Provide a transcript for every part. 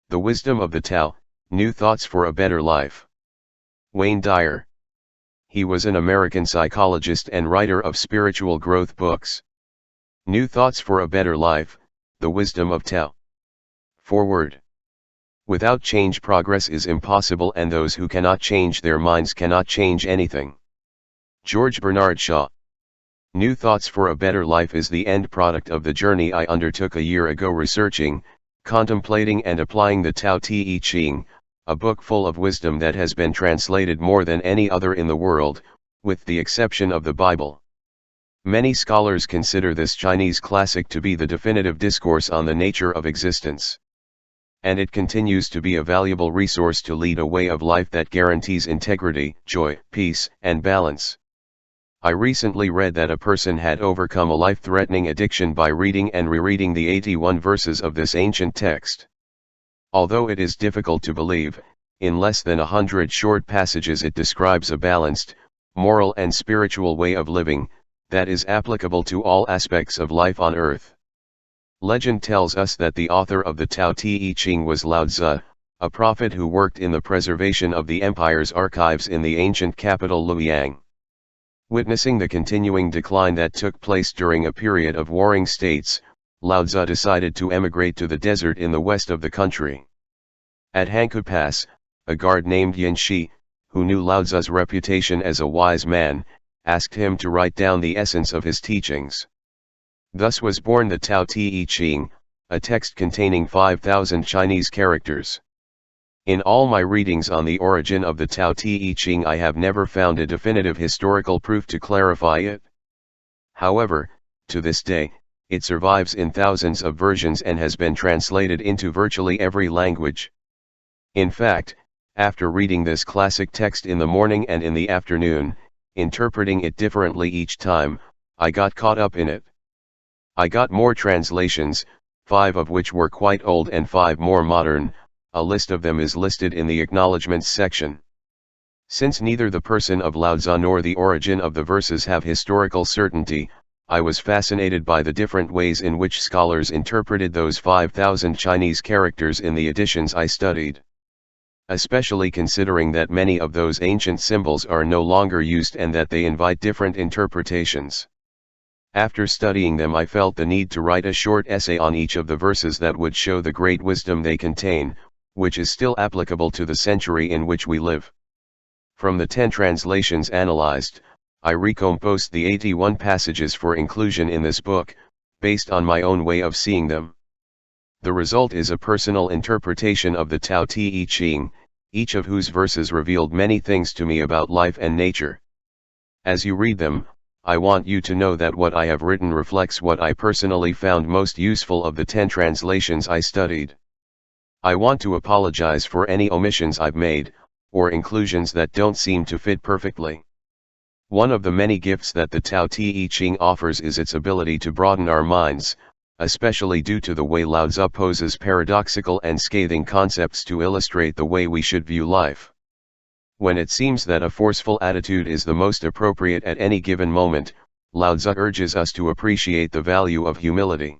The Wisdom of the TAO, New Thoughts for a Better Life. Wayne Dyer. He was an American psychologist and writer of spiritual growth books. New Thoughts for a Better Life, The Wisdom of TAO. Foreword. Without change, progress is impossible, and those who cannot change their minds cannot change anything. George Bernard Shaw. New Thoughts for a Better Life is the end product of the journey I undertook a year ago researching, contemplating and applying the Tao Te Ching, a book full of wisdom that has been translated more than any other in the world, with the exception of the Bible. Many scholars consider this Chinese classic to be the definitive discourse on the nature of existence. And it continues to be a valuable resource to lead a way of life that guarantees integrity, joy, peace, and balance. I recently read that a person had overcome a life-threatening addiction by reading and rereading the 81 verses of this ancient text. Although it is difficult to believe, in less than 100 short passages it describes a balanced, moral and spiritual way of living, that is applicable to all aspects of life on earth. Legend tells us that the author of the Tao Te Ching was Lao Tzu, a prophet who worked in the preservation of the empire's archives in the ancient capital Luoyang. Witnessing the continuing decline that took place during a period of warring states, Lao Tzu decided to emigrate to the desert in the west of the country. At Hankou Pass, a guard named Yin Shi, who knew Lao Tzu's reputation as a wise man, asked him to write down the essence of his teachings. Thus was born the Tao Te Ching, a text containing 5,000 Chinese characters. In all my readings on the origin of the Tao Te Ching, I have never found a definitive historical proof to clarify it. However, to this day, it survives in thousands of versions and has been translated into virtually every language. In fact, after reading this classic text in the morning and in the afternoon, interpreting it differently each time, I got caught up in it. I got more translations, 5 of which were quite old and 5 more modern. A list of them is listed in the acknowledgements section. Since neither the person of Lao Tzu nor the origin of the verses have historical certainty, I was fascinated by the different ways in which scholars interpreted those 5,000 Chinese characters in the editions I studied. Especially considering that many of those ancient symbols are no longer used and that they invite different interpretations. After studying them, I felt the need to write a short essay on each of the verses that would show the great wisdom they contain, which is still applicable to the century in which we live. From the 10 translations analyzed, I recomposed the 81 passages for inclusion in this book, based on my own way of seeing them. The result is a personal interpretation of the Tao Te Ching, each of whose verses revealed many things to me about life and nature. As you read them, I want you to know that what I have written reflects what I personally found most useful of the 10 translations I studied. I want to apologize for any omissions I've made, or inclusions that don't seem to fit perfectly. One of the many gifts that the Tao Te Ching offers is its ability to broaden our minds, especially due to the way Lao Tzu poses paradoxical and scathing concepts to illustrate the way we should view life. When it seems that a forceful attitude is the most appropriate at any given moment, Lao Tzu urges us to appreciate the value of humility.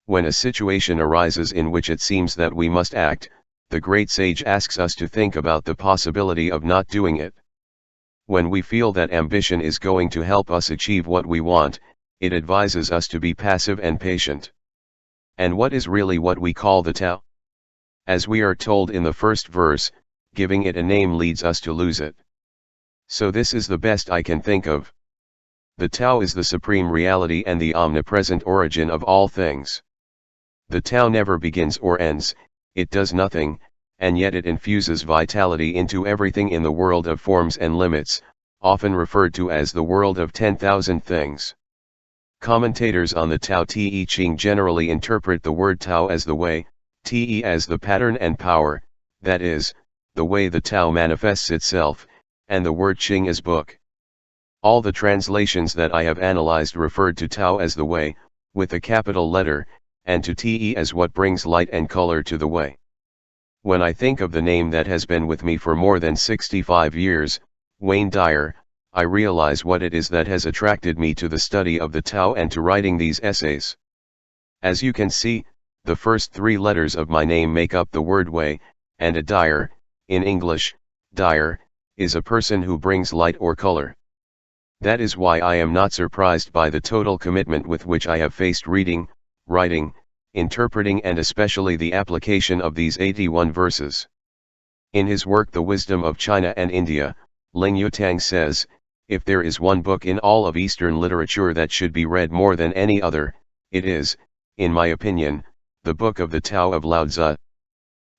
When a situation arises in which it seems that we must act, the great sage asks us to think about the possibility of not doing it. When we feel that ambition is going to help us achieve what we want, it advises us to be passive and patient. And what is really what we call the Tao? As we are told in the first verse, giving it a name leads us to lose it. So this is the best I can think of. The Tao is the supreme reality and the omnipresent origin of all things. The Tao never begins or ends, it does nothing, and yet it infuses vitality into everything in the world of forms and limits, often referred to as the world of 10,000 things. Commentators on the Tao Te Ching generally interpret the word Tao as the way, Te as the pattern and power, that is, the way the Tao manifests itself, and the word Ching as book. All the translations that I have analyzed referred to Tao as the way, with a capital letter, and to Te as what brings light and color to the way. When I think of the name that has been with me for more than 65 years, Wayne Dyer, I realize what it is that has attracted me to the study of the Tao and to writing these essays. As you can see, The first three letters of my name make up the word way, and a dyer, in English, dyer, is a person who brings light or color. That is why I am not surprised by the total commitment with which I have faced reading, writing, interpreting and especially the application of these 81 verses. In his work The Wisdom of China and India, Ling Yutang says, if there is one book in all of Eastern literature that should be read more than any other, it is, in my opinion, the book of the Tao of Lao Tzu.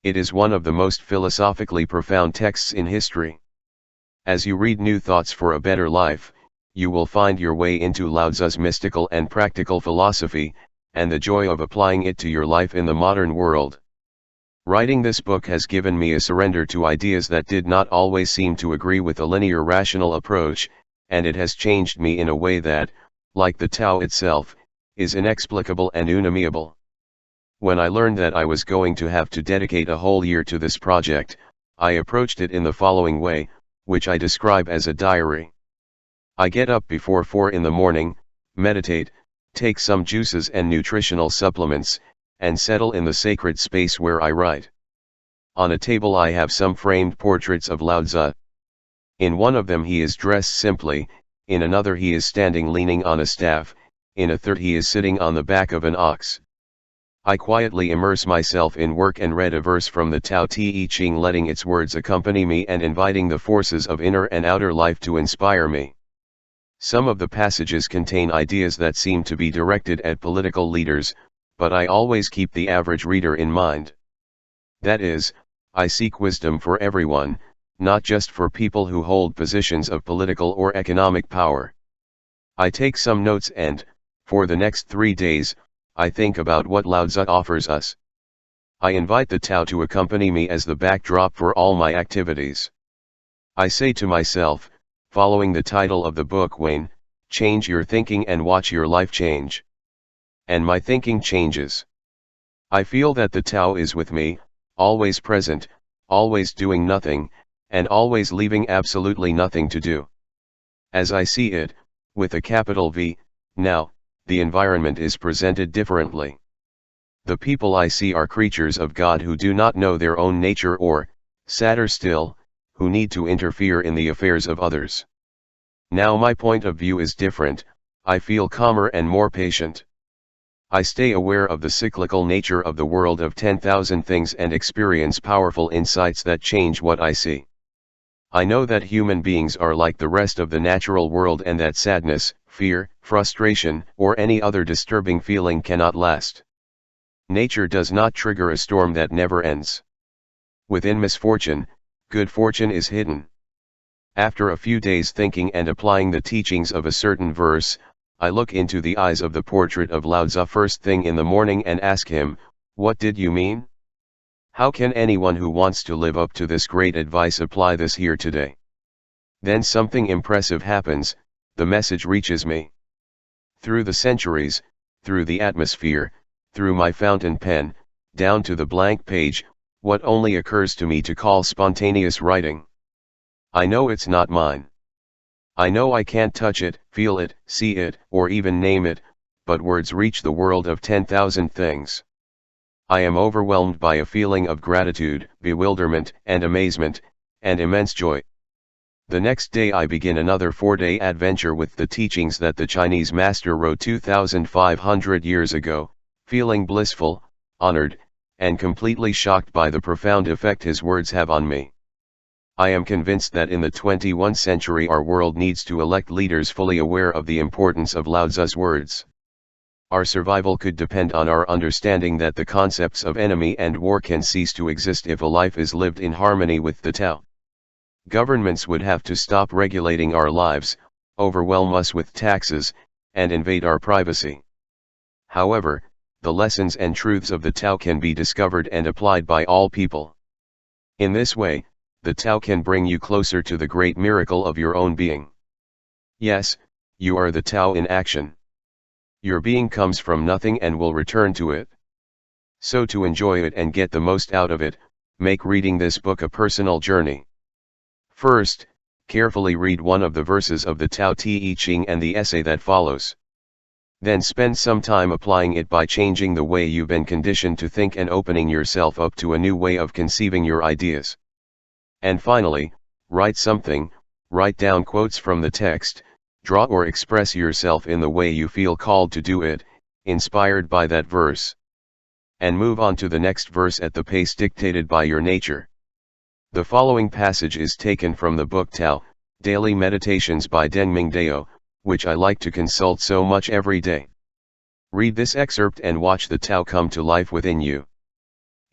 It is one of the most philosophically profound texts in history. As you read New Thoughts for a Better Life, you will find your way into Lao Tzu's mystical and practical philosophy, and the joy of applying it to your life in the modern world. Writing this book has given me a surrender to ideas that did not always seem to agree with a linear rational approach, and it has changed me in a way that, like the Tao itself, is inexplicable and unamiable. When I learned that I was going to have to dedicate a whole year to this project, I approached it in the following way, which I describe as a diary. I get up before 4 in the morning, meditate, take some juices and nutritional supplements, and settle in the sacred space where I write. On a table I have some framed portraits of Lao Tzu. In one of them he is dressed simply, in another he is standing leaning on a staff, in a third he is sitting on the back of an ox. I quietly immerse myself in work and read a verse from the Tao Te Ching, letting its words accompany me and inviting the forces of inner and outer life to inspire me. Some of the passages contain ideas that seem to be directed at political leaders, but I always keep the average reader in mind. That is, I seek wisdom for everyone, not just for people who hold positions of political or economic power. I take some notes and, for the next 3 days, I think about what Lao Tzu offers us. I invite the Tao to accompany me as the backdrop for all my activities. I say to myself, following the title of the book, Wayne, change your thinking and watch your life change. And my thinking changes. I feel that the Tao is with me, always present, always doing nothing, and always leaving absolutely nothing to do. As I see it, with a capital V, now, the environment is presented differently. The people I see are creatures of God who do not know their own nature or, sadder still, who need to interfere in the affairs of others. Now my point of view is different, I feel calmer and more patient. I stay aware of the cyclical nature of the world of 10,000 things and experience powerful insights that change what I see. I know that human beings are like the rest of the natural world and that sadness, fear, frustration, or any other disturbing feeling cannot last. Nature does not trigger a storm that never ends. Within misfortune, good fortune is hidden. After a few days thinking and applying the teachings of a certain verse, I look into the eyes of the portrait of Lao Tzu first thing in the morning and ask him, what did you mean? How can anyone who wants to live up to this great advice apply this here today? Then something impressive happens, the message reaches me. Through the centuries, through the atmosphere, through my fountain pen, down to the blank page, what only occurs to me to call spontaneous writing. I know it's not mine. I know I can't touch it, feel it, see it, or even name it, but words reach the world of 10,000 things. I am overwhelmed by a feeling of gratitude, bewilderment, and amazement, and immense joy. The next day I begin another 4-day adventure with the teachings that the Chinese master wrote 2,500 years ago, feeling blissful, honored, and completely shocked by the profound effect his words have on me. I am convinced that in the 21st century our world needs to elect leaders fully aware of the importance of Lao Tzu's words. Our survival could depend on our understanding that the concepts of enemy and war can cease to exist if a life is lived in harmony with the Tao. Governments would have to stop regulating our lives, overwhelm us with taxes, and invade our privacy. However, the lessons and truths of the Tao can be discovered and applied by all people. In this way, the Tao can bring you closer to the great miracle of your own being. Yes, you are the Tao in action. Your being comes from nothing and will return to it. So to enjoy it and get the most out of it, make reading this book a personal journey. First, carefully read one of the verses of the Tao Te Ching and the essay that follows. Then spend some time applying it by changing the way you've been conditioned to think and opening yourself up to a new way of conceiving your ideas. And finally, write something, write down quotes from the text, draw or express yourself in the way you feel called to do it, inspired by that verse. And move on to the next verse at the pace dictated by your nature. The following passage is taken from the book TAO, Daily Meditations by Dengming Dao, which I like to consult so much every day. Read this excerpt and watch the TAO come to life within you.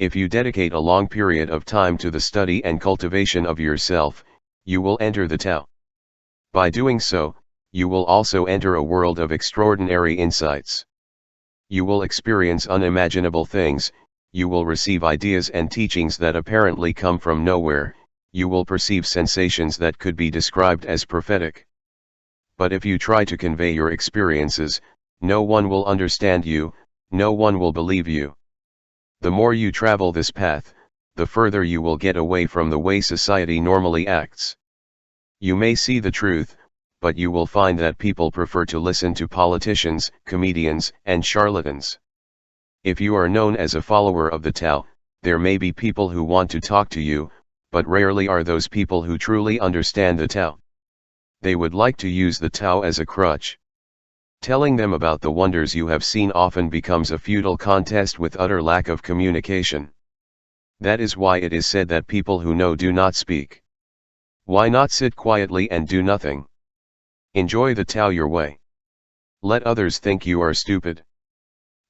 If you dedicate a long period of time to the study and cultivation of yourself, you will enter the TAO. By doing so, you will also enter a world of extraordinary insights. You will experience unimaginable things, you will receive ideas and teachings that apparently come from nowhere, you will perceive sensations that could be described as prophetic. But if you try to convey your experiences, no one will understand you, no one will believe you. The more you travel this path, the further you will get away from the way society normally acts. You may see the truth, but you will find that people prefer to listen to politicians, comedians, and charlatans. If you are known as a follower of the TAO, there may be people who want to talk to you, but rarely are those people who truly understand the TAO. They would like to use the TAO as a crutch. Telling them about the wonders you have seen often becomes a futile contest with utter lack of communication. That is why it is said that people who know do not speak. Why not sit quietly and do nothing? Enjoy the TAO your way. Let others think you are stupid.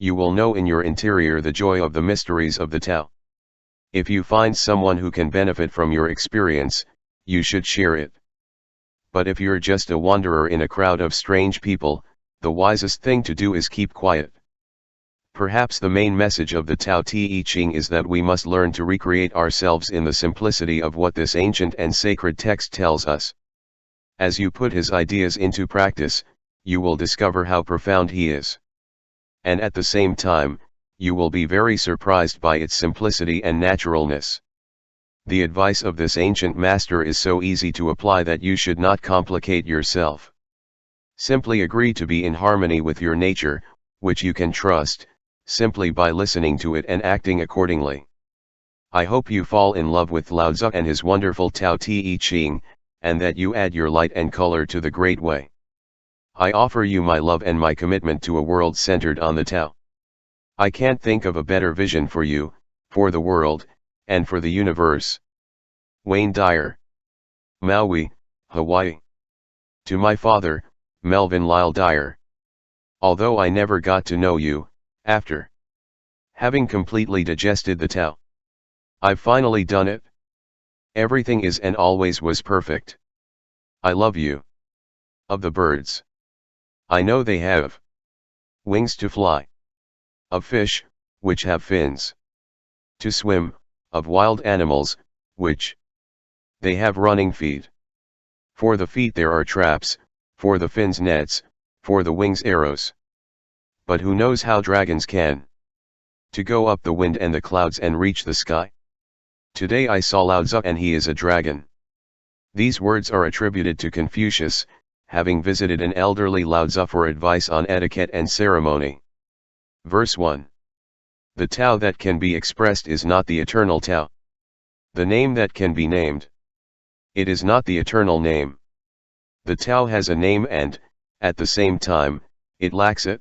You will know in your interior the joy of the mysteries of the TAO. If you find someone who can benefit from your experience, you should share it. But if you're just a wanderer in a crowd of strange people, the wisest thing to do is keep quiet. Perhaps the main message of the Tao Te Ching is that we must learn to recreate ourselves in the simplicity of what this ancient and sacred text tells us. As you put his ideas into practice, you will discover how profound he is. And at the same time, you will be very surprised by its simplicity and naturalness. The advice of this ancient master is so easy to apply that you should not complicate yourself. Simply agree to be in harmony with your nature, which you can trust, simply by listening to it and acting accordingly. I hope you fall in love with Lao Tzu and his wonderful Tao Te Ching, and that you add your light and color to the great way. I offer you my love and my commitment to a world centered on the Tao. I can't think of a better vision for you, for the world, and for the universe. Wayne Dyer. Maui, Hawaii. To my father, Melvin Lyle Dyer. Although I never got to know you, after having completely digested the Tao, I've finally done it. Everything is and always was perfect. I love you. Of the birds, I know they have wings to fly. Of fish, which have fins to swim, of wild animals, which they have running feet. For the feet there are traps, for the fins nets, for the wings arrows. But who knows how dragons can to go up the wind and the clouds and reach the sky? Today I saw Lao Tzu and he is a dragon. These words are attributed to Confucius, having visited an elderly Lao Tzu for advice on etiquette and ceremony. Verse 1. The Tao that can be expressed is not the eternal Tao. The name that can be named. It is not the eternal name. The Tao has a name and, at the same time, it lacks it.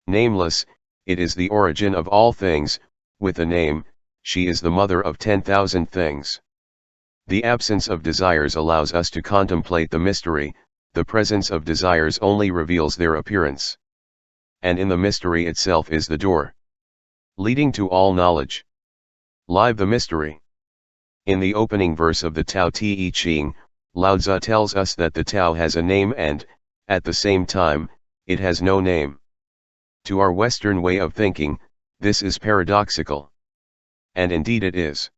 Nameless, it is the origin of all things, with a name, she is the mother of 10,000 things. The absence of desires allows us to contemplate the mystery, the presence of desires only reveals their appearance. And in the mystery itself is the door leading to all knowledge. Live the mystery. In the opening verse of the Tao Te Ching, Lao Tzu tells us that the Tao has a name and, at the same time, it has no name. To our Western way of thinking, this is paradoxical. And indeed it is.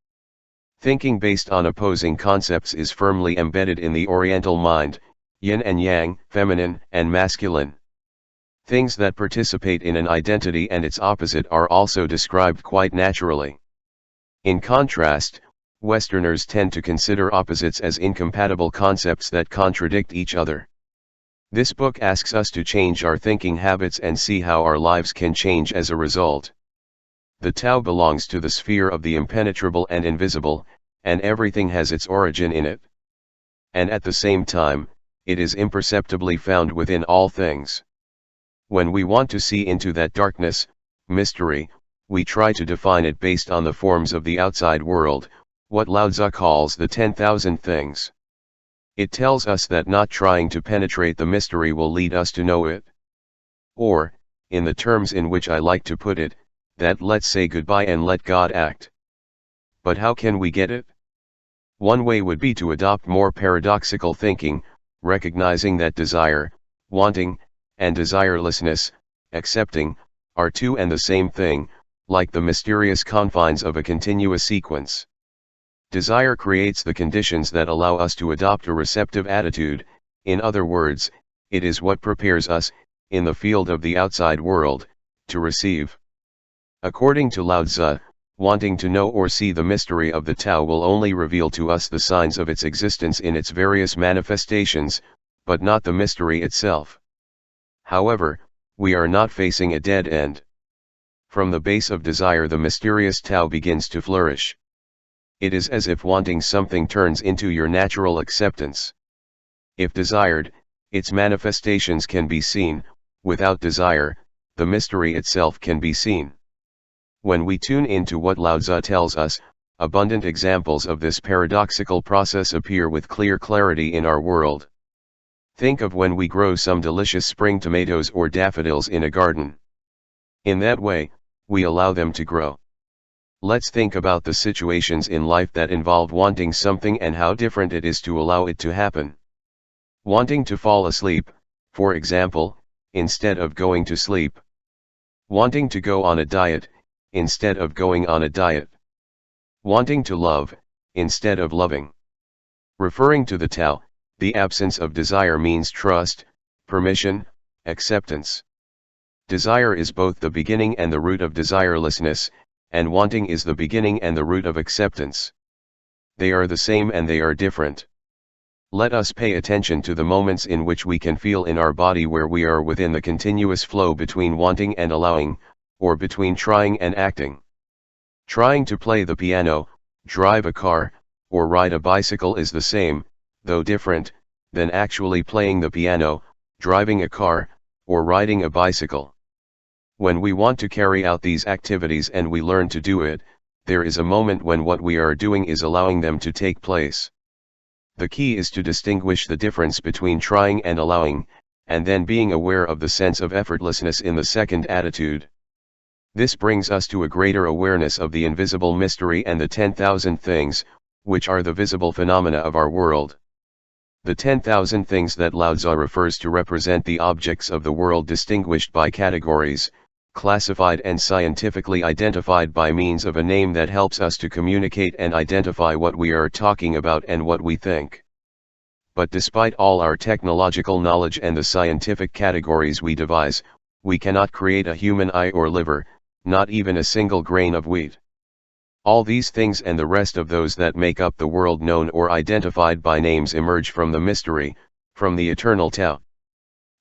Thinking based on opposing concepts is firmly embedded in the Oriental mind, yin and yang, feminine and masculine. Things that participate in an identity and its opposite are also described quite naturally. In contrast, Westerners tend to consider opposites as incompatible concepts that contradict each other. This book asks us to change our thinking habits and see how our lives can change as a result. The Tao belongs to the sphere of the impenetrable and invisible, and everything has its origin in it. And at the same time, it is imperceptibly found within all things. When we want to see into that darkness, mystery, we try to define it based on the forms of the outside world, what Lao Tzu calls the 10,000 things. It tells us that not trying to penetrate the mystery will lead us to know it. Or, in the terms in which I like to put it, that let's say goodbye and let God act. But how can we get it? One way would be to adopt more paradoxical thinking, recognizing that desire, wanting, and desirelessness, accepting, are two and the same thing, like the mysterious confines of a continuous sequence. Desire creates the conditions that allow us to adopt a receptive attitude, in other words, it is what prepares us, in the field of the outside world, to receive. According to Lao Tzu, wanting to know or see the mystery of the Tao will only reveal to us the signs of its existence in its various manifestations, but not the mystery itself. However, we are not facing a dead end. From the base of desire the mysterious Tao begins to flourish. It is as if wanting something turns into your natural acceptance. If desired, its manifestations can be seen; without desire, the mystery itself can be seen. When we tune into what Lao Tzu tells us, abundant examples of this paradoxical process appear with clear clarity in our world. Think of when we grow some delicious spring tomatoes or daffodils in a garden. In that way, we allow them to grow. Let's think about the situations in life that involve wanting something and how different it is to allow it to happen. Wanting to fall asleep, for example, instead of going to sleep. Wanting to go on a diet, instead of going on a diet. Wanting to love, instead of loving. Referring to the Tao, the absence of desire means trust, permission, acceptance. Desire is both the beginning and the root of desirelessness, and wanting is the beginning and the root of acceptance. They are the same and they are different. Let us pay attention to the moments in which we can feel in our body where we are within the continuous flow between wanting and allowing, or between trying and acting. Trying to play the piano, drive a car, or ride a bicycle is the same, though different, than actually playing the piano, driving a car, or riding a bicycle. When we want to carry out these activities and we learn to do it, there is a moment when what we are doing is allowing them to take place. The key is to distinguish the difference between trying and allowing, and then being aware of the sense of effortlessness in the second attitude. This brings us to a greater awareness of the invisible mystery and the 10,000 things, which are the visible phenomena of our world. The 10,000 things that Lao Tzu refers to represent the objects of the world distinguished by categories, classified and scientifically identified by means of a name that helps us to communicate and identify what we are talking about and what we think. But despite all our technological knowledge and the scientific categories we devise, we cannot create a human eye or liver, not even a single grain of wheat. All these things and the rest of those that make up the world known or identified by names emerge from the mystery, from the eternal Tao.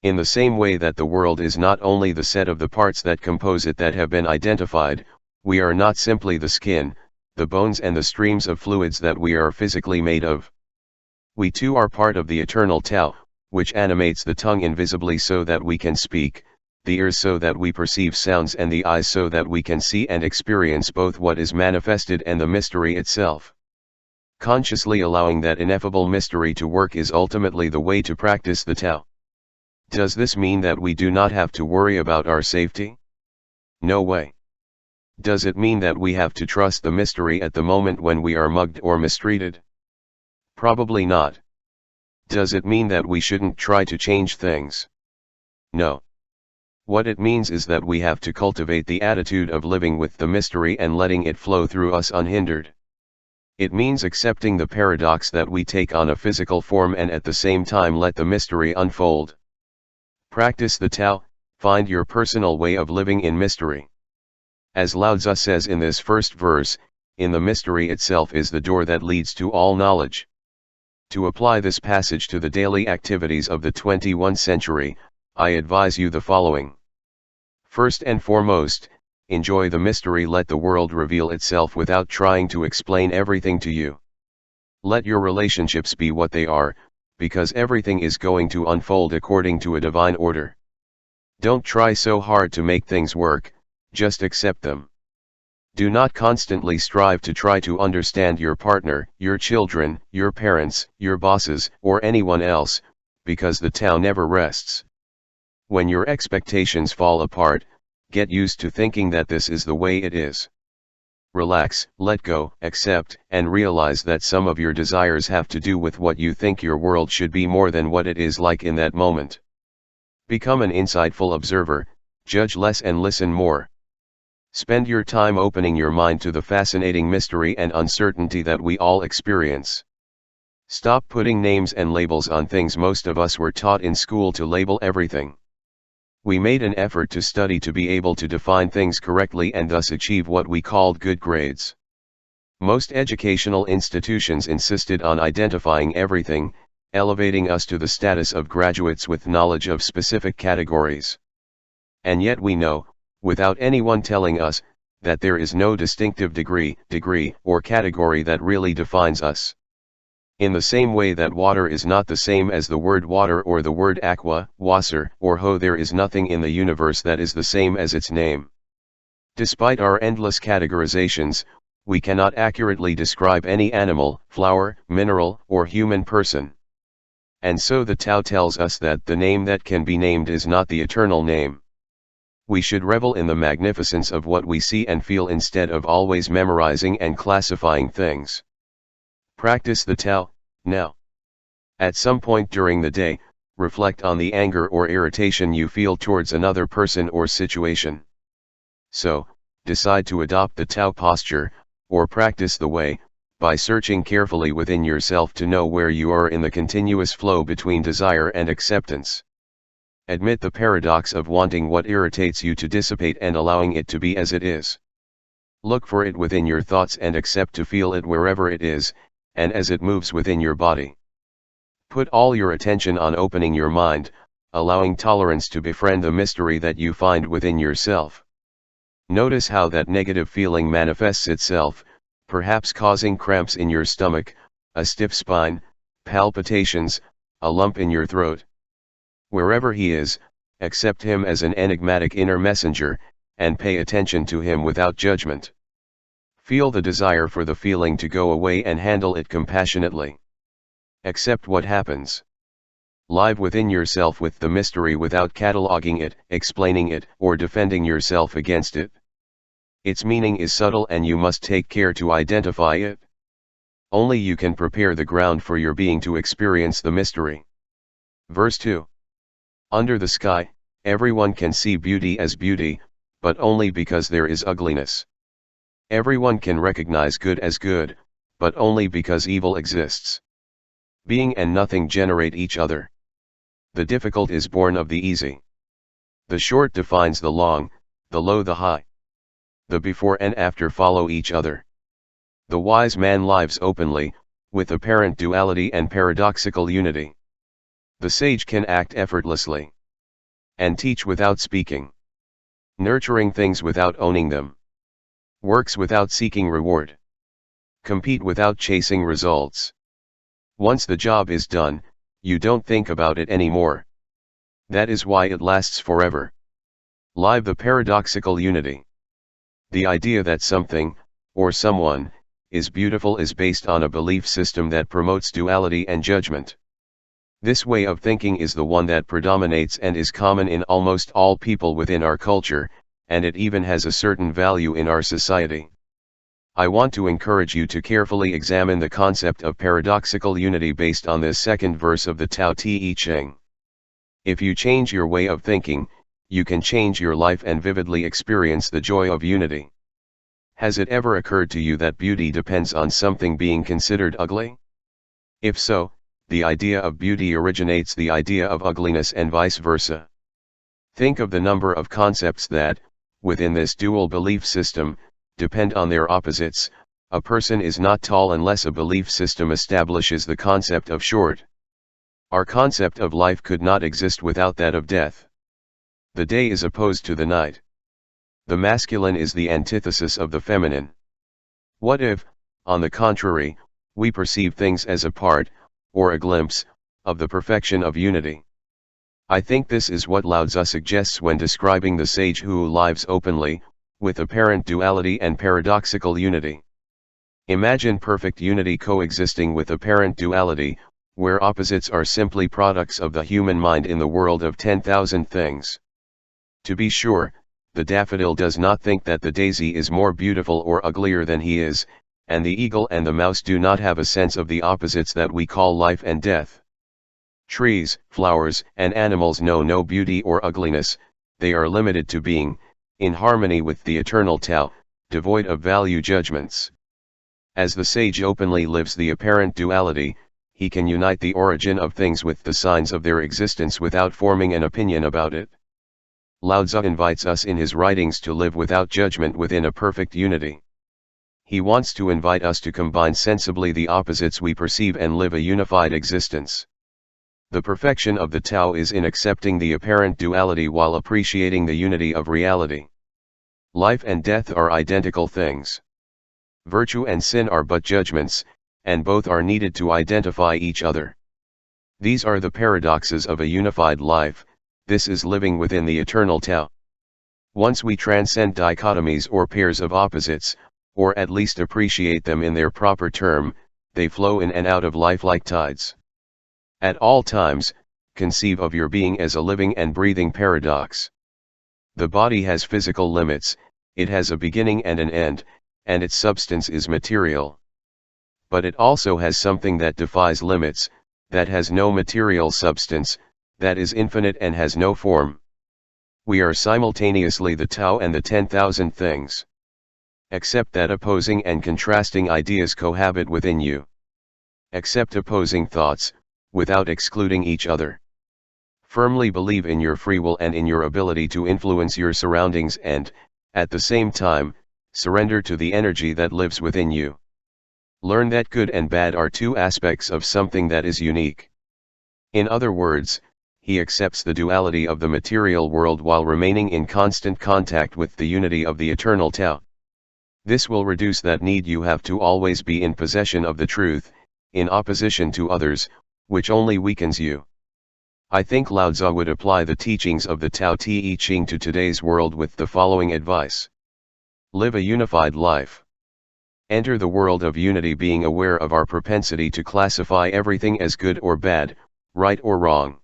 In the same way that the world is not only the set of the parts that compose it that have been identified, we are not simply the skin, the bones and the streams of fluids that we are physically made of. We too are part of the eternal Tao, which animates the tongue invisibly so that we can speak, the ears so that we perceive sounds and the eyes so that we can see and experience both what is manifested and the mystery itself. Consciously allowing that ineffable mystery to work is ultimately the way to practice the Tao. Does this mean that we do not have to worry about our safety? No way. Does it mean that we have to trust the mystery at the moment when we are mugged or mistreated? Probably not. Does it mean that we shouldn't try to change things? No. What it means is that we have to cultivate the attitude of living with the mystery and letting it flow through us unhindered. It means accepting the paradox that we take on a physical form and at the same time let the mystery unfold. Practice the Tao, find your personal way of living in mystery. As Lao Tzu says in this first verse, in the mystery itself is the door that leads to all knowledge. To apply this passage to the daily activities of the 21st century, I advise you the following. First and foremost, enjoy the mystery. Let the world reveal itself without trying to explain everything to you. Let your relationships be what they are, because everything is going to unfold according to a divine order. Don't try so hard to make things work, just accept them. Do not constantly strive to try to understand your partner, your children, your parents, your bosses, or anyone else, because the TAO never rests. When your expectations fall apart, get used to thinking that this is the way it is. Relax, let go, accept, and realize that some of your desires have to do with what you think your world should be more than what it is like in that moment. Become an insightful observer, judge less and listen more. Spend your time opening your mind to the fascinating mystery and uncertainty that we all experience. Stop putting names and labels on things. Most of us were taught in school to label everything. We made an effort to study to be able to define things correctly and thus achieve what we called good grades. Most educational institutions insisted on identifying everything, elevating us to the status of graduates with knowledge of specific categories. And yet we know, without anyone telling us, that there is no distinctive degree, or category that really defines us. In the same way that water is not the same as the word water or the word aqua, Wasser, or ho, there is nothing in the universe that is the same as its name. Despite our endless categorizations, we cannot accurately describe any animal, flower, mineral, or human person. And so the TAO tells us that the name that can be named is not the eternal name. We should revel in the magnificence of what we see and feel instead of always memorizing and classifying things. Practice the TAO, now. At some point during the day, reflect on the anger or irritation you feel towards another person or situation. So, decide to adopt the TAO posture, or practice the way, by searching carefully within yourself to know where you are in the continuous flow between desire and acceptance. Admit the paradox of wanting what irritates you to dissipate and allowing it to be as it is. Look for it within your thoughts and accept to feel it wherever it is, and as it moves within your body. Put all your attention on opening your mind, allowing tolerance to befriend the mystery that you find within yourself. Notice how that negative feeling manifests itself, perhaps causing cramps in your stomach, a stiff spine, palpitations, a lump in your throat. Wherever he is, accept him as an enigmatic inner messenger, and pay attention to him without judgment. Feel the desire for the feeling to go away and handle it compassionately. Accept what happens. Live within yourself with the mystery without cataloging it, explaining it, or defending yourself against it. Its meaning is subtle and you must take care to identify it. Only you can prepare the ground for your being to experience the mystery. Verse 2. Under the sky, everyone can see beauty as beauty, but only because there is ugliness. Everyone can recognize good as good, but only because evil exists. Being and nothing generate each other. The difficult is born of the easy. The short defines the long, the low the high. The before and after follow each other. The wise man lives openly, with apparent duality and paradoxical unity. The sage can act effortlessly. And teach without speaking. Nurturing things without owning them. Works without seeking reward. Compete without chasing results. Once the job is done, you don't think about it anymore. That is why it lasts forever. Live the paradoxical unity. The idea that something, or someone, is beautiful is based on a belief system that promotes duality and judgment. This way of thinking is the one that predominates and is common in almost all people within our culture, and it even has a certain value in our society. I want to encourage you to carefully examine the concept of paradoxical unity based on this second verse of the Tao Te Ching. If you change your way of thinking, you can change your life and vividly experience the joy of unity. Has it ever occurred to you that beauty depends on something being considered ugly? If so, the idea of beauty originates the idea of ugliness and vice versa. Think of the number of concepts that, within this dual belief system, depend on their opposites, A person is not tall unless a belief system establishes the concept of short. Our concept of life could not exist without that of death. The day is opposed to the night. The masculine is the antithesis of the feminine. What if, on the contrary, we perceive things as a part, or a glimpse, of the perfection of unity? I think this is what Lao Tzu suggests when describing the sage who lives openly, with apparent duality and paradoxical unity. Imagine perfect unity coexisting with apparent duality, where opposites are simply products of the human mind in the world of 10,000 things. To be sure, the daffodil does not think that the daisy is more beautiful or uglier than he is, and the eagle and the mouse do not have a sense of the opposites that we call life and death. Trees, flowers, and animals know no beauty or ugliness, they are limited to being, in harmony with the eternal Tao, devoid of value judgments. As the sage openly lives the apparent duality, he can unite the origin of things with the signs of their existence without forming an opinion about it. Lao Tzu invites us in his writings to live without judgment within a perfect unity. He wants to invite us to combine sensibly the opposites we perceive and live a unified existence. The perfection of the Tao is in accepting the apparent duality while appreciating the unity of reality. Life and death are identical things. Virtue and sin are but judgments, and both are needed to identify each other. These are the paradoxes of a unified life. This is living within the eternal Tao. Once we transcend dichotomies or pairs of opposites, or at least appreciate them in their proper term, they flow in and out of life like tides. At all times, conceive of your being as a living and breathing paradox. The body has physical limits, it has a beginning and an end, and its substance is material. But it also has something that defies limits, that has no material substance, that is infinite and has no form. We are simultaneously the Tao and the 10,000 things. Accept that opposing and contrasting ideas cohabit within you. Accept opposing thoughts, without excluding each other. Firmly believe in your free will and in your ability to influence your surroundings and, at the same time, surrender to the energy that lives within you. Learn that good and bad are two aspects of something that is unique. In other words, he accepts the duality of the material world while remaining in constant contact with the unity of the eternal Tao. This will reduce that need you have to always be in possession of the truth, in opposition to others, which only weakens you. I think Lao Tzu would apply the teachings of the Tao Te Ching to today's world with the following advice. Live a unified life. Enter the world of unity being aware of our propensity to classify everything as good or bad, right or wrong.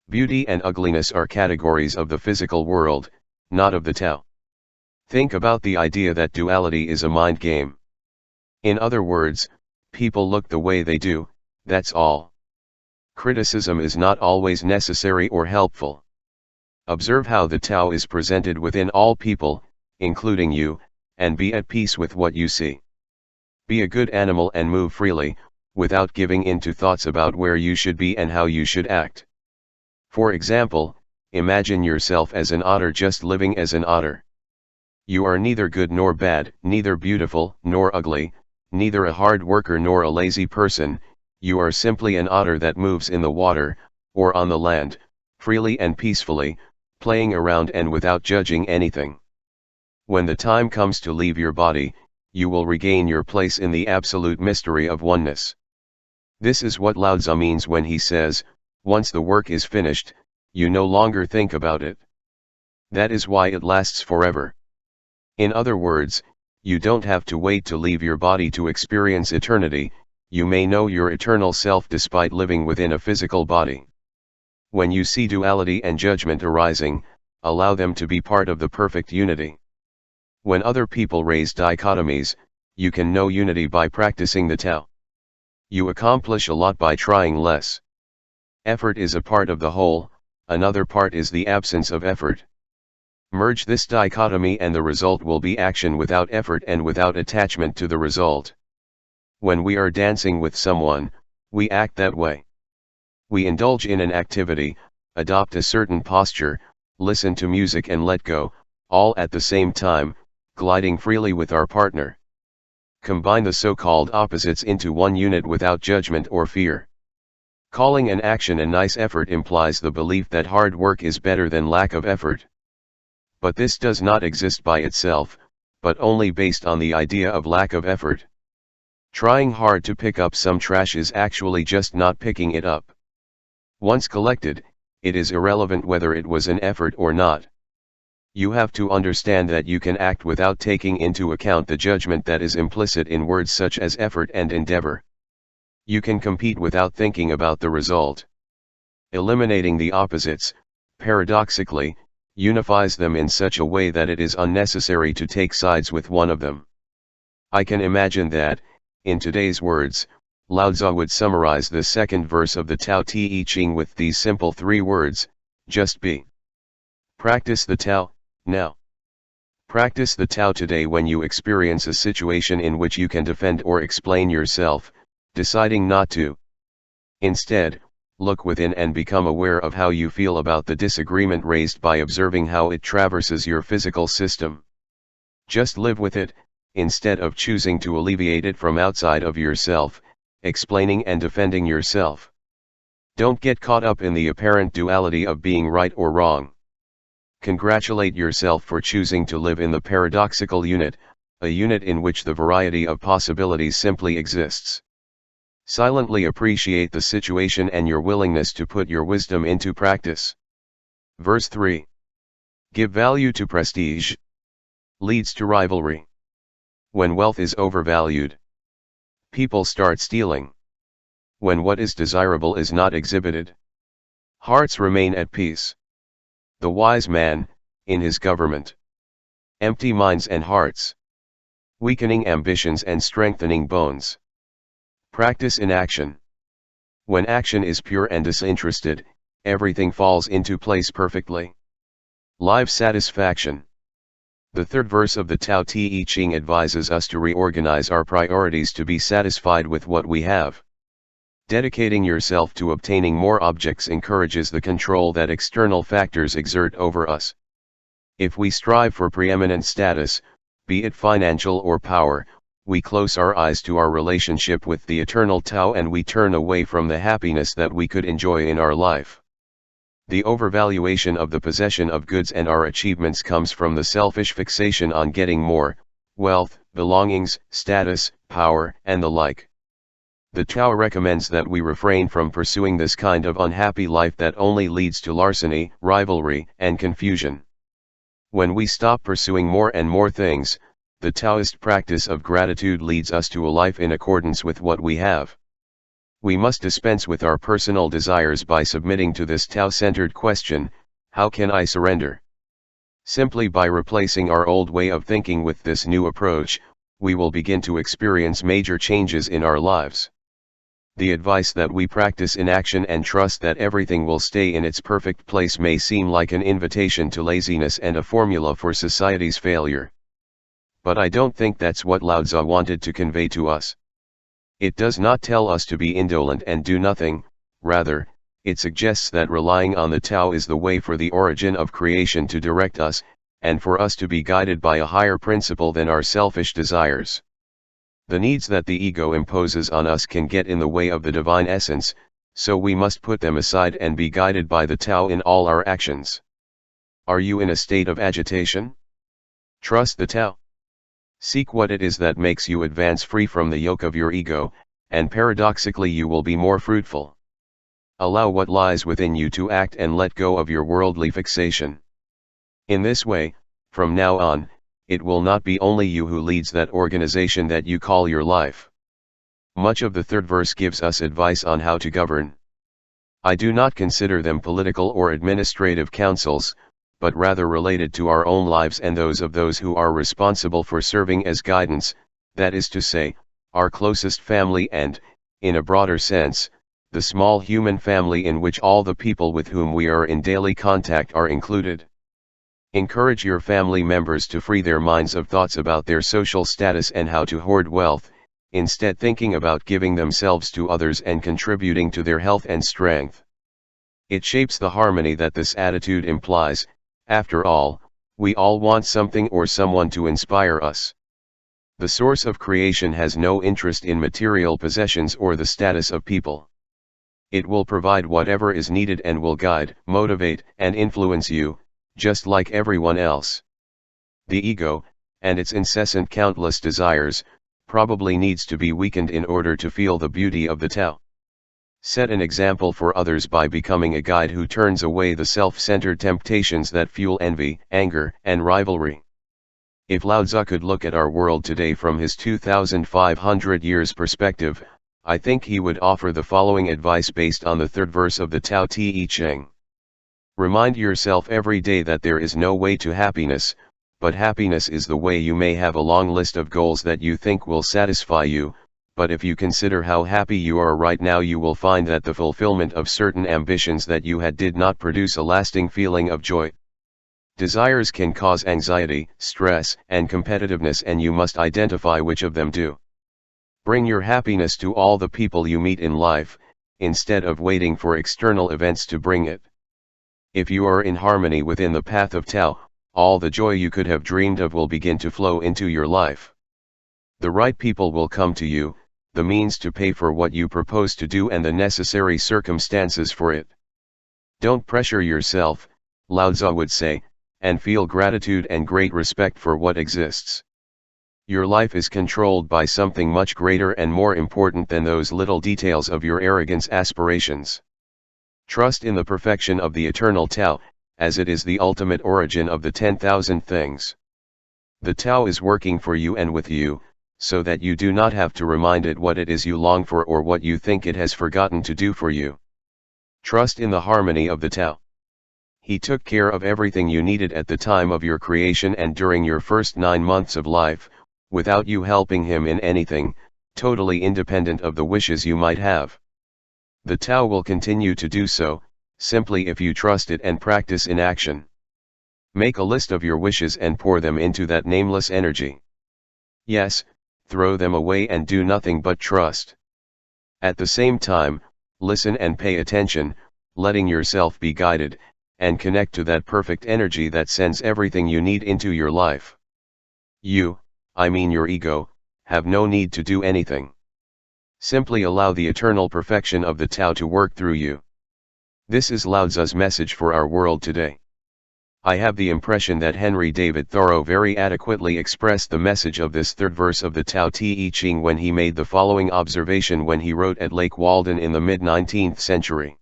Beauty and ugliness are categories of the physical world, not of the Tao. Think about the idea that duality is a mind game. In other words, people look the way they do, that's all. Criticism is not always necessary or helpful. Observe how the Tao is presented within all people, including you, and be at peace with what you see. Be a good animal and move freely, without giving in to thoughts about where you should be and how you should act. For example, imagine yourself as an otter just living as an otter. You are neither good nor bad, neither beautiful nor ugly, neither a hard worker nor a lazy person, you are simply an otter that moves in the water, or on the land, freely and peacefully, playing around and without judging anything. When the time comes to leave your body, you will regain your place in the absolute mystery of oneness. This is what Lao Tzu means when he says, once the work is finished, you no longer think about it. That is why it lasts forever. In other words, you don't have to wait to leave your body to experience eternity, you may know your eternal self despite living within a physical body. When you see duality and judgment arising, allow them to be part of the perfect unity. When other people raise dichotomies, you can know unity by practicing the Tao. You accomplish a lot by trying less. Effort is a part of the whole, another part is the absence of effort. Merge this dichotomy and the result will be action without effort and without attachment to the result. When we are dancing with someone, we act that way. We indulge in an activity, adopt a certain posture, listen to music and let go, all at the same time, gliding freely with our partner. Combine the so-called opposites into one unit without judgment or fear. Calling an action a nice effort implies the belief that hard work is better than lack of effort. But this does not exist by itself, but only based on the idea of lack of effort. Trying hard to pick up some trash is actually just not picking it up. Once collected, it is irrelevant whether it was an effort or not. You have to understand that you can act without taking into account the judgment that is implicit in words such as effort and endeavor. You can compete without thinking about the result. Eliminating the opposites, paradoxically, unifies them in such a way that it is unnecessary to take sides with one of them. I can imagine that, in today's words, Lao Tzu would summarize the second verse of the Tao Te Ching with these simple 3 words: just be. Practice the Tao, now. Practice the Tao today when you experience a situation in which you can defend or explain yourself, deciding not to. Instead, look within and become aware of how you feel about the disagreement raised by observing how it traverses your physical system. Just live with it, instead of choosing to alleviate it from outside of yourself, explaining and defending yourself. Don't get caught up in the apparent duality of being right or wrong. Congratulate yourself for choosing to live in the paradoxical unit, a unit in which the variety of possibilities simply exists. Silently appreciate the situation and your willingness to put your wisdom into practice. Verse 3. Give value to prestige. Leads to rivalry. When wealth is overvalued, people start stealing. When what is desirable is not exhibited, hearts remain at peace. The wise man, in his government, empty minds and hearts, weakening ambitions and strengthening bones. Practice in action. When action is pure and disinterested, everything falls into place perfectly. Life satisfaction. The third verse of the Tao Te Ching advises us to reorganize our priorities to be satisfied with what we have. Dedicating yourself to obtaining more objects encourages the control that external factors exert over us. If we strive for preeminent status, be it financial or power, we close our eyes to our relationship with the eternal Tao and we turn away from the happiness that we could enjoy in our life. The overvaluation of the possession of goods and our achievements comes from the selfish fixation on getting more, wealth, belongings, status, power, and the like. The Tao recommends that we refrain from pursuing this kind of unhappy life that only leads to larceny, rivalry, and confusion. When we stop pursuing more and more things, the Taoist practice of gratitude leads us to a life in accordance with what we have. We must dispense with our personal desires by submitting to this Tao-centered question: how can I surrender? Simply by replacing our old way of thinking with this new approach, we will begin to experience major changes in our lives. The advice that we practice in action and trust that everything will stay in its perfect place may seem like an invitation to laziness and a formula for society's failure. But I don't think that's what Lao Tzu wanted to convey to us. It does not tell us to be indolent and do nothing, rather, it suggests that relying on the Tao is the way for the origin of creation to direct us, and for us to be guided by a higher principle than our selfish desires. The needs that the ego imposes on us can get in the way of the divine essence, so we must put them aside and be guided by the Tao in all our actions. Are you in a state of agitation? Trust the Tao. Seek what it is that makes you advance free from the yoke of your ego, and paradoxically you will be more fruitful. Allow what lies within you to act and let go of your worldly fixation. In this way, from now on, it will not be only you who leads that organization that you call your life. Much of the third verse gives us advice on how to govern. I do not consider them political or administrative councils, but rather related to our own lives and those of those who are responsible for serving as guidance, that is to say, our closest family and, in a broader sense, the small human family in which all the people with whom we are in daily contact are included. Encourage your family members to free their minds of thoughts about their social status and how to hoard wealth, instead thinking about giving themselves to others and contributing to their health and strength. It shapes the harmony that this attitude implies. After all, we all want something or someone to inspire us. The source of creation has no interest in material possessions or the status of people. It will provide whatever is needed and will guide, motivate, and influence you, just like everyone else. The ego, and its incessant countless desires, probably needs to be weakened in order to feel the beauty of the Tao. Set an example for others by becoming a guide who turns away the self-centered temptations that fuel envy, anger, and rivalry. If Lao Tzu could look at our world today from his 2,500 years perspective, I think he would offer the following advice based on the third verse of the Tao Te Ching. Remind yourself every day that there is no way to happiness, but happiness is the way. You may have a long list of goals that you think will satisfy you, but if you consider how happy you are right now, you will find that the fulfillment of certain ambitions that you had did not produce a lasting feeling of joy. Desires can cause anxiety, stress, and competitiveness, and you must identify which of them do. Bring your happiness to all the people you meet in life, instead of waiting for external events to bring it. If you are in harmony within the path of Tao, all the joy you could have dreamed of will begin to flow into your life. The right people will come to you, the means to pay for what you propose to do, and the necessary circumstances for it. Don't pressure yourself, Lao Tzu would say, and feel gratitude and great respect for what exists. Your life is controlled by something much greater and more important than those little details of your arrogance aspirations. Trust in the perfection of the eternal Tao, as it is the ultimate origin of the 10,000 things. The Tao is working for you and with you, so that you do not have to remind it what it is you long for or what you think it has forgotten to do for you. Trust in the harmony of the Tao. He took care of everything you needed at the time of your creation and during your first 9 months of life, without you helping him in anything, totally independent of the wishes you might have. The Tao will continue to do so, simply if you trust it and practice in action. Make a list of your wishes and pour them into that nameless energy. Yes, throw them away and do nothing but trust. At the same time, listen and pay attention, letting yourself be guided, and connect to that perfect energy that sends everything you need into your life. You, I mean your ego, have no need to do anything. Simply allow the eternal perfection of the Tao to work through you. This is Lao Tzu's message for our world today. I have the impression that Henry David Thoreau very adequately expressed the message of this third verse of the Tao Te Ching when he made the following observation when he wrote at Lake Walden in the mid-19th century.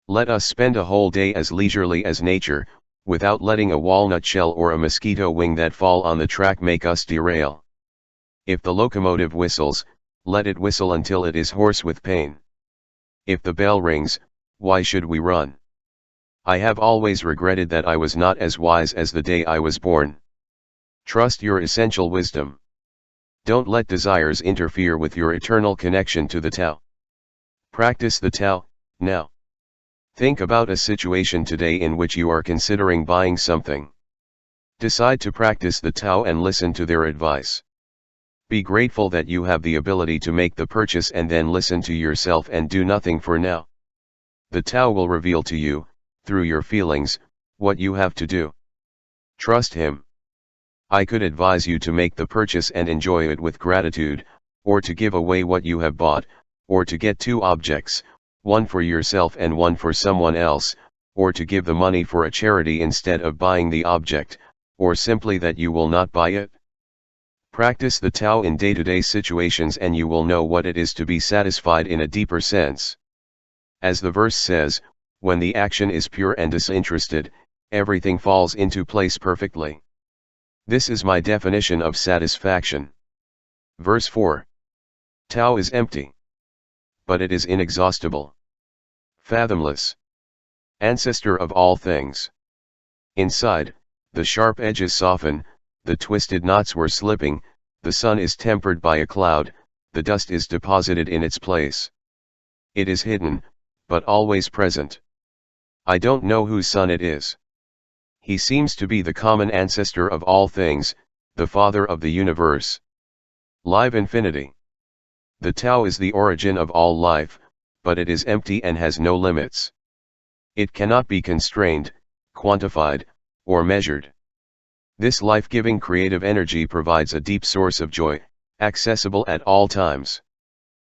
Let us spend a whole day as leisurely as nature, without letting a walnut shell or a mosquito wing that fall on the track make us derail. If the locomotive whistles, let it whistle until it is hoarse with pain. If the bell rings, why should we run? I have always regretted that I was not as wise as the day I was born. Trust your essential wisdom. Don't let desires interfere with your eternal connection to the Tao. Practice the Tao, now. Think about a situation today in which you are considering buying something. Decide to practice the Tao and listen to their advice. Be grateful that you have the ability to make the purchase and then listen to yourself and do nothing for now. The Tao will reveal to you, through your feelings, what you have to do. Trust him. I could advise you to make the purchase and enjoy it with gratitude, or to give away what you have bought, or to get 2 objects, one for yourself and one for someone else, or to give the money for a charity instead of buying the object, or simply that you will not buy it. Practice the Tao in day-to-day situations and you will know what it is to be satisfied in a deeper sense. As the verse says, when the action is pure and disinterested, everything falls into place perfectly. This is my definition of satisfaction. Verse 4. Tao is empty. But it is inexhaustible. Fathomless. Ancestor of all things. Inside, the sharp edges soften, the twisted knots were slipping, the sun is tempered by a cloud, the dust is deposited in its place. It is hidden, but always present. I don't know whose son it is. He seems to be the common ancestor of all things, the father of the universe. Live infinity. The Tao is the origin of all life, but it is empty and has no limits. It cannot be constrained, quantified, or measured. This life-giving creative energy provides a deep source of joy, accessible at all times.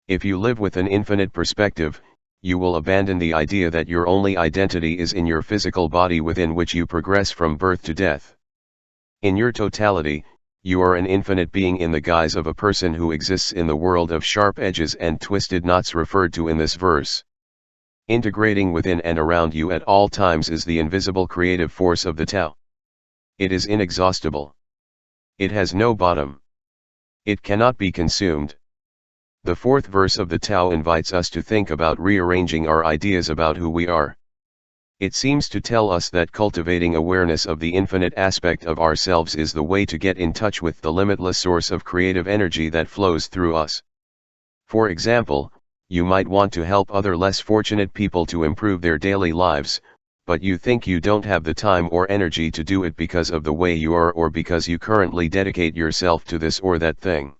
If you live with an infinite perspective, you will abandon the idea that your only identity is in your physical body within which you progress from birth to death. In your totality, you are an infinite being in the guise of a person who exists in the world of sharp edges and twisted knots referred to in this verse. Integrating within and around you at all times is the invisible creative force of the TAO. It is inexhaustible. It has no bottom. It cannot be consumed. The fourth verse of the TAO invites us to think about rearranging our ideas about who we are. It seems to tell us that cultivating awareness of the infinite aspect of ourselves is the way to get in touch with the limitless source of creative energy that flows through us. For example, you might want to help other less fortunate people to improve their daily lives, but you think you don't have the time or energy to do it because of the way you are or because you currently dedicate yourself to this or that thing.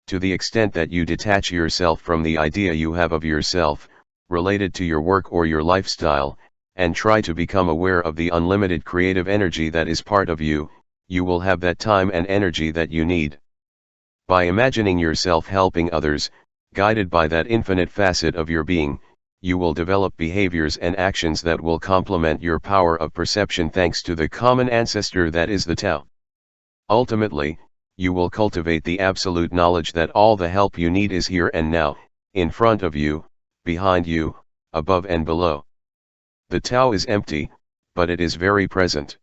To the extent that you detach yourself from the idea you have of yourself, related to your work or your lifestyle, and try to become aware of the unlimited creative energy that is part of you, you will have that time and energy that you need. By imagining yourself helping others, guided by that infinite facet of your being, you will develop behaviors and actions that will complement your power of perception thanks to the common ancestor that is the TAO. Ultimately, you will cultivate the absolute knowledge that all the help you need is here and now, in front of you, behind you, above and below. The TAO is empty, but it is very present.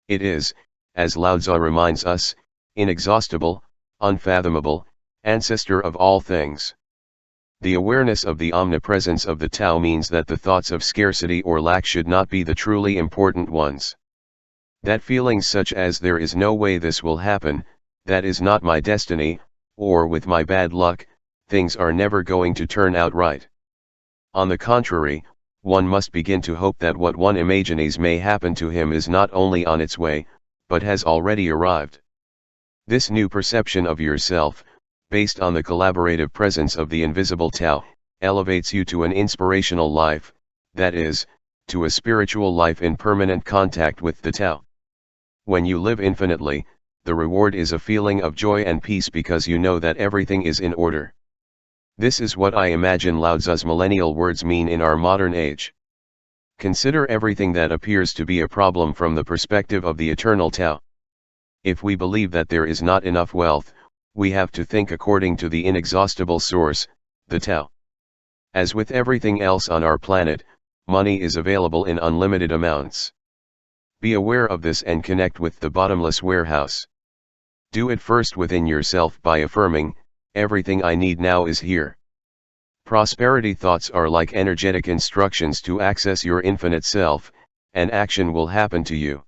It is, as Lao Tzu reminds us, inexhaustible, unfathomable, ancestor of all things. The awareness of the omnipresence of the TAO means that the thoughts of scarcity or lack should not be the truly important ones. That feelings such as there is no way this will happen, that is not my destiny, or with my bad luck, things are never going to turn out right. On the contrary, one must begin to hope that what one imagines may happen to him is not only on its way, but has already arrived. This new perception of yourself, based on the collaborative presence of the invisible TAO, elevates you to an inspirational life, that is, to a spiritual life in permanent contact with the TAO. When you live infinitely, the reward is a feeling of joy and peace because you know that everything is in order. This is what I imagine Lao Tzu's millennial words mean in our modern age. Consider everything that appears to be a problem from the perspective of the eternal TAO. If we believe that there is not enough wealth, we have to think according to the inexhaustible source, the TAO. As with everything else on our planet, money is available in unlimited amounts. Be aware of this and connect with the bottomless warehouse. Do it first within yourself by affirming, everything I need now is here. Prosperity thoughts are like energetic instructions to access your infinite self, and action will happen to you.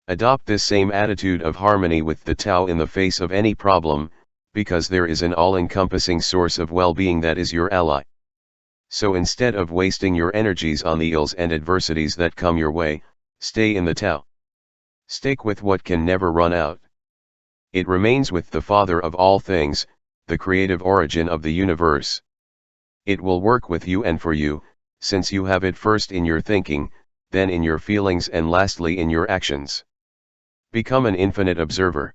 Adopt this same attitude of harmony with the TAO in the face of any problem, because there is an all-encompassing source of well-being that is your ally. So instead of wasting your energies on the ills and adversities that come your way, stay in the TAO. Stake with what can never run out. It remains with the Father of all things, the creative origin of the universe. It will work with you and for you, since you have it first in your thinking, then in your feelings and lastly in your actions. Become an infinite observer.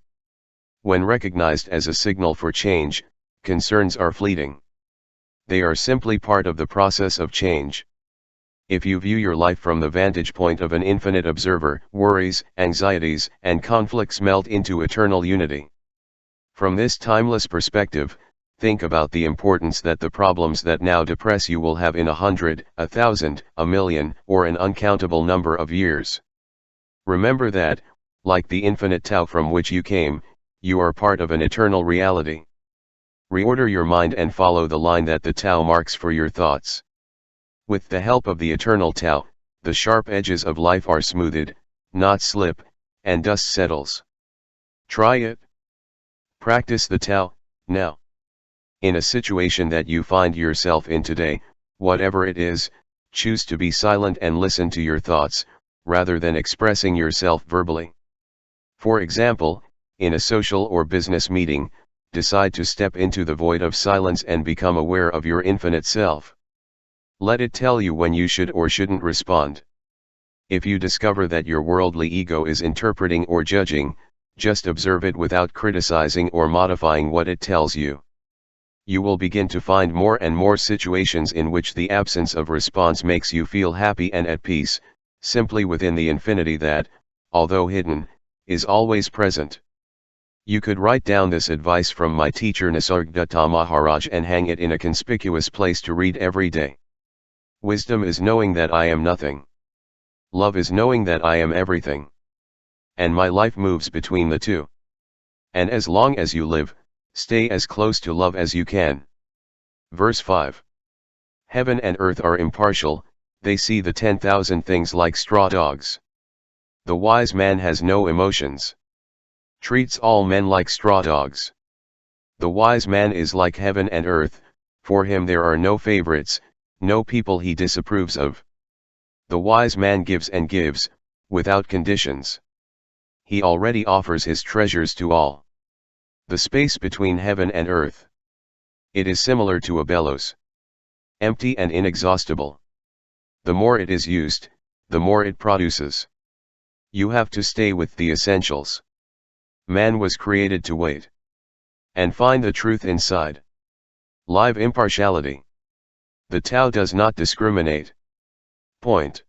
When recognized as a signal for change, concerns are fleeting. They are simply part of the process of change. If you view your life from the vantage point of an infinite observer, worries, anxieties, and conflicts melt into eternal unity. From this timeless perspective, think about the importance that the problems that now depress you will have in 100, 1,000, 1,000,000, or an uncountable number of years. Remember that, like the infinite TAO from which you came, you are part of an eternal reality. Reorder your mind and follow the line that the TAO marks for your thoughts. With the help of the eternal TAO, the sharp edges of life are smoothed, knots slip, and dust settles. Try it. Practice the TAO, now. In a situation that you find yourself in today, whatever it is, choose to be silent and listen to your thoughts, rather than expressing yourself verbally. For example, in a social or business meeting, decide to step into the void of silence and become aware of your infinite self. Let it tell you when you should or shouldn't respond. If you discover that your worldly ego is interpreting or judging, just observe it without criticizing or modifying what it tells you. You will begin to find more and more situations in which the absence of response makes you feel happy and at peace, simply within the infinity that, although hidden, is always present. You could write down this advice from my teacher Nisargadatta Maharaj and hang it in a conspicuous place to read every day. Wisdom is knowing that I am nothing. Love is knowing that I am everything. And my life moves between the two. And as long as you live, stay as close to love as you can. Verse 5. Heaven and earth are impartial, they see the 10,000 things like straw dogs. The wise man has no emotions. Treats all men like straw dogs. The wise man is like heaven and earth, for him there are no favorites, no people he disapproves of. The wise man gives and gives, without conditions. He already offers his treasures to all. The space between heaven and earth. It is similar to a bellows. Empty and inexhaustible. The more it is used, the more it produces. You have to stay with the essentials. Man was created to wait. And find the truth inside. Live impartiality. The Tao does not discriminate. Point.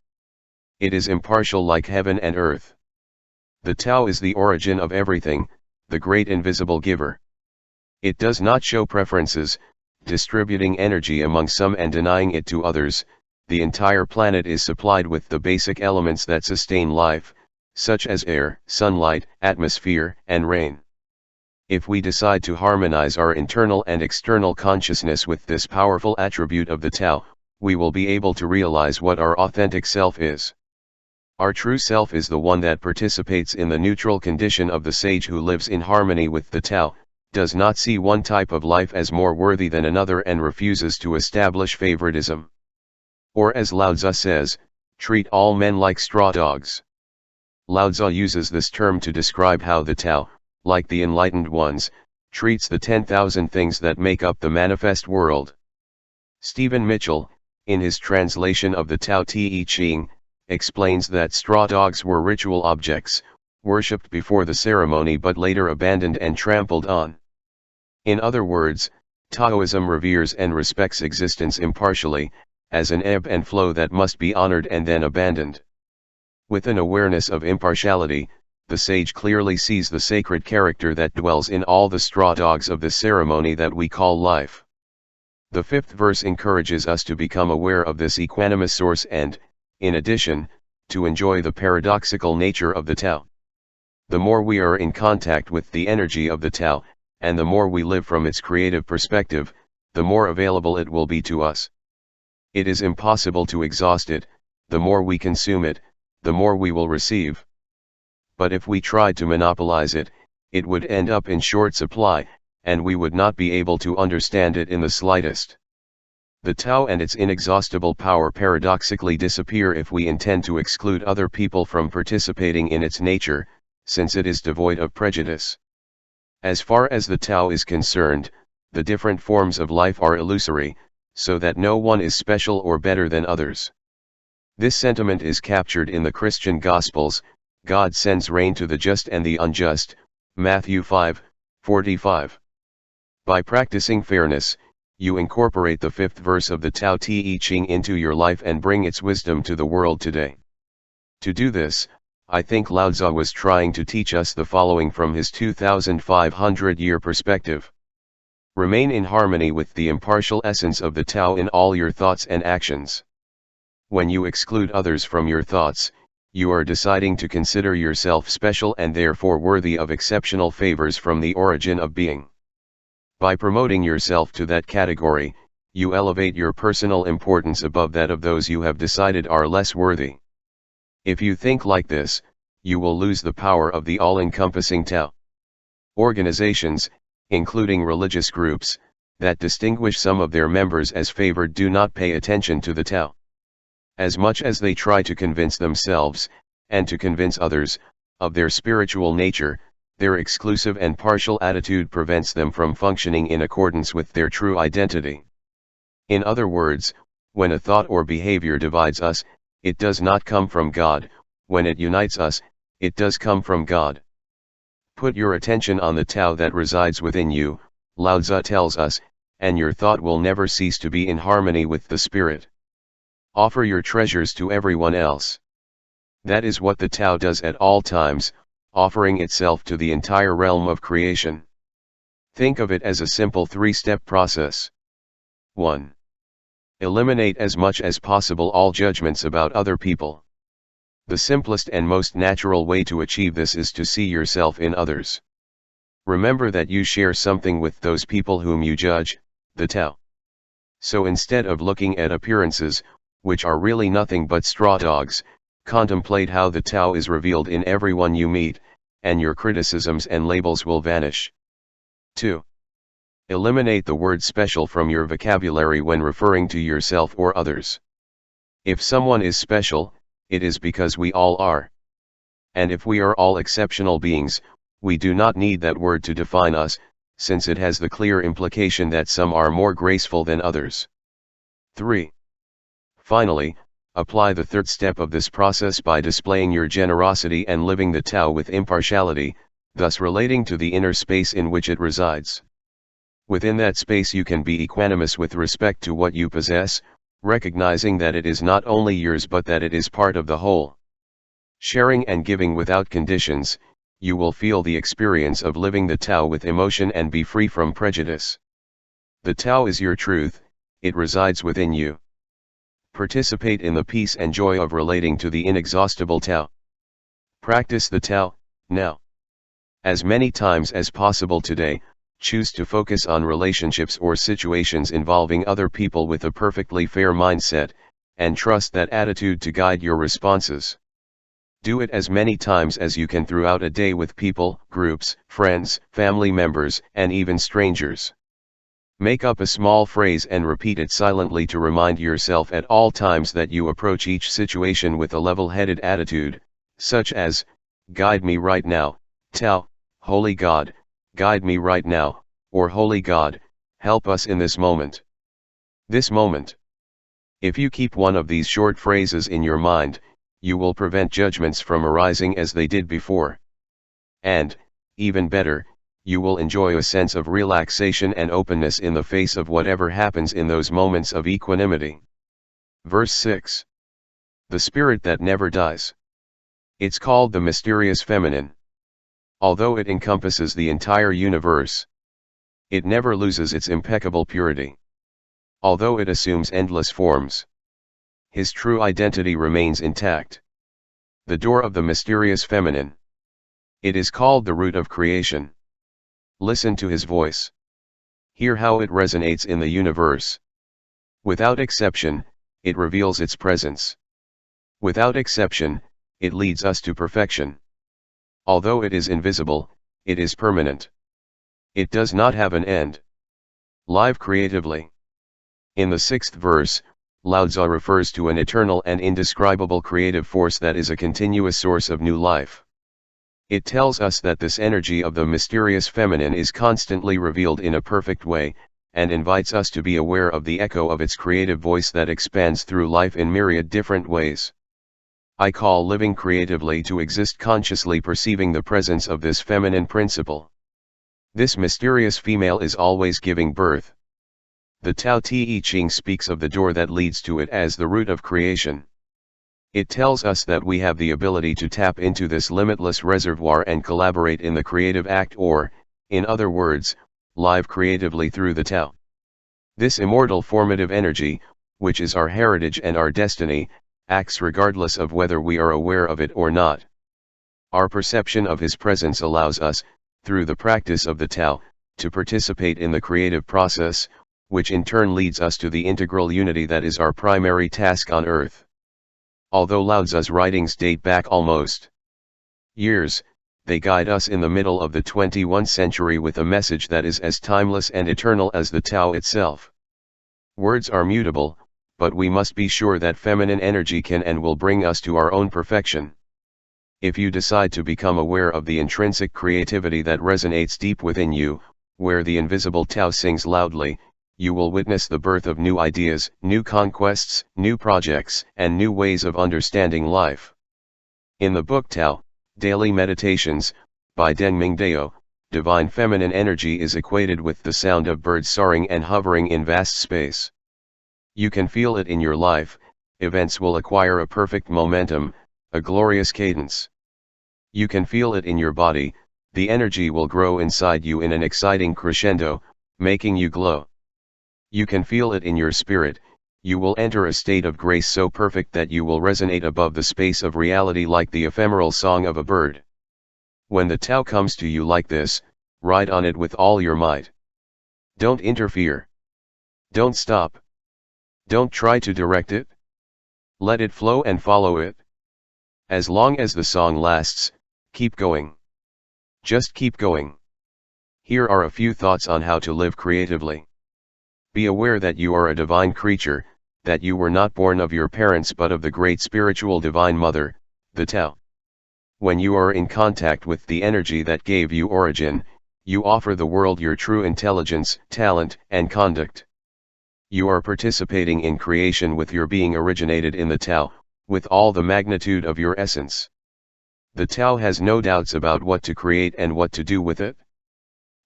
It is impartial like heaven and earth. The Tao is the origin of everything, the great invisible giver. It does not show preferences, distributing energy among some and denying it to others. The entire planet is supplied with the basic elements that sustain life, such as air, sunlight, atmosphere, and rain. If we decide to harmonize our internal and external consciousness with this powerful attribute of the Tao, we will be able to realize what our authentic self is. Our true self is the one that participates in the neutral condition of the sage who lives in harmony with the Tao, does not see one type of life as more worthy than another and refuses to establish favoritism. Or as Lao Tzu says, treat all men like straw dogs. Lao Tzu uses this term to describe how the Tao, like the enlightened ones, treats the 10,000 things that make up the manifest world. Stephen Mitchell, in his translation of the Tao Te Ching, explains that straw dogs were ritual objects, worshipped before the ceremony but later abandoned and trampled on. In other words, Taoism reveres and respects existence impartially, as an ebb and flow that must be honored and then abandoned. With an awareness of impartiality, the sage clearly sees the sacred character that dwells in all the straw dogs of the ceremony that we call life. The fifth verse encourages us to become aware of this equanimous source and, in addition, to enjoy the paradoxical nature of the Tao. The more we are in contact with the energy of the Tao, and the more we live from its creative perspective, the more available it will be to us. It is impossible to exhaust it. The more we consume it, the more we will receive. But if we tried to monopolize it, it would end up in short supply, and we would not be able to understand it in the slightest. The Tao and its inexhaustible power paradoxically disappear if we intend to exclude other people from participating in its nature, since it is devoid of prejudice. As far as the Tao is concerned, the different forms of life are illusory, so that no one is special or better than others. This sentiment is captured in the Christian Gospels. God sends rain to the just and the unjust, Matthew 5:45. By practicing fairness, you incorporate the fifth verse of the Tao Te Ching into your life and bring its wisdom to the world today. To do this, I think Lao Tzu was trying to teach us the following from his 2,500-year perspective. Remain in harmony with the impartial essence of the Tao in all your thoughts and actions. When you exclude others from your thoughts, you are deciding to consider yourself special and therefore worthy of exceptional favors from the origin of being. By promoting yourself to that category, you elevate your personal importance above that of those you have decided are less worthy. If you think like this, you will lose the power of the all-encompassing Tao. Organizations, including religious groups, that distinguish some of their members as favored do not pay attention to the Tao. As much as they try to convince themselves, and to convince others, of their spiritual nature, their exclusive and partial attitude prevents them from functioning in accordance with their true identity. In other words, when a thought or behavior divides us, it does not come from God. When it unites us, it does come from God. Put your attention on the Tao that resides within you, Lao Tzu tells us, and your thought will never cease to be in harmony with the Spirit. Offer your treasures to everyone else. That is what the Tao does at all times, offering itself to the entire realm of creation. Think of it as a simple three-step process. 1. Eliminate as much as possible all judgments about other people. The simplest and most natural way to achieve this is to see yourself in others. Remember that you share something with those people whom you judge, the Tao. So instead of looking at appearances, which are really nothing but straw dogs, contemplate how the Tao is revealed in everyone you meet, and your criticisms and labels will vanish. 2. Eliminate the word special from your vocabulary when referring to yourself or others. If someone is special, it is because we all are. And if we are all exceptional beings, we do not need that word to define us, since it has the clear implication that some are more graceful than others. 3. Finally, apply the third step of this process by displaying your generosity and living the Tao with impartiality, thus relating to the inner space in which it resides. Within that space you can be equanimous with respect to what you possess, recognizing that it is not only yours but that it is part of the whole. Sharing and giving without conditions, you will feel the experience of living the Tao with emotion and be free from prejudice. The Tao is your truth, it resides within you. Participate in the peace and joy of relating to the inexhaustible Tao. Practice the Tao, now. As many times as possible today, choose to focus on relationships or situations involving other people with a perfectly fair mindset, and trust that attitude to guide your responses. Do it as many times as you can throughout a day with people, groups, friends, family members, and even strangers. Make up a small phrase and repeat it silently to remind yourself at all times that you approach each situation with a level-headed attitude, such as, "Guide me right now, Tao, Holy God, guide me right now," or "Holy God, help us in this moment." This moment. If you keep one of these short phrases in your mind, you will prevent judgments from arising as they did before. And, even better, you will enjoy a sense of relaxation and openness in the face of whatever happens in those moments of equanimity. Verse 6. The spirit that never dies. It's called the mysterious feminine. Although it encompasses the entire universe, it never loses its impeccable purity. Although it assumes endless forms, his true identity remains intact. The door of the mysterious feminine. It is called the root of creation. Listen to his voice. Hear how it resonates in the universe. Without exception, it reveals its presence. Without exception, it leads us to perfection. Although it is invisible, it is permanent. It does not have an end. Live creatively. In the 6th verse, Lao Tzu refers to an eternal and indescribable creative force that is a continuous source of new life. It tells us that this energy of the mysterious feminine is constantly revealed in a perfect way, and invites us to be aware of the echo of its creative voice that expands through life in myriad different ways. I call living creatively to exist consciously perceiving the presence of this feminine principle. This mysterious female is always giving birth. The Tao Te Ching speaks of the door that leads to it as the root of creation. It tells us that we have the ability to tap into this limitless reservoir and collaborate in the creative act or, in other words, live creatively through the Tao. This immortal formative energy, which is our heritage and our destiny, acts regardless of whether we are aware of it or not. Our perception of his presence allows us, through the practice of the Tao, to participate in the creative process, which in turn leads us to the integral unity that is our primary task on earth. Although Lao Tzu's writings date back almost years, they guide us in the middle of the 21st century with a message that is as timeless and eternal as the Tao itself. Words are mutable, but we must be sure that feminine energy can and will bring us to our own perfection. If you decide to become aware of the intrinsic creativity that resonates deep within you, where the invisible Tao sings loudly, you will witness the birth of new ideas, new conquests, new projects, and new ways of understanding life. In the book TAO, Daily Meditations, by Dyer, divine feminine energy is equated with the sound of birds soaring and hovering in vast space. You can feel it in your life, events will acquire a perfect momentum, a glorious cadence. You can feel it in your body, the energy will grow inside you in an exciting crescendo, making you glow. You can feel it in your spirit, you will enter a state of grace so perfect that you will resonate above the space of reality like the ephemeral song of a bird. When the TAO comes to you like this, ride on it with all your might. Don't interfere. Don't stop. Don't try to direct it. Let it flow and follow it. As long as the song lasts, keep going. Just keep going. Here are a few thoughts on how to live creatively. Be aware that you are a divine creature, that you were not born of your parents but of the great spiritual divine mother, the TAO. When you are in contact with the energy that gave you origin, you offer the world your true intelligence, talent, and conduct. You are participating in creation with your being originated in the TAO, with all the magnitude of your essence. The TAO has no doubts about what to create and what to do with it.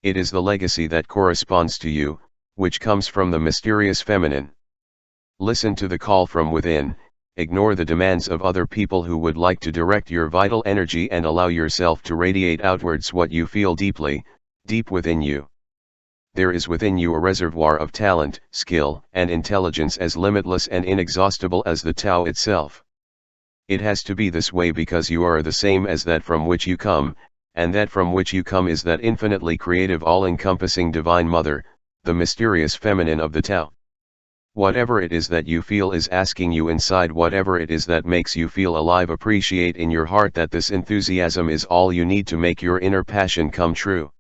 It is the legacy that corresponds to you, which comes from the mysterious feminine. Listen to the call from within, ignore the demands of other people who would like to direct your vital energy and allow yourself to radiate outwards what you feel deeply, deep within you. There is within you a reservoir of talent, skill, and intelligence as limitless and inexhaustible as the TAO itself. It has to be this way because you are the same as that from which you come, and that from which you come is that infinitely creative all-encompassing Divine Mother, the mysterious feminine of the TAO. Whatever it is that you feel is asking you inside, whatever it is that makes you feel alive, appreciate in your heart that this enthusiasm is all you need to make your inner passion come true.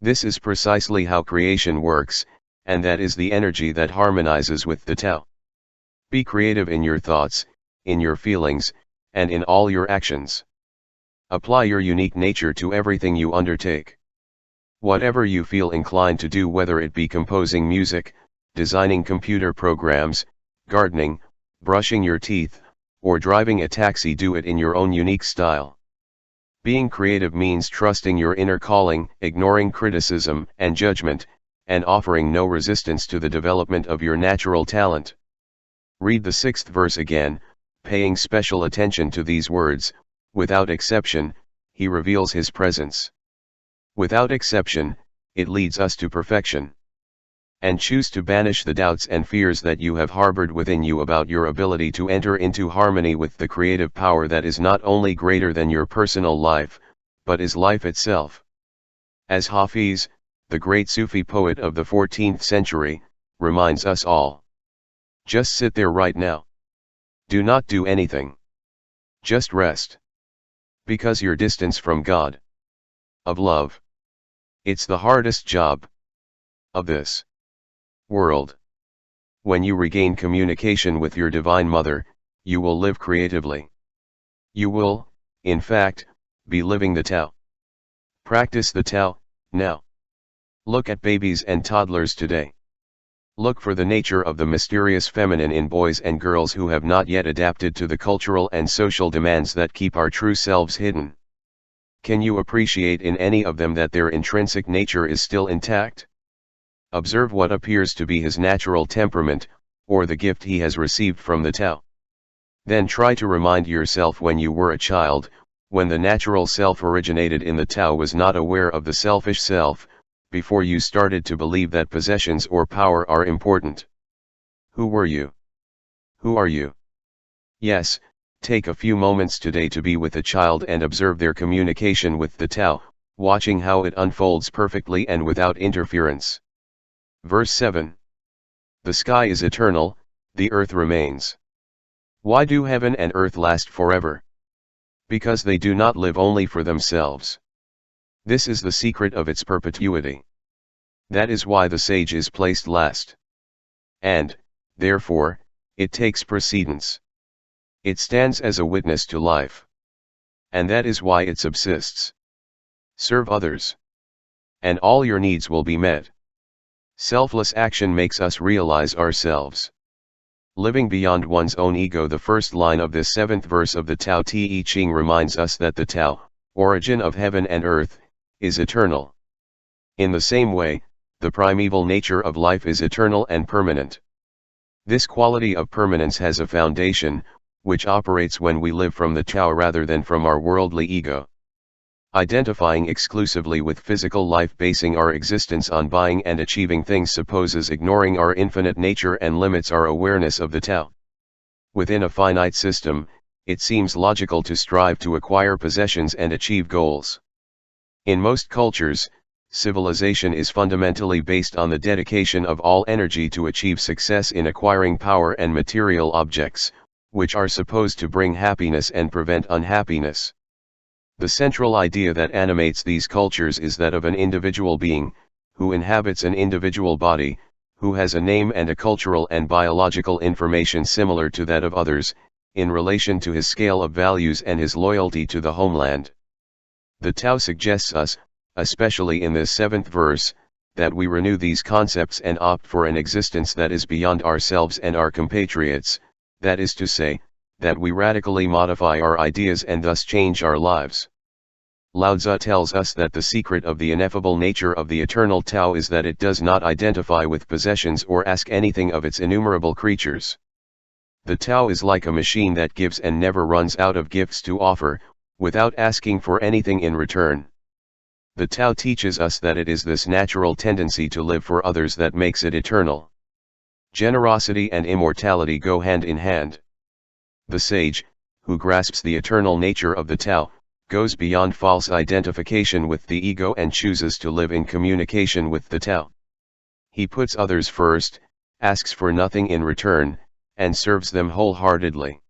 This is precisely how creation works, and that is the energy that harmonizes with the TAO. Be creative in your thoughts, in your feelings, and in all your actions. Apply your unique nature to everything you undertake. Whatever you feel inclined to do, whether it be composing music, designing computer programs, gardening, brushing your teeth, or driving a taxi, do it in your own unique style. Being creative means trusting your inner calling, ignoring criticism and judgment, and offering no resistance to the development of your natural talent. Read the 6th verse again, paying special attention to these words. Without exception, he reveals his presence. Without exception, it leads us to perfection. And choose to banish the doubts and fears that you have harbored within you about your ability to enter into harmony with the creative power that is not only greater than your personal life, but is life itself. As Hafiz, the great Sufi poet of the 14th century, reminds us all. Just sit there right now. Do not do anything. Just rest. Because your distance from God, of love, it's the hardest job of this world. When you regain communication with your Divine Mother, you will live creatively. You will, in fact, be living the TAO. Practice the TAO, now. Look at babies and toddlers today. Look for the nature of the mysterious feminine in boys and girls who have not yet adapted to the cultural and social demands that keep our true selves hidden. Can you appreciate in any of them that their intrinsic nature is still intact? Observe what appears to be his natural temperament, or the gift he has received from the TAO. Then try to remind yourself when you were a child, when the natural self originated in the TAO was not aware of the selfish self, before you started to believe that possessions or power are important. Who were you? Who are you? Yes, take a few moments today to be with a child and observe their communication with the TAO, watching how it unfolds perfectly and without interference. Verse 7. The sky is eternal, the earth remains. Why do heaven and earth last forever? Because they do not live only for themselves. This is the secret of its perpetuity. That is why the sage is placed last. And, therefore, it takes precedence. It stands as a witness to life. And that is why it subsists. Serve others. And all your needs will be met. Selfless action makes us realize ourselves. Living beyond one's own ego. The first line of this 7th verse of the Tao Te Ching reminds us that the Tao, origin of heaven and earth, is eternal. In the same way, the primeval nature of life is eternal and permanent. This quality of permanence has a foundation, which operates when we live from the Tao rather than from our worldly ego. Identifying exclusively with physical life, basing our existence on buying and achieving things, supposes ignoring our infinite nature and limits our awareness of the Tao. Within a finite system, it seems logical to strive to acquire possessions and achieve goals. In most cultures, civilization is fundamentally based on the dedication of all energy to achieve success in acquiring power and material objects, which are supposed to bring happiness and prevent unhappiness. The central idea that animates these cultures is that of an individual being, who inhabits an individual body, who has a name and a cultural and biological information similar to that of others, in relation to his scale of values and his loyalty to the homeland. The Tao suggests us, especially in this 7th verse, that we renew these concepts and opt for an existence that is beyond ourselves and our compatriots, that is to say, that we radically modify our ideas and thus change our lives. Lao Tzu tells us that the secret of the ineffable nature of the eternal Tao is that it does not identify with possessions or ask anything of its innumerable creatures. The Tao is like a machine that gives and never runs out of gifts to offer, without asking for anything in return. The Tao teaches us that it is this natural tendency to live for others that makes it eternal. Generosity and immortality go hand in hand. The sage, who grasps the eternal nature of the Tao, goes beyond false identification with the ego and chooses to live in communication with the Tao. He puts others first, asks for nothing in return, and serves them wholeheartedly.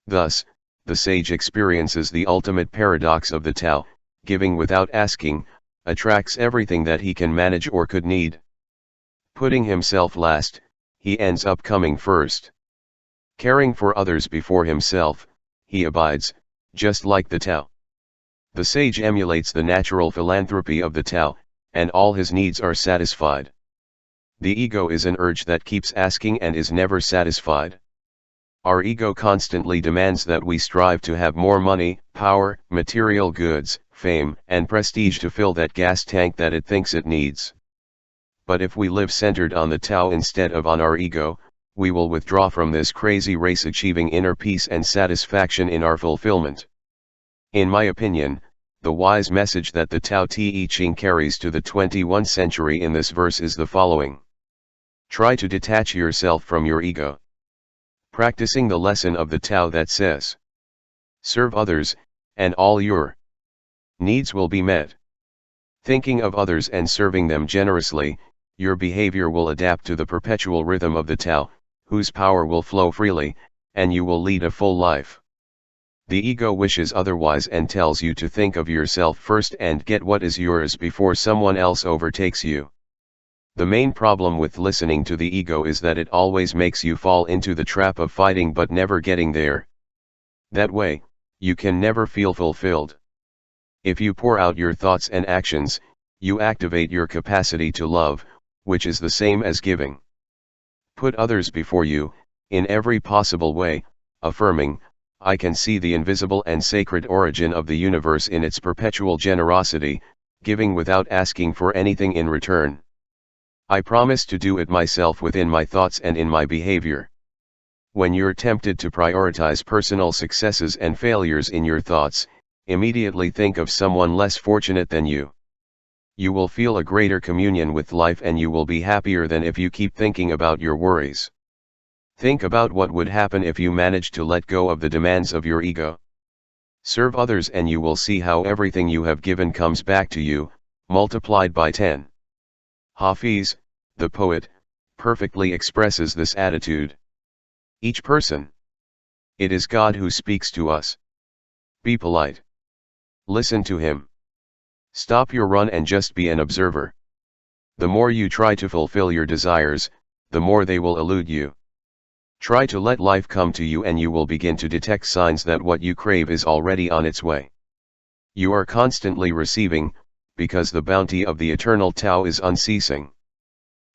Thus, the sage experiences the ultimate paradox of the Tao: giving without asking, attracts everything that he can manage or could need. Putting himself last, he ends up coming first. Caring for others before himself, he abides, just like the Tao. The sage emulates the natural philanthropy of the Tao, and all his needs are satisfied. The ego is an urge that keeps asking and is never satisfied. Our ego constantly demands that we strive to have more money, power, material goods, fame, and prestige to fill that gas tank that it thinks it needs. But if we live centered on the Tao instead of on our ego, we will withdraw from this crazy race, achieving inner peace and satisfaction in our fulfillment. In my opinion, the wise message that the Tao Te Ching carries to the 21st century in this verse is the following. Try to detach yourself from your ego. Practicing the lesson of the Tao that says, serve others, and all your needs will be met. Thinking of others and serving them generously, your behavior will adapt to the perpetual rhythm of the Tao, whose power will flow freely, and you will lead a full life. The ego wishes otherwise and tells you to think of yourself first and get what is yours before someone else overtakes you. The main problem with listening to the ego is that it always makes you fall into the trap of fighting but never getting there. That way, you can never feel fulfilled. If you pour out your thoughts and actions, you activate your capacity to love, which is the same as giving. Put others before you, in every possible way, affirming, I can see the invisible and sacred origin of the universe in its perpetual generosity, giving without asking for anything in return. I promise to do it myself within my thoughts and in my behavior. When you're tempted to prioritize personal successes and failures in your thoughts, immediately think of someone less fortunate than you. You will feel a greater communion with life and you will be happier than if you keep thinking about your worries. Think about what would happen if you managed to let go of the demands of your ego. Serve others and you will see how everything you have given comes back to you, multiplied by 10. Hafiz, the poet, perfectly expresses this attitude. Each person. It is God who speaks to us. Be polite. Listen to him. Stop your run and just be an observer. The more you try to fulfill your desires, the more they will elude you. Try to let life come to you and you will begin to detect signs that what you crave is already on its way. You are constantly receiving, because the bounty of the eternal Tao is unceasing.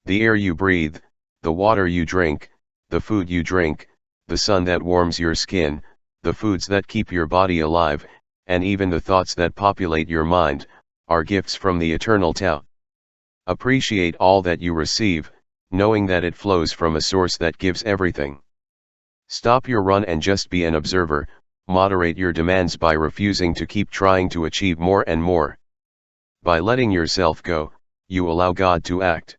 The air you breathe, the water you drink, the food you drink, the sun that warms your skin, the foods that keep your body alive, and even the thoughts that populate your mind, are gifts from the eternal Tao. Appreciate all that you receive, knowing that it flows from a source that gives everything. Stop your run and just be an observer. Moderate your demands by refusing to keep trying to achieve more and more. By letting yourself go, you allow God to act.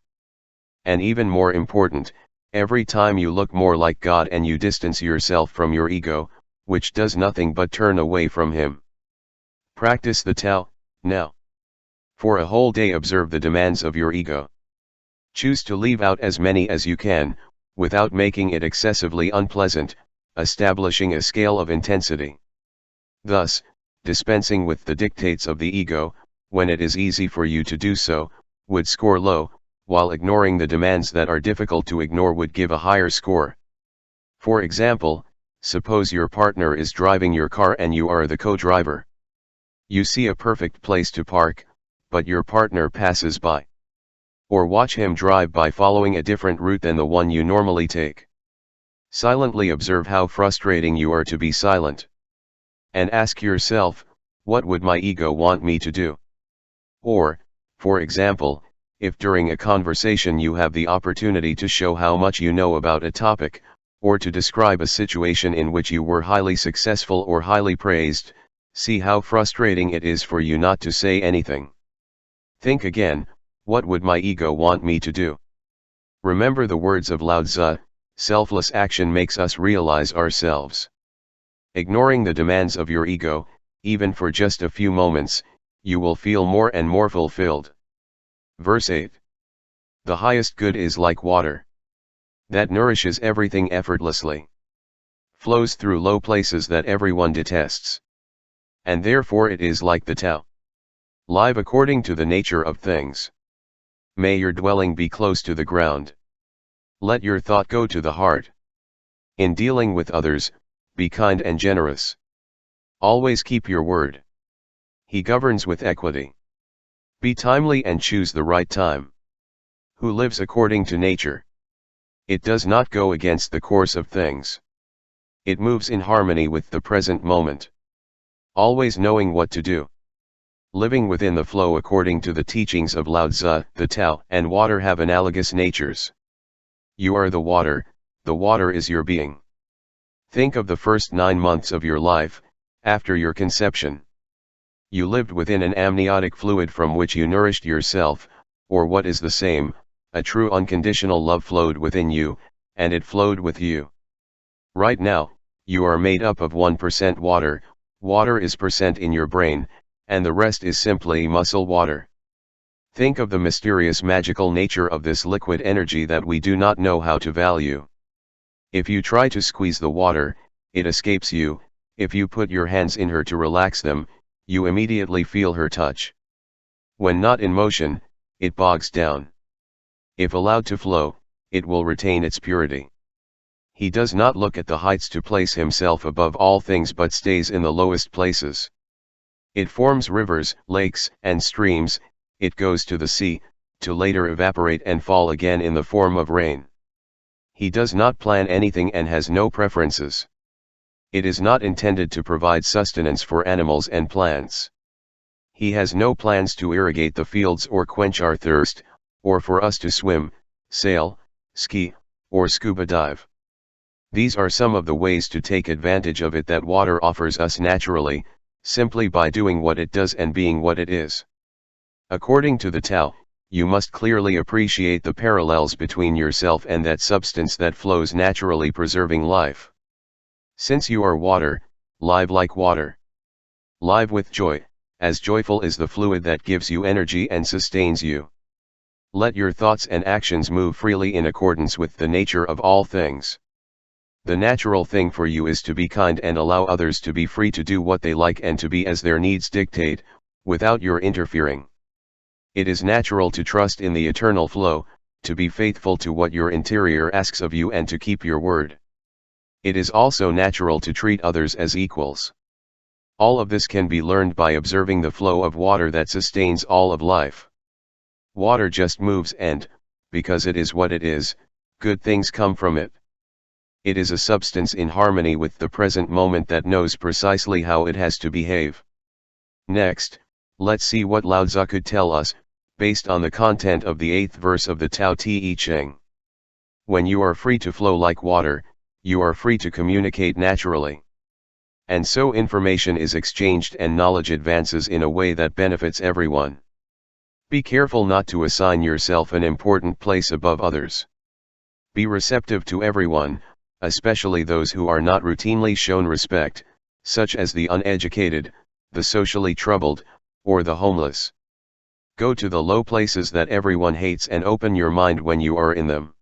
And even more important, every time you look more like God and you distance yourself from your ego, which does nothing but turn away from Him. Practice the Tao, now. For a whole day observe the demands of your ego. Choose to leave out as many as you can, without making it excessively unpleasant, establishing a scale of intensity. Thus, dispensing with the dictates of the ego, when it is easy for you to do so, would score low, while ignoring the demands that are difficult to ignore would give a higher score. For example, suppose your partner is driving your car and you are the co-driver. You see a perfect place to park, but your partner passes by. Or watch him drive by following a different route than the one you normally take. Silently observe how frustrating you are to be silent. And ask yourself, what would my ego want me to do? Or, for example, if during a conversation you have the opportunity to show how much you know about a topic, or to describe a situation in which you were highly successful or highly praised, see how frustrating it is for you not to say anything. Think again, what would my ego want me to do? Remember the words of Lao Tzu, selfless action makes us realize ourselves. Ignoring the demands of your ego, even for just a few moments, you will feel more and more fulfilled. Verse 8. The highest good is like water, that nourishes everything effortlessly, flows through low places that everyone detests. And therefore it is like the Tao, live according to the nature of things. May your dwelling be close to the ground. Let your thought go to the heart. In dealing with others, be kind and generous. Always keep your word. He governs with equity. Be timely and choose the right time. Who lives according to nature? It does not go against the course of things. It moves in harmony with the present moment. Always knowing what to do. Living within the flow according to the teachings of Lao Tzu, the Tao and water have analogous natures. You are the water is your being. Think of the first 9 months of your life, after your conception. You lived within an amniotic fluid from which you nourished yourself, or what is the same, a true unconditional love flowed within you, and it flowed with you. Right now, you are made up of 1% water, water is percent in your brain, and the rest is simply muscle water. Think of the mysterious magical nature of this liquid energy that we do not know how to value. If you try to squeeze the water, it escapes you. If you put your hands in her to relax them, you immediately feel her touch. When not in motion, it bogs down. If allowed to flow, it will retain its purity. He does not look at the heights to place himself above all things but stays in the lowest places. It forms rivers, lakes, and streams, it goes to the sea, to later evaporate and fall again in the form of rain. He does not plan anything and has no preferences. It is not intended to provide sustenance for animals and plants. He has no plans to irrigate the fields or quench our thirst, or for us to swim, sail, ski, or scuba dive. These are some of the ways to take advantage of it that water offers us naturally, simply by doing what it does and being what it is. According to the Tao, you must clearly appreciate the parallels between yourself and that substance that flows naturally, preserving life. Since you are water, live like water. Live with joy, as joyful is the fluid that gives you energy and sustains you. Let your thoughts and actions move freely in accordance with the nature of all things. The natural thing for you is to be kind and allow others to be free to do what they like and to be as their needs dictate, without your interfering. It is natural to trust in the eternal flow, to be faithful to what your interior asks of you and to keep your word. It is also natural to treat others as equals. All of this can be learned by observing the flow of water that sustains all of life. Water just moves and, because it is what it is, good things come from it. It is a substance in harmony with the present moment that knows precisely how it has to behave. Next, let's see what Lao Tzu could tell us, based on the content of the 8th verse of the Tao Te Ching. When you are free to flow like water, you are free to communicate naturally. And so information is exchanged and knowledge advances in a way that benefits everyone. Be careful not to assign yourself an important place above others. Be receptive to everyone, especially those who are not routinely shown respect, such as the uneducated, the socially troubled, or the homeless. Go to the low places that everyone hates and open your mind when you are in them.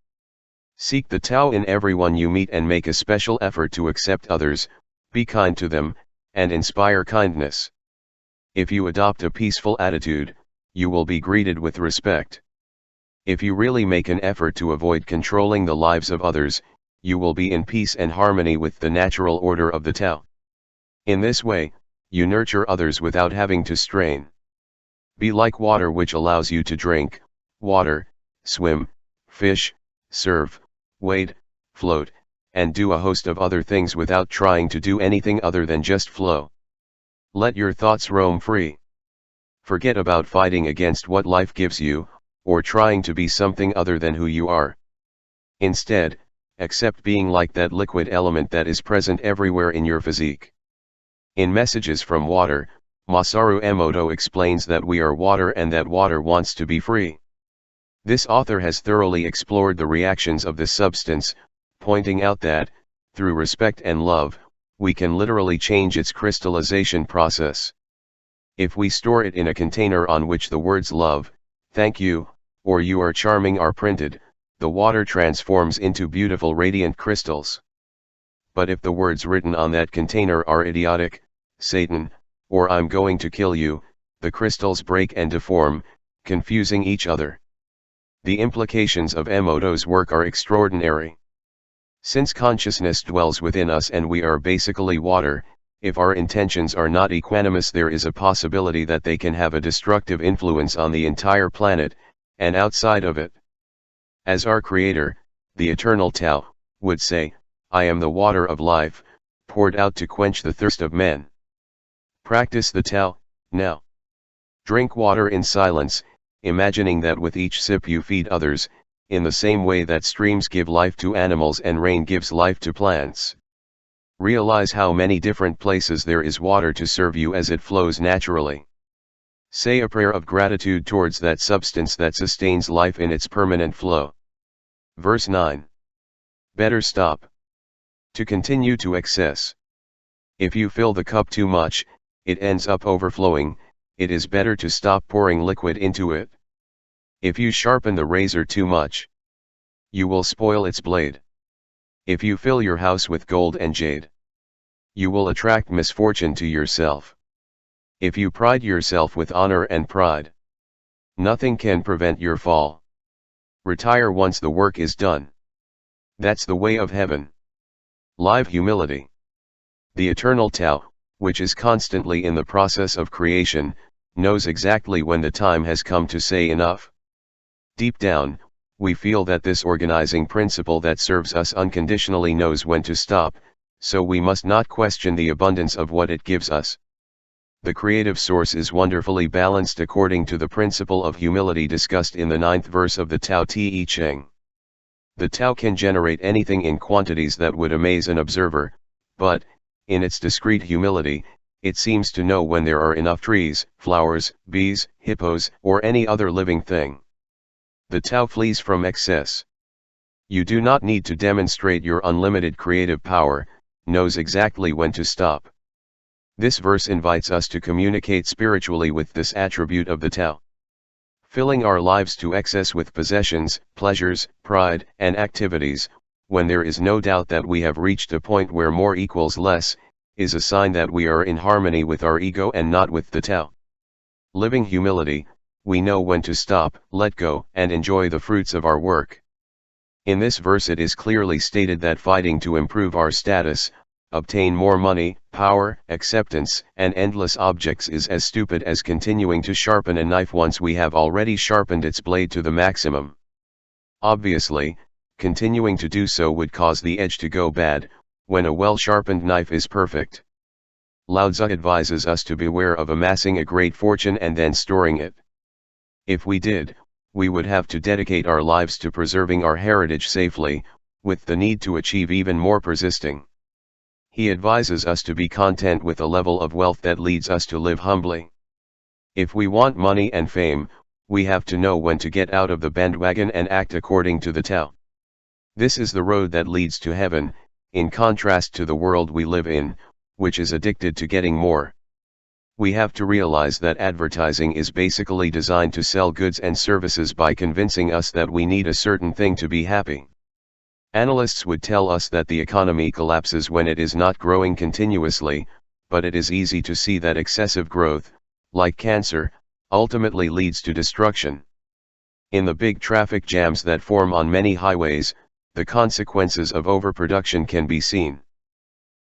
Seek the Tao in everyone you meet and make a special effort to accept others, be kind to them, and inspire kindness. If you adopt a peaceful attitude, you will be greeted with respect. If you really make an effort to avoid controlling the lives of others, you will be in peace and harmony with the natural order of the Tao. In this way, you nurture others without having to strain. Be like water, which allows you to drink, water, swim, fish, surf, wade, float, and do a host of other things without trying to do anything other than just flow. Let your thoughts roam free. Forget about fighting against what life gives you, or trying to be something other than who you are. Instead, accept being like that liquid element that is present everywhere in your physique. In Messages from Water, Masaru Emoto explains that we are water and that water wants to be free. This author has thoroughly explored the reactions of this substance, pointing out that, through respect and love, we can literally change its crystallization process. If we store it in a container on which the words love, thank you, or you are charming are printed, the water transforms into beautiful radiant crystals. But if the words written on that container are idiotic, Satan, or I'm going to kill you, the crystals break and deform, confusing each other. The implications of Emoto's work are extraordinary. Since consciousness dwells within us and we are basically water, if our intentions are not equanimous, there is a possibility that they can have a destructive influence on the entire planet, and outside of it. As our Creator, the Eternal Tao, would say, I am the water of life, poured out to quench the thirst of men. Practice the Tao, now. Drink water in silence, imagining that with each sip you feed others, in the same way that streams give life to animals and rain gives life to plants. Realize how many different places there is water to serve you as it flows naturally. Say a prayer of gratitude towards that substance that sustains life in its permanent flow. Verse 9. Better stop. To continue to excess. If you fill the cup too much, it ends up overflowing, it is better to stop pouring liquid into it. If you sharpen the razor too much, you will spoil its blade. If you fill your house with gold and jade, you will attract misfortune to yourself. If you pride yourself with honor and pride, nothing can prevent your fall. Retire once the work is done. That's the way of heaven. Live humility. The Eternal Tao, which is constantly in the process of creation, knows exactly when the time has come to say enough. Deep down, we feel that this organizing principle that serves us unconditionally knows when to stop, so we must not question the abundance of what it gives us. The creative source is wonderfully balanced according to the principle of humility discussed in the 9th verse of the Tao Te Ching. The Tao can generate anything in quantities that would amaze an observer, but, in its discreet humility, it seems to know when there are enough trees, flowers, bees, hippos, or any other living thing. The Tao flees from excess. You do not need to demonstrate your unlimited creative power, knows exactly when to stop. This verse invites us to communicate spiritually with this attribute of the Tao. Filling our lives to excess with possessions, pleasures, pride, and activities, when there is no doubt that we have reached a point where more equals less, is a sign that we are in harmony with our ego and not with the Tao. Living humility, we know when to stop, let go, and enjoy the fruits of our work. In this verse it is clearly stated that fighting to improve our status, obtain more money, power, acceptance, and endless objects is as stupid as continuing to sharpen a knife once we have already sharpened its blade to the maximum. Obviously, continuing to do so would cause the edge to go bad, when a well-sharpened knife is perfect. Lao Tzu advises us to beware of amassing a great fortune and then storing it. If we did, we would have to dedicate our lives to preserving our heritage safely, with the need to achieve even more persisting. He advises us to be content with a level of wealth that leads us to live humbly. If we want money and fame, we have to know when to get out of the bandwagon and act according to the TAO. This is the road that leads to heaven, in contrast to the world we live in, which is addicted to getting more. We have to realize that advertising is basically designed to sell goods and services by convincing us that we need a certain thing to be happy. Analysts would tell us that the economy collapses when it is not growing continuously, but it is easy to see that excessive growth, like cancer, ultimately leads to destruction. In the big traffic jams that form on many highways, the consequences of overproduction can be seen.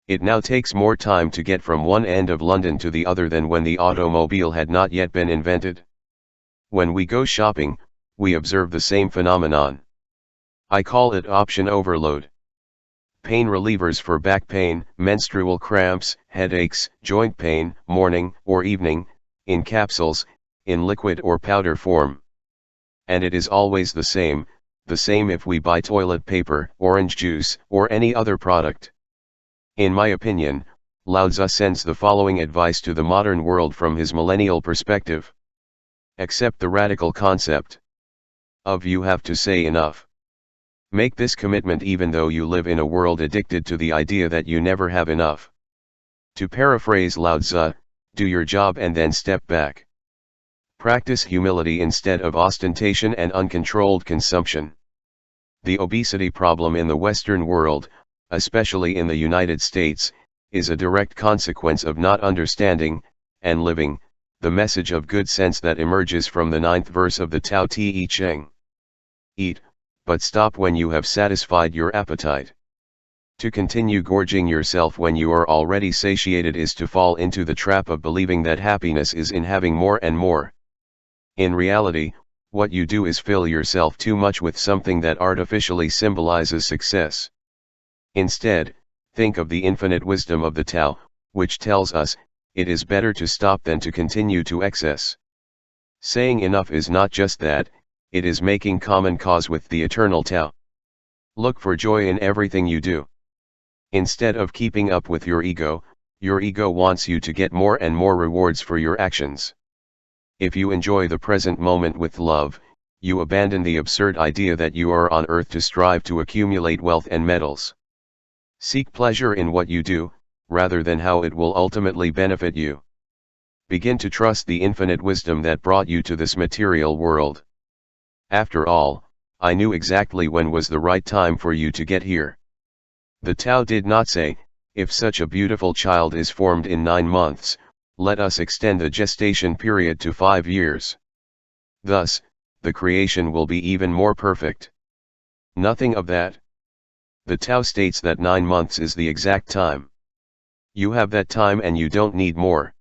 It now takes more time to get from one end of London to the other than when the automobile had not yet been invented. When we go shopping, we observe the same phenomenon. I call it option overload. Pain relievers for back pain, menstrual cramps, headaches, joint pain, morning or evening, in capsules, in liquid or powder form. And it is always the same if we buy toilet paper, orange juice, or any other product. In my opinion, Lao Tzu sends the following advice to the modern world from his millennial perspective. Accept the radical concept of you have to say enough. Make this commitment even though you live in a world addicted to the idea that you never have enough. To paraphrase Lao Tzu, do your job and then step back. Practice humility instead of ostentation and uncontrolled consumption. The obesity problem in the Western world, especially in the United States, is a direct consequence of not understanding, and living, the message of good sense that emerges from the 9th verse of the Tao Te Ching. Eat, but stop when you have satisfied your appetite. To continue gorging yourself when you are already satiated is to fall into the trap of believing that happiness is in having more and more. In reality, what you do is fill yourself too much with something that artificially symbolizes success. Instead, think of the infinite wisdom of the Tao, which tells us, it is better to stop than to continue to excess. Saying enough is not just that, it is making common cause with the eternal Tao. Look for joy in everything you do. Instead of keeping up with your ego wants you to get more and more rewards for your actions. If you enjoy the present moment with love, you abandon the absurd idea that you are on earth to strive to accumulate wealth and medals. Seek pleasure in what you do, rather than how it will ultimately benefit you. Begin to trust the infinite wisdom that brought you to this material world. After all, I knew exactly when was the right time for you to get here. The Tao did not say, if such a beautiful child is formed in 9 months, let us extend the gestation period to 5 years. Thus, the creation will be even more perfect. Nothing of that. The Tao states that 9 months is the exact time. You have that time and you don't need more.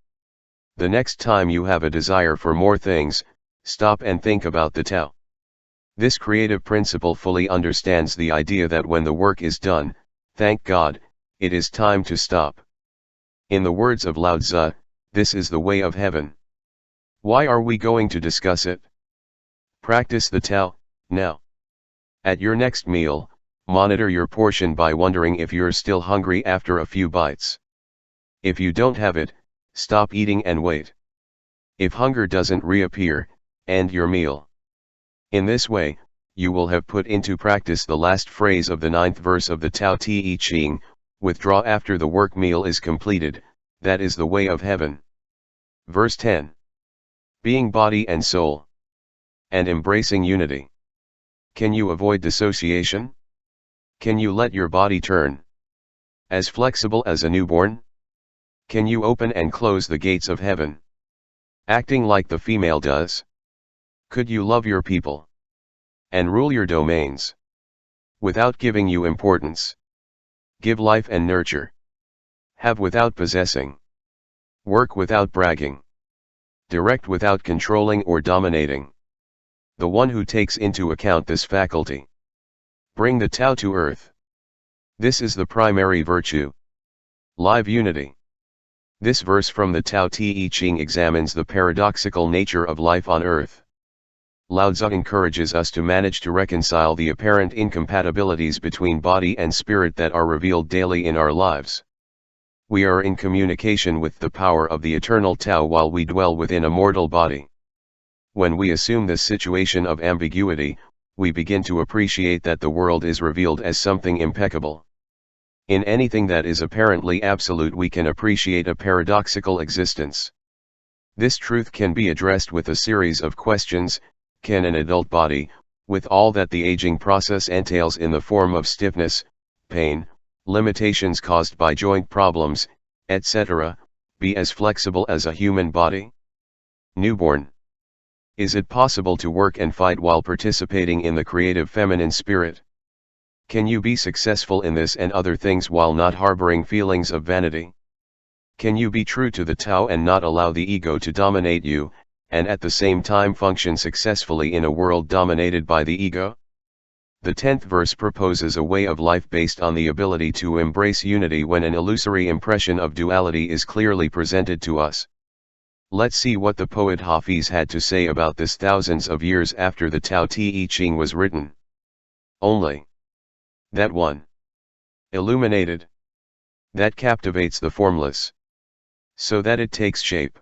The next time you have a desire for more things, stop and think about the Tao. This creative principle fully understands the idea that when the work is done, thank God, it is time to stop. In the words of Lao Tzu, this is the way of heaven. Why are we going to discuss it? Practice the Tao, now. At your next meal, monitor your portion by wondering if you're still hungry after a few bites. If you don't have it, stop eating and wait. If hunger doesn't reappear, end your meal. In this way, you will have put into practice the last phrase of the 9th verse of the Tao Te Ching, withdraw after the work meal is completed, that is the way of heaven. Verse 10. Being body and soul. And embracing unity. Can you avoid dissociation? Can you let your body turn as flexible as a newborn? Can you open and close the gates of heaven, acting like the female does? Could you love your people and rule your domains without giving you importance? Give life and nurture. Have without possessing. Work without bragging. Direct without controlling or dominating. The one who takes into account this faculty Bring the Tao to earth. This is the primary virtue. Live unity. This verse from the Tao Te Ching examines the paradoxical nature of life on earth. Lao Tzu encourages us to manage to reconcile the apparent incompatibilities between body and spirit that are revealed daily in our lives. We are in communication with the power of the eternal Tao while we dwell within a mortal body. When we assume this situation of ambiguity, we begin to appreciate that the world is revealed as something impeccable. In anything that is apparently absolute, we can appreciate a paradoxical existence. This truth can be addressed with a series of questions. Can an adult body, with all that the aging process entails in the form of stiffness, pain, limitations caused by joint problems, etc., be as flexible as a human body? Newborn. Is it possible to work and fight while participating in the creative feminine spirit? Can you be successful in this and other things while not harboring feelings of vanity? Can you be true to the Tao and not allow the ego to dominate you, and at the same time function successfully in a world dominated by the ego? The 10th verse proposes a way of life based on the ability to embrace unity when an illusory impression of duality is clearly presented to us. Let's see what the poet Hafiz had to say about this thousands of years after the Tao Te Ching was written. Only that one, illuminated, that captivates the formless, so that it takes shape,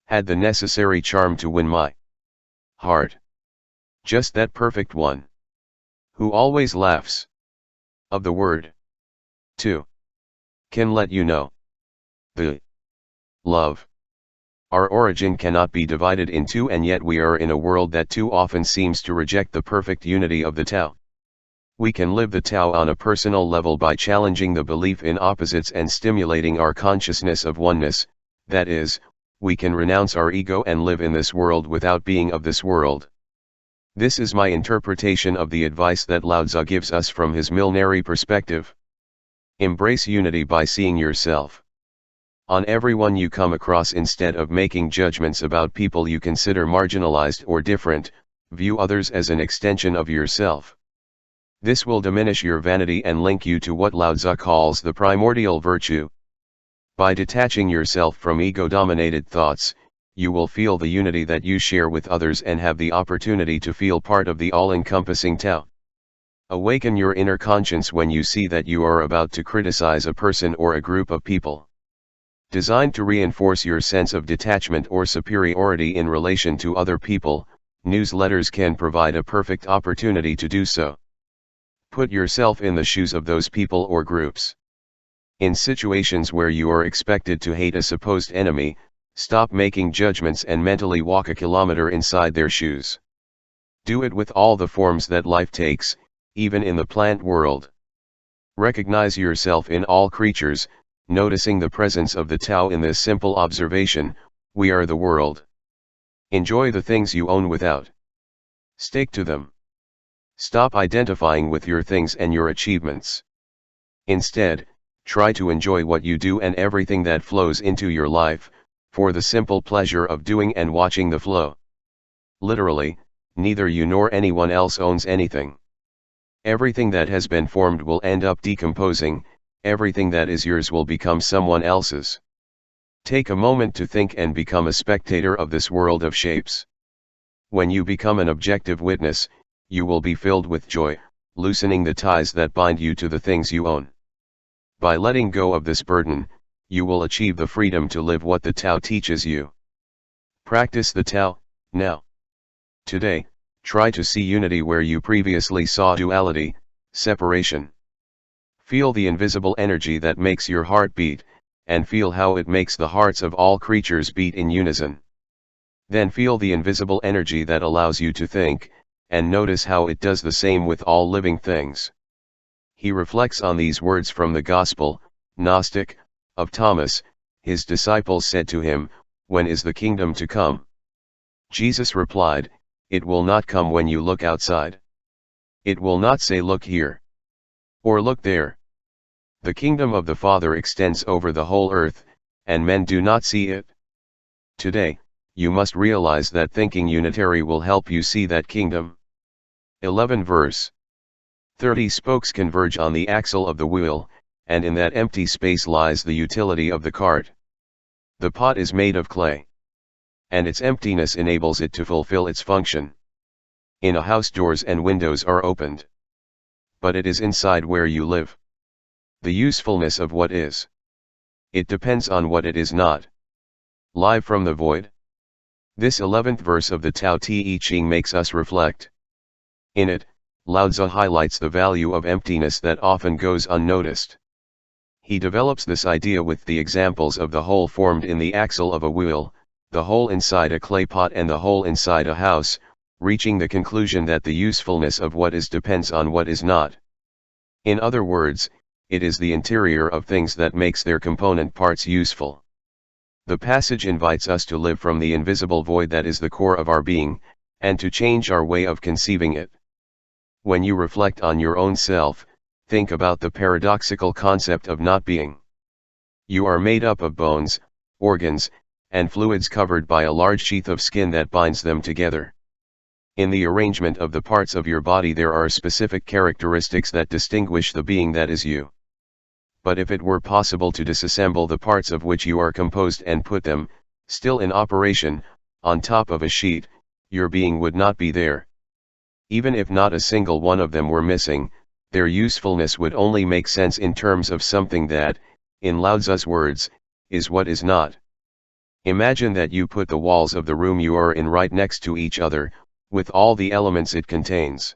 had the necessary charm to win my heart. Just that perfect one, who always laughs, of the word, too, can let you know, the love. Our origin cannot be divided in two, and yet we are in a world that too often seems to reject the perfect unity of the Tao. We can live the Tao on a personal level by challenging the belief in opposites and stimulating our consciousness of oneness, that is, we can renounce our ego and live in this world without being of this world. This is my interpretation of the advice that Lao Tzu gives us from his millenary perspective. Embrace unity by seeing yourself on everyone you come across instead of making judgments about people you consider marginalized or different. View others as an extension of yourself. This will diminish your vanity and link you to what Lao Tzu calls the primordial virtue. By detaching yourself from ego-dominated thoughts, you will feel the unity that you share with others and have the opportunity to feel part of the all-encompassing Tao. Awaken your inner conscience when you see that you are about to criticize a person or a group of people. Designed to reinforce your sense of detachment or superiority in relation to other people, newsletters can provide a perfect opportunity to do so. Put yourself in the shoes of those people or groups. In situations where you are expected to hate a supposed enemy, stop making judgments and mentally walk a kilometer inside their shoes. Do it with all the forms that life takes, even in the plant world. Recognize yourself in all creatures, noticing the presence of the Tao in this simple observation: we are the world. Enjoy the things you own without. Stick to them. Stop identifying with your things and your achievements. Instead, try to enjoy what you do and everything that flows into your life, for the simple pleasure of doing and watching the flow. Literally, neither you nor anyone else owns anything. Everything that has been formed will end up decomposing, everything that is yours will become someone else's. Take a moment to think and become a spectator of this world of shapes. When you become an objective witness, you will be filled with joy, loosening the ties that bind you to the things you own. By letting go of this burden, you will achieve the freedom to live what the Tao teaches you. Practice the Tao, now. Today, try to see unity where you previously saw duality, separation. Feel the invisible energy that makes your heart beat, and feel how it makes the hearts of all creatures beat in unison. Then feel the invisible energy that allows you to think, and notice how it does the same with all living things. He reflects on these words from the Gospel, Gnostic, of Thomas. His disciples said to him, "When is the kingdom to come?" Jesus replied, "It will not come when you look outside. It will not say, 'Look here,' or 'Look there.' The kingdom of the Father extends over the whole earth, and men do not see it. Today, you must realize that thinking unitary will help you see that kingdom." 11 verse. 30 spokes converge on the axle of the wheel, and in that empty space lies the utility of the cart. The pot is made of clay, and its emptiness enables it to fulfill its function. In a house, doors and windows are opened, but it is inside where you live. The usefulness of what is. It depends on what it is not. Live from the void. This 11th verse of the Tao Te Ching makes us reflect. In it, Lao Tzu highlights the value of emptiness that often goes unnoticed. He develops this idea with the examples of the hole formed in the axle of a wheel, the hole inside a clay pot and the hole inside a house, reaching the conclusion that the usefulness of what is depends on what is not. In other words, it is the interior of things that makes their component parts useful. The passage invites us to live from the invisible void that is the core of our being, and to change our way of conceiving it. When you reflect on your own self, think about the paradoxical concept of not being. You are made up of bones, organs, and fluids covered by a large sheath of skin that binds them together. In the arrangement of the parts of your body there are specific characteristics that distinguish the being that is you. But if it were possible to disassemble the parts of which you are composed and put them, still in operation, on top of a sheet, your being would not be there. Even if not a single one of them were missing, their usefulness would only make sense in terms of something that, in Lao Tzu's words, is what is not. Imagine that you put the walls of the room you are in right next to each other, with all the elements it contains.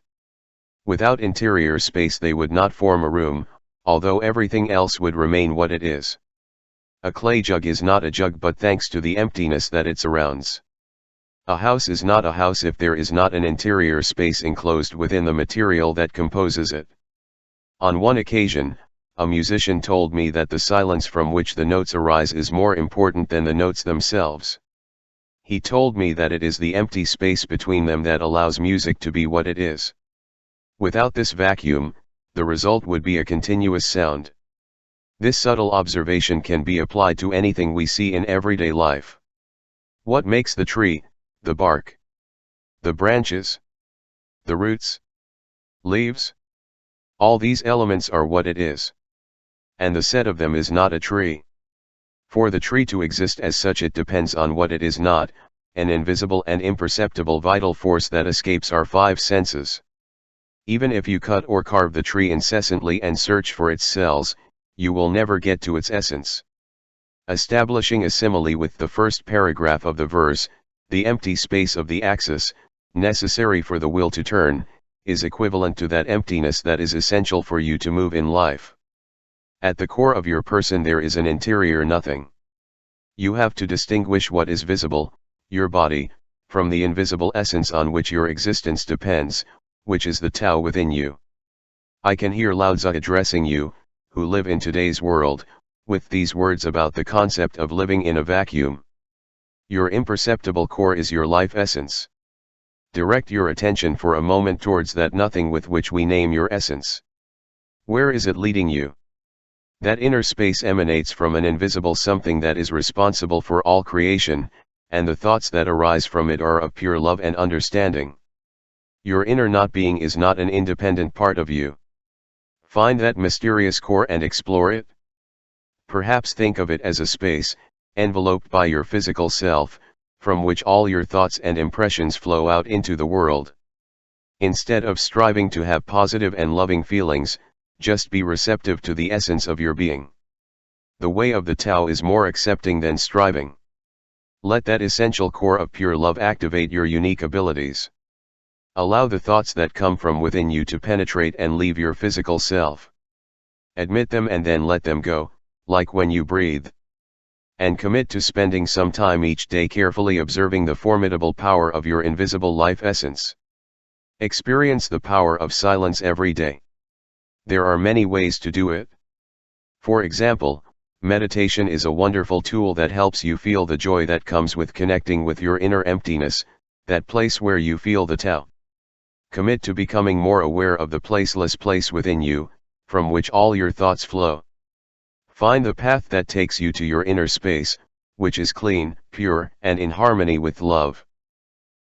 Without interior space they would not form a room, although everything else would remain what it is. A clay jug is not a jug but thanks to the emptiness that it surrounds. A house is not a house if there is not an interior space enclosed within the material that composes it. On one occasion, a musician told me that the silence from which the notes arise is more important than the notes themselves. He told me that it is the empty space between them that allows music to be what it is. Without this vacuum, the result would be a continuous sound. This subtle observation can be applied to anything we see in everyday life. What makes the tree, the bark, the branches, the roots, leaves? All these elements are what it is. And the set of them is not a tree. For the tree to exist as such it depends on what it is not, an invisible and imperceptible vital force that escapes our five senses. Even if you cut or carve the tree incessantly and search for its cells, you will never get to its essence. Establishing a simile with the first paragraph of the verse, the empty space of the axis, necessary for the wheel to turn, is equivalent to that emptiness that is essential for you to move in life. At the core of your person there is an interior nothing. You have to distinguish what is visible, your body, from the invisible essence on which your existence depends, which is the Tao within you. I can hear Lao Tzu addressing you, who live in today's world, with these words about the concept of living in a vacuum. Your imperceptible core is your life essence. Direct your attention for a moment towards that nothing with which we name your essence. Where is it leading you? That inner space emanates from an invisible something that is responsible for all creation, and the thoughts that arise from it are of pure love and understanding. Your inner not being is not an independent part of you. Find that mysterious core and explore it. Perhaps think of it as a space, enveloped by your physical self, from which all your thoughts and impressions flow out into the world. Instead of striving to have positive and loving feelings, just be receptive to the essence of your being. The way of the Tao is more accepting than striving. Let that essential core of pure love activate your unique abilities. Allow the thoughts that come from within you to penetrate and leave your physical self. Admit them and then let them go, like when you breathe. And commit to spending some time each day carefully observing the formidable power of your invisible life essence. Experience the power of silence every day. There are many ways to do it. For example, meditation is a wonderful tool that helps you feel the joy that comes with connecting with your inner emptiness, that place where you feel the Tao. Commit to becoming more aware of the placeless place within you, from which all your thoughts flow. Find the path that takes you to your inner space, which is clean, pure, and in harmony with love.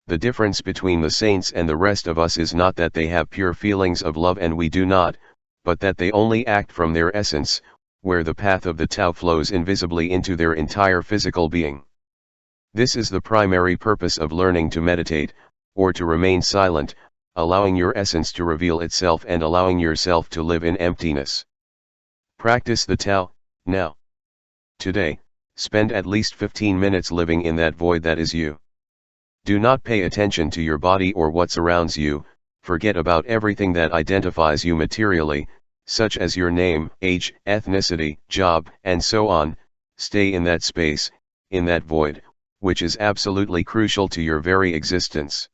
The difference between the saints and the rest of us is not that they have pure feelings of love and we do not, but that they only act from their essence, where the path of the Tao flows invisibly into their entire physical being. This is the primary purpose of learning to meditate, or to remain silent, allowing your essence to reveal itself and allowing yourself to live in emptiness. Practice the Tao, now. Today, spend at least 15 minutes living in that void that is you. Do not pay attention to your body or what surrounds you, forget about everything that identifies you materially, such as your name, age, ethnicity, job, and so on. Stay in that space, in that void, which is absolutely crucial to your very existence.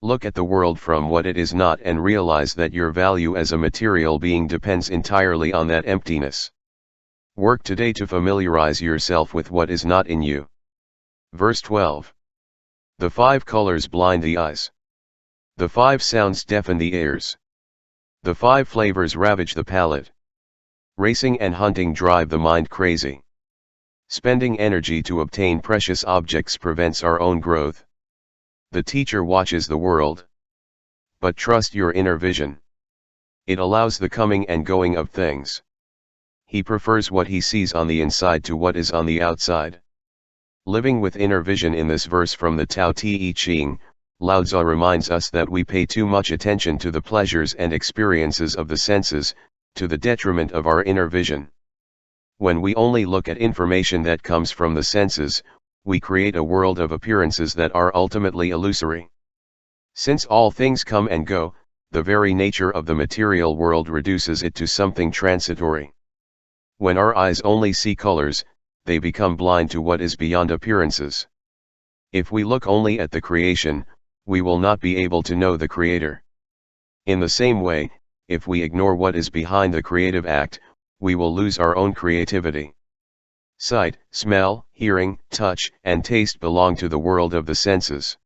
Look at the world from what it is not and realize that your value as a material being depends entirely on that emptiness. Work today to familiarize yourself with what is not in you. Verse 12. The 5 colors blind the eyes. The 5 sounds deafen the ears. The 5 flavors ravage the palate. Racing and hunting drive the mind crazy. Spending energy to obtain precious objects prevents our own growth. The teacher watches the world. But trust your inner vision. It allows the coming and going of things. He prefers what he sees on the inside to what is on the outside. Living with inner vision in this verse from the Tao Te Ching, Lao Tzu reminds us that we pay too much attention to the pleasures and experiences of the senses, to the detriment of our inner vision. When we only look at information that comes from the senses, we create a world of appearances that are ultimately illusory. Since all things come and go, the very nature of the material world reduces it to something transitory. When our eyes only see colors, they become blind to what is beyond appearances. If we look only at the creation, we will not be able to know the Creator. In the same way, if we ignore what is behind the creative act, we will lose our own creativity. Sight, smell, hearing, touch, and taste belong to the world of the senses.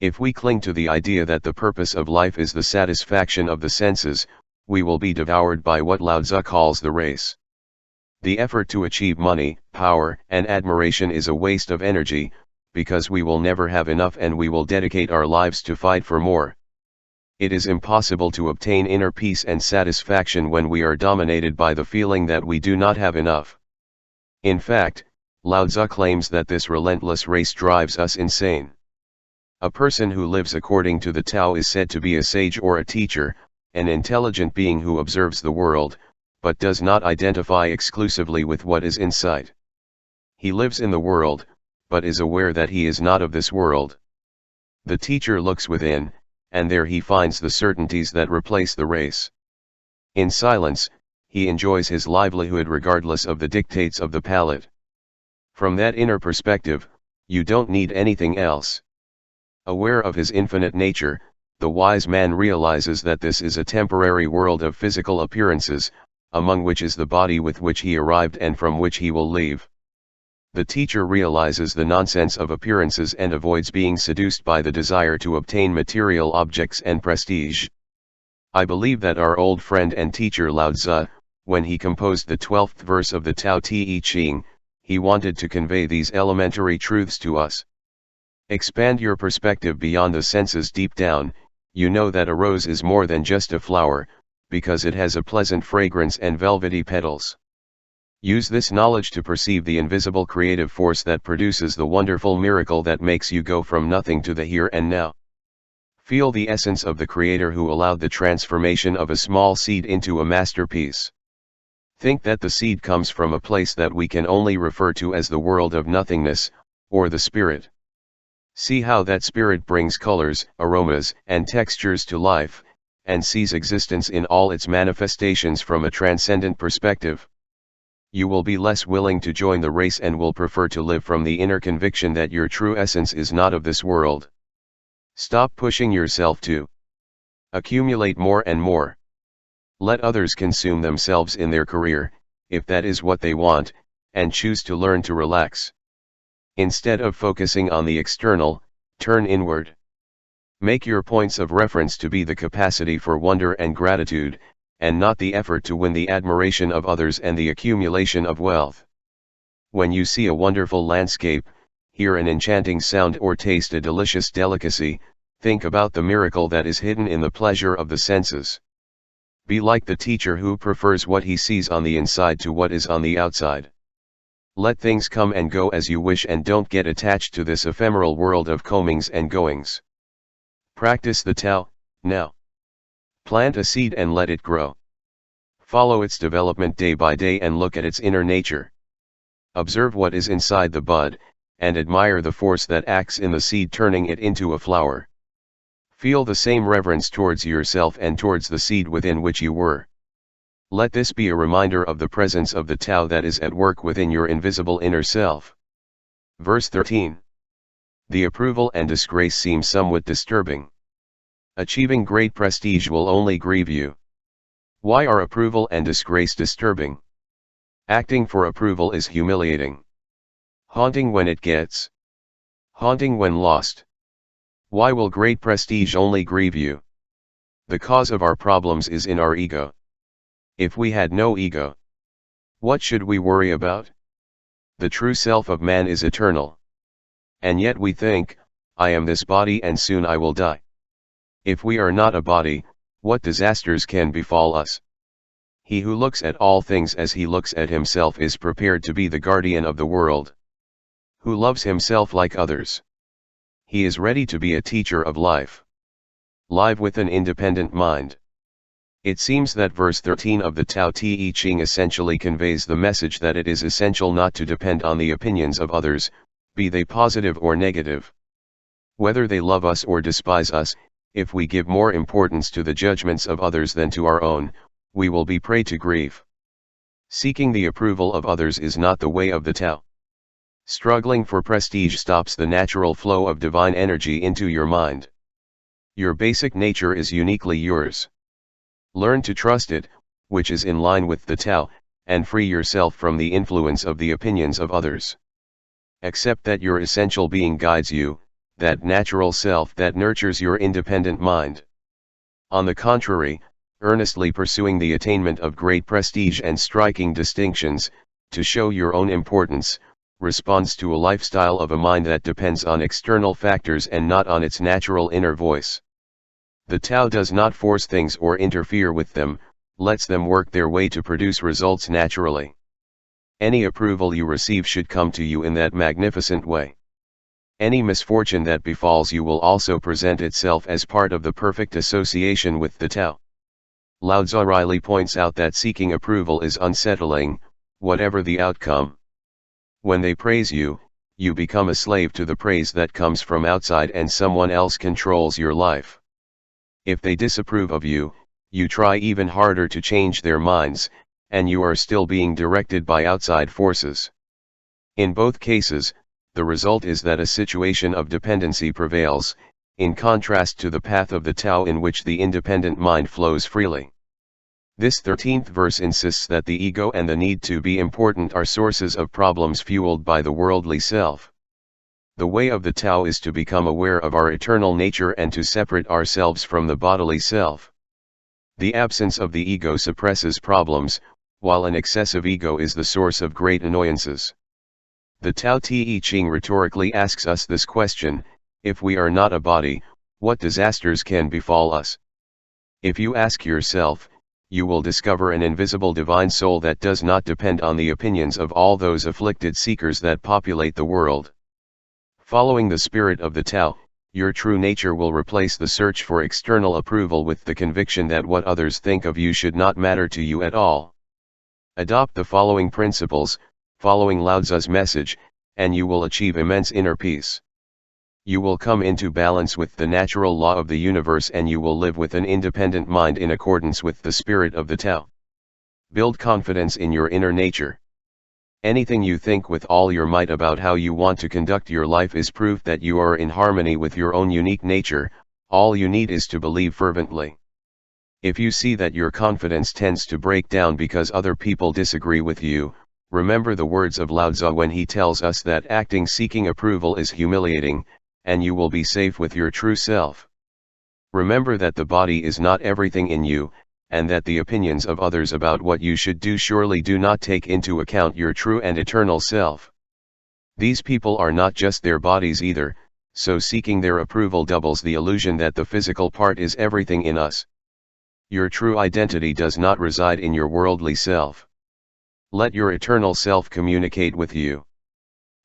If we cling to the idea that the purpose of life is the satisfaction of the senses, we will be devoured by what Lao Tzu calls the race. The effort to achieve money, power, and admiration is a waste of energy, because we will never have enough and we will dedicate our lives to fight for more. It is impossible to obtain inner peace and satisfaction when we are dominated by the feeling that we do not have enough. In fact, Lao Tzu claims that this relentless race drives us insane. A person who lives according to the Tao is said to be a sage or a teacher, an intelligent being who observes the world, but does not identify exclusively with what is in sight. He lives in the world, but is aware that he is not of this world. The teacher looks within, and there he finds the certainties that replace the race. In silence, he enjoys his livelihood regardless of the dictates of the palate. From that inner perspective, you don't need anything else. Aware of his infinite nature, the wise man realizes that this is a temporary world of physical appearances, among which is the body with which he arrived and from which he will leave. The teacher realizes the nonsense of appearances and avoids being seduced by the desire to obtain material objects and prestige. I believe that our old friend and teacher Lao Tzu, when he composed the 12th verse of the Tao Te Ching, he wanted to convey these elementary truths to us. Expand your perspective beyond the senses deep down, you know that a rose is more than just a flower, because it has a pleasant fragrance and velvety petals. Use this knowledge to perceive the invisible creative force that produces the wonderful miracle that makes you go from nothing to the here and now. Feel the essence of the Creator who allowed the transformation of a small seed into a masterpiece. Think that the seed comes from a place that we can only refer to as the world of nothingness, or the spirit. See how that spirit brings colors, aromas, and textures to life, and sees existence in all its manifestations from a transcendent perspective. You will be less willing to join the race and will prefer to live from the inner conviction that your true essence is not of this world. Stop pushing yourself to accumulate more and more. Let others consume themselves in their career, if that is what they want, and choose to learn to relax. Instead of focusing on the external, turn inward. Make your points of reference to be the capacity for wonder and gratitude, and not the effort to win the admiration of others and the accumulation of wealth. When you see a wonderful landscape, hear an enchanting sound or taste a delicious delicacy, think about the miracle that is hidden in the pleasure of the senses. Be like the teacher who prefers what he sees on the inside to what is on the outside. Let things come and go as you wish and don't get attached to this ephemeral world of comings and goings. Practice the TAO, now. Plant a seed and let it grow. Follow its development day by day and look at its inner nature. Observe what is inside the bud, and admire the force that acts in the seed turning it into a flower. Feel the same reverence towards yourself and towards the seed within which you were. Let this be a reminder of the presence of the TAO that is at work within your invisible inner self. Verse 13. The approval and disgrace seem somewhat disturbing. Achieving great prestige will only grieve you. Why are approval and disgrace disturbing? Acting for approval is humiliating. Haunting when it gets. Haunting when lost. Why will great prestige only grieve you? The cause of our problems is in our ego. If we had no ego, what should we worry about? The true self of man is eternal. And yet we think, I am this body and soon I will die. If we are not a body, what disasters can befall us? He who looks at all things as he looks at himself is prepared to be the guardian of the world. Who loves himself like others? He is ready to be a teacher of life. Live with an independent mind. It seems that verse 13 of the Tao Te Ching essentially conveys the message that it is essential not to depend on the opinions of others, be they positive or negative. Whether they love us or despise us, if we give more importance to the judgments of others than to our own, we will be prey to grief. Seeking the approval of others is not the way of the Tao. Struggling for prestige stops the natural flow of divine energy into your mind. Your basic nature is uniquely yours. Learn to trust it, which is in line with the Tao, and free yourself from the influence of the opinions of others. Accept that your essential being guides you, that natural self that nurtures your independent mind. On the contrary, earnestly pursuing the attainment of great prestige and striking distinctions, to show your own importance, responds to a lifestyle of a mind that depends on external factors and not on its natural inner voice. The Tao does not force things or interfere with them, lets them work their way to produce results naturally. Any approval you receive should come to you in that magnificent way. Any misfortune that befalls you will also present itself as part of the perfect association with the Tao. Lao Tzu Riley points out that seeking approval is unsettling, whatever the outcome. When they praise you, you become a slave to the praise that comes from outside and someone else controls your life. If they disapprove of you, you try even harder to change their minds, and you are still being directed by outside forces. In both cases, the result is that a situation of dependency prevails, in contrast to the path of the Tao in which the independent mind flows freely. This 13th verse insists that the ego and the need to be important are sources of problems fueled by the worldly self. The way of the Tao is to become aware of our eternal nature and to separate ourselves from the bodily self. The absence of the ego suppresses problems, while an excessive ego is the source of great annoyances. The Tao Te Ching rhetorically asks us this question: if we are not a body, what disasters can befall us? If you ask yourself, you will discover an invisible divine soul that does not depend on the opinions of all those afflicted seekers that populate the world. Following the spirit of the Tao, your true nature will replace the search for external approval with the conviction that what others think of you should not matter to you at all. Adopt the following principles, following Lao Tzu's message, and you will achieve immense inner peace. You will come into balance with the natural law of the universe and you will live with an independent mind in accordance with the spirit of the Tao. Build confidence in your inner nature. Anything you think with all your might about how you want to conduct your life is proof that you are in harmony with your own unique nature. All you need is to believe fervently. If you see that your confidence tends to break down because other people disagree with you, remember the words of Lao Tzu when he tells us that acting seeking approval is humiliating, and you will be safe with your true self. Remember that the body is not everything in you, and that the opinions of others about what you should do surely do not take into account your true and eternal self. These people are not just their bodies either, so seeking their approval doubles the illusion that the physical part is everything in us. Your true identity does not reside in your worldly self. Let your eternal self communicate with you.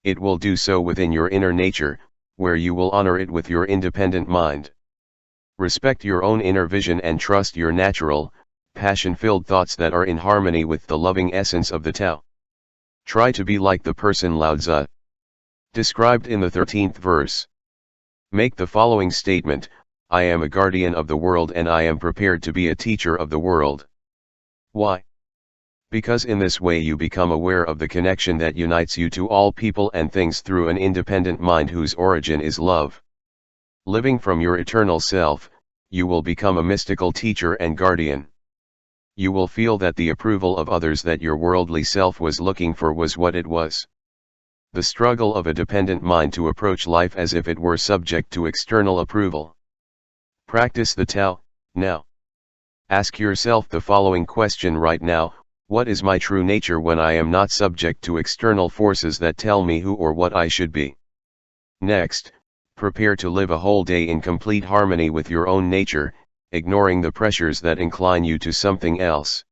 It will do so within your inner nature, where you will honor it with your independent mind. Respect your own inner vision and trust your natural, passion-filled thoughts that are in harmony with the loving essence of the Tao. Try to be like the person Lao Tzu described in the 13th verse. Make the following statement: I am a guardian of the world and I am prepared to be a teacher of the world. Why? Because in this way you become aware of the connection that unites you to all people and things through an independent mind whose origin is love. Living from your eternal self, you will become a mystical teacher and guardian. You will feel that the approval of others that your worldly self was looking for was what it was. The struggle of a dependent mind to approach life as if it were subject to external approval. Practice the Tao, now. Ask yourself the following question right now: what is my true nature when I am not subject to external forces that tell me who or what I should be? Next, prepare to live a whole day in complete harmony with your own nature, ignoring the pressures that incline you to something else.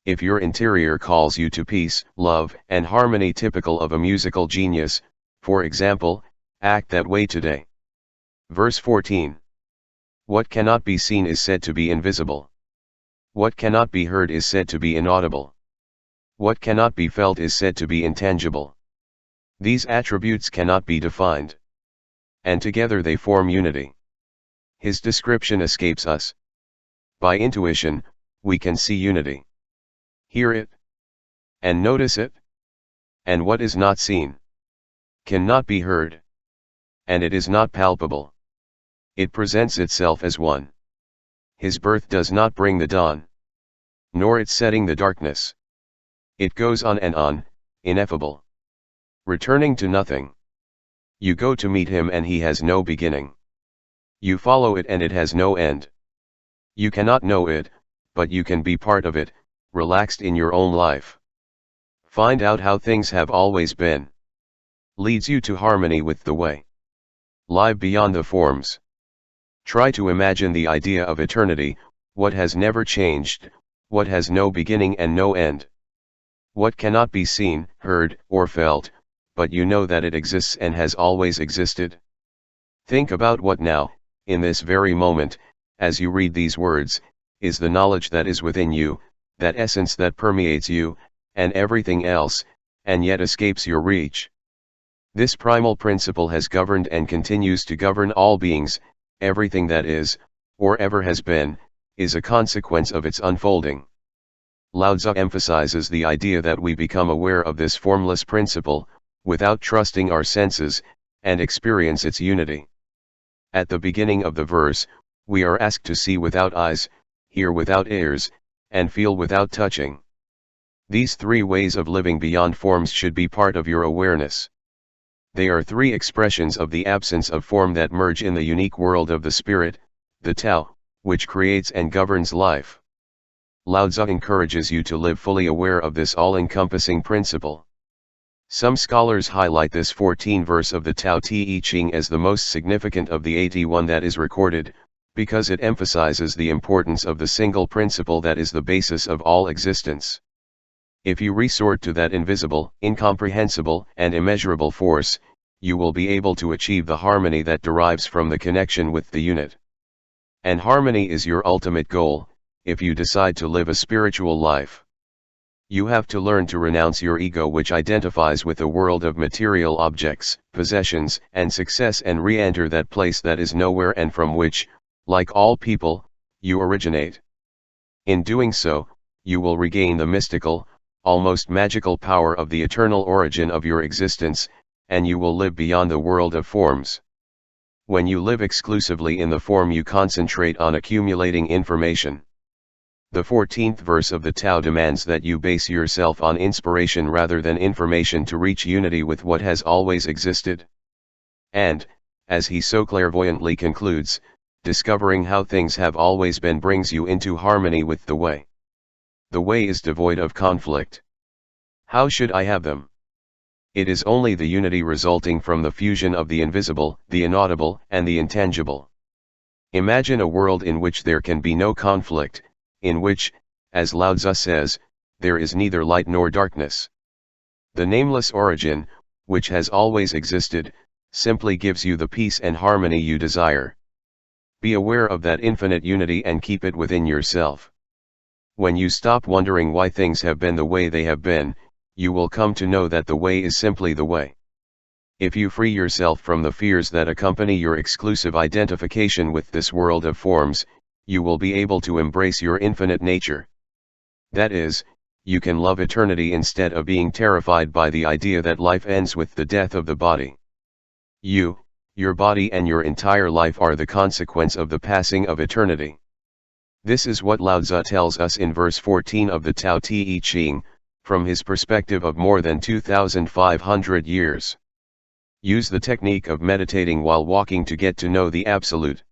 If your interior calls you to peace, love, and harmony typical of a musical genius, for example, act that way today. Verse 14. What cannot be seen is said to be invisible. What cannot be heard is said to be inaudible. What cannot be felt is said to be intangible. These attributes cannot be defined. And together they form unity. His description escapes us. By intuition, we can see unity. Hear it. And notice it. And what is not seen cannot be heard. And it is not palpable. It presents itself as one. His birth does not bring the dawn, nor its setting the darkness. It goes on and on, ineffable, returning to nothing. You go to meet him and he has no beginning. You follow it and it has no end. You cannot know it, but you can be part of it, relaxed in your own life. Find out how things have always been. Leads you to harmony with the way. Live beyond the forms. Try to imagine the idea of eternity, what has never changed, what has no beginning and no end. What cannot be seen, heard, or felt, but you know that it exists and has always existed. Think about what now, in this very moment, as you read these words, is the knowledge that is within you, that essence that permeates you, and everything else, and yet escapes your reach. This primal principle has governed and continues to govern all beings. Everything that is, or ever has been, is a consequence of its unfolding. Lao Tzu emphasizes the idea that we become aware of this formless principle, without trusting our senses, and experience its unity. At the beginning of the verse, we are asked to see without eyes, hear without ears, and feel without touching. These three ways of living beyond forms should be part of your awareness. They are three expressions of the absence of form that merge in the unique world of the spirit, the Tao, which creates and governs life. Lao Tzu encourages you to live fully aware of this all-encompassing principle. Some scholars highlight this 14th verse of the Tao Te Ching as the most significant of the 81 that is recorded, because it emphasizes the importance of the single principle that is the basis of all existence. If you resort to that invisible, incomprehensible, and immeasurable force, you will be able to achieve the harmony that derives from the connection with the unit. And harmony is your ultimate goal, if you decide to live a spiritual life. You have to learn to renounce your ego, which identifies with a world of material objects, possessions, and success, and re-enter that place that is nowhere and from which, like all people, you originate. In doing so, you will regain the mystical, almost magical power of the eternal origin of your existence, and you will live beyond the world of forms. When you live exclusively in the form, you concentrate on accumulating information. The 14th verse of the Tao demands that you base yourself on inspiration rather than information to reach unity with what has always existed. And, as he so clairvoyantly concludes, discovering how things have always been brings you into harmony with the way. The way is devoid of conflict. How should I have them? It is only the unity resulting from the fusion of the invisible, the inaudible, and the intangible. Imagine a world in which there can be no conflict, in which, as Lao Tzu says, there is neither light nor darkness. The nameless origin, which has always existed, simply gives you the peace and harmony you desire. Be aware of that infinite unity and keep it within yourself. When you stop wondering why things have been the way they have been, you will come to know that the way is simply the way. If you free yourself from the fears that accompany your exclusive identification with this world of forms, you will be able to embrace your infinite nature. That is, you can love eternity instead of being terrified by the idea that life ends with the death of the body. Your body and your entire life are the consequence of the passing of eternity. This is what Lao Tzu tells us in verse 14 of the Tao Te Ching, from his perspective of more than 2,500 years. Use the technique of meditating while walking to get to know the Absolute.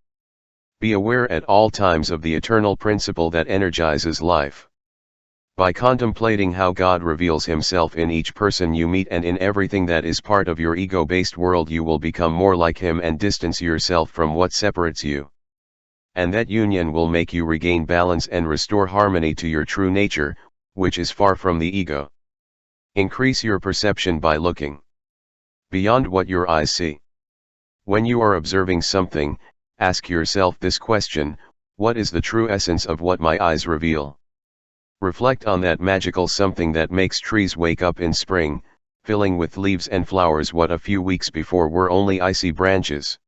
Be aware at all times of the eternal principle that energizes life. By contemplating how God reveals himself in each person you meet and in everything that is part of your ego-based world, you will become more like him and distance yourself from what separates you. And that union will make you regain balance and restore harmony to your true nature, which is far from the ego. Increase your perception by looking beyond what your eyes see. When you are observing something, ask yourself this question: what is the true essence of what my eyes reveal? Reflect on that magical something that makes trees wake up in spring, filling with leaves and flowers what a few weeks before were only icy branches.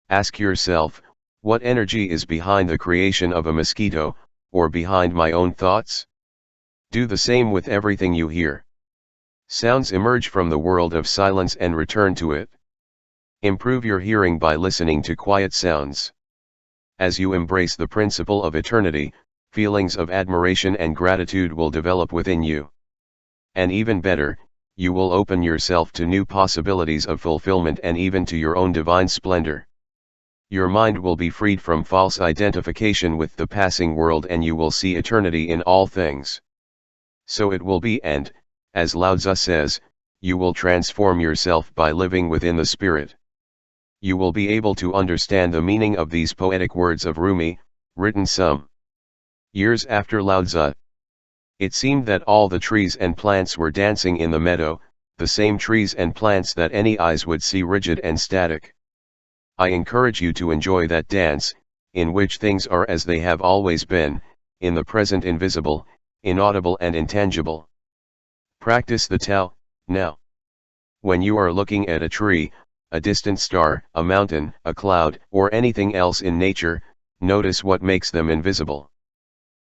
Ask yourself, what energy is behind the creation of a mosquito, or behind my own thoughts? Do the same with everything you hear. Sounds emerge from the world of silence and return to it. Improve your hearing by listening to quiet sounds. As you embrace the principle of eternity, feelings of admiration and gratitude will develop within you. And even better, you will open yourself to new possibilities of fulfillment and even to your own divine splendor. Your mind will be freed from false identification with the passing world and you will see eternity in all things. So it will be, and, as Lao Tzu says, you will transform yourself by living within the Spirit. You will be able to understand the meaning of these poetic words of Rumi, written some years after Lao Tzu. It seemed that all the trees and plants were dancing in the meadow, the same trees and plants that any eyes would see rigid and static. I encourage you to enjoy that dance, in which things are as they have always been, in the present invisible, inaudible and intangible. Practice the Tao, now. When you are looking at a tree, a distant star, a mountain, a cloud, or anything else in nature, notice what makes them invisible.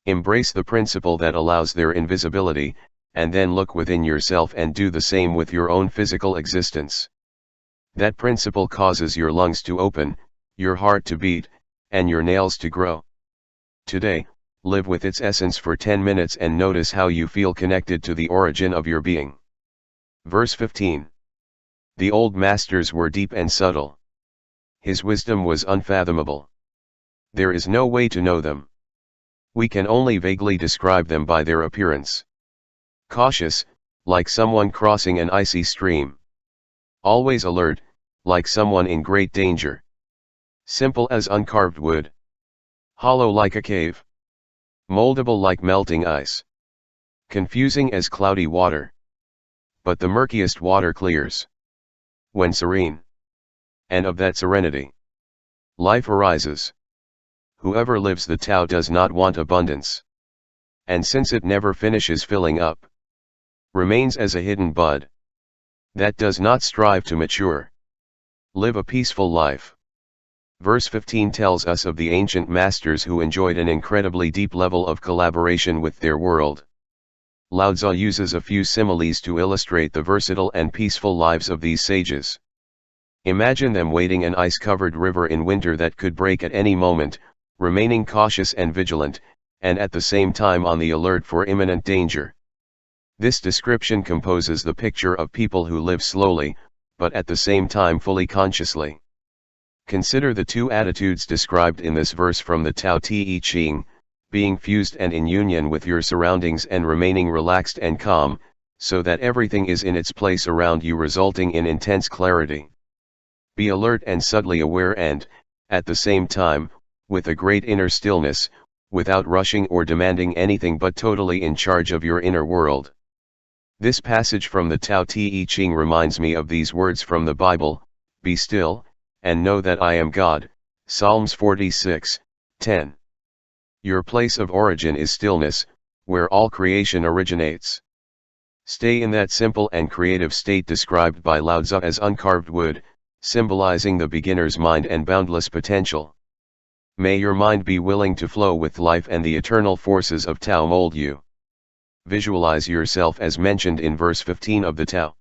Embrace the principle that allows their invisibility, and then look within yourself and do the same with your own physical existence. That principle causes your lungs to open, your heart to beat, and your nails to grow. Today, live with its essence for 10 minutes and notice how you feel connected to the origin of your being. Verse 15. The old masters were deep and subtle. His wisdom was unfathomable. There is no way to know them. We can only vaguely describe them by their appearance. Cautious, like someone crossing an icy stream. Always alert, like someone in great danger. Simple as uncarved wood. Hollow like a cave. Moldable like melting ice. Confusing as cloudy water. But the murkiest water clears when serene. And of that serenity, life arises. Whoever lives the Tao does not want abundance. And since it never finishes filling up, remains as a hidden bud that does not strive to mature. Live a peaceful life. Verse 15 tells us of the ancient masters who enjoyed an incredibly deep level of collaboration with their world. Lao Tzu uses a few similes to illustrate the versatile and peaceful lives of these sages. Imagine them wading an ice-covered river in winter that could break at any moment, remaining cautious and vigilant, and at the same time on the alert for imminent danger. This description composes the picture of people who live slowly, but at the same time fully consciously. Consider the two attitudes described in this verse from the Tao Te Ching, being fused and in union with your surroundings and remaining relaxed and calm, so that everything is in its place around you, resulting in intense clarity. Be alert and subtly aware and, at the same time, with a great inner stillness, without rushing or demanding anything but totally in charge of your inner world. This passage from the Tao Te Ching reminds me of these words from the Bible: "Be still, and know that I am God," Psalms 46:10. Your place of origin is stillness, where all creation originates. Stay in that simple and creative state described by Lao Tzu as uncarved wood, symbolizing the beginner's mind and boundless potential. May your mind be willing to flow with life and the eternal forces of Tao mold you. Visualize yourself as mentioned in verse 15 of the Tao.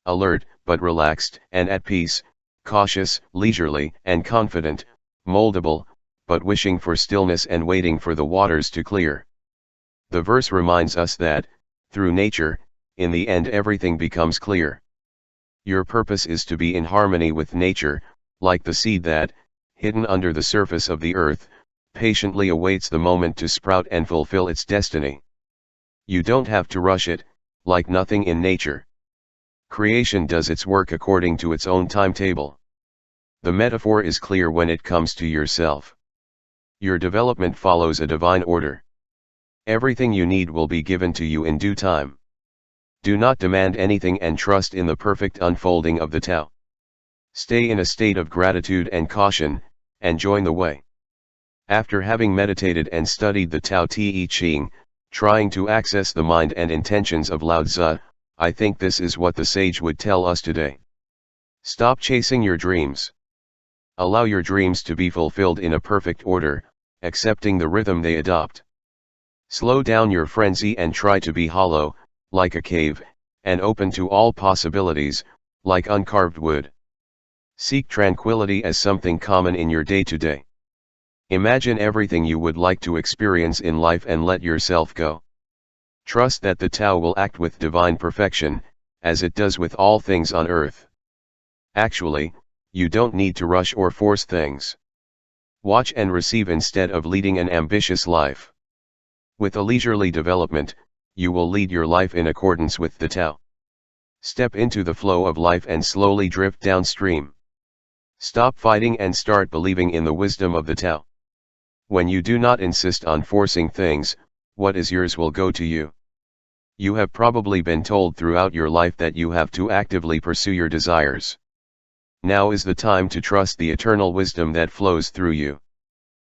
Alert, but relaxed and at peace, cautious, leisurely and confident, moldable, but wishing for stillness and waiting for the waters to clear. The verse reminds us that, through nature, in the end everything becomes clear. Your purpose is to be in harmony with nature, like the seed that, hidden under the surface of the earth, patiently awaits the moment to sprout and fulfill its destiny. You don't have to rush it, like nothing in nature. Creation does its work according to its own timetable. The metaphor is clear when it comes to yourself. Your development follows a divine order. Everything you need will be given to you in due time. Do not demand anything and trust in the perfect unfolding of the Tao. Stay in a state of gratitude and caution, and join the way. After having meditated and studied the Tao Te Ching, trying to access the mind and intentions of Lao Tzu, I think this is what the sage would tell us today. Stop chasing your dreams. Allow your dreams to be fulfilled in a perfect order, accepting the rhythm they adopt. Slow down your frenzy and try to be hollow, like a cave, and open to all possibilities, like uncarved wood. Seek tranquility as something common in your day-to-day. Imagine everything you would like to experience in life and let yourself go. Trust that the Tao will act with divine perfection, as it does with all things on earth. Actually, you don't need to rush or force things. Watch and receive instead of leading an ambitious life. With a leisurely development, you will lead your life in accordance with the Tao. Step into the flow of life and slowly drift downstream. Stop fighting and start believing in the wisdom of the Tao. When you do not insist on forcing things, what is yours will go to you. You have probably been told throughout your life that you have to actively pursue your desires. Now is the time to trust the eternal wisdom that flows through you.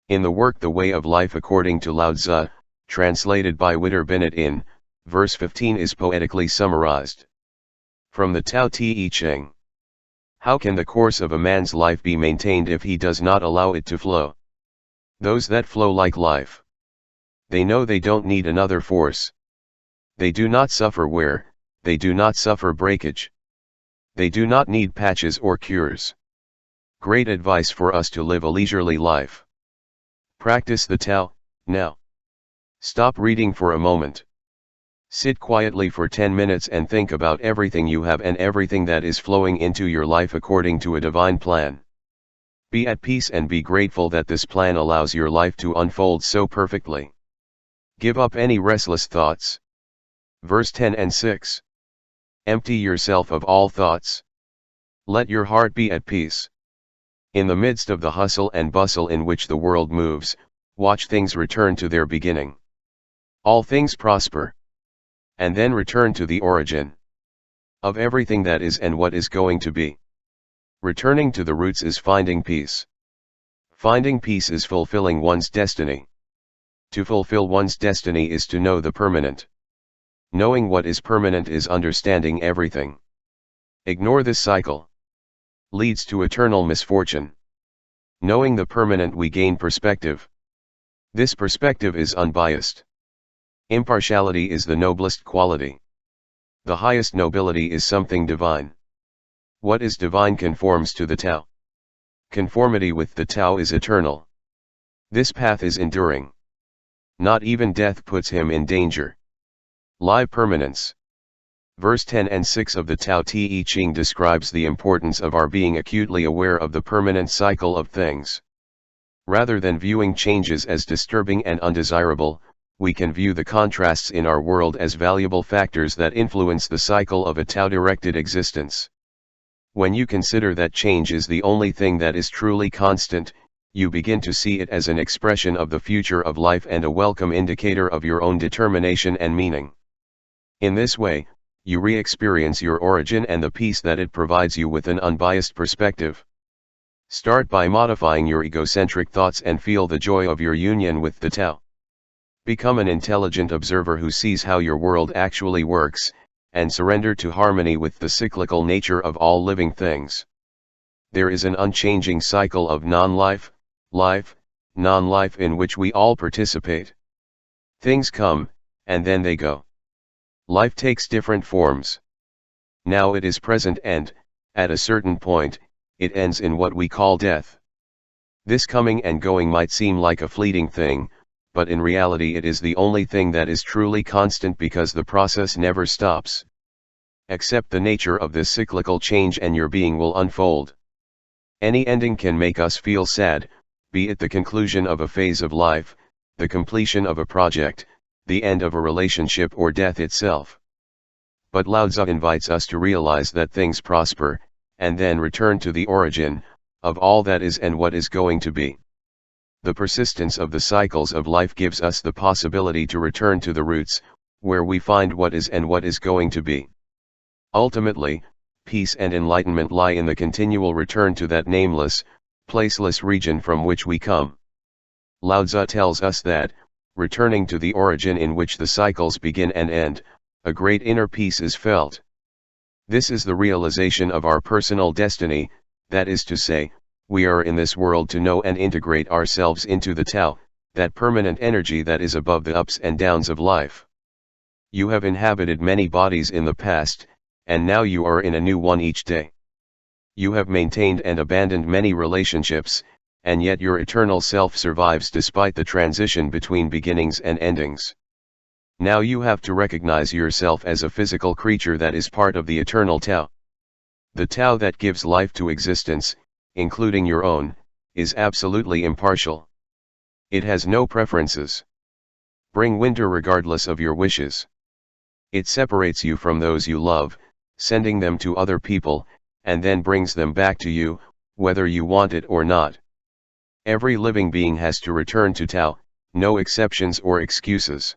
In the work The Way of Life according to Lao Tzu, translated by Witter Bennett in, verse 15 is poetically summarized. From the Tao Te Ching. How can the course of a man's life be maintained if he does not allow it to flow? Those that flow like life. They know they don't need another force. They do not suffer wear, they do not suffer breakage. They do not need patches or cures. Great advice for us to live a leisurely life. Practice the Tao, now. Stop reading for a moment. Sit quietly for 10 minutes and think about everything you have and everything that is flowing into your life according to a divine plan. Be at peace and be grateful that this plan allows your life to unfold so perfectly. Give up any restless thoughts. Verse 10 and 6. Empty yourself of all thoughts. Let your heart be at peace. In the midst of the hustle and bustle in which the world moves, watch things return to their beginning. All things prosper. And then return to the origin of everything that is and what is going to be. Returning to the roots is finding peace. Finding peace is fulfilling one's destiny. To fulfill one's destiny is to know the permanent. Knowing what is permanent is understanding everything. Ignore this cycle. Leads to eternal misfortune. Knowing the permanent we gain perspective. This perspective is unbiased. Impartiality is the noblest quality. The highest nobility is something divine. What is divine conforms to the Tao. Conformity with the Tao is eternal. This path is enduring. Not even death puts him in danger. Live permanence. Verse 10 and 6 of the Tao Te Ching describes the importance of our being acutely aware of the permanent cycle of things. Rather than viewing changes as disturbing and undesirable, we can view the contrasts in our world as valuable factors that influence the cycle of a Tao-directed existence. When you consider that change is the only thing that is truly constant, you begin to see it as an expression of the future of life and a welcome indicator of your own determination and meaning. In this way, you re-experience your origin and the peace that it provides you with an unbiased perspective. Start by modifying your egocentric thoughts and feel the joy of your union with the Tao. Become an intelligent observer who sees how your world actually works, and surrender to harmony with the cyclical nature of all living things. There is an unchanging cycle of non-life, life, non-life in which we all participate. Things come, and then they go. Life takes different forms. Now it is present and, at a certain point, it ends in what we call death. This coming and going might seem like a fleeting thing, but in reality it is the only thing that is truly constant because the process never stops. Accept the nature of this cyclical change and your being will unfold. Any ending can make us feel sad, be it the conclusion of a phase of life, the completion of a project, the end of a relationship or death itself. But Lao Tzu invites us to realize that things prosper, and then return to the origin, of all that is and what is going to be. The persistence of the cycles of life gives us the possibility to return to the roots, where we find what is and what is going to be. Ultimately, peace and enlightenment lie in the continual return to that nameless, placeless region from which we come. Lao Tzu tells us that, returning to the origin in which the cycles begin and end, a great inner peace is felt. This is the realization of our personal destiny, that is to say, we are in this world to know and integrate ourselves into the Tao, that permanent energy that is above the ups and downs of life. You have inhabited many bodies in the past, and now you are in a new one each day. You have maintained and abandoned many relationships, and yet your eternal self survives despite the transition between beginnings and endings. Now you have to recognize yourself as a physical creature that is part of the eternal Tao. The Tao that gives life to existence, including your own, is absolutely impartial. It has no preferences. Bring winter regardless of your wishes. It separates you from those you love, sending them to other people, and then brings them back to you, whether you want it or not. Every living being has to return to Tao, no exceptions or excuses.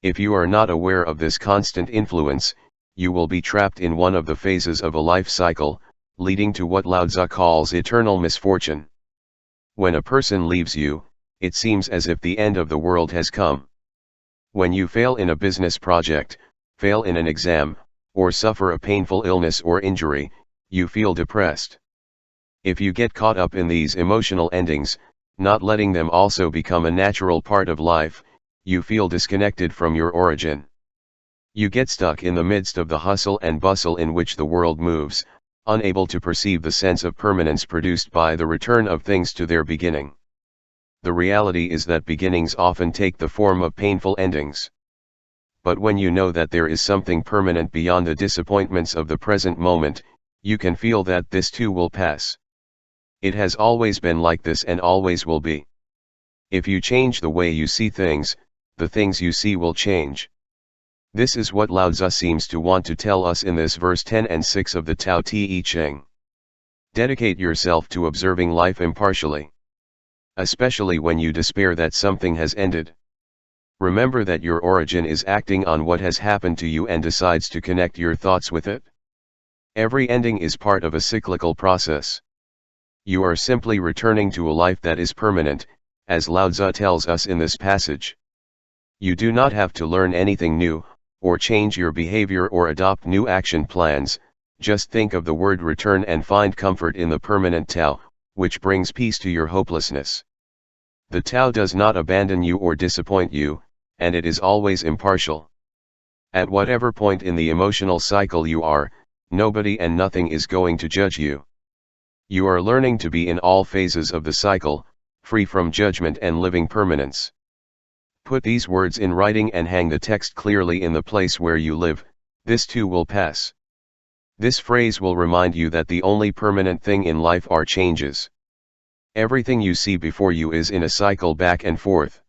If you are not aware of this constant influence, you will be trapped in one of the phases of a life cycle, leading to what Lao Tzu calls eternal misfortune. When a person leaves you, it seems as if the end of the world has come. When you fail in a business project, fail in an exam, or suffer a painful illness or injury, you feel depressed. If you get caught up in these emotional endings, not letting them also become a natural part of life, you feel disconnected from your origin. You get stuck in the midst of the hustle and bustle in which the world moves, unable to perceive the sense of permanence produced by the return of things to their beginning. The reality is that beginnings often take the form of painful endings. But when you know that there is something permanent beyond the disappointments of the present moment, you can feel that this too will pass. It has always been like this and always will be. If you change the way you see things, the things you see will change. This is what Lao Tzu seems to want to tell us in this verse 10 and 6 of the Tao Te Ching. Dedicate yourself to observing life impartially. Especially when you despair that something has ended. Remember that your origin is acting on what has happened to you and decides to connect your thoughts with it. Every ending is part of a cyclical process. You are simply returning to a life that is permanent, as Lao Tzu tells us in this passage. You do not have to learn anything new, or change your behavior or adopt new action plans, just think of the word return and find comfort in the permanent Tao, which brings peace to your hopelessness. The Tao does not abandon you or disappoint you, and it is always impartial. At whatever point in the emotional cycle you are, nobody and nothing is going to judge you. You are learning to be in all phases of the cycle, free from judgment and living permanence. Put these words in writing and hang the text clearly in the place where you live, this too will pass. This phrase will remind you that the only permanent thing in life are changes. Everything you see before you is in a cycle back and forth.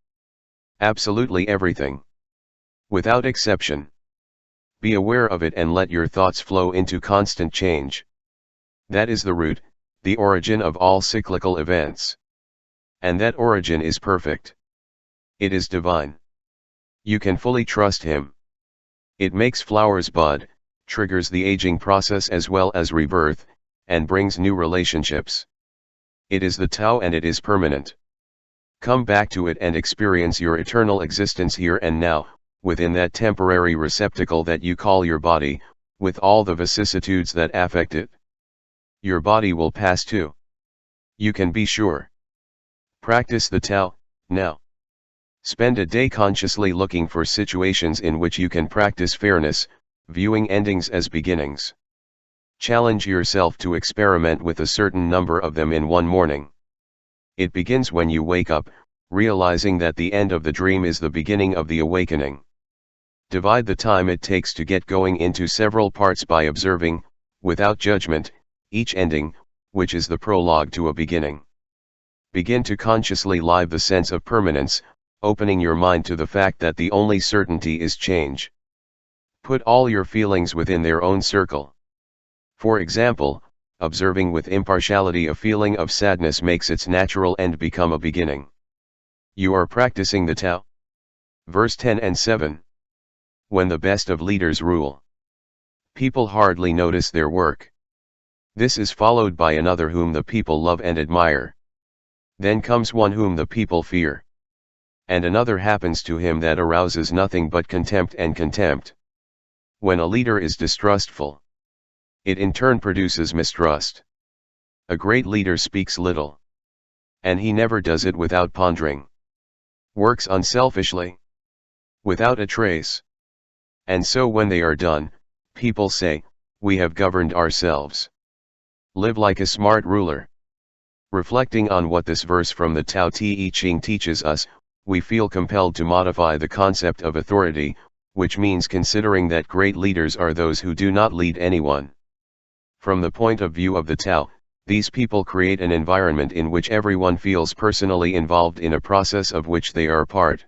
Absolutely everything. Without exception. Be aware of it and let your thoughts flow into constant change. That is the root, the origin of all cyclical events. And that origin is perfect. It is divine. You can fully trust him. It makes flowers bud, triggers the aging process as well as rebirth, and brings new relationships. It is the Tao and it is permanent. Come back to it and experience your eternal existence here and now, within that temporary receptacle that you call your body, with all the vicissitudes that affect it. Your body will pass too. You can be sure. Practice the Tao, now. Spend a day consciously looking for situations in which you can practice fairness, viewing endings as beginnings. Challenge yourself to experiment with a certain number of them in one morning. It begins when you wake up, realizing that the end of the dream is the beginning of the awakening. Divide the time it takes to get going into several parts by observing, without judgment, each ending, which is the prologue to a beginning. Begin to consciously live the sense of permanence, opening your mind to the fact that the only certainty is change. Put all your feelings within their own circle. For example, observing with impartiality a feeling of sadness makes its natural end become a beginning. You are practicing the Tao. Verse 10 and 7. When the best of leaders rule, people hardly notice their work. This is followed by another whom the people love and admire. Then comes one whom the people fear. And another happens to him that arouses nothing but contempt and contempt. When a leader is distrustful, it in turn produces mistrust. A great leader speaks little. And he never does it without pondering. Works unselfishly. Without a trace. And so when they are done, people say, we have governed ourselves. Live like a smart ruler. Reflecting on what this verse from the Tao Te Ching teaches us, we feel compelled to modify the concept of authority, which means considering that great leaders are those who do not lead anyone. From the point of view of the Tao, these people create an environment in which everyone feels personally involved in a process of which they are part.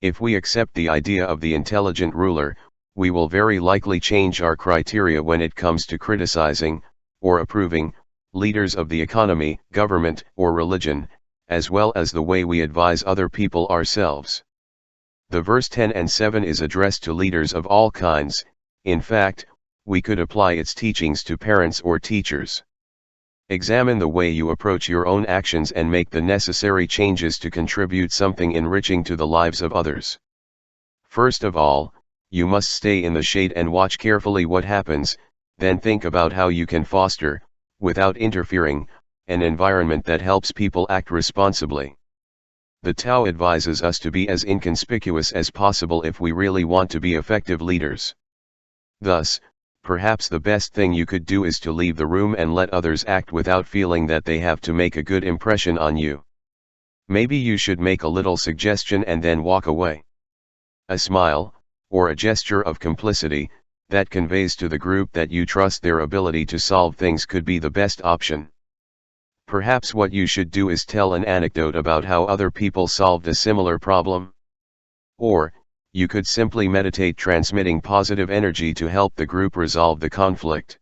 If we accept the idea of the intelligent ruler, we will very likely change our criteria when it comes to criticizing, or approving, leaders of the economy, government, or religion, as well as the way we advise other people ourselves. The verse 10 and 7 is addressed to leaders of all kinds. In fact, we could apply its teachings to parents or teachers. Examine the way you approach your own actions and make the necessary changes to contribute something enriching to the lives of others. First of all, you must stay in the shade and watch carefully what happens, then think about how you can foster, without interfering, an environment that helps people act responsibly. The Tao advises us to be as inconspicuous as possible if we really want to be effective leaders. Thus, perhaps the best thing you could do is to leave the room and let others act without feeling that they have to make a good impression on you. Maybe you should make a little suggestion and then walk away. A smile, or a gesture of complicity, that conveys to the group that you trust their ability to solve things could be the best option. Perhaps what you should do is tell an anecdote about how other people solved a similar problem. Or, you could simply meditate transmitting positive energy to help the group resolve the conflict.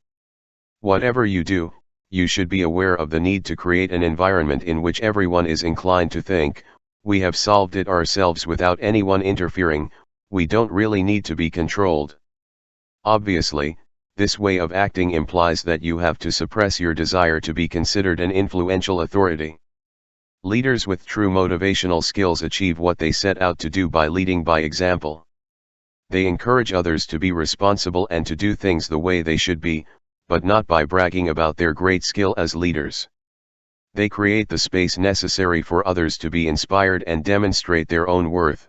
Whatever you do, you should be aware of the need to create an environment in which everyone is inclined to think, we have solved it ourselves without anyone interfering, we don't really need to be controlled. Obviously, this way of acting implies that you have to suppress your desire to be considered an influential authority. Leaders with true motivational skills achieve what they set out to do by leading by example. They encourage others to be responsible and to do things the way they should be, but not by bragging about their great skill as leaders. They create the space necessary for others to be inspired and demonstrate their own worth.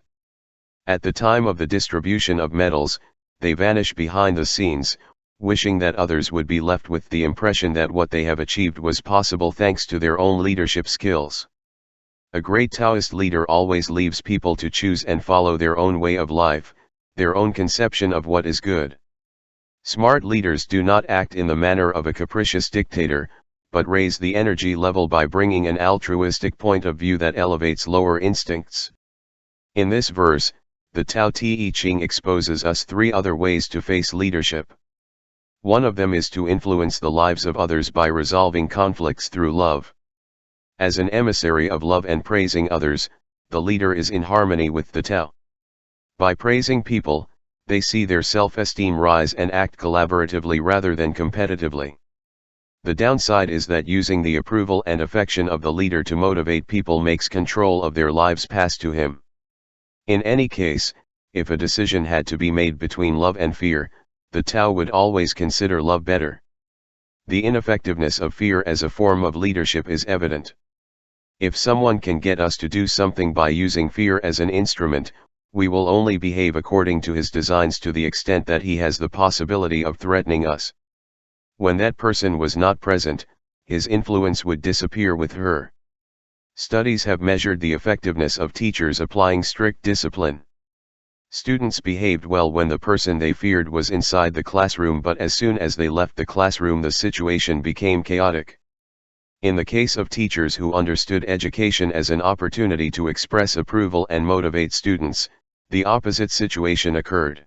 At the time of the distribution of medals, they vanish behind the scenes, wishing that others would be left with the impression that what they have achieved was possible thanks to their own leadership skills. A great Taoist leader always leaves people to choose and follow their own way of life, their own conception of what is good. Smart leaders do not act in the manner of a capricious dictator, but raise the energy level by bringing an altruistic point of view that elevates lower instincts. In this verse, the Tao Te Ching exposes us three other ways to face leadership. One of them is to influence the lives of others by resolving conflicts through love. As an emissary of love and praising others, the leader is in harmony with the Tao. By praising people, they see their self-esteem rise and act collaboratively rather than competitively. The downside is that using the approval and affection of the leader to motivate people makes control of their lives pass to him. In any case, if a decision had to be made between love and fear, the Tao would always consider love better. The ineffectiveness of fear as a form of leadership is evident. If someone can get us to do something by using fear as an instrument, we will only behave according to his designs to the extent that he has the possibility of threatening us. When that person was not present, his influence would disappear with her. Studies have measured the effectiveness of teachers applying strict discipline. Students behaved well when the person they feared was inside the classroom, but as soon as they left the classroom the situation became chaotic. In the case of teachers who understood education as an opportunity to express approval and motivate students, the opposite situation occurred.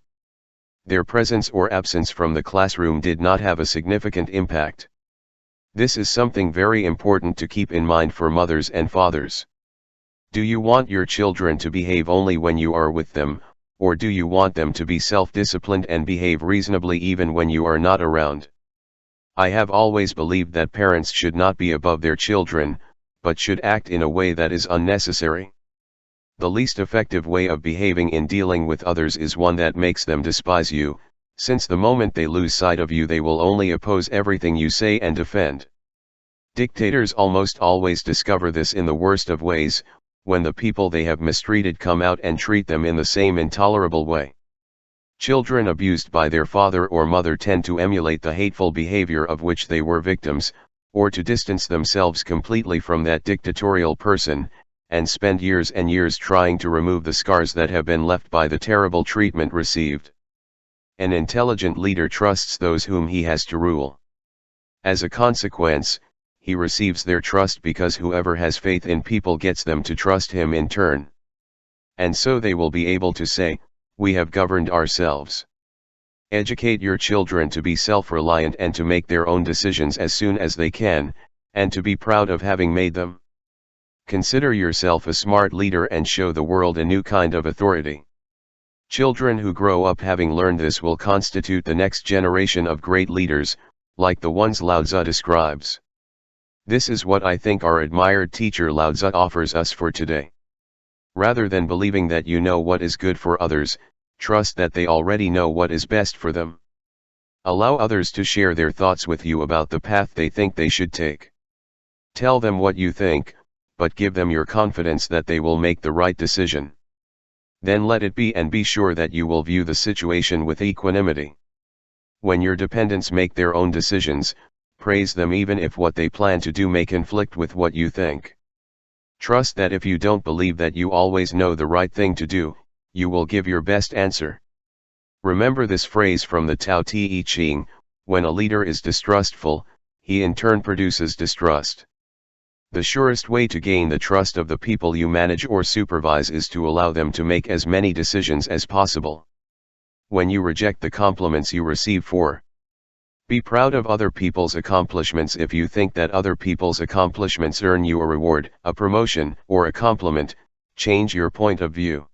Their presence or absence from the classroom did not have a significant impact. This is something very important to keep in mind for mothers and fathers. Do you want your children to behave only when you are with them, or do you want them to be self-disciplined and behave reasonably even when you are not around? I have always believed that parents should not be above their children, but should act in a way that is unnecessary. The least effective way of behaving in dealing with others is one that makes them despise you, since the moment they lose sight of you they will only oppose everything you say and defend. Dictators almost always discover this in the worst of ways, when the people they have mistreated come out and treat them in the same intolerable way. Children abused by their father or mother tend to emulate the hateful behavior of which they were victims, or to distance themselves completely from that dictatorial person, and spend years and years trying to remove the scars that have been left by the terrible treatment received. An intelligent leader trusts those whom he has to rule. As a consequence, he receives their trust because whoever has faith in people gets them to trust him in turn. And so they will be able to say, "We have governed ourselves." Educate your children to be self-reliant and to make their own decisions as soon as they can, and to be proud of having made them. Consider yourself a smart leader and show the world a new kind of authority. Children who grow up having learned this will constitute the next generation of great leaders, like the ones Lao Tzu describes. This is what I think our admired teacher Lao Tzu offers us for today. Rather than believing that you know what is good for others, trust that they already know what is best for them. Allow others to share their thoughts with you about the path they think they should take. Tell them what you think, but give them your confidence that they will make the right decision. Then let it be and be sure that you will view the situation with equanimity. When your dependents make their own decisions, praise them even if what they plan to do may conflict with what you think. Trust that if you don't believe that you always know the right thing to do, you will give your best answer. Remember this phrase from the Tao Te Ching: when a leader is distrustful, he in turn produces distrust. The surest way to gain the trust of the people you manage or supervise is to allow them to make as many decisions as possible. When you reject the compliments you receive be proud of other people's accomplishments. If you think that other people's accomplishments earn you a reward, a promotion, or a compliment, change your point of view.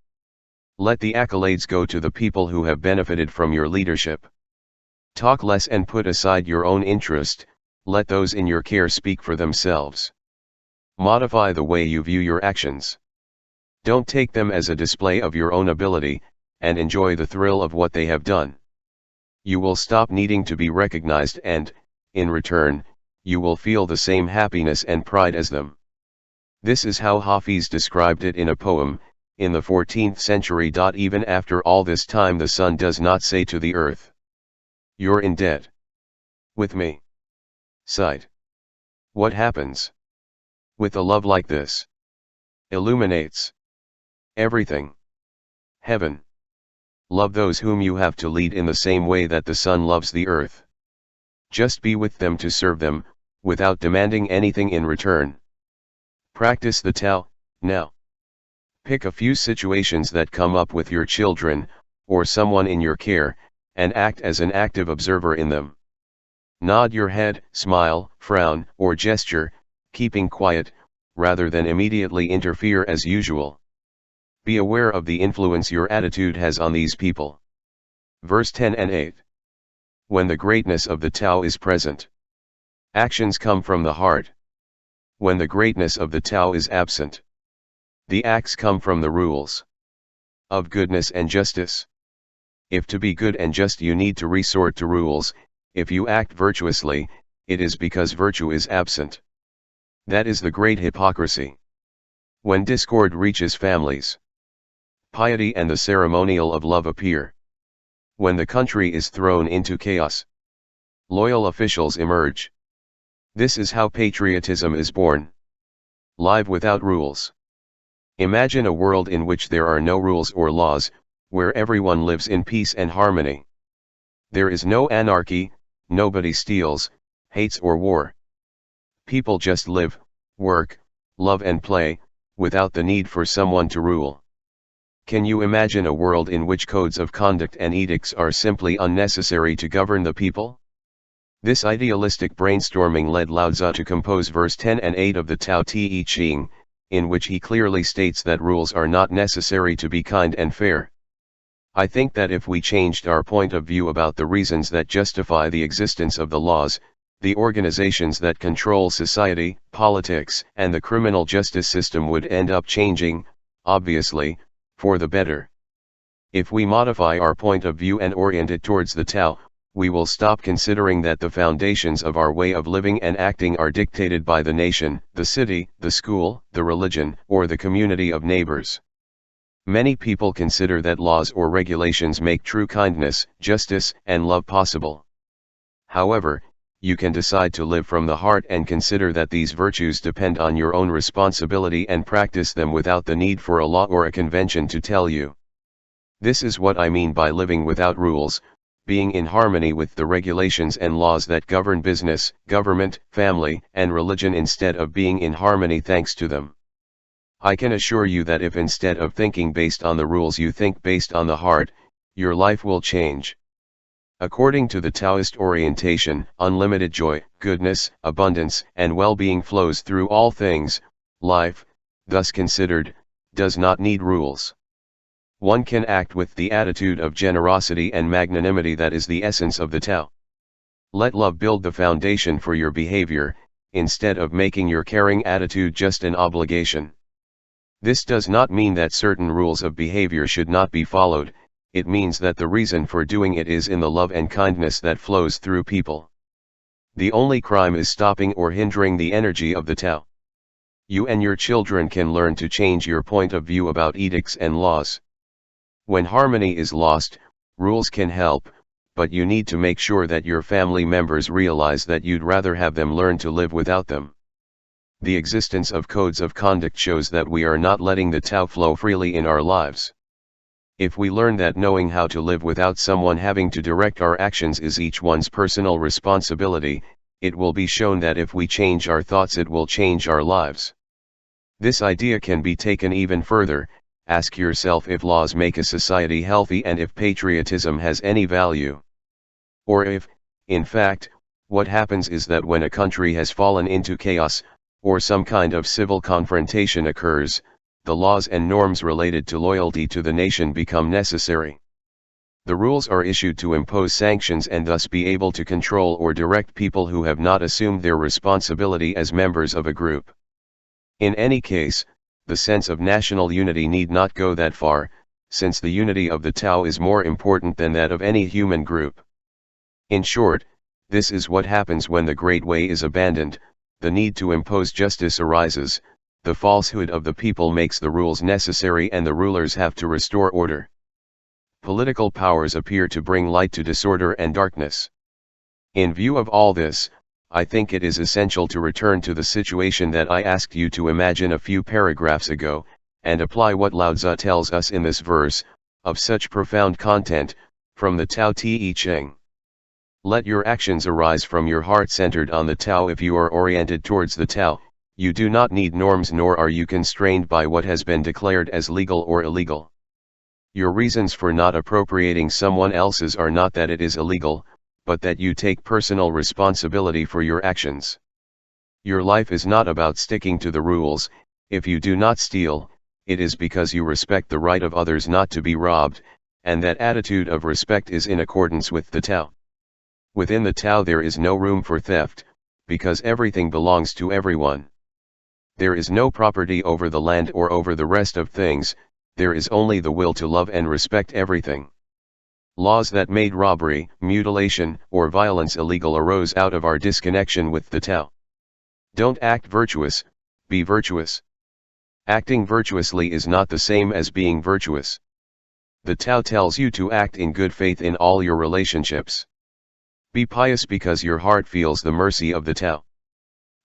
Let the accolades go to the people who have benefited from your leadership. Talk less and put aside your own interest, let those in your care speak for themselves. Modify the way you view your actions. Don't take them as a display of your own ability, and enjoy the thrill of what they have done. You will stop needing to be recognized and, in return, you will feel the same happiness and pride as them. This is how Hafiz described it in a poem, in the 14th century. Even after all this time the sun does not say to the earth, "You're in debt with me." Sight. What happens? With a love like this, illuminates everything. Heaven. Love those whom you have to lead in the same way that the sun loves the earth. Just be with them to serve them, without demanding anything in return. Practice the Tao, now. Pick a few situations that come up with your children, or someone in your care, and act as an active observer in them. Nod your head, smile, frown, or gesture, keeping quiet, rather than immediately interfere as usual. Be aware of the influence your attitude has on these people. Verse 10 and 8. When the greatness of the TAO is present, actions come from the heart. When the greatness of the TAO is absent, the acts come from the rules of goodness and justice. If to be good and just you need to resort to rules, if you act virtuously, it is because virtue is absent. That is the great hypocrisy. When discord reaches families, piety and the ceremonial of love appear. When the country is thrown into chaos, loyal officials emerge. This is how patriotism is born. Live without rules. Imagine a world in which there are no rules or laws, where everyone lives in peace and harmony. There is no anarchy, nobody steals, hates or war. People just live, work, love and play, without the need for someone to rule. Can you imagine a world in which codes of conduct and edicts are simply unnecessary to govern the people? This idealistic brainstorming led Lao Tzu to compose verse 10 and 8 of the Tao Te Ching, in which he clearly states that rules are not necessary to be kind and fair. I think that if we changed our point of view about the reasons that justify the existence of the laws, the organizations that control society, politics, and the criminal justice system would end up changing, obviously, for the better. If we modify our point of view and orient it towards the Tao, we will stop considering that the foundations of our way of living and acting are dictated by the nation, the city, the school, the religion, or the community of neighbors. Many people consider that laws or regulations make true kindness, justice, and love possible. However, you can decide to live from the heart and consider that these virtues depend on your own responsibility and practice them without the need for a law or a convention to tell you. This is what I mean by living without rules, being in harmony with the regulations and laws that govern business, government, family, and religion instead of being in harmony thanks to them. I can assure you that if instead of thinking based on the rules you think based on the heart, your life will change. According to the Taoist orientation, unlimited joy, goodness, abundance, and well-being flows through all things. Life, thus considered, does not need rules. One can act with the attitude of generosity and magnanimity that is the essence of the Tao. Let love build the foundation for your behavior, instead of making your caring attitude just an obligation. This does not mean that certain rules of behavior should not be followed, it means that the reason for doing it is in the love and kindness that flows through people. The only crime is stopping or hindering the energy of the Tao. You and your children can learn to change your point of view about edicts and laws. When harmony is lost, rules can help, but you need to make sure that your family members realize that you'd rather have them learn to live without them. The existence of codes of conduct shows that we are not letting the Tao flow freely in our lives. If we learn that knowing how to live without someone having to direct our actions is each one's personal responsibility, it will be shown that if we change our thoughts it will change our lives. This idea can be taken even further. Ask yourself if laws make a society healthy and if patriotism has any value. Or if, in fact, what happens is that when a country has fallen into chaos, or some kind of civil confrontation occurs, the laws and norms related to loyalty to the nation become necessary. The rules are issued to impose sanctions and thus be able to control or direct people who have not assumed their responsibility as members of a group. In any case, the sense of national unity need not go that far, since the unity of the Tao is more important than that of any human group. In short, this is what happens when the Great Way is abandoned, the need to impose justice arises, the falsehood of the people makes the rules necessary and the rulers have to restore order. Political powers appear to bring light to disorder and darkness. In view of all this, I think it is essential to return to the situation that I asked you to imagine a few paragraphs ago, and apply what Lao Tzu tells us in this verse, of such profound content, from the Tao Te Ching. Let your actions arise from your heart centered on the Tao. If you are oriented towards the Tao, You do not need norms, nor are you constrained by what has been declared as legal or illegal. Your reasons for not appropriating someone else's are not that it is illegal, but that you take personal responsibility for your actions. Your life is not about sticking to the rules. If you do not steal, it is because you respect the right of others not to be robbed, and that attitude of respect is in accordance with the TAO. Within the TAO there is no room for theft, because everything belongs to everyone. There is no property over the land or over the rest of things, there is only the will to love and respect everything. Laws that made robbery, mutilation, or violence illegal arose out of our disconnection with the TAO. Don't act virtuous, be virtuous. Acting virtuously is not the same as being virtuous. The TAO tells you to act in good faith in all your relationships. Be pious because your heart feels the mercy of the TAO.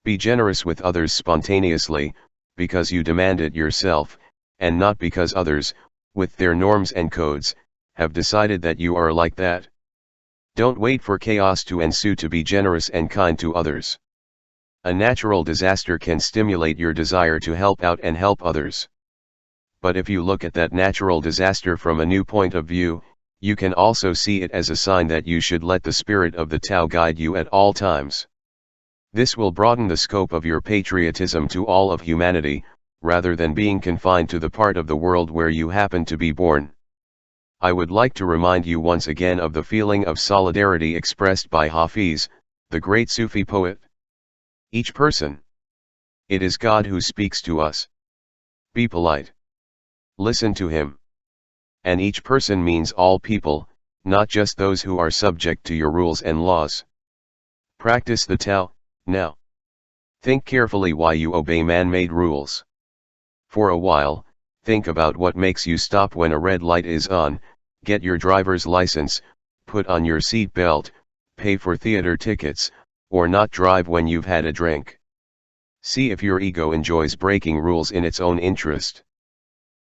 Be generous with others spontaneously, because you demand it yourself, and not because others, with their norms and codes, have decided that you are like that. Don't wait for chaos to ensue to be generous and kind to others. A natural disaster can stimulate your desire to help out and help others. But if you look at that natural disaster from a new point of view, you can also see it as a sign that you should let the spirit of the TAO guide you at all times. This will broaden the scope of your patriotism to all of humanity, rather than being confined to the part of the world where you happen to be born. I would like to remind you once again of the feeling of solidarity expressed by Hafiz, the great Sufi poet. Each person. It is God who speaks to us. Be polite. Listen to him. And each person means all people, not just those who are subject to your rules and laws. Practice the TAO, now. Think carefully why you obey man-made rules. For a while, think about what makes you stop when a red light is on, get your driver's license, put on your seat belt, pay for theater tickets, or not drive when you've had a drink. See if your ego enjoys breaking rules in its own interest.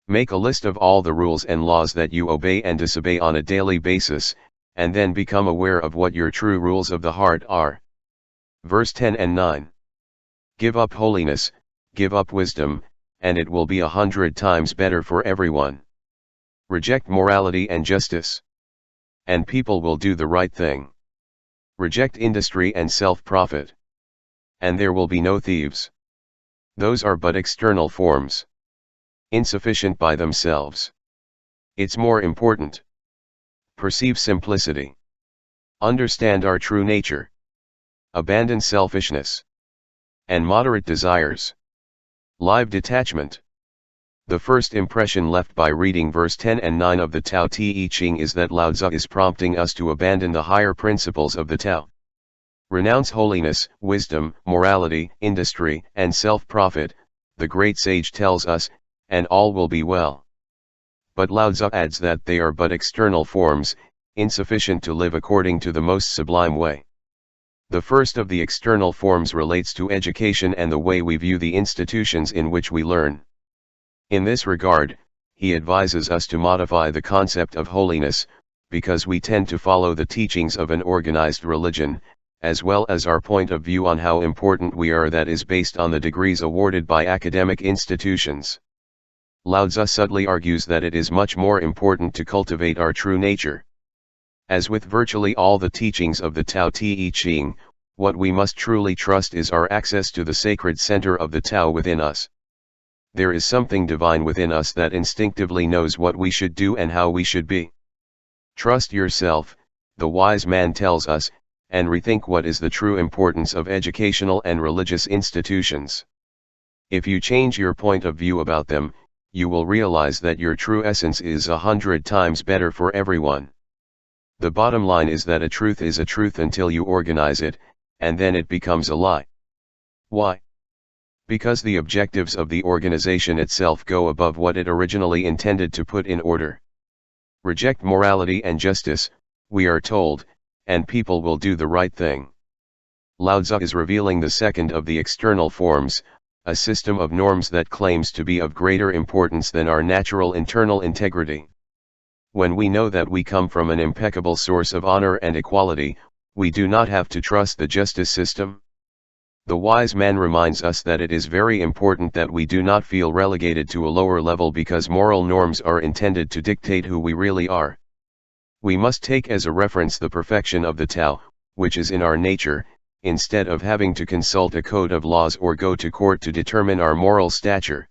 Make a list of all the rules and laws that you obey and disobey on a daily basis, and then become aware of what your true rules of the heart are. Verse 10 and 9. Give up holiness, give up wisdom, and it will be 100 times better for everyone. Reject morality and justice, and people will do the right thing. Reject industry and self-profit, and there will be no thieves. Those are but external forms, insufficient by themselves. It's more important. Perceive simplicity. Understand our true nature. Abandon selfishness and moderate desires. Live detachment. The first impression left by reading verse 10 and 9 of the Tao Te Ching is that Lao Tzu is prompting us to abandon the higher principles of the Tao. Renounce holiness, wisdom, morality, industry, and self-profit, the great sage tells us, and all will be well. But Lao Tzu adds that they are but external forms, insufficient to live according to the most sublime way. The first of the external forms relates to education and the way we view the institutions in which we learn. In this regard, he advises us to modify the concept of holiness, because we tend to follow the teachings of an organized religion, as well as our point of view on how important we are that is based on the degrees awarded by academic institutions. Lao Tzu subtly argues that it is much more important to cultivate our true nature. As with virtually all the teachings of the Tao Te Ching, what we must truly trust is our access to the sacred center of the Tao within us. There is something divine within us that instinctively knows what we should do and how we should be. Trust yourself, the wise man tells us, and rethink what is the true importance of educational and religious institutions. If you change your point of view about them, you will realize that your true essence is 100 times better for everyone. The bottom line is that a truth is a truth until you organize it, and then it becomes a lie. Why? Because the objectives of the organization itself go above what it originally intended to put in order. Reject morality and justice, we are told, and people will do the right thing. Lao Tzu is revealing the second of the external forms, a system of norms that claims to be of greater importance than our natural internal integrity. When we know that we come from an impeccable source of honor and equality, we do not have to trust the justice system. The wise man reminds us that it is very important that we do not feel relegated to a lower level because moral norms are intended to dictate who we really are. We must take as a reference the perfection of the TAO, which is in our nature, instead of having to consult a code of laws or go to court to determine our moral stature.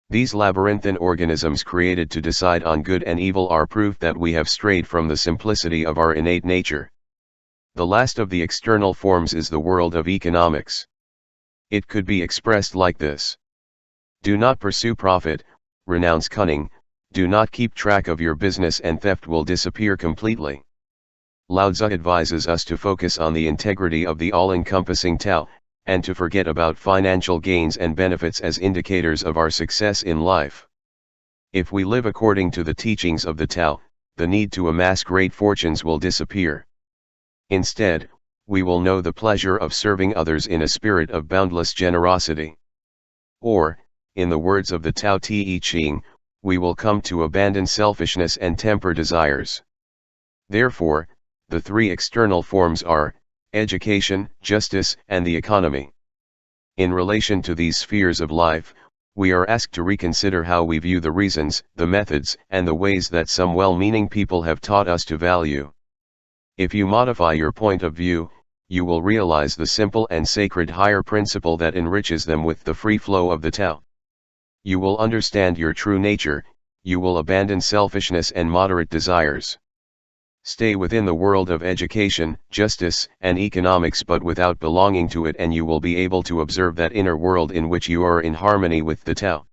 These labyrinthine organisms created to decide on good and evil are proof that we have strayed from the simplicity of our innate nature. The last of the external forms is the world of economics. It could be expressed like this. Do not pursue profit, renounce cunning, do not keep track of your business and theft will disappear completely. Lao Tzu advises us to focus on the integrity of the all-encompassing TAO, and to forget about financial gains and benefits as indicators of our success in life. If we live according to the teachings of the TAO, the need to amass great fortunes will disappear. Instead, we will know the pleasure of serving others in a spirit of boundless generosity. Or, in the words of the Tao Te Ching, we will come to abandon selfishness and temper desires. Therefore, the three external forms are education, justice, and the economy. In relation to these spheres of life, we are asked to reconsider how we view the reasons, the methods, and the ways that some well-meaning people have taught us to value. If you modify your point of view, you will realize the simple and sacred higher principle that enriches them with the free flow of the Tao. You will understand your true nature, you will abandon selfishness and moderate desires. Stay within the world of education, justice, and economics but without belonging to it and you will be able to observe that inner world in which you are in harmony with the Tao.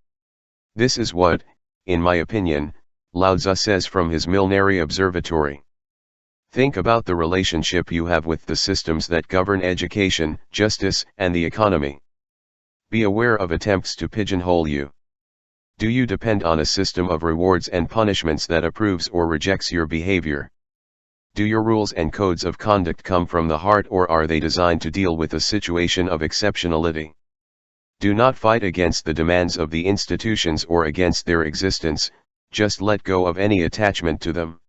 This is what, in my opinion, Lao Tzu says from his Millenary Observatory. Think about the relationship you have with the systems that govern education, justice, and the economy. Be aware of attempts to pigeonhole you. Do you depend on a system of rewards and punishments that approves or rejects your behavior? Do your rules and codes of conduct come from the heart or are they designed to deal with a situation of exceptionality? Do not fight against the demands of the institutions or against their existence, just let go of any attachment to them.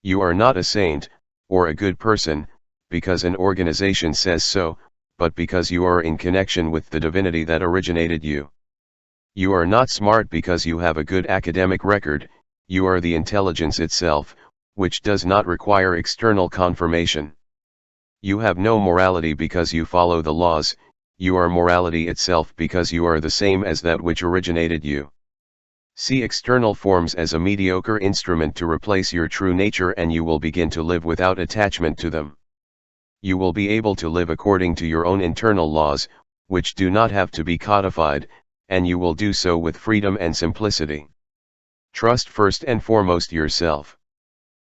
You are not a saint, or a good person, because an organization says so, but because you are in connection with the divinity that originated you. You are not smart because you have a good academic record, you are the intelligence itself, which does not require external confirmation. You have no morality because you follow the laws, you are morality itself because you are the same as that which originated you. See external forms as a mediocre instrument to replace your true nature and you will begin to live without attachment to them. You will be able to live according to your own internal laws, which do not have to be codified, and you will do so with freedom and simplicity. Trust first and foremost yourself.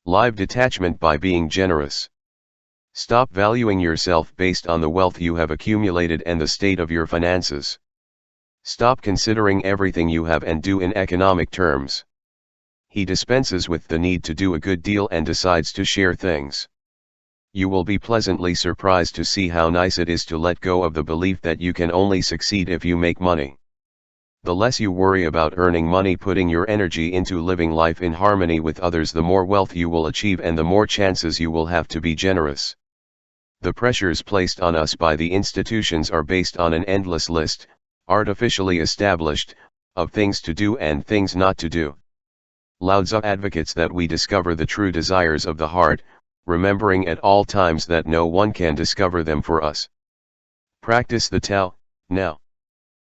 Live detachment by being generous. Stop valuing yourself based on the wealth you have accumulated and the state of your finances. Stop considering everything you have and do in economic terms. He dispenses with the need to do a good deal and decides to share things. You will be pleasantly surprised to see how nice it is to let go of the belief that you can only succeed if you make money. The less you worry about earning money, putting your energy into living life in harmony with others, the more wealth you will achieve and the more chances you will have to be generous. The pressures placed on us by the institutions are based on an endless list, artificially established, of things to do and things not to do. Lao Tzu advocates that we discover the true desires of the heart, remembering at all times that no one can discover them for us. Practice the Tao, now.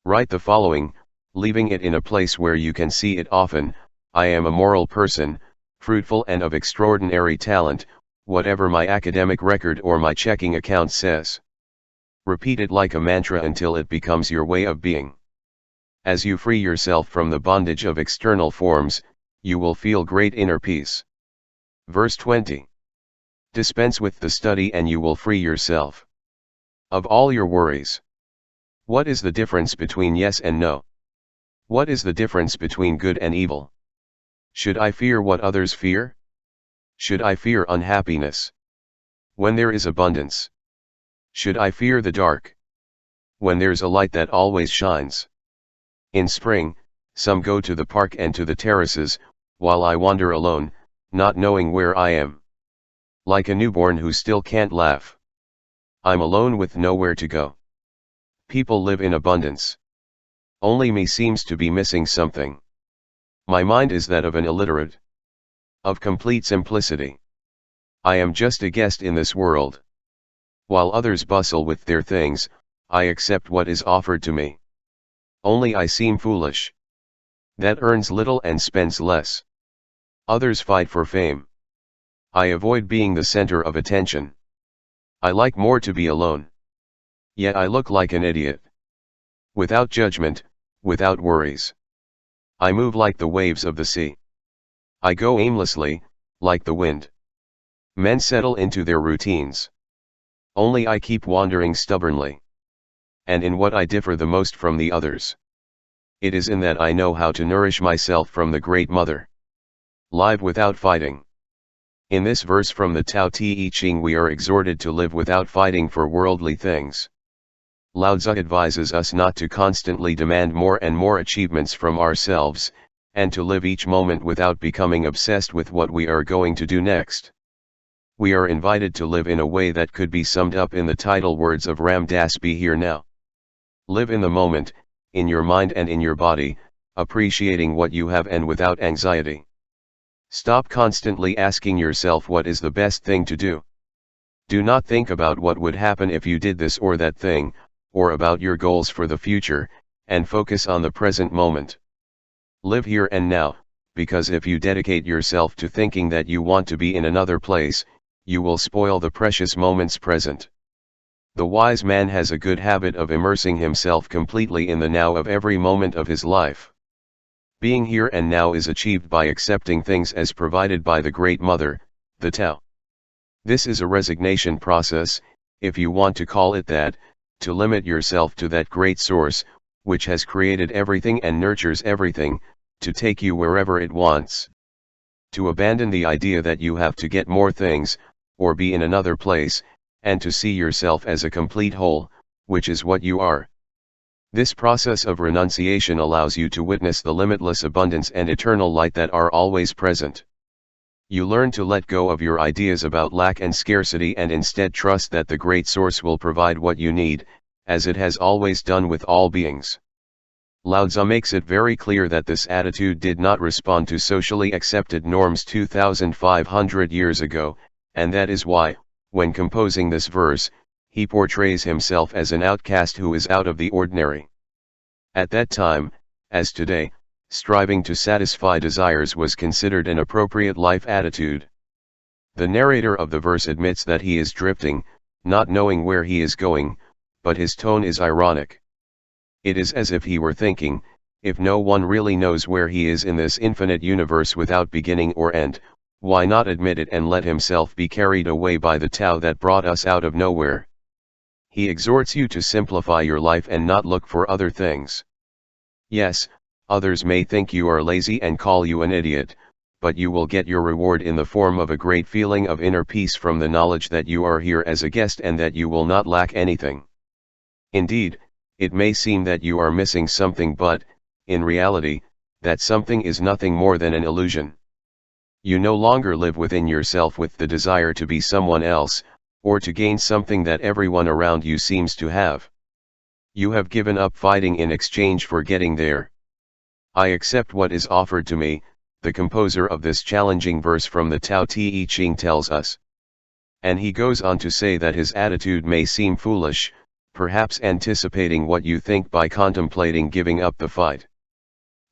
Write the following, leaving it in a place where you can see it often: I am a moral person, fruitful and of extraordinary talent, whatever my academic record or my checking account says. Repeat it like a mantra until it becomes your way of being. As you free yourself from the bondage of external forms, you will feel great inner peace. Verse 20. Dispense with the study and you will free yourself of all your worries. What is the difference between yes and no? What is the difference between good and evil? Should I fear what others fear? Should I fear unhappiness when there is abundance? Should I fear the dark when there's a light that always shines? In spring, some go to the park and to the terraces, while I wander alone, not knowing where I am. Like a newborn who still can't laugh. I'm alone with nowhere to go. People live in abundance. Only me seems to be missing something. My mind is that of an illiterate. Of complete simplicity. I am just a guest in this world. While others bustle with their things, I accept what is offered to me. Only I seem foolish. That earns little and spends less. Others fight for fame. I avoid being the center of attention. I like more to be alone. Yet I look like an idiot. Without judgment, without worries. I move like the waves of the sea. I go aimlessly, like the wind. Men settle into their routines. Only I keep wandering stubbornly. And in what I differ the most from the others. It is in that I know how to nourish myself from the Great Mother. Live without fighting. In this verse from the Tao Te Ching we are exhorted to live without fighting for worldly things. Lao Tzu advises us not to constantly demand more and more achievements from ourselves, and to live each moment without becoming obsessed with what we are going to do next. We are invited to live in a way that could be summed up in the title words of Ram Dass Be Here Now. Live in the moment, in your mind and in your body, appreciating what you have and without anxiety. Stop constantly asking yourself what is the best thing to do. Do not think about what would happen if you did this or that thing, or about your goals for the future, and focus on the present moment. Live here and now, because if you dedicate yourself to thinking that you want to be in another place, you will spoil the precious moments present. The wise man has a good habit of immersing himself completely in the now of every moment of his life. Being here and now is achieved by accepting things as provided by the Great Mother, the Tao. This is a resignation process, if you want to call it that, to limit yourself to that great source, which has created everything and nurtures everything, to take you wherever it wants. To abandon the idea that you have to get more things, or be in another place, and to see yourself as a complete whole, which is what you are. This process of renunciation allows you to witness the limitless abundance and eternal light that are always present. You learn to let go of your ideas about lack and scarcity and instead trust that the Great Source will provide what you need, as it has always done with all beings. Lao Tzu makes it very clear that this attitude did not respond to socially accepted norms 2,500 years ago, and that is why, when composing this verse, he portrays himself as an outcast who is out of the ordinary. At that time, as today, striving to satisfy desires was considered an appropriate life attitude. The narrator of the verse admits that he is drifting, not knowing where he is going, but his tone is ironic. It is as if he were thinking, if no one really knows where he is in this infinite universe without beginning or end, why not admit it and let himself be carried away by the Tao that brought us out of nowhere? He exhorts you to simplify your life and not look for other things. Yes, others may think you are lazy and call you an idiot, but you will get your reward in the form of a great feeling of inner peace from the knowledge that you are here as a guest and that you will not lack anything. Indeed, it may seem that you are missing something, but, in reality, that something is nothing more than an illusion. You no longer live within yourself with the desire to be someone else, or to gain something that everyone around you seems to have. You have given up fighting in exchange for getting there. I accept what is offered to me, the composer of this challenging verse from the Tao Te Ching tells us. And he goes on to say that his attitude may seem foolish, perhaps anticipating what you think by contemplating giving up the fight.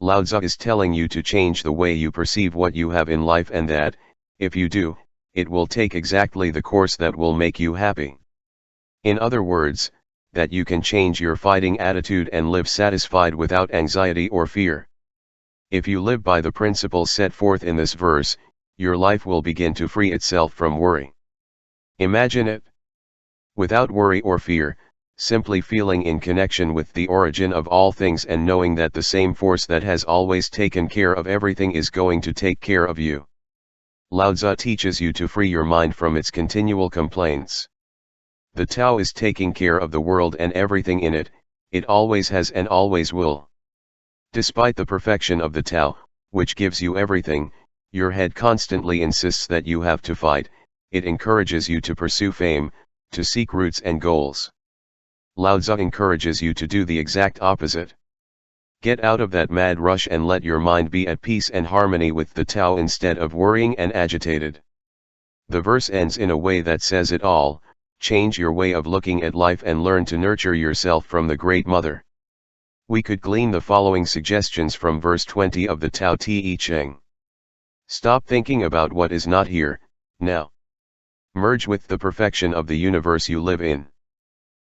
Lao Tzu is telling you to change the way you perceive what you have in life, and that, if you do, it will take exactly the course that will make you happy. In other words, that you can change your fighting attitude and live satisfied without anxiety or fear. If you live by the principles set forth in this verse, your life will begin to free itself from worry. Imagine it. Without worry or fear, simply feeling in connection with the origin of all things and knowing that the same force that has always taken care of everything is going to take care of you. Lao Tzu teaches you to free your mind from its continual complaints. The Tao is taking care of the world and everything in it, it always has and always will. Despite the perfection of the Tao, which gives you everything, your head constantly insists that you have to fight. It encourages you to pursue fame, to seek roots and goals. Lao Tzu encourages you to do the exact opposite. Get out of that mad rush and let your mind be at peace and harmony with the Tao instead of worrying and agitated. The verse ends in a way that says it all: change your way of looking at life and learn to nurture yourself from the Great Mother. We could glean the following suggestions from verse 20 of the Tao Te Ching. Stop thinking about what is not here, now. Merge with the perfection of the universe you live in.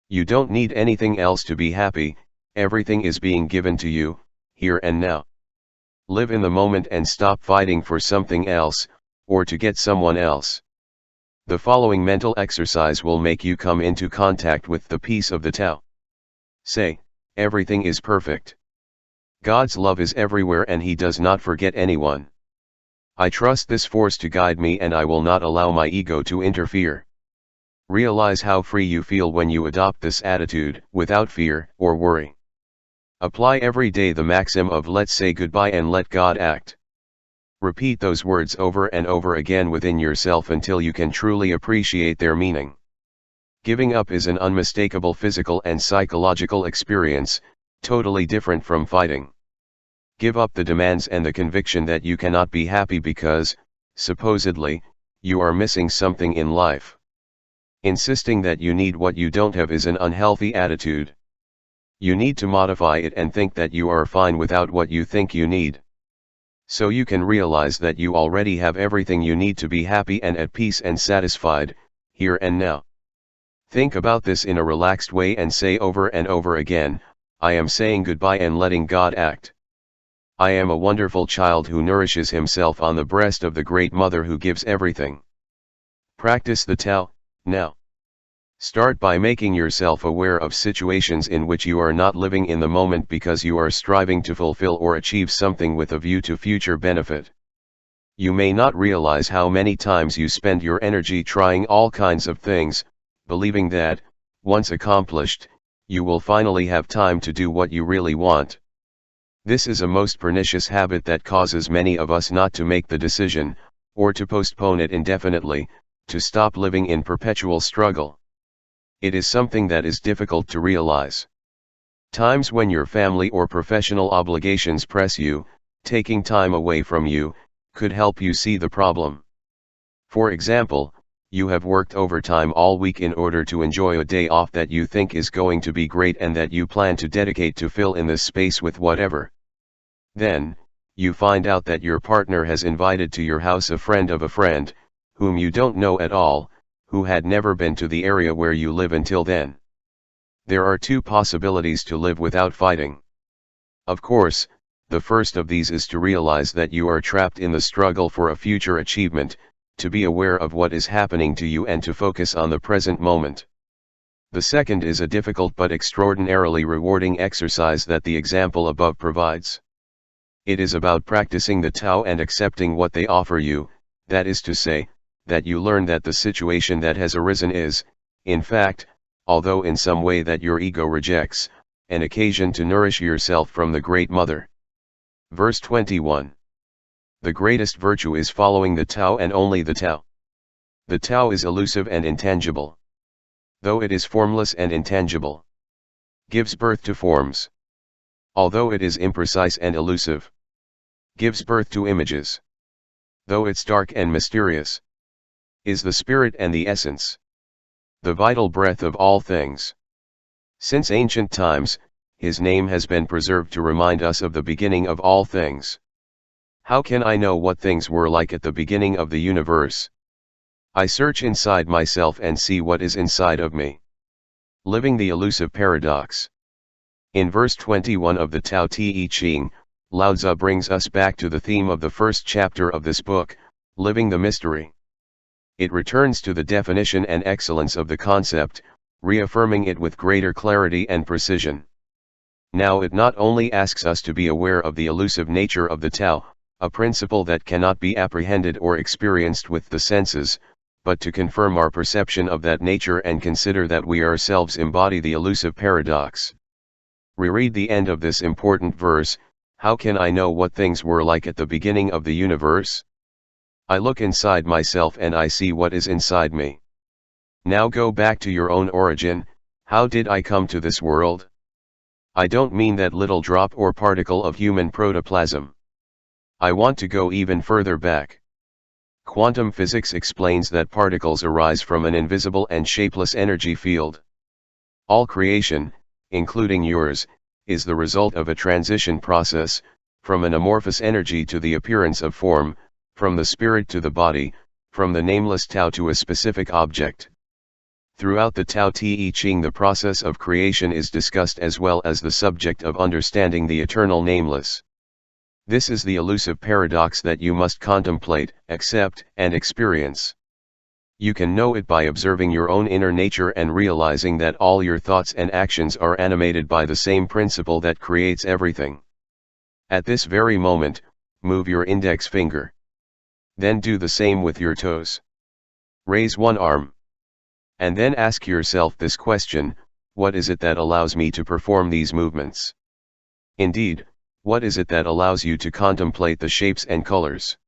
You don't need anything else to be happy, everything is being given to you, here and now. Live in the moment and stop fighting for something else, or to get someone else. The following mental exercise will make you come into contact with the peace of the Tao. Say, everything is perfect. God's love is everywhere and He does not forget anyone. I trust this force to guide me and I will not allow my ego to interfere. Realize how free you feel when you adopt this attitude, without fear or worry. Apply every day the maxim of let's say goodbye and let God act. Repeat those words over and over again within yourself until you can truly appreciate their meaning. Giving up is an unmistakable physical and psychological experience, totally different from fighting. Give up the demands and the conviction that you cannot be happy because, supposedly, you are missing something in life. Insisting that you need what you don't have is an unhealthy attitude. You need to modify it and think that you are fine without what you think you need. So you can realize that you already have everything you need to be happy and at peace and satisfied, here and now. Think about this in a relaxed way and say over and over again, I am saying goodbye and letting God act. I am a wonderful child who nourishes himself on the breast of the Great Mother who gives everything. Practice the Tao, now. Start by making yourself aware of situations in which you are not living in the moment because you are striving to fulfill or achieve something with a view to future benefit. You may not realize how many times you spend your energy trying all kinds of things, believing that, once accomplished, you will finally have time to do what you really want. This is a most pernicious habit that causes many of us not to make the decision, or to postpone it indefinitely, to stop living in perpetual struggle. It is something that is difficult to realize. Times when your family or professional obligations press you, taking time away from you, could help you see the problem. For example, you have worked overtime all week in order to enjoy a day off that you think is going to be great and that you plan to dedicate to fill in this space with whatever. Then, you find out that your partner has invited to your house a friend of a friend, whom you don't know at all, who had never been to the area where you live until then. There are two possibilities to live without fighting. Of course, the first of these is to realize that you are trapped in the struggle for a future achievement, to be aware of what is happening to you and to focus on the present moment. The second is a difficult but extraordinarily rewarding exercise that the example above provides. It is about practicing the Tao and accepting what they offer you, that is to say, that you learn that the situation that has arisen is, in fact, although in some way that your ego rejects, an occasion to nourish yourself from the Great Mother. Verse 21. The greatest virtue is following the Tao and only the Tao. The Tao is elusive and intangible. Though it is formless and intangible, gives birth to forms. Although it is imprecise and elusive, gives birth to images. Though it's dark and mysterious, is the spirit and the essence, the vital breath of all things. Since ancient times, his name has been preserved to remind us of the beginning of all things. How can I know what things were like at the beginning of the universe? I search inside myself and see what is inside of me. Living the elusive paradox. In verse 21 of the Tao Te Ching, Lao Tzu brings us back to the theme of the first chapter of this book, living the mystery. It returns to the definition and excellence of the concept, reaffirming it with greater clarity and precision. Now it not only asks us to be aware of the elusive nature of the Tao, a principle that cannot be apprehended or experienced with the senses, but to confirm our perception of that nature and consider that we ourselves embody the elusive paradox. Reread the end of this important verse, how can I know what things were like at the beginning of the universe? I look inside myself and I see what is inside me. Now go back to your own origin, How did I come to this world? I don't mean that little drop or particle of human protoplasm. I want to go even further back. Quantum physics explains that particles arise from an invisible and shapeless energy field. All creation, including yours, is the result of a transition process, from an amorphous energy to the appearance of form, from the spirit to the body, from the nameless Tao to a specific object. Throughout the Tao Te Ching, the process of creation is discussed as well as the subject of understanding the eternal nameless. This is the elusive paradox that you must contemplate, accept, and experience. You can know it by observing your own inner nature and realizing that all your thoughts and actions are animated by the same principle that creates everything. At this very moment, move your index finger. Then do the same with your toes. Raise one arm. And then ask yourself this question: what is it that allows me to perform these movements? Indeed, what is it that allows you to contemplate the shapes and colors?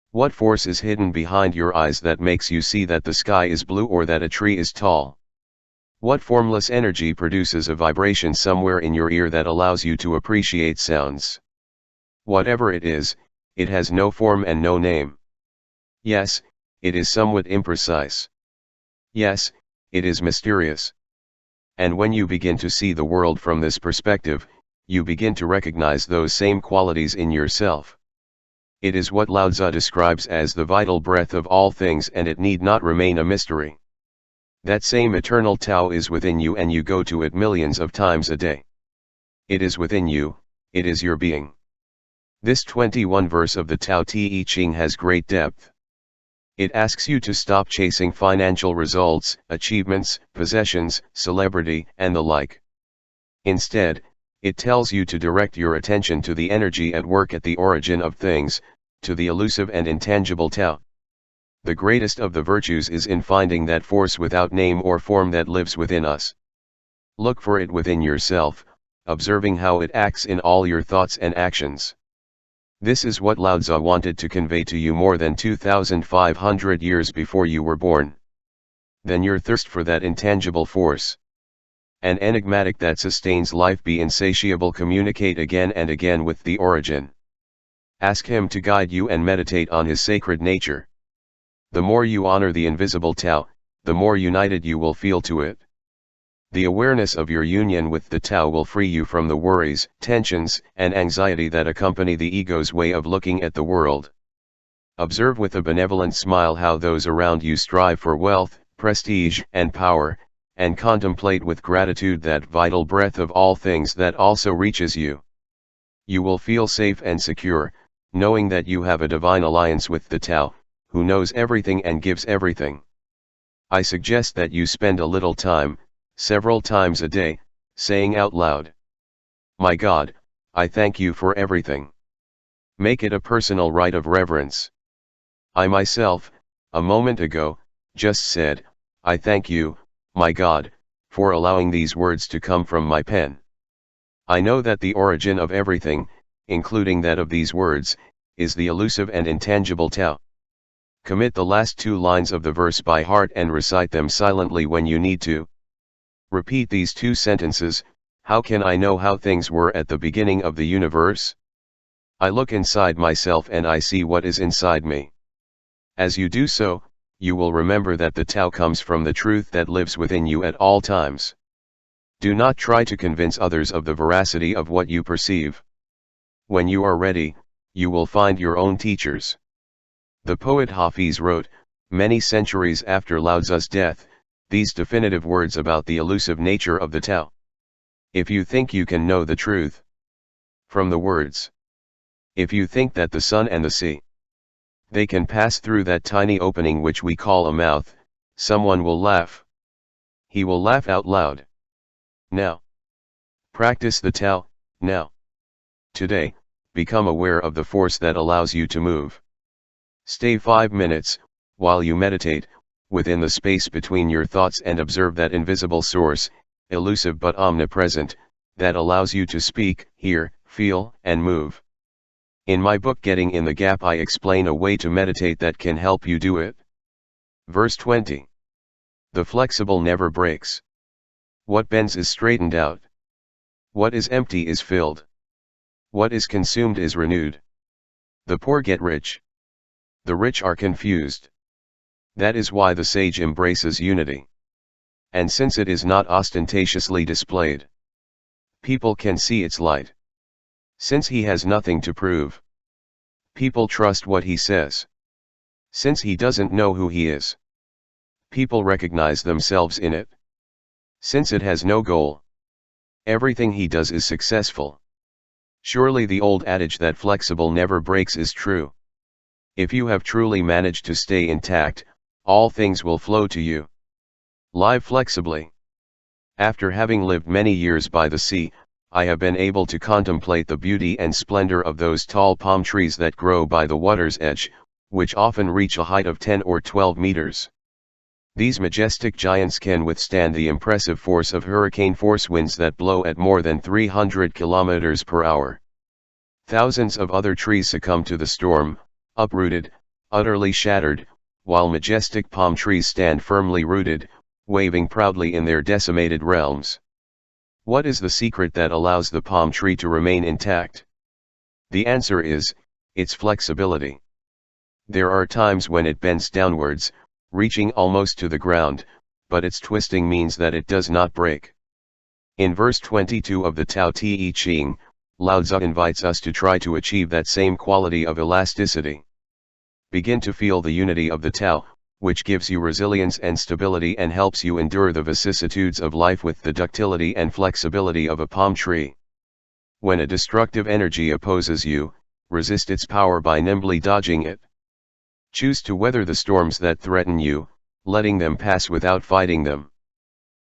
What force is hidden behind your eyes that makes you see that the sky is blue or that a tree is tall? What formless energy produces a vibration somewhere in your ear that allows you to appreciate sounds? Whatever it is, it has no form and no name. Yes, it is somewhat imprecise. Yes, it is mysterious. And when you begin to see the world from this perspective, you begin to recognize those same qualities in yourself. It is what Lao Tzu describes as the vital breath of all things, and it need not remain a mystery. That same eternal Tao is within you, and you go to it millions of times a day. It is within you, it is your being. This 21 verse of the Tao Te Ching has great depth. It asks you to stop chasing financial results, achievements, possessions, celebrity, and the like. Instead, it tells you to direct your attention to the energy at work at the origin of things, to the elusive and intangible Tao. The greatest of the virtues is in finding that force without name or form that lives within us. Look for it within yourself, observing how it acts in all your thoughts and actions. This is what Lao Tzu wanted to convey to you more than 2,500 years before you were born. Then your thirst for that intangible force, an enigmatic that sustains life, be insatiable. Communicate again and again with the origin. Ask him to guide you and meditate on his sacred nature. The more you honor the invisible Tao, the more united you will feel to it. The awareness of your union with the Tao will free you from the worries, tensions, and anxiety that accompany the ego's way of looking at the world. Observe with a benevolent smile how those around you strive for wealth, prestige, and power, and contemplate with gratitude that vital breath of all things that also reaches you. You will feel safe and secure, knowing that you have a divine alliance with the Tao, who knows everything and gives everything. I suggest that you spend a little time, several times a day, saying out loud, "My God, I thank you for everything." Make it a personal rite of reverence. I myself, a moment ago, just said, "I thank you, my God, for allowing these words to come from my pen." I know that the origin of everything, including that of these words, is the elusive and intangible Tao. Commit the last two lines of the verse by heart and recite them silently when you need to. Repeat these two sentences: how can I know how things were at the beginning of the universe? I look inside myself and I see what is inside me. As you do so, you will remember that the Tao comes from the truth that lives within you at all times. Do not try to convince others of the veracity of what you perceive. When you are ready, you will find your own teachers. The poet Hafiz wrote, many centuries after Lao Tzu's death, these definitive words about the elusive nature of the Tao. If you think you can know the truth from the words, if you think that the sun and the sea, they can pass through that tiny opening which we call a mouth, someone will laugh. He will laugh out loud. Now, practice the Tao, now. Today, become aware of the force that allows you to move. Stay 5 minutes, while you meditate, within the space between your thoughts and observe that invisible source, elusive but omnipresent, that allows you to speak, hear, feel, and move. In my book Getting in the Gap, I explain a way to meditate that can help you do it. Verse 20. The flexible never breaks. What bends is straightened out. What is empty is filled. What is consumed is renewed. The poor get rich. The rich are confused. That is why the sage embraces unity. And since it is not ostentatiously displayed, people can see its light. Since he has nothing to prove, people trust what he says. Since he doesn't know who he is, people recognize themselves in it. Since it has no goal, everything he does is successful. Surely the old adage that flexible never breaks is true. If you have truly managed to stay intact, all things will flow to you. Live flexibly. After having lived many years by the sea, I have been able to contemplate the beauty and splendor of those tall palm trees that grow by the water's edge, which often reach a height of 10 or 12 meters. These majestic giants can withstand the impressive force of hurricane force winds that blow at more than 300 kilometers per hour. Thousands of other trees succumb to the storm, uprooted, utterly shattered, while majestic palm trees stand firmly rooted, waving proudly in their decimated realms. What is the secret that allows the palm tree to remain intact? The answer is, its flexibility. There are times when it bends downwards, reaching almost to the ground, but its twisting means that it does not break. In verse 22 of the Tao Te Ching, Lao Tzu invites us to try to achieve that same quality of elasticity. Begin to feel the unity of the Tao, which gives you resilience and stability and helps you endure the vicissitudes of life with the ductility and flexibility of a palm tree. When a destructive energy opposes you, resist its power by nimbly dodging it. Choose to weather the storms that threaten you, letting them pass without fighting them.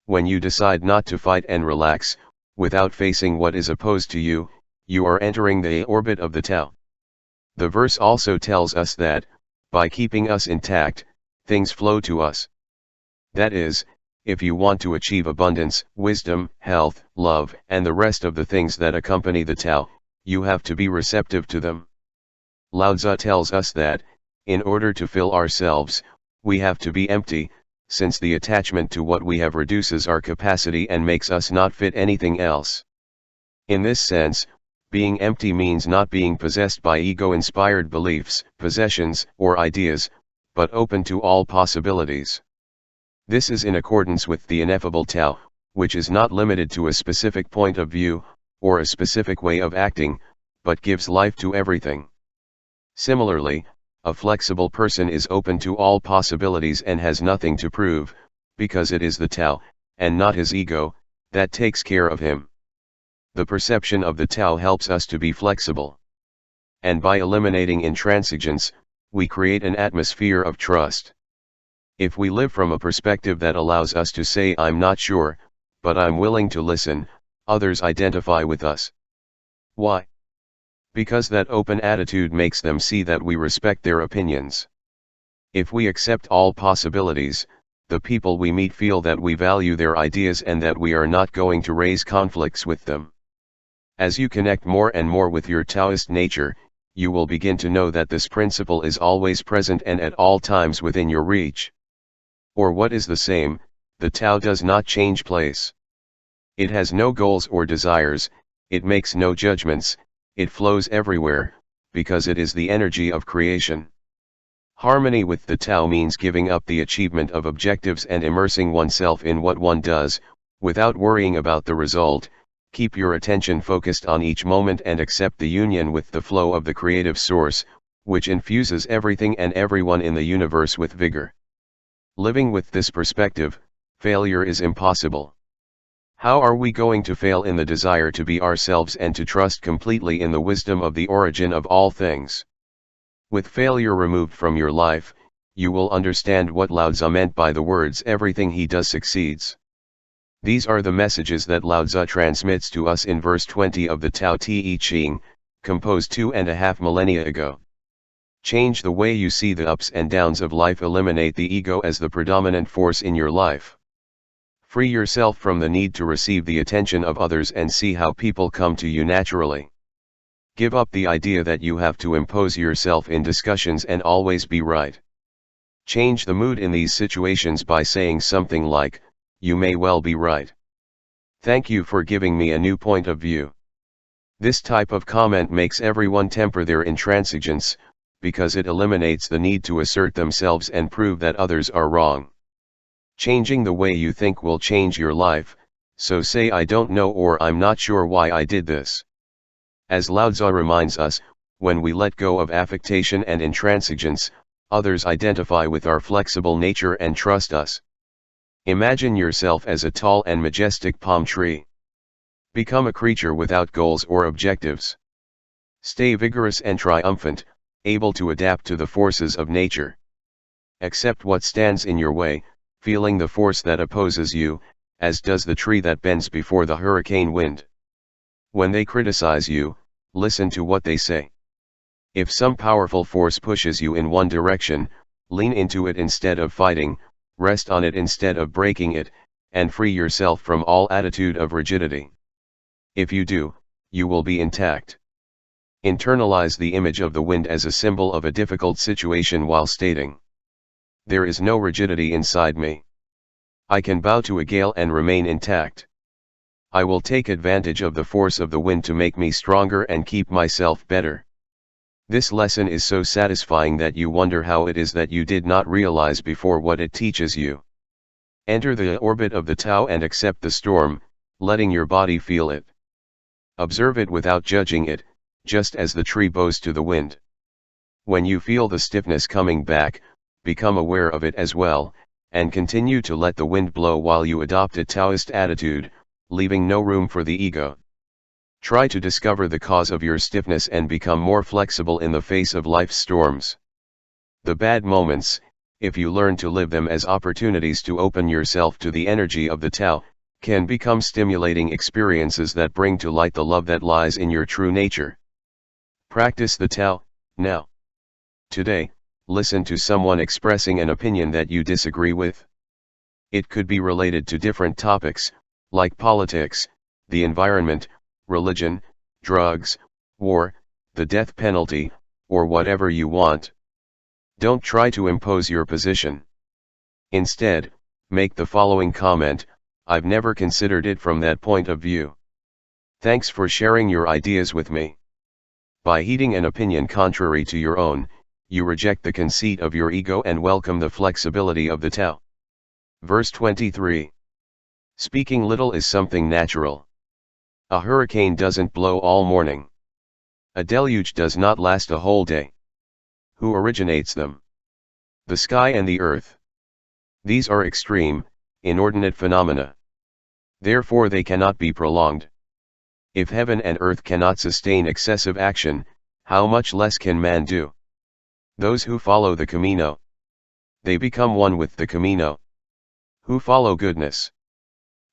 When you decide not to fight and relax, without facing what is opposed to you, you are entering the orbit of the Tao. The verse also tells us that, by keeping us intact, things flow to us. That is, if you want to achieve abundance, wisdom, health, love, and the rest of the things that accompany the Tao, you have to be receptive to them. Lao Tzu tells us that, in order to fill ourselves, we have to be empty, since the attachment to what we have reduces our capacity and makes us not fit anything else. In this sense, being empty means not being possessed by ego-inspired beliefs, possessions, or ideas, but open to all possibilities. This is in accordance with the ineffable Tao, which is not limited to a specific point of view, or a specific way of acting, but gives life to everything. Similarly, a flexible person is open to all possibilities and has nothing to prove, because it is the Tao, and not his ego, that takes care of him. The perception of the Tao helps us to be flexible. And by eliminating intransigence, we create an atmosphere of trust. If we live from a perspective that allows us to say I'm not sure, but I'm willing to listen, others identify with us. Why? Because that open attitude makes them see that we respect their opinions. If we accept all possibilities, the people we meet feel that we value their ideas and that we are not going to raise conflicts with them. As you connect more and more with your Taoist nature, you will begin to know that this principle is always present and at all times within your reach. Or what is the same, the Tao does not change place. It has no goals or desires, it makes no judgments, it flows everywhere, because it is the energy of creation. Harmony with the Tao means giving up the achievement of objectives and immersing oneself in what one does, without worrying about the result. Keep your attention focused on each moment and accept the union with the flow of the creative source, which infuses everything and everyone in the universe with vigor. Living with this perspective, failure is impossible. How are we going to fail in the desire to be ourselves and to trust completely in the wisdom of the origin of all things? With failure removed from your life, you will understand what Lao Tzu meant by the words "everything he does succeeds." These are the messages that Lao Tzu transmits to us in verse 20 of the Tao Te Ching, composed 2.5 millennia ago. Change the way you see the ups and downs of life. Eliminate the ego as the predominant force in your life. Free yourself from the need to receive the attention of others and see how people come to you naturally. Give up the idea that you have to impose yourself in discussions and always be right. Change the mood in these situations by saying something like, "You may well be right. Thank you for giving me a new point of view. This type of comment makes everyone temper their intransigence, because it eliminates the need to assert themselves and prove that others are wrong. Changing the way you think will change your life, so say I don't know or I'm not sure why I did this. As Lao Tzu reminds us, when we let go of affectation and intransigence, others identify with our flexible nature and trust us. Imagine yourself as a tall and majestic palm tree. Become a creature without goals or objectives. Stay vigorous and triumphant, able to adapt to the forces of nature. Accept what stands in your way, feeling the force that opposes you, as does the tree that bends before the hurricane wind. When they criticize you, listen to what they say. If some powerful force pushes you in one direction, lean into it instead of fighting, rest on it instead of breaking it, and free yourself from all attitude of rigidity. If you do, you will be intact. Internalize the image of the wind as a symbol of a difficult situation while stating, "There is no rigidity inside me. I can bow to a gale and remain intact. I will take advantage of the force of the wind to make me stronger and keep myself better." This lesson is so satisfying that you wonder how it is that you did not realize before what it teaches you. Enter the orbit of the TAO and accept the storm, letting your body feel it. Observe it without judging it, just as the tree bows to the wind. When you feel the stiffness coming back, become aware of it as well, and continue to let the wind blow while you adopt a Taoist attitude, leaving no room for the ego. Try to discover the cause of your stiffness and become more flexible in the face of life's storms. The bad moments, if you learn to live them as opportunities to open yourself to the energy of the Tao, can become stimulating experiences that bring to light the love that lies in your true nature. Practice the Tao, now. Today, listen to someone expressing an opinion that you disagree with. It could be related to different topics, like politics, the environment, religion, drugs, war, the death penalty, or whatever you want. Don't try to impose your position. Instead, make the following comment: "I've never considered it from that point of view. Thanks for sharing your ideas with me." By heeding an opinion contrary to your own, you reject the conceit of your ego and welcome the flexibility of the Tao. Verse 23. Speaking little is something natural. A hurricane doesn't blow all morning. A deluge does not last a whole day. Who originates them? The sky and the earth. These are extreme, inordinate phenomena. Therefore they cannot be prolonged. If heaven and earth cannot sustain excessive action, how much less can man do? Those who follow the Camino, they become one with the Camino. Who follow goodness,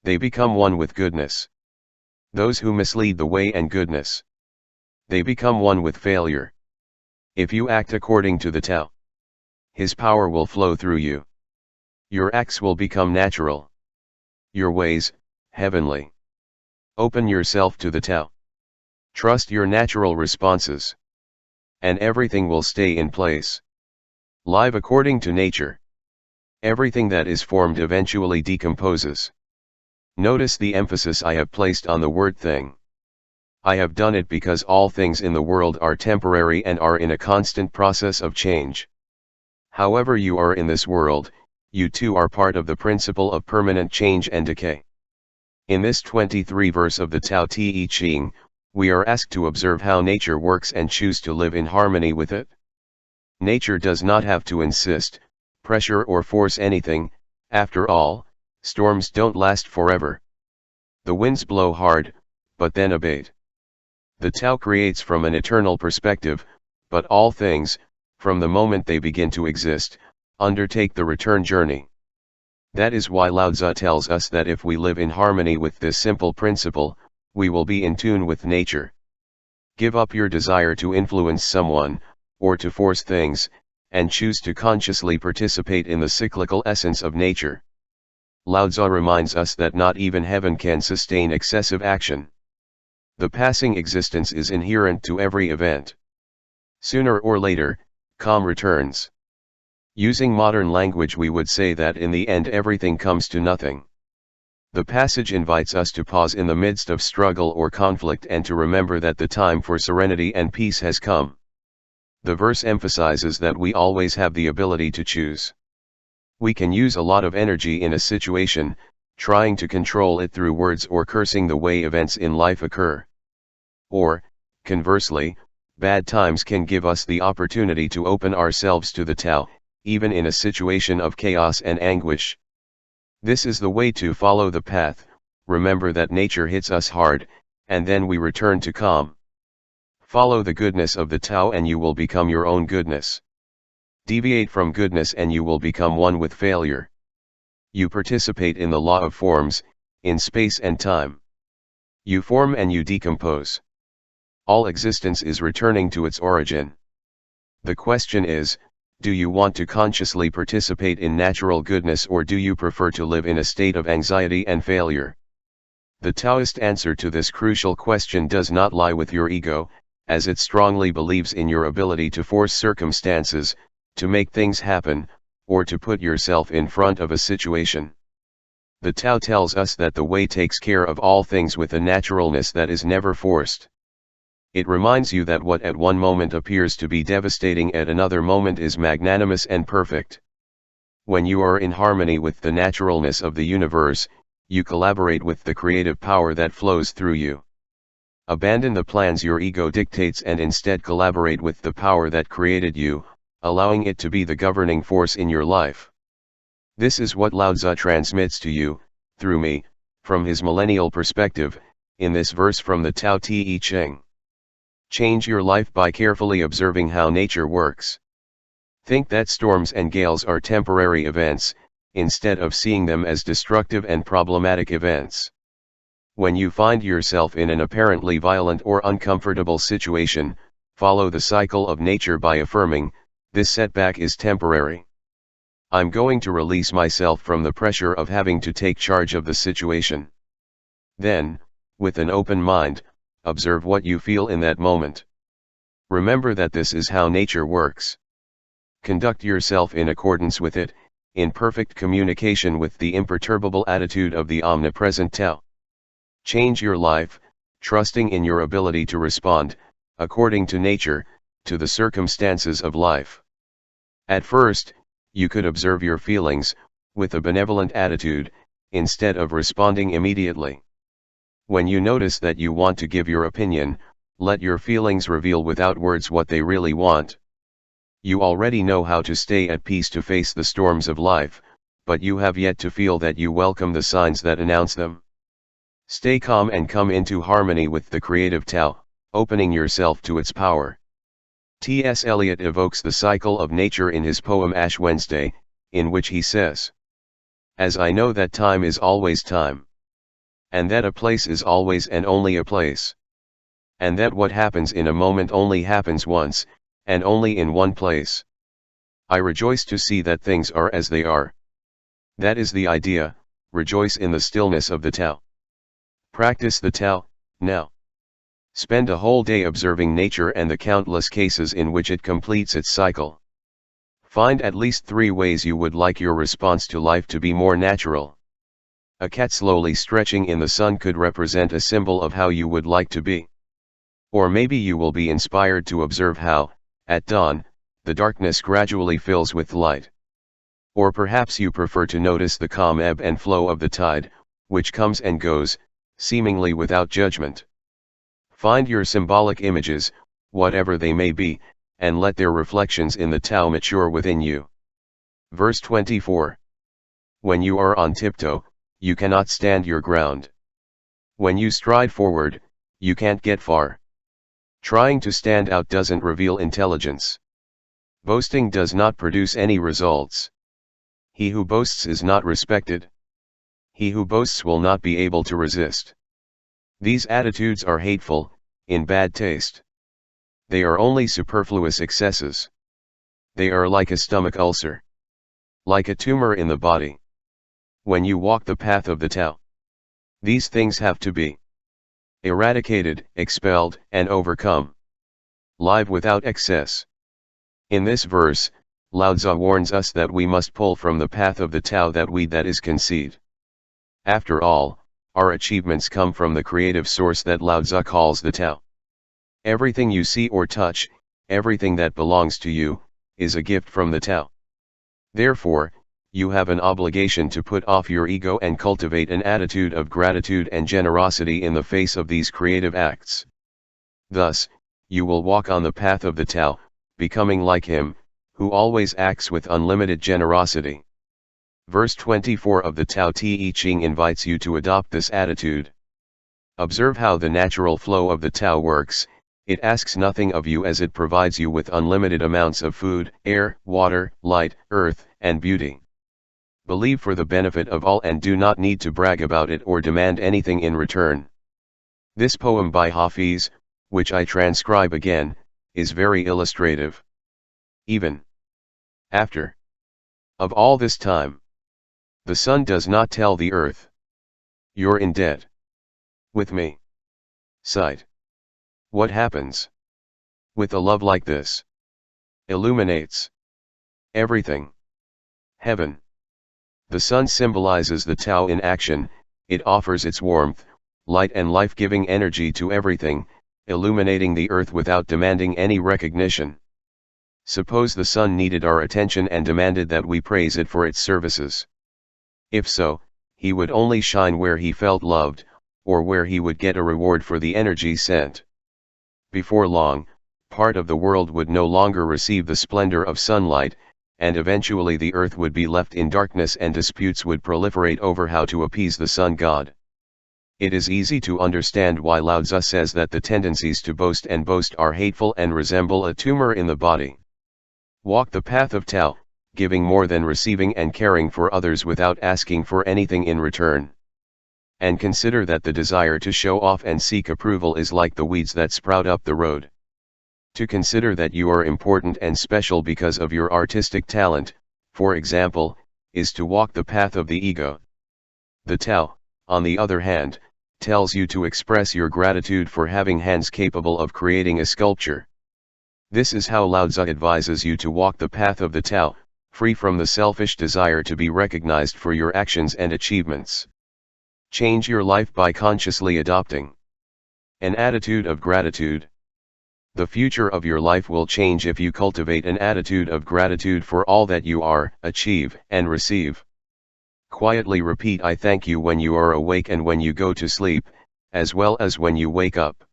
they become one with goodness. Those who mislead the way and goodness, they become one with failure. If you act according to the Tao, His power will flow through you. Your acts will become natural. Your ways, heavenly. Open yourself to the Tao. Trust your natural responses. And everything will stay in place. Live according to nature. Everything that is formed eventually decomposes. Notice the emphasis I have placed on the word thing. I have done it because all things in the world are temporary and are in a constant process of change. However you are in this world, you too are part of the principle of permanent change and decay. In this 23 verse of the Tao Te Ching, we are asked to observe how nature works and choose to live in harmony with it. Nature does not have to insist, pressure or force anything. After all, storms don't last forever. The winds blow hard, but then abate. The Tao creates from an eternal perspective, but all things, from the moment they begin to exist, undertake the return journey. That is why Lao Tzu tells us that if we live in harmony with this simple principle, we will be in tune with nature. Give up your desire to influence someone, or to force things, and choose to consciously participate in the cyclical essence of nature. Lao Tzu reminds us that not even heaven can sustain excessive action. The passing existence is inherent to every event. Sooner or later, calm returns. Using modern language we would say that in the end everything comes to nothing. The passage invites us to pause in the midst of struggle or conflict and to remember that the time for serenity and peace has come. The verse emphasizes that we always have the ability to choose. We can use a lot of energy in a situation, trying to control it through words or cursing the way events in life occur. Or, conversely, bad times can give us the opportunity to open ourselves to the TAO, even in a situation of chaos and anguish. This is the way to follow the path. Remember that nature hits us hard, and then we return to calm. Follow the goodness of the TAO and you will become your own goodness. Deviate from goodness and you will become one with failure. You participate in the law of forms, in space and time. You form and you decompose. All existence is returning to its origin. The question is, do you want to consciously participate in natural goodness or do you prefer to live in a state of anxiety and failure? The Taoist answer to this crucial question does not lie with your ego, as it strongly believes in your ability to force circumstances, to make things happen, or to put yourself in front of a situation. The Tao tells us that the way takes care of all things with a naturalness that is never forced. It reminds you that what at one moment appears to be devastating at another moment is magnanimous and perfect. When you are in harmony with the naturalness of the universe, you collaborate with the creative power that flows through you. Abandon the plans your ego dictates and instead collaborate with the power that created you, allowing it to be the governing force in your life. This is what Lao Tzu transmits to you, through me, from his millennial perspective, in this verse from the Tao Te Ching. Change your life by carefully observing how nature works. Think that storms and gales are temporary events, instead of seeing them as destructive and problematic events. When you find yourself in an apparently violent or uncomfortable situation, follow the cycle of nature by affirming, this setback is temporary. I'm going to release myself from the pressure of having to take charge of the situation. Then, with an open mind, observe what you feel in that moment. Remember that this is how nature works. Conduct yourself in accordance with it, in perfect communication with the imperturbable attitude of the omnipresent Tao. Change your life, trusting in your ability to respond, according to nature, to the circumstances of life. At first, you could observe your feelings, with a benevolent attitude, instead of responding immediately. When you notice that you want to give your opinion, let your feelings reveal without words what they really want. You already know how to stay at peace to face the storms of life, but you have yet to feel that you welcome the signs that announce them. Stay calm and come into harmony with the creative Tao, opening yourself to its power. T.S. Eliot evokes the cycle of nature in his poem Ash Wednesday, in which he says, "As I know that time is always time. And that a place is always and only a place. And that what happens in a moment only happens once, and only in one place. I rejoice to see that things are as they are." That is the idea, rejoice in the stillness of the Tao. Practice the Tao, now. Spend a whole day observing nature and the countless cases in which it completes its cycle. Find at least 3 ways you would like your response to life to be more natural. A cat slowly stretching in the sun could represent a symbol of how you would like to be. Or maybe you will be inspired to observe how, at dawn, the darkness gradually fills with light. Or perhaps you prefer to notice the calm ebb and flow of the tide, which comes and goes, seemingly without judgment. Find your symbolic images, whatever they may be, and let their reflections in the Tao mature within you. Verse 24. When you are on tiptoe, you cannot stand your ground. When you stride forward, you can't get far. Trying to stand out doesn't reveal intelligence. Boasting does not produce any results. He who boasts is not respected. He who boasts will not be able to resist. These attitudes are hateful, in bad taste. They are only superfluous excesses. They are like a stomach ulcer. Like a tumor in the body. When you walk the path of the Tao, these things have to be eradicated, expelled, and overcome. Live without excess. In this verse, Lao Tzu warns us that we must pull from the path of the Tao that weed that is conceit. After all, our achievements come from the creative source that Lao Tzu calls the Tao. Everything you see or touch, everything that belongs to you, is a gift from the Tao. Therefore, you have an obligation to put off your ego and cultivate an attitude of gratitude and generosity in the face of these creative acts. Thus, you will walk on the path of the Tao, becoming like him, who always acts with unlimited generosity. Verse 24 of the Tao Te Ching invites you to adopt this attitude. Observe how the natural flow of the Tao works. It asks nothing of you as it provides you with unlimited amounts of food, air, water, light, earth, and beauty. Believe for the benefit of all and do not need to brag about it or demand anything in return. This poem by Hafiz, which I transcribe again, is very illustrative. Even after of all this time, the sun does not tell the earth, "You're in debt with me." Sight. What happens with a love like this? Illuminates everything. Heaven. The sun symbolizes the Tao in action. It offers its warmth, light and life-giving energy to everything, illuminating the earth without demanding any recognition. Suppose the sun needed our attention and demanded that we praise it for its services. If so, he would only shine where he felt loved, or where he would get a reward for the energy sent. Before long, part of the world would no longer receive the splendor of sunlight, and eventually the earth would be left in darkness and disputes would proliferate over how to appease the sun god. It is easy to understand why Lao Tzu says that the tendencies to boast are hateful and resemble a tumor in the body. Walk the path of Tao, giving more than receiving and caring for others without asking for anything in return. And consider that the desire to show off and seek approval is like the weeds that sprout up the road. To consider that you are important and special because of your artistic talent, for example, is to walk the path of the ego. The Tao, on the other hand, tells you to express your gratitude for having hands capable of creating a sculpture. This is how Lao Tzu advises you to walk the path of the Tao, free from the selfish desire to be recognized for your actions and achievements. Change your life by consciously adopting an attitude of gratitude. The future of your life will change if you cultivate an attitude of gratitude for all that you are, achieve, and receive. Quietly repeat "I thank you" when you are awake and when you go to sleep, as well as when you wake up.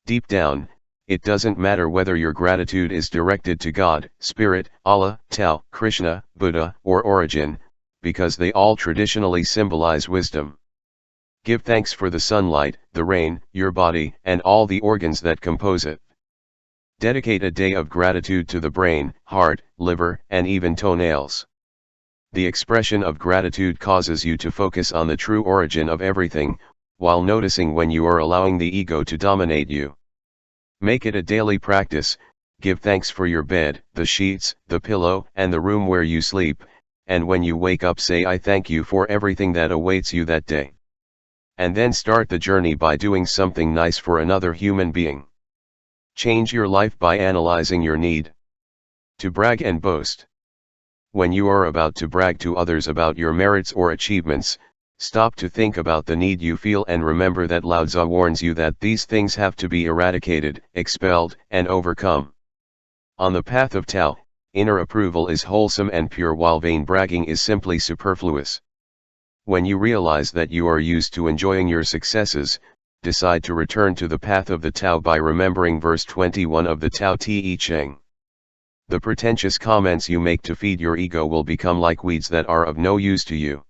Deep down, it doesn't matter whether your gratitude is directed to God, Spirit, Allah, Tao, Krishna, Buddha, or Origin, because they all traditionally symbolize wisdom. Give thanks for the sunlight, the rain, your body, and all the organs that compose it. Dedicate a day of gratitude to the brain, heart, liver, and even toenails. The expression of gratitude causes you to focus on the true origin of everything, while noticing when you are allowing the ego to dominate you. Make it a daily practice. Give thanks for your bed, the sheets, the pillow, and the room where you sleep, and when you wake up say "I thank you" for everything that awaits you that day. And then start the journey by doing something nice for another human being. Change your life by analyzing your need to brag and boast. When you are about to brag to others about your merits or achievements, stop to think about the need you feel and remember that Lao Tzu warns you that these things have to be eradicated, expelled, and overcome. On the path of Tao, inner approval is wholesome and pure while vain bragging is simply superfluous. When you realize that you are used to enjoying your successes, decide to return to the path of the Tao by remembering verse 21 of the Tao Te Ching. The pretentious comments you make to feed your ego will become like weeds that are of no use to you.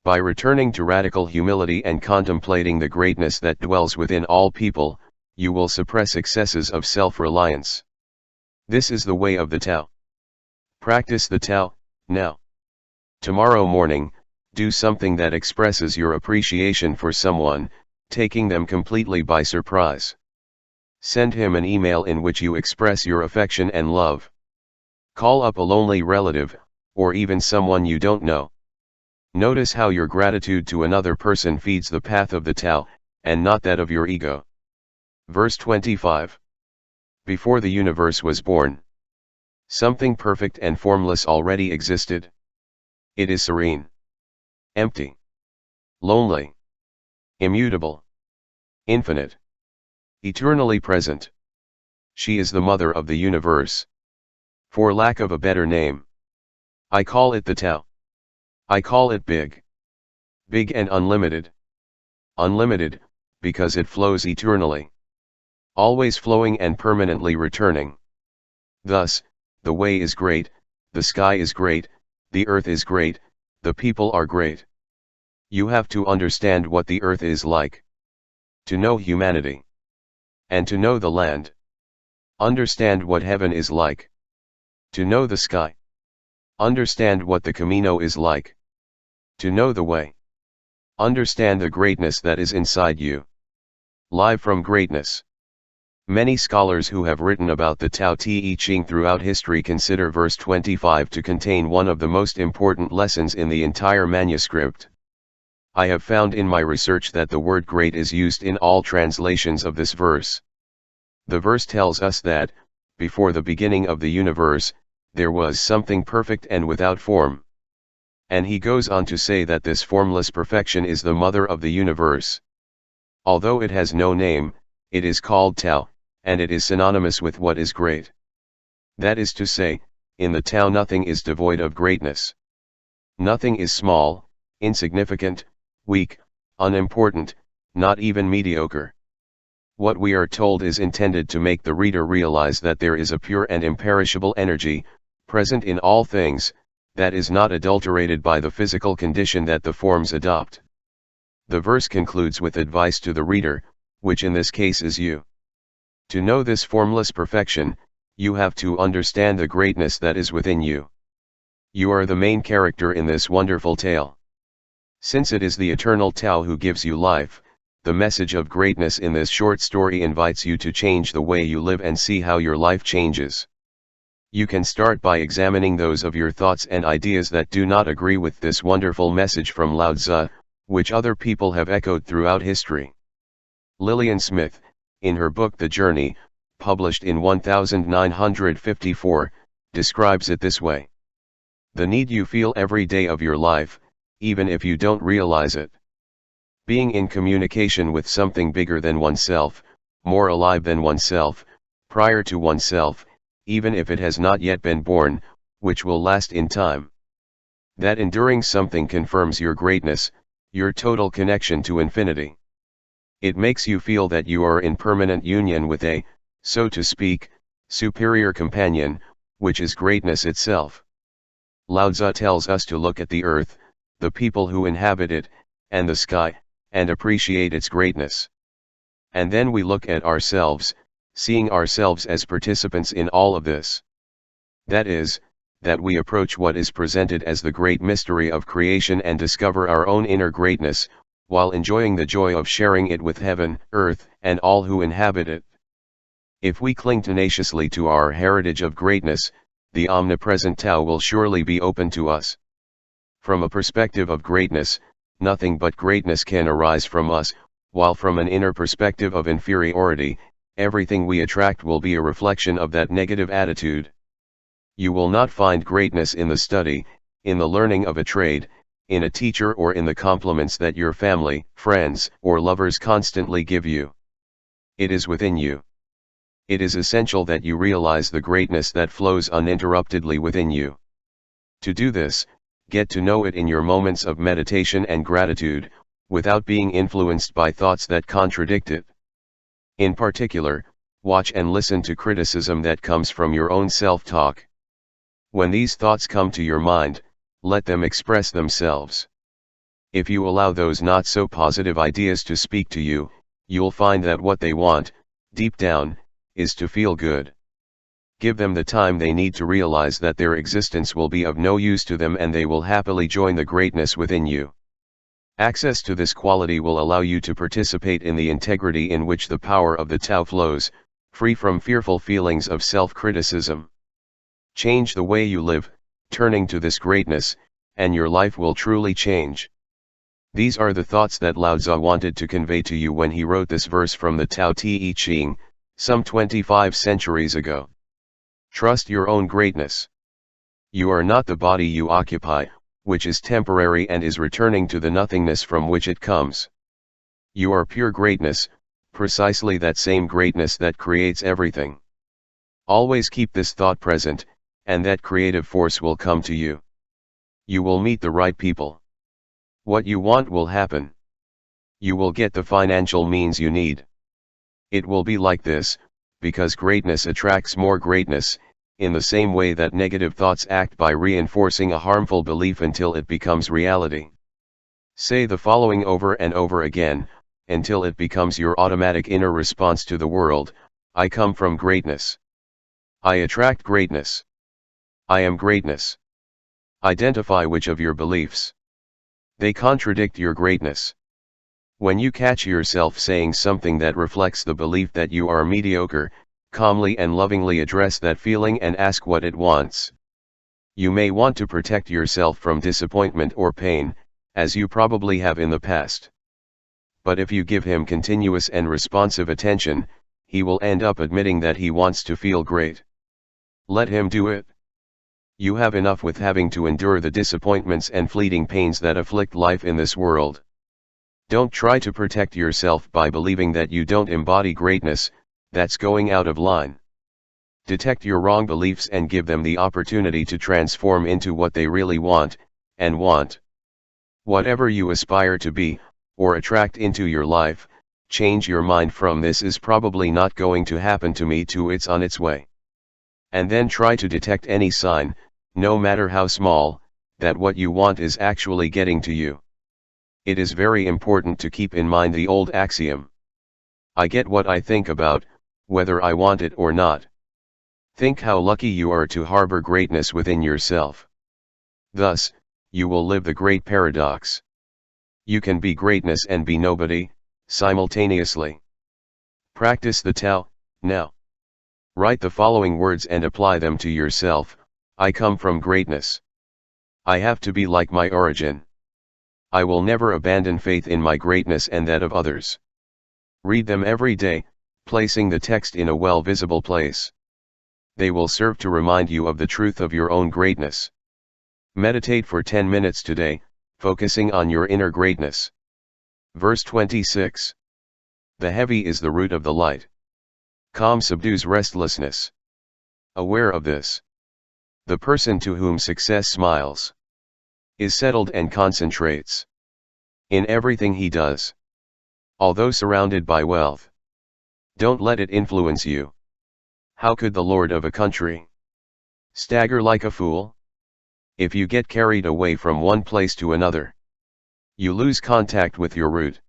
By returning to radical humility and contemplating the greatness that dwells within all people, you will suppress excesses of self-reliance. This is the way of the Tao. Practice the Tao, now. Tomorrow morning, do something that expresses your appreciation for someone, taking them completely by surprise. Send him an email in which you express your affection and love. Call up a lonely relative, or even someone you don't know. Notice how your gratitude to another person feeds the path of the Tao, and not that of your ego. Verse 25. Before the universe was born, something perfect and formless already existed. It is serene, empty, lonely, immutable, infinite, eternally present. She is the mother of the universe. For lack of a better name, I call it the TAO. I call it big. Big and unlimited. Unlimited, because it flows eternally. Always flowing and permanently returning. Thus, the way is great, the sky is great, the earth is great, the people are great. You have to understand what the earth is like. To know humanity. And to know the land. Understand what heaven is like. To know the sky. Understand what the Camino is like. To know the way. Understand the greatness that is inside you. Live from greatness. Many scholars who have written about the Tao Te Ching throughout history consider verse 25 to contain one of the most important lessons in the entire manuscript. I have found in my research that the word great is used in all translations of this verse. The verse tells us that, before the beginning of the universe, there was something perfect and without form. And he goes on to say that this formless perfection is the mother of the universe. Although it has no name, it is called Tao, and it is synonymous with what is great. That is to say, in the Tao nothing is devoid of greatness. Nothing is small, insignificant, weak, unimportant, not even mediocre. What we are told is intended to make the reader realize that there is a pure and imperishable energy, present in all things, that is not adulterated by the physical condition that the forms adopt. The verse concludes with advice to the reader, which in this case is you. To know this formless perfection, you have to understand the greatness that is within you. You are the main character in this wonderful tale. Since it is the eternal Tao who gives you life, the message of greatness in this short story invites you to change the way you live and see how your life changes. You can start by examining those of your thoughts and ideas that do not agree with this wonderful message from Lao Tzu, which other people have echoed throughout history. Lillian Smith, in her book The Journey, published in 1954, describes it this way. The need you feel every day of your life, even if you don't realize it. Being in communication with something bigger than oneself, more alive than oneself, prior to oneself, even if it has not yet been born, which will last in time. That enduring something confirms your greatness, your total connection to infinity. It makes you feel that you are in permanent union with a, so to speak, superior companion, which is greatness itself. Lao Tzu tells us to look at the earth, the people who inhabit it, and the sky, and appreciate its greatness. And then we look at ourselves, seeing ourselves as participants in all of this. That is, that we approach what is presented as the great mystery of creation and discover our own inner greatness, while enjoying the joy of sharing it with heaven, earth, and all who inhabit it. If we cling tenaciously to our heritage of greatness, the omnipresent Tao will surely be open to us. From a perspective of greatness, nothing but greatness can arise from us, while from an inner perspective of inferiority, everything we attract will be a reflection of that negative attitude. You will not find greatness in the study, in the learning of a trade, in a teacher, or in the compliments that your family, friends, or lovers constantly give you. It is within you. It is essential that you realize the greatness that flows uninterruptedly within you. To do this, get to know it in your moments of meditation and gratitude, without being influenced by thoughts that contradict it. In particular, watch and listen to criticism that comes from your own self-talk. When these thoughts come to your mind, let them express themselves. If you allow those not so positive ideas to speak to you, you'll find that what they want, deep down, is to feel good. Give them the time they need to realize that their existence will be of no use to them, and they will happily join the greatness within you. Access to this quality will allow you to participate in the integrity in which the power of the Tao flows, free from fearful feelings of self-criticism. Change the way you live, turning to this greatness, and your life will truly change. These are the thoughts that Lao Tzu wanted to convey to you when he wrote this verse from the Tao Te Ching, some 25 centuries ago. Trust your own greatness. You are not the body you occupy, which is temporary and is returning to the nothingness from which it comes. You are pure greatness, precisely that same greatness that creates everything. Always keep this thought present, and that creative force will come to you. You will meet the right people. What you want will happen. You will get the financial means you need. It will be like this, because greatness attracts more greatness, in the same way that negative thoughts act by reinforcing a harmful belief until it becomes reality. Say the following over and over again, until it becomes your automatic inner response to the world: I come from greatness. I attract greatness. I am greatness. Identify which of your beliefs they contradict your greatness. When you catch yourself saying something that reflects the belief that you are mediocre, calmly and lovingly address that feeling and ask what it wants. You may want to protect yourself from disappointment or pain, as you probably have in the past. But if you give him continuous and responsive attention, he will end up admitting that he wants to feel great. Let him do it. You have enough with having to endure the disappointments and fleeting pains that afflict life in this world. Don't try to protect yourself by believing that you don't embody greatness. That's going out of line. Detect your wrong beliefs and give them the opportunity to transform into what they really want, and want. Whatever you aspire to be, or attract into your life, change your mind from "this is probably not going to happen to me" to "it's on its way." And then try to detect any sign, no matter how small, that what you want is actually getting to you. It is very important to keep in mind the old axiom: I get what I think about, whether I want it or not. Think how lucky you are to harbor greatness within yourself. Thus, you will live the great paradox. You can be greatness and be nobody, simultaneously. Practice the TAO, now. Write the following words and apply them to yourself: I come from greatness. I have to be like my origin. I will never abandon faith in my greatness and that of others. Read them every day, placing the text in a well-visible place. They will serve to remind you of the truth of your own greatness. Meditate for 10 minutes today, focusing on your inner greatness. Verse 26. The heavy is the root of the light. Calm subdues restlessness. Aware of this, the person to whom success smiles is settled and concentrates in everything he does. Although surrounded by wealth, don't let it influence you. How could the lord of a country stagger like a fool? If you get carried away from one place to another, you lose contact with your root.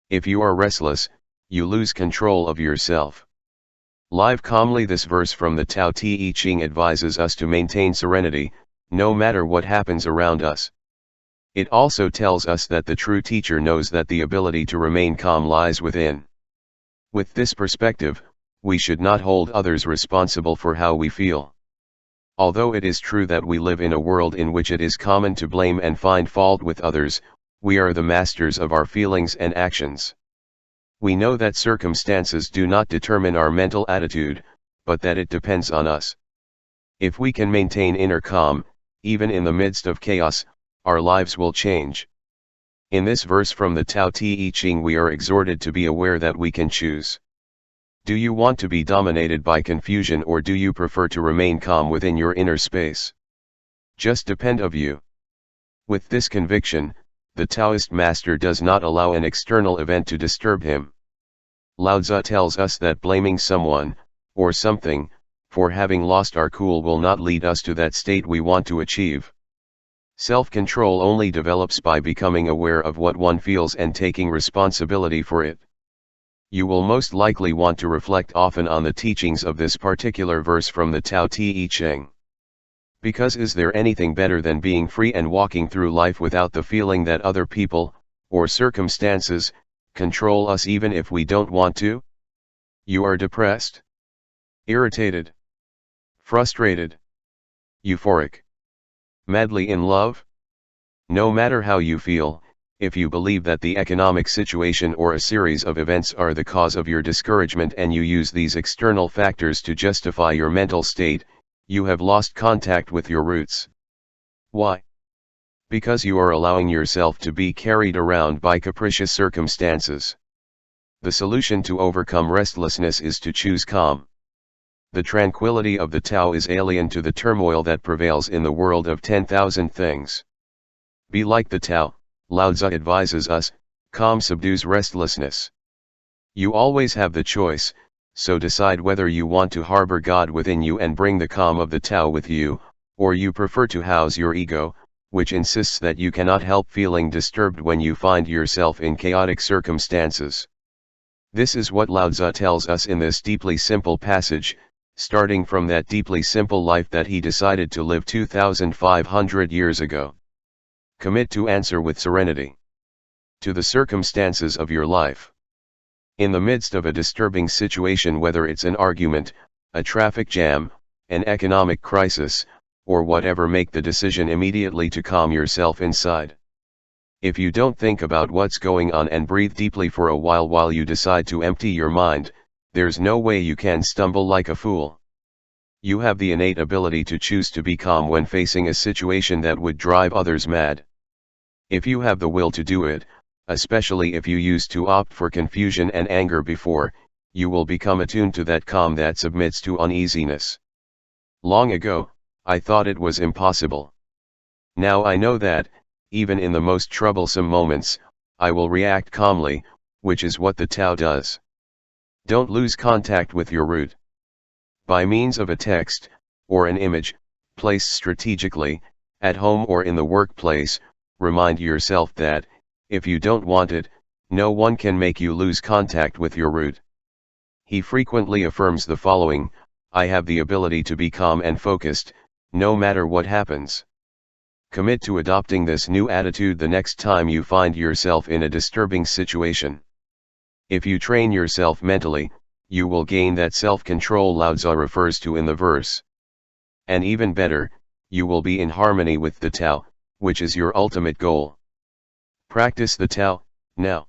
If you are restless, you lose control of yourself. Live calmly. This verse from the Tao Te Ching advises us to maintain serenity, no matter what happens around us. It also tells us that the true teacher knows that the ability to remain calm lies within. With this perspective, we should not hold others responsible for how we feel. Although it is true that we live in a world in which it is common to blame and find fault with others, we are the masters of our feelings and actions. We know that circumstances do not determine our mental attitude, but that it depends on us. If we can maintain inner calm, even in the midst of chaos, our lives will change. In this verse from the Tao Te Ching, we are exhorted to be aware that we can choose. Do you want to be dominated by confusion, or do you prefer to remain calm within your inner space? Just depend of you. With this conviction, the Taoist master does not allow an external event to disturb him. Lao Tzu tells us that blaming someone, or something, for having lost our cool will not lead us to that state we want to achieve. Self-control only develops by becoming aware of what one feels and taking responsibility for it. You will most likely want to reflect often on the teachings of this particular verse from the Tao Te Ching. Because is there anything better than being free and walking through life without the feeling that other people, or circumstances, control us even if we don't want to? You are depressed, irritated, frustrated, euphoric, madly in love? No matter how you feel, if you believe that the economic situation or a series of events are the cause of your discouragement and you use these external factors to justify your mental state, you have lost contact with your roots. Why? Because you are allowing yourself to be carried around by capricious circumstances. The solution to overcome restlessness is to choose calm. The tranquility of the Tao is alien to the turmoil that prevails in the world of 10,000 things. Be like the Tao, Lao Tzu advises us, calm subdues restlessness. You always have the choice, so decide whether you want to harbor God within you and bring the calm of the Tao with you, or you prefer to house your ego, which insists that you cannot help feeling disturbed when you find yourself in chaotic circumstances. This is what Lao Tzu tells us in this deeply simple passage, starting from that deeply simple life that he decided to live 2,500 years ago. Commit to answer with serenity to the circumstances of your life. In the midst of a disturbing situation, whether it's an argument, a traffic jam, an economic crisis, or whatever, make the decision immediately to calm yourself inside. If you don't think about what's going on and breathe deeply for a while you decide to empty your mind, there's no way you can stumble like a fool. You have the innate ability to choose to be calm when facing a situation that would drive others mad. If you have the will to do it, especially if you used to opt for confusion and anger before, you will become attuned to that calm that submits to uneasiness. Long ago, I thought it was impossible. Now I know that, even in the most troublesome moments, I will react calmly, which is what the Tao does. Don't lose contact with your root. By means of a text, or an image, placed strategically, at home or in the workplace, remind yourself that, if you don't want it, no one can make you lose contact with your root. He frequently affirms the following: I have the ability to be calm and focused, no matter what happens. Commit to adopting this new attitude the next time you find yourself in a disturbing situation. If you train yourself mentally, you will gain that self-control Lao Tzu refers to in the verse. And even better, you will be in harmony with the Tao, which is your ultimate goal. Practice the Tao, now.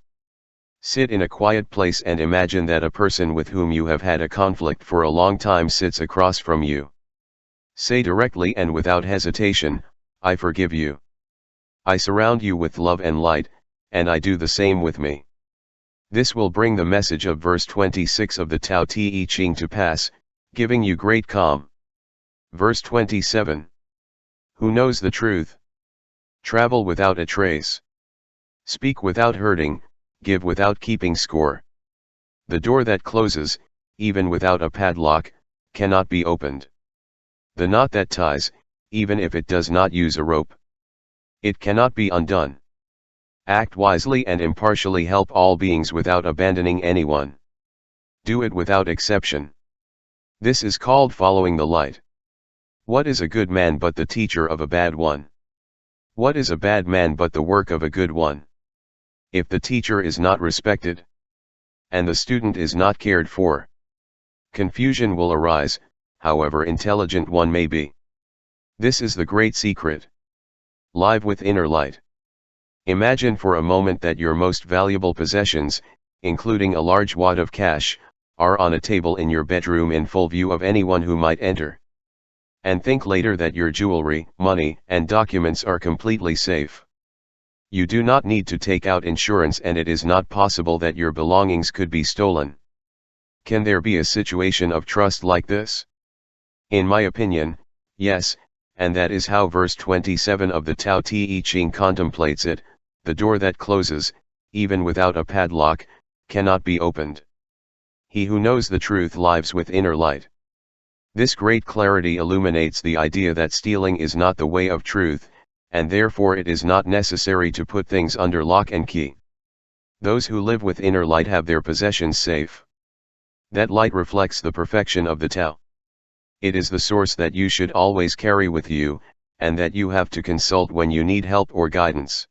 Sit in a quiet place and imagine that a person with whom you have had a conflict for a long time sits across from you. Say directly and without hesitation, I forgive you. I surround you with love and light, and I do the same with me. This will bring the message of verse 26 of the Tao Te Ching to pass, giving you great calm. Verse 27. Who knows the truth? Travel without a trace. Speak without hurting, give without keeping score. The door that closes, even without a padlock, cannot be opened. The knot that ties, even if it does not use a rope, it cannot be undone. Act wisely and impartially, help all beings without abandoning anyone. Do it without exception. This is called following the light. What is a good man but the teacher of a bad one? What is a bad man but the work of a good one? If the teacher is not respected, and the student is not cared for, confusion will arise, however intelligent one may be. This is the great secret. Live with inner light. Imagine for a moment that your most valuable possessions, including a large wad of cash, are on a table in your bedroom in full view of anyone who might enter. And think later that your jewelry, money, and documents are completely safe. You do not need to take out insurance, and it is not possible that your belongings could be stolen. Can there be a situation of trust like this? In my opinion, yes, and that is how verse 27 of the Tao Te Ching contemplates it. The door that closes, even without a padlock, cannot be opened. He who knows the truth lives with inner light. This great clarity illuminates the idea that stealing is not the way of truth, and therefore it is not necessary to put things under lock and key. Those who live with inner light have their possessions safe. That light reflects the perfection of the Tao. It is the source that you should always carry with you, and that you have to consult when you need help or guidance.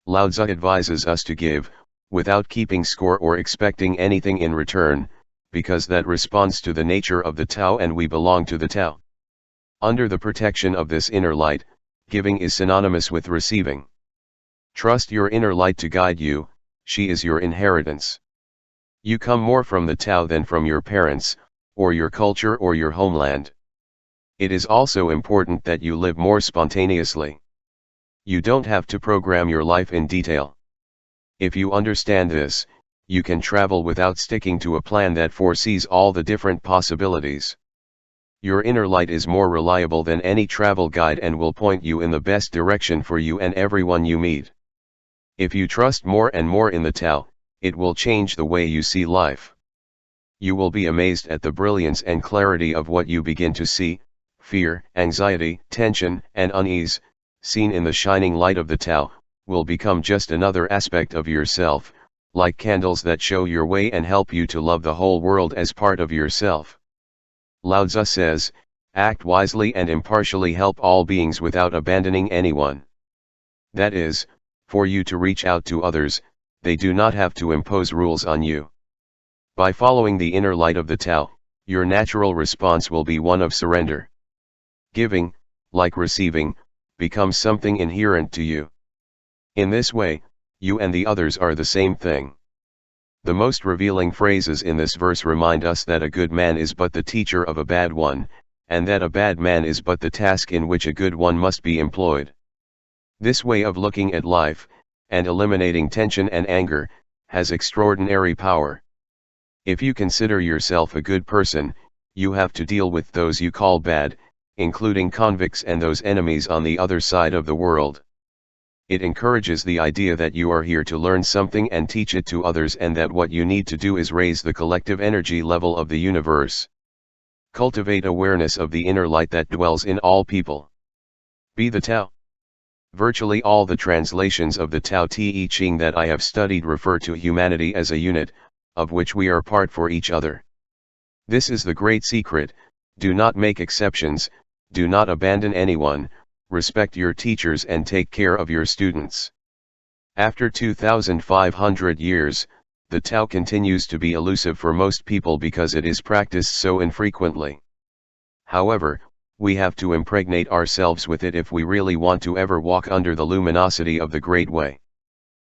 Lao Tzu advises us to give, without keeping score or expecting anything in return, because that responds to the nature of the Tao and we belong to the Tao. Under the protection of this inner light, giving is synonymous with receiving. Trust your inner light to guide you, she is your inheritance. You come more from the Tao than from your parents, or your culture or your homeland. It is also important that you live more spontaneously. You don't have to program your life in detail. If you understand this, you can travel without sticking to a plan that foresees all the different possibilities. Your inner light is more reliable than any travel guide and will point you in the best direction for you and everyone you meet. If you trust more and more in the Tao, it will change the way you see life. You will be amazed at the brilliance and clarity of what you begin to see. Fear, anxiety, tension, and unease, seen in the shining light of the Tao, will become just another aspect of yourself, like candles that show your way and help you to love the whole world as part of yourself. Lao Tzu says, act wisely and impartially, help all beings without abandoning anyone. That is, for you to reach out to others, they do not have to impose rules on you. By following the inner light of the Tao, your natural response will be one of surrender. Giving, like receiving, becomes something inherent to you. In this way, you and the others are the same thing. The most revealing phrases in this verse remind us that a good man is but the teacher of a bad one, and that a bad man is but the task in which a good one must be employed. This way of looking at life, and eliminating tension and anger, has extraordinary power. If you consider yourself a good person, you have to deal with those you call bad, including convicts and those enemies on the other side of the world. It encourages the idea that you are here to learn something and teach it to others, and that what you need to do is raise the collective energy level of the universe. Cultivate awareness of the inner light that dwells in all people. Be the Tao. Virtually all the translations of the Tao Te Ching that I have studied refer to humanity as a unit, of which we are part for each other. This is the great secret: do not make exceptions, do not abandon anyone, respect your teachers and take care of your students. After 2,500 years, the Tao continues to be elusive for most people because it is practiced so infrequently. However, we have to impregnate ourselves with it if we really want to ever walk under the luminosity of the Great Way.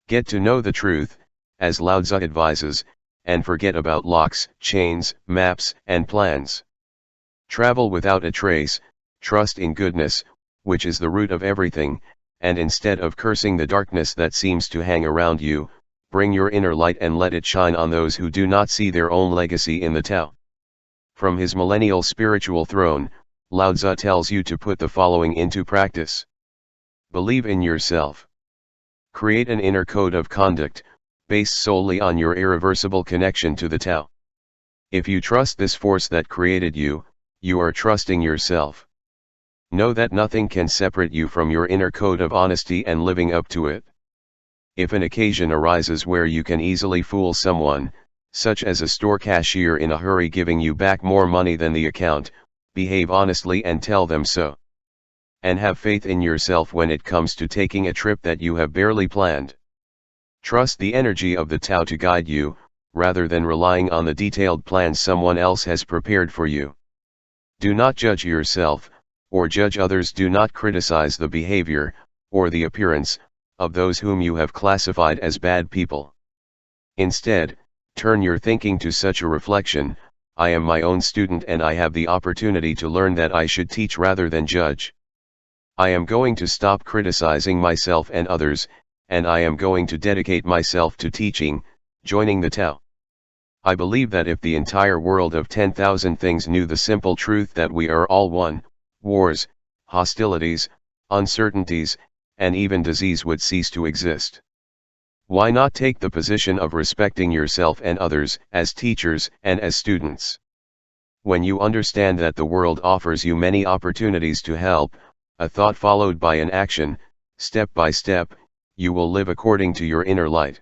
Get to know the truth, as Lao Tzu advises, and forget about locks, chains, maps, and plans. Travel without a trace, trust in goodness, which is the root of everything, and instead of cursing the darkness that seems to hang around you, bring your inner light and let it shine on those who do not see their own legacy in the Tao. From his millennial spiritual throne, Lao Tzu tells you to put the following into practice. Believe in yourself. Create an inner code of conduct, based solely on your irreversible connection to the Tao. If you trust this force that created you, you are trusting yourself. Know that nothing can separate you from your inner code of honesty and living up to it. If an occasion arises where you can easily fool someone, such as a store cashier in a hurry giving you back more money than the account, behave honestly and tell them so. And have faith in yourself when it comes to taking a trip that you have barely planned. Trust the energy of the Tao to guide you, rather than relying on the detailed plans someone else has prepared for you. Do not judge yourself, or judge others. Do not criticize the behavior, or the appearance, of those whom you have classified as bad people. Instead, turn your thinking to such a reflection: I am my own student and I have the opportunity to learn that I should teach rather than judge. I am going to stop criticizing myself and others, and I am going to dedicate myself to teaching, joining the Tao. I believe that if the entire world of 10,000 things knew the simple truth that we are all one, wars, hostilities, uncertainties, and even disease would cease to exist. Why not take the position of respecting yourself and others, as teachers and as students? When you understand that the world offers you many opportunities to help, a thought followed by an action, step by step, you will live according to your inner light.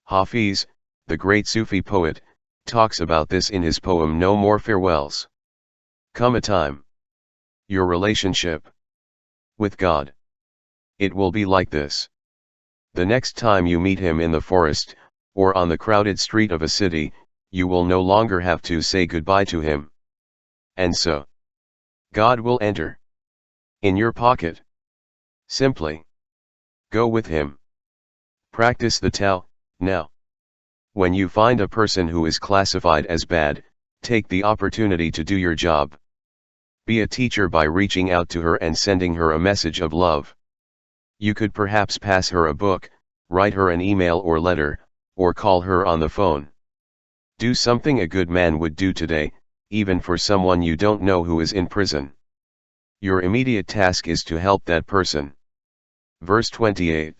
Hafiz, the great Sufi poet, talks about this in his poem No More Farewells. Come a time. Your relationship with God. It will be like this. The next time you meet him in the forest, or on the crowded street of a city, you will no longer have to say goodbye to him. And so, God will enter in your pocket. Simply go with him. Practice the Tao, now. When you find a person who is classified as bad, take the opportunity to do your job. Be a teacher by reaching out to her and sending her a message of love. You could perhaps pass her a book, write her an email or letter, or call her on the phone. Do something a good man would do today, even for someone you don't know who is in prison. Your immediate task is to help that person. Verse 28.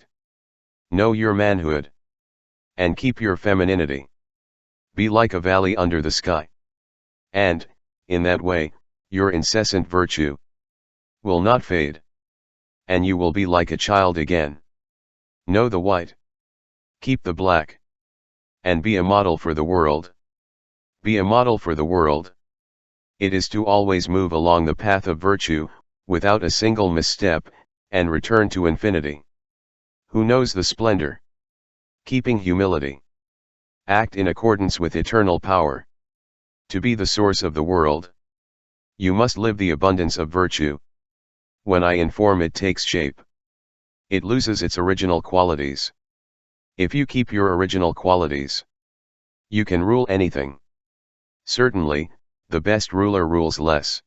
Know your manhood. And keep your femininity. Be like a valley under the sky. And, in that way, your incessant virtue will not fade. And you will be like a child again. Know the white. Keep the black. And be a model for the world. Be a model for the world. It is to always move along the path of virtue, without a single misstep, and return to infinity. Who knows the splendor? Keeping humility. Act in accordance with eternal power. To be the source of the world, you must live the abundance of virtue. When I inform it takes shape, it loses its original qualities. If you keep your original qualities, you can rule anything. Certainly, the best ruler rules less.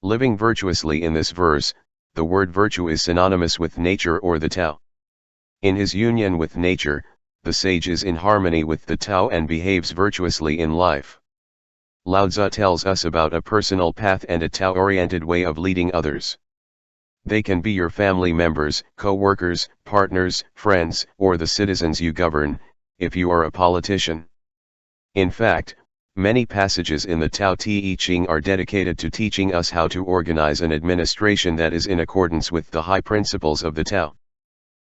Living virtuously in this verse, the word virtue is synonymous with nature or the TAO. In his union with nature, the sage is in harmony with the TAO and behaves virtuously in life. Lao Tzu tells us about a personal path and a TAO-oriented way of leading others. They can be your family members, co-workers, partners, friends, or the citizens you govern, if you are a politician. In fact, many passages in the Tao Te Ching are dedicated to teaching us how to organize an administration that is in accordance with the high principles of the Tao.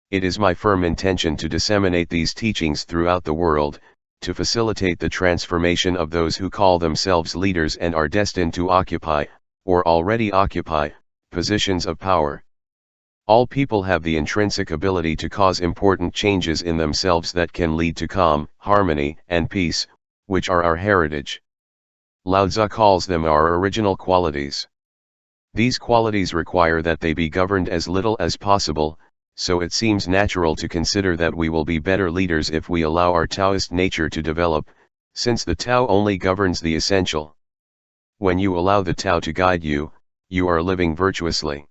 It is my firm intention to disseminate these teachings throughout the world, to facilitate the transformation of those who call themselves leaders and are destined to occupy, or already occupy, positions of power. All people have the intrinsic ability to cause important changes in themselves that can lead to calm, harmony, and peace, which are our heritage. Lao Tzu calls them our original qualities. These qualities require that they be governed as little as possible, so it seems natural to consider that we will be better leaders if we allow our Taoist nature to develop, since the Tao only governs the essential. When you allow the Tao to guide you, you are living virtuously.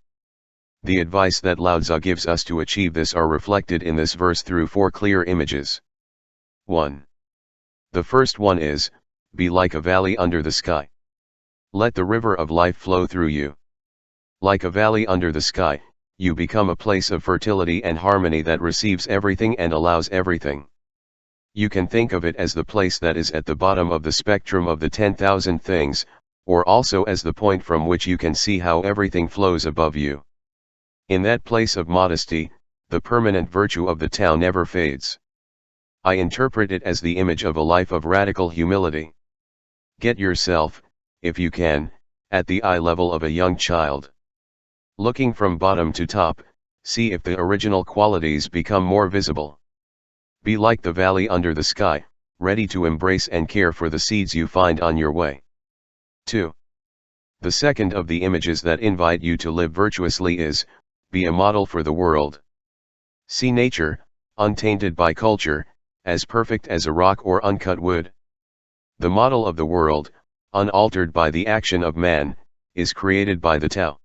The advice that Lao Tzu gives us to achieve this are reflected in this verse through 4 clear images. 1. The first one is, be like a valley under the sky. Let the river of life flow through you. Like a valley under the sky, you become a place of fertility and harmony that receives everything and allows everything. You can think of it as the place that is at the bottom of the spectrum of the 10,000 things, or also as the point from which you can see how everything flows above you. In that place of modesty, the permanent virtue of the Tao never fades. I interpret it as the image of a life of radical humility. Get yourself, if you can, at the eye level of a young child. Looking from bottom to top, see if the original qualities become more visible. Be like the valley under the sky, ready to embrace and care for the seeds you find on your way. 2. The second of the images that invite you to live virtuously is, be a model for the world. See nature, untainted by culture, as perfect as a rock or uncut wood. The model of the world, unaltered by the action of man, is created by the Tao.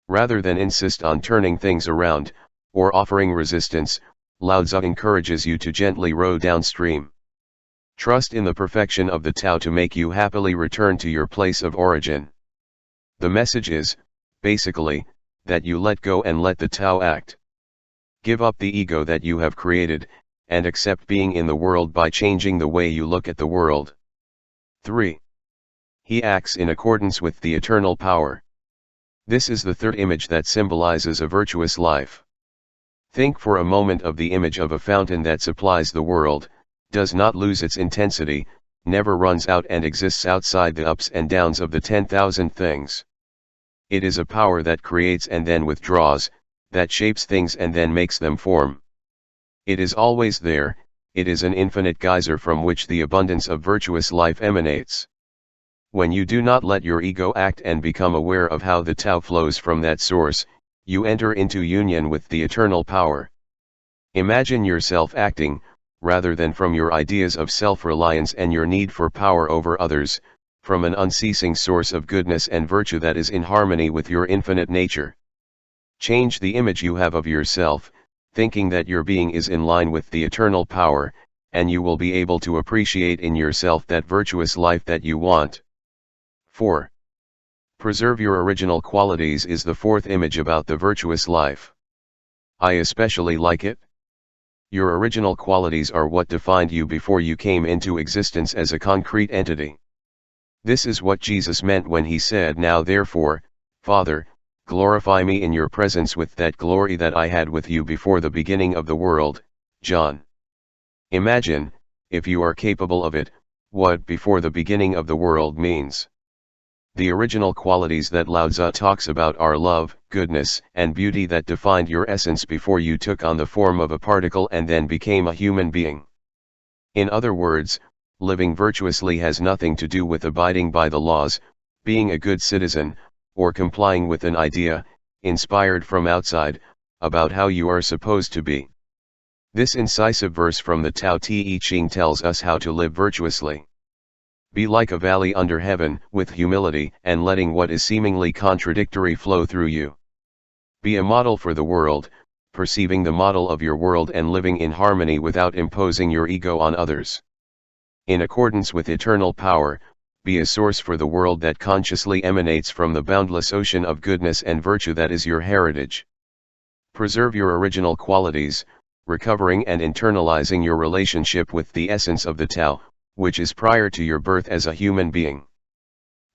Rather than insist on turning things around, or offering resistance, Lao Tzu encourages you to gently row downstream. Trust in the perfection of the Tao to make you happily return to your place of origin. The message is, basically, that you let go and let the Tao act. Give up the ego that you have created, and accept being in the world by changing the way you look at the world. 3. He acts in accordance with the eternal power. This is the third image that symbolizes a virtuous life. Think for a moment of the image of a fountain that supplies the world, does not lose its intensity, never runs out and exists outside the ups and downs of the 10,000 things. It is a power that creates and then withdraws, that shapes things and then makes them form. It is always there, it is an infinite geyser from which the abundance of virtuous life emanates. When you do not let your ego act and become aware of how the Tao flows from that source, you enter into union with the eternal power. Imagine yourself acting, rather than from your ideas of self-reliance and your need for power over others, from an unceasing source of goodness and virtue that is in harmony with your infinite nature. Change the image you have of yourself, thinking that your being is in line with the eternal power, and you will be able to appreciate in yourself that virtuous life that you want. 4. Preserve your original qualities is the fourth image about the virtuous life. I especially like it. Your original qualities are what defined you before you came into existence as a concrete entity. This is what Jesus meant when he said, "Now therefore, Father, glorify me in your presence with that glory that I had with you before the beginning of the world." John. Imagine, if you are capable of it, what "before the beginning of the world" means. The original qualities that Lao Tzu talks about are love, goodness, and beauty that defined your essence before you took on the form of a particle and then became a human being. In other words, living virtuously has nothing to do with abiding by the laws, being a good citizen, or complying with an idea, inspired from outside, about how you are supposed to be. This incisive verse from the Tao Te Ching tells us how to live virtuously. Be like a valley under heaven, with humility and letting what is seemingly contradictory flow through you. Be a model for the world, perceiving the model of your world and living in harmony without imposing your ego on others. In accordance with eternal power, be a source for the world that consciously emanates from the boundless ocean of goodness and virtue that is your heritage. Preserve your original qualities, recovering and internalizing your relationship with the essence of the Tao, which is prior to your birth as a human being.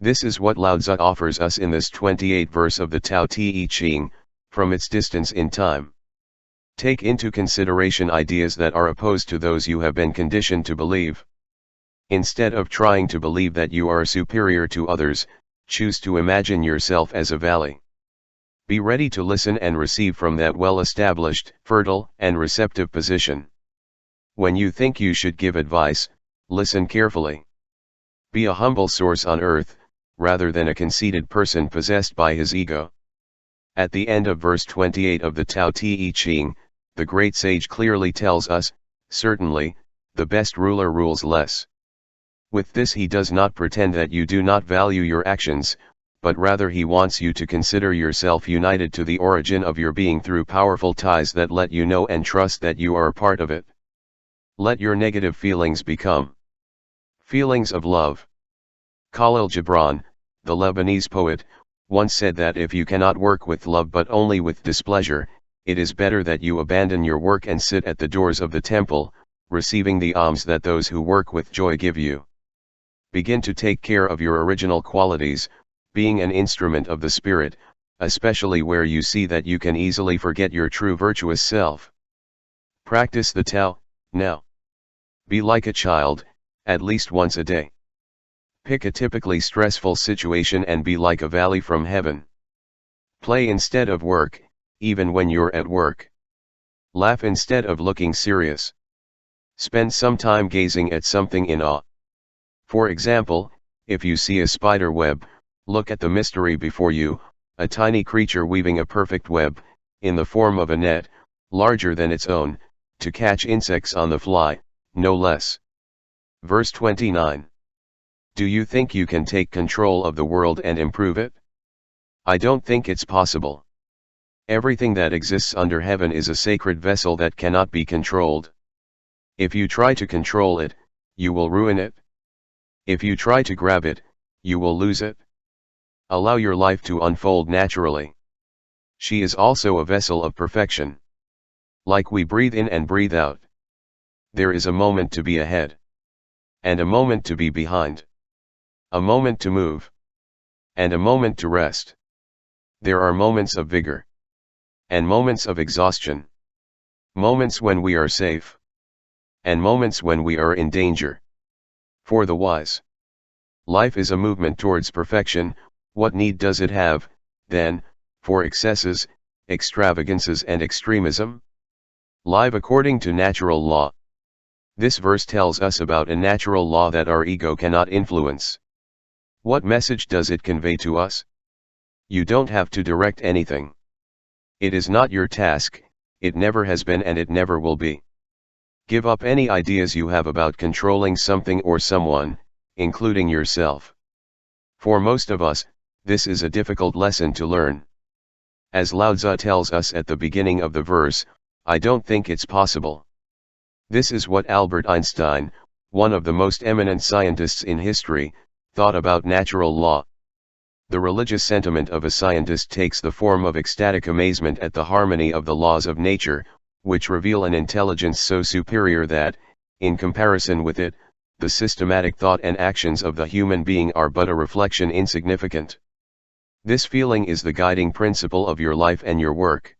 This is what Lao Tzu offers us in this 28th verse of the Tao Te Ching, from its distance in time. Take into consideration ideas that are opposed to those you have been conditioned to believe. Instead of trying to believe that you are superior to others, choose to imagine yourself as a valley. Be ready to listen and receive from that well-established, fertile, and receptive position. When you think you should give advice, listen carefully. Be a humble source on earth, rather than a conceited person possessed by his ego. At the end of verse 28 of the Tao Te Ching, the great sage clearly tells us, certainly, the best ruler rules less. With this he does not pretend that you do not value your actions, but rather he wants you to consider yourself united to the origin of your being through powerful ties that let you know and trust that you are a part of it. Let your negative feelings become feelings of love. Khalil Gibran, the Lebanese poet, once said that if you cannot work with love but only with displeasure, it is better that you abandon your work and sit at the doors of the temple, receiving the alms that those who work with joy give you. Begin to take care of your original qualities, being an instrument of the Spirit, especially where you see that you can easily forget your true virtuous self. Practice the Tao, now. Be like a child, at least once a day. Pick a typically stressful situation and be like a valley from heaven. Play instead of work, even when you're at work. Laugh instead of looking serious. Spend some time gazing at something in awe. For example, if you see a spider web, look at the mystery before you, a tiny creature weaving a perfect web, in the form of a net, larger than its own, to catch insects on the fly, no less. Verse 29. Do you think you can take control of the world and improve it? I don't think it's possible. Everything that exists under heaven is a sacred vessel that cannot be controlled. If you try to control it, you will ruin it. If you try to grab it, you will lose it. Allow your life to unfold naturally. She is also a vessel of perfection. Like we breathe in and breathe out. There is a moment to be ahead. And a moment to be behind. A moment to move. And a moment to rest. There are moments of vigor. And moments of exhaustion. Moments when we are safe. And moments when we are in danger. For the wise, life is a movement towards perfection. What need does it have, then, for excesses, extravagances and extremism? Live according to natural law. This verse tells us about a natural law that our ego cannot influence. What message does it convey to us? You don't have to direct anything. It is not your task, it never has been and it never will be. Give up any ideas you have about controlling something or someone, including yourself. For most of us, this is a difficult lesson to learn. As Lao Tzu tells us at the beginning of the verse, I don't think it's possible. This is what Albert Einstein, one of the most eminent scientists in history, thought about natural law. The religious sentiment of a scientist takes the form of ecstatic amazement at the harmony of the laws of nature, which reveal an intelligence so superior that, in comparison with it, the systematic thought and actions of the human being are but a reflection insignificant. This feeling is the guiding principle of your life and your work.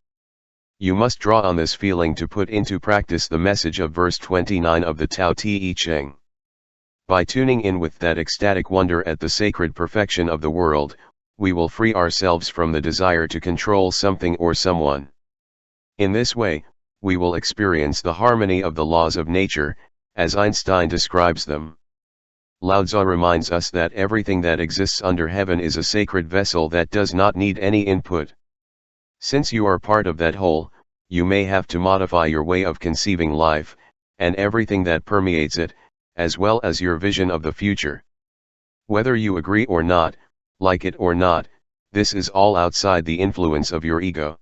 You must draw on this feeling to put into practice the message of verse 29 of the Tao Te Ching. By tuning in with that ecstatic wonder at the sacred perfection of the world, we will free ourselves from the desire to control something or someone. In this way, we will experience the harmony of the laws of nature, as Einstein describes them. Lao Tzu reminds us that everything that exists under heaven is a sacred vessel that does not need any input. Since you are part of that whole, you may have to modify your way of conceiving life, and everything that permeates it, as well as your vision of the future. Whether you agree or not, like it or not, this is all outside the influence of your ego.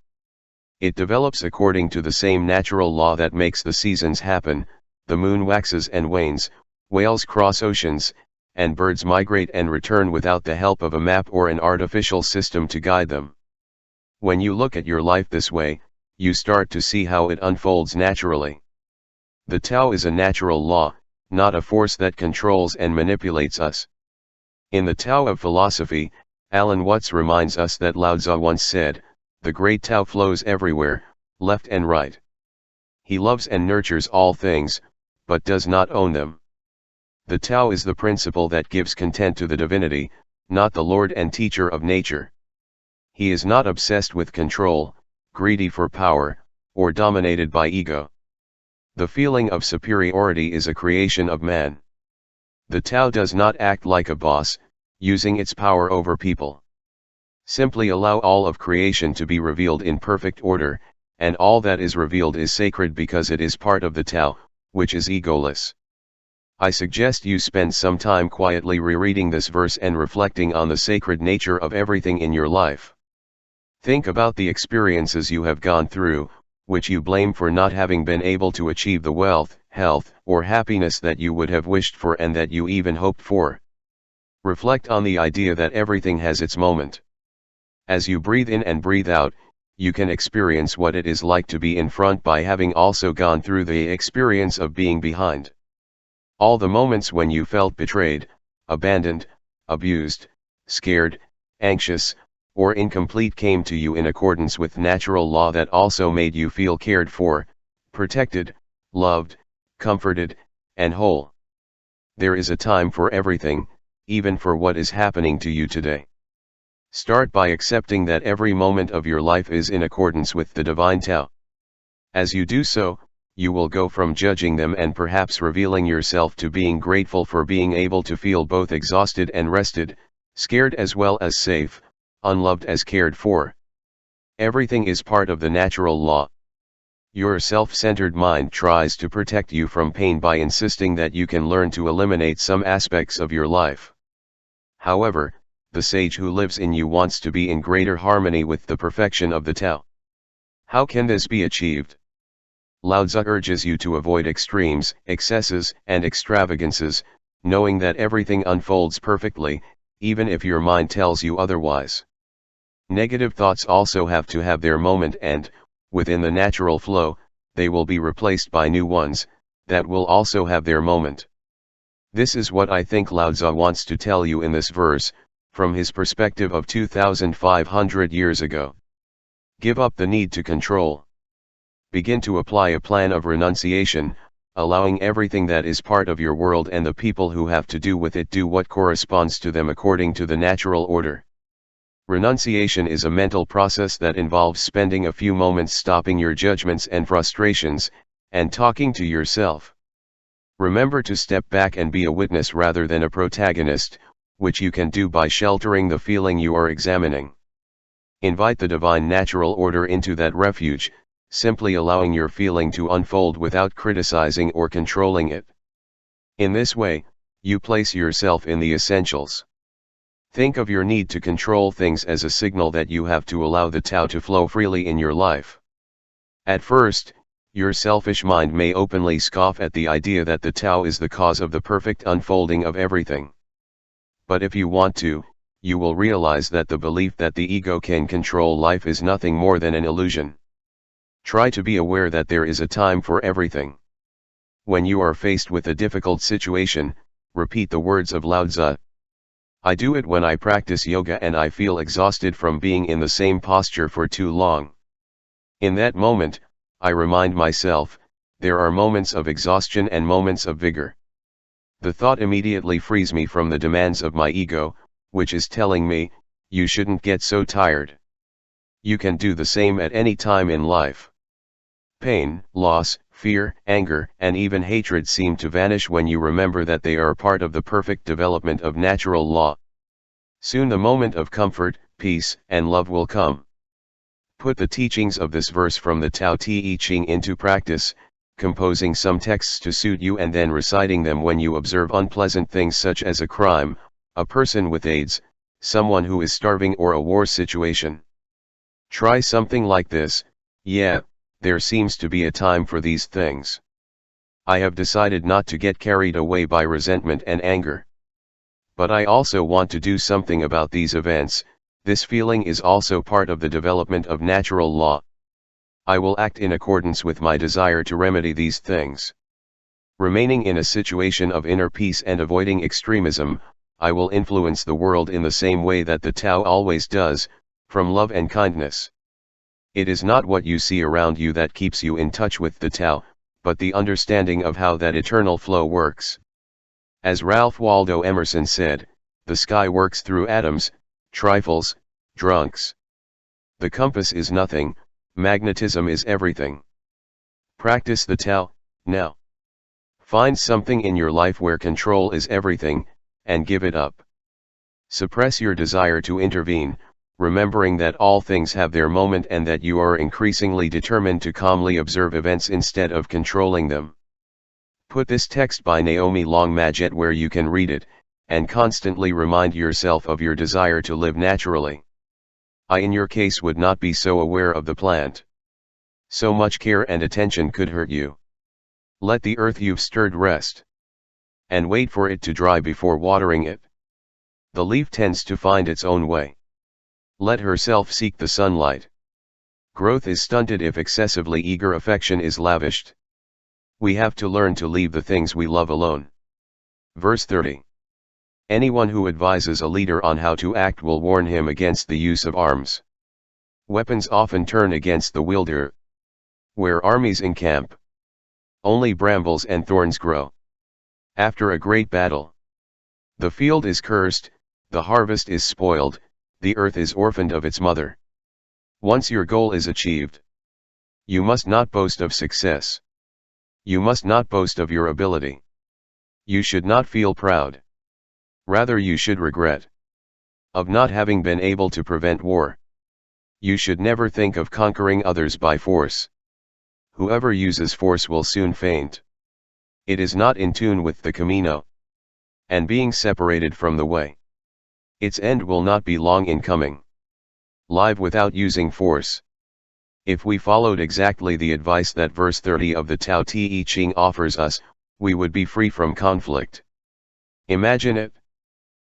It develops according to the same natural law that makes the seasons happen, the moon waxes and wanes, whales cross oceans, and birds migrate and return without the help of a map or an artificial system to guide them. When you look at your life this way, you start to see how it unfolds naturally. The Tao is a natural law, not a force that controls and manipulates us. In the Tao of philosophy, Alan Watts reminds us that Lao Tzu once said, "The great Tao flows everywhere, left and right. He loves and nurtures all things, but does not own them." The Tao is the principle that gives content to the divinity, not the lord and teacher of nature. He is not obsessed with control, greedy for power, or dominated by ego. The feeling of superiority is a creation of man. The Tao does not act like a boss, using its power over people. Simply allow all of creation to be revealed in perfect order, and all that is revealed is sacred because it is part of the Tao, which is egoless. I suggest you spend some time quietly rereading this verse and reflecting on the sacred nature of everything in your life. Think about the experiences you have gone through, which you blame for not having been able to achieve the wealth, health, or happiness that you would have wished for and that you even hoped for. Reflect on the idea that everything has its moment. As you breathe in and breathe out, you can experience what it is like to be in front by having also gone through the experience of being behind. All the moments when you felt betrayed, abandoned, abused, scared, anxious, or incomplete came to you in accordance with natural law that also made you feel cared for, protected, loved, comforted, and whole. There is a time for everything, even for what is happening to you today. Start by accepting that every moment of your life is in accordance with the divine Tao. As you do so, you will go from judging them and perhaps revealing yourself to being grateful for being able to feel both exhausted and rested, scared as well as safe, unloved as cared for. Everything is part of the natural law. Your self-centered mind tries to protect you from pain by insisting that you can learn to eliminate some aspects of your life. However, the sage who lives in you wants to be in greater harmony with the perfection of the Tao. How can this be achieved? Lao Tzu urges you to avoid extremes, excesses, and extravagances, knowing that everything unfolds perfectly, even if your mind tells you otherwise. Negative thoughts also have to have their moment and, within the natural flow, they will be replaced by new ones, that will also have their moment. This is what I think Lao Tzu wants to tell you in this verse, from his perspective of 2,500 years ago. Give up the need to control. Begin to apply a plan of renunciation, allowing everything that is part of your world and the people who have to do with it do what corresponds to them according to the natural order. Renunciation is a mental process that involves spending a few moments stopping your judgments and frustrations, and talking to yourself. Remember to step back and be a witness rather than a protagonist, which you can do by sheltering the feeling you are examining. Invite the divine natural order into that refuge, simply allowing your feeling to unfold without criticizing or controlling it. In this way, you place yourself in the essentials. Think of your need to control things as a signal that you have to allow the Tao to flow freely in your life. At first, your selfish mind may openly scoff at the idea that the Tao is the cause of the perfect unfolding of everything. But if you want to, you will realize that the belief that the ego can control life is nothing more than an illusion. Try to be aware that there is a time for everything. When you are faced with a difficult situation, repeat the words of Lao Tzu. I do it when I practice yoga and I feel exhausted from being in the same posture for too long. In that moment, I remind myself, there are moments of exhaustion and moments of vigor. The thought immediately frees me from the demands of my ego, which is telling me, you shouldn't get so tired. You can do the same at any time in life. Pain, loss, fear, anger, and even hatred seem to vanish when you remember that they are part of the perfect development of natural law. Soon the moment of comfort, peace, and love will come. Put the teachings of this verse from the Tao Te Ching into practice, composing some texts to suit you and then reciting them when you observe unpleasant things such as a crime, a person with AIDS, someone who is starving, or a war situation. Try something like this. Yeah, there seems to be a time for these things. I have decided not to get carried away by resentment and anger. But I also want to do something about these events. This feeling is also part of the development of natural law. I will act in accordance with my desire to remedy these things. Remaining in a situation of inner peace and avoiding extremism, I will influence the world in the same way that the Tao always does, from love and kindness. It is not what you see around you that keeps you in touch with the Tao, but the understanding of how that eternal flow works. As Ralph Waldo Emerson said, the sky works through atoms, trifles, drunks. The compass is nothing, magnetism is everything. Practice the Tao, now. Find something in your life where control is everything, and give it up. Suppress your desire to intervene, remembering that all things have their moment and that you are increasingly determined to calmly observe events instead of controlling them. Put this text by Naomi Long Madget where you can read it, and constantly remind yourself of your desire to live naturally. I in your case would not be so aware of the plant. So much care and attention could hurt you. Let the earth you've stirred rest. And wait for it to dry before watering it. The leaf tends to find its own way. Let herself seek the sunlight. Growth is stunted if excessively eager affection is lavished. We have to learn to leave the things we love alone. Verse 30. Anyone who advises a leader on how to act will warn him against the use of arms. Weapons often turn against the wielder. Where armies encamp, only brambles and thorns grow. After a great battle, the field is cursed, the harvest is spoiled, the earth is orphaned of its mother. Once your goal is achieved, you must not boast of success. You must not boast of your ability. You should not feel proud. Rather you should regret of not having been able to prevent war. You should never think of conquering others by force. Whoever uses force will soon faint. It is not in tune with the Camino, and being separated from the way. Its end will not be long in coming. Live without using force. If we followed exactly the advice that verse 30 of the Tao Te Ching offers us, we would be free from conflict. Imagine it.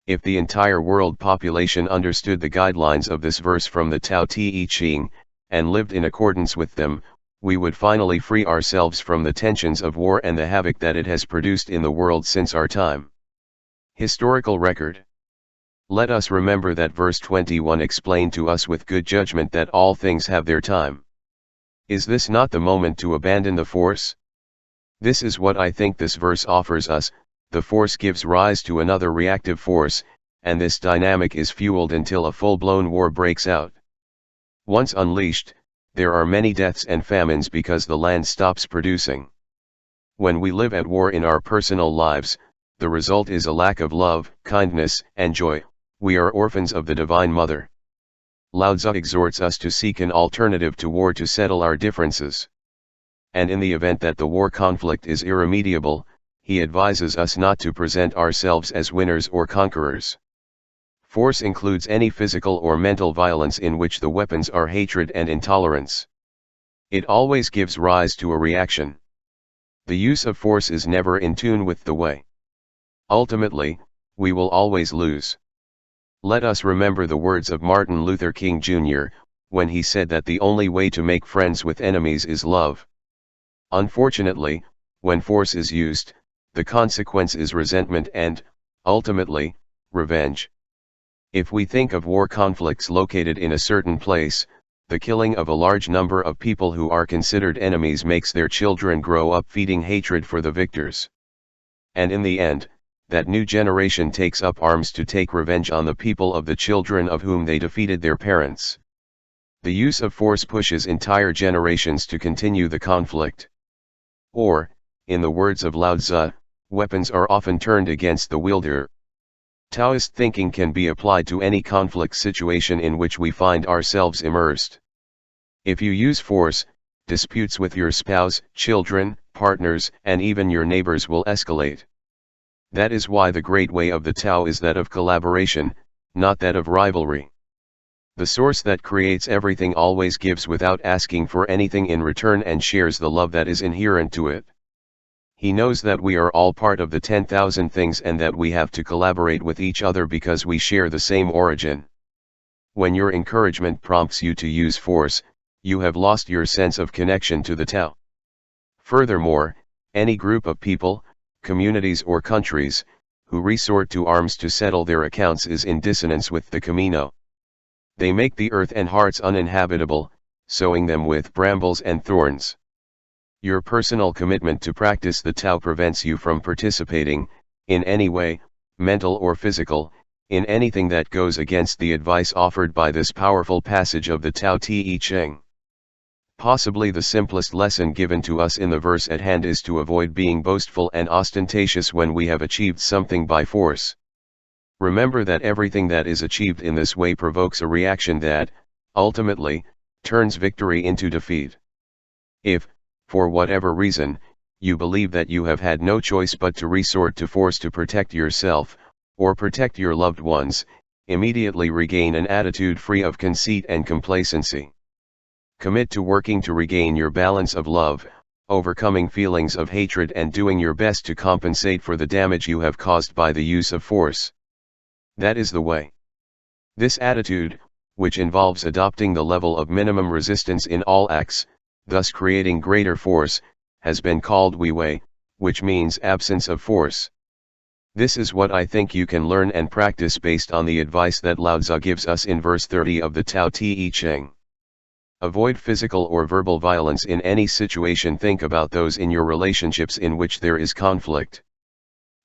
If the entire world population understood the guidelines of this verse from the Tao Te Ching, and lived in accordance with them, we would finally free ourselves from the tensions of war and the havoc that it has produced in the world since our time. Historical record. Let us remember that verse 21 explained to us with good judgment that all things have their time. Is this not the moment to abandon the force? This is what I think this verse offers us. The force gives rise to another reactive force, and this dynamic is fueled until a full-blown war breaks out. Once unleashed, there are many deaths and famines because the land stops producing. When we live at war in our personal lives, the result is a lack of love, kindness, and joy. We are orphans of the Divine Mother. Lao Tzu exhorts us to seek an alternative to war to settle our differences. And in the event that the war conflict is irremediable, he advises us not to present ourselves as winners or conquerors. Force includes any physical or mental violence in which the weapons are hatred and intolerance. It always gives rise to a reaction. The use of force is never in tune with the way. Ultimately, we will always lose. Let us remember the words of Martin Luther King Jr., when he said that the only way to make friends with enemies is love. Unfortunately, when force is used, the consequence is resentment and, ultimately, revenge. If we think of war conflicts located in a certain place, the killing of a large number of people who are considered enemies makes their children grow up feeding hatred for the victors. And in the end, that new generation takes up arms to take revenge on the people of the children of whom they defeated their parents. The use of force pushes entire generations to continue the conflict. Or, in the words of Lao Tzu, weapons are often turned against the wielder. Taoist thinking can be applied to any conflict situation in which we find ourselves immersed. If you use force, disputes with your spouse, children, partners, and even your neighbors will escalate. That is why the great way of the Tao is that of collaboration, not that of rivalry. The source that creates everything always gives without asking for anything in return and shares the love that is inherent to it. He knows that we are all part of the 10,000 things and that we have to collaborate with each other because we share the same origin. When your encouragement prompts you to use force, you have lost your sense of connection to the Tao. Furthermore, any group of people, communities or countries, who resort to arms to settle their accounts is in dissonance with the Camino. They make the earth and hearts uninhabitable, sowing them with brambles and thorns. Your personal commitment to practice the Tao prevents you from participating, in any way, mental or physical, in anything that goes against the advice offered by this powerful passage of the Tao Te Ching. Possibly the simplest lesson given to us in the verse at hand is to avoid being boastful and ostentatious when we have achieved something by force. Remember that everything that is achieved in this way provokes a reaction that, ultimately, turns victory into defeat. If, for whatever reason, you believe that you have had no choice but to resort to force to protect yourself, or protect your loved ones, immediately regain an attitude free of conceit and complacency. Commit to working to regain your balance of love, overcoming feelings of hatred and doing your best to compensate for the damage you have caused by the use of force. That is the way. This attitude, which involves adopting the level of minimum resistance in all acts, thus creating greater force, has been called Wei Wei, which means absence of force. This is what I think you can learn and practice based on the advice that Lao Tzu gives us in verse 30 of the Tao Te Ching. Avoid physical or verbal violence in any situation. Think about those in your relationships in which there is conflict.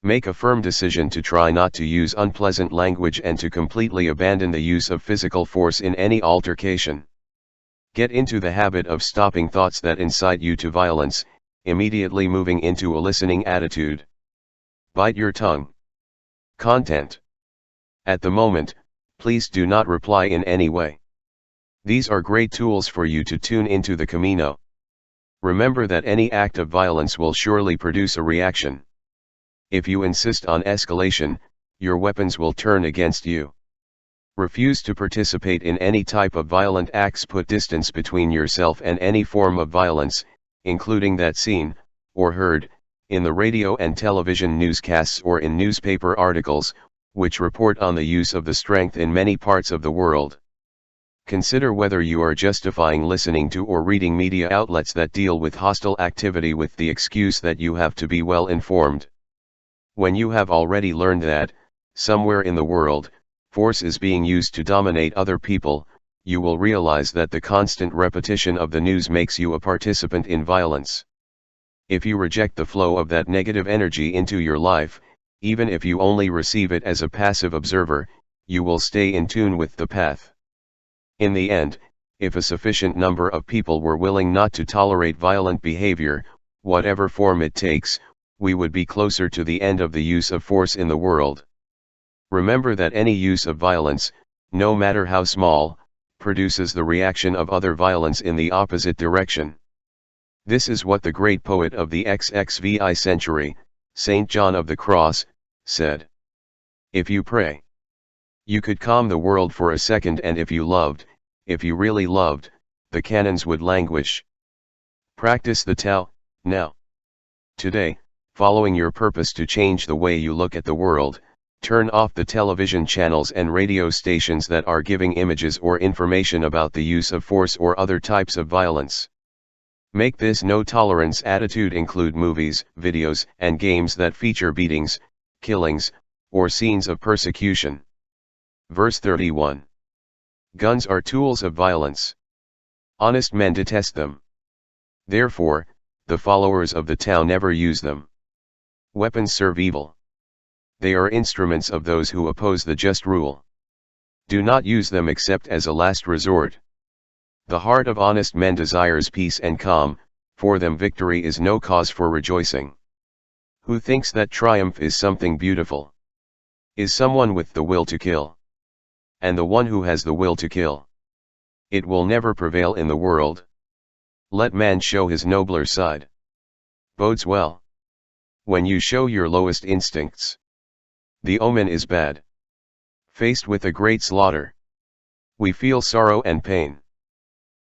Make a firm decision to try not to use unpleasant language and to completely abandon the use of physical force in any altercation. Get into the habit of stopping thoughts that incite you to violence, immediately moving into a listening attitude. Bite your tongue. Content. At the moment, please do not reply in any way. These are great tools for you to tune into the Camino. Remember that any act of violence will surely produce a reaction. If you insist on escalation, your weapons will turn against you. Refuse to participate in any type of violent acts. Put distance between yourself and any form of violence, including that seen, or heard, in the radio and television newscasts or in newspaper articles, which report on the use of the strength in many parts of the world. Consider whether you are justifying listening to or reading media outlets that deal with hostile activity with the excuse that you have to be well informed. When you have already learned that, somewhere in the world, force is being used to dominate other people, you will realize that the constant repetition of the news makes you a participant in violence. If you reject the flow of that negative energy into your life, even if you only receive it as a passive observer, you will stay in tune with the path. In the end, if a sufficient number of people were willing not to tolerate violent behavior, whatever form it takes, we would be closer to the end of the use of force in the world. Remember that any use of violence, no matter how small, produces the reaction of other violence in the opposite direction. This is what the great poet of the XXVI century, Saint John of the Cross, said. If you pray, You could calm the world for a second, and if you really loved, the cannons would languish. Practice the TAO, now. Today, following your purpose to change the way you look at the world, turn off the television channels and radio stations that are giving images or information about the use of force or other types of violence. Make this no-tolerance attitude include movies, videos, and games that feature beatings, killings, or scenes of persecution. Verse 31. Guns are tools of violence. Honest men detest them. Therefore, the followers of the TAO never use them. Weapons serve evil. They are instruments of those who oppose the just rule. Do not use them except as a last resort. The heart of honest men desires peace and calm, for them victory is no cause for rejoicing. Who thinks that triumph is something beautiful? Is someone with the will to kill. And the one who has the will to kill. It will never prevail in the world. Let man show his nobler side. Bodes well. When you show your lowest instincts, the omen is bad. Faced with a great slaughter, we feel sorrow and pain.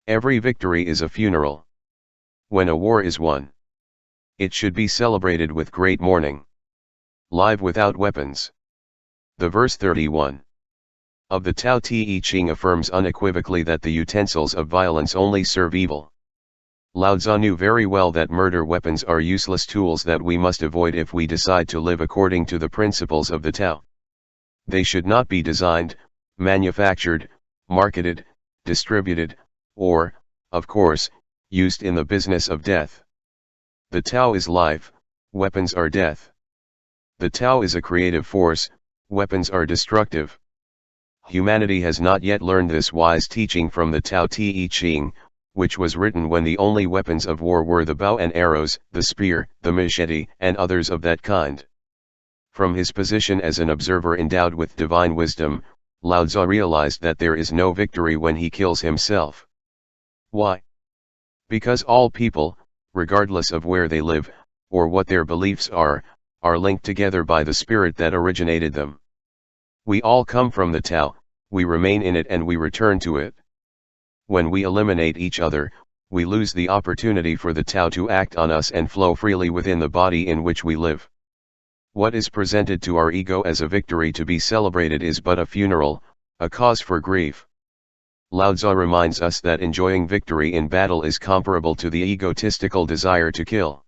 Every victory is a funeral. When a war is won, it should be celebrated with great mourning. Live without weapons. The verse 31 of the Tao Te Ching affirms unequivocally that the utensils of violence only serve evil. Lao Tzu knew very well that murder weapons are useless tools that we must avoid if we decide to live according to the principles of the Tao. They should not be designed, manufactured, marketed, distributed, or, of course, used in the business of death. The Tao is life, weapons are death. The Tao is a creative force, weapons are destructive. Humanity has not yet learned this wise teaching from the Tao Te Ching, which was written when the only weapons of war were the bow and arrows, the spear, the machete, and others of that kind. From his position as an observer endowed with divine wisdom, Lao Tzu realized that there is no victory when he kills himself. Why? Because all people, regardless of where they live, or what their beliefs are linked together by the spirit that originated them. We all come from the Tao, we remain in it and we return to it. When we eliminate each other, we lose the opportunity for the Tao to act on us and flow freely within the body in which we live. What is presented to our ego as a victory to be celebrated is but a funeral, a cause for grief. Lao Tzu reminds us that enjoying victory in battle is comparable to the egotistical desire to kill.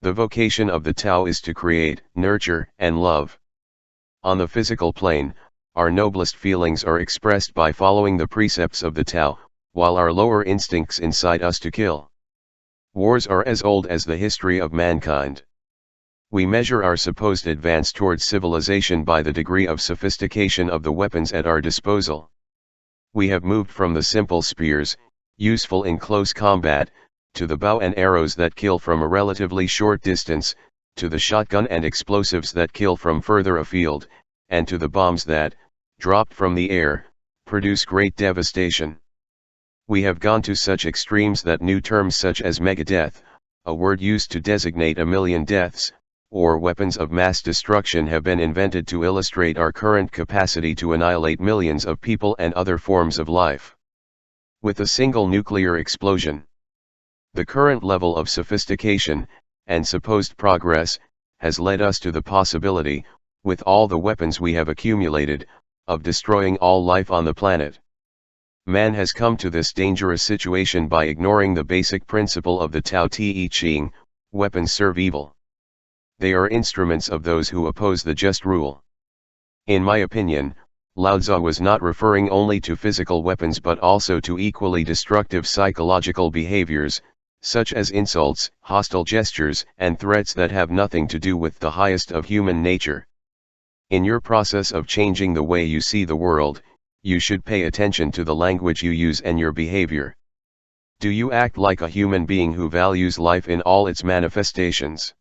The vocation of the Tao is to create, nurture, and love. On the physical plane, our noblest feelings are expressed by following the precepts of the Tao, while our lower instincts incite us to kill. Wars are as old as the history of mankind. We measure our supposed advance towards civilization by the degree of sophistication of the weapons at our disposal. We have moved from the simple spears, useful in close combat, to the bow and arrows that kill from a relatively short distance, to the shotgun and explosives that kill from further afield, and to the bombs that, dropped from the air, produce great devastation. We have gone to such extremes that new terms such as megadeath, a word used to designate 1,000,000 deaths, or weapons of mass destruction have been invented to illustrate our current capacity to annihilate millions of people and other forms of life with a single nuclear explosion. The current level of sophistication, and supposed progress, has led us to the possibility, with all the weapons we have accumulated, of destroying all life on the planet. Man has come to this dangerous situation by ignoring the basic principle of the Tao Te Ching, weapons serve evil. They are instruments of those who oppose the just rule. In my opinion, Lao Tzu was not referring only to physical weapons but also to equally destructive psychological behaviors, such as insults, hostile gestures, and threats that have nothing to do with the highest of human nature. In your process of changing the way you see the world, you should pay attention to the language you use and your behavior. Do you act like a human being who values life in all its manifestations?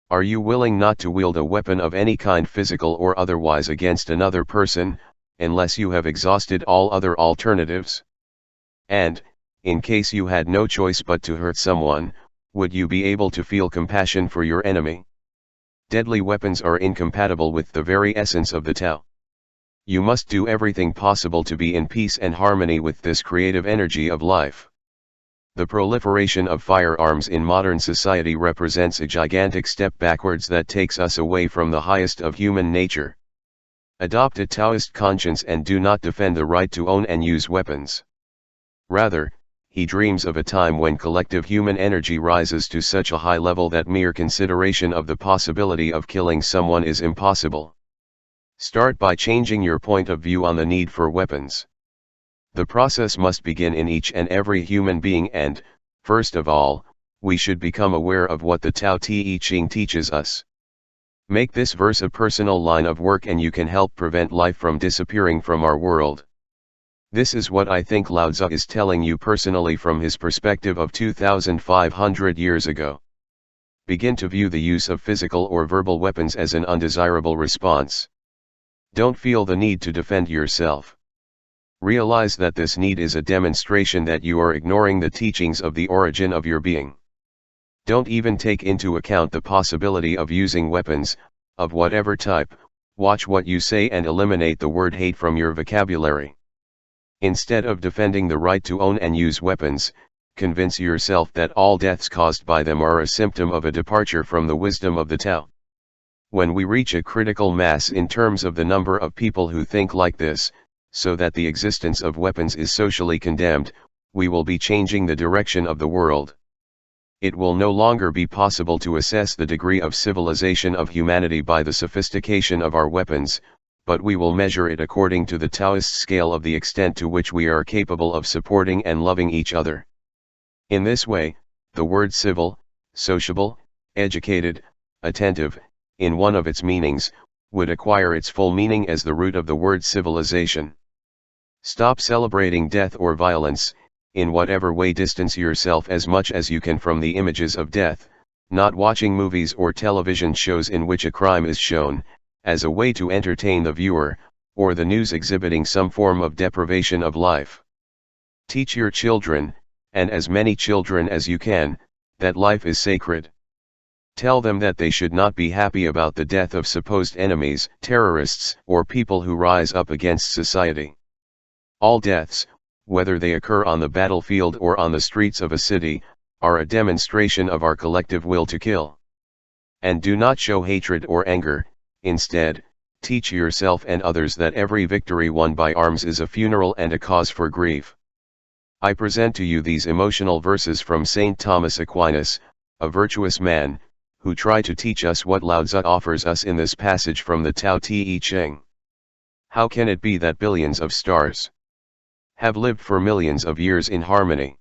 Are you willing not to wield a weapon of any kind, physical or otherwise, against another person, unless you have exhausted all other alternatives? And, in case you had no choice but to hurt someone, would you be able to feel compassion for your enemy? Deadly weapons are incompatible with the very essence of the Tao. You must do everything possible to be in peace and harmony with this creative energy of life. The proliferation of firearms in modern society represents a gigantic step backwards that takes us away from the highest of human nature. Adopt a Taoist conscience and do not defend the right to own and use weapons. Rather, he dreams of a time when collective human energy rises to such a high level that mere consideration of the possibility of killing someone is impossible. Start by changing your point of view on the need for weapons. The process must begin in each and every human being and, first of all, we should become aware of what the Tao Te Ching teaches us. Make this verse a personal line of work and you can help prevent life from disappearing from our world. This is what I think Lao Tzu is telling you personally from his perspective of 2,500 years ago. Begin to view the use of physical or verbal weapons as an undesirable response. Don't feel the need to defend yourself. Realize that this need is a demonstration that you are ignoring the teachings of the origin of your being. Don't even take into account the possibility of using weapons, of whatever type. Watch what you say and eliminate the word hate from your vocabulary. Instead of defending the right to own and use weapons, convince yourself that all deaths caused by them are a symptom of a departure from the wisdom of the Tao. When we reach a critical mass in terms of the number of people who think like this, so that the existence of weapons is socially condemned, we will be changing the direction of the world. It will no longer be possible to assess the degree of civilization of humanity by the sophistication of our weapons, but we will measure it according to the Taoist scale of the extent to which we are capable of supporting and loving each other. In this way, the word civil, sociable, educated, attentive, in one of its meanings, would acquire its full meaning as the root of the word civilization. Stop celebrating death or violence. In whatever way distance yourself as much as you can from the images of death, not watching movies or television shows in which a crime is shown, as a way to entertain the viewer, or the news exhibiting some form of deprivation of life. Teach your children, and as many children as you can, that life is sacred. Tell them that they should not be happy about the death of supposed enemies, terrorists, or people who rise up against society. All deaths, whether they occur on the battlefield or on the streets of a city, are a demonstration of our collective will to kill. And do not show hatred or anger. Instead, teach yourself and others that every victory won by arms is a funeral and a cause for grief. I present to you these emotional verses from St. Thomas Aquinas, a virtuous man, who try to teach us what Lao Tzu offers us in this passage from the Tao Te Ching. How can it be that billions of stars have lived for millions of years in harmony,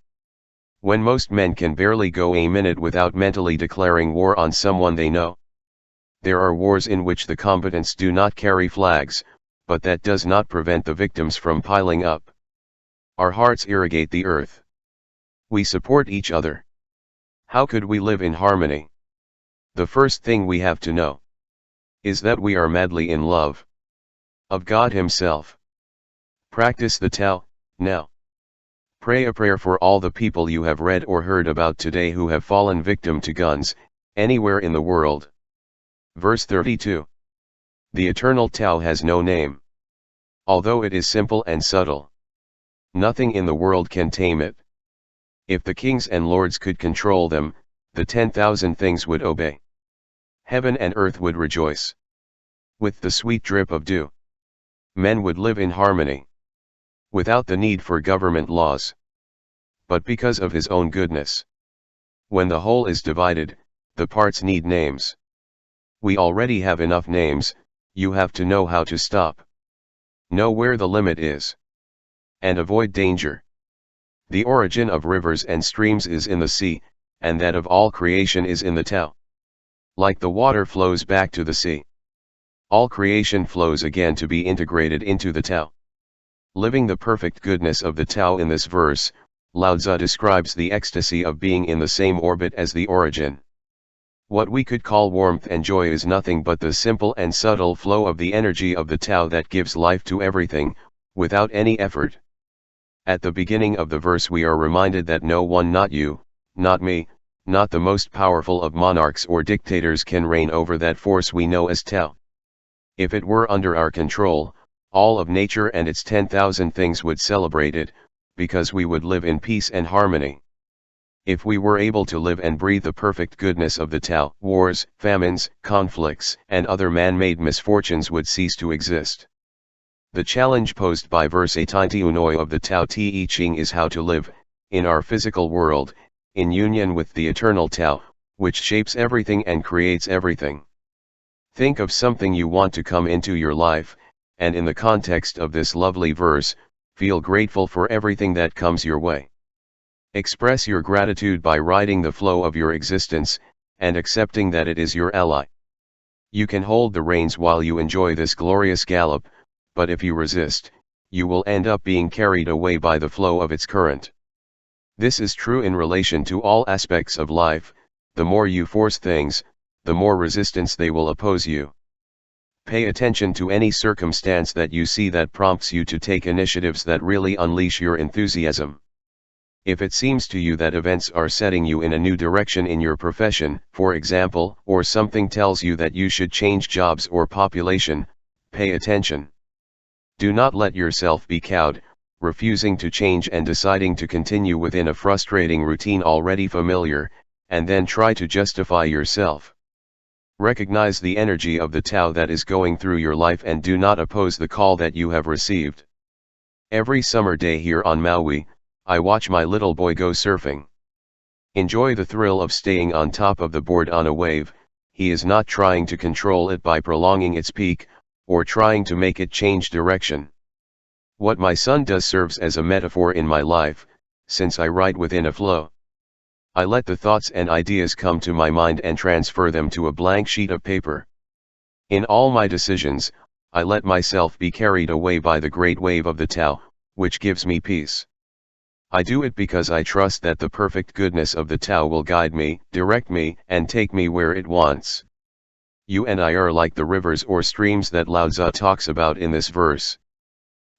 when most men can barely go a minute without mentally declaring war on someone they know? There are wars in which the combatants do not carry flags, but that does not prevent the victims from piling up. Our hearts irrigate the earth. We support each other. How could we live in harmony? The first thing we have to know is that we are madly in love of God Himself. Practice the Tao, now. Pray a prayer for all the people you have read or heard about today who have fallen victim to guns, anywhere in the world. Verse 32. The eternal Tao has no name. Although it is simple and subtle, nothing in the world can tame it. If the kings and lords could control them, the 10,000 things would obey. Heaven and earth would rejoice with the sweet drip of dew. Men would live in harmony, without the need for government laws. But because of His own goodness, when the whole is divided, the parts need names. We already have enough names. You have to know how to stop. Know where the limit is, and avoid danger. The origin of rivers and streams is in the sea, and that of all creation is in the Tao. Like the water flows back to the sea, all creation flows again to be integrated into the Tao. Living the perfect goodness of the Tao in this verse, Lao Tzu describes the ecstasy of being in the same orbit as the origin. What we could call warmth and joy is nothing but the simple and subtle flow of the energy of the Tao that gives life to everything, without any effort. At the beginning of the verse we are reminded that no one, not you, not me, not the most powerful of monarchs or dictators, can reign over that force we know as Tao. If it were under our control, all of nature and its 10,000 things would celebrate it, because we would live in peace and harmony. If we were able to live and breathe the perfect goodness of the Tao, wars, famines, conflicts, and other man-made misfortunes would cease to exist. The challenge posed by verse 89 of the Tao Te Ching is how to live, in our physical world, in union with the eternal Tao, which shapes everything and creates everything. Think of something you want to come into your life, and in the context of this lovely verse, feel grateful for everything that comes your way. Express your gratitude by riding the flow of your existence, and accepting that it is your ally. You can hold the reins while you enjoy this glorious gallop, but if you resist, you will end up being carried away by the flow of its current. This is true in relation to all aspects of life. The more you force things, the more resistance they will oppose you. Pay attention to any circumstance that you see that prompts you to take initiatives that really unleash your enthusiasm. If it seems to you that events are setting you in a new direction in your profession, for example, or something tells you that you should change jobs or population, pay attention. Do not let yourself be cowed, refusing to change and deciding to continue within a frustrating routine already familiar, and then try to justify yourself. Recognize the energy of the Tao that is going through your life and do not oppose the call that you have received. Every summer day here on Maui, I watch my little boy go surfing. Enjoy the thrill of staying on top of the board on a wave. He is not trying to control it by prolonging its peak, or trying to make it change direction. What my son does serves as a metaphor in my life, since I ride within a flow. I let the thoughts and ideas come to my mind and transfer them to a blank sheet of paper. In all my decisions, I let myself be carried away by the great wave of the Tao, which gives me peace. I do it because I trust that the perfect goodness of the Tao will guide me, direct me, and take me where it wants. You and I are like the rivers or streams that Lao Tzu talks about in this verse.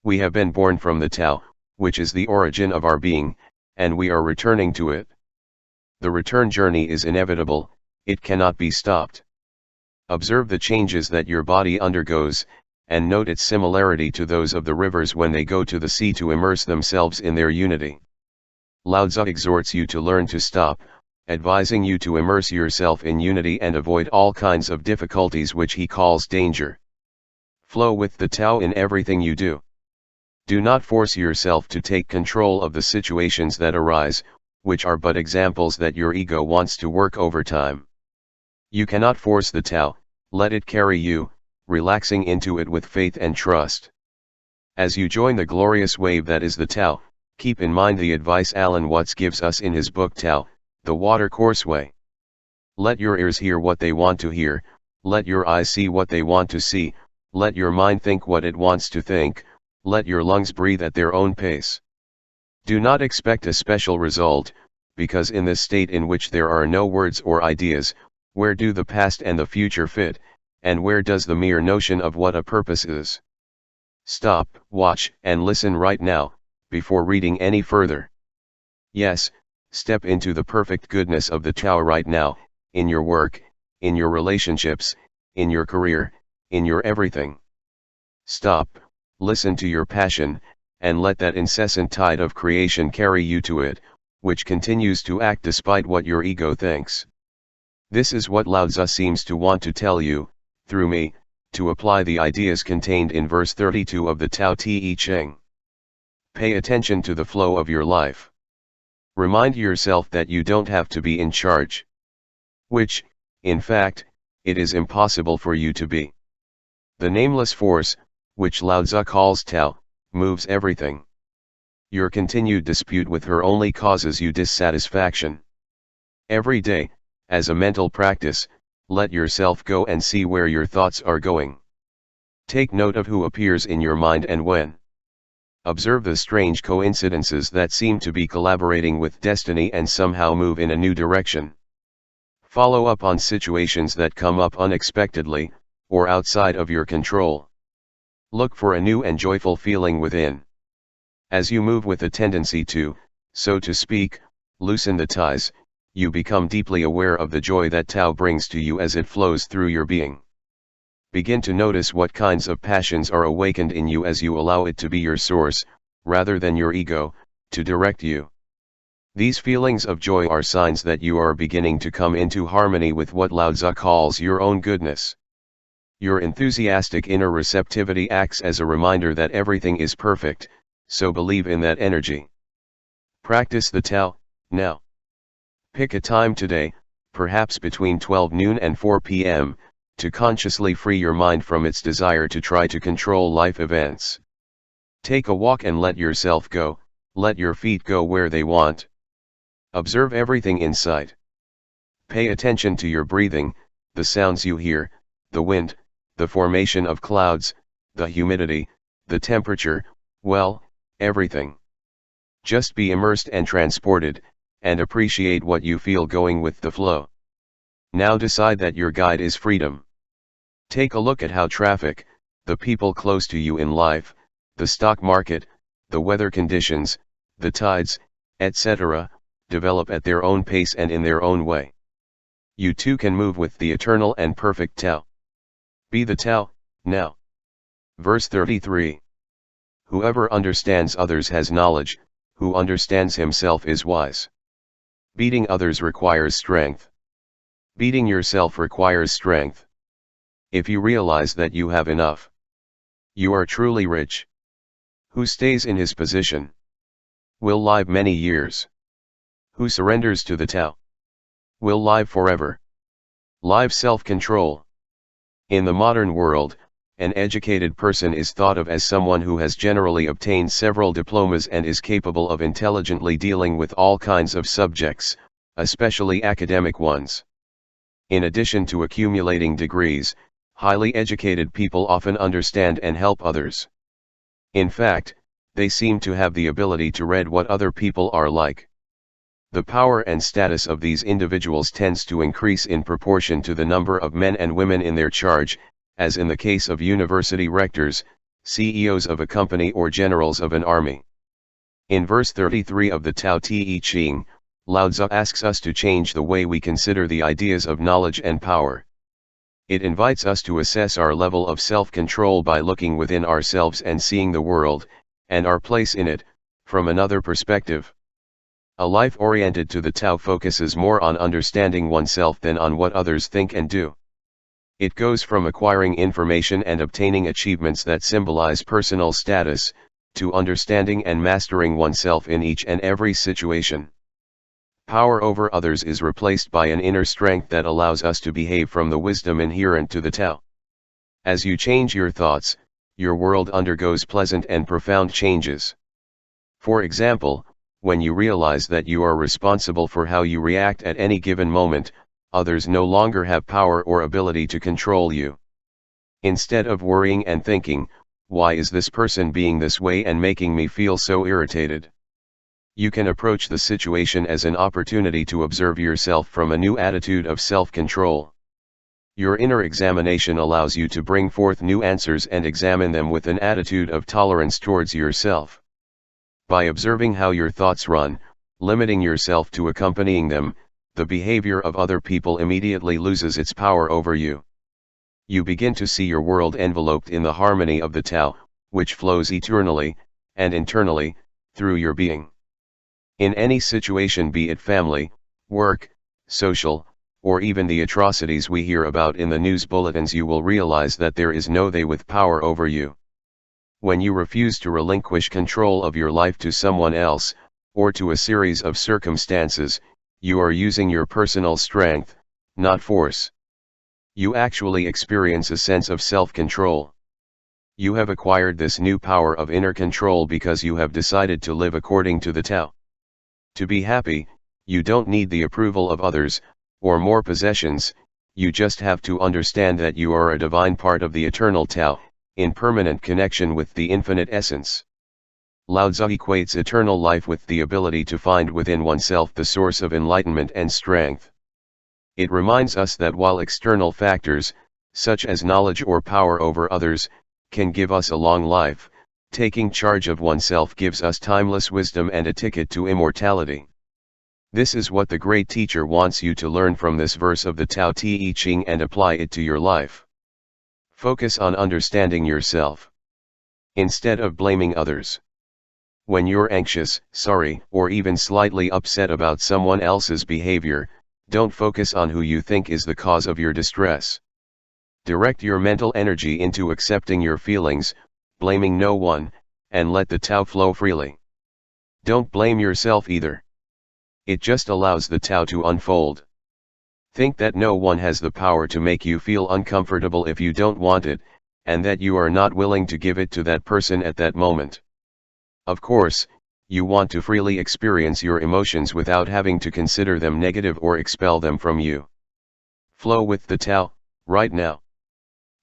We have been born from the Tao, which is the origin of our being, and we are returning to it. The return journey is inevitable, it cannot be stopped. Observe the changes that your body undergoes, and note its similarity to those of the rivers when they go to the sea to immerse themselves in their unity. Lao Tzu exhorts you to learn to stop, advising you to immerse yourself in unity and avoid all kinds of difficulties which he calls danger. Flow with the Tao in everything you do. Do not force yourself to take control of the situations that arise, which are but examples that your ego wants to work overtime. You cannot force the Tao, let it carry you, relaxing into it with faith and trust. As you join the glorious wave that is the Tao, keep in mind the advice Alan Watts gives us in his book Tao, The Watercourse-Way. Let your ears hear what they want to hear, let your eyes see what they want to see, let your mind think what it wants to think, let your lungs breathe at their own pace. Do not expect a special result, because in this state in which there are no words or ideas, where do the past and the future fit, and where does the mere notion of what a purpose is? Stop, watch, and listen right now, before reading any further. Yes, step into the perfect goodness of the Tao right now, in your work, in your relationships, in your career, in your everything. Stop, listen to your passion, and let that incessant tide of creation carry you to it, which continues to act despite what your ego thinks. This is what Lao Tzu seems to want to tell you, through me, to apply the ideas contained in verse 32 of the Tao Te Ching. Pay attention to the flow of your life. Remind yourself that you don't have to be in charge. Which, in fact, it is impossible for you to be. The nameless force, which Lao Tzu calls Tao, moves everything. Your continued dispute with her only causes you dissatisfaction. Every day, as a mental practice, let yourself go and see where your thoughts are going. Take note of who appears in your mind and when. Observe the strange coincidences that seem to be collaborating with destiny and somehow move in a new direction. Follow up on situations that come up unexpectedly, or outside of your control. Look for a new and joyful feeling within. As you move with a tendency to, so to speak, loosen the ties, you become deeply aware of the joy that Tao brings to you as it flows through your being. Begin to notice what kinds of passions are awakened in you as you allow it to be your source, rather than your ego, to direct you. These feelings of joy are signs that you are beginning to come into harmony with what Lao Tzu calls your own goodness. Your enthusiastic inner receptivity acts as a reminder that everything is perfect, so believe in that energy. Practice the TAO, now. Pick a time today, perhaps between 12 noon and 4 p.m., to consciously free your mind from its desire to try to control life events. Take a walk and let yourself go, let your feet go where they want. Observe everything in sight. Pay attention to your breathing, the sounds you hear, the wind, the formation of clouds, the humidity, the temperature, well, everything. Just be immersed and transported, and appreciate what you feel going with the flow. Now decide that your guide is freedom. Take a look at how traffic, the people close to you in life, the stock market, the weather conditions, the tides, etc., develop at their own pace and in their own way. You too can move with the eternal and perfect TAO. Be the TAO, now. Verse 33. Whoever understands others has knowledge, who understands himself is wise. Beating others requires strength. Beating yourself requires strength. If you realize that you have enough, you are truly rich. Who stays in his position will live many years. Who surrenders to the TAO will live forever. Live self-control. In the modern world, an educated person is thought of as someone who has generally obtained several diplomas and is capable of intelligently dealing with all kinds of subjects, especially academic ones. In addition to accumulating degrees, highly educated people often understand and help others. In fact, they seem to have the ability to read what other people are like. The power and status of these individuals tends to increase in proportion to the number of men and women in their charge, as in the case of university rectors, CEOs of a company or generals of an army. In verse 33 of the Tao Te Ching, Lao Tzu asks us to change the way we consider the ideas of knowledge and power. It invites us to assess our level of self-control by looking within ourselves and seeing the world, and our place in it, from another perspective. A life oriented to the Tao focuses more on understanding oneself than on what others think and do. It goes from acquiring information and obtaining achievements that symbolize personal status, to understanding and mastering oneself in each and every situation. Power over others is replaced by an inner strength that allows us to behave from the wisdom inherent to the Tao. As you change your thoughts, your world undergoes pleasant and profound changes. For example, when you realize that you are responsible for how you react at any given moment, others no longer have power or ability to control you. Instead of worrying and thinking, why is this person being this way and making me feel so irritated? You can approach the situation as an opportunity to observe yourself from a new attitude of self-control. Your inner examination allows you to bring forth new answers and examine them with an attitude of tolerance towards yourself. By observing how your thoughts run, limiting yourself to accompanying them, the behavior of other people immediately loses its power over you. You begin to see your world enveloped in the harmony of the Tao, which flows eternally, and internally, through your being. In any situation, be it family, work, social, or even the atrocities we hear about in the news bulletins, you will realize that there is no they with power over you. When you refuse to relinquish control of your life to someone else, or to a series of circumstances, you are using your personal strength, not force. You actually experience a sense of self-control. You have acquired this new power of inner control because you have decided to live according to the Tao. To be happy, you don't need the approval of others, or more possessions, you just have to understand that you are a divine part of the eternal Tao, in permanent connection with the infinite essence. Lao Tzu equates eternal life with the ability to find within oneself the source of enlightenment and strength. It reminds us that while external factors, such as knowledge or power over others, can give us a long life, taking charge of oneself gives us timeless wisdom and a ticket to immortality. This is what the great teacher wants you to learn from this verse of the Tao Te Ching and apply it to your life. Focus on understanding yourself, instead of blaming others. When you're anxious, sorry, or even slightly upset about someone else's behavior, don't focus on who you think is the cause of your distress. Direct your mental energy into accepting your feelings, blaming no one, and let the TAO flow freely. Don't blame yourself either. It just allows the TAO to unfold. Think that no one has the power to make you feel uncomfortable if you don't want it, and that you are not willing to give it to that person at that moment. Of course, you want to freely experience your emotions without having to consider them negative or expel them from you. Flow with the TAO, right now.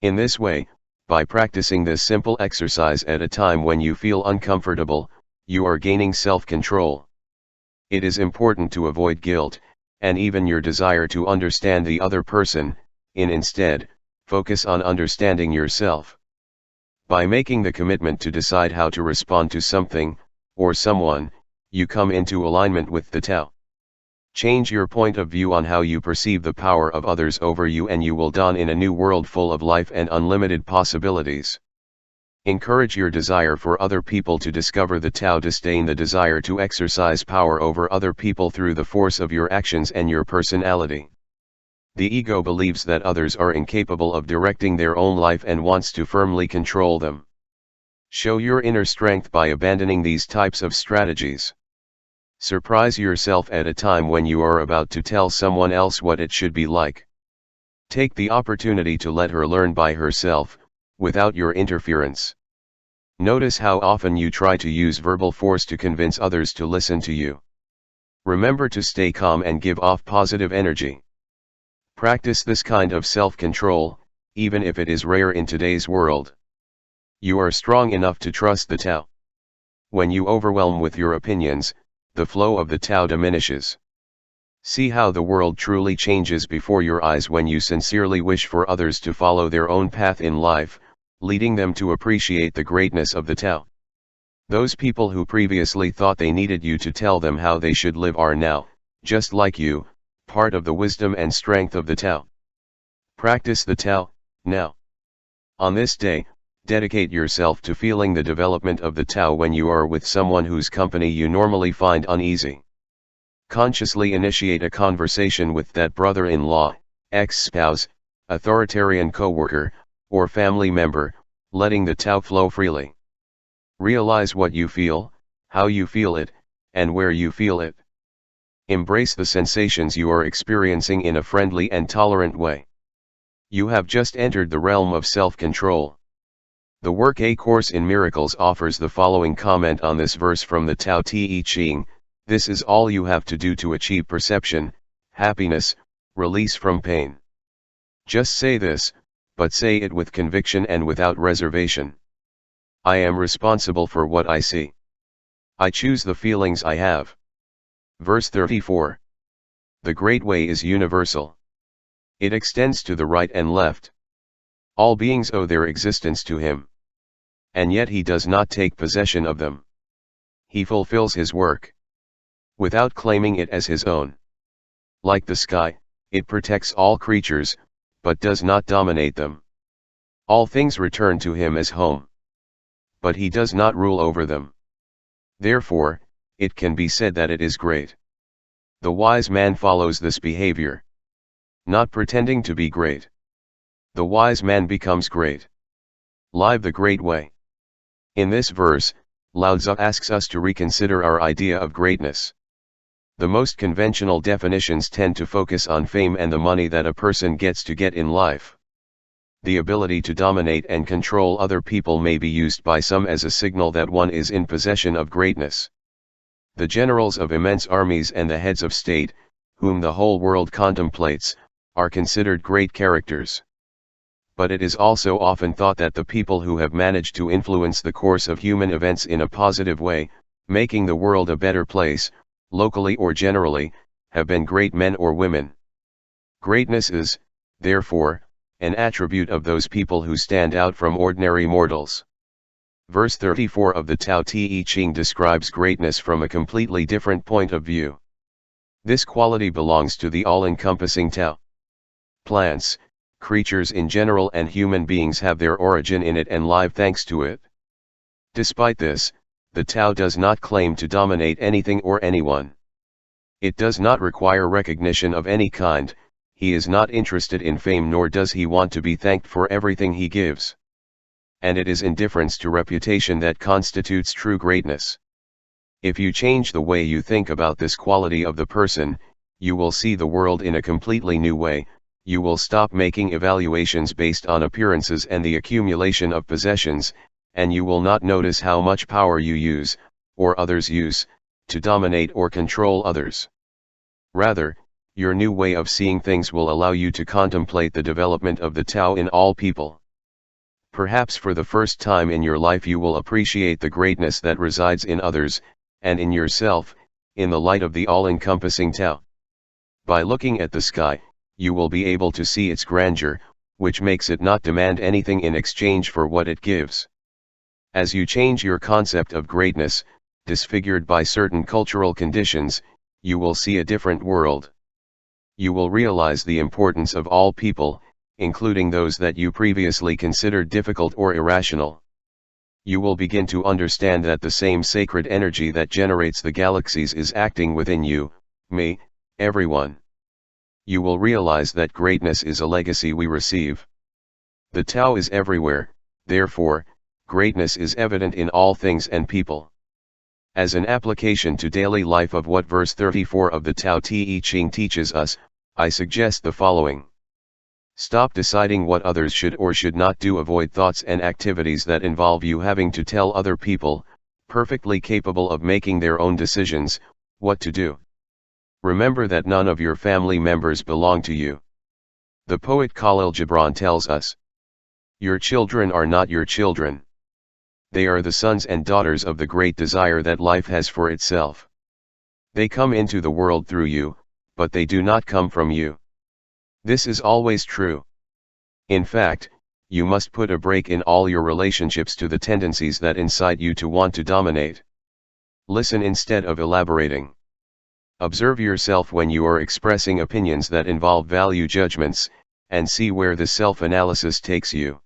In this way, by practicing this simple exercise at a time when you feel uncomfortable, you are gaining self-control. It is important to avoid guilt, and even your desire to understand the other person, instead, focus on understanding yourself. By making the commitment to decide how to respond to something, or someone, you come into alignment with the TAO. Change your point of view on how you perceive the power of others over you, and you will dawn in a new world full of life and unlimited possibilities. Encourage your desire for other people to discover the TAO. Disdain the desire to exercise power over other people through the force of your actions and your personality. The ego believes that others are incapable of directing their own life and wants to firmly control them. Show your inner strength by abandoning these types of strategies. Surprise yourself at a time when you are about to tell someone else what it should be like. Take the opportunity to let her learn by herself, without your interference. Notice how often you try to use verbal force to convince others to listen to you. Remember to stay calm and give off positive energy. Practice this kind of self-control, even if it is rare in today's world. You are strong enough to trust the TAO. When you overwhelm with your opinions, the flow of the TAO diminishes. See how the world truly changes before your eyes when you sincerely wish for others to follow their own path in life, leading them to appreciate the greatness of the TAO. Those people who previously thought they needed you to tell them how they should live are now, just like you, part of the wisdom and strength of the TAO. Practice the TAO, now. On this day, dedicate yourself to feeling the development of the TAO when you are with someone whose company you normally find uneasy. Consciously initiate a conversation with that brother-in-law, ex-spouse, authoritarian coworker, or family member, letting the TAO flow freely. Realize what you feel, how you feel it, and where you feel it. Embrace the sensations you are experiencing in a friendly and tolerant way. You have just entered the realm of self-control. The Work A Course in Miracles offers the following comment on this verse from the Tao Te Ching: this is all you have to do to achieve perception, happiness, release from pain. Just say this, but say it with conviction and without reservation. I am responsible for what I see. I choose the feelings I have. Verse 34. The Great Way is universal. It extends to the right and left. All beings owe their existence to him. And yet he does not take possession of them. He fulfills his work without claiming it as his own. Like the sky, it protects all creatures, but does not dominate them. All things return to him as home. But he does not rule over them. Therefore, it can be said that it is great. The wise man follows this behavior, not pretending to be great. The wise man becomes great. Live the great way. In this verse, Lao Tzu asks us to reconsider our idea of greatness. The most conventional definitions tend to focus on fame and the money that a person gets to get in life. The ability to dominate and control other people may be used by some as a signal that one is in possession of greatness. The generals of immense armies and the heads of state, whom the whole world contemplates, are considered great characters. But it is also often thought that the people who have managed to influence the course of human events in a positive way, making the world a better place, locally or generally, have been great men or women. Greatness is, therefore, an attribute of those people who stand out from ordinary mortals. Verse 34 of the Tao Te Ching describes greatness from a completely different point of view. This quality belongs to the all-encompassing Tao. Plants, creatures in general and human beings have their origin in it and live thanks to it. Despite this, the Tao does not claim to dominate anything or anyone. It does not require recognition of any kind. He is not interested in fame, nor does he want to be thanked for everything he gives. And it is indifference to reputation that constitutes true greatness. If you change the way you think about this quality of the person, you will see the world in a completely new way. You will stop making evaluations based on appearances and the accumulation of possessions, and you will not notice how much power you use, or others use, to dominate or control others. Rather, your new way of seeing things will allow you to contemplate the development of the Tao in all people. Perhaps for the first time in your life you will appreciate the greatness that resides in others, and in yourself, in the light of the all-encompassing Tao. By looking at the sky, you will be able to see its grandeur, which makes it not demand anything in exchange for what it gives. As you change your concept of greatness, disfigured by certain cultural conditions, you will see a different world. You will realize the importance of all people, including those that you previously considered difficult or irrational. You will begin to understand that the same sacred energy that generates the galaxies is acting within you, me, everyone. You will realize that greatness is a legacy we receive. The Tao is everywhere, therefore, greatness is evident in all things and people. As an application to daily life of what verse 34 of the Tao Te Ching teaches us, I suggest the following. Stop deciding what others should or should not do. Avoid thoughts and activities that involve you having to tell other people, perfectly capable of making their own decisions, what to do. Remember that none of your family members belong to you. The poet Khalil Gibran tells us, your children are not your children. They are the sons and daughters of the great desire that life has for itself. They come into the world through you, but they do not come from you. This is always true. In fact, you must put a break in all your relationships to the tendencies that incite you to want to dominate. Listen instead of elaborating. Observe yourself when you are expressing opinions that involve value judgments, and see where the self-analysis takes you.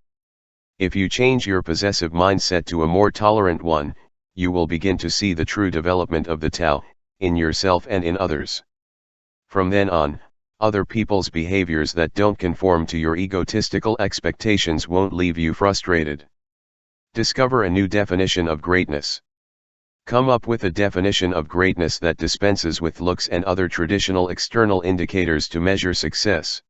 If you change your possessive mindset to a more tolerant one, you will begin to see the true development of the Tao, in yourself and in others. From then on, other people's behaviors that don't conform to your egotistical expectations won't leave you frustrated. Discover a new definition of greatness. Come up with a definition of greatness that dispenses with looks and other traditional external indicators to measure success.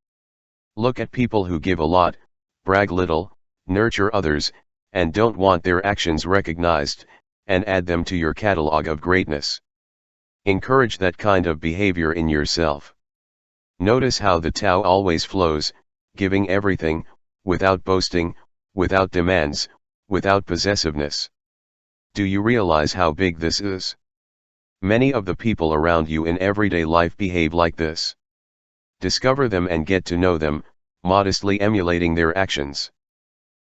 Look at people who give a lot, brag little, nurture others, and don't want their actions recognized, and add them to your catalog of greatness. Encourage that kind of behavior in yourself. Notice how the Tao always flows, giving everything, without boasting, without demands, without possessiveness. Do you realize how big this is? Many of the people around you in everyday life behave like this. Discover them and get to know them, modestly emulating their actions.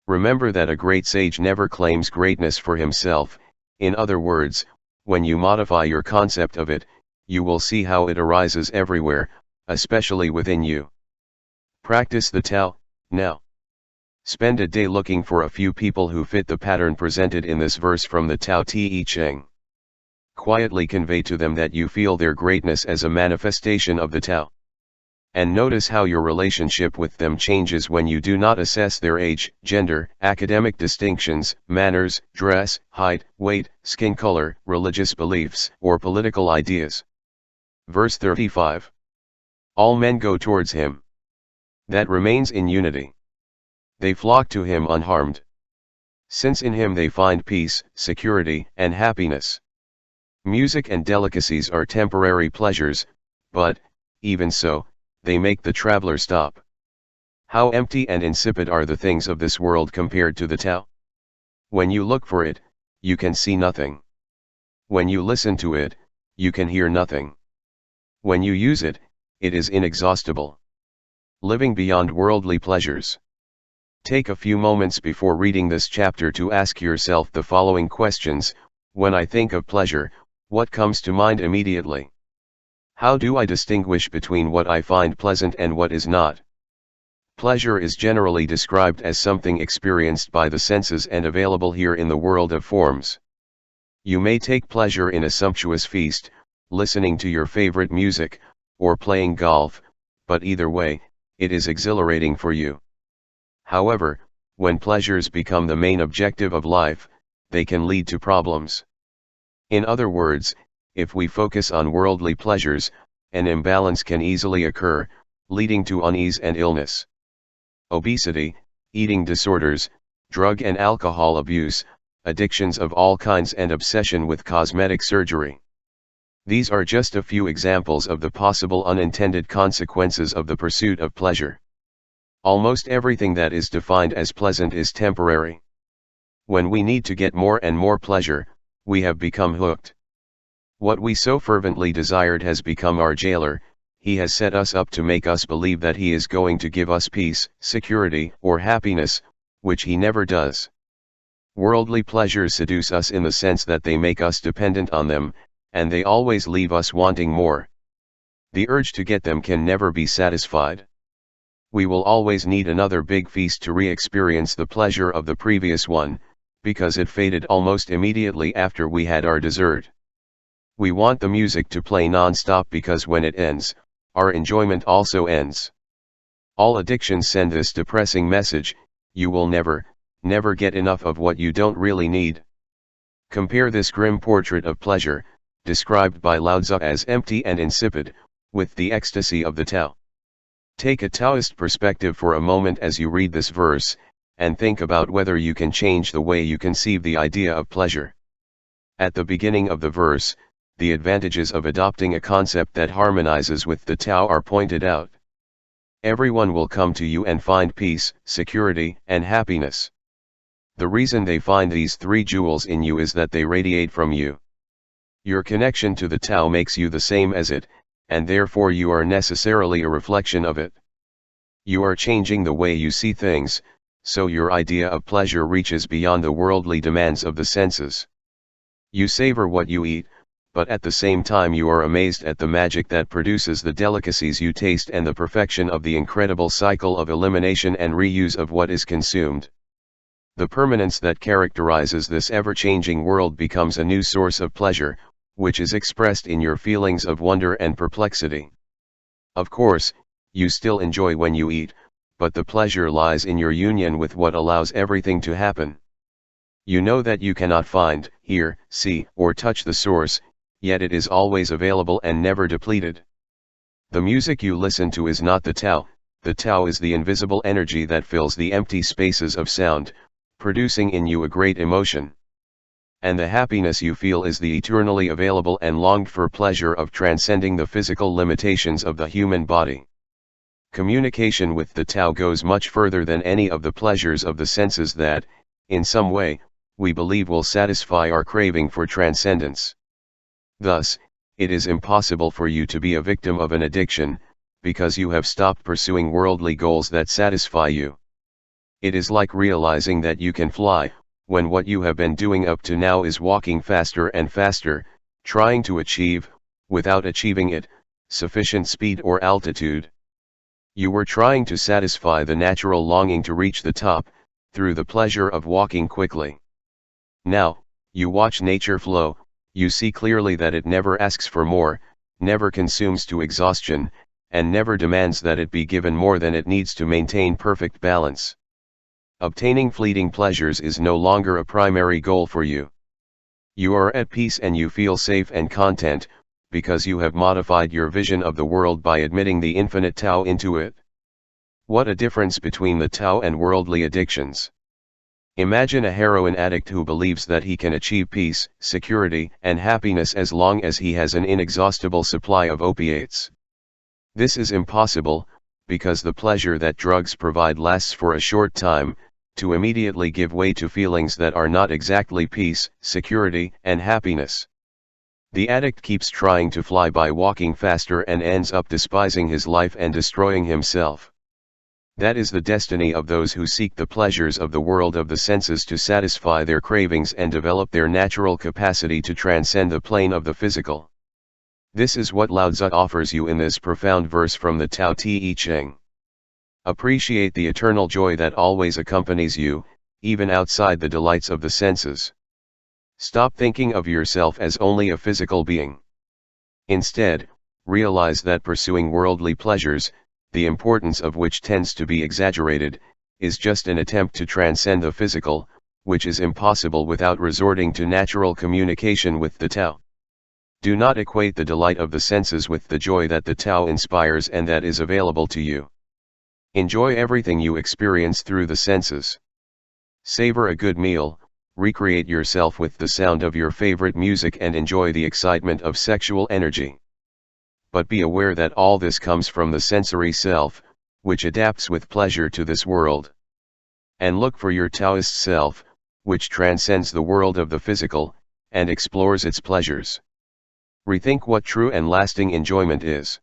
Remember that a great sage never claims greatness for himself. In other words, when you modify your concept of it, you will see how it arises everywhere, especially within you. Practice the Tao, now. Spend a day looking for a few people who fit the pattern presented in this verse from the Tao Te Ching. Quietly convey to them that you feel their greatness as a manifestation of the Tao. And notice how your relationship with them changes when you do not assess their age, gender, academic distinctions, manners, dress, height, weight, skin color, religious beliefs, or political ideas. Verse 35. All men go towards him. That remains in unity. They flock to him unharmed. Since in him they find peace, security, and happiness. Music and delicacies are temporary pleasures, but, even so, they make the traveler stop. How empty and insipid are the things of this world compared to the Tao? When you look for it, you can see nothing. When you listen to it, you can hear nothing. When you use it, it is inexhaustible. Living beyond worldly pleasures. Take a few moments before reading this chapter to ask yourself the following questions. When I think of pleasure, what comes to mind immediately? How do I distinguish between what I find pleasant and what is not? Pleasure is generally described as something experienced by the senses and available here in the world of forms. You may take pleasure in a sumptuous feast, listening to your favorite music, or playing golf, but either way, it is exhilarating for you. However, when pleasures become the main objective of life, they can lead to problems. In other words, if we focus on worldly pleasures, an imbalance can easily occur, leading to unease and illness. Obesity, eating disorders, drug and alcohol abuse, addictions of all kinds, and obsession with cosmetic surgery. These are just a few examples of the possible unintended consequences of the pursuit of pleasure. Almost everything that is defined as pleasant is temporary. When we need to get more and more pleasure, we have become hooked. What we so fervently desired has become our jailer. He has set us up to make us believe that he is going to give us peace, security, or happiness, which he never does. Worldly pleasures seduce us in the sense that they make us dependent on them, and they always leave us wanting more. The urge to get them can never be satisfied. We will always need another big feast to re-experience the pleasure of the previous one, because it faded almost immediately after we had our dessert. We want the music to play non-stop because when it ends, our enjoyment also ends. All addictions send this depressing message: you will never get enough of what you don't really need. Compare this grim portrait of pleasure, described by Lao Tzu as empty and insipid, with the ecstasy of the Tao. Take a Taoist perspective for a moment as you read this verse, and think about whether you can change the way you conceive the idea of pleasure. At the beginning of the verse, the advantages of adopting a concept that harmonizes with the Tao are pointed out. Everyone will come to you and find peace, security, and happiness. The reason they find these three jewels in you is that they radiate from you. Your connection to the Tao makes you the same as it, and therefore you are necessarily a reflection of it. You are changing the way you see things, so your idea of pleasure reaches beyond the worldly demands of the senses. You savor what you eat, but at the same time you are amazed at the magic that produces the delicacies you taste and the perfection of the incredible cycle of elimination and reuse of what is consumed. The permanence that characterizes this ever-changing world becomes a new source of pleasure, which is expressed in your feelings of wonder and perplexity. Of course, you still enjoy when you eat, but the pleasure lies in your union with what allows everything to happen. You know that you cannot find, hear, see, or touch the source, yet it is always available and never depleted. The music you listen to is not the Tao is the invisible energy that fills the empty spaces of sound, producing in you a great emotion. And the happiness you feel is the eternally available and longed for pleasure of transcending the physical limitations of the human body. Communication with the Tao goes much further than any of the pleasures of the senses that, in some way, we believe will satisfy our craving for transcendence. Thus, it is impossible for you to be a victim of an addiction, because you have stopped pursuing worldly goals that satisfy you. It is like realizing that you can fly, when what you have been doing up to now is walking faster and faster, trying to achieve, without achieving it, sufficient speed or altitude. You were trying to satisfy the natural longing to reach the top, through the pleasure of walking quickly. Now, you watch nature flow. You see clearly that it never asks for more, never consumes to exhaustion, and never demands that it be given more than it needs to maintain perfect balance. Obtaining fleeting pleasures is no longer a primary goal for you. You are at peace and you feel safe and content, because you have modified your vision of the world by admitting the infinite Tao into it. What a difference between the Tao and worldly addictions. Imagine a heroin addict who believes that he can achieve peace, security, and happiness as long as he has an inexhaustible supply of opiates. This is impossible, because the pleasure that drugs provide lasts for a short time, to immediately give way to feelings that are not exactly peace, security, and happiness. The addict keeps trying to fly by walking faster and ends up despising his life and destroying himself. That is the destiny of those who seek the pleasures of the world of the senses to satisfy their cravings and develop their natural capacity to transcend the plane of the physical. This is what Lao Tzu offers you in this profound verse from the Tao Te Ching. Appreciate the eternal joy that always accompanies you, even outside the delights of the senses. Stop thinking of yourself as only a physical being. Instead, realize that pursuing worldly pleasures, the importance of which tends to be exaggerated, is just an attempt to transcend the physical, which is impossible without resorting to natural communication with the TAO. Do not equate the delight of the senses with the joy that the TAO inspires and that is available to you. Enjoy everything you experience through the senses. Savor a good meal, recreate yourself with the sound of your favorite music and enjoy the excitement of sexual energy. But be aware that all this comes from the sensory self, which adapts with pleasure to this world. And look for your Taoist self, which transcends the world of the physical, and explores its pleasures. Rethink what true and lasting enjoyment is.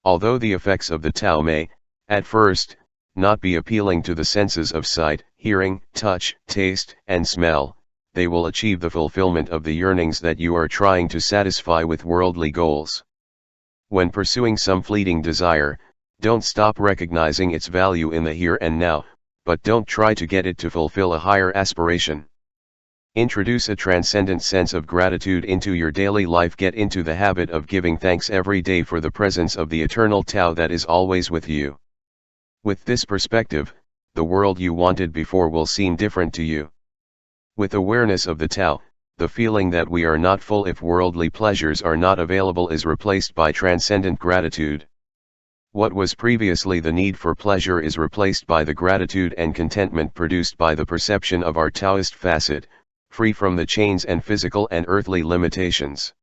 Although the effects of the TAO may, at first, not be appealing to the senses of sight, hearing, touch, taste, and smell, they will achieve the fulfillment of the yearnings that you are trying to satisfy with worldly goals. When pursuing some fleeting desire, don't stop recognizing its value in the here and now, but don't try to get it to fulfill a higher aspiration. Introduce a transcendent sense of gratitude into your daily life. Get into the habit of giving thanks every day for the presence of the eternal TAO that is always with you. With this perspective, the world you wanted before will seem different to you. With awareness of the TAO, the feeling that we are not full if worldly pleasures are not available is replaced by transcendent gratitude. What was previously the need for pleasure is replaced by the gratitude and contentment produced by the perception of our Taoist facet, free from the chains and physical and earthly limitations.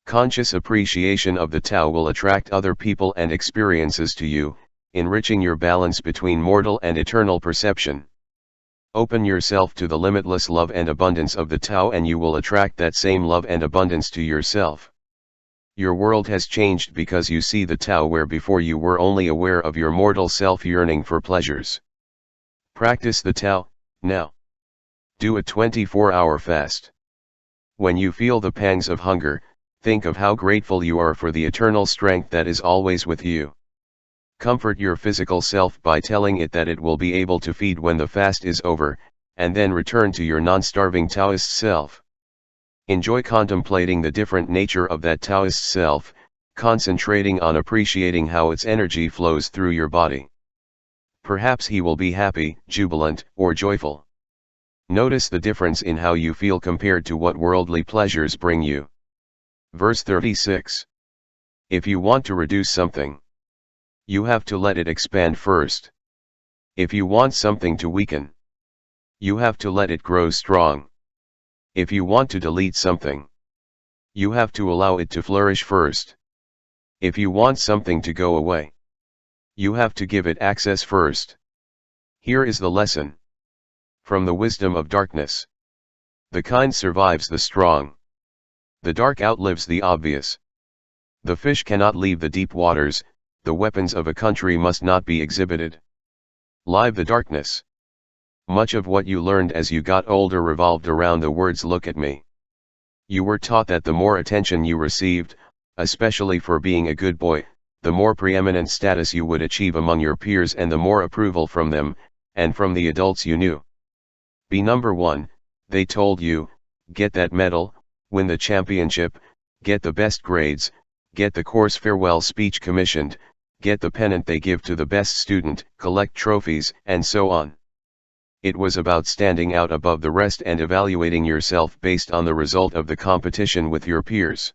Conscious appreciation of the TAO will attract other people and experiences to you, enriching your balance between mortal and eternal perception. Open yourself to the limitless love and abundance of the TAO and you will attract that same love and abundance to yourself. Your world has changed because you see the TAO where before you were only aware of your mortal self yearning for pleasures. Practice the TAO, now. Do a 24-hour fast. When you feel the pangs of hunger, think of how grateful you are for the eternal strength that is always with you. Comfort your physical self by telling it that it will be able to feed when the fast is over, and then return to your non-starving Taoist self. Enjoy contemplating the different nature of that Taoist self, concentrating on appreciating how its energy flows through your body. Perhaps he will be happy, jubilant, or joyful. Notice the difference in how you feel compared to what worldly pleasures bring you. Verse 36. If you want to reduce something, you have to let it expand first. If you want something to weaken, you have to let it grow strong. If you want to delete something, you have to allow it to flourish first. If you want something to go away, you have to give it access first. Here is the lesson. From the wisdom of darkness. The kind survives the strong. The dark outlives the obvious. The fish cannot leave the deep waters, the weapons of a country must not be exhibited. Live the darkness. Much of what you learned as you got older revolved around the words "look at me." You were taught that the more attention you received, especially for being a good boy, the more preeminent status you would achieve among your peers and the more approval from them, and from the adults you knew. Be number one, they told you, get that medal, win the championship, get the best grades, get the course farewell speech commissioned, get the pennant they give to the best student, collect trophies, and so on. It was about standing out above the rest and evaluating yourself based on the result of the competition with your peers.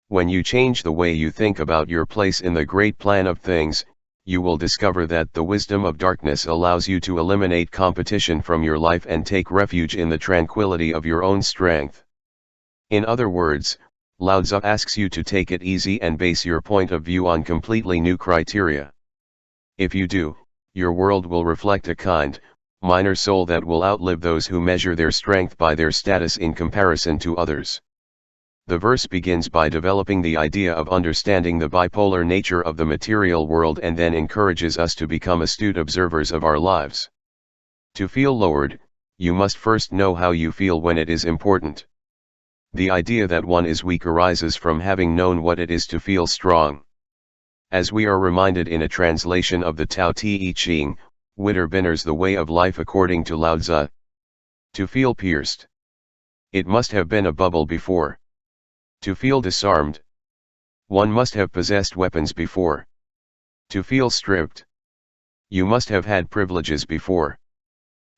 When you change the way you think about your place in the great plan of things, you will discover that the wisdom of darkness allows you to eliminate competition from your life and take refuge in the tranquility of your own strength. In other words, Lao Tzu asks you to take it easy and base your point of view on completely new criteria. If you do, your world will reflect a kind, minor soul that will outlive those who measure their strength by their status in comparison to others. The verse begins by developing the idea of understanding the bipolar nature of the material world and then encourages us to become astute observers of our lives. To feel lowered, you must first know how you feel when it is important. The idea that one is weak arises from having known what it is to feel strong. As we are reminded in a translation of the Tao Te Ching, Witternberger's The Way of Life according to Lao Tzu. To feel pierced. It must have been a bubble before. To feel disarmed. One must have possessed weapons before. To feel stripped. You must have had privileges before.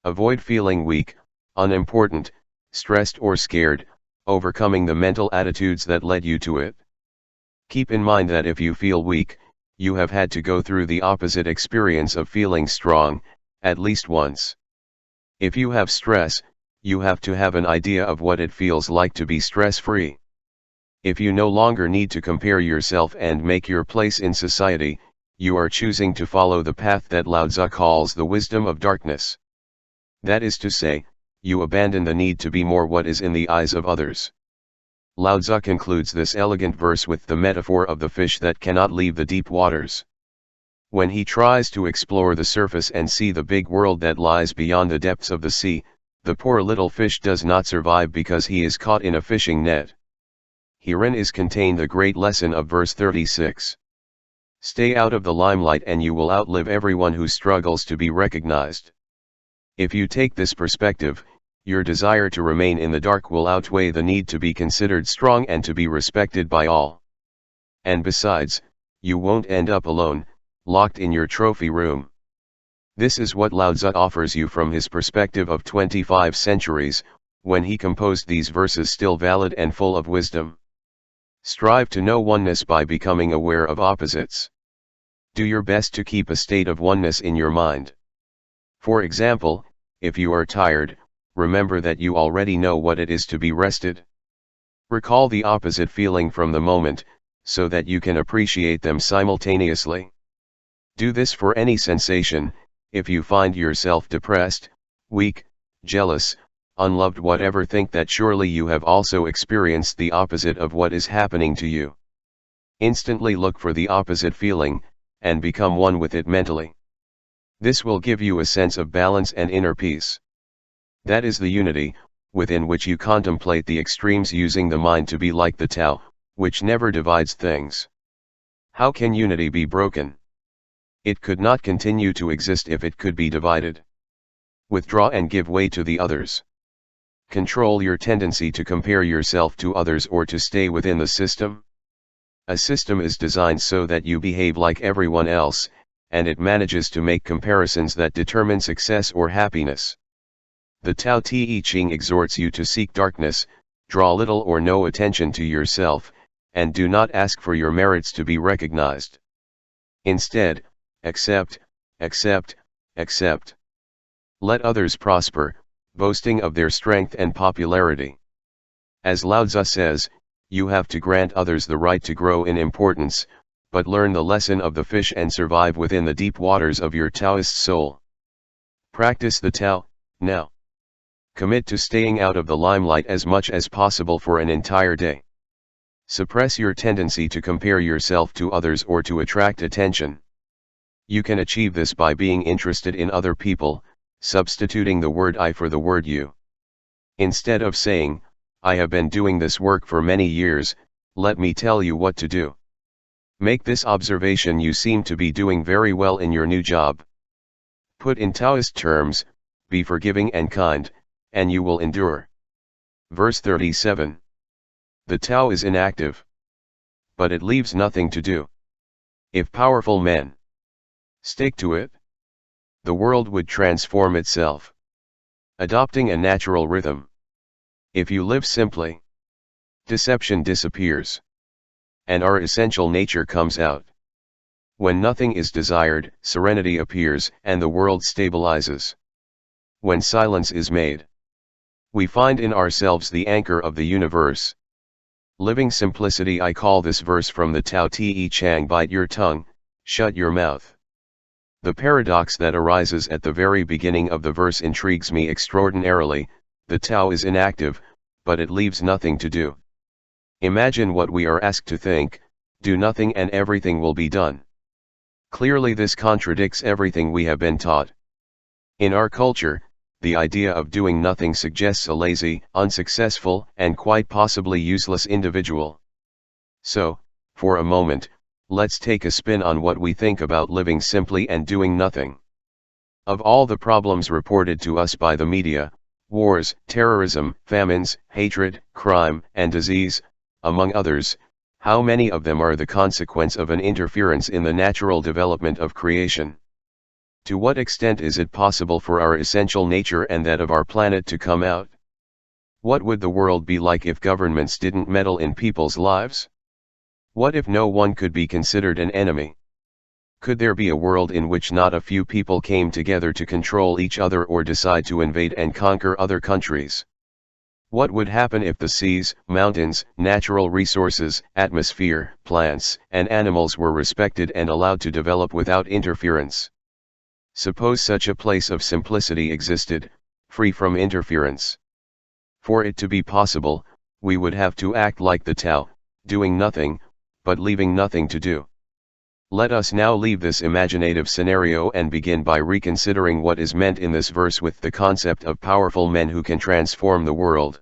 Avoid feeling weak, unimportant, stressed or scared, overcoming the mental attitudes that led you to it. Keep in mind that if you feel weak, you have had to go through the opposite experience of feeling strong, at least once. If you have stress, you have to have an idea of what it feels like to be stress-free. If you no longer need to compare yourself and make your place in society, you are choosing to follow the path that Lao Tzu calls the wisdom of darkness. That is to say, you abandon the need to be more what is in the eyes of others. Lao Tzu concludes this elegant verse with the metaphor of the fish that cannot leave the deep waters. When he tries to explore the surface and see the big world that lies beyond the depths of the sea, the poor little fish does not survive because he is caught in a fishing net. Herein is contained the great lesson of verse 36. Stay out of the limelight and you will outlive everyone who struggles to be recognized. If you take this perspective, your desire to remain in the dark will outweigh the need to be considered strong and to be respected by all. And besides, you won't end up alone, locked in your trophy room. This is what Lao Tzu offers you from his perspective of 25 centuries, when he composed these verses still valid and full of wisdom. Strive to know oneness by becoming aware of opposites. Do your best to keep a state of oneness in your mind. For example, if you are tired, remember that you already know what it is to be rested. Recall the opposite feeling from the moment, so that you can appreciate them simultaneously. Do this for any sensation. If you find yourself depressed, weak, jealous, unloved, whatever, think that surely you have also experienced the opposite of what is happening to you. Instantly look for the opposite feeling, and become one with it mentally. This will give you a sense of balance and inner peace. That is the unity, within which you contemplate the extremes, using the mind to be like the Tao, which never divides things. How can unity be broken? It could not continue to exist if it could be divided. Withdraw and give way to the others. Control your tendency to compare yourself to others or to stay within the system. A system is designed so that you behave like everyone else, and it manages to make comparisons that determine success or happiness. The Tao Te Ching exhorts you to seek darkness, draw little or no attention to yourself, and do not ask for your merits to be recognized. Instead, accept, accept, accept. Let others prosper, boasting of their strength and popularity. As Lao Tzu says, you have to grant others the right to grow in importance, but learn the lesson of the fish and survive within the deep waters of your Taoist soul. Practice the Tao, now. Commit to staying out of the limelight as much as possible for an entire day. Suppress your tendency to compare yourself to others or to attract attention. You can achieve this by being interested in other people, substituting the word I for the word you. Instead of saying, I have been doing this work for many years, let me tell you what to do. Make this observation: you seem to be doing very well in your new job. Put in Taoist terms, be forgiving and kind, and you will endure. Verse 37. The Tao is inactive, but it leaves nothing to do. If powerful men stick to it, the world would transform itself, adopting a natural rhythm. If you live simply, deception disappears, and our essential nature comes out. When nothing is desired, serenity appears, and the world stabilizes. When silence is made, we find in ourselves the anchor of the universe. Living simplicity. I call this verse from the Tao Te Ching: bite your tongue, shut your mouth. The paradox that arises at the very beginning of the verse intrigues me extraordinarily. The Tao is inactive, but it leaves nothing to do. Imagine what we are asked to think: do nothing and everything will be done. Clearly this contradicts everything we have been taught. In our culture, the idea of doing nothing suggests a lazy, unsuccessful, and quite possibly useless individual. So, for a moment, let's take a spin on what we think about living simply and doing nothing. Of all the problems reported to us by the media, wars, terrorism, famines, hatred, crime, and disease, among others, how many of them are the consequence of an interference in the natural development of creation? To what extent is it possible for our essential nature and that of our planet to come out? What would the world be like if governments didn't meddle in people's lives? What if no one could be considered an enemy? Could there be a world in which not a few people came together to control each other or decide to invade and conquer other countries? What would happen if the seas, mountains, natural resources, atmosphere, plants, and animals were respected and allowed to develop without interference? Suppose such a place of simplicity existed, free from interference. For it to be possible, we would have to act like the TAO, doing nothing, but leaving nothing to do. Let us now leave this imaginative scenario and begin by reconsidering what is meant in this verse with the concept of powerful men who can transform the world.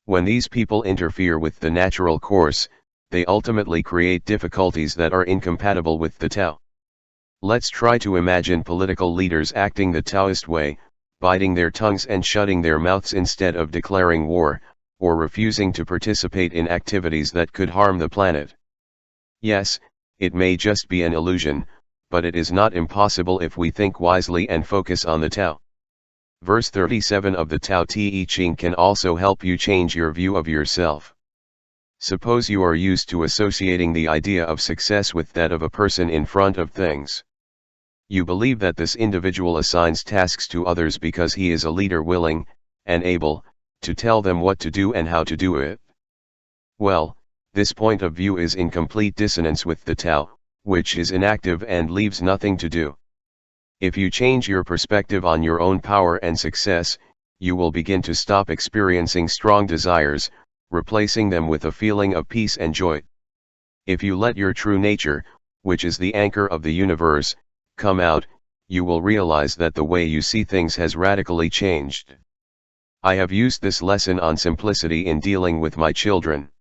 When these people interfere with the natural course, they ultimately create difficulties that are incompatible with the TAO. Let's try to imagine political leaders acting the Taoist way, biting their tongues and shutting their mouths instead of declaring war, or refusing to participate in activities that could harm the planet. Yes, it may just be an illusion, but it is not impossible if we think wisely and focus on the TAO. Verse 37 of the Tao Te Ching can also help you change your view of yourself. Suppose you are used to associating the idea of success with that of a person in front of things. You believe that this individual assigns tasks to others because he is a leader willing, and able, to tell them what to do and how to do it. Well, this point of view is in complete dissonance with the TAO, which is inactive and leaves nothing to do. If you change your perspective on your own power and success, you will begin to stop experiencing strong desires, replacing them with a feeling of peace and joy. If you let your true nature, which is the anchor of the universe, come out, you will realize that the way you see things has radically changed. I have used this lesson on simplicity in dealing with my children.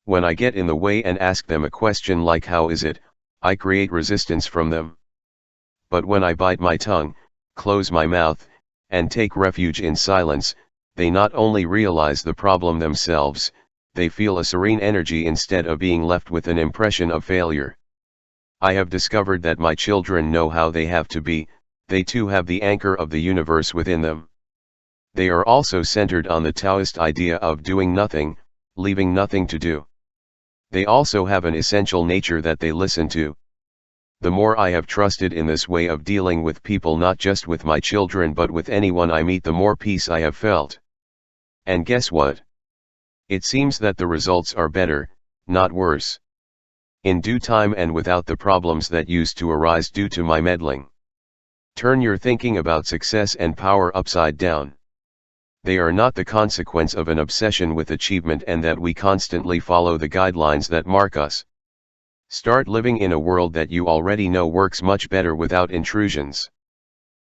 When I get in the way and ask them a question like how is it, I create resistance from them. But when I bite my tongue, close my mouth, and take refuge in silence, they not only realize the problem themselves, they feel a serene energy instead of being left with an impression of failure. I have discovered that my children know how they have to be, they too have the anchor of the universe within them. They are also centered on the Taoist idea of doing nothing, leaving nothing to do. They also have an essential nature that they listen to. The more I have trusted in this way of dealing with people, not just with my children but with anyone I meet, the more peace I have felt. And guess what? It seems that the results are better, not worse. In due time and without the problems that used to arise due to my meddling. Turn your thinking about success and power upside down. They are not the consequence of an obsession with achievement and that we constantly follow the guidelines that mark us. Start living in a world that you already know works much better without intrusions.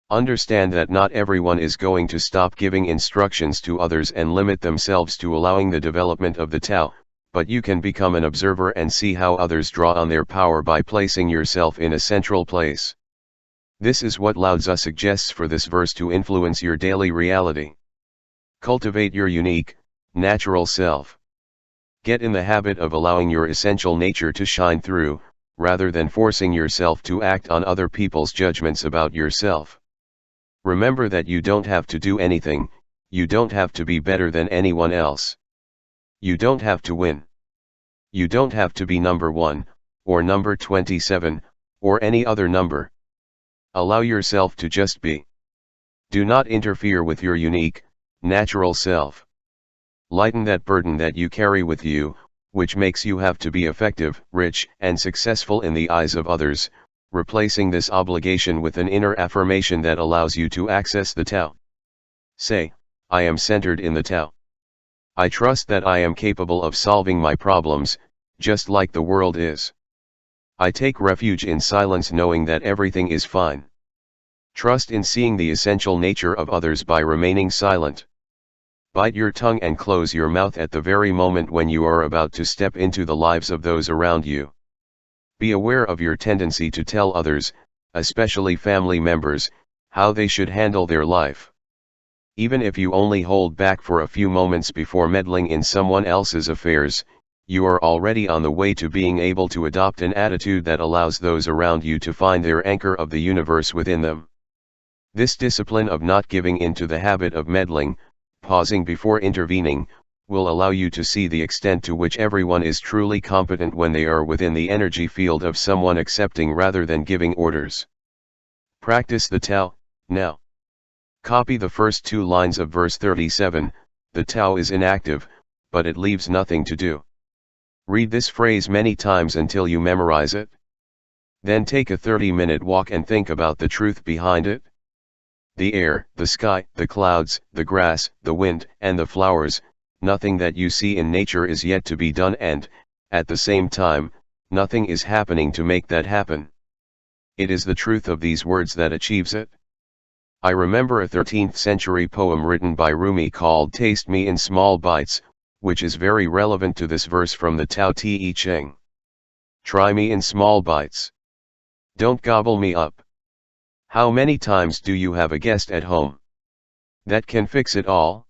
Understand that not everyone is going to stop giving instructions to others and limit themselves to allowing the development of the TAO, but you can become an observer and see how others draw on their power by placing yourself in a central place. This is what Lao Tzu suggests for this verse to influence your daily reality. Cultivate your unique, natural self. Get in the habit of allowing your essential nature to shine through, rather than forcing yourself to act on other people's judgments about yourself. Remember that you don't have to do anything, you don't have to be better than anyone else. You don't have to win. You don't have to be number 1, or number 27, or any other number. Allow yourself to just be. Do not interfere with your unique, natural self. Lighten that burden that you carry with you, which makes you have to be effective, rich, and successful in the eyes of others, replacing this obligation with an inner affirmation that allows you to access the TAO. Say, I am centered in the TAO. I trust that I am capable of solving my problems, just like the world is. I take refuge in silence knowing that everything is fine. Trust in seeing the essential nature of others by remaining silent. Bite your tongue and close your mouth at the very moment when you are about to step into the lives of those around you. Be aware of your tendency to tell others, especially family members, how they should handle their life. Even if you only hold back for a few moments before meddling in someone else's affairs, you are already on the way to being able to adopt an attitude that allows those around you to find their anchor of the universe within them. This discipline of not giving in to the habit of meddling, pausing before intervening, will allow you to see the extent to which everyone is truly competent when they are within the energy field of someone accepting rather than giving orders. Practice the TAO, now. Copy the first 2 lines of verse 37, the TAO is inactive, but it leaves nothing to do. Read this phrase many times until you memorize it. Then take a 30-minute walk and think about the truth behind it. The air, the sky, the clouds, the grass, the wind, and the flowers, nothing that you see in nature is yet to be done and, at the same time, nothing is happening to make that happen. It is the truth of these words that achieves it. I remember a 13th century poem written by Rumi called Taste Me in Small Bites, which is very relevant to this verse from the Tao Te Ching. Try me in small bites. Don't gobble me up. How many times do you have a guest at home that can fix it all?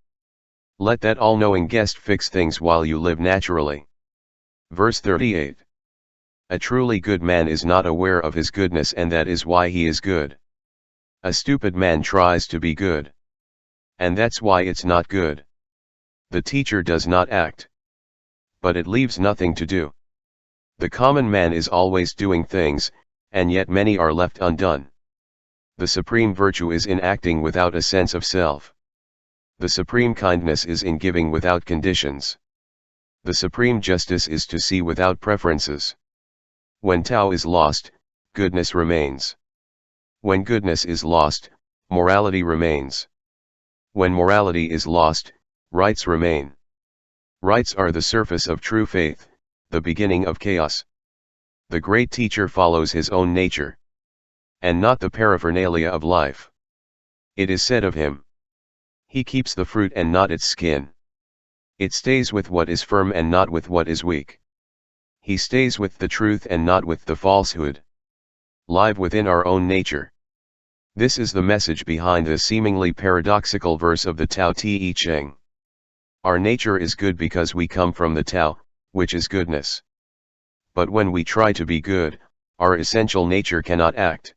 Let that all-knowing guest fix things while you live naturally. Verse 38. A truly good man is not aware of his goodness, and that is why he is good. A stupid man tries to be good, and that's why it's not good. The teacher does not act, but it leaves nothing to do. The common man is always doing things, and yet many are left undone. The supreme virtue is in acting without a sense of self. The supreme kindness is in giving without conditions. The supreme justice is to see without preferences. When Tao is lost, goodness remains. When goodness is lost, morality remains. When morality is lost, rights remain. Rights are the surface of true faith, the beginning of chaos. The great teacher follows his own nature, and not the paraphernalia of life. It is said of him, he keeps the fruit and not its skin. It stays with what is firm and not with what is weak. He stays with the truth and not with the falsehood. Live within our own nature. This is the message behind the seemingly paradoxical verse of the Tao Te Ching. Our nature is good because we come from the Tao, which is goodness. But when we try to be good, our essential nature cannot act.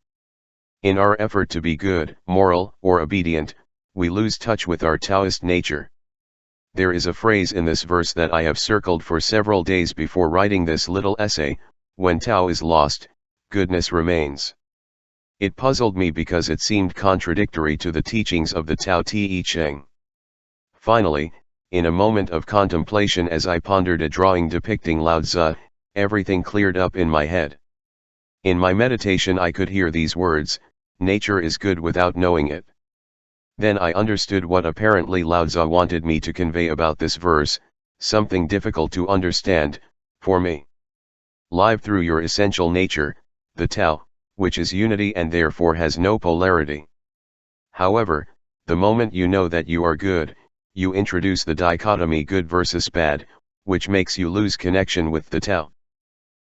In our effort to be good, moral, or obedient, we lose touch with our Taoist nature. There is a phrase in this verse that I have circled for several days before writing this little essay: when Tao is lost, goodness remains. It puzzled me because it seemed contradictory to the teachings of the Tao Te Ching. Finally, in a moment of contemplation as I pondered a drawing depicting Lao Tzu, everything cleared up in my head. In my meditation I could hear these words, nature is good without knowing it. Then I understood what apparently Lao Tzu wanted me to convey about this verse, something difficult to understand, for me. Live through your essential nature, the Tao, which is unity and therefore has no polarity. However, the moment you know that you are good, you introduce the dichotomy good versus bad, which makes you lose connection with the Tao.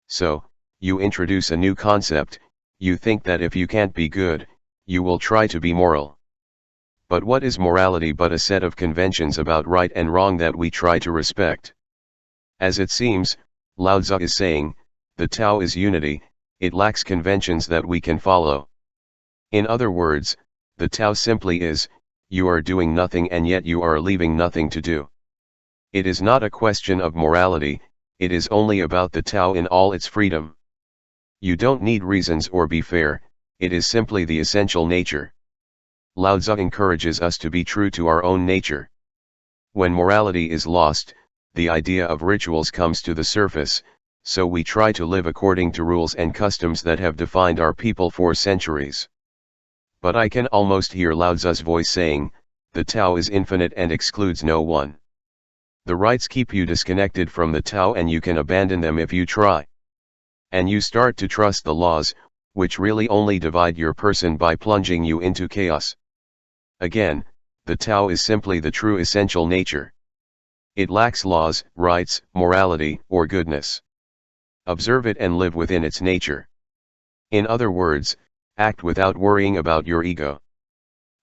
So, you introduce a new concept, you think that if you can't be good, you will try to be moral. But what is morality but a set of conventions about right and wrong that we try to respect? As it seems, Lao Tzu is saying, the Tao is unity, it lacks conventions that we can follow. In other words, the Tao simply is, you are doing nothing and yet you are leaving nothing to do. It is not a question of morality, it is only about the Tao in all its freedom. You don't need reasons or be fair, it is simply the essential nature. Lao Tzu encourages us to be true to our own nature. When morality is lost, the idea of rituals comes to the surface, so we try to live according to rules and customs that have defined our people for centuries. But I can almost hear Lao Tzu's voice saying, the Tao is infinite and excludes no one. The rites keep you disconnected from the Tao and you can abandon them if you try. And you start to trust the laws, which really only divide your person by plunging you into chaos. Again, the Tao is simply the true essential nature. It lacks laws, rights, morality, or goodness. Observe it and live within its nature. In other words, act without worrying about your ego.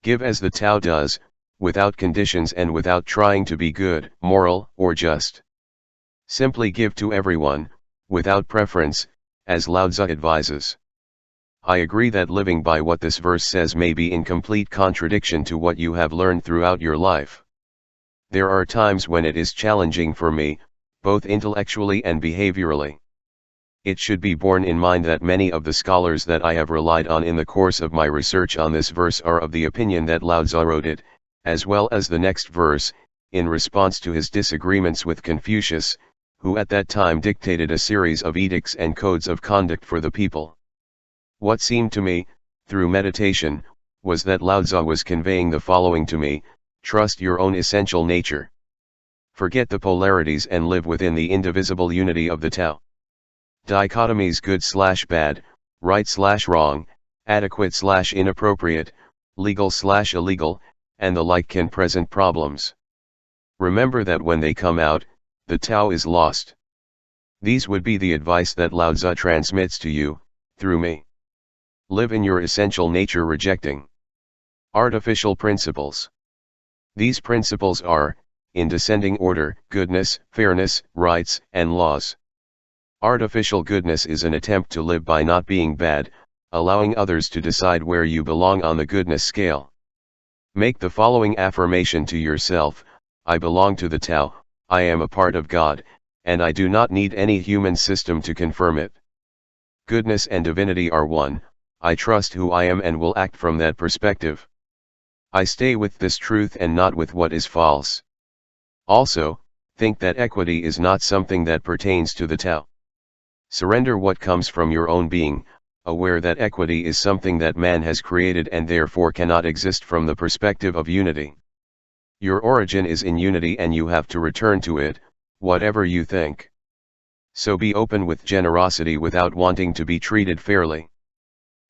Give as the Tao does, without conditions and without trying to be good, moral, or just. Simply give to everyone, without preference, as Lao Tzu advises. I agree that living by what this verse says may be in complete contradiction to what you have learned throughout your life. There are times when it is challenging for me, both intellectually and behaviorally. It should be borne in mind that many of the scholars that I have relied on in the course of my research on this verse are of the opinion that Lao Tzu wrote it, as well as the next verse, in response to his disagreements with Confucius, who at that time dictated a series of edicts and codes of conduct for the people. What seemed to me, through meditation, was that Lao Tzu was conveying the following to me: trust your own essential nature. Forget the polarities and live within the indivisible unity of the Tao. Dichotomies good/bad, right/wrong, adequate/inappropriate, legal/illegal, and the like can present problems. Remember that when they come out, the Tao is lost. These would be the advice that Lao Tzu transmits to you, through me. Live in your essential nature, rejecting artificial principles. These principles are, in descending order, goodness, fairness, rights, and laws. Artificial goodness is an attempt to live by not being bad, allowing others to decide where you belong on the goodness scale. Make the following affirmation to yourself: I belong to the Tao, I am a part of God, and I do not need any human system to confirm it. Goodness and divinity are one, I trust who I am and will act from that perspective. I stay with this truth and not with what is false. Also, think that equity is not something that pertains to the Tao. Surrender what comes from your own being, aware that equity is something that man has created and therefore cannot exist from the perspective of unity. Your origin is in unity and you have to return to it, whatever you think. So be open with generosity without wanting to be treated fairly.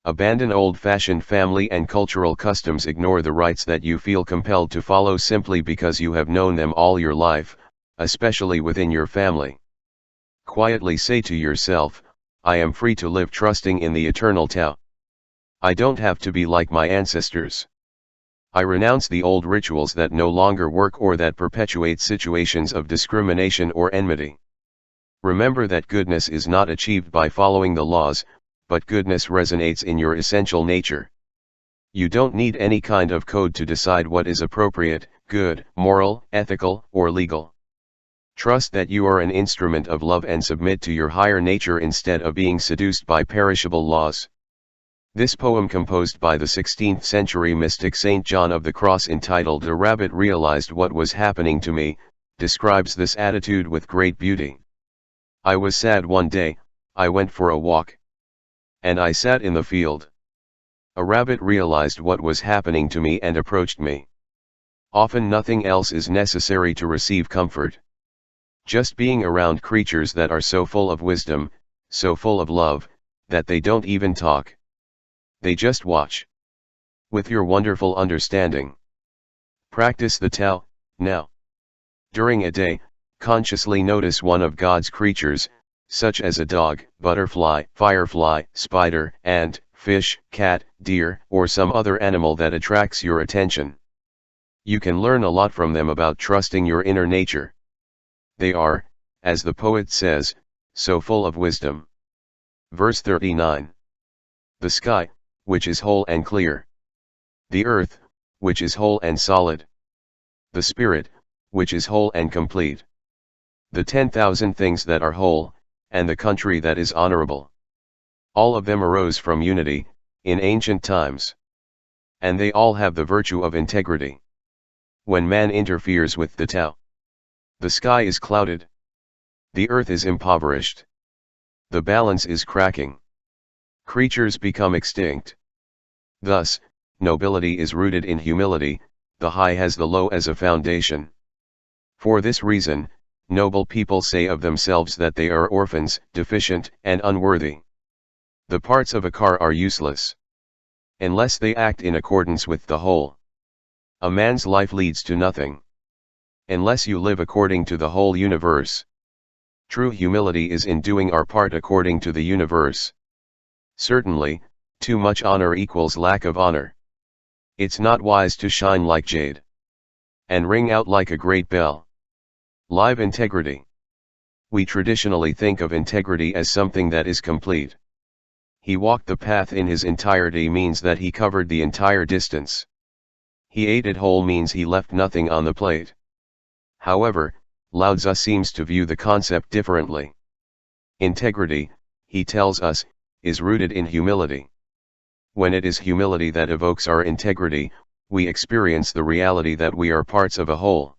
Abandon old-fashioned family and cultural customs. Ignore the rites that you feel compelled to follow simply because you have known them all your life, especially within your family. Quietly say to yourself, I am free to live trusting in the eternal Tao. I don't have to be like my ancestors. I renounce the old rituals that no longer work or that perpetuate situations of discrimination or enmity. Remember that goodness is not achieved by following the laws, but goodness resonates in your essential nature. You don't need any kind of code to decide what is appropriate, good, moral, ethical, or legal. Trust that you are an instrument of love and submit to your higher nature instead of being seduced by perishable laws. This poem, composed by the 16th century mystic Saint John of the Cross, entitled "A Rabbit Realized What Was Happening to Me," describes this attitude with great beauty. I was sad one day, I went for a walk. And I sat in the field. A rabbit realized what was happening to me and approached me. Often nothing else is necessary to receive comfort. Just being around creatures that are so full of wisdom, so full of love, that they don't even talk. They just watch. With your wonderful understanding. Practice the Tao, now. During a day, consciously notice one of God's creatures, such as a dog, butterfly, firefly, spider, ant, fish, cat, deer, or some other animal that attracts your attention. You can learn a lot from them about trusting your inner nature. They are, as the poet says, so full of wisdom. Verse 39. The sky, which is whole and clear. The earth, which is whole and solid. The spirit, which is whole and complete. The 10,000 things that are whole, and the country that is honorable. All of them arose from unity, in ancient times. And they all have the virtue of integrity. When man interferes with the Tao, the sky is clouded. The earth is impoverished. The balance is cracking. Creatures become extinct. Thus, nobility is rooted in humility, the high has the low as a foundation. For this reason, noble people say of themselves that they are orphans, deficient, and unworthy. The parts of a car are useless unless they act in accordance with the whole. A man's life leads to nothing unless you live according to the whole universe. True humility is in doing our part according to the universe. Certainly, too much honor equals lack of honor. It's not wise to shine like jade and ring out like a great bell. Live integrity. We traditionally think of integrity as something that is complete. He walked the path in his entirety means that he covered the entire distance. He ate it whole means he left nothing on the plate. However, Lao Tzu seems to view the concept differently. Integrity, he tells us, is rooted in humility. When it is humility that evokes our integrity, we experience the reality that we are parts of a whole.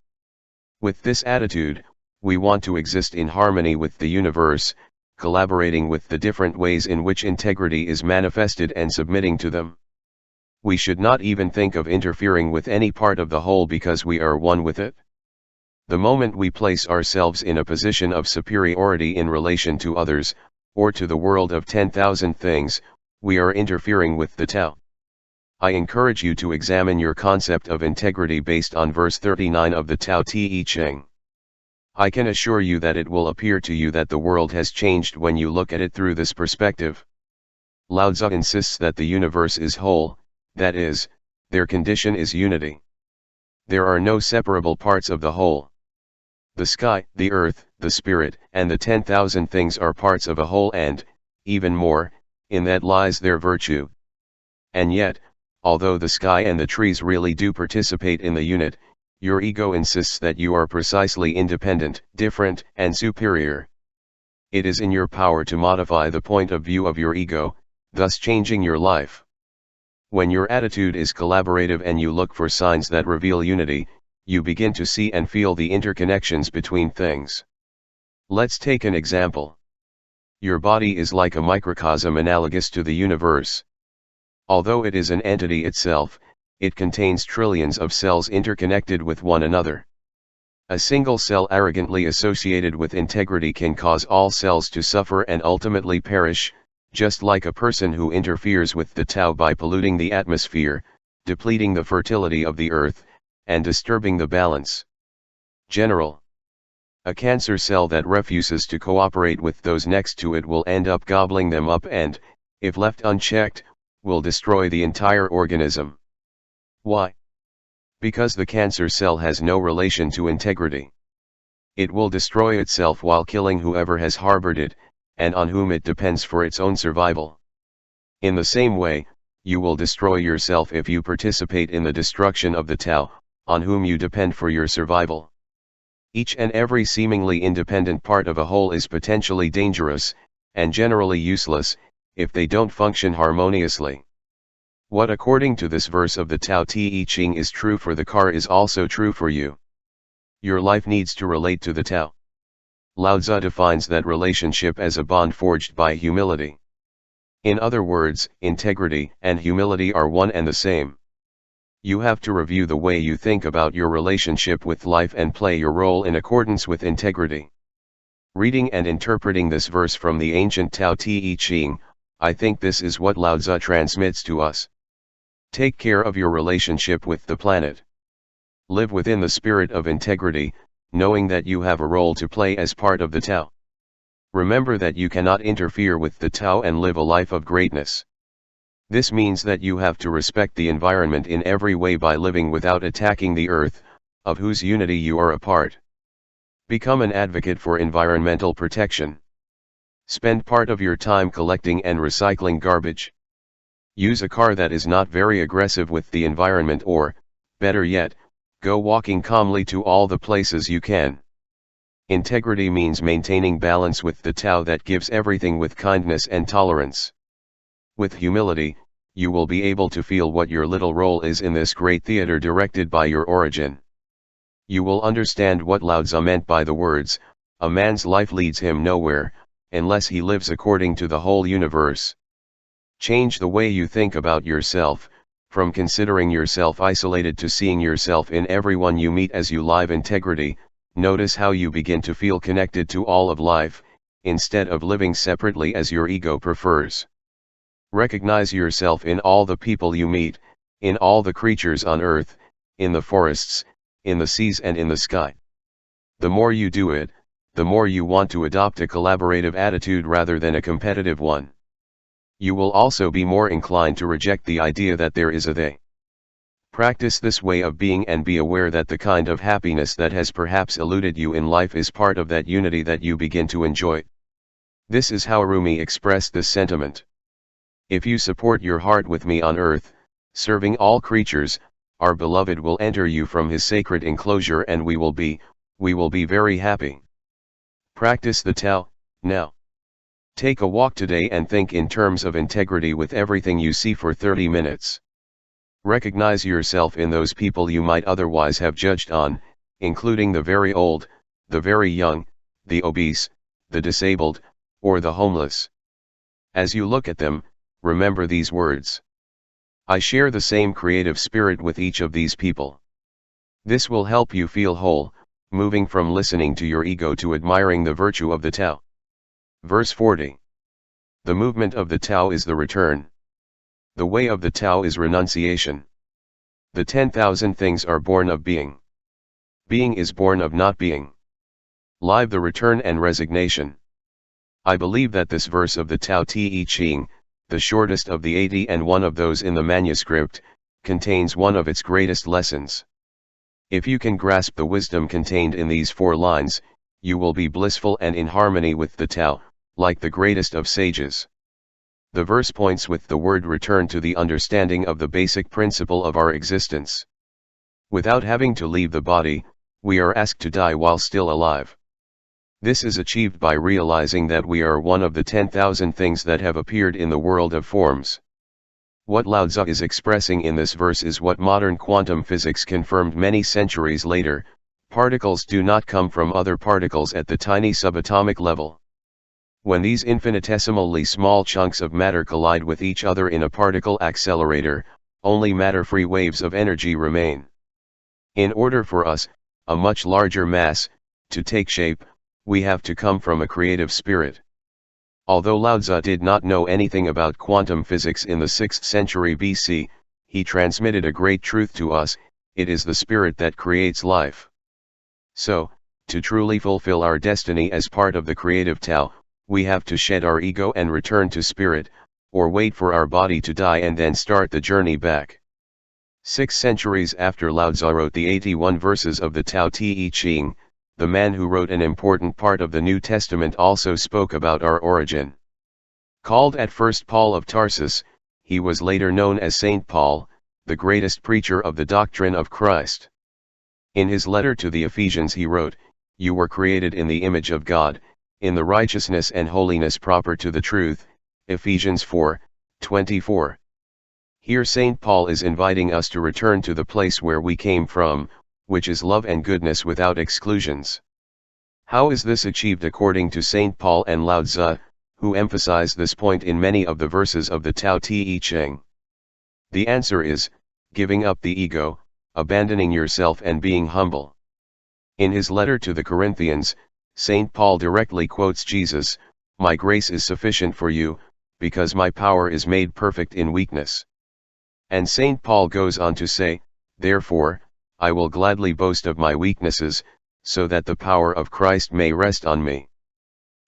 With this attitude, we want to exist in harmony with the universe, collaborating with the different ways in which integrity is manifested and submitting to them. We should not even think of interfering with any part of the whole because we are one with it. The moment we place ourselves in a position of superiority in relation to others, or to the world of 10,000 things, we are interfering with the TAO. I encourage you to examine your concept of integrity based on verse 39 of the Tao Te Ching. I can assure you that it will appear to you that the world has changed when you look at it through this perspective. Lao Tzu insists that the universe is whole, that is, their condition is unity. There are no separable parts of the whole. The sky, the earth, the spirit, and the 10,000 things are parts of a whole and, even more, in that lies their virtue. And yet, although the sky and the trees really do participate in the unit, your ego insists that you are precisely independent, different, and superior. It is in your power to modify the point of view of your ego, thus changing your life. When your attitude is collaborative and you look for signs that reveal unity, you begin to see and feel the interconnections between things. Let's take an example. Your body is like a microcosm analogous to the universe. Although it is an entity itself, it contains trillions of cells interconnected with one another. A single cell arrogantly associated with integrity can cause all cells to suffer and ultimately perish, just like a person who interferes with the Tao by polluting the atmosphere, depleting the fertility of the earth, and disturbing the balance. General. A cancer cell that refuses to cooperate with those next to it will end up gobbling them up and, if left unchecked, will destroy the entire organism. Why? Because the cancer cell has no relation to integrity. It will destroy itself while killing whoever has harbored it, and on whom it depends for its own survival. In the same way, you will destroy yourself if you participate in the destruction of the Tao, on whom you depend for your survival. Each and every seemingly independent part of a whole is potentially dangerous, and generally useless, if they don't function harmoniously. What according to this verse of the Tao Te Ching is true for the car is also true for you. Your life needs to relate to the Tao. Lao Tzu defines that relationship as a bond forged by humility. In other words, integrity and humility are one and the same. You have to review the way you think about your relationship with life and play your role in accordance with integrity. Reading and interpreting this verse from the ancient Tao Te Ching, I think this is what Lao Tzu transmits to us. Take care of your relationship with the planet. Live within the spirit of integrity, knowing that you have a role to play as part of the Tao. Remember that you cannot interfere with the Tao and live a life of greatness. This means that you have to respect the environment in every way by living without attacking the earth, of whose unity you are a part. Become an advocate for environmental protection. Spend part of your time collecting and recycling garbage. Use a car that is not very aggressive with the environment or, better yet, go walking calmly to all the places you can. Integrity means maintaining balance with the Tao that gives everything with kindness and tolerance. With humility, you will be able to feel what your little role is in this great theater directed by your origin. You will understand what Lao Tzu meant by the words, "A man's life leads him nowhere, unless he lives according to the whole universe." Change the way you think about yourself, from considering yourself isolated to seeing yourself in everyone you meet as you live integrity. Notice how you begin to feel connected to all of life, instead of living separately as your ego prefers. Recognize yourself in all the people you meet, in all the creatures on earth, in the forests, in the seas and in the sky. The more you do it, the more you want to adopt a collaborative attitude rather than a competitive one. You will also be more inclined to reject the idea that there is a they. Practice this way of being and be aware that the kind of happiness that has perhaps eluded you in life is part of that unity that you begin to enjoy. This is how Rumi expressed this sentiment. If you support your heart with me on earth, serving all creatures, our beloved will enter you from his sacred enclosure and we will be very happy. Practice the TAO, now. Take a walk today and think in terms of integrity with everything you see for 30 minutes. Recognize yourself in those people you might otherwise have judged on, including the very old, the very young, the obese, the disabled, or the homeless. As you look at them, remember these words. I share the same creative spirit with each of these people. This will help you feel whole, moving from listening to your ego to admiring the virtue of the TAO. Verse 40. The movement of the TAO is the return. The way of the TAO is renunciation. The 10,000 things are born of being. Being is born of not being. Live the return and resignation. I believe that this verse of the Tao Te Ching, the shortest of the 80 and one of those in the manuscript, contains one of its greatest lessons. If you can grasp the wisdom contained in these 4 lines, you will be blissful and in harmony with the Tao, like the greatest of sages. The verse points with the word return to the understanding of the basic principle of our existence. Without having to leave the body, we are asked to die while still alive. This is achieved by realizing that we are one of the 10,000 things that have appeared in the world of forms. What Lao Tzu is expressing in this verse is what modern quantum physics confirmed many centuries later: particles do not come from other particles at the tiny subatomic level. When these infinitesimally small chunks of matter collide with each other in a particle accelerator, only matter-free waves of energy remain. In order for us, a much larger mass, to take shape, we have to come from a creative spirit. Although Lao Tzu did not know anything about quantum physics in the 6th century BC, he transmitted a great truth to us: it is the spirit that creates life. So, to truly fulfill our destiny as part of the creative Tao, we have to shed our ego and return to spirit, or wait for our body to die and then start the journey back. 6 centuries after Lao Tzu wrote the 81 verses of the Tao Te Ching, the man who wrote an important part of the New Testament also spoke about our origin. Called at first Paul of Tarsus, he was later known as Saint Paul, the greatest preacher of the doctrine of Christ. In his letter to the Ephesians he wrote, "You were created in the image of God, in the righteousness and holiness proper to the truth." Ephesians 4:24. Here St. Paul is inviting us to return to the place where we came from, which is love and goodness without exclusions. How is this achieved according to St. Paul and Lao Tzu, who emphasize this point in many of the verses of the Tao Te Ching? The answer is, giving up the ego, abandoning yourself and being humble. In his letter to the Corinthians, St. Paul directly quotes Jesus, "My grace is sufficient for you, because my power is made perfect in weakness." And St. Paul goes on to say, "Therefore, I will gladly boast of my weaknesses, so that the power of Christ may rest on me.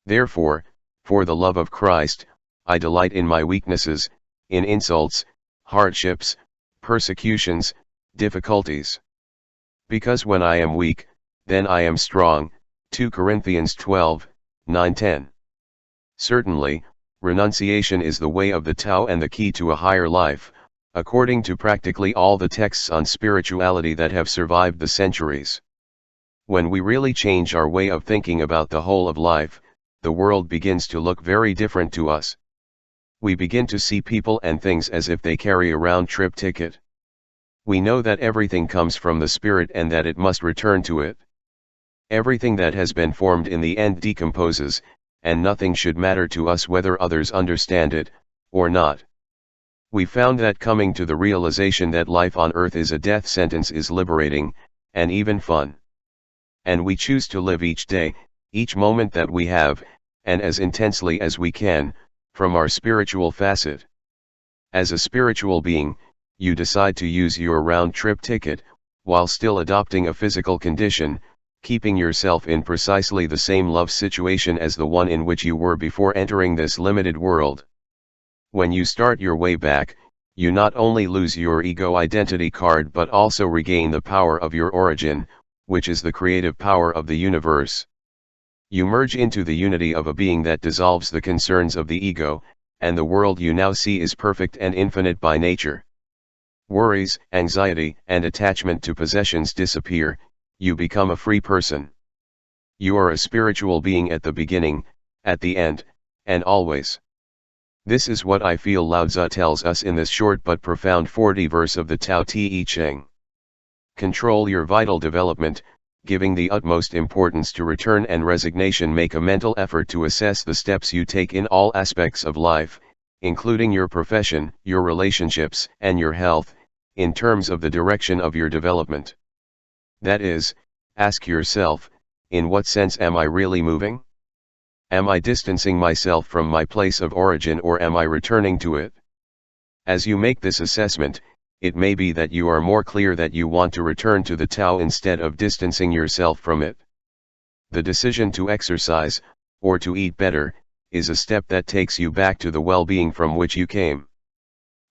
Therefore, for the love of Christ, I delight in my weaknesses, in insults, hardships, persecutions, difficulties. Because when I am weak, then I am strong." 2 Corinthians 12:9-10. Certainly, renunciation is the way of the Tao and the key to a higher life, according to practically all the texts on spirituality that have survived the centuries. When we really change our way of thinking about the whole of life, the world begins to look very different to us. We begin to see people and things as if they carry a round-trip ticket. We know that everything comes from the spirit and that it must return to it. Everything that has been formed in the end decomposes, and nothing should matter to us whether others understand it, or not. We found that coming to the realization that life on earth is a death sentence is liberating, and even fun. And we choose to live each day, each moment that we have, and as intensely as we can, from our spiritual facet. As a spiritual being, you decide to use your round-trip ticket, while still adopting a physical condition, keeping yourself in precisely the same love situation as the one in which you were before entering this limited world. When you start your way back, you not only lose your ego identity card but also regain the power of your origin, which is the creative power of the universe. You merge into the unity of a being that dissolves the concerns of the ego, and the world you now see is perfect and infinite by nature. Worries, anxiety, and attachment to possessions disappear. You become a free person. You are a spiritual being at the beginning, at the end, and always. This is what I feel Lao Tzu tells us in this short but profound 40 verse of the Tao Te Ching. Control your vital development, giving the utmost importance to return and resignation. Make a mental effort to assess the steps you take in all aspects of life, including your profession, your relationships, and your health, in terms of the direction of your development. That is, ask yourself, in what sense am I really moving? Am I distancing myself from my place of origin, or am I returning to it? As you make this assessment, it may be that you are more clear that you want to return to the Tao instead of distancing yourself from it. The decision to exercise, or to eat better, is a step that takes you back to the well-being from which you came.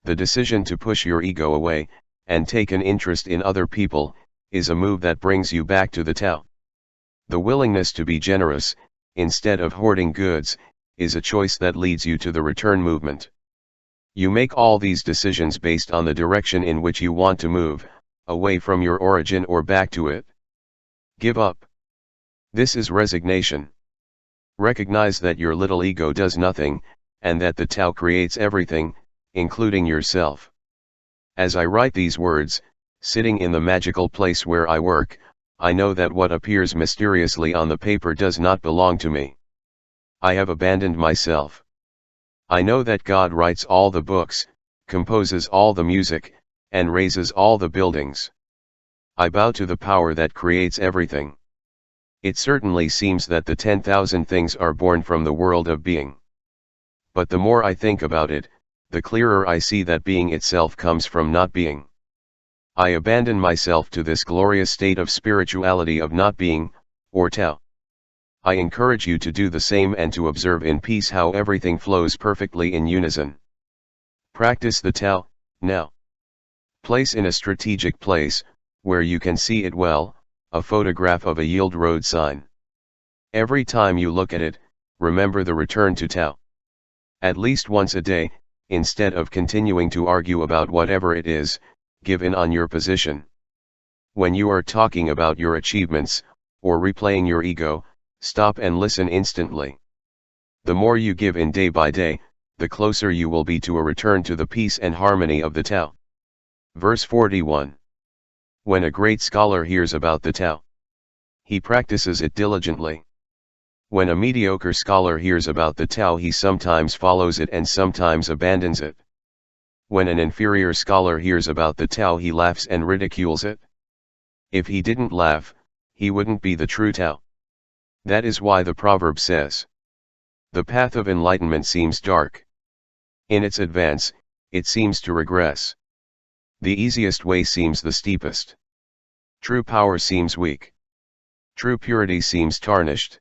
The decision to push your ego away, and take an interest in other people, is a move that brings you back to the Tao. The willingness to be generous, instead of hoarding goods, is a choice that leads you to the return movement. You make all these decisions based on the direction in which you want to move, away from your origin or back to it. Give up. This is resignation. Recognize that your little ego does nothing, and that the Tao creates everything, including yourself. As I write these words, sitting in the magical place where I work, I know that what appears mysteriously on the paper does not belong to me. I have abandoned myself. I know that God writes all the books, composes all the music, and raises all the buildings. I bow to the power that creates everything. It certainly seems that the 10,000 things are born from the world of being. But the more I think about it, the clearer I see that being itself comes from not being. I abandon myself to this glorious state of spirituality of not being, or Tao. I encourage you to do the same and to observe in peace how everything flows perfectly in unison. Practice the Tao, now. Place in a strategic place, where you can see it well, a photograph of a yield road sign. Every time you look at it, remember the return to Tao. At least once a day, instead of continuing to argue about whatever it is, give in on your position. When you are talking about your achievements, or replaying your ego, stop and listen instantly. The more you give in day by day, the closer you will be to a return to the peace and harmony of the Tao. Verse 41. When a great scholar hears about the Tao, he practices it diligently. When a mediocre scholar hears about the Tao, he sometimes follows it and sometimes abandons it. When an inferior scholar hears about the Tao, he laughs and ridicules it. If he didn't laugh, he wouldn't be the true Tao. That is why the proverb says, the path of enlightenment seems dark. In its advance, it seems to regress. The easiest way seems the steepest. True power seems weak. True purity seems tarnished.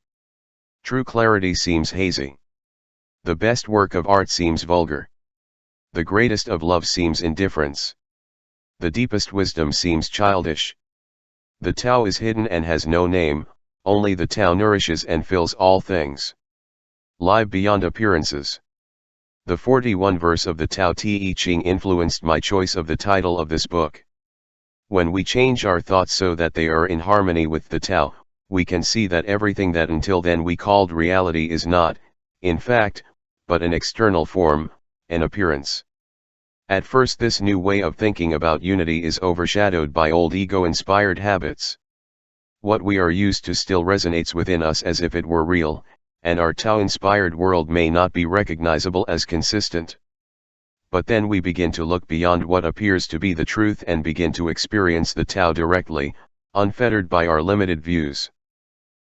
True clarity seems hazy. The best work of art seems vulgar. The greatest of love seems indifference. The deepest wisdom seems childish. The Tao is hidden and has no name, only the Tao nourishes and fills all things. Live beyond appearances. The 41 verse of the Tao Te Ching influenced my choice of the title of this book. When we change our thoughts so that they are in harmony with the Tao, we can see that everything that until then we called reality is not, in fact, but an external form, an appearance. At first, this new way of thinking about unity is overshadowed by old ego-inspired habits. What we are used to still resonates within us as if it were real, and our Tao-inspired world may not be recognizable as consistent. But then we begin to look beyond what appears to be the truth and begin to experience the Tao directly, unfettered by our limited views.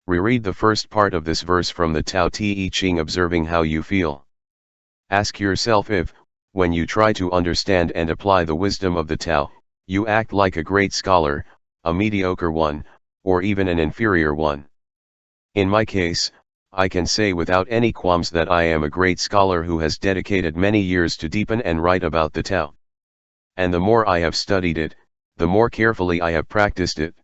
Reread the first part of this verse from the Tao Te Ching, observing how you feel. Ask yourself if, when you try to understand and apply the wisdom of the Tao, you act like a great scholar, a mediocre one, or even an inferior one. In my case, I can say without any qualms that I am a great scholar who has dedicated many years to deepen and write about the Tao. And the more I have studied it, the more carefully I have practiced it.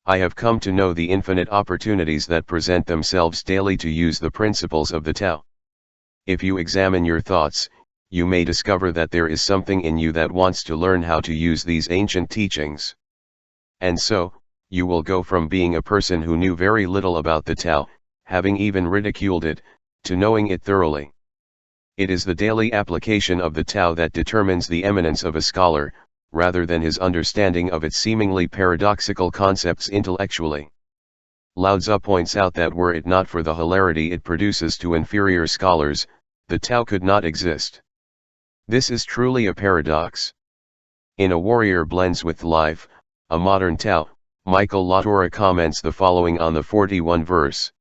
I have come to know the infinite opportunities that present themselves daily to use the principles of the Tao. If you examine your thoughts, you may discover that there is something in you that wants to learn how to use these ancient teachings. And so, you will go from being a person who knew very little about the Tao, having even ridiculed it, to knowing it thoroughly. It is the daily application of the Tao that determines the eminence of a scholar, rather than his understanding of its seemingly paradoxical concepts intellectually. Lao Tzu points out that were it not for the hilarity it produces to inferior scholars, the Tao could not exist. This is truly a paradox. In A Warrior Blends with Life, a Modern Tao, Michael Latorre comments the following on the 41 verse.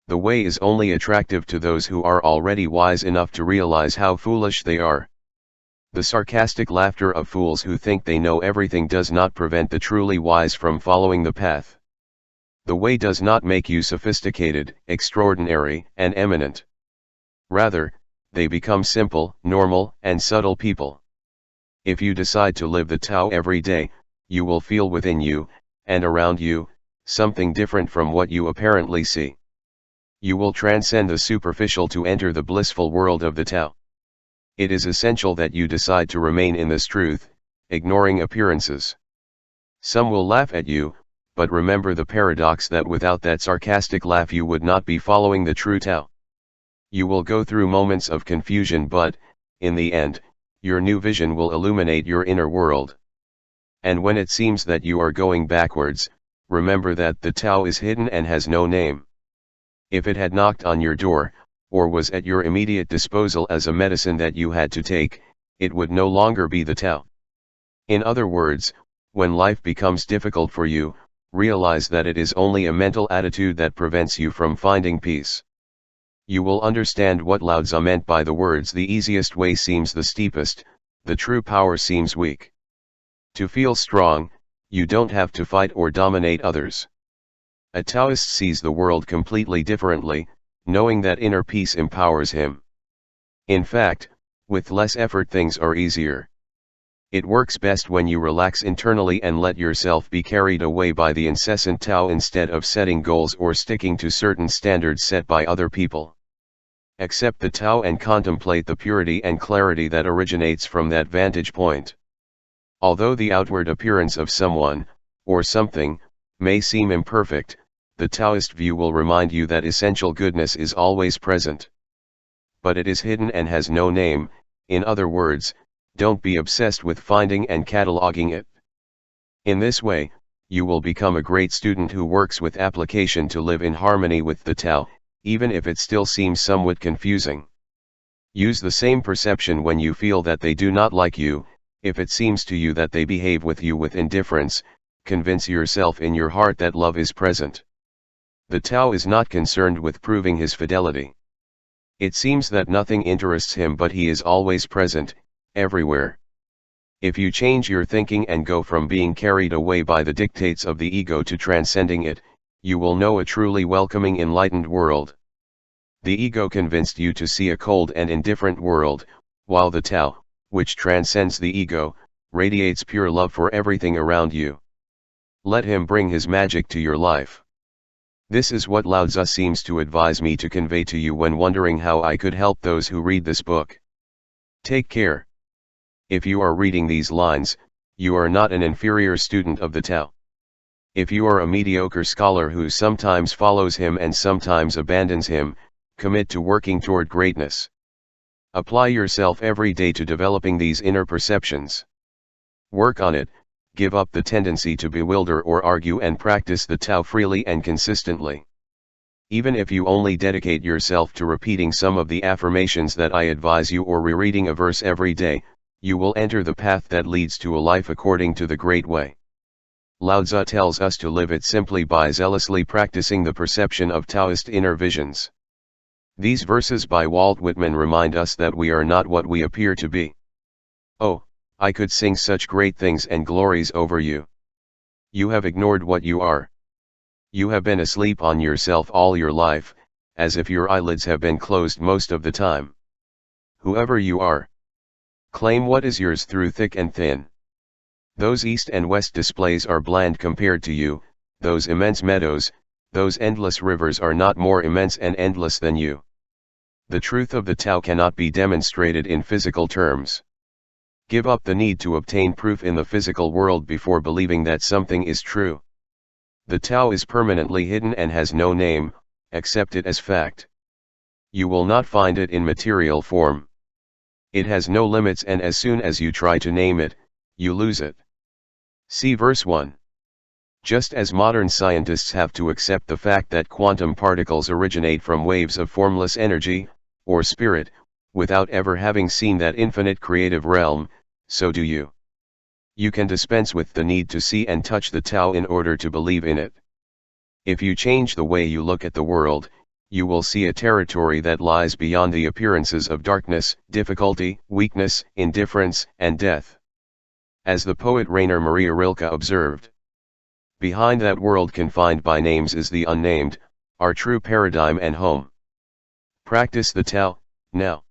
The way is only attractive to those who are already wise enough to realize how foolish they are. The sarcastic laughter of fools who think they know everything does not prevent the truly wise from following the path. The way does not make you sophisticated, extraordinary, and eminent. Rather, they become simple, normal, and subtle people. If you decide to live the Tao every day, you will feel within you, and around you, something different from what you apparently see. You will transcend the superficial to enter the blissful world of the Tao. It is essential that you decide to remain in this truth, ignoring appearances. Some will laugh at you, but remember the paradox that without that sarcastic laugh you would not be following the true Tao. You will go through moments of confusion, but, in the end, your new vision will illuminate your inner world. And when it seems that you are going backwards, remember that the Tao is hidden and has no name. If it had knocked on your door, or was at your immediate disposal as a medicine that you had to take, it would no longer be the Tao. In other words, when life becomes difficult for you, realize that it is only a mental attitude that prevents you from finding peace. You will understand what Lao Tzu meant by the words "the easiest way seems the steepest, the true power seems weak." To feel strong, you don't have to fight or dominate others. A Taoist sees the world completely differently, knowing that inner peace empowers him. In fact, with less effort things are easier. It works best when you relax internally and let yourself be carried away by the incessant Tao instead of setting goals or sticking to certain standards set by other people. Accept the Tao and contemplate the purity and clarity that originates from that vantage point. Although the outward appearance of someone, or something, may seem imperfect, the Taoist view will remind you that essential goodness is always present. But it is hidden and has no name. In other words, don't be obsessed with finding and cataloging it. In this way, you will become a great student who works with application to live in harmony with the Tao, even if it still seems somewhat confusing. Use the same perception when you feel that they do not like you. If it seems to you that they behave with you with indifference, convince yourself in your heart that love is present. The Tao is not concerned with proving his fidelity. It seems that nothing interests him, but he is always present, everywhere. If you change your thinking and go from being carried away by the dictates of the ego to transcending it, you will know a truly welcoming, enlightened world. The ego convinced you to see a cold and indifferent world, while the Tao, which transcends the ego, radiates pure love for everything around you. Let him bring his magic to your life. This is what Lao Tzu seems to advise me to convey to you when wondering how I could help those who read this book. Take care. If you are reading these lines, you are not an inferior student of the Tao. If you are a mediocre scholar who sometimes follows him and sometimes abandons him, commit to working toward greatness. Apply yourself every day to developing these inner perceptions. Work on it. Give up the tendency to bewilder or argue and practice the Tao freely and consistently. Even if you only dedicate yourself to repeating some of the affirmations that I advise you or rereading a verse every day, you will enter the path that leads to a life according to the Great Way. Lao Tzu tells us to live it simply by zealously practicing the perception of Taoist inner visions. These verses by Walt Whitman remind us that we are not what we appear to be. Oh, I could sing such great things and glories over you. You have ignored what you are. You have been asleep on yourself all your life, as if your eyelids have been closed most of the time. Whoever you are, claim what is yours through thick and thin. Those east and west displays are bland compared to you, those immense meadows, those endless rivers are not more immense and endless than you. The truth of the Tao cannot be demonstrated in physical terms. Give up the need to obtain proof in the physical world before believing that something is true. The Tao is permanently hidden and has no name, accept it as fact. You will not find it in material form. It has no limits, and as soon as you try to name it, you lose it. See verse 1. Just as modern scientists have to accept the fact that quantum particles originate from waves of formless energy, or spirit, without ever having seen that infinite creative realm, so do you. You can dispense with the need to see and touch the Tao in order to believe in it. If you change the way you look at the world, you will see a territory that lies beyond the appearances of darkness, difficulty, weakness, indifference, and death. As the poet Rainer Maria Rilke observed, behind that world confined by names is the unnamed, our true paradigm and home. Practice the Tao, now.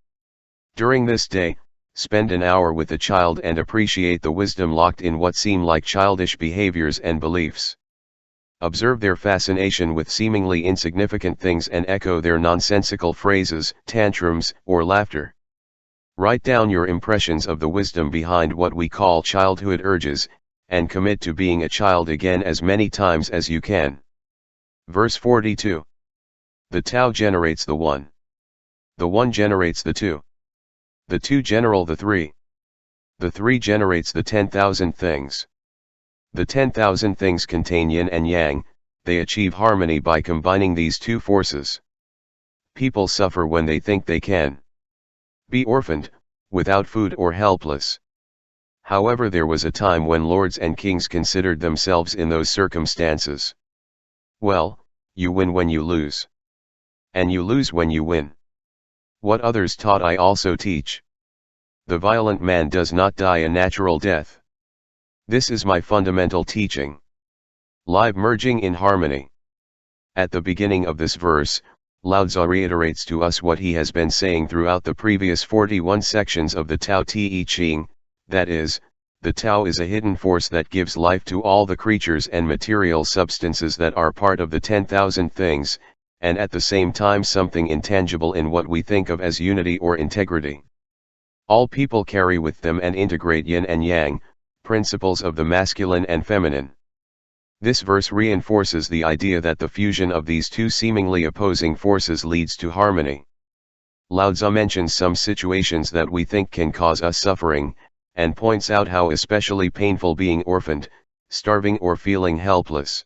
During this day, spend an hour with a child and appreciate the wisdom locked in what seem like childish behaviors and beliefs. Observe their fascination with seemingly insignificant things and echo their nonsensical phrases, tantrums, or laughter. Write down your impressions of the wisdom behind what we call childhood urges, and commit to being a child again as many times as you can. Verse 42. The Tao generates the One. The One generates the Two. The Two generate the Three. The Three generates the 10,000 things. The 10,000 things contain yin and yang, they achieve harmony by combining these two forces. People suffer when they think they can be orphaned, without food or helpless. However, there was a time when lords and kings considered themselves in those circumstances. Well, you win when you lose. And you lose when you win. What others taught I also teach. The violent man does not die a natural death. This is my fundamental teaching. Live merging in harmony. At the beginning of this verse, Lao Tzu reiterates to us what he has been saying throughout the previous 41 sections of the Tao Te Ching, that is, the Tao is a hidden force that gives life to all the creatures and material substances that are part of the 10,000 things, and at the same time something intangible in what we think of as unity or integrity. All people carry with them and integrate yin and yang, principles of the masculine and feminine. This verse reinforces the idea that the fusion of these two seemingly opposing forces leads to harmony. Lao Tzu mentions some situations that we think can cause us suffering, and points out how especially painful being orphaned, starving or feeling helpless.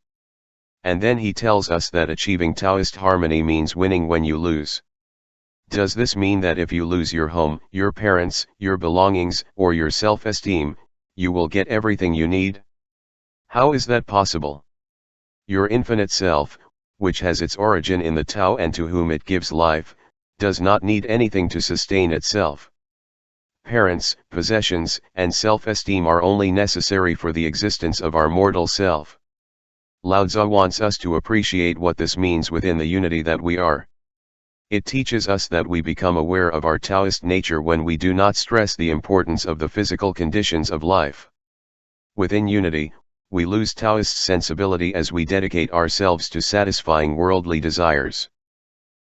And then he tells us that achieving Taoist harmony means winning when you lose. Does this mean that if you lose your home, your parents, your belongings, or your self-esteem, you will get everything you need? How is that possible? Your infinite self, which has its origin in the Tao and to whom it gives life, does not need anything to sustain itself. Parents, possessions, and self-esteem are only necessary for the existence of our mortal self. Lao Tzu wants us to appreciate what this means within the unity that we are. It teaches us that we become aware of our Taoist nature when we do not stress the importance of the physical conditions of life. Within unity, we lose Taoist sensibility as we dedicate ourselves to satisfying worldly desires.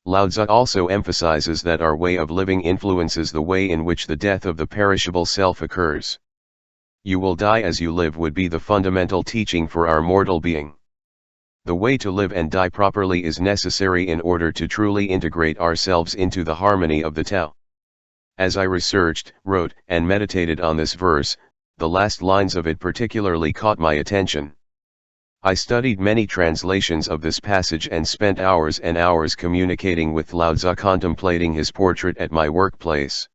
Lao Tzu also emphasizes that our way of living influences the way in which the death of the perishable self occurs. You will die as you live would be the fundamental teaching for our mortal being. The way to live and die properly is necessary in order to truly integrate ourselves into the harmony of the Tao. As I researched, wrote, and meditated on this verse, the last lines of it particularly caught my attention. I studied many translations of this passage and spent hours and hours communicating with Lao Tzu, contemplating his portrait at my workplace.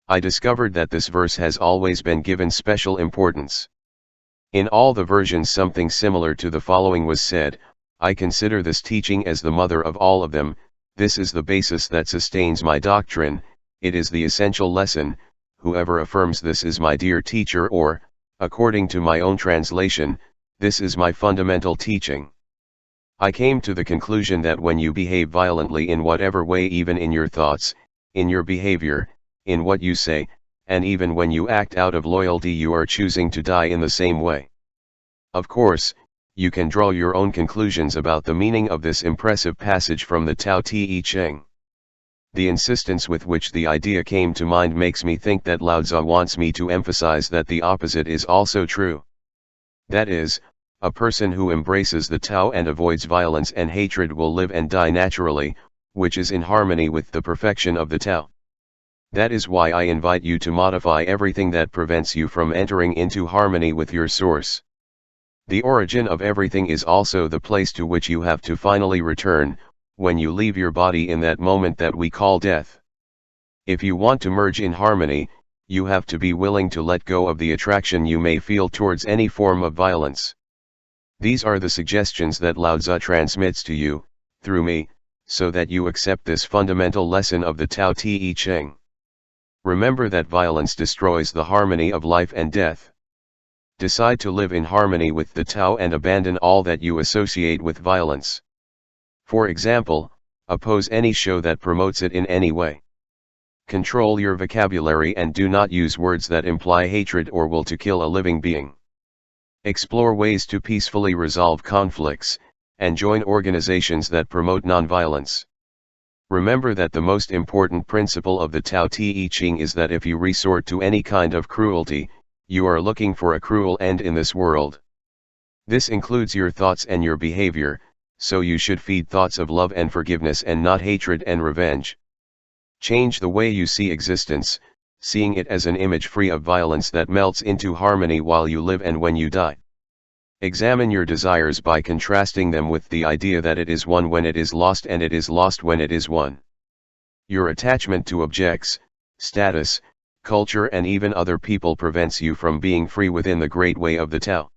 I discovered that this verse has always been given special importance. In all the versions something similar to the following was said: I consider this teaching as the mother of all of them, this is the basis that sustains my doctrine, it is the essential lesson, whoever affirms this is my dear teacher, or, according to my own translation, this is my fundamental teaching. I came to the conclusion that when you behave violently in whatever way, even in your thoughts, in your behavior, in what you say, and even when you act out of loyalty, you are choosing to die in the same way. Of course, you can draw your own conclusions about the meaning of this impressive passage from the Tao Te Ching. The insistence with which the idea came to mind makes me think that Lao Tzu wants me to emphasize that the opposite is also true. That is, a person who embraces the Tao and avoids violence and hatred will live and die naturally, which is in harmony with the perfection of the Tao. That is why I invite you to modify everything that prevents you from entering into harmony with your source. The origin of everything is also the place to which you have to finally return, when you leave your body in that moment that we call death. If you want to merge in harmony, you have to be willing to let go of the attraction you may feel towards any form of violence. These are the suggestions that Lao Tzu transmits to you, through me, so that you accept this fundamental lesson of the Tao Te Ching. Remember that violence destroys the harmony of life and death. Decide to live in harmony with the Tao and abandon all that you associate with violence. For example, oppose any show that promotes it in any way. Control your vocabulary and do not use words that imply hatred or will to kill a living being. Explore ways to peacefully resolve conflicts, and join organizations that promote nonviolence. Remember that the most important principle of the Tao Te Ching is that if you resort to any kind of cruelty, you are looking for a cruel end in this world. This includes your thoughts and your behavior, so you should feed thoughts of love and forgiveness and not hatred and revenge. Change the way you see existence, seeing it as an image free of violence that melts into harmony while you live and when you die. Examine your desires by contrasting them with the idea that it is won when it is lost and it is lost when it is won. Your attachment to objects, status, culture and even other people prevents you from being free within the great way of the Tao.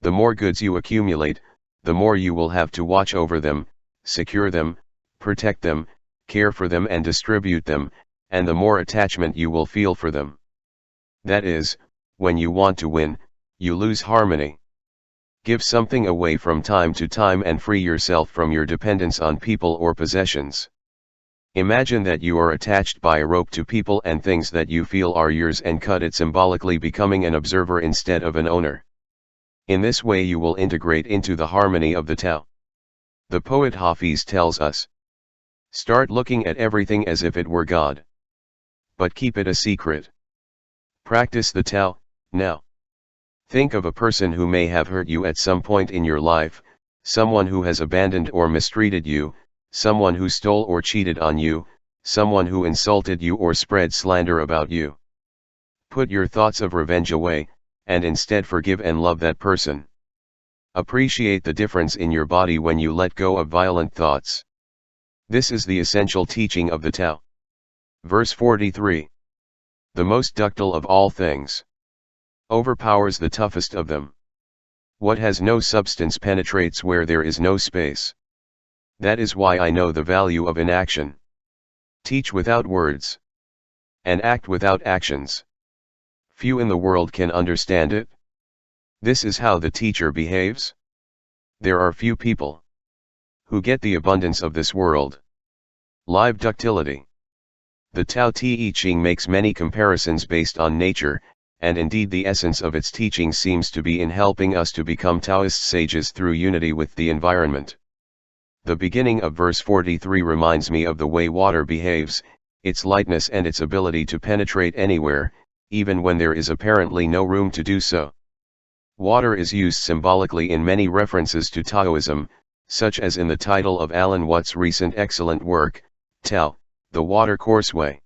The more goods you accumulate, the more you will have to watch over them, secure them, protect them, care for them and distribute them, and the more attachment you will feel for them. That is, when you want to win, you lose harmony. Give something away from time to time and free yourself from your dependence on people or possessions. Imagine that you are attached by a rope to people and things that you feel are yours and cut it, symbolically becoming an observer instead of an owner. In this way you will integrate into the harmony of the Tao. The poet Hafiz tells us, start looking at everything as if it were God. But keep it a secret. Practice the Tao, now. Think of a person who may have hurt you at some point in your life, someone who has abandoned or mistreated you, someone who stole or cheated on you, someone who insulted you or spread slander about you. Put your thoughts of revenge away, and instead forgive and love that person. Appreciate the difference in your body when you let go of violent thoughts. This is the essential teaching of the Tao. Verse 43. The most ductile of all things overpowers the toughest of them. What has no substance penetrates where there is no space. That is why I know the value of inaction. Teach without words, and act without actions. Few in the world can understand it. This is how the teacher behaves. There are few people who get the abundance of this world. Live ductility. The Tao Te Ching makes many comparisons based on nature, and indeed the essence of its teaching seems to be in helping us to become Taoist sages through unity with the environment. The beginning of verse 43 reminds me of the way water behaves, its lightness and its ability to penetrate anywhere, even when there is apparently no room to do so. Water is used symbolically in many references to Taoism, such as in the title of Alan Watts' recent excellent work, Tao, the Water Courseway.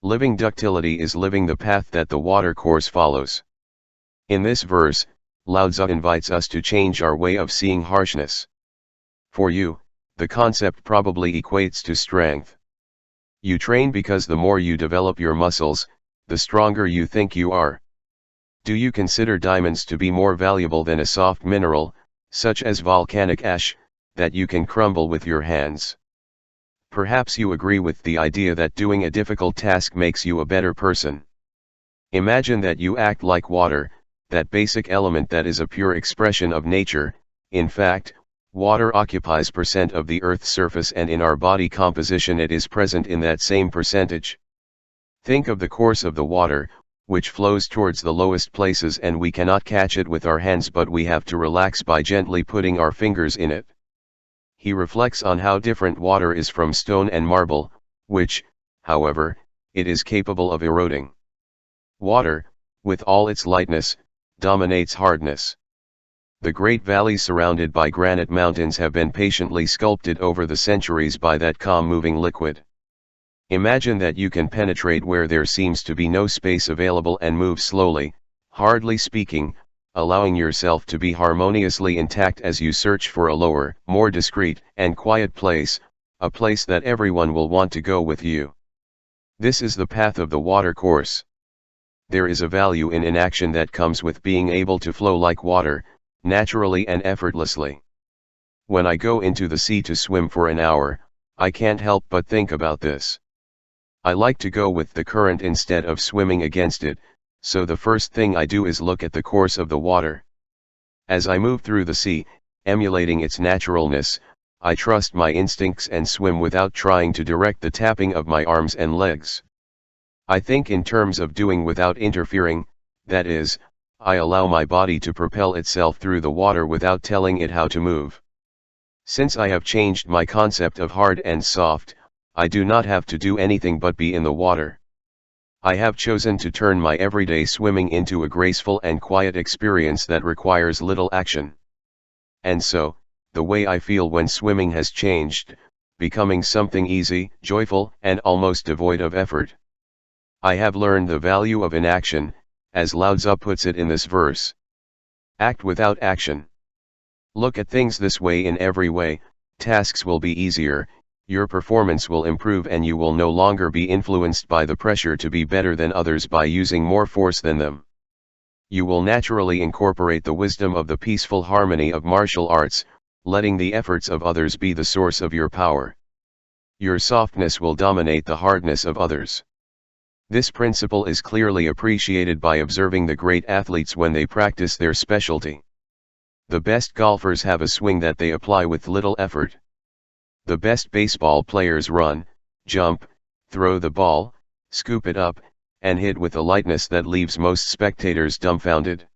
Living ductility is living the path that the water course follows. In this verse, Lao Tzu invites us to change our way of seeing harshness. For you, the concept probably equates to strength. You train because the more you develop your muscles, the stronger you think you are. Do you consider diamonds to be more valuable than a soft mineral, such as volcanic ash, that you can crumble with your hands? Perhaps you agree with the idea that doing a difficult task makes you a better person. Imagine that you act like water, that basic element that is a pure expression of nature, in fact, Water occupies percent of the Earth's surface, and in our body composition it is present in that same percentage. Think of the course of the water, which flows towards the lowest places, and we cannot catch it with our hands, but we have to relax by gently putting our fingers in it. He reflects on how different water is from stone and marble, which, however, it is capable of eroding. Water, with all its lightness, dominates hardness. The great valleys surrounded by granite mountains have been patiently sculpted over the centuries by that calm moving liquid. Imagine that you can penetrate where there seems to be no space available and move slowly, hardly speaking, allowing yourself to be harmoniously intact as you search for a lower, more discreet and quiet place, a place that everyone will want to go with you. This is the path of the water course. There is a value in inaction that comes with being able to flow like water, naturally and effortlessly. When I go into the sea to swim for an hour, I can't help but think about this. I like to go with the current instead of swimming against it, so the first thing I do is look at the course of the water. As I move through the sea, emulating its naturalness, I trust my instincts and swim without trying to direct the tapping of my arms and legs. I think in terms of doing without interfering, that is, I allow my body to propel itself through the water without telling it how to move. Since I have changed my concept of hard and soft, I do not have to do anything but be in the water. I have chosen to turn my everyday swimming into a graceful and quiet experience that requires little action. And so, the way I feel when swimming has changed, becoming something easy, joyful, and almost devoid of effort. I have learned the value of inaction, as Lao Tzu puts it in this verse. Act without action. Look at things this way: in every way, tasks will be easier, your performance will improve, and you will no longer be influenced by the pressure to be better than others by using more force than them. You will naturally incorporate the wisdom of the peaceful harmony of martial arts, letting the efforts of others be the source of your power. Your softness will dominate the hardness of others. This principle is clearly appreciated by observing the great athletes when they practice their specialty. The best golfers have a swing that they apply with little effort. The best baseball players run, jump, throw the ball, scoop it up, and hit with a lightness that leaves most spectators dumbfounded.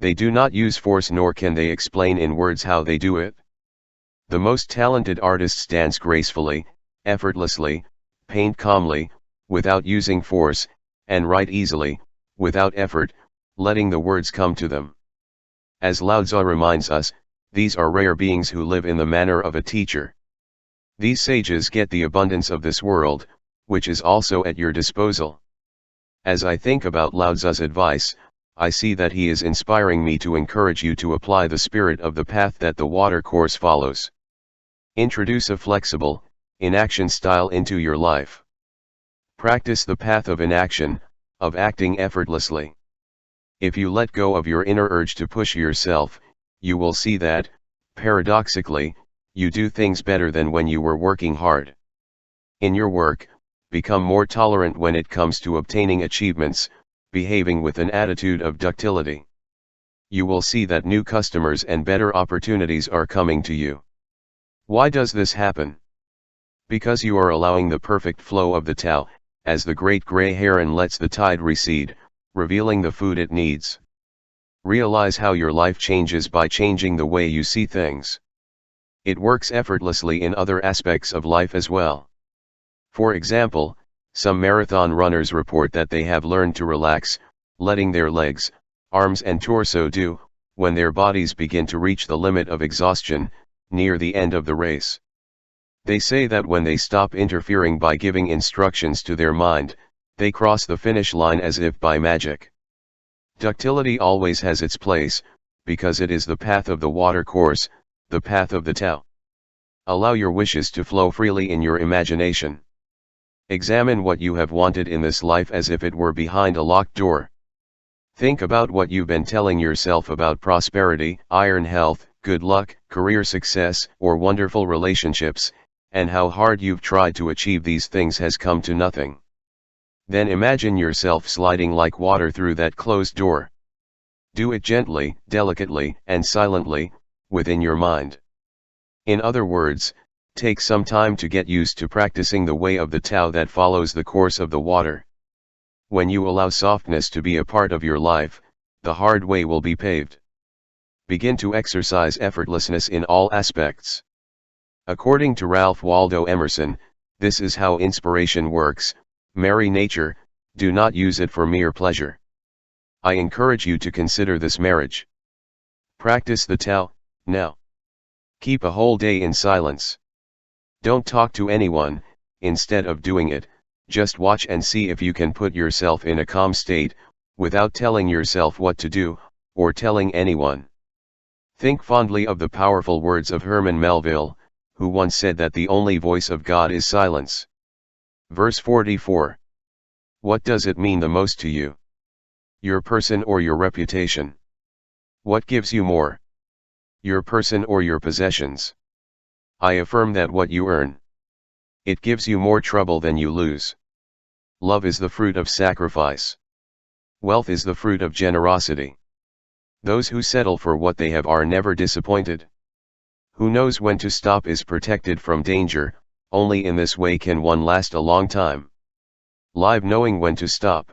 They do not use force, nor can they explain in words how they do it. The most talented artists dance gracefully, effortlessly, paint calmly, without using force, and write easily, without effort, letting the words come to them. As Lao Tzu reminds us, these are rare beings who live in the manner of a teacher. These sages get the abundance of this world, which is also at your disposal. As I think about Lao Tzu's advice, I see that he is inspiring me to encourage you to apply the spirit of the path that the water course follows. Introduce a flexible, inaction style into your life. Practice the path of inaction, of acting effortlessly. If you let go of your inner urge to push yourself, you will see that, paradoxically, you do things better than when you were working hard. In your work, become more tolerant when it comes to obtaining achievements, behaving with an attitude of ductility. You will see that new customers and better opportunities are coming to you. Why does this happen? Because you are allowing the perfect flow of the TAO, as the great gray heron lets the tide recede, revealing the food it needs. Realize how your life changes by changing the way you see things. It works effortlessly in other aspects of life as well. For example, some marathon runners report that they have learned to relax, letting their legs, arms and torso do, when their bodies begin to reach the limit of exhaustion, near the end of the race. They say that when they stop interfering by giving instructions to their mind, they cross the finish line as if by magic. Ductility always has its place, because it is the path of the water course, the path of the TAO. Allow your wishes to flow freely in your imagination. Examine what you have wanted in this life as if it were behind a locked door. Think about what you've been telling yourself about prosperity, iron health, good luck, career success, or wonderful relationships, and how hard you've tried to achieve these things has come to nothing. Then imagine yourself sliding like water through that closed door. Do it gently, delicately, and silently, within your mind. In other words, take some time to get used to practicing the way of the Tao that follows the course of the water. When you allow softness to be a part of your life, the hard way will be paved. Begin to exercise effortlessness in all aspects. According to Ralph Waldo Emerson, this is how inspiration works: marry nature, do not use it for mere pleasure. I encourage you to consider this marriage. Practice the Tao, now. Keep a whole day in silence. Don't talk to anyone. Instead of doing it, just watch and see if you can put yourself in a calm state, without telling yourself what to do, or telling anyone. Think fondly of the powerful words of Herman Melville, who once said that the only voice of God is silence. Verse 44. What does it mean the most to you? Your person or your reputation? What gives you more? Your person or your possessions? I affirm that what you earn. It gives you more trouble than you lose. Love is the fruit of sacrifice. Wealth is the fruit of generosity. Those who settle for what they have are never disappointed. Who knows when to stop is protected from danger. Only in this way can one last a long time. Live knowing when to stop.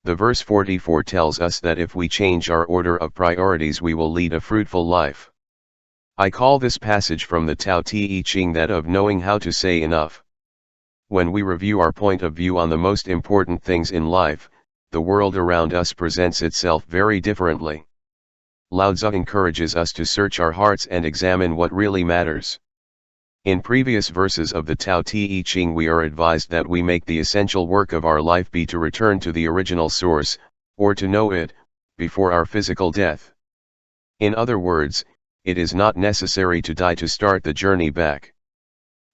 The verse 44 tells us that if we change our order of priorities we will lead a fruitful life. I call this passage from the Tao Te Ching that of knowing how to say enough. When we review our point of view on the most important things in life, the world around us presents itself very differently. Lao Tzu encourages us to search our hearts and examine what really matters. In previous verses of the Tao Te Ching we are advised that we make the essential work of our life be to return to the original source, or to know it, before our physical death. In other words, it is not necessary to die to start the journey back.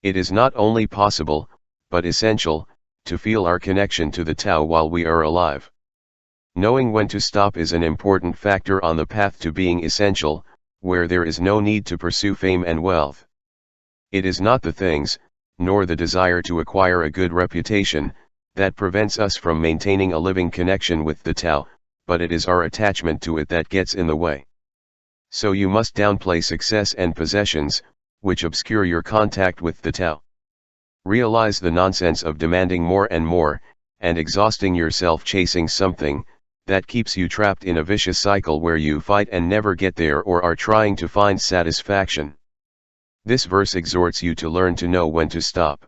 It is not only possible, but essential, to feel our connection to the Tao while we are alive. Knowing when to stop is an important factor on the path to being essential, where there is no need to pursue fame and wealth. It is not the things, nor the desire to acquire a good reputation, that prevents us from maintaining a living connection with the Tao, but it is our attachment to it that gets in the way. So you must downplay success and possessions, which obscure your contact with the Tao. Realize the nonsense of demanding more and more, and exhausting yourself chasing something, that keeps you trapped in a vicious cycle where you fight and never get there or are trying to find satisfaction. This verse exhorts you to learn to know when to stop.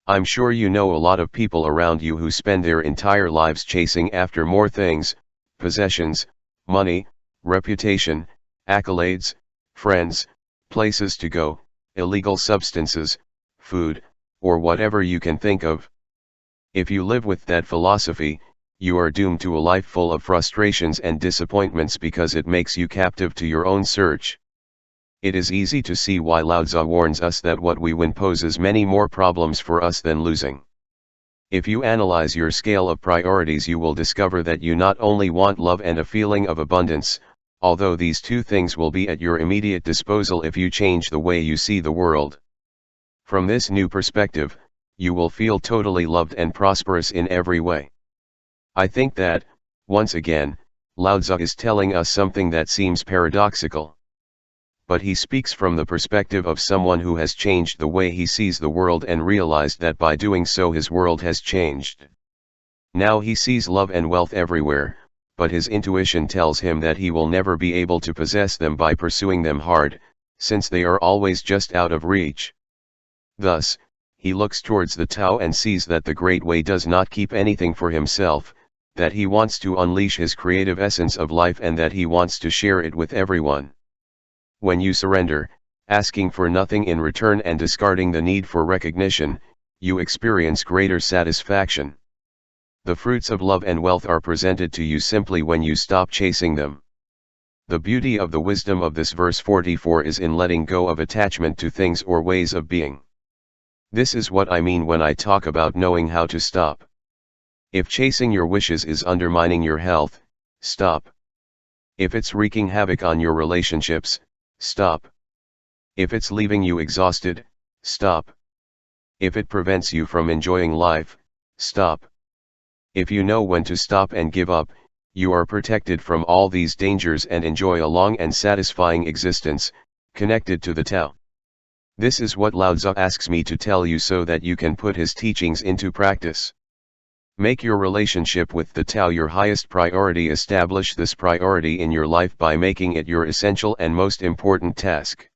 I'm sure you know a lot of people around you who spend their entire lives chasing after more things, possessions, money, reputation, accolades, friends, places to go, illegal substances, food, or whatever you can think of. If you live with that philosophy, you are doomed to a life full of frustrations and disappointments because it makes you captive to your own search. It is easy to see why Lao Tzu warns us that what we win poses many more problems for us than losing. If you analyze your scale of priorities you will discover that you not only want love and a feeling of abundance, although these two things will be at your immediate disposal if you change the way you see the world. From this new perspective, you will feel totally loved and prosperous in every way. I think that, once again, Lao Tzu is telling us something that seems paradoxical. But he speaks from the perspective of someone who has changed the way he sees the world and realized that by doing so his world has changed. Now he sees love and wealth everywhere, but his intuition tells him that he will never be able to possess them by pursuing them hard, since they are always just out of reach. Thus, he looks towards the Tao and sees that the Great Way does not keep anything for himself, that he wants to unleash his creative essence of life and that he wants to share it with everyone. When you surrender, asking for nothing in return and discarding the need for recognition, you experience greater satisfaction. The fruits of love and wealth are presented to you simply when you stop chasing them. The beauty of the wisdom of this verse 44 is in letting go of attachment to things or ways of being. This is what I mean when I talk about knowing how to stop. If chasing your wishes is undermining your health, stop. If it's wreaking havoc on your relationships, stop. If it's leaving you exhausted, stop. If it prevents you from enjoying life, stop. If you know when to stop and give up, you are protected from all these dangers and enjoy a long and satisfying existence, connected to the Tao. This is what Lao Tzu asks me to tell you so that you can put his teachings into practice. Make your relationship with the Tao your highest priority. Establish this priority in your life by making it your essential and most important task.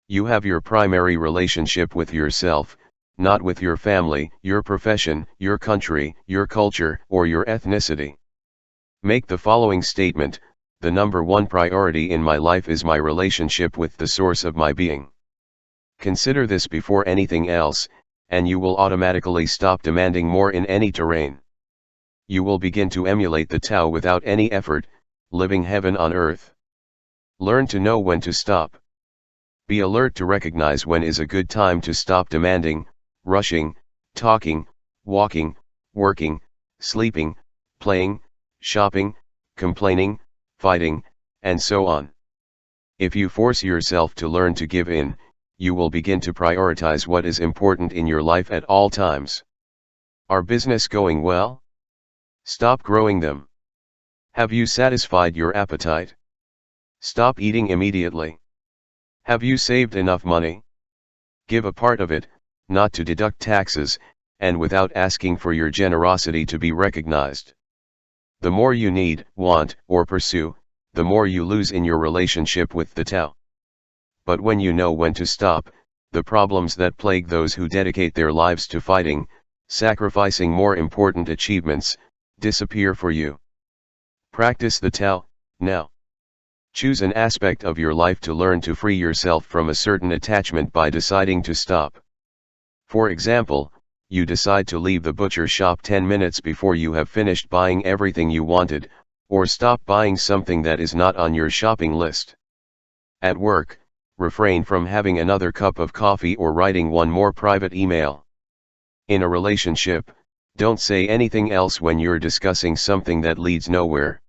You have your primary relationship with yourself, not with your family, your profession, your country, your culture, or your ethnicity. Make the following statement: the number one priority in my life is my relationship with the source of my being. Consider this before anything else, and you will automatically stop demanding more in any terrain. You will begin to emulate the Tao without any effort, living heaven on earth. Learn to know when to stop. Be alert to recognize when is a good time to stop demanding, rushing, talking, walking, working, sleeping, playing, shopping, complaining, fighting, and so on. If you force yourself to learn to give in, you will begin to prioritize what is important in your life at all times. Are business going well? Stop growing them. Have you satisfied your appetite? Stop eating immediately. Have you saved enough money? Give a part of it, not to deduct taxes, and without asking for your generosity to be recognized. The more you need, want, or pursue, the more you lose in your relationship with the Tao. But when you know when to stop, the problems that plague those who dedicate their lives to fighting, sacrificing more important achievements, disappear for you. Practice the Tao, now. Choose an aspect of your life to learn to free yourself from a certain attachment by deciding to stop. For example, you decide to leave the butcher shop 10 minutes before you have finished buying everything you wanted, or stop buying something that is not on your shopping list. At work, refrain from having another cup of coffee or writing one more private email. In a relationship, don't say anything else when you're discussing something that leads nowhere.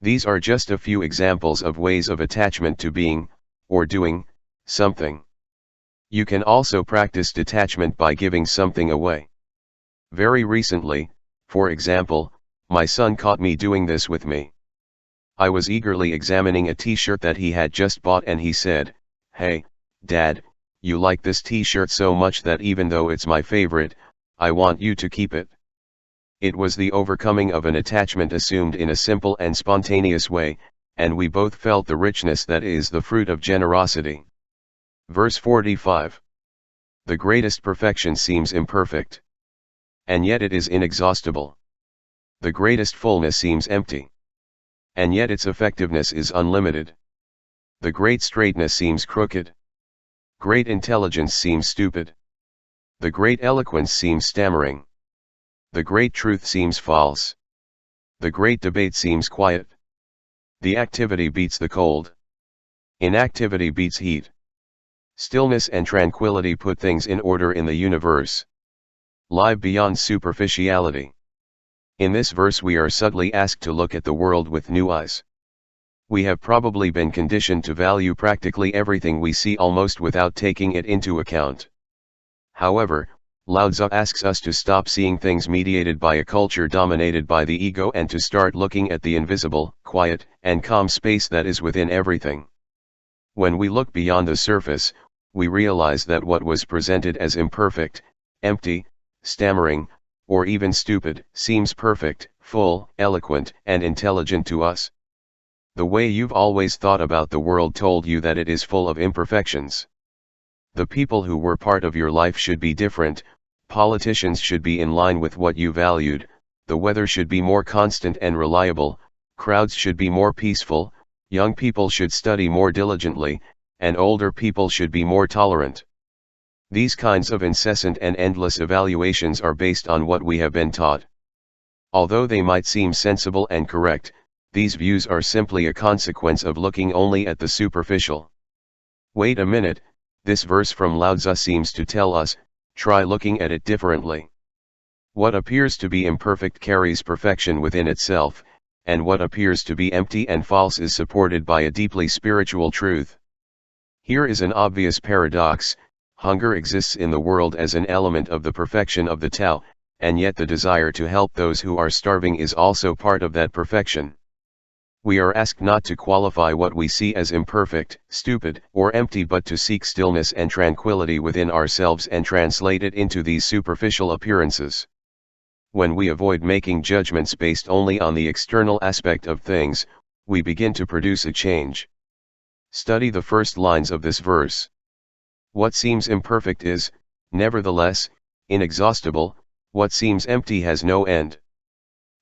These are just a few examples of ways of attachment to being, or doing, something. You can also practice detachment by giving something away. Very recently, for example, my son caught me doing this with me. I was eagerly examining a t-shirt that he had just bought and he said, "Hey, Dad, you like this t-shirt so much that even though it's my favorite, I want you to keep it." It was the overcoming of an attachment assumed in a simple and spontaneous way, and we both felt the richness that is the fruit of generosity. Verse 45. The greatest perfection seems imperfect, and yet it is inexhaustible. The greatest fullness seems empty, and yet its effectiveness is unlimited. The great straightness seems crooked. Great intelligence seems stupid. The great eloquence seems stammering. The great truth seems false. The great debate seems quiet. The activity beats the cold. Inactivity beats heat. Stillness and tranquility put things in order in the universe. Live beyond superficiality. In this verse we are subtly asked to look at the world with new eyes. We have probably been conditioned to value practically everything we see almost without taking it into account. However, Lao Tzu asks us to stop seeing things mediated by a culture dominated by the ego and to start looking at the invisible, quiet, and calm space that is within everything. When we look beyond the surface, we realize that what was presented as imperfect, empty, stammering, or even stupid, seems perfect, full, eloquent, and intelligent to us. The way you've always thought about the world told you that it is full of imperfections. The people who were part of your life should be different, politicians should be in line with what you valued, the weather should be more constant and reliable, crowds should be more peaceful, young people should study more diligently, and older people should be more tolerant. These kinds of incessant and endless evaluations are based on what we have been taught. Although they might seem sensible and correct, these views are simply a consequence of looking only at the superficial. Wait a minute, this verse from Lao Tzu seems to tell us, try looking at it differently. What appears to be imperfect carries perfection within itself, and what appears to be empty and false is supported by a deeply spiritual truth. Here is an obvious paradox: hunger exists in the world as an element of the perfection of the Tao, and yet the desire to help those who are starving is also part of that perfection. We are asked not to qualify what we see as imperfect, stupid, or empty, but to seek stillness and tranquility within ourselves and translate it into these superficial appearances. When we avoid making judgments based only on the external aspect of things, we begin to produce a change. Study the first lines of this verse. What seems imperfect is, nevertheless, inexhaustible. What seems empty has no end.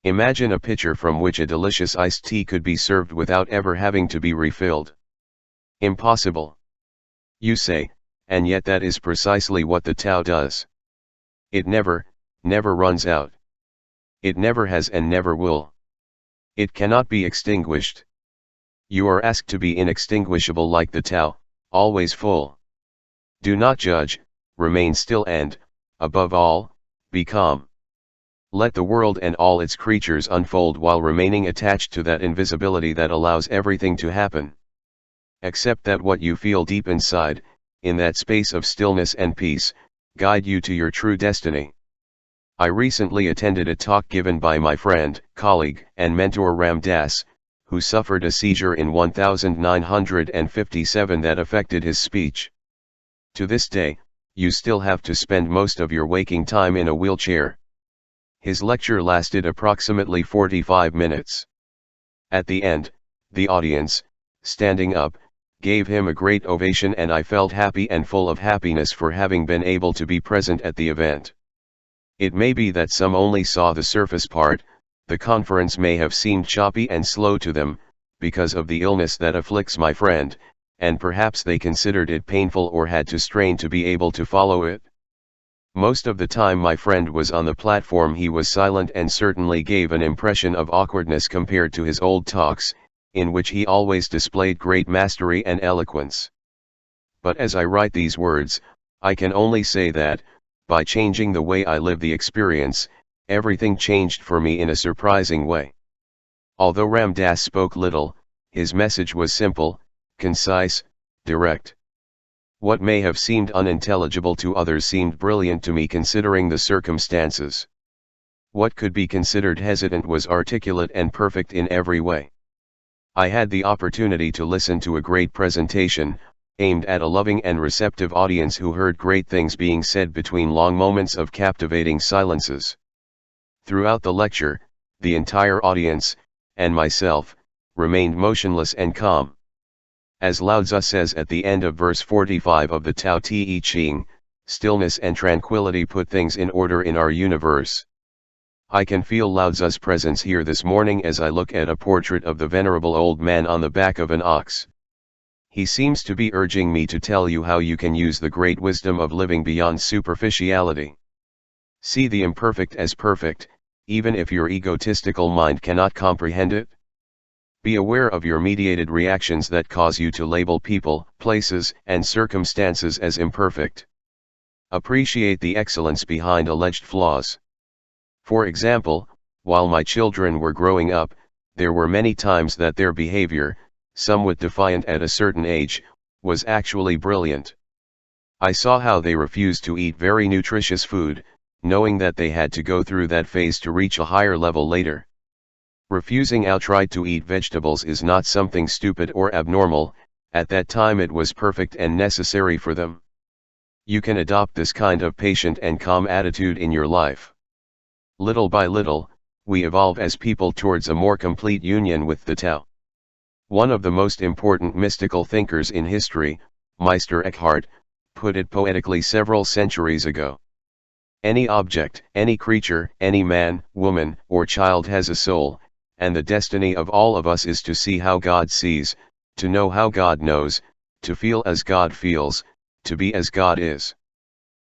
Imagine a pitcher from which a delicious iced tea could be served without ever having to be refilled. Impossible. You say, and yet that is precisely what the Tao does. It never runs out. It never has and never will. It cannot be extinguished. You are asked to be inextinguishable like the Tao, always full. Do not judge, remain still and, above all, be calm. Let the world and all its creatures unfold while remaining attached to that invisibility that allows everything to happen. Accept that what you feel deep inside, in that space of stillness and peace, guide you to your true destiny. I recently attended a talk given by my friend, colleague, and mentor Ram Dass, who suffered a seizure in 1957 that affected his speech. To this day, you still have to spend most of your waking time in a wheelchair. His lecture lasted approximately 45 minutes. At the end, the audience, standing up, gave him a great ovation, and I felt happy and full of happiness for having been able to be present at the event. It may be that some only saw the surface part. The conference may have seemed choppy and slow to them, because of the illness that afflicts my friend, and perhaps they considered it painful or had to strain to be able to follow it. Most of the time my friend was on the platform he was silent and certainly gave an impression of awkwardness compared to his old talks, in which he always displayed great mastery and eloquence. But as I write these words, I can only say that, by changing the way I live the experience, everything changed for me in a surprising way. Although Ram Dass spoke little, his message was simple, concise, direct. What may have seemed unintelligible to others seemed brilliant to me considering the circumstances. What could be considered hesitant was articulate and perfect in every way. I had the opportunity to listen to a great presentation, aimed at a loving and receptive audience who heard great things being said between long moments of captivating silences. Throughout the lecture, the entire audience, and myself, remained motionless and calm. As Lao Tzu says at the end of verse 45 of the Tao Te Ching, stillness and tranquility put things in order in our universe. I can feel Lao Tzu's presence here this morning as I look at a portrait of the venerable old man on the back of an ox. He seems to be urging me to tell you how you can use the great wisdom of living beyond superficiality. See the imperfect as perfect, even if your egotistical mind cannot comprehend it. Be aware of your mediated reactions that cause you to label people, places, and circumstances as imperfect. Appreciate the excellence behind alleged flaws. For example, while my children were growing up, there were many times that their behavior, somewhat defiant at a certain age, was actually brilliant. I saw how they refused to eat very nutritious food, knowing that they had to go through that phase to reach a higher level later. Refusing outright to eat vegetables is not something stupid or abnormal. At that time it was perfect and necessary for them. You can adopt this kind of patient and calm attitude in your life. Little by little, we evolve as people towards a more complete union with the Tao. One of the most important mystical thinkers in history, Meister Eckhart, put it poetically several centuries ago. Any object, any creature, any man, woman, or child has a soul, and the destiny of all of us is to see how God sees, to know how God knows, to feel as God feels, to be as God is.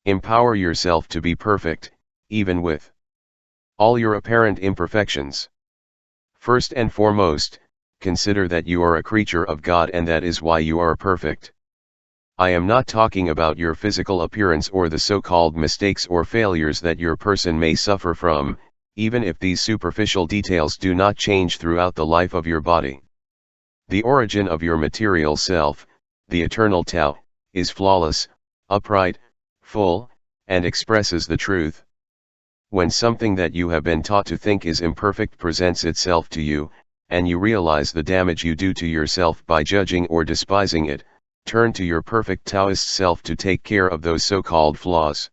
Empower yourself to be perfect, even with all your apparent imperfections. First and foremost, consider that you are a creature of God, and that is why you are perfect. I am not talking about your physical appearance or the so-called mistakes or failures that your person may suffer from, even if these superficial details do not change throughout the life of your body. The origin of your material self, the eternal Tao, is flawless, upright, full, and expresses the truth. When something that you have been taught to think is imperfect presents itself to you, and you realize the damage you do to yourself by judging or despising it, turn to your perfect Taoist self to take care of those so-called flaws.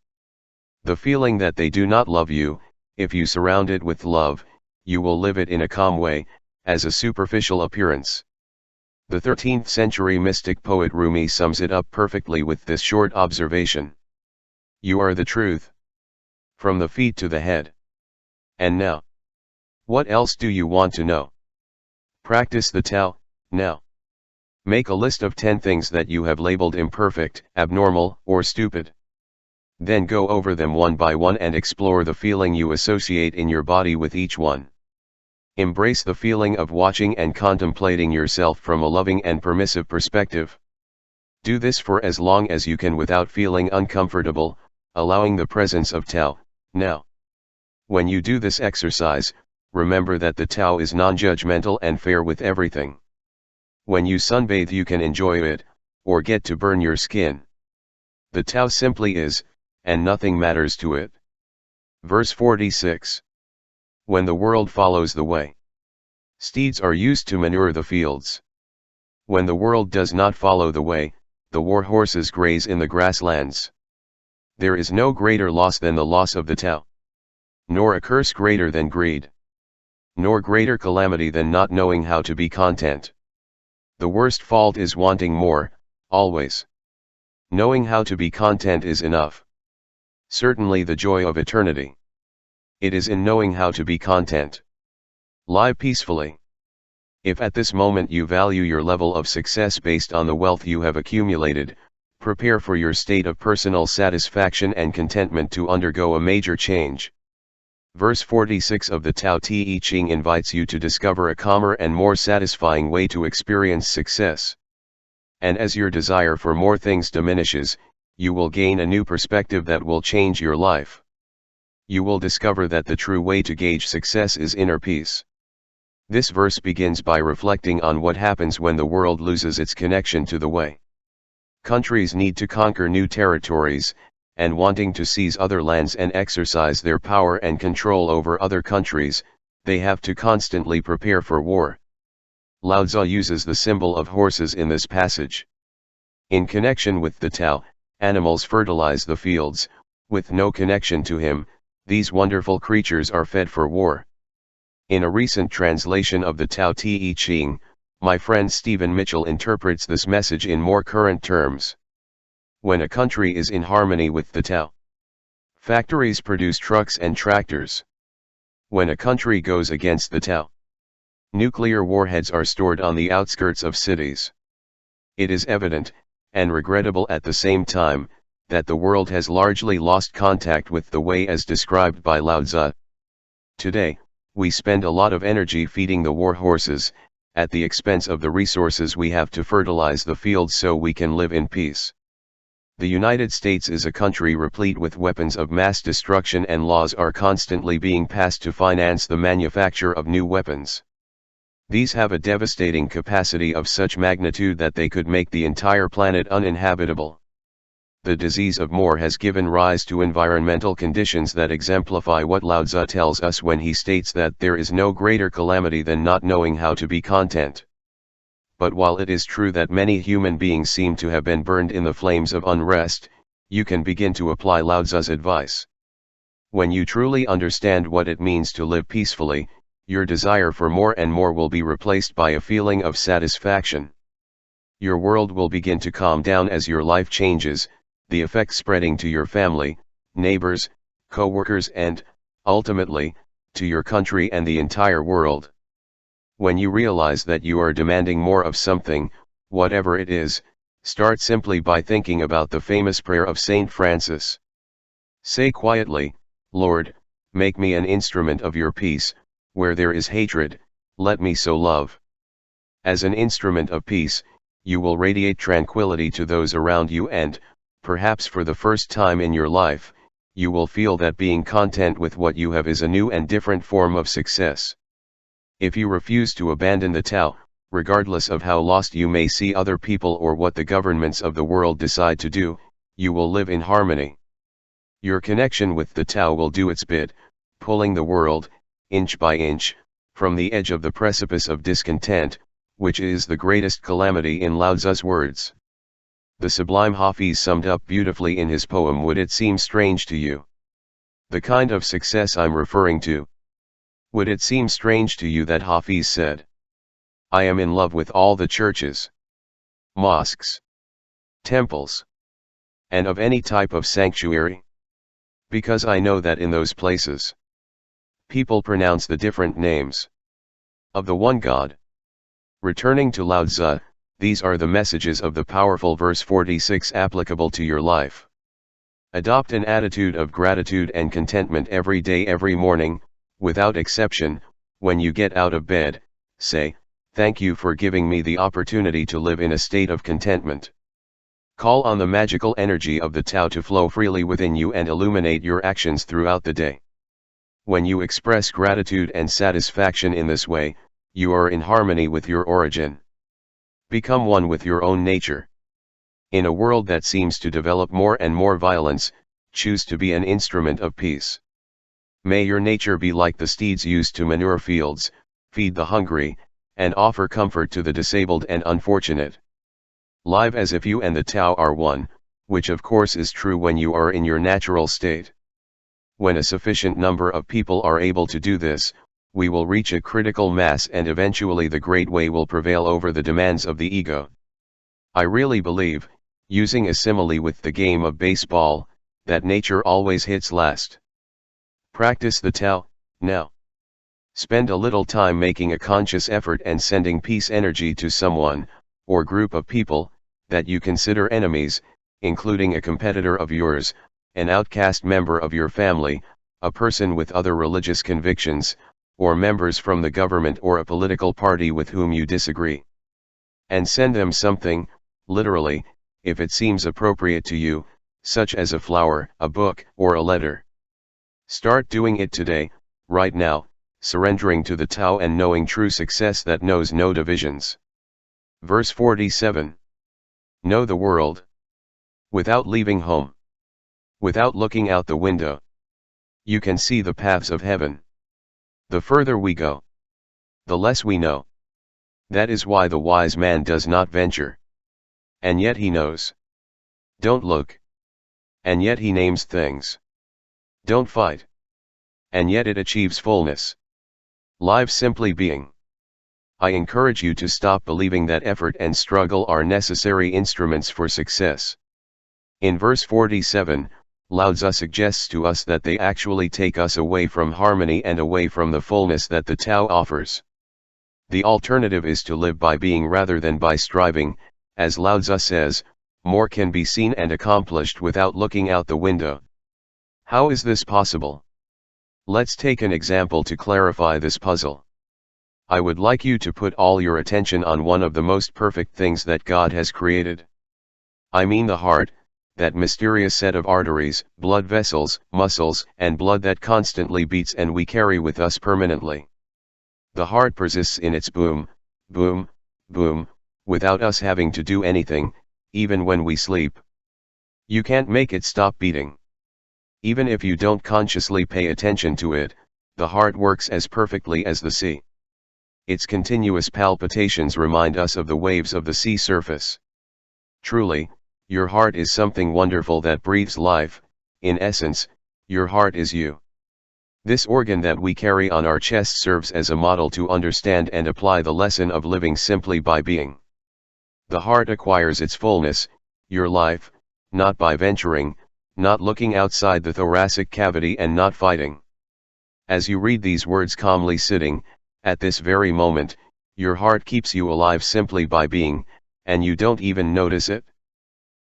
The feeling that they do not love you, if you surround it with love, you will live it in a calm way, as a superficial appearance. The 13th century mystic poet Rumi sums it up perfectly with this short observation. You are the truth. From the feet to the head. And now, what else do you want to know? Practice the Tao, now. Make a list of 10 things that you have labeled imperfect, abnormal, or stupid. Then go over them one by one and explore the feeling you associate in your body with each one. Embrace the feeling of watching and contemplating yourself from a loving and permissive perspective. Do this for as long as you can without feeling uncomfortable, allowing the presence of Tao, now. When you do this exercise, remember that the Tao is non-judgmental and fair with everything. When you sunbathe you can enjoy it, or get to burn your skin. The Tao simply is, and nothing matters to it. Verse 46. When the world follows the way, steeds are used to manure the fields. When the world does not follow the way, the war horses graze in the grasslands. There is no greater loss than the loss of the Tao. Nor a curse greater than greed. Nor greater calamity than not knowing how to be content. The worst fault is wanting more, always. Knowing how to be content is enough. Certainly the joy of eternity. It is in knowing how to be content. Lie peacefully. If at this moment you value your level of success based on the wealth you have accumulated, prepare for your state of personal satisfaction and contentment to undergo a major change. Verse 46 of the Tao Te Ching invites you to discover a calmer and more satisfying way to experience success. And as your desire for more things diminishes, you will gain a new perspective that will change your life. You will discover that the true way to gauge success is inner peace. This verse begins by reflecting on what happens when the world loses its connection to the way. Countries need to conquer new territories, and wanting to seize other lands and exercise their power and control over other countries, they have to constantly prepare for war. Lao Tzu uses the symbol of horses in this passage. In connection with the Tao, animals fertilize the fields. With no connection to him, these wonderful creatures are fed for war. In a recent translation of the Tao Te Ching, my friend Stephen Mitchell interprets this message in more current terms. When a country is in harmony with the Tao, factories produce trucks and tractors. When a country goes against the Tao, nuclear warheads are stored on the outskirts of cities. It is evident, and regrettable at the same time, that the world has largely lost contact with the way as described by Lao Tzu. Today, we spend a lot of energy feeding the war horses, at the expense of the resources we have to fertilize the fields so we can live in peace. The United States is a country replete with weapons of mass destruction, and laws are constantly being passed to finance the manufacture of new weapons. These have a devastating capacity of such magnitude that they could make the entire planet uninhabitable. The disease of war has given rise to environmental conditions that exemplify what Lao Tzu tells us when he states that there is no greater calamity than not knowing how to be content. But while it is true that many human beings seem to have been burned in the flames of unrest, you can begin to apply Lao Tzu's advice. When you truly understand what it means to live peacefully, your desire for more and more will be replaced by a feeling of satisfaction. Your world will begin to calm down as your life changes, the effect spreading to your family, neighbors, co-workers and, ultimately, to your country and the entire world. When you realize that you are demanding more of something, whatever it is, start simply by thinking about the famous prayer of Saint Francis. Say quietly, Lord, make me an instrument of your peace. Where there is hatred, let me sow love. As an instrument of peace, you will radiate tranquility to those around you and, perhaps for the first time in your life, you will feel that being content with what you have is a new and different form of success. If you refuse to abandon the Tao, regardless of how lost you may see other people or what the governments of the world decide to do, you will live in harmony. Your connection with the Tao will do its bit, pulling the world, inch by inch, from the edge of the precipice of discontent, which is the greatest calamity in Lao Tzu's words. The sublime Hafiz summed up beautifully in his poem Would It Seem Strange to You? The kind of success I'm referring to. Would it seem strange to you that Hafiz said, I am in love with all the churches, mosques, temples, and of any type of sanctuary? Because I know that in those places, people pronounce the different names of the one God. Returning to Lao Tzu, these are the messages of the powerful verse 46 applicable to your life. Adopt an attitude of gratitude and contentment every day, every morning, without exception. When you get out of bed, say, thank you for giving me the opportunity to live in a state of contentment. Call on the magical energy of the Tao to flow freely within you and illuminate your actions throughout the day. When you express gratitude and satisfaction in this way, you are in harmony with your origin. Become one with your own nature. In a world that seems to develop more and more violence, choose to be an instrument of peace. May your nature be like the steeds used to manure fields, feed the hungry, and offer comfort to the disabled and unfortunate. Live as if you and the Tao are one, which of course is true when you are in your natural state. When a sufficient number of people are able to do this, we will reach a critical mass and eventually the great way will prevail over the demands of the ego. I really believe, using a simile with the game of baseball, that nature always hits last. Practice the Tao, now. Spend a little time making a conscious effort and sending peace energy to someone, or group of people, that you consider enemies, including a competitor of yours, an outcast member of your family, a person with other religious convictions, or members from the government or a political party with whom you disagree. And send them something, literally, if it seems appropriate to you, such as a flower, a book, or a letter. Start doing it today, right now, surrendering to the Tao and knowing true success that knows no divisions. Verse 47. Know the world. Without leaving home. Without looking out the window. You can see the paths of heaven. The further we go, the less we know. That is why the wise man does not venture. And yet he knows. Don't look. And yet he names things. Don't fight. And yet it achieves fullness. Live simply being. I encourage you to stop believing that effort and struggle are necessary instruments for success. In verse 47, Lao Tzu suggests to us that they actually take us away from harmony and away from the fullness that the Tao offers. The alternative is to live by being rather than by striving. As Lao Tzu says, more can be seen and accomplished without looking out the window. How is this possible? Let's take an example to clarify this puzzle. I would like you to put all your attention on one of the most perfect things that God has created. I mean the heart, that mysterious set of arteries, blood vessels, muscles, and blood that constantly beats and we carry with us permanently. The heart persists in its boom, boom, boom, without us having to do anything, even when we sleep. You can't make it stop beating. Even if you don't consciously pay attention to it, the heart works as perfectly as the sea. Its continuous palpitations remind us of the waves of the sea surface. Truly, your heart is something wonderful that breathes life. In essence, your heart is you. This organ that we carry on our chest serves as a model to understand and apply the lesson of living simply by being. The heart acquires its fullness, your life, not by venturing, not looking outside the thoracic cavity and not fighting. As you read these words calmly sitting, at this very moment, your heart keeps you alive simply by being, and you don't even notice it.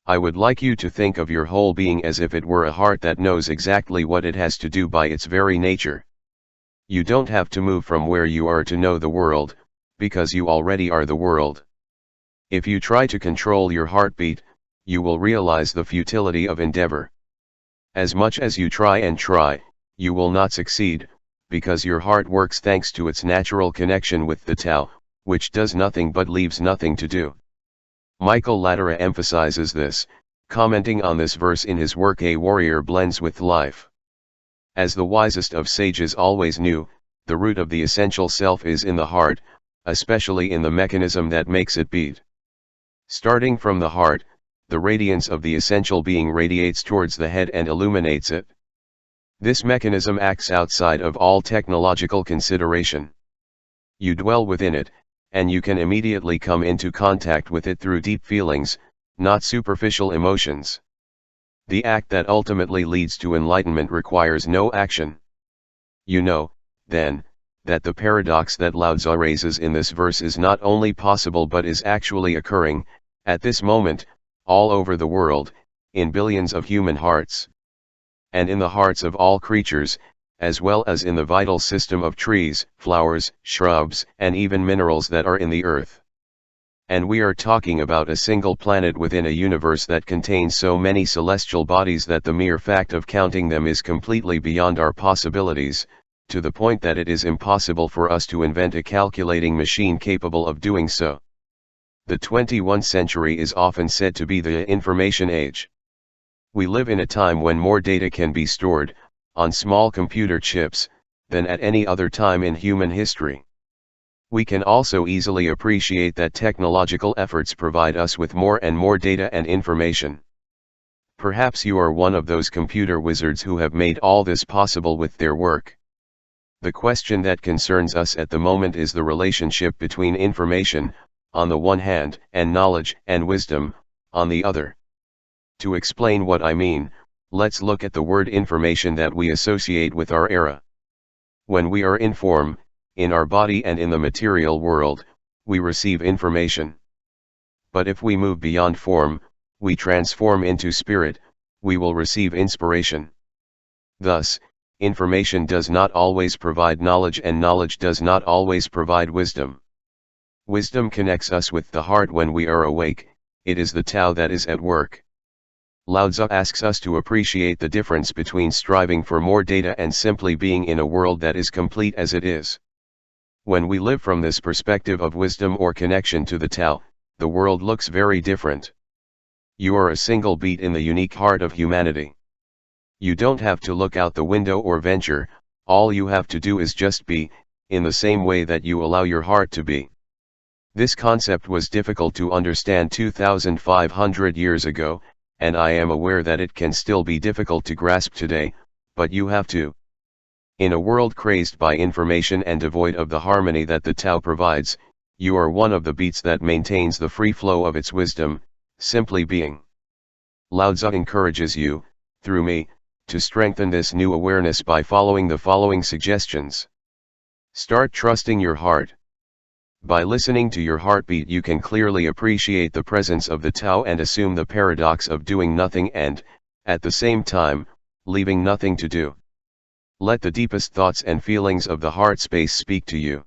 I would like you to think of your whole being as if it were a heart that knows exactly what it has to do by its very nature. You don't have to move from where you are to know the world, because you already are the world. If you try to control your heartbeat, you will realize the futility of endeavor. As much as you try, you will not succeed, because your heart works thanks to its natural connection with the Tao, which does nothing but leaves nothing to do. Michael Latera emphasizes this, commenting on this verse in his work A Warrior Blends with Life. As the wisest of sages always knew, the root of the essential self is in the heart, especially in the mechanism that makes it beat. Starting from the heart, the radiance of the essential being radiates towards the head and illuminates it. This mechanism acts outside of all technological consideration. You dwell within it, and you can immediately come into contact with it through deep feelings, not superficial emotions. The act that ultimately leads to enlightenment requires no action. You know, then, that the paradox that Lao Tzu raises in this verse is not only possible but is actually occurring, at this moment, all over the world, in billions of human hearts. And in the hearts of all creatures, as well as in the vital system of trees, flowers, shrubs, and even minerals that are in the earth. And we are talking about a single planet within a universe that contains so many celestial bodies that the mere fact of counting them is completely beyond our possibilities, to the point that it is impossible for us to invent a calculating machine capable of doing so. The 21st century is often said to be the information age. We live in a time when more data can be stored, on small computer chips, than at any other time in human history. We can also easily appreciate that technological efforts provide us with more and more data and information. Perhaps you are one of those computer wizards who have made all this possible with their work. The question that concerns us at the moment is the relationship between information, on the one hand, and knowledge and wisdom, on the other. To explain what I mean, let's look at the word information that we associate with our era. When we are in form, in our body and in the material world, we receive information. But if we move beyond form, we transform into spirit, we will receive inspiration. Thus, information does not always provide knowledge and knowledge does not always provide wisdom. Wisdom connects us with the heart when we are awake, it is the Tao that is at work. Lao Tzu asks us to appreciate the difference between striving for more data and simply being in a world that is complete as it is. When we live from this perspective of wisdom or connection to the Tao, the world looks very different. You are a single beat in the unique heart of humanity. You don't have to look out the window or venture, all you have to do is just be, in the same way that you allow your heart to be. This concept was difficult to understand 2,500 years ago, and I am aware that it can still be difficult to grasp today, but you have to. In a world crazed by information and devoid of the harmony that the Tao provides, you are one of the beats that maintains the free flow of its wisdom, simply being. Lao Tzu encourages you, through me, to strengthen this new awareness by following the following suggestions. Start trusting your heart. By listening to your heartbeat you can clearly appreciate the presence of the Tao and assume the paradox of doing nothing and, at the same time, leaving nothing to do. Let the deepest thoughts and feelings of the heart space speak to you.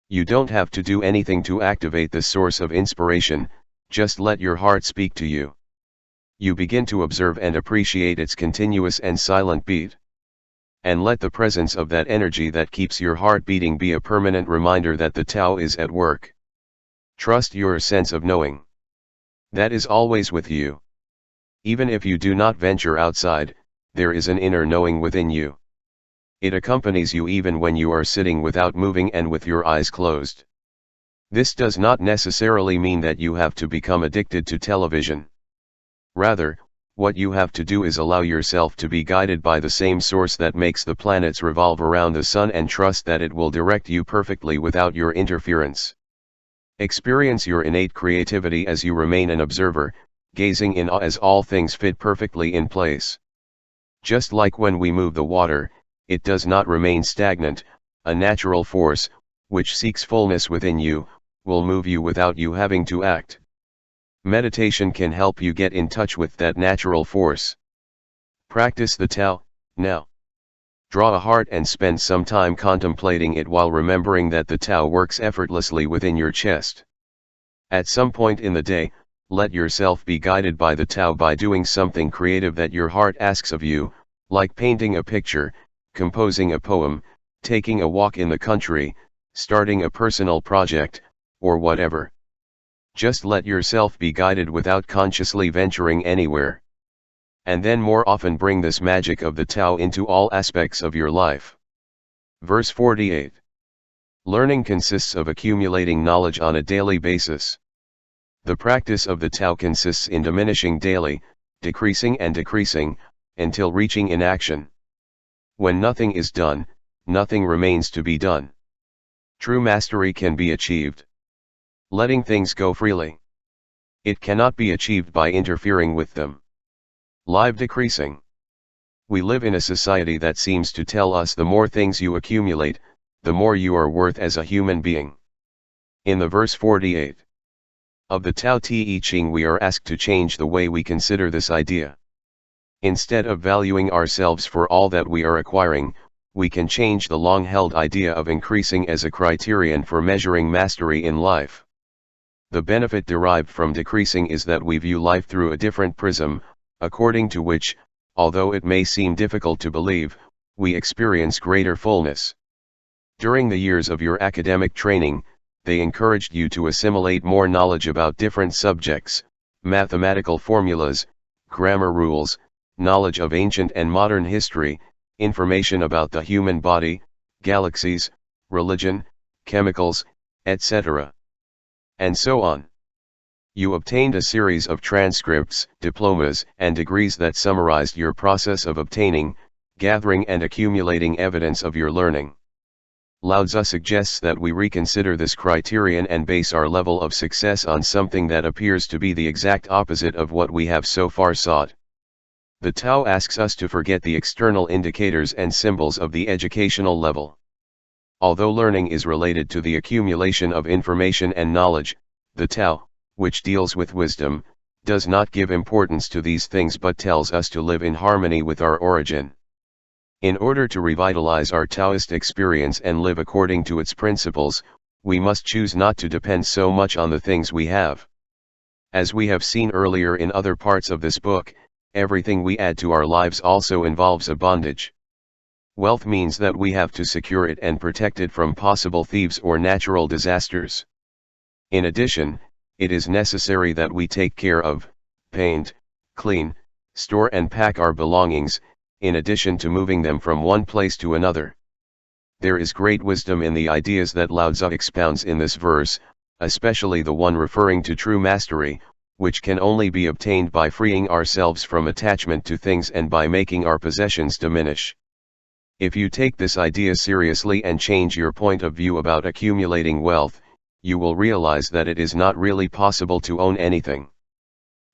You don't have to do anything to activate this source of inspiration, just let your heart speak to you. You begin to observe and appreciate its continuous and silent beat. And let the presence of that energy that keeps your heart beating be a permanent reminder that the Tao is at work. Trust your sense of knowing. That is always with you. Even if you do not venture outside, there is an inner knowing within you. It accompanies you even when you are sitting without moving and with your eyes closed. This does not necessarily mean that you have to become addicted to television. Rather, what you have to do is allow yourself to be guided by the same source that makes the planets revolve around the sun and trust that it will direct you perfectly without your interference. Experience your innate creativity as you remain an observer, gazing in awe as all things fit perfectly in place. Just like when we move the water, it does not remain stagnant, a natural force, which seeks fullness within you, will move you without you having to act. Meditation can help you get in touch with that natural force. Practice the Tao, now. Draw a heart and spend some time contemplating it while remembering that the Tao works effortlessly within your chest. At some point in the day, let yourself be guided by the Tao by doing something creative that your heart asks of you, like painting a picture, composing a poem, taking a walk in the country, starting a personal project, or whatever. Just let yourself be guided without consciously venturing anywhere. And then more often bring this magic of the Tao into all aspects of your life. Verse 48. Learning consists of accumulating knowledge on a daily basis. The practice of the TAO consists in diminishing daily, decreasing and decreasing, until reaching inaction. When nothing is done, nothing remains to be done. True mastery can be achieved letting things go freely. It cannot be achieved by interfering with them. Live decreasing. We live in a society that seems to tell us the more things you accumulate, the more you are worth as a human being. In the verse 48 of the Tao Te Ching, we are asked to change the way we consider this idea. Instead of valuing ourselves for all that we are acquiring, we can change the long-held idea of increasing as a criterion for measuring mastery in life. The benefit derived from decreasing is that we view life through a different prism, according to which, although it may seem difficult to believe, we experience greater fullness. During the years of your academic training, they encouraged you to assimilate more knowledge about different subjects, mathematical formulas, grammar rules, knowledge of ancient and modern history, information about the human body, galaxies, religion, chemicals, etc. and so on. You obtained a series of transcripts, diplomas, and degrees that summarized your process of obtaining, gathering and accumulating evidence of your learning. Lao Tzu suggests that we reconsider this criterion and base our level of success on something that appears to be the exact opposite of what we have so far sought. The Tao asks us to forget the external indicators and symbols of the educational level. Although learning is related to the accumulation of information and knowledge, the Tao, which deals with wisdom, does not give importance to these things but tells us to live in harmony with our origin. In order to revitalize our Taoist experience and live according to its principles, we must choose not to depend so much on the things we have. As we have seen earlier in other parts of this book, everything we add to our lives also involves a bondage. Wealth means that we have to secure it and protect it from possible thieves or natural disasters. In addition, it is necessary that we take care of, paint, clean, store and pack our belongings, in addition to moving them from one place to another. There is great wisdom in the ideas that Lao Tzu expounds in this verse, especially the one referring to true mastery, which can only be obtained by freeing ourselves from attachment to things and by making our possessions diminish. If you take this idea seriously and change your point of view about accumulating wealth, you will realize that it is not really possible to own anything.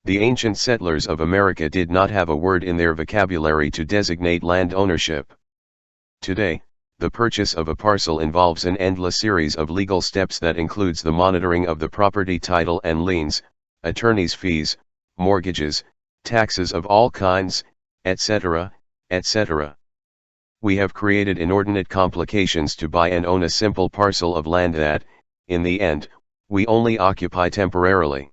The ancient settlers of America did not have a word in their vocabulary to designate land ownership. Today, the purchase of a parcel involves an endless series of legal steps that includes the monitoring of the property title and liens, attorney's fees, mortgages, taxes of all kinds, etc., etc. We have created inordinate complications to buy and own a simple parcel of land that, in the end, we only occupy temporarily.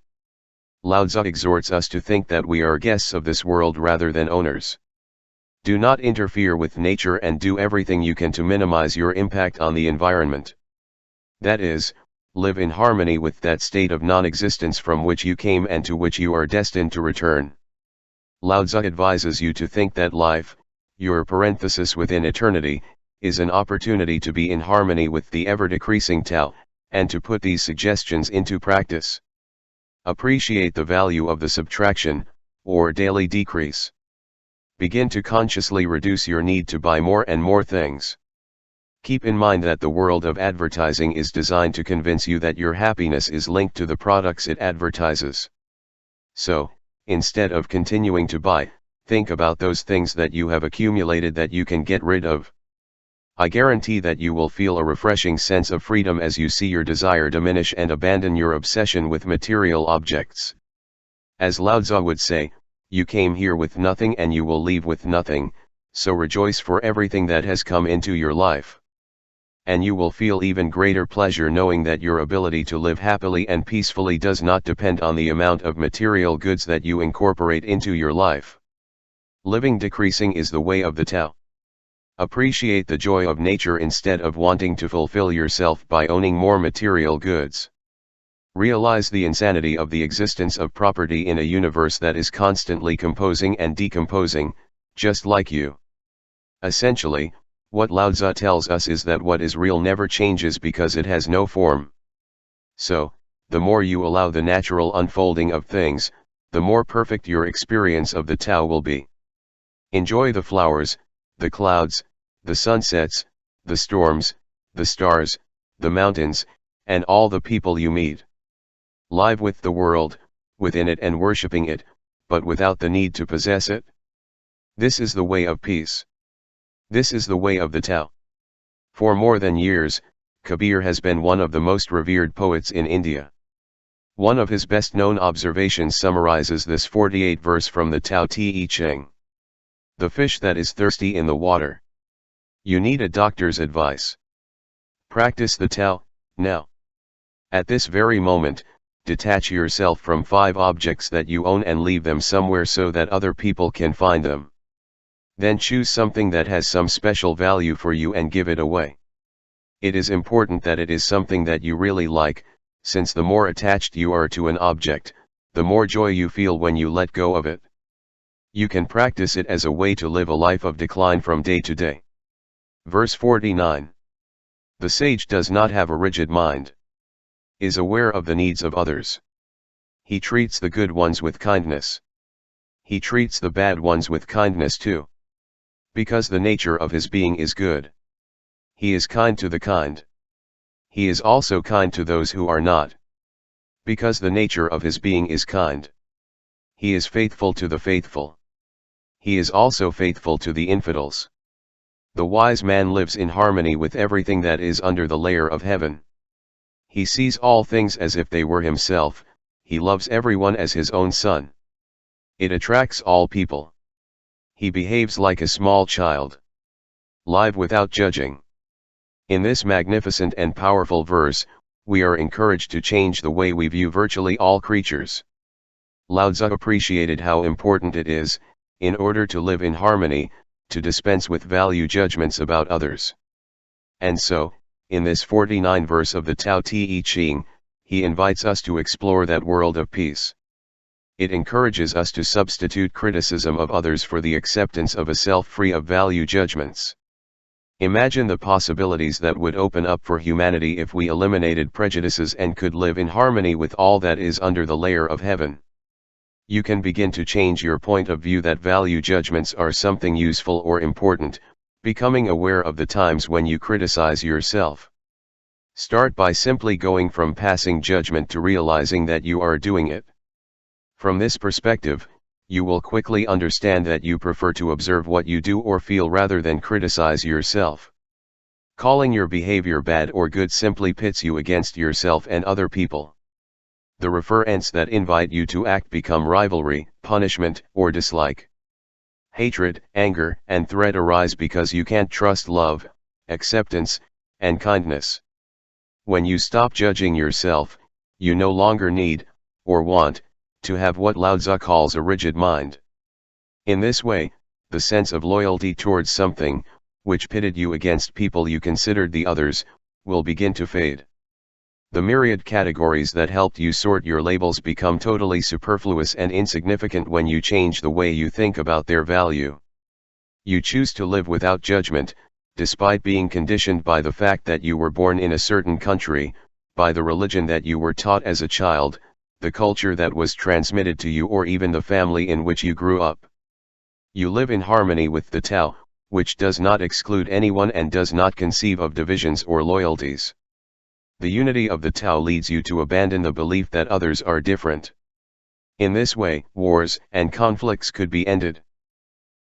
Lao Tzu exhorts us to think that we are guests of this world rather than owners. Do not interfere with nature and do everything you can to minimize your impact on the environment. That is, live in harmony with that state of non-existence from which you came and to which you are destined to return. Lao Tzu advises you to think that life, your parenthesis within eternity, is an opportunity to be in harmony with the ever-decreasing Tao, and to put these suggestions into practice. Appreciate the value of the subtraction, or daily decrease. Begin to consciously reduce your need to buy more and more things. Keep in mind that the world of advertising is designed to convince you that your happiness is linked to the products it advertises. So, instead of continuing to buy, think about those things that you have accumulated that you can get rid of. I guarantee that you will feel a refreshing sense of freedom as you see your desire diminish and abandon your obsession with material objects. As Lao Tzu would say, you came here with nothing and you will leave with nothing, so rejoice for everything that has come into your life. And you will feel even greater pleasure knowing that your ability to live happily and peacefully does not depend on the amount of material goods that you incorporate into your life. Living decreasing is the way of the Tao. Appreciate the joy of nature instead of wanting to fulfill yourself by owning more material goods. Realize the insanity of the existence of property in a universe that is constantly composing and decomposing, just like you. Essentially, What Lao Tzu tells us is that what is real never changes because it has no form. So, the more you allow the natural unfolding of things, the more perfect your experience of the Tao will be. Enjoy the flowers, the clouds, the sunsets, the storms, the stars, the mountains, and all the people you meet. Live with the world, within it and worshipping it, but without the need to possess it. This is the way of peace. This is the way of the Tao. For more than years, Kabir has been one of the most revered poets in India. One of his best-known observations summarizes this 48th verse from the Tao Te Ching. The fish that is thirsty in the water. You need a doctor's advice. Practice the Tao, now. At this very moment, detach yourself from 5 objects that you own and leave them somewhere so that other people can find them. Then choose something that has some special value for you and give it away. It is important that it is something that you really like, since the more attached you are to an object, the more joy you feel when you let go of it. You can practice it as a way to live a life of decline from day to day. Verse 49. The sage does not have a rigid mind. Is aware of the needs of others. He treats the good ones with kindness. He treats the bad ones with kindness too. Because the nature of his being is good. He is kind to the kind. He is also kind to those who are not. Because the nature of his being is kind. He is faithful to the faithful. He is also faithful to the infidels. The wise man lives in harmony with everything that is under the layer of heaven. He sees all things as if they were himself, he loves everyone as his own son. It attracts all people. He behaves like a small child. Live without judging. In this magnificent and powerful verse, we are encouraged to change the way we view virtually all creatures. Lao Tzu appreciated how important it is, in order to live in harmony, to dispense with value judgments about others. And so, in this 49th verse of the Tao Te Ching, he invites us to explore that world of peace. It encourages us to substitute criticism of others for the acceptance of a self free of value judgments. Imagine the possibilities that would open up for humanity if we eliminated prejudices and could live in harmony with all that is under the layer of heaven. You can begin to change your point of view that value judgments are something useful or important, becoming aware of the times when you criticize yourself. Start by simply going from passing judgment to realizing that you are doing it. From this perspective, you will quickly understand that you prefer to observe what you do or feel rather than criticize yourself. Calling your behavior bad or good simply pits you against yourself and other people. The referents that invite you to act become rivalry, punishment, or dislike. Hatred, anger, and threat arise because you can't trust love, acceptance, and kindness. When you stop judging yourself, you no longer need, or want, to have what Lao Tzu calls a rigid mind. In this way, the sense of loyalty towards something, which pitted you against people you considered the others, will begin to fade. The myriad categories that helped you sort your labels become totally superfluous and insignificant when you change the way you think about their value. You choose to live without judgment, despite being conditioned by the fact that you were born in a certain country, by the religion that you were taught as a child, the culture that was transmitted to you, or even the family in which you grew up. You live in harmony with the Tao, which does not exclude anyone and does not conceive of divisions or loyalties. The unity of the Tao leads you to abandon the belief that others are different. In this way, wars and conflicts could be ended.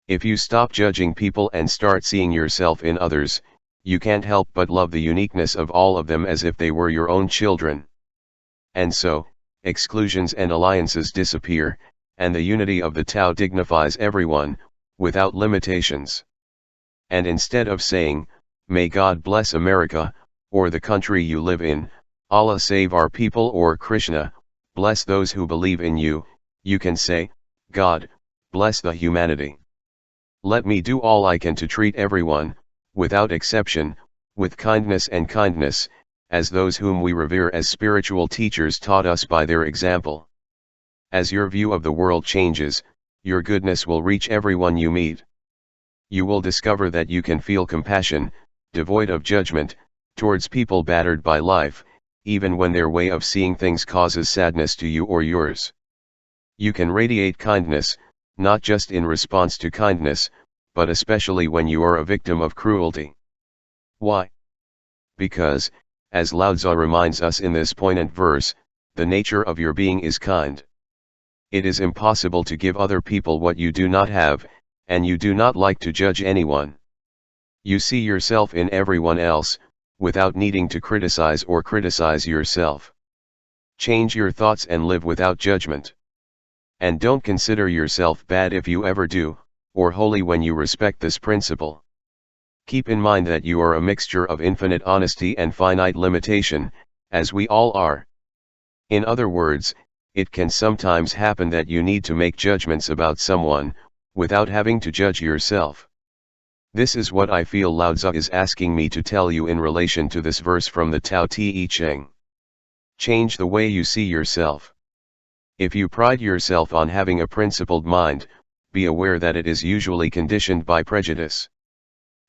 If you stop judging people and start seeing yourself in others, you can't help but love the uniqueness of all of them as if they were your own children. And so, exclusions and alliances disappear, and the unity of the Tao dignifies everyone, without limitations. And instead of saying, "May God bless America," or the country you live in, "Allah save our people," or "Krishna, bless those who believe in you," you can say, "God, bless the humanity. Let me do all I can to treat everyone, without exception, with kindness and kindness, as those whom we revere as spiritual teachers taught us by their example." As your view of the world changes, your goodness will reach everyone you meet. You will discover that you can feel compassion, devoid of judgment, towards people battered by life, even when their way of seeing things causes sadness to you or yours. You can radiate kindness, not just in response to kindness, but especially when you are a victim of cruelty. Why? Because, as Lao Tzu reminds us in this poignant verse, the nature of your being is kind. It is impossible to give other people what you do not have, and you do not like to judge anyone. You see yourself in everyone else, without needing to criticize or criticize yourself. Change your thoughts and live without judgment. And don't consider yourself bad if you ever do, or holy when you respect this principle. Keep in mind that you are a mixture of infinite honesty and finite limitation, as we all are. In other words, it can sometimes happen that you need to make judgments about someone, without having to judge yourself. This is what I feel Lao Tzu is asking me to tell you in relation to this verse from the Tao Te Ching. Change the way you see yourself. If you pride yourself on having a principled mind, be aware that it is usually conditioned by prejudice.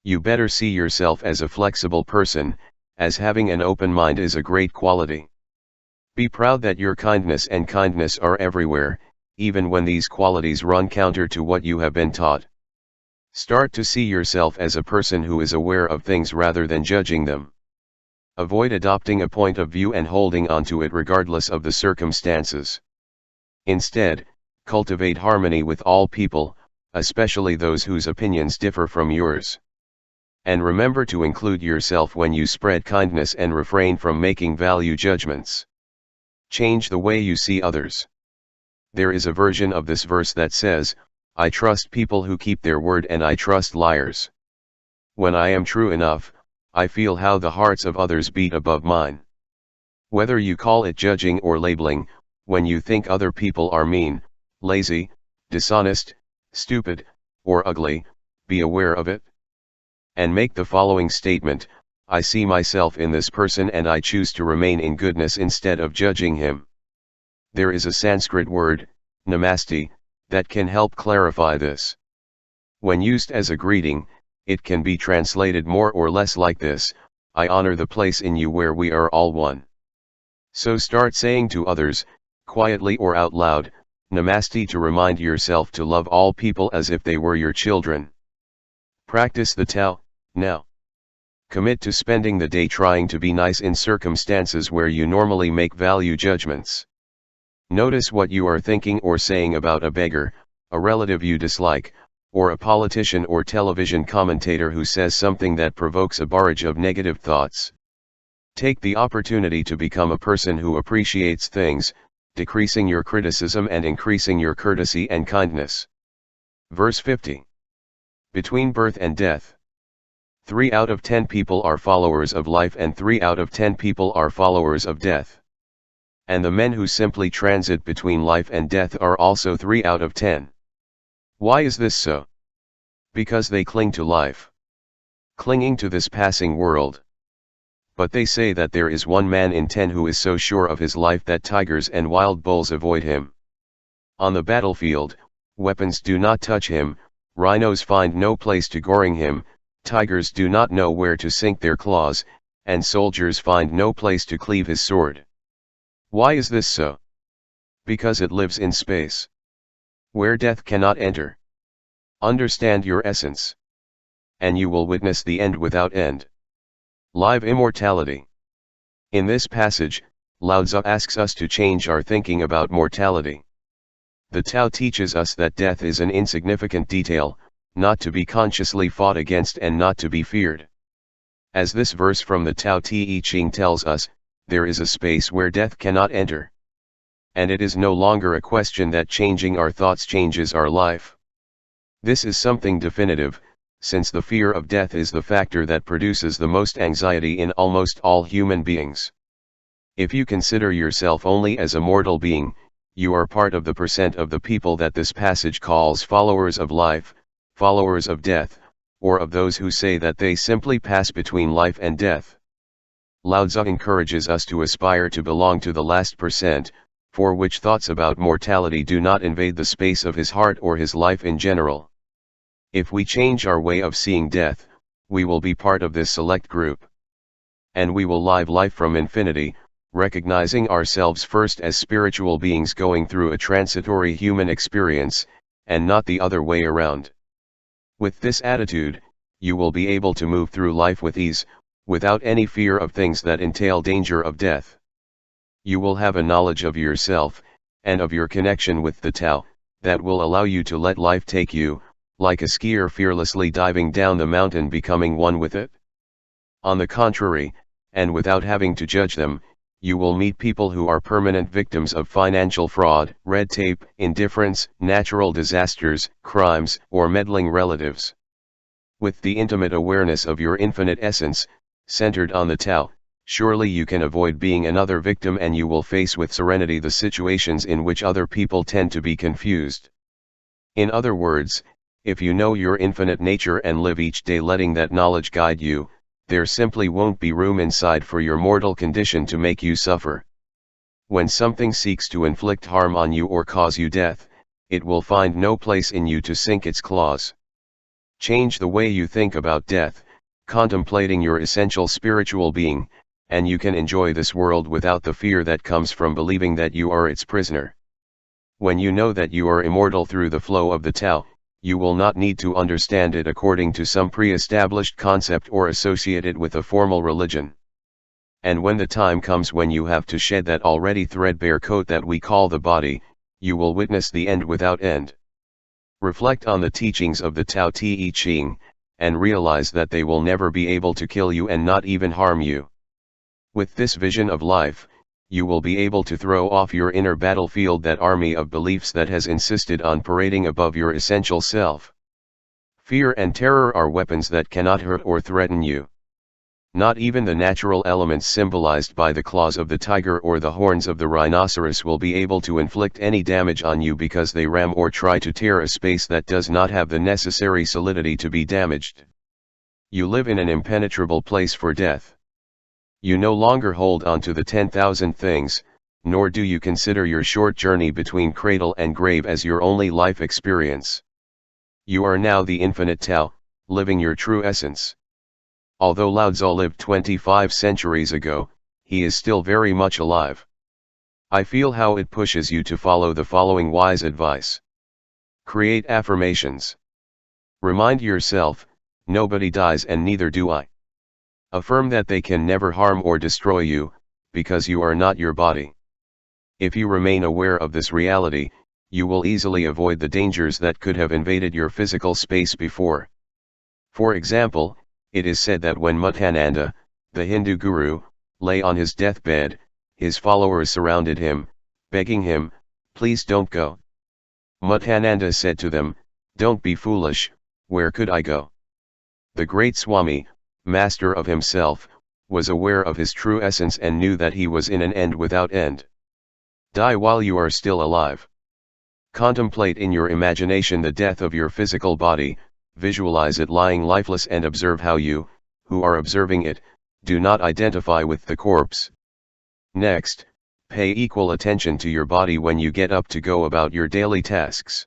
You better see yourself as a flexible person, as having an open mind is a great quality. Be proud that your kindness and kindness are everywhere, even when these qualities run counter to what you have been taught. Start to see yourself as a person who is aware of things rather than judging them. Avoid adopting a point of view and holding on to it regardless of the circumstances. Instead, cultivate harmony with all people, especially those whose opinions differ from yours. And remember to include yourself when you spread kindness and refrain from making value judgments. Change the way you see others. There is a version of this verse that says, I trust people who keep their word and I trust liars. When I am true enough, I feel how the hearts of others beat above mine. Whether you call it judging or labeling, when you think other people are mean, lazy, dishonest, stupid, or ugly, be aware of it. And make the following statement, I see myself in this person and I choose to remain in goodness instead of judging him. There is a Sanskrit word, namaste, that can help clarify this. When used as a greeting, it can be translated more or less like this, I honor the place in you where we are all one. So start saying to others, quietly or out loud, namaste to remind yourself to love all people as if they were your children. Practice the Tao, now. Commit to spending the day trying to be nice in circumstances where you normally make value judgments. Notice what you are thinking or saying about a beggar, a relative you dislike, or a politician or television commentator who says something that provokes a barrage of negative thoughts. Take the opportunity to become a person who appreciates things, decreasing your criticism and increasing your courtesy and kindness. Verse 50. Between birth and death. 3 out of 10 people are followers of life and 3 out of 10 people are followers of death. And the men who simply transit between life and death are also 3 out of 10. Why is this so? Because they cling to life. Clinging to this passing world. But they say that there is 1 man in 10 who is so sure of his life that tigers and wild bulls avoid him. On the battlefield, weapons do not touch him, rhinos find no place to goring him, tigers do not know where to sink their claws, and soldiers find no place to cleave his sword. Why is this so? Because it lives in space, where death cannot enter. Understand your essence, and you will witness the end without end. Live immortality. In this passage, Lao Tzu asks us to change our thinking about mortality. The Tao teaches us that death is an insignificant detail, not to be consciously fought against and not to be feared. As this verse from the Tao Te Ching tells us, there is a space where death cannot enter. And it is no longer a question that changing our thoughts changes our life. This is something definitive, since the fear of death is the factor that produces the most anxiety in almost all human beings. If you consider yourself only as a mortal being, you are part of the percent of the people that this passage calls followers of life, followers of death, or of those who say that they simply pass between life and death. Lao Tzu encourages us to aspire to belong to the last percent, for which thoughts about mortality do not invade the space of his heart or his life in general. If we change our way of seeing death, we will be part of this select group. And we will live life from infinity, recognizing ourselves first as spiritual beings going through a transitory human experience, and not the other way around. With this attitude, you will be able to move through life with ease, without any fear of things that entail danger of death. You will have a knowledge of yourself, and of your connection with the TAO, that will allow you to let life take you, like a skier fearlessly diving down the mountain becoming one with it. On the contrary, and without having to judge them, you will meet people who are permanent victims of financial fraud, red tape, indifference, natural disasters, crimes, or meddling relatives. With the intimate awareness of your infinite essence, centered on the TAO, surely you can avoid being another victim, and you will face with serenity the situations in which other people tend to be confused. In other words, if you know your infinite nature and live each day letting that knowledge guide you, there simply won't be room inside for your mortal condition to make you suffer. When something seeks to inflict harm on you or cause you death, it will find no place in you to sink its claws. Change the way you think about death, contemplating your essential spiritual being, and you can enjoy this world without the fear that comes from believing that you are its prisoner. When you know that you are immortal through the flow of the TAO, you will not need to understand it according to some pre-established concept or associate it with a formal religion. And when the time comes when you have to shed that already threadbare coat that we call the body, you will witness the end without end. Reflect on the teachings of the Tao Te Ching, and realize that they will never be able to kill you and not even harm you. With this vision of life, you will be able to throw off your inner battlefield, that army of beliefs that has insisted on parading above your essential self. Fear and terror are weapons that cannot hurt or threaten you. Not even the natural elements symbolized by the claws of the tiger or the horns of the rhinoceros will be able to inflict any damage on you, because they ram or try to tear a space that does not have the necessary solidity to be damaged. You live in an impenetrable place for death. You no longer hold on to the 10,000 things, nor do you consider your short journey between cradle and grave as your only life experience. You are now the infinite Tao, living your true essence. Although Lao Tzu lived 25 centuries ago, he is still very much alive. I feel how it pushes you to follow the following wise advice. Create affirmations. Remind yourself, nobody dies and neither do I. Affirm that they can never harm or destroy you, because you are not your body. If you remain aware of this reality, you will easily avoid the dangers that could have invaded your physical space before. For example, it is said that when Muthananda, the Hindu guru, lay on his deathbed, his followers surrounded him, begging him, "Please don't go." Muthananda said to them, "Don't be foolish, where could I go?" The great Swami, master of himself, was aware of his true essence and knew that he was in an end without end. Die while you are still alive. Contemplate in your imagination the death of your physical body, visualize it lying lifeless, and observe how you, who are observing it, do not identify with the corpse. Next, pay equal attention to your body when you get up to go about your daily tasks.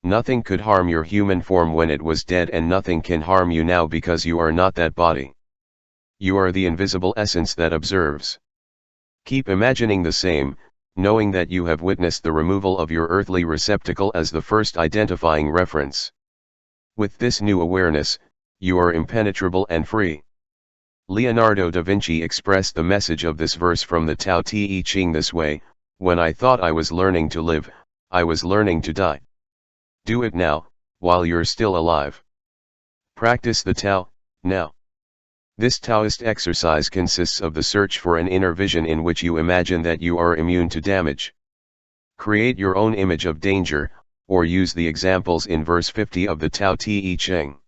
Nothing could harm your human form when it was dead, and nothing can harm you now because you are not that body. You are the invisible essence that observes. Keep imagining the same, knowing that you have witnessed the removal of your earthly receptacle as the first identifying reference. With this new awareness, you are impenetrable and free. Leonardo da Vinci expressed the message of this verse from the Tao Te Ching this way: "When I thought I was learning to live, I was learning to die." Do it now, while you're still alive. Practice the Tao, now. This Taoist exercise consists of the search for an inner vision in which you imagine that you are immune to damage. Create your own image of danger, or use the examples in verse 50 of the Tao Te Ching.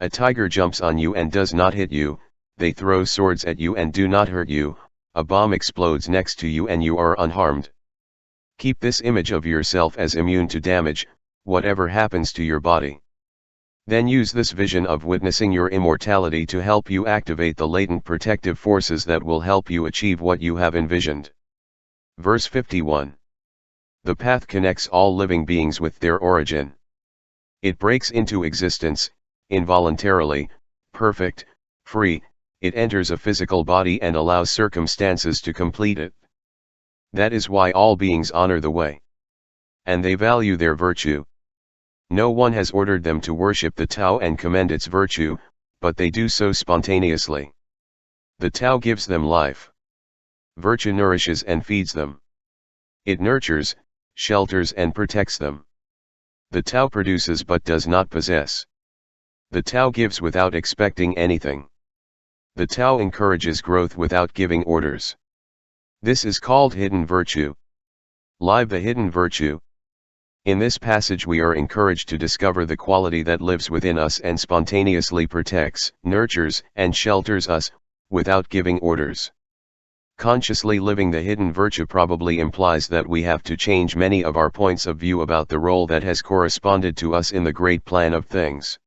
A tiger jumps on you and does not hit you, they throw swords at you and do not hurt you, a bomb explodes next to you and you are unharmed. Keep this image of yourself as immune to damage, whatever happens to your body. Then use this vision of witnessing your immortality to help you activate the latent protective forces that will help you achieve what you have envisioned. Verse 51. The path connects all living beings with their origin. It breaks into existence, involuntarily, perfect, free, it enters a physical body and allows circumstances to complete it. That is why all beings honor the way. And they value their virtue. No one has ordered them to worship the Tao and commend its virtue, but they do so spontaneously. The Tao gives them life. Virtue nourishes and feeds them. It nurtures, shelters and protects them. The Tao produces but does not possess. The Tao gives without expecting anything. The Tao encourages growth without giving orders. This is called hidden virtue. Live the hidden virtue. In this passage we are encouraged to discover the quality that lives within us and spontaneously protects, nurtures, and shelters us, without giving orders. Consciously living the hidden virtue probably implies that we have to change many of our points of view about the role that has corresponded to us in the great plan of things.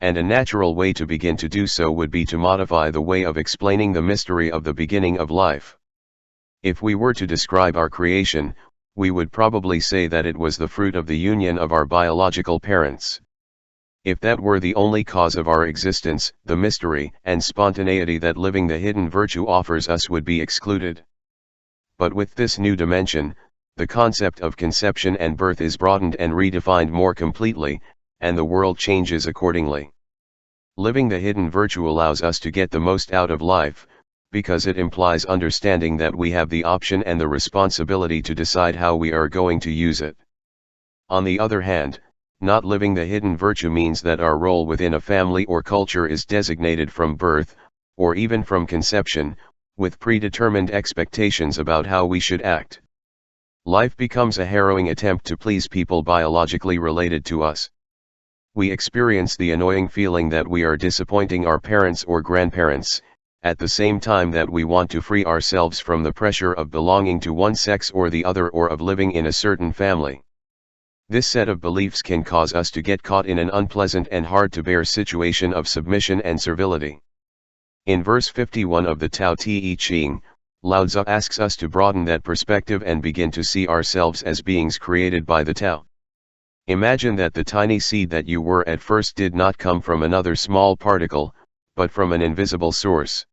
And a natural way to begin to do so would be to modify the way of explaining the mystery of the beginning of life. If we were to describe our creation, we would probably say that it was the fruit of the union of our biological parents. If that were the only cause of our existence, the mystery and spontaneity that living the hidden virtue offers us would be excluded. But with this new dimension, the concept of conception and birth is broadened and redefined more completely, and the world changes accordingly. Living the hidden virtue allows us to get the most out of life, because it implies understanding that we have the option and the responsibility to decide how we are going to use it. On the other hand, not living the hidden virtue means that our role within a family or culture is designated from birth, or even from conception, with predetermined expectations about how we should act. Life becomes a harrowing attempt to please people biologically related to us. We experience the annoying feeling that we are disappointing our parents or grandparents, at the same time that we want to free ourselves from the pressure of belonging to one sex or the other or of living in a certain family. This set of beliefs can cause us to get caught in an unpleasant and hard-to-bear situation of submission and servility. In verse 51 of the Tao Te Ching, Lao Tzu asks us to broaden that perspective and begin to see ourselves as beings created by the Tao. Imagine that the tiny seed that you were at first did not come from another small particle, but from an invisible source.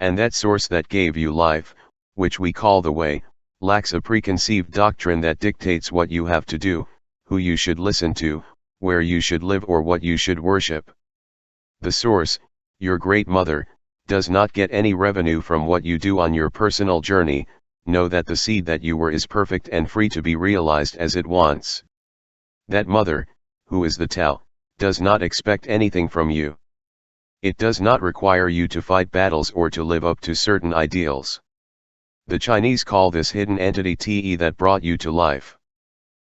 And that source that gave you life, which we call the way, lacks a preconceived doctrine that dictates what you have to do, who you should listen to, where you should live or what you should worship. The source, your great mother, does not get any revenue from what you do on your personal journey. Know that the seed that you were is perfect and free to be realized as it wants. That mother, who is the Tao, does not expect anything from you. It does not require you to fight battles or to live up to certain ideals. The Chinese call this hidden entity Te that brought you to life.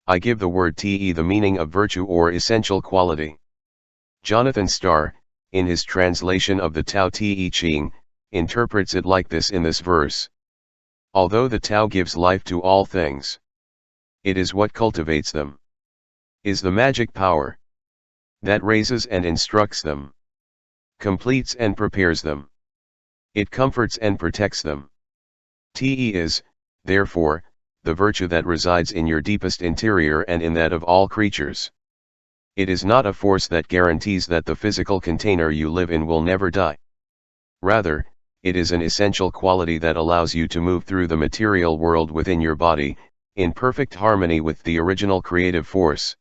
I give the word Te the meaning of virtue or essential quality. Jonathan Starr, in his translation of the Tao Te Ching, interprets it like this in this verse. Although the Tao gives life to all things, it is what cultivates them, is the magic power that raises and instructs them, completes and prepares them. It comforts and protects them. Te is, therefore, the virtue that resides in your deepest interior and in that of all creatures. It is not a force that guarantees that the physical container you live in will never die. Rather, it is an essential quality that allows you to move through the material world within your body, in perfect harmony with the original creative force.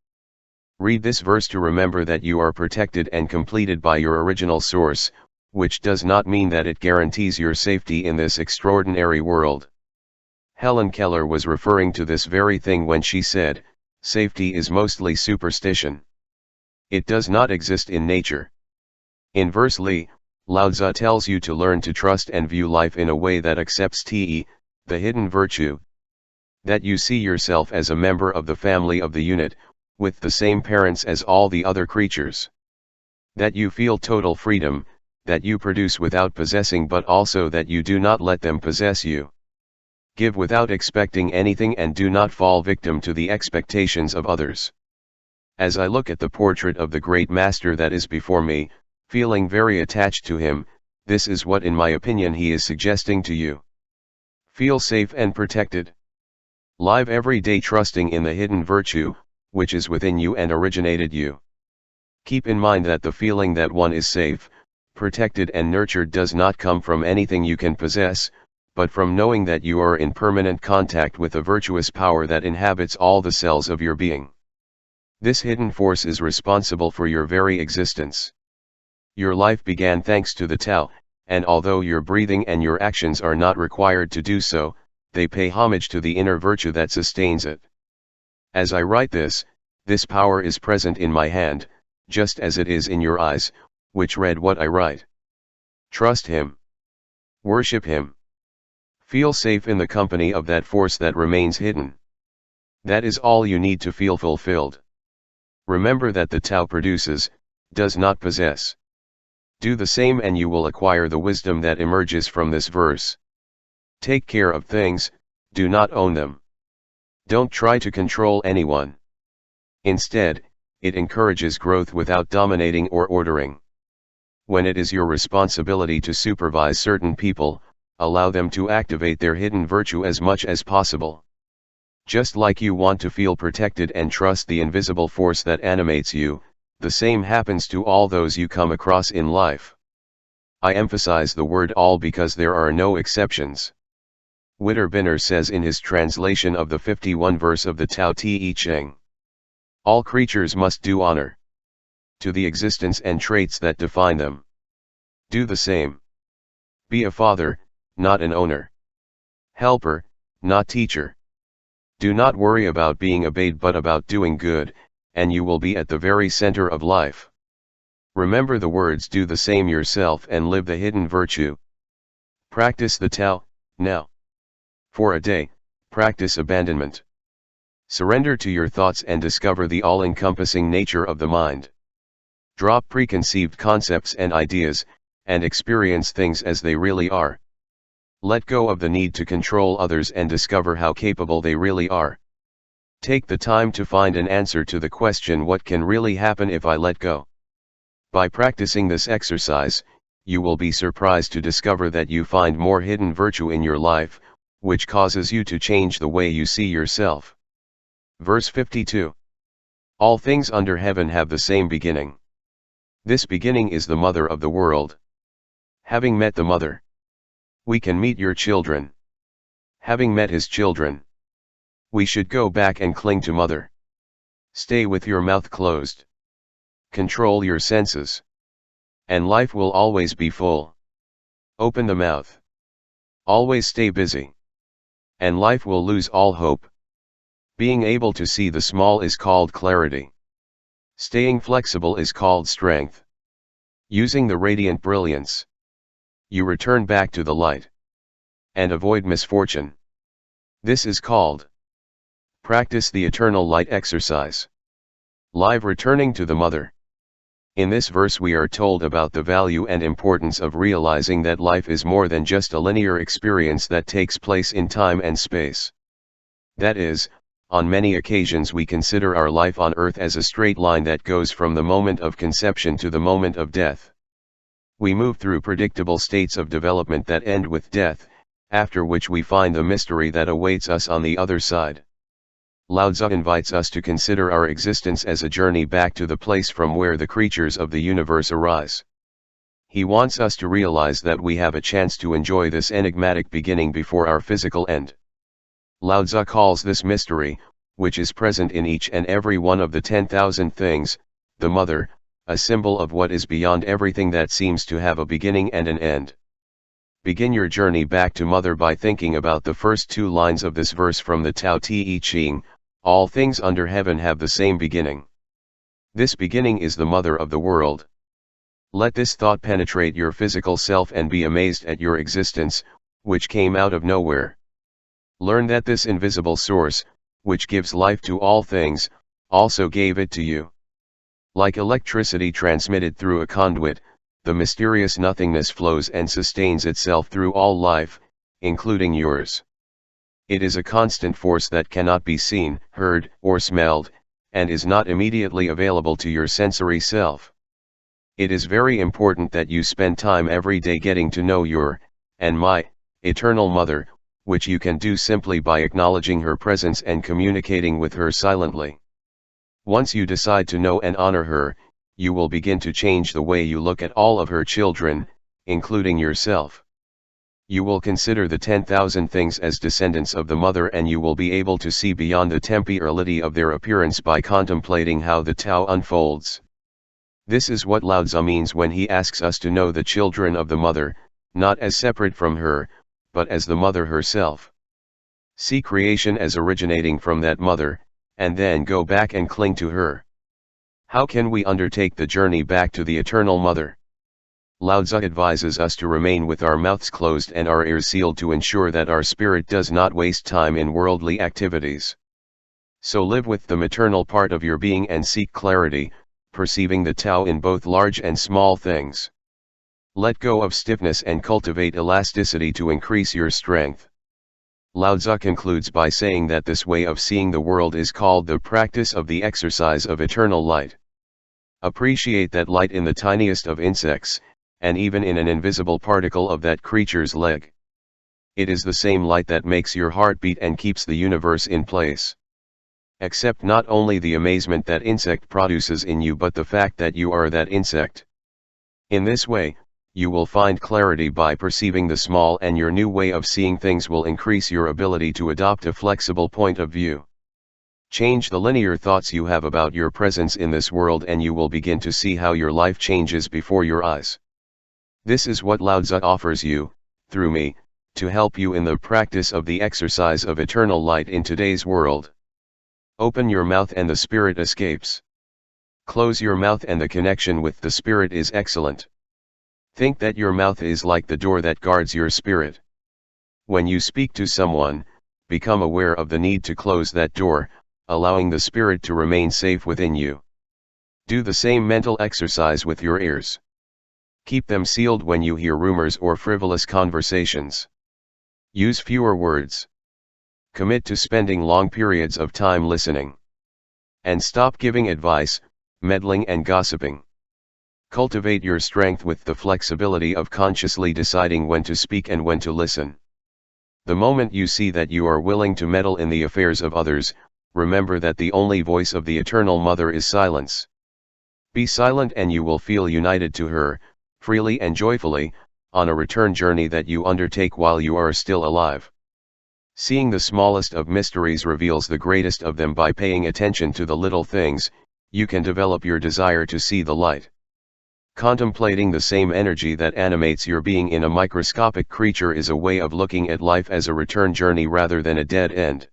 Read this verse to remember that you are protected and completed by your original source, which does not mean that it guarantees your safety in this extraordinary world. Helen Keller was referring to this very thing when she said, "Safety is mostly superstition. It does not exist in nature." In verse Li, Lao Tzu tells you to learn to trust and view life in a way that accepts Te, the hidden virtue. That you see yourself as a member of the family of the unit, with the same parents as all the other creatures. That you feel total freedom, that you produce without possessing but also that you do not let them possess you. Give without expecting anything and do not fall victim to the expectations of others. As I look at the portrait of the great master that is before me, feeling very attached to him, this is what in my opinion he is suggesting to you. Feel safe and protected. Live every day trusting in the hidden virtue, which is within you and originated you. Keep in mind that the feeling that one is safe, protected and nurtured does not come from anything you can possess, but from knowing that you are in permanent contact with a virtuous power that inhabits all the cells of your being. This hidden force is responsible for your very existence. Your life began thanks to the TAO, and although your breathing and your actions are not required to do so, they pay homage to the inner virtue that sustains it. As I write this power is present in my hand, just as it is in your eyes, which read what I write. Trust Him. Worship Him. Feel safe in the company of that force that remains hidden. That is all you need to feel fulfilled. Remember that the TAO produces, does not possess. Do the same and you will acquire the wisdom that emerges from this verse. Take care of things, do not own them. Don't try to control anyone. Instead, it encourages growth without dominating or ordering. When it is your responsibility to supervise certain people, allow them to activate their hidden virtue as much as possible. Just like you want to feel protected and trust the invisible force that animates you, the same happens to all those you come across in life. I emphasize the word all because there are no exceptions. Witterbinner says in his translation of the 51 verse of the Tao Te Ching, all creatures must do honor to the existence and traits that define them. Do the same. Be a father, not an owner. Helper, not teacher. Do not worry about being obeyed but about doing good, and you will be at the very center of life. Remember the words, do the same yourself and live the hidden virtue. Practice the TAO, now. For a day, practice abandonment. Surrender to your thoughts and discover the all-encompassing nature of the mind. Drop preconceived concepts and ideas, and experience things as they really are. Let go of the need to control others and discover how capable they really are. Take the time to find an answer to the question, what can really happen if I let go? By practicing this exercise, you will be surprised to discover that you find more hidden virtue in your life, which causes you to change the way you see yourself. Verse 52. All things under heaven have the same beginning. This beginning is the mother of the world. Having met the mother, we can meet your children. Having met his children, we should go back and cling to mother. Stay with your mouth closed. Control your senses. And life will always be full. Open the mouth. Always stay busy. And life will lose all hope. Being able to see the small is called clarity. Staying flexible is called strength. Using the radiant brilliance, you return back to the light. And avoid misfortune. This is called practice the eternal light exercise. Live returning to the mother. In this verse we are told about the value and importance of realizing that life is more than just a linear experience that takes place in time and space. That is, on many occasions we consider our life on earth as a straight line that goes from the moment of conception to the moment of death. We move through predictable states of development that end with death, after which we find the mystery that awaits us on the other side. Lao Tzu invites us to consider our existence as a journey back to the place from where the creatures of the universe arise. He wants us to realize that we have a chance to enjoy this enigmatic beginning before our physical end. Lao Tzu calls this mystery, which is present in each and every one of the 10,000 things, the mother, a symbol of what is beyond everything that seems to have a beginning and an end. Begin your journey back to mother by thinking about the first two lines of this verse from the Tao Te Ching. All things under heaven have the same beginning. This beginning is the mother of the world. Let this thought penetrate your physical self and be amazed at your existence, which came out of nowhere. Learn that this invisible source, which gives life to all things, also gave it to you. Like electricity transmitted through a conduit, the mysterious nothingness flows and sustains itself through all life, including yours. It is a constant force that cannot be seen, heard, or smelled, and is not immediately available to your sensory self. It is very important that you spend time every day getting to know your, and my, eternal mother, which you can do simply by acknowledging her presence and communicating with her silently. Once you decide to know and honor her, you will begin to change the way you look at all of her children, including yourself. You will consider the 10,000 things as descendants of the mother, and you will be able to see beyond the temporality of their appearance by contemplating how the Tao unfolds. This is what Lao Tzu means when he asks us to know the children of the mother, not as separate from her, but as the mother herself. See creation as originating from that mother, and then go back and cling to her. How can we undertake the journey back to the eternal mother? Lao Tzu advises us to remain with our mouths closed and our ears sealed to ensure that our spirit does not waste time in worldly activities. So live with the maternal part of your being and seek clarity, perceiving the Tao in both large and small things. Let go of stiffness and cultivate elasticity to increase your strength. Lao Tzu concludes by saying that this way of seeing the world is called the practice of the exercise of eternal light. Appreciate that light in the tiniest of insects, and even in an invisible particle of that creature's leg. It is the same light that makes your heart beat and keeps the universe in place. Accept not only the amazement that insect produces in you, but the fact that you are that insect. In this way, you will find clarity by perceiving the small, and your new way of seeing things will increase your ability to adopt a flexible point of view. Change the linear thoughts you have about your presence in this world, and you will begin to see how your life changes before your eyes. This is what Lao Tzu offers you, through me, to help you in the practice of the exercise of eternal light in today's world. Open your mouth and the spirit escapes. Close your mouth and the connection with the spirit is excellent. Think that your mouth is like the door that guards your spirit. When you speak to someone, become aware of the need to close that door, allowing the spirit to remain safe within you. Do the same mental exercise with your ears. Keep them sealed when you hear rumors or frivolous conversations. Use fewer words. Commit to spending long periods of time listening. And stop giving advice, meddling and gossiping. Cultivate your strength with the flexibility of consciously deciding when to speak and when to listen. The moment you see that you are willing to meddle in the affairs of others, remember that the only voice of the Eternal Mother is silence. Be silent and you will feel united to her, freely and joyfully, on a return journey that you undertake while you are still alive. Seeing the smallest of mysteries reveals the greatest of them. By paying attention to the little things, you can develop your desire to see the light. Contemplating the same energy that animates your being in a microscopic creature is a way of looking at life as a return journey rather than a dead end.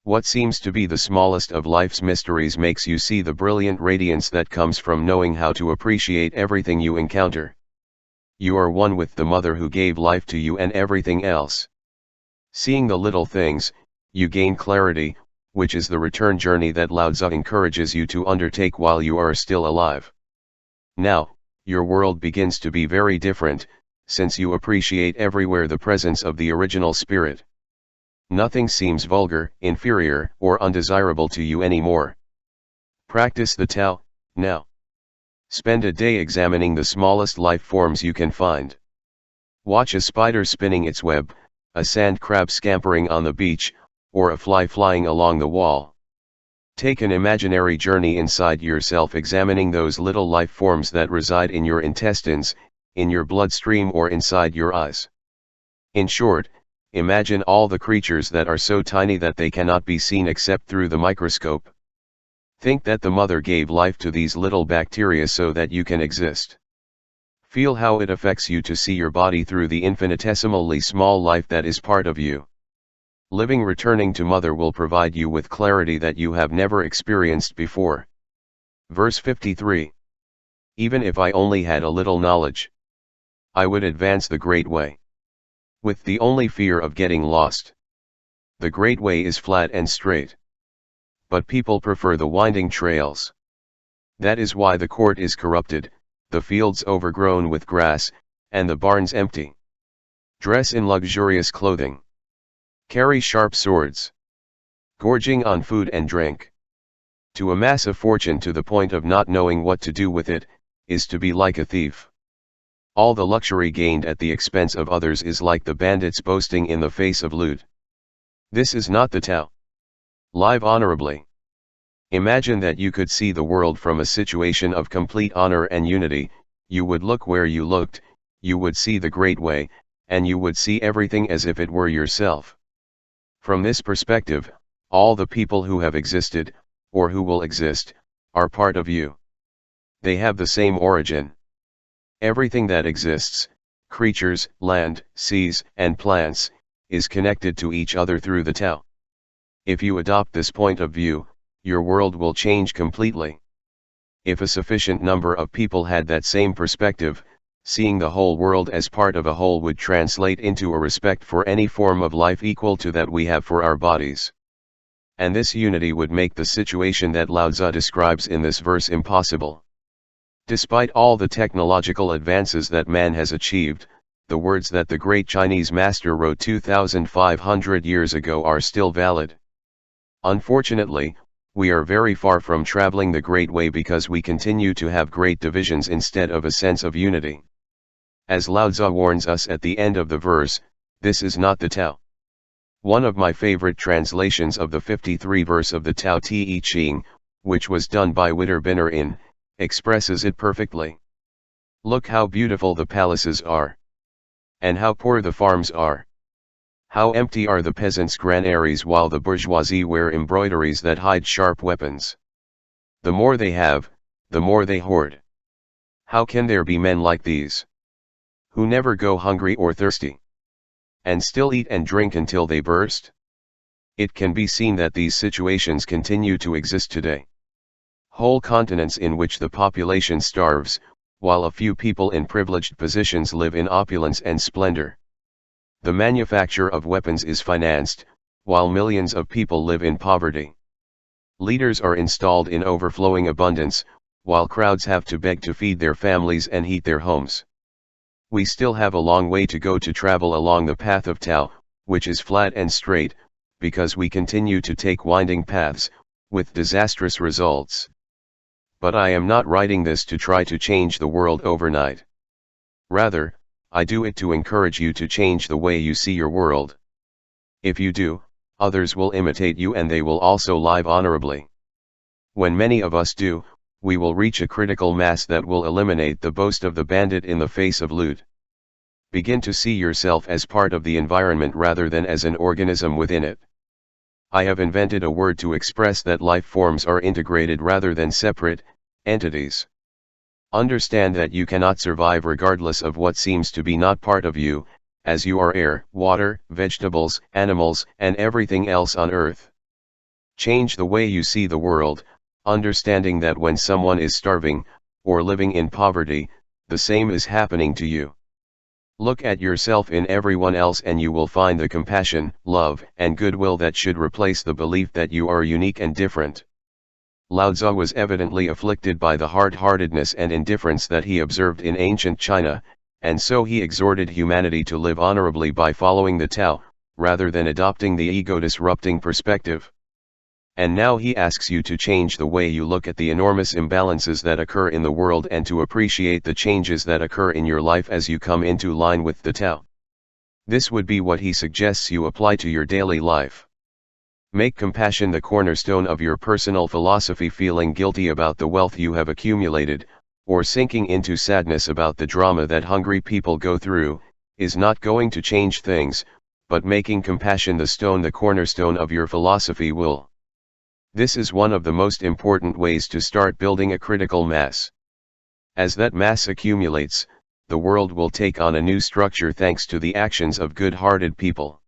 What seems to be the smallest of life's mysteries makes you see the brilliant radiance that comes from knowing how to appreciate everything you encounter. You are one with the Mother who gave life to you and everything else. Seeing the little things, you gain clarity, which is the return journey that Lao Tzu encourages you to undertake while you are still alive. Now, your world begins to be very different, since you appreciate everywhere the presence of the original spirit. Nothing seems vulgar, inferior, or undesirable to you anymore. Practice the Tao, now. Spend a day examining the smallest life forms you can find. Watch a spider spinning its web, a sand crab scampering on the beach, or a fly flying along the wall. Take an imaginary journey inside yourself, examining those little life forms that reside in your intestines, in your bloodstream, or inside your eyes. In short, imagine all the creatures that are so tiny that they cannot be seen except through the microscope. Think that the Mother gave life to these little bacteria so that you can exist. Feel how it affects you to see your body through the infinitesimally small life that is part of you. Living returning to Mother will provide you with clarity that you have never experienced before. Verse 53. Even if I only had a little knowledge, I would advance the great way. With the only fear of getting lost. The great way is flat and straight. But people prefer the winding trails. That is why the court is corrupted, the fields overgrown with grass, and the barns empty. Dress in luxurious clothing. Carry sharp swords. Gorging on food and drink. To amass a fortune to the point of not knowing what to do with it, is to be like a thief. All the luxury gained at the expense of others is like the bandits boasting in the face of loot. This is not the Tao. Live honorably. Imagine that you could see the world from a situation of complete honor and unity. You would look where you looked, you would see the great way, and you would see everything as if it were yourself. From this perspective, all the people who have existed, or who will exist, are part of you. They have the same origin. Everything that exists, creatures, land, seas, and plants, is connected to each other through the TAO. If you adopt this point of view, your world will change completely. If a sufficient number of people had that same perspective, seeing the whole world as part of a whole would translate into a respect for any form of life equal to that we have for our bodies. And this unity would make the situation that Lao Tzu describes in this verse impossible. Despite all the technological advances that man has achieved, the words that the great Chinese master wrote 2,500 years ago are still valid. Unfortunately, we are very far from traveling the great way because we continue to have great divisions instead of a sense of unity. As Lao Tzu warns us at the end of the verse, this is not the TAO. One of my favorite translations of the 53 verse of the Tao Te Ching, which was done by Witterbinner in, expresses it perfectly. Look how beautiful the palaces are. And how poor the farms are. How empty are the peasants' granaries while the bourgeoisie wear embroideries that hide sharp weapons. The more they have, the more they hoard. How can there be men like these? Who never go hungry or thirsty. And still eat and drink until they burst? It can be seen that these situations continue to exist today. Whole continents in which the population starves, while a few people in privileged positions live in opulence and splendor. The manufacture of weapons is financed, while millions of people live in poverty. Leaders are installed in overflowing abundance, while crowds have to beg to feed their families and heat their homes. We still have a long way to go to travel along the path of Tao, which is flat and straight, because we continue to take winding paths, with disastrous results. But I am not writing this to try to change the world overnight. Rather, I do it to encourage you to change the way you see your world. If you do, others will imitate you and they will also live honorably. When many of us do, we will reach a critical mass that will eliminate the boast of the bandit in the face of loot. Begin to see yourself as part of the environment rather than as an organism within it. I have invented a word to express that life forms are integrated rather than separate entities. Understand that you cannot survive regardless of what seems to be not part of you, as you are air, water, vegetables, animals, and everything else on earth. Change the way you see the world, understanding that when someone is starving, or living in poverty, the same is happening to you. Look at yourself in everyone else and you will find the compassion, love, and goodwill that should replace the belief that you are unique and different. Lao Tzu was evidently afflicted by the hard-heartedness and indifference that he observed in ancient China, and so he exhorted humanity to live honorably by following the Tao, rather than adopting the ego-disrupting perspective. And now he asks you to change the way you look at the enormous imbalances that occur in the world and to appreciate the changes that occur in your life as you come into line with the Tao. This would be what he suggests you apply to your daily life. Make compassion the cornerstone of your personal philosophy. Feeling guilty about the wealth you have accumulated, or sinking into sadness about the drama that hungry people go through, is not going to change things, but making compassion the cornerstone of your philosophy will. This is one of the most important ways to start building a critical mass. As that mass accumulates, the world will take on a new structure thanks to the actions of good-hearted people.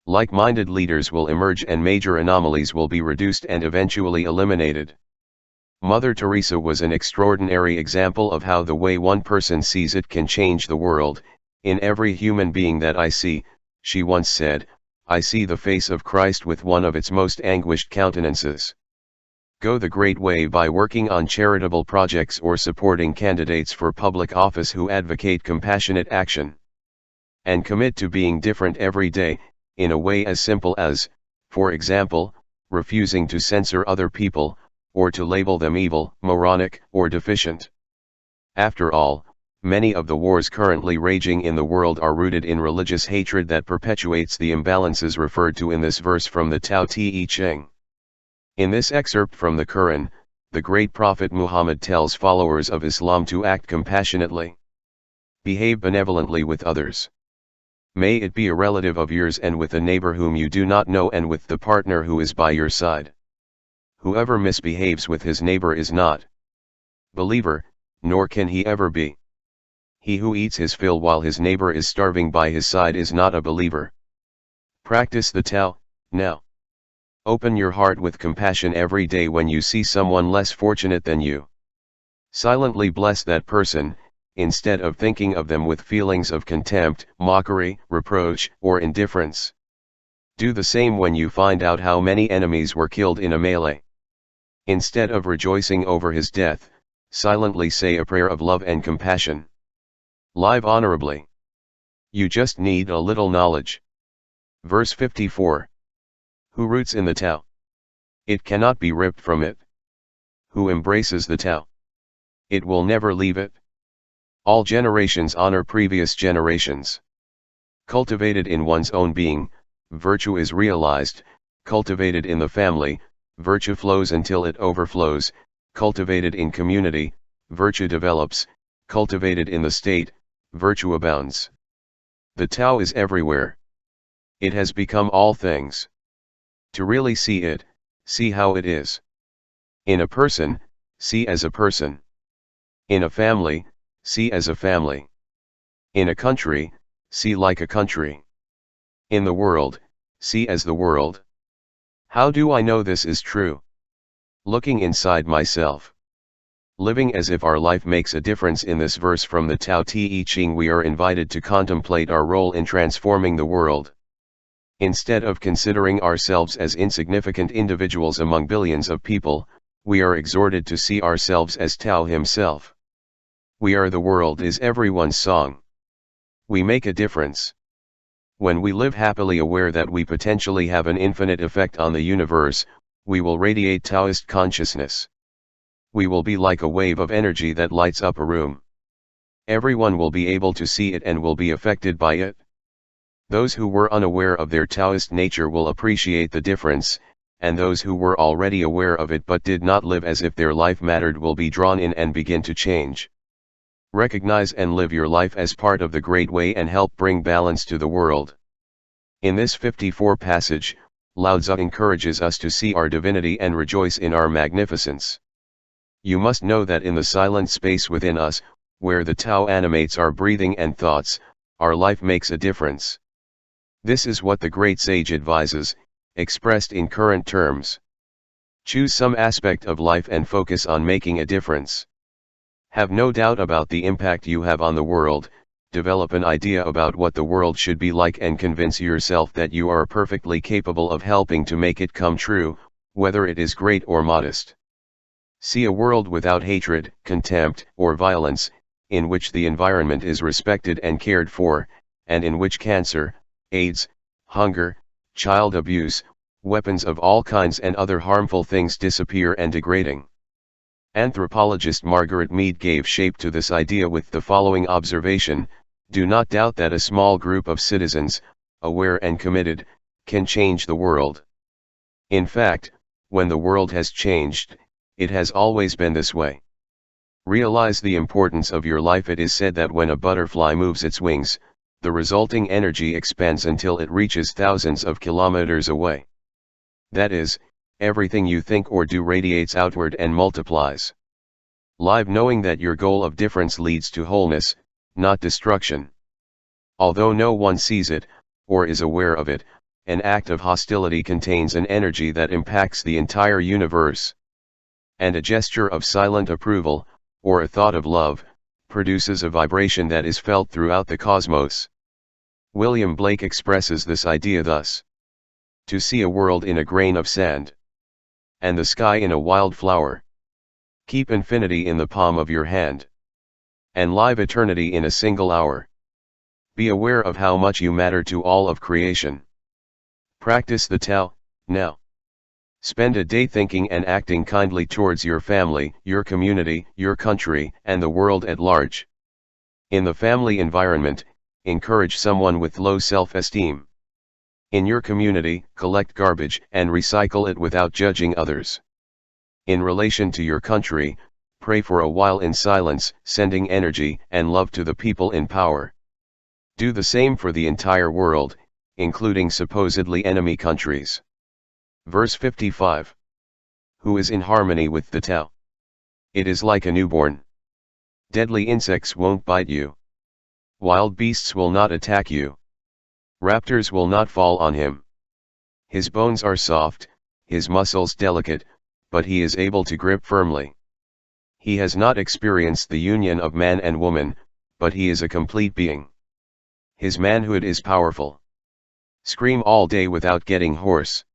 Like-minded leaders will emerge and major anomalies will be reduced and eventually eliminated. Mother Teresa was an extraordinary example of how the way one person sees it can change the world. In every human being that I see, she once said, I see the face of Christ with one of its most anguished countenances. Go the great way by working on charitable projects or supporting candidates for public office who advocate compassionate action. And commit to being different every day, in a way as simple as, for example, refusing to censor other people, or to label them evil, moronic, or deficient. After all, many of the wars currently raging in the world are rooted in religious hatred that perpetuates the imbalances referred to in this verse from the Tao Te Ching. In this excerpt from the Quran, the great Prophet Muhammad tells followers of Islam to act compassionately. Behave benevolently with others. May it be a relative of yours and with a neighbor whom you do not know and with the partner who is by your side. Whoever misbehaves with his neighbor is not believer, nor can he ever be. He who eats his fill while his neighbor is starving by his side is not a believer. Practice the TAO, now. Open your heart with compassion every day when you see someone less fortunate than you. Silently bless that person, instead of thinking of them with feelings of contempt, mockery, reproach, or indifference. Do the same when you find out how many enemies were killed in a melee. Instead of rejoicing over his death, silently say a prayer of love and compassion. Live honorably. You just need a little knowledge. Verse 54. Who roots in the TAO? It cannot be ripped from it. Who embraces the TAO? It will never leave it. All generations honor previous generations. Cultivated in one's own being, virtue is realized. Cultivated in the family, virtue flows until it overflows. Cultivated in community, virtue develops. Cultivated in the state, virtue abounds. The TAO is everywhere. It has become all things. To really see it, see how it is. In a person, see as a person. In a family, see as a family. In a country, see like a country. In the world, see as the world. How do I know this is true? Looking inside myself. Living as if our life makes a difference. In this verse from the Tao Te Ching, we are invited to contemplate our role in transforming the world. Instead of considering ourselves as insignificant individuals among billions of people, we are exhorted to see ourselves as Tao himself. We are the world is everyone's song. We make a difference. When we live happily aware that we potentially have an infinite effect on the universe, we will radiate Taoist consciousness. We will be like a wave of energy that lights up a room. Everyone will be able to see it and will be affected by it. Those who were unaware of their Taoist nature will appreciate the difference, and those who were already aware of it but did not live as if their life mattered will be drawn in and begin to change. Recognize and live your life as part of the Great Way and help bring balance to the world. In this 54 passage, Lao Tzu encourages us to see our divinity and rejoice in our magnificence. You must know that in the silent space within us, where the Tao animates our breathing and thoughts, our life makes a difference. This is what the great sage advises, expressed in current terms. Choose some aspect of life and focus on making a difference. Have no doubt about the impact you have on the world. Develop an idea about what the world should be like and convince yourself that you are perfectly capable of helping to make it come true, whether it is great or modest. See a world without hatred, contempt, or violence, in which the environment is respected and cared for, and in which cancer, AIDS, hunger, child abuse, weapons of all kinds and other harmful things disappear and degrading. Anthropologist Margaret Mead gave shape to this idea with the following observation: do not doubt that a small group of citizens, aware and committed, can change the world. In fact, when the world has changed, it has always been this way. Realize the importance of your life. It is said that when a butterfly moves its wings, the resulting energy expands until it reaches thousands of kilometers away. That is, everything you think or do radiates outward and multiplies. Live knowing that your goal of difference leads to wholeness, not destruction. Although no one sees it, or is aware of it, an act of hostility contains an energy that impacts the entire universe. And a gesture of silent approval, or a thought of love, produces a vibration that is felt throughout the cosmos. William Blake expresses this idea thus: to see a world in a grain of sand, and the sky in a wild flower. Keep infinity in the palm of your hand, and live eternity in a single hour. Be aware of how much you matter to all of creation. Practice the TAO, now. Spend a day thinking and acting kindly towards your family, your community, your country, and the world at large. In the family environment, encourage someone with low self-esteem. In your community, collect garbage and recycle it without judging others. In relation to your country, pray for a while in silence, sending energy and love to the people in power. Do the same for the entire world, including supposedly enemy countries. Verse 55. Who is in harmony with the TAO? It is like a newborn. Deadly insects won't bite you. Wild beasts will not attack you. Raptors will not fall on him. His bones are soft, his muscles delicate, but he is able to grip firmly. He has not experienced the union of man and woman, but he is a complete being. His manhood is powerful. Scream all day without getting hoarse.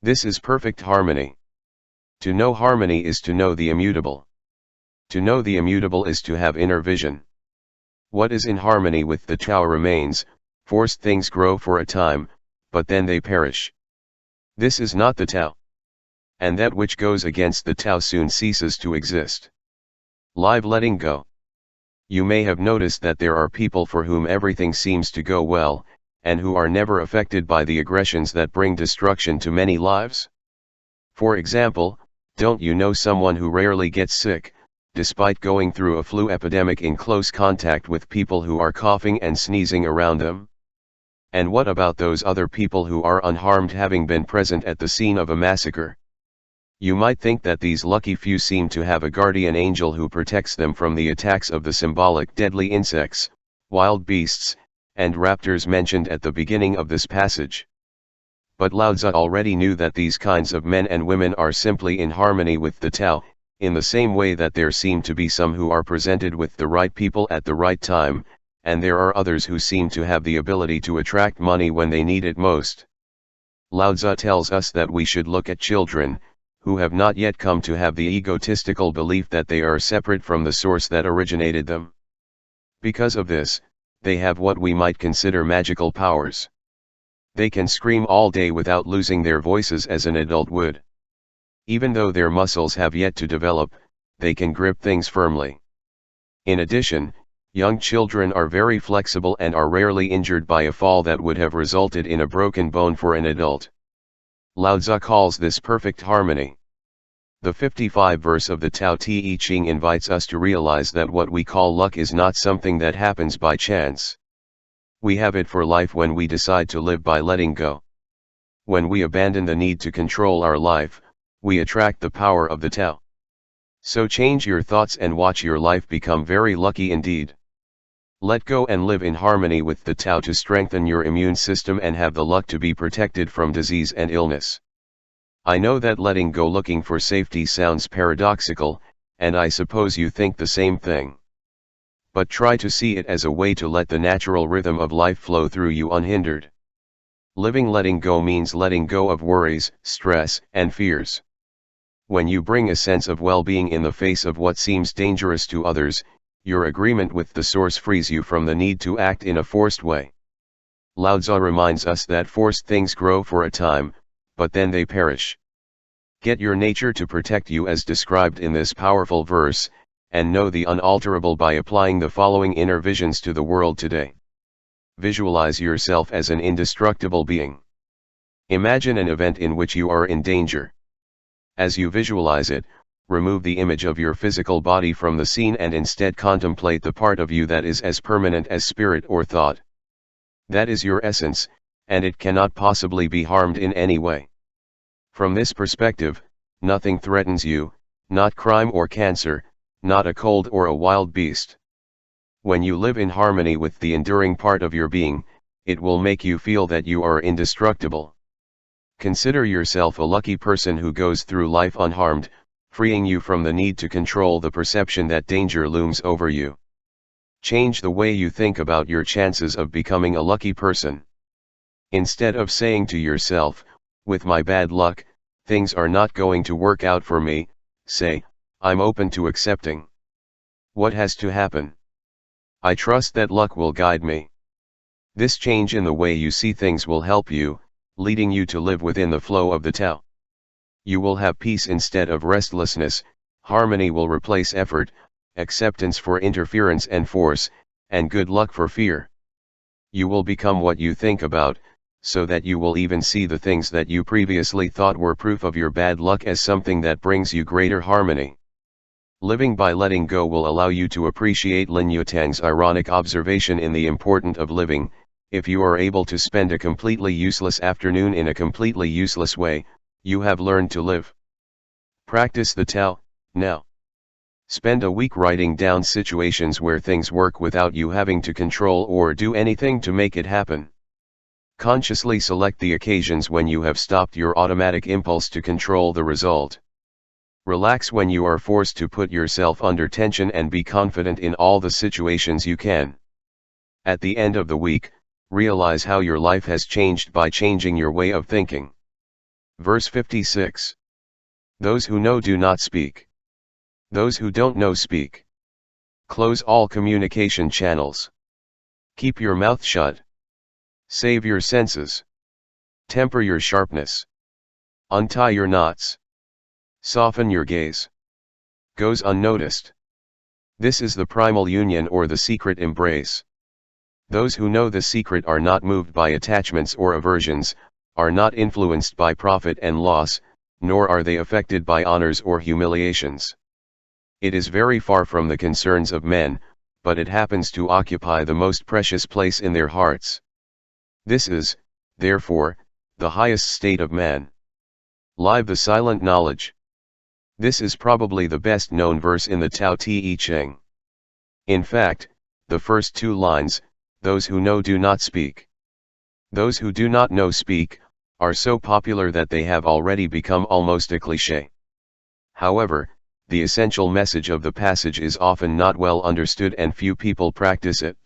This is perfect harmony. To know harmony is to know the immutable. To know the immutable is to have inner vision. What is in harmony with the TAO remains. Forced things grow for a time, but then they perish. This is not the TAO. And that which goes against the TAO soon ceases to exist. Live letting go. You may have noticed that there are people for whom everything seems to go well, and who are never affected by the aggressions that bring destruction to many lives. For example, don't you know someone who rarely gets sick, despite going through a flu epidemic in close contact with people who are coughing and sneezing around them? And what about those other people who are unharmed, having been present at the scene of a massacre? You might think that these lucky few seem to have a guardian angel who protects them from the attacks of the symbolic deadly insects, wild beasts, and raptors mentioned at the beginning of this passage. But Lao Tzu already knew that these kinds of men and women are simply in harmony with the TAO, in the same way that there seem to be some who are presented with the right people at the right time, and there are others who seem to have the ability to attract money when they need it most. Lao Tzu tells us that we should look at children, who have not yet come to have the egotistical belief that they are separate from the source that originated them. Because of this, they have what we might consider magical powers. They can scream all day without losing their voices as an adult would. Even though their muscles have yet to develop, they can grip things firmly. In addition, young children are very flexible and are rarely injured by a fall that would have resulted in a broken bone for an adult. Lao Tzu calls this perfect harmony. The 55 verse of the Tao Te Ching invites us to realize that what we call luck is not something that happens by chance. We have it for life when we decide to live by letting go. When we abandon the need to control our life, we attract the power of the TAO. So change your thoughts and watch your life become very lucky indeed. Let go and live in harmony with the TAO to strengthen your immune system and have the luck to be protected from disease and illness. I know that letting go looking for safety sounds paradoxical, and I suppose you think the same thing. But try to see it as a way to let the natural rhythm of life flow through you unhindered. Living letting go means letting go of worries, stress, and fears. When you bring a sense of well-being in the face of what seems dangerous to others, your agreement with the source frees you from the need to act in a forced way. Lao Tzu reminds us that forced things grow for a time, but then they perish. Get your nature to protect you as described in this powerful verse, and know the unalterable by applying the following inner visions to the world today. Visualize yourself as an indestructible being. Imagine an event in which you are in danger. As you visualize it, remove the image of your physical body from the scene and instead contemplate the part of you that is as permanent as spirit or thought. That is your essence, and it cannot possibly be harmed in any way. From this perspective, nothing threatens you, not crime or cancer, not a cold or a wild beast. When you live in harmony with the enduring part of your being, it will make you feel that you are indestructible. Consider yourself a lucky person who goes through life unharmed, freeing you from the need to control the perception that danger looms over you. Change the way you think about your chances of becoming a lucky person. Instead of saying to yourself, "With my bad luck, things are not going to work out for me," say, "I'm open to accepting. What has to happen? I trust that luck will guide me." This change in the way you see things will help you, leading you to live within the flow of the TAO. You will have peace instead of restlessness, harmony will replace effort, acceptance for interference and force, and good luck for fear. You will become what you think about, so that you will even see the things that you previously thought were proof of your bad luck as something that brings you greater harmony. Living by letting go will allow you to appreciate Lin Yutang's ironic observation in The Importance of Living. If you are able to spend a completely useless afternoon in a completely useless way, you have learned to live. Practice the TAO, now. Spend a week writing down situations where things work without you having to control or do anything to make it happen. Consciously select the occasions when you have stopped your automatic impulse to control the result. Relax when you are forced to put yourself under tension and be confident in all the situations you can. At the end of the week, realize how your life has changed by changing your way of thinking. Verse 56. Those who know do not speak. Those who don't know speak. Close all communication channels. Keep your mouth shut. Save your senses. Temper your sharpness. Untie your knots. Soften your gaze. Goes unnoticed. This is the primal union or the secret embrace. Those who know the secret are not moved by attachments or aversions, are not influenced by profit and loss, nor are they affected by honors or humiliations. It is very far from the concerns of men, but it happens to occupy the most precious place in their hearts. This is, therefore, the highest state of man. Live the silent knowledge. This is probably the best known verse in the Tao Te Ching. In fact, the first two lines, those who know do not speak. Those who do not know speak, are so popular that they have already become almost a cliché. However, the essential message of the passage is often not well understood and few people practice it.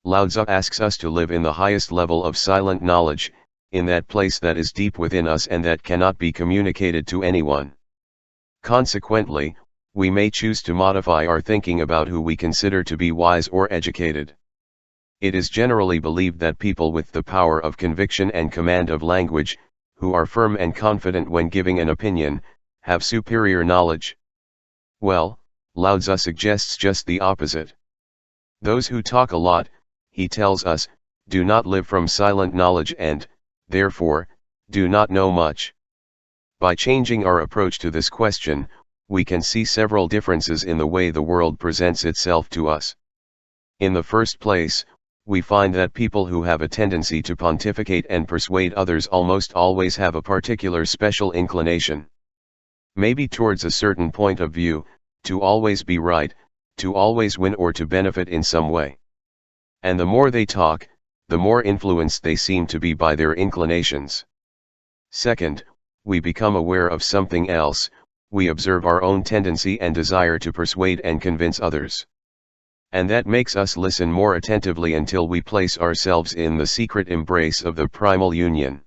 Lao Tzu asks us to live in the highest level of silent knowledge, in that place that is deep within us and that cannot be communicated to anyone. Consequently, we may choose to modify our thinking about who we consider to be wise or educated. It is generally believed that people with the power of conviction and command of language, who are firm and confident when giving an opinion, have superior knowledge. Well, Lao Tzu suggests just the opposite. Those who talk a lot, he tells us, do not live from silent knowledge and, therefore, do not know much. By changing our approach to this question, we can see several differences in the way the world presents itself to us. In the first place, we find that people who have a tendency to pontificate and persuade others almost always have a particular special inclination. Maybe towards a certain point of view, to always be right, to always win or to benefit in some way. And the more they talk, the more influenced they seem to be by their inclinations. Second, we become aware of something else, we observe our own tendency and desire to persuade and convince others. And that makes us listen more attentively until we place ourselves in the secret embrace of the primal union.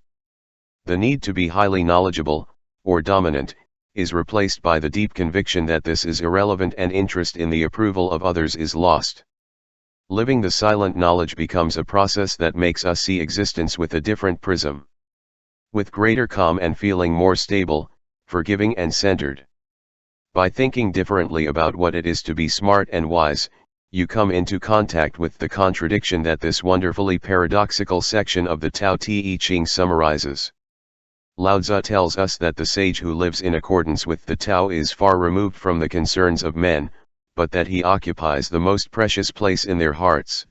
The need to be highly knowledgeable, or dominant, is replaced by the deep conviction that this is irrelevant and interest in the approval of others is lost. Living the silent knowledge becomes a process that makes us see existence with a different prism. With greater calm and feeling more stable, forgiving and centered. By thinking differently about what it is to be smart and wise, you come into contact with the contradiction that this wonderfully paradoxical section of the Tao Te Ching summarizes. Lao Tzu tells us that the sage who lives in accordance with the Tao is far removed from the concerns of men, but that he occupies the most precious place in their hearts.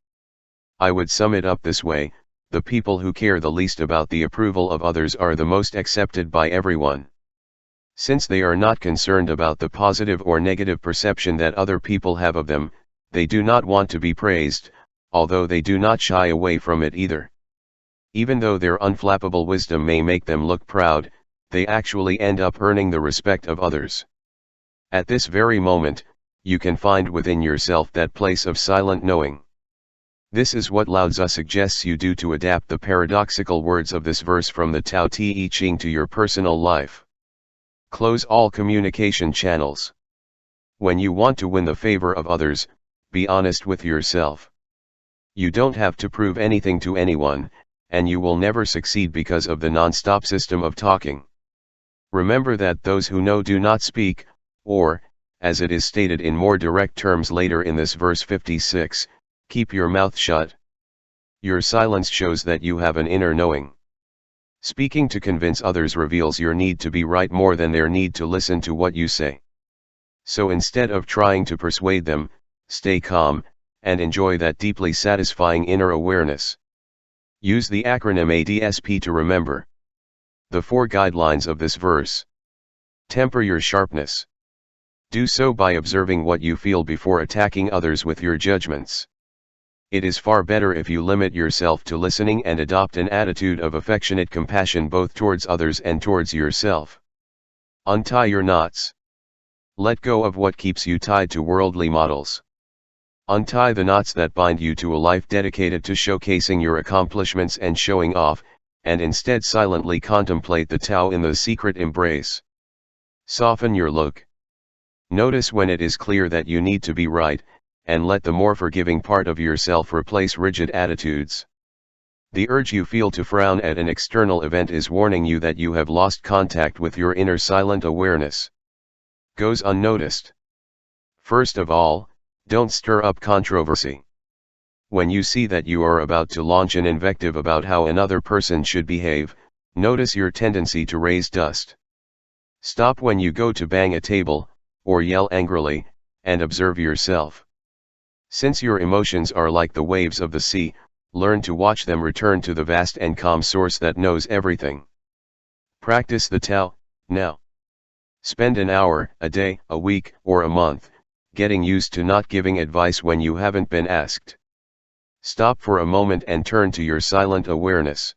I would sum it up this way: the people who care the least about the approval of others are the most accepted by everyone. Since they are not concerned about the positive or negative perception that other people have of them, they do not want to be praised, although they do not shy away from it either. Even though their unflappable wisdom may make them look proud, they actually end up earning the respect of others. At this very moment, you can find within yourself that place of silent knowing. This is what Lao Tzu suggests you do to adapt the paradoxical words of this verse from the Tao Te Ching to your personal life. Close all communication channels. When you want to win the favor of others, be honest with yourself. You don't have to prove anything to anyone, and you will never succeed because of the non-stop system of talking. Remember that those who know do not speak, or, as it is stated in more direct terms later in this verse 56, keep your mouth shut. Your silence shows that you have an inner knowing. Speaking to convince others reveals your need to be right more than their need to listen to what you say. So instead of trying to persuade them, stay calm, and enjoy that deeply satisfying inner awareness. Use the acronym ADSP to remember the 4 guidelines of this verse. Temper your sharpness. Do so by observing what you feel before attacking others with your judgments. It is far better if you limit yourself to listening and adopt an attitude of affectionate compassion both towards others and towards yourself. Untie your knots. Let go of what keeps you tied to worldly models. Untie the knots that bind you to a life dedicated to showcasing your accomplishments and showing off, and instead silently contemplate the TAO in the secret embrace. Soften your look. Notice when it is clear that you need to be right, and let the more forgiving part of yourself replace rigid attitudes. The urge you feel to frown at an external event is warning you that you have lost contact with your inner silent awareness. Goes unnoticed. First of all, don't stir up controversy. When you see that you are about to launch an invective about how another person should behave, notice your tendency to raise dust. Stop when you go to bang a table, or yell angrily, and observe yourself. Since your emotions are like the waves of the sea, learn to watch them return to the vast and calm source that knows everything. Practice the TAO, now. Spend an hour, a day, a week, or a month, getting used to not giving advice when you haven't been asked. Stop for a moment and turn to your silent awareness.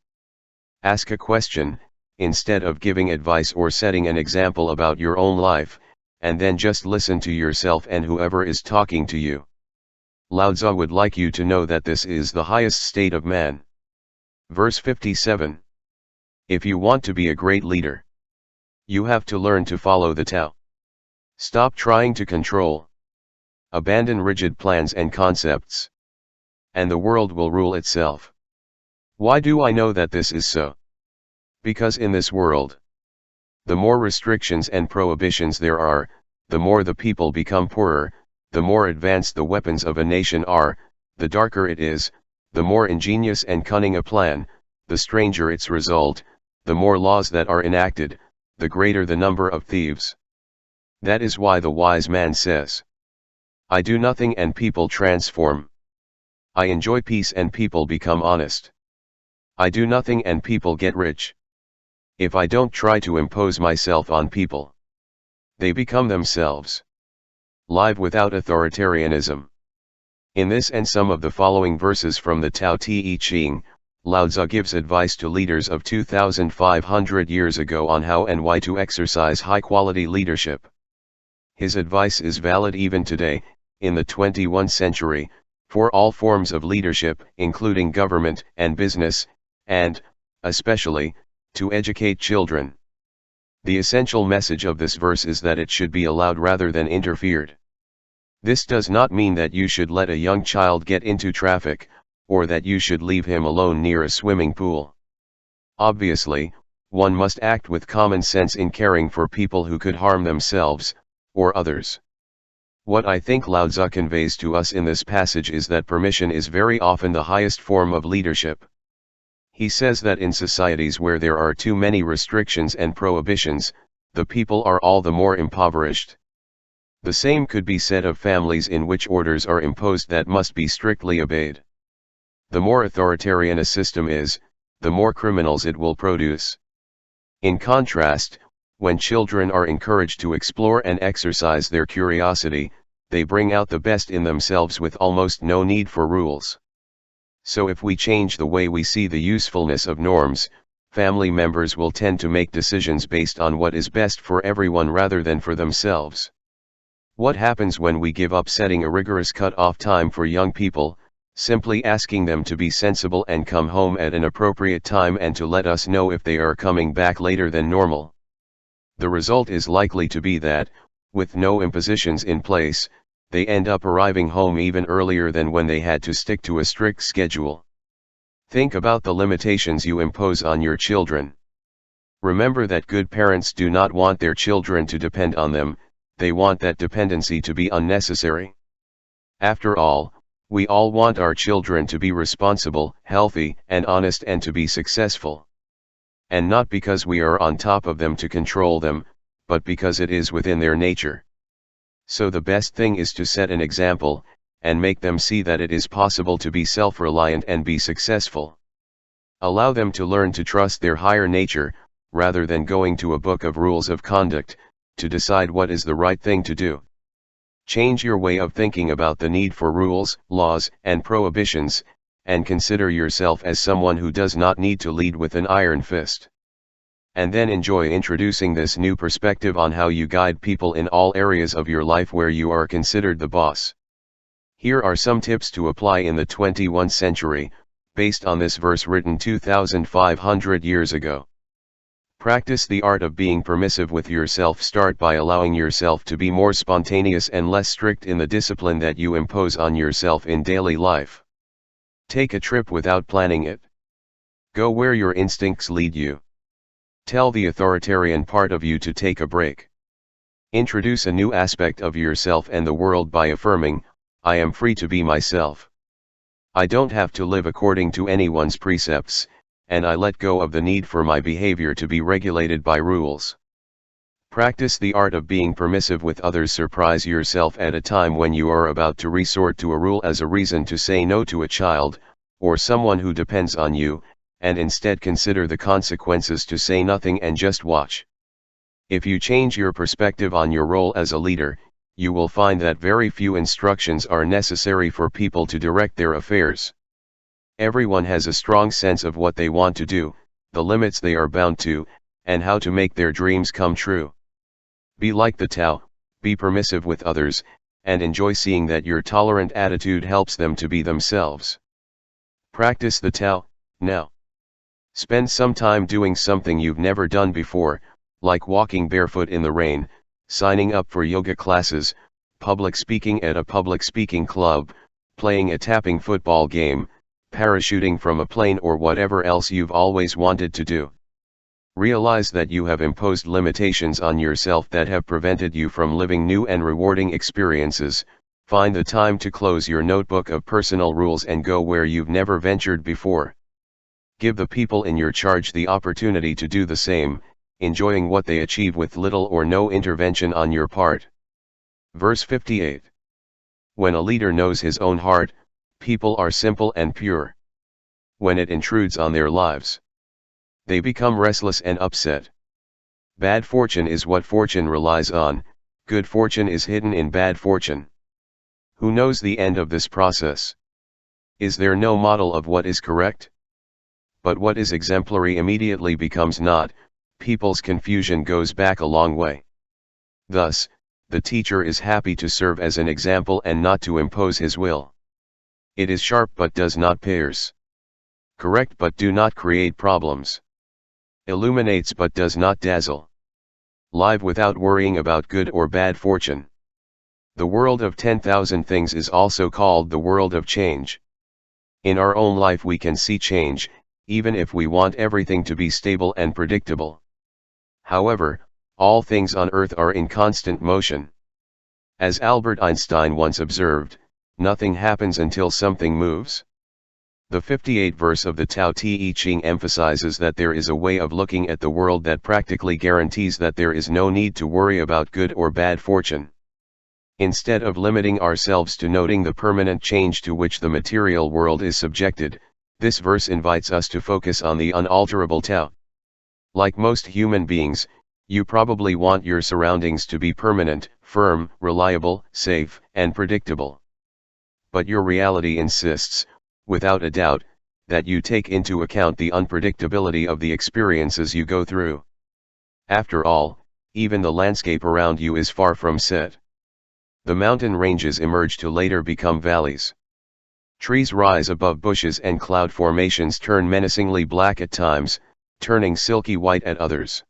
Ask a question, instead of giving advice or setting an example about your own life, and then just listen to yourself and whoever is talking to you. Lao Tzu would like you to know that this is the highest state of man. Verse 57. If you want to be a great leader, you have to learn to follow the TAO. Stop trying to control. Abandon rigid plans and concepts. And the world will rule itself. Why do I know that this is so? Because in this world, the more restrictions and prohibitions there are, the more the people become poorer, the more advanced the weapons of a nation are, the darker it is, the more ingenious and cunning a plan, the stranger its result, the more laws that are enacted, the greater the number of thieves. That is why the wise man says, I do nothing and people transform. I enjoy peace and people become honest. I do nothing and people get rich. If I don't try to impose myself on people, they become themselves. Live without authoritarianism. In this and some of the following verses from the Tao Te Ching, Lao Tzu gives advice to leaders of 2,500 years ago on how and why to exercise high-quality leadership. His advice is valid even today, in the 21st century, for all forms of leadership, including government and business, and, especially, to educate children. The essential message of this verse is that it should be allowed rather than interfered. This does not mean that you should let a young child get into traffic, or that you should leave him alone near a swimming pool. Obviously, one must act with common sense in caring for people who could harm themselves, or others. What I think Lao Tzu conveys to us in this passage is that permission is very often the highest form of leadership. He says that in societies where there are too many restrictions and prohibitions, the people are all the more impoverished. The same could be said of families in which orders are imposed that must be strictly obeyed. The more authoritarian a system is, the more criminals it will produce. In contrast, when children are encouraged to explore and exercise their curiosity, they bring out the best in themselves with almost no need for rules. So if we change the way we see the usefulness of norms, family members will tend to make decisions based on what is best for everyone rather than for themselves. What happens when we give up setting a rigorous cut-off time for young people, simply asking them to be sensible and come home at an appropriate time and to let us know if they are coming back later than normal? The result is likely to be that, with no impositions in place, they end up arriving home even earlier than when they had to stick to a strict schedule. Think about the limitations you impose on your children. Remember that good parents do not want their children to depend on them, they want that dependency to be unnecessary. After all, We all want our children to be responsible, healthy, and honest and to be successful. And not because we are on top of them to control them, but because it is within their nature. So the best thing is to set an example, and make them see that it is possible to be self-reliant and be successful. Allow them to learn to trust their higher nature, rather than going to a book of rules of conduct, to decide what is the right thing to do. Change your way of thinking about the need for rules, laws, and prohibitions, and consider yourself as someone who does not need to lead with an iron fist. And then enjoy introducing this new perspective on how you guide people in all areas of your life where you are considered the boss. Here are some tips to apply in the 21st century, based on this verse written 2,500 years ago. Practice the art of being permissive with yourself. Start by allowing yourself to be more spontaneous and less strict in the discipline that you impose on yourself in daily life. Take a trip without planning it. Go where your instincts lead you. Tell the authoritarian part of you to take a break. Introduce a new aspect of yourself and the world by affirming, I am free to be myself. I don't have to live according to anyone's precepts, and I let go of the need for my behavior to be regulated by rules. Practice the art of being permissive with others. Surprise yourself at a time when you are about to resort to a rule as a reason to say no to a child, or someone who depends on you, and instead consider the consequences to say nothing and just watch. If you change your perspective on your role as a leader, you will find that very few instructions are necessary for people to direct their affairs. Everyone has a strong sense of what they want to do, the limits they are bound to, and how to make their dreams come true. Be like the TAO, be permissive with others, and enjoy seeing that your tolerant attitude helps them to be themselves. Practice the TAO, now. Spend some time doing something you've never done before, like walking barefoot in the rain, signing up for yoga classes, public speaking at a public speaking club, playing a tapping football game, parachuting from a plane, or whatever else you've always wanted to do. Realize that you have imposed limitations on yourself that have prevented you from living new and rewarding experiences. Find the time to close your notebook of personal rules and go where you've never ventured before. Give the people in your charge the opportunity to do the same, enjoying what they achieve with little or no intervention on your part. Verse 58. When a leader knows his own heart, people are simple and pure. When it intrudes on their lives, they become restless and upset. Bad fortune is what fortune relies on, good fortune is hidden in bad fortune. Who knows the end of this process? Is there no model of what is correct? But what is exemplary immediately becomes not. People's confusion goes back a long way. Thus, the teacher is happy to serve as an example and not to impose his will. It is sharp but does not pierce. Correct but do not create problems. Illuminates but does not dazzle. Live without worrying about good or bad fortune. The world of 10,000 things is also called the world of change. In our own life we can see change, even if we want everything to be stable and predictable. However, all things on earth are in constant motion. As Albert Einstein once observed, nothing happens until something moves. The 58th verse of the Tao Te Ching emphasizes that there is a way of looking at the world that practically guarantees that there is no need to worry about good or bad fortune. Instead of limiting ourselves to noting the permanent change to which the material world is subjected, this verse invites us to focus on the unalterable Tao. Like most human beings, you probably want your surroundings to be permanent, firm, reliable, safe, and predictable. But your reality insists, without a doubt, that you take into account the unpredictability of the experiences you go through. After all, even the landscape around you is far from set. The mountain ranges emerge to later become valleys. Trees rise above bushes and cloud formations turn menacingly black at times, turning silky white at others.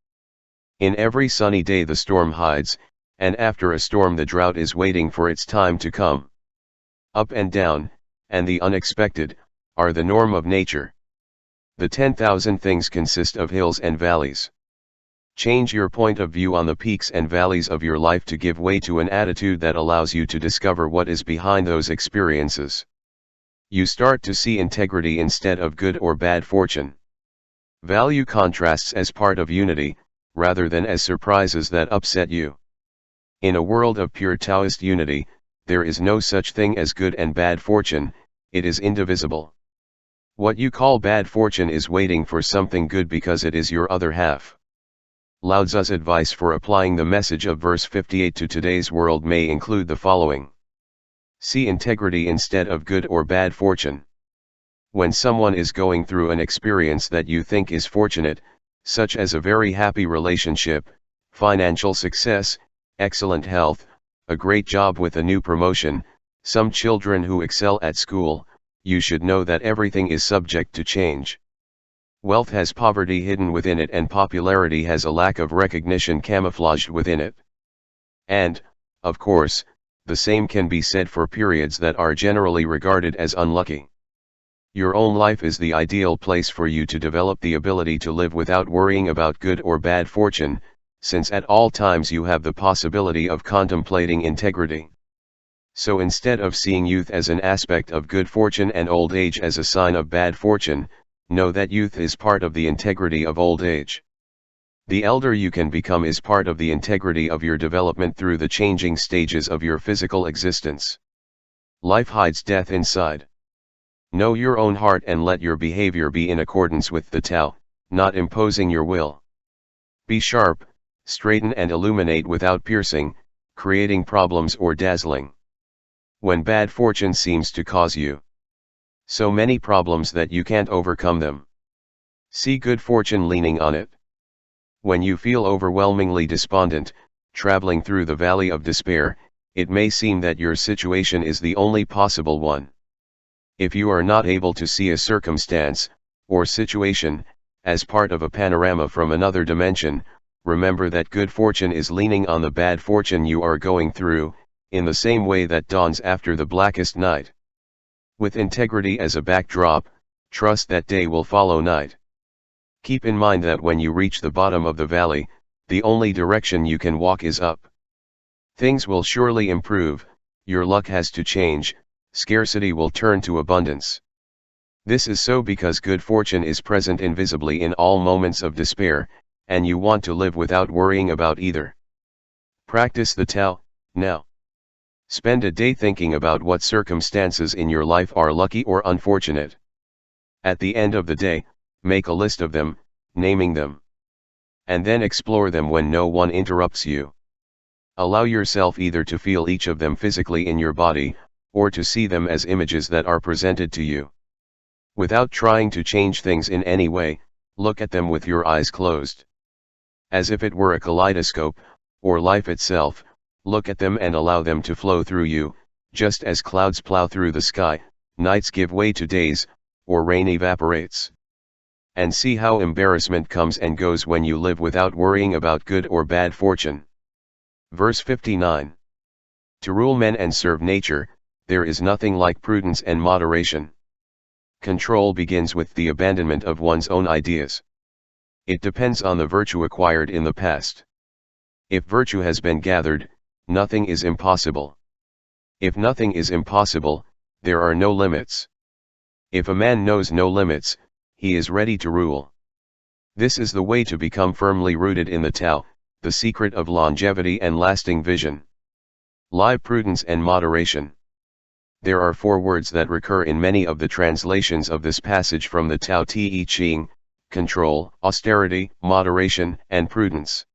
In every sunny day the storm hides, and after a storm the drought is waiting for its time to come. Up and down, and the unexpected, are the norm of nature. The 10,000 things consist of hills and valleys. Change your point of view on the peaks and valleys of your life to give way to an attitude that allows you to discover what is behind those experiences. You start to see integrity instead of good or bad fortune. Value contrasts as part of unity, rather than as surprises that upset you. In a world of pure Taoist unity, there is no such thing as good and bad fortune, it is indivisible. What you call bad fortune is waiting for something good because it is your other half. Lao Tzu's advice for applying the message of verse 58 to today's world may include the following. See integrity instead of good or bad fortune. When someone is going through an experience that you think is fortunate, such as a very happy relationship, financial success, excellent health, a great job with a new promotion, some children who excel at school, you should know that everything is subject to change. Wealth has poverty hidden within it, and popularity has a lack of recognition camouflaged within it. And, of course, the same can be said for periods that are generally regarded as unlucky. Your own life is the ideal place for you to develop the ability to live without worrying about good or bad fortune, since at all times you have the possibility of contemplating integrity. So instead of seeing youth as an aspect of good fortune and old age as a sign of bad fortune, know that youth is part of the integrity of old age. The elder you can become is part of the integrity of your development through the changing stages of your physical existence. Life hides death inside. Know your own heart and let your behavior be in accordance with the Tao, not imposing your will. Be sharp, straighten and illuminate without piercing, creating problems or dazzling. When bad fortune seems to cause you so many problems that you can't overcome them, see good fortune leaning on it. When you feel overwhelmingly despondent, traveling through the valley of despair, it may seem that your situation is the only possible one. If you are not able to see a circumstance, or situation, as part of a panorama from another dimension, remember that good fortune is leaning on the bad fortune you are going through, in the same way that dawns after the blackest night. With integrity as a backdrop, trust that day will follow night. Keep in mind that when you reach the bottom of the valley, the only direction you can walk is up. Things will surely improve, your luck has to change, scarcity will turn to abundance. This is so because good fortune is present invisibly in all moments of despair, and you want to live without worrying about either. Practice the Tao, now. Spend a day thinking about what circumstances in your life are lucky or unfortunate. At the end of the day, make a list of them, naming them. And then explore them when no one interrupts you. Allow yourself either to feel each of them physically in your body, or to see them as images that are presented to you. Without trying to change things in any way, look at them with your eyes closed. As if it were a kaleidoscope, or life itself, look at them and allow them to flow through you, just as clouds plow through the sky, nights give way to days, or rain evaporates. And see how embarrassment comes and goes when you live without worrying about good or bad fortune. Verse 59. To rule men and serve nature, there is nothing like prudence and moderation. Control begins with the abandonment of one's own ideas. It depends on the virtue acquired in the past. If virtue has been gathered, nothing is impossible. If nothing is impossible, there are no limits. If a man knows no limits, he is ready to rule. This is the way to become firmly rooted in the Tao, the secret of longevity and lasting vision. Live prudence and moderation. There are 4 words that recur in many of the translations of this passage from the Tao Te Ching: control, austerity, moderation, and prudence.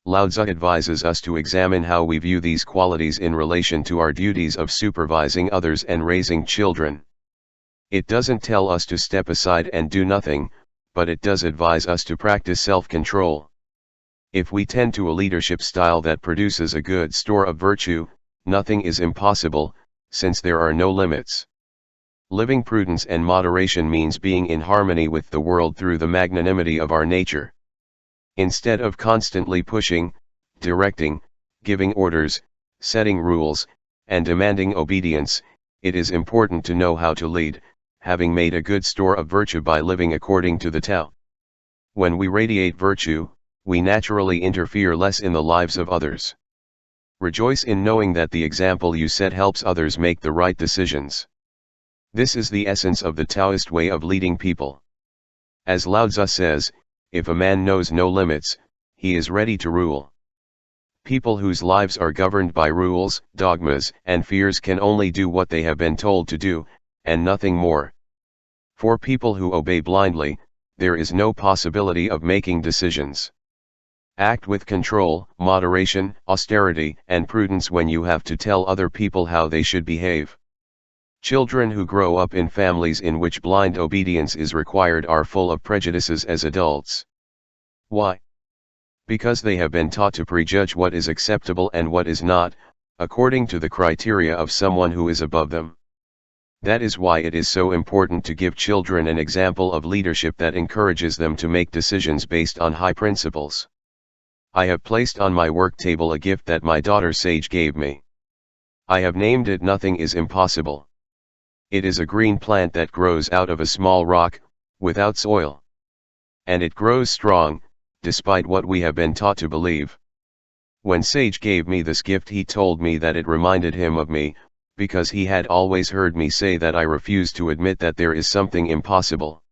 Lao Tzu advises us to examine how we view these qualities in relation to our duties of supervising others and raising children. It doesn't tell us to step aside and do nothing, but it does advise us to practice self-control. If we tend to a leadership style that produces a good store of virtue, nothing is impossible, since there are no limits. Living prudence and moderation means being in harmony with the world through the magnanimity of our nature. Instead of constantly pushing, directing, giving orders, setting rules, and demanding obedience, it is important to know how to lead, having made a good store of virtue by living according to the Tao. When we radiate virtue, we naturally interfere less in the lives of others. Rejoice in knowing that the example you set helps others make the right decisions. This is the essence of the Taoist way of leading people. As Lao Tzu says, if a man knows no limits, he is ready to rule. People whose lives are governed by rules, dogmas, and fears can only do what they have been told to do, and nothing more. For people who obey blindly, there is no possibility of making decisions. Act with control, moderation, austerity, and prudence when you have to tell other people how they should behave. Children who grow up in families in which blind obedience is required are full of prejudices as adults. Why? Because they have been taught to prejudge what is acceptable and what is not, according to the criteria of someone who is above them. That is why it is so important to give children an example of leadership that encourages them to make decisions based on high principles. I have placed on my work table a gift that my daughter Sage gave me. I have named it Nothing is Impossible. It is a green plant that grows out of a small rock, without soil. And it grows strong, despite what we have been taught to believe. When Sage gave me this gift, he told me that it reminded him of me, because he had always heard me say that I refuse to admit that there is something impossible.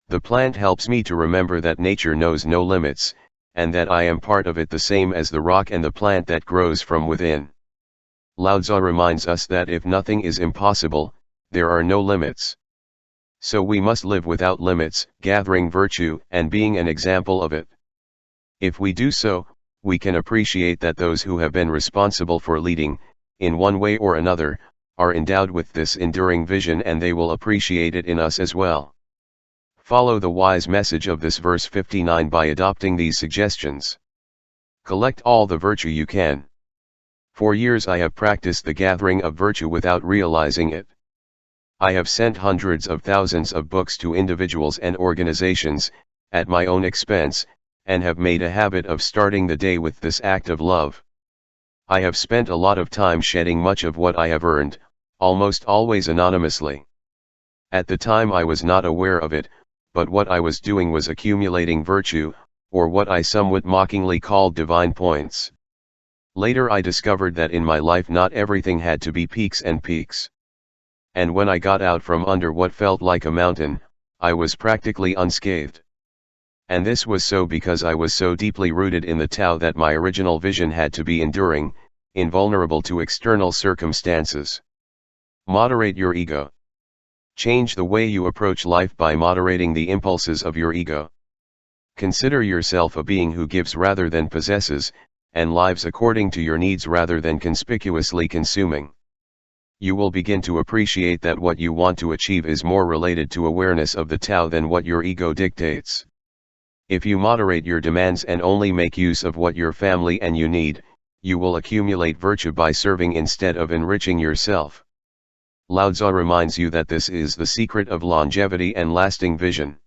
The plant helps me to remember that nature knows no limits, and that I am part of it, the same as the rock and the plant that grows from within. Lao Tzu reminds us that if nothing is impossible, there are no limits. So we must live without limits, gathering virtue and being an example of it. If we do so, we can appreciate that those who have been responsible for leading, in one way or another, are endowed with this enduring vision, and they will appreciate it in us as well. Follow the wise message of this verse 59 by adopting these suggestions. Collect all the virtue you can. For years I have practiced the gathering of virtue without realizing it. I have sent hundreds of thousands of books to individuals and organizations, at my own expense, and have made a habit of starting the day with this act of love. I have spent a lot of time shedding much of what I have earned, almost always anonymously. At the time I was not aware of it, but what I was doing was accumulating virtue, or what I somewhat mockingly called divine points. Later I discovered that in my life not everything had to be peaks and peaks. And when I got out from under what felt like a mountain, I was practically unscathed. And this was so because I was so deeply rooted in the Tao that my original vision had to be enduring, invulnerable to external circumstances. Moderate your ego. Change the way you approach life by moderating the impulses of your ego. Consider yourself a being who gives rather than possesses, and lives according to your needs rather than conspicuously consuming. You will begin to appreciate that what you want to achieve is more related to awareness of the Tao than what your ego dictates. If you moderate your demands and only make use of what your family and you need, you will accumulate virtue by serving instead of enriching yourself. Lao Tzu reminds you that this is the secret of longevity and lasting vision.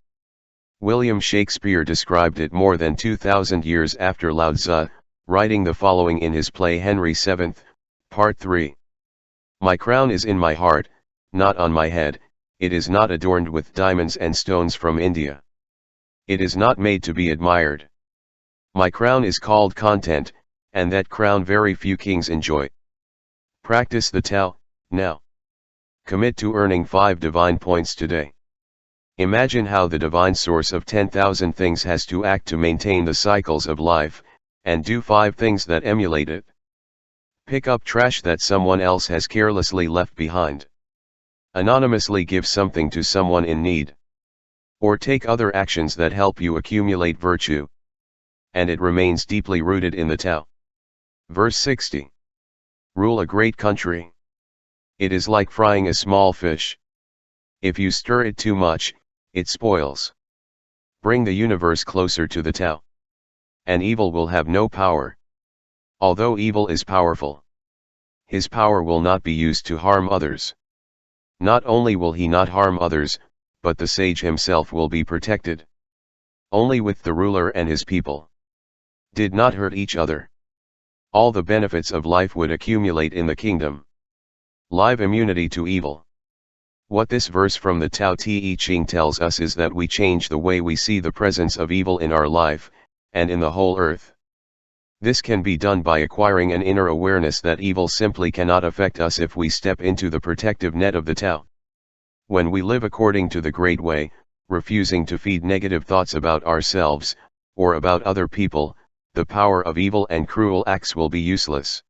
William Shakespeare described it more than 2,000 years after Lao Tzu, writing the following in his play Henry VII, Part 3. My crown is in my heart, not on my head, it is not adorned with diamonds and stones from India. It is not made to be admired. My crown is called content, and that crown very few kings enjoy. Practice the Tao, now. Commit to earning 5 divine points today. Imagine how the divine source of 10,000 things has to act to maintain the cycles of life, and do 5 things that emulate it. Pick up trash that someone else has carelessly left behind. Anonymously give something to someone in need. Or take other actions that help you accumulate virtue. And it remains deeply rooted in the Tao. Verse 60. Rule a great country. It is like frying a small fish. If you stir it too much, it spoils. Bring the universe closer to the Tao. And evil will have no power. Although evil is powerful, his power will not be used to harm others. Not only will he not harm others, but the sage himself will be protected. Only with the ruler and his people did not hurt each other. All the benefits of life would accumulate in the kingdom. Live immunity to evil. What this verse from the Tao Te Ching tells us is that we change the way we see the presence of evil in our life, and in the whole earth. This can be done by acquiring an inner awareness that evil simply cannot affect us if we step into the protective net of the Tao. When we live according to the Great Way, refusing to feed negative thoughts about ourselves, or about other people, the power of evil and cruel acts will be useless.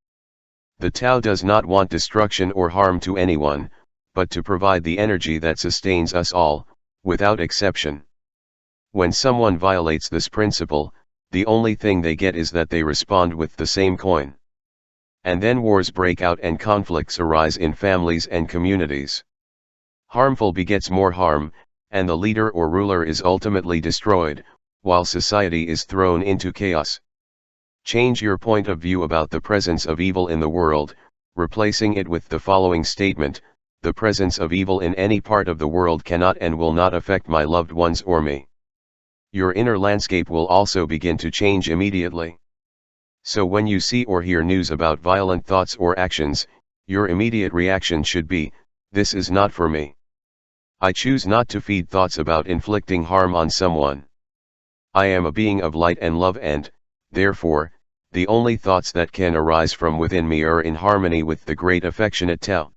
The Tao does not want destruction or harm to anyone, but to provide the energy that sustains us all, without exception. When someone violates this principle, the only thing they get is that they respond with the same coin. And then wars break out and conflicts arise in families and communities. Harmful begets more harm, and the leader or ruler is ultimately destroyed, while society is thrown into chaos. Change your point of view about the presence of evil in the world, replacing it with the following statement: the presence of evil in any part of the world cannot and will not affect my loved ones or me. Your inner landscape will also begin to change immediately. So when you see or hear news about violent thoughts or actions, your immediate reaction should be, "This is not for me. I choose not to feed thoughts about inflicting harm on someone. I am a being of light and love and, therefore, the only thoughts that can arise from within me are in harmony with the great affectionate Tao."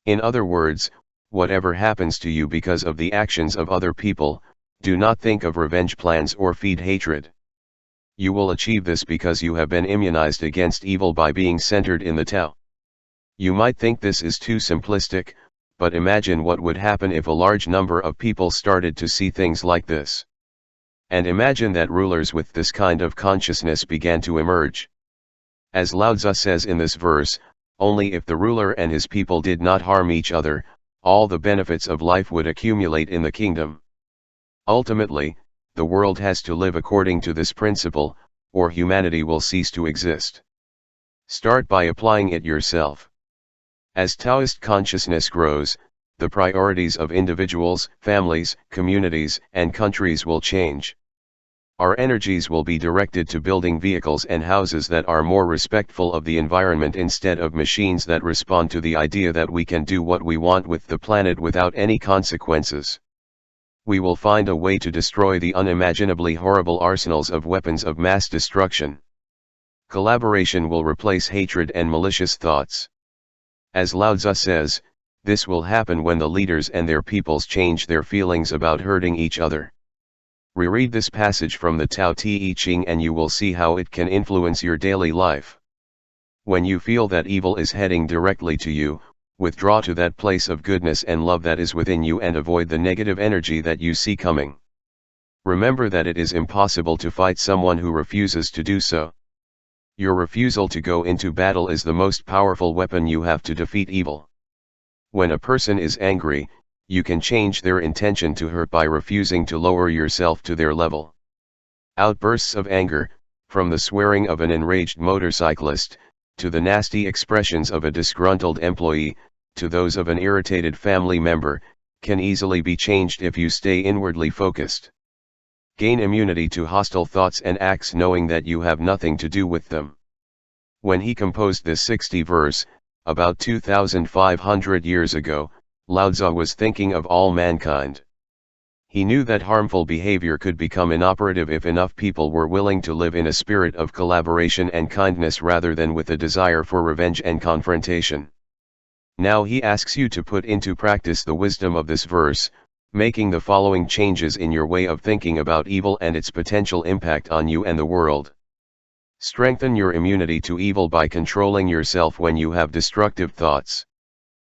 In other words, whatever happens to you because of the actions of other people, do not think of revenge plans or feed hatred. You will achieve this because you have been immunized against evil by being centered in the Tao. You might think this is too simplistic, but imagine what would happen if a large number of people started to see things like this. And imagine that rulers with this kind of consciousness began to emerge. As Lao Tzu says in this verse, only if the ruler and his people did not harm each other, all the benefits of life would accumulate in the kingdom. Ultimately, the world has to live according to this principle, or humanity will cease to exist. Start by applying it yourself. As Taoist consciousness grows, the priorities of individuals, families, communities, and countries will change. Our energies will be directed to building vehicles and houses that are more respectful of the environment instead of machines that respond to the idea that we can do what we want with the planet without any consequences. We will find a way to destroy the unimaginably horrible arsenals of weapons of mass destruction. Collaboration will replace hatred and malicious thoughts. As Lao Tzu says, this will happen when the leaders and their peoples change their feelings about hurting each other. Reread this passage from the Tao Te Ching and you will see how it can influence your daily life. When you feel that evil is heading directly to you, withdraw to that place of goodness and love that is within you and avoid the negative energy that you see coming. Remember that it is impossible to fight someone who refuses to do so. Your refusal to go into battle is the most powerful weapon you have to defeat evil. When a person is angry, you can change their intention to hurt by refusing to lower yourself to their level. Outbursts of anger, from the swearing of an enraged motorcyclist, to the nasty expressions of a disgruntled employee, to those of an irritated family member, can easily be changed if you stay inwardly focused. Gain immunity to hostile thoughts and acts knowing that you have nothing to do with them. When he composed this 60th verse, about 2,500 years ago, Lao Tzu was thinking of all mankind. He knew that harmful behavior could become inoperative if enough people were willing to live in a spirit of collaboration and kindness rather than with a desire for revenge and confrontation. Now he asks you to put into practice the wisdom of this verse, making the following changes in your way of thinking about evil and its potential impact on you and the world. Strengthen your immunity to evil by controlling yourself when you have destructive thoughts.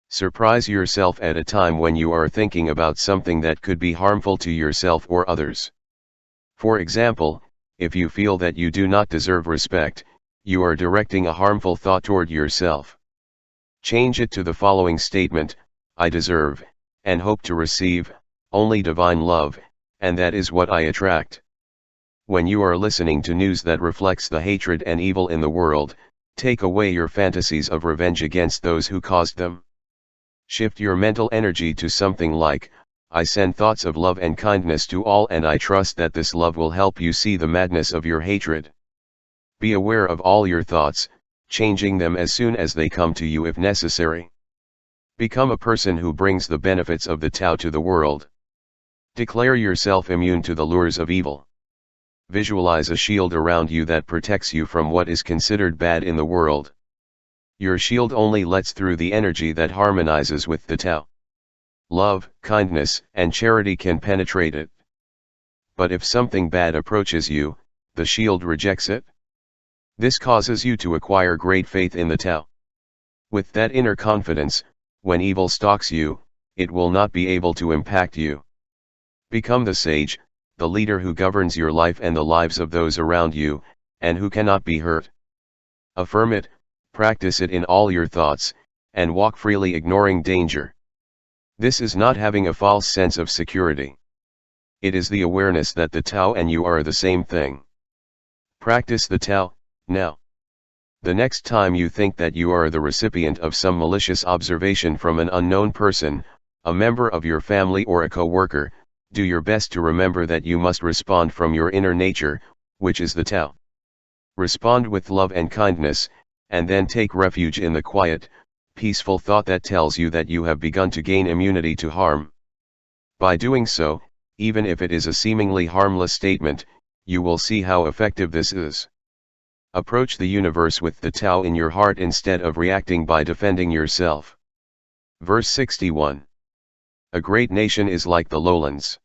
Surprise yourself at a time when you are thinking about something that could be harmful to yourself or others. For example, if you feel that you do not deserve respect, you are directing a harmful thought toward yourself. Change it to the following statement: I deserve, and hope to receive, only divine love, and that is what I attract. When you are listening to news that reflects the hatred and evil in the world, take away your fantasies of revenge against those who caused them. Shift your mental energy to something like, I send thoughts of love and kindness to all and I trust that this love will help you see the madness of your hatred. Be aware of all your thoughts, changing them as soon as they come to you if necessary. Become a person who brings the benefits of the Tao to the world. Declare yourself immune to the lures of evil. Visualize a shield around you that protects you from what is considered bad in the world. Your shield only lets through the energy that harmonizes with the Tao. love, kindness, and charity can penetrate it. But if something bad approaches you, the shield rejects it. This causes you to acquire great faith in the TAO. With that inner confidence, when evil stalks you, it will not be able to impact you. Become the sage, the leader who governs your life and the lives of those around you, and who cannot be hurt. Affirm it, practice it in all your thoughts, and walk freely ignoring danger. This is not having a false sense of security. It is the awareness that the TAO and you are the same thing. Practice the TAO, now. The next time you think that you are the recipient of some malicious observation from an unknown person, a member of your family or a co-worker, do your best to remember that you must respond from your inner nature, which is the TAO. Respond with love and kindness, and then take refuge in the quiet, peaceful thought that tells you that you have begun to gain immunity to harm. By doing so, even if it is a seemingly harmless statement, you will see how effective this is. Approach the universe with the TAO in your heart instead of reacting by defending yourself. Verse 61. A great nation is like the lowlands,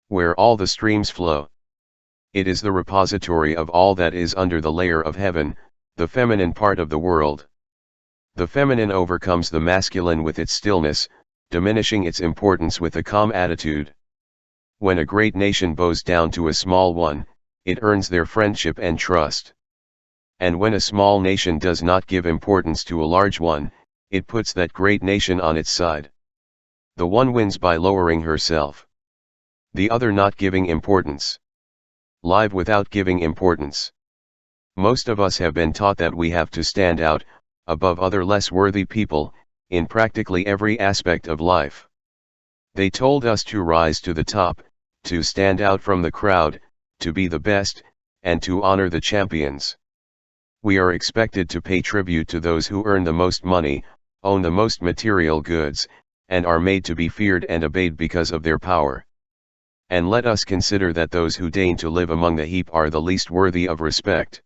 where all the streams flow. It is the repository of all that is under the layer of heaven, the feminine part of the world. The feminine overcomes the masculine with its stillness, diminishing its importance with a calm attitude. When a great nation bows down to a small one, it earns their friendship and trust. And when a small nation does not give importance to a large one, it puts that great nation on its side. The one wins by lowering herself, the other not giving importance. Live without giving importance. Most of us have been taught that we have to stand out, above other less worthy people, in practically every aspect of life. They told us to rise to the top, to stand out from the crowd, to be the best, and to honor the champions. We are expected to pay tribute to those who earn the most money, own the most material goods, and are made to be feared and obeyed because of their power. And let us consider that those who deign to live among the heap are the least worthy of respect.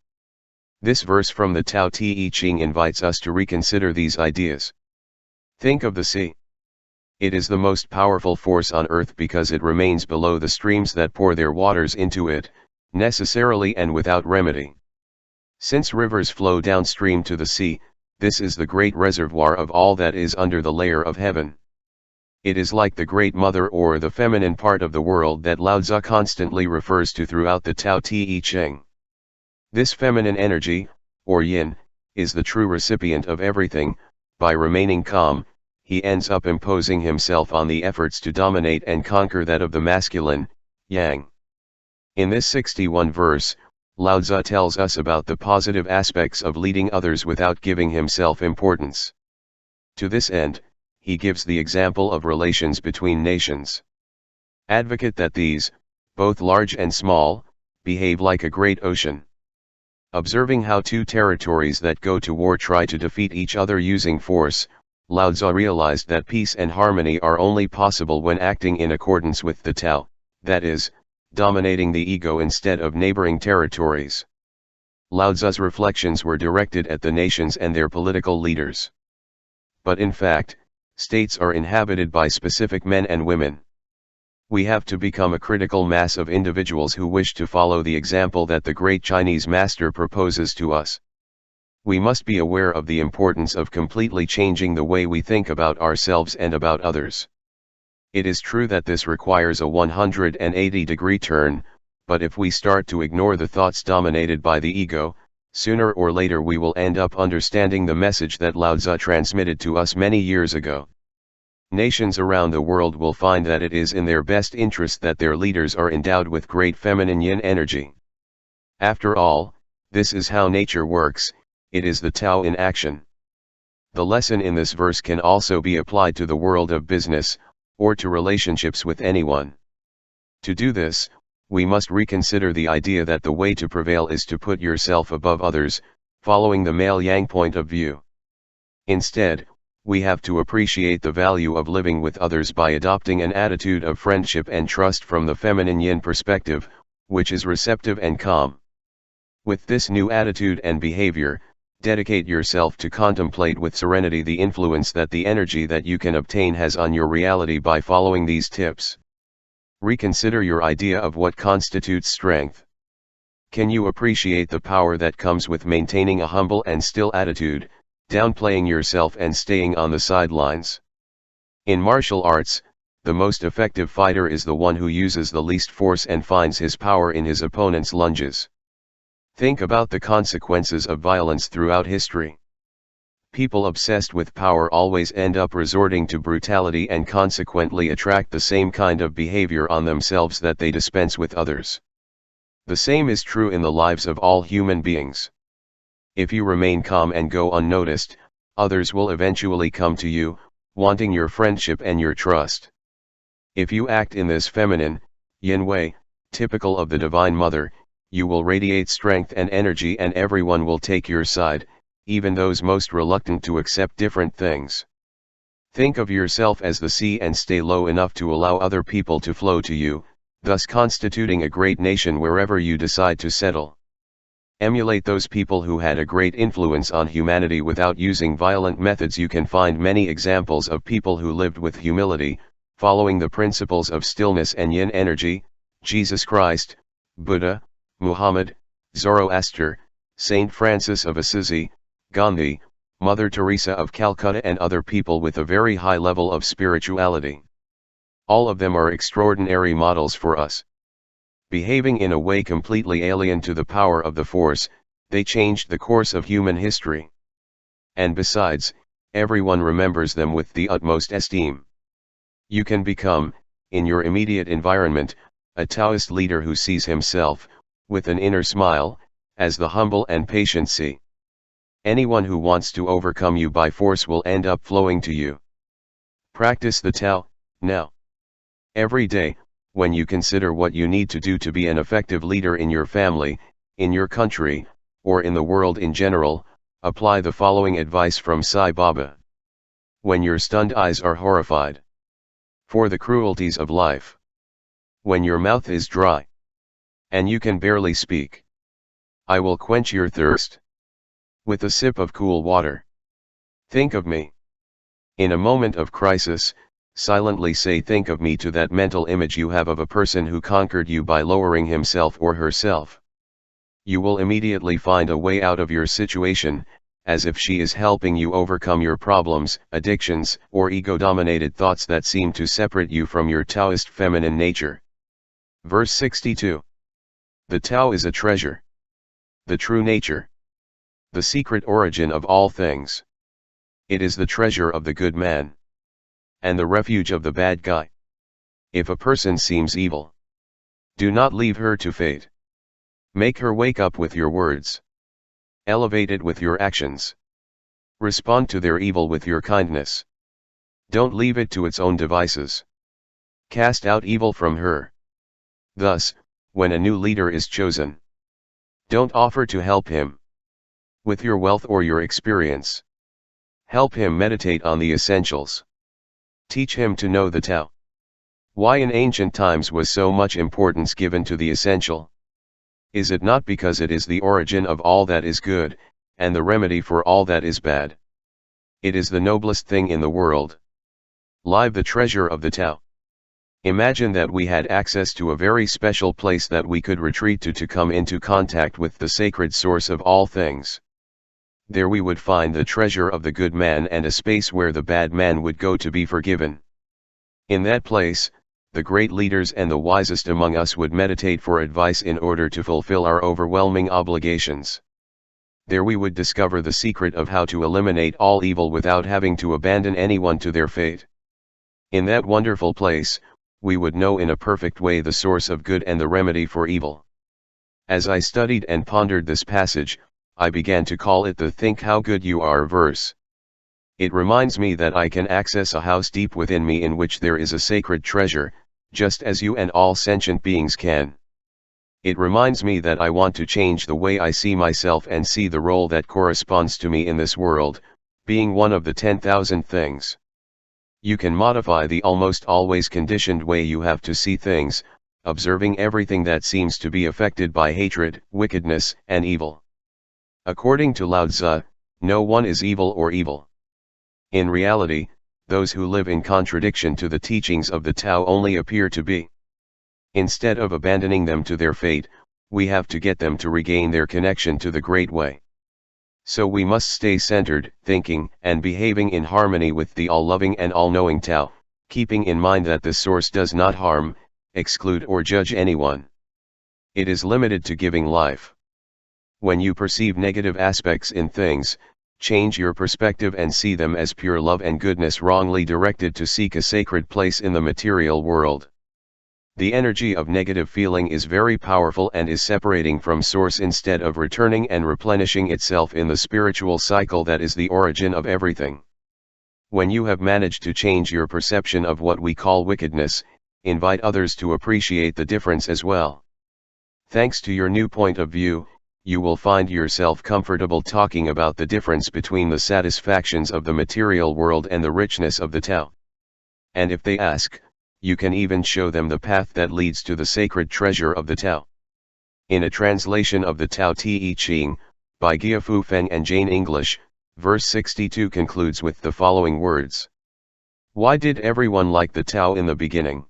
This verse from the Tao Te Ching invites us to reconsider these ideas. Think of the sea. It is the most powerful force on earth because it remains below the streams that pour their waters into it, necessarily and without remedy. Since rivers flow downstream to the sea, this is the great reservoir of all that is under the layer of heaven. It is like the Great Mother or the feminine part of the world that Lao Tzu constantly refers to throughout the Tao Te Ching. This feminine energy, or yin, is the true recipient of everything. By remaining calm, he ends up imposing himself on the efforts to dominate and conquer that of the masculine, yang. In this 61 verse, Lao Tzu tells us about the positive aspects of leading others without giving himself importance. To this end, he gives the example of relations between nations. Advocate that these, both large and small, behave like a great ocean. Observing how two territories that go to war try to defeat each other using force, Lao Tzu realized that peace and harmony are only possible when acting in accordance with the Tao, that is, dominating the ego instead of neighboring territories. Lao Tzu's reflections were directed at the nations and their political leaders. But in fact, states are inhabited by specific men and women. We have to become a critical mass of individuals who wish to follow the example that the great Chinese master proposes to us. We must be aware of the importance of completely changing the way we think about ourselves and about others. It is true that this requires a 180-degree turn, but if we start to ignore the thoughts dominated by the ego, sooner or later we will end up understanding the message that Lao Tzu transmitted to us many years ago. Nations around the world will find that it is in their best interest that their leaders are endowed with great feminine yin energy. After all, this is how nature works, it is the Tao in action. The lesson in this verse can also be applied to the world of business, or to relationships with anyone. To do this, we must reconsider the idea that the way to prevail is to put yourself above others, following the male yang point of view. Instead, we have to appreciate the value of living with others by adopting an attitude of friendship and trust from the feminine yin perspective, which is receptive and calm. With this new attitude and behavior, Dedicate yourself to contemplate with serenity the influence that the energy that you can obtain has on your reality by following these tips. Reconsider your idea of what constitutes strength. Can you appreciate the power that comes with maintaining a humble and still attitude, downplaying yourself and staying on the sidelines? In martial arts, the most effective fighter is the one who uses the least force and finds his power in his opponent's lunges. Think about the consequences of violence throughout history. People obsessed with power always end up resorting to brutality and consequently attract the same kind of behavior on themselves that they dispense with others. The same is true in the lives of all human beings. If you remain calm and go unnoticed, others will eventually come to you, wanting your friendship and your trust. If you act in this feminine, yin way, typical of the Divine Mother, you will radiate strength and energy and everyone will take your side, even those most reluctant to accept different things. Think of yourself as the sea and stay low enough to allow other people to flow to you, thus constituting a great nation wherever you decide to settle. Emulate those people who had a great influence on humanity without using violent methods. You can find many examples of people who lived with humility, following the principles of stillness and yin energy: Jesus Christ, Buddha, Muhammad, Zoroaster, Saint Francis of Assisi, Gandhi, Mother Teresa of Calcutta, and other people with a very high level of spirituality. All of them are extraordinary models for us. Behaving in a way completely alien to the power of the Force, they changed the course of human history. And besides, everyone remembers them with the utmost esteem. You can become, in your immediate environment, a Taoist leader who sees himself, with an inner smile, as the humble and patient sea. Anyone who wants to overcome you by force will end up flowing to you. Practice the TAO, now. Every day, when you consider what you need to do to be an effective leader in your family, in your country, or in the world in general, apply the following advice from Sai Baba. When your stunned eyes are horrified for the cruelties of life, when your mouth is dry and you can barely speak, I will quench your thirst with a sip of cool water. Think of me. In a moment of crisis, silently say "think of me" to that mental image you have of a person who conquered you by lowering himself or herself. You will immediately find a way out of your situation, as if she is helping you overcome your problems, addictions, or ego-dominated thoughts that seem to separate you from your Taoist feminine nature. Verse 62. The Tao is a treasure. The true nature. The secret origin of all things. It is the treasure of the good man. And the refuge of the bad guy. If a person seems evil, do not leave her to fate. Make her wake up with your words. Elevate it with your actions. Respond to their evil with your kindness. Don't leave it to its own devices. Cast out evil from her. Thus, when a new leader is chosen, don't offer to help him with your wealth or your experience. Help him meditate on the essentials. Teach him to know the Tao. Why in ancient times was so much importance given to the essential? Is it not because it is the origin of all that is good, and the remedy for all that is bad? It is the noblest thing in the world. Live the treasure of the Tao. Imagine that we had access to a very special place that we could retreat to come into contact with the sacred source of all things. There we would find the treasure of the good man and a space where the bad man would go to be forgiven. In that place, the great leaders and the wisest among us would meditate for advice in order to fulfill our overwhelming obligations. There we would discover the secret of how to eliminate all evil without having to abandon anyone to their fate. In that wonderful place, we would know in a perfect way the source of good and the remedy for evil. As I studied and pondered this passage, I began to call it the "Think How Good You Are" verse. It reminds me that I can access a house deep within me in which there is a sacred treasure, just as you and all sentient beings can. It reminds me that I want to change the way I see myself and see the role that corresponds to me in this world, being one of the 10,000 things. You can modify the almost always conditioned way you have to see things, observing everything that seems to be affected by hatred, wickedness, and evil. According to Lao Tzu, No one is evil or evil. In reality, those who live in contradiction to the teachings of the Tao only appear to be. Instead of abandoning them to their fate, we have to get them to regain their connection to the Great Way. So we must stay centered, thinking and behaving in harmony with the all-loving and all-knowing Tao, keeping in mind that the source does not harm, exclude or judge anyone. It is limited to giving life. When you perceive negative aspects in things, change your perspective and see them as pure love and goodness wrongly directed to seek a sacred place in the material world. The energy of negative feeling is very powerful and is separating from source instead of returning and replenishing itself in the spiritual cycle that is the origin of everything. When you have managed to change your perception of what we call wickedness, invite others to appreciate the difference as well. Thanks to your new point of view, you will find yourself comfortable talking about the difference between the satisfactions of the material world and the richness of the Tao. And if they ask, you can even show them the path that leads to the sacred treasure of the Tao. In a translation of the Tao Te Ching, by Gia-Fu Feng and Jane English, verse 62 concludes with the following words. Why did everyone like the Tao in the beginning?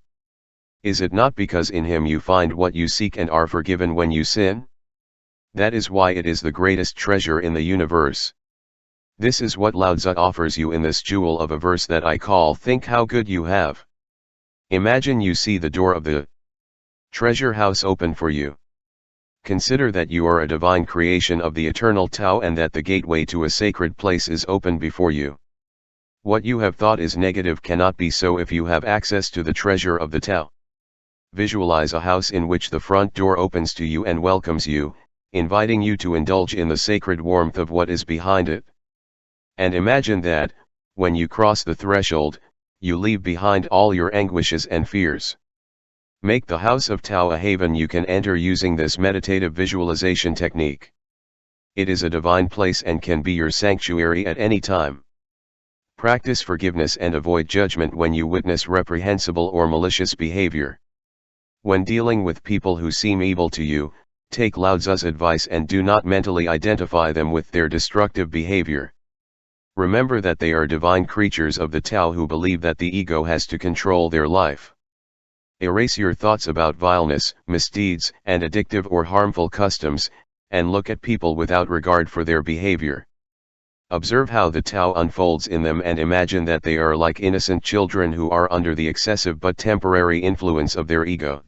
Is it not because in him you find what you seek and are forgiven when you sin? That is why it is the greatest treasure in the universe. This is what Lao Tzu offers you in this jewel of a verse that I call Think How Good You Have. Imagine you see the door of the treasure house open for you. Consider that you are a divine creation of the eternal Tao and that the gateway to a sacred place is open before you. What you have thought is negative cannot be so if you have access to the treasure of the Tao. Visualize a house in which the front door opens to you and welcomes you, inviting you to indulge in the sacred warmth of what is behind it. And imagine that, when you cross the threshold, you leave behind all your anguishes and fears. Make the house of Tao a haven you can enter using this meditative visualization technique. It is a divine place and can be your sanctuary at any time. Practice forgiveness and avoid judgment when you witness reprehensible or malicious behavior. When dealing with people who seem evil to you, take Lao Tzu's advice and do not mentally identify them with their destructive behavior. Remember that they are divine creatures of the Tao who believe that the ego has to control their life. Erase your thoughts about vileness, misdeeds, and addictive or harmful customs, and look at people without regard for their behavior. Observe how the Tao unfolds in them and imagine that they are like innocent children who are under the excessive but temporary influence of their ego.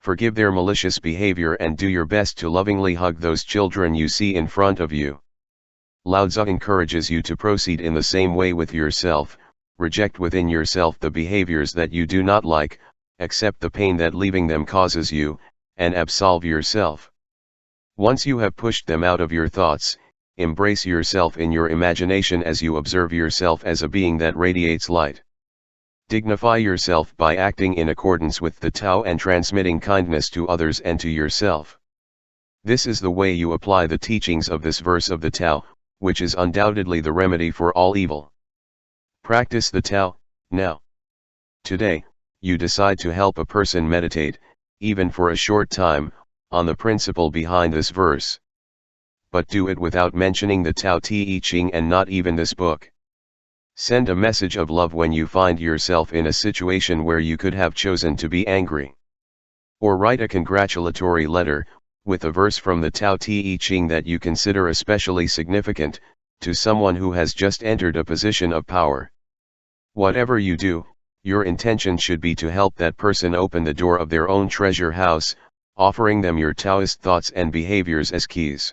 Forgive their malicious behavior and do your best to lovingly hug those children you see in front of you. Lao Tzu encourages you to proceed in the same way with yourself, reject within yourself the behaviors that you do not like, accept the pain that leaving them causes you, and absolve yourself. Once you have pushed them out of your thoughts, embrace yourself in your imagination as you observe yourself as a being that radiates light. Dignify yourself by acting in accordance with the Tao and transmitting kindness to others and to yourself. This is the way you apply the teachings of this verse of the Tao, which is undoubtedly the remedy for all evil. Practice the Tao, now. Today, you decide to help a person meditate, even for a short time, on the principle behind this verse. But do it without mentioning the Tao Te Ching and not even this book. Send a message of love when you find yourself in a situation where you could have chosen to be angry. Or write a congratulatory letter, with a verse from the Tao Te Ching that you consider especially significant, to someone who has just entered a position of power. Whatever you do, your intention should be to help that person open the door of their own treasure house, offering them your Taoist thoughts and behaviors as keys.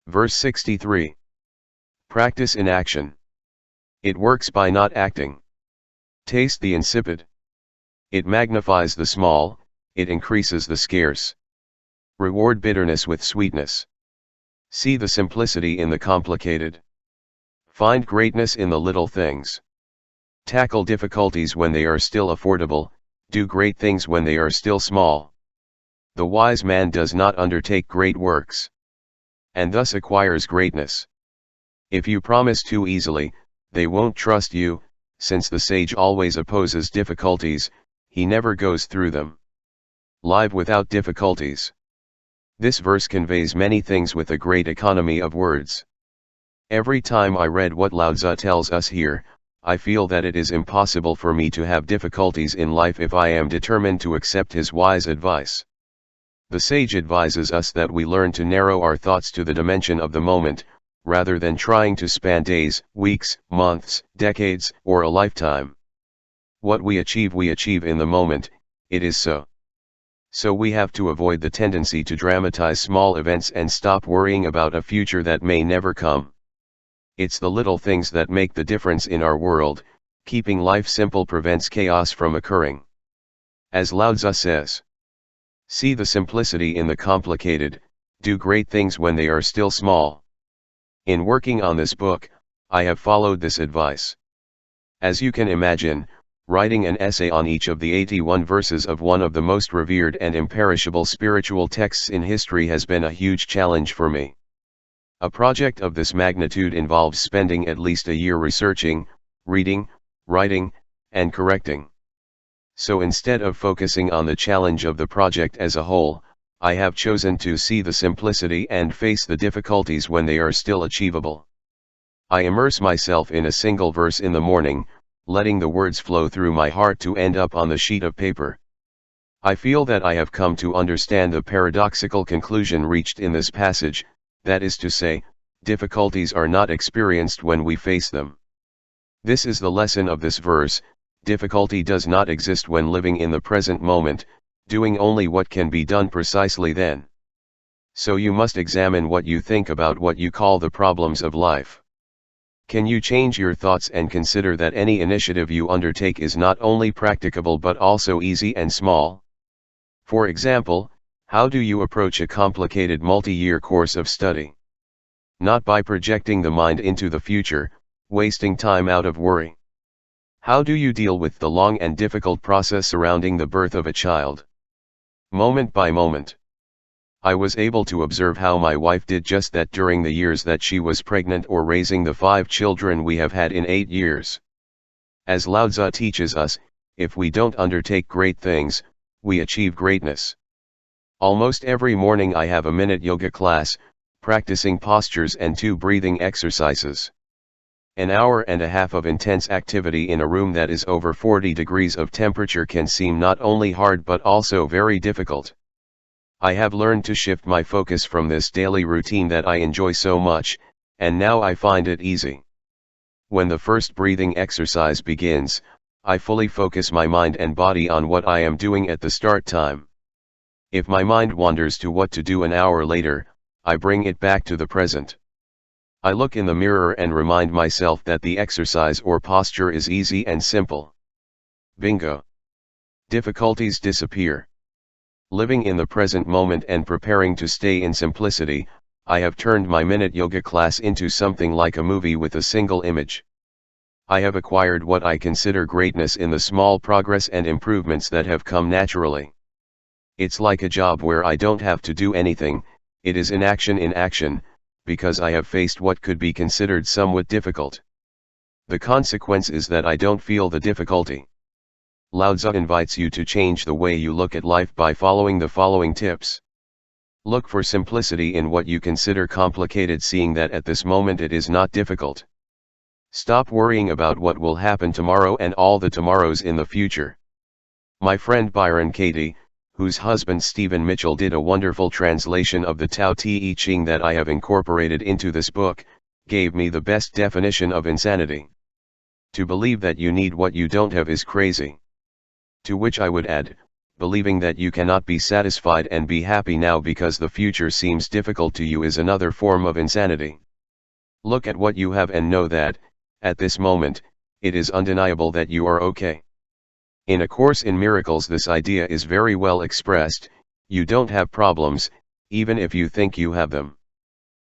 Verse 63. Practice in action. It works by not acting. Taste the insipid. It magnifies the small, it increases the scarce. Reward bitterness with sweetness. See the simplicity in the complicated. Find greatness in the little things. Tackle difficulties when they are still affordable, do great things when they are still small. The wise man does not undertake great works, and thus acquires greatness. If you promise too easily, they won't trust you, since the sage always opposes difficulties, he never goes through them. Live without difficulties. This verse conveys many things with a great economy of words. Every time I read what Lao Tzu tells us here, I feel that it is impossible for me to have difficulties in life if I am determined to accept his wise advice. The sage advises us that we learn to narrow our thoughts to the dimension of the moment, rather than trying to span days, weeks, months, decades, or a lifetime. What we achieve in the moment, it is so. So we have to avoid the tendency to dramatize small events and stop worrying about a future that may never come. It's the little things that make the difference in our world. Keeping life simple prevents chaos from occurring. As Lao Tzu says, see the simplicity in the complicated, do great things when they are still small. In working on this book, I have followed this advice. As you can imagine, writing an essay on each of the 81 verses of one of the most revered and imperishable spiritual texts in history has been a huge challenge for me. A project of this magnitude involves spending at least a year researching, reading, writing, and correcting. So instead of focusing on the challenge of the project as a whole, I have chosen to see the simplicity and face the difficulties when they are still achievable. I immerse myself in a single verse in the morning, letting the words flow through my heart to end up on the sheet of paper. I feel that I have come to understand the paradoxical conclusion reached in this passage, that is to say, difficulties are not experienced when we face them. This is the lesson of this verse: difficulty does not exist when living in the present moment, doing only what can be done precisely then. So you must examine what you think about what you call the problems of life. Can you change your thoughts and consider that any initiative you undertake is not only practicable but also easy and small? For example, how do you approach a complicated multi-year course of study? Not by projecting the mind into the future, wasting time out of worry. How do you deal with the long and difficult process surrounding the birth of a child? Moment by moment. I was able to observe how my wife did just that during the years that she was pregnant or raising the 5 children we have had in 8 years. As Lao Tzu teaches us, if we don't undertake great things, we achieve greatness. Almost every morning I have a minute yoga class, practicing postures and 2 breathing exercises. An hour and a half of intense activity in a room that is over 40 degrees of temperature can seem not only hard but also very difficult. I have learned to shift my focus from this daily routine that I enjoy so much, and now I find it easy. When the first breathing exercise begins, I fully focus my mind and body on what I am doing at the start time. If my mind wanders to what to do an hour later, I bring it back to the present. I look in the mirror and remind myself that the exercise or posture is easy and simple. Bingo! Difficulties disappear. Living in the present moment and preparing to stay in simplicity, I have turned my minute yoga class into something like a movie with a single image. I have acquired what I consider greatness in the small progress and improvements that have come naturally. It's like a job where I don't have to do anything, it is in action, because I have faced what could be considered somewhat difficult. The consequence is that I don't feel the difficulty. Lao Tzu invites you to change the way you look at life by following the following tips. Look for simplicity in what you consider complicated, seeing that at this moment it is not difficult. Stop worrying about what will happen tomorrow and all the tomorrows in the future. My friend Byron Katie, whose husband Stephen Mitchell did a wonderful translation of the Tao Te Ching that I have incorporated into this book, gave me the best definition of insanity. To believe that you need what you don't have is crazy. To which I would add, believing that you cannot be satisfied and be happy now because the future seems difficult to you is another form of insanity. Look at what you have and know that, at this moment, it is undeniable that you are okay. In A Course in Miracles this idea is very well expressed: you don't have problems, even if you think you have them.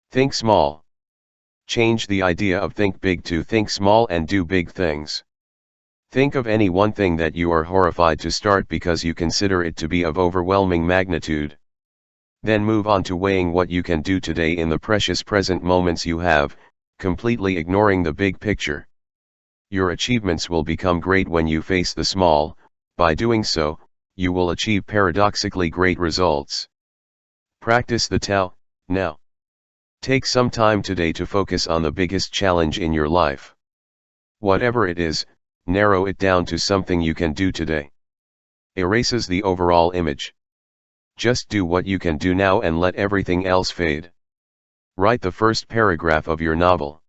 Think small. Change the idea of think big to think small and do big things. Think of any one thing that you are horrified to start because you consider it to be of overwhelming magnitude. Then move on to weighing what you can do today in the precious present moments you have, completely ignoring the big picture. Your achievements will become great when you face the small. By doing so, you will achieve paradoxically great results. Practice the Tao, now. Take some time today to focus on the biggest challenge in your life. Whatever it is, narrow it down to something you can do today. Erases the overall image. Just do what you can do now and let everything else fade. Write the first paragraph of your novel.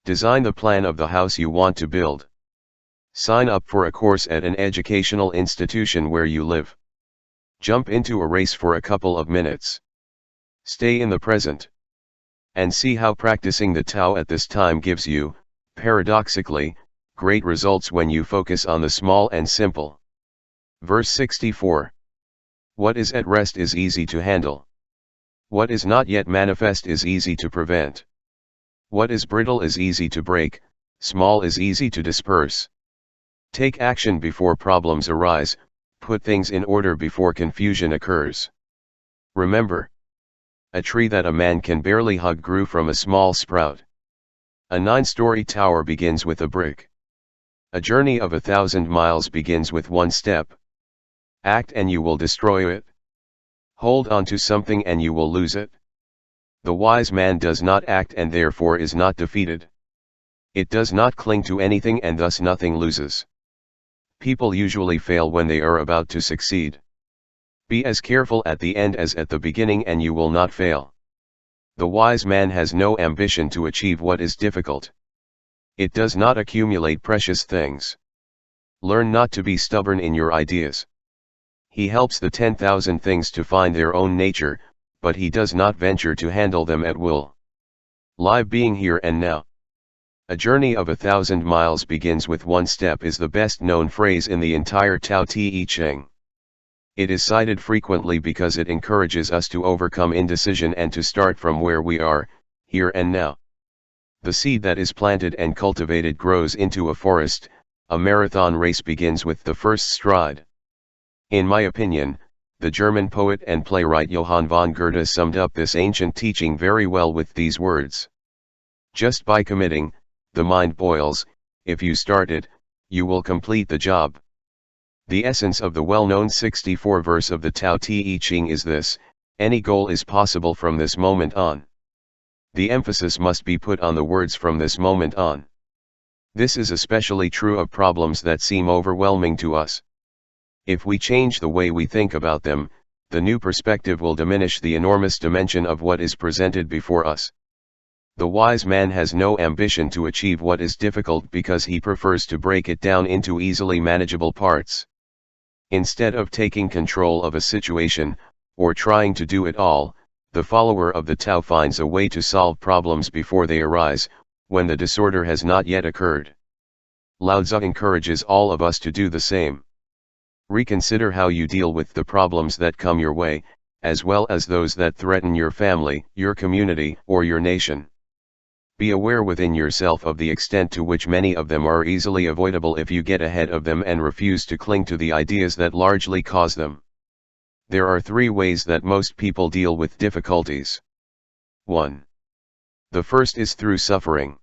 Design the plan of the house you want to build. Sign up for a course at an educational institution where you live. Jump into a race for a couple of minutes. Stay in the present. And see how practicing the TAO at this time gives you, paradoxically, great results when you focus on the small and simple. Verse 64. What is at rest is easy to handle. What is not yet manifest is easy to prevent. What is brittle is easy to break, small is easy to disperse. Take action before problems arise, put things in order before confusion occurs. Remember, a tree that a man can barely hug grew from a small sprout. A 9-story tower begins with a brick. A journey of 1,000 miles begins with one step. Act and you will destroy it. Hold on to something and you will lose it. The wise man does not act and therefore is not defeated. It does not cling to anything and thus nothing loses. People usually fail when they are about to succeed. Be as careful at the end as at the beginning and you will not fail. The wise man has no ambition to achieve what is difficult. It does not accumulate precious things. Learn not to be stubborn in your ideas. He helps the 10,000 things to find their own nature, but he does not venture to handle them at will. Live being here and now. A journey of 1,000 miles begins with one step is the best known phrase in the entire Tao Te Ching. It is cited frequently because it encourages us to overcome indecision and to start from where we are, here and now. The seed that is planted and cultivated grows into a forest. A marathon race begins with the first stride. In my opinion, the German poet and playwright Johann von Goethe summed up this ancient teaching very well with these words. Just by committing, the mind boils. If you start it, you will complete the job. The essence of the well-known 64 verse of the Tao Te Ching is this: any goal is possible from this moment on. The emphasis must be put on the words from this moment on. This is especially true of problems that seem overwhelming to us. If we change the way we think about them, the new perspective will diminish the enormous dimension of what is presented before us. The wise man has no ambition to achieve what is difficult because he prefers to break it down into easily manageable parts. Instead of taking control of a situation, or trying to do it all, the follower of the Tao finds a way to solve problems before they arise, when the disorder has not yet occurred. Lao Tzu encourages all of us to do the same. Reconsider how you deal with the problems that come your way, as well as those that threaten your family, your community, or your nation. Be aware within yourself of the extent to which many of them are easily avoidable if you get ahead of them and refuse to cling to the ideas that largely cause them. There are 3 ways that most people deal with difficulties. 1. The first is through suffering.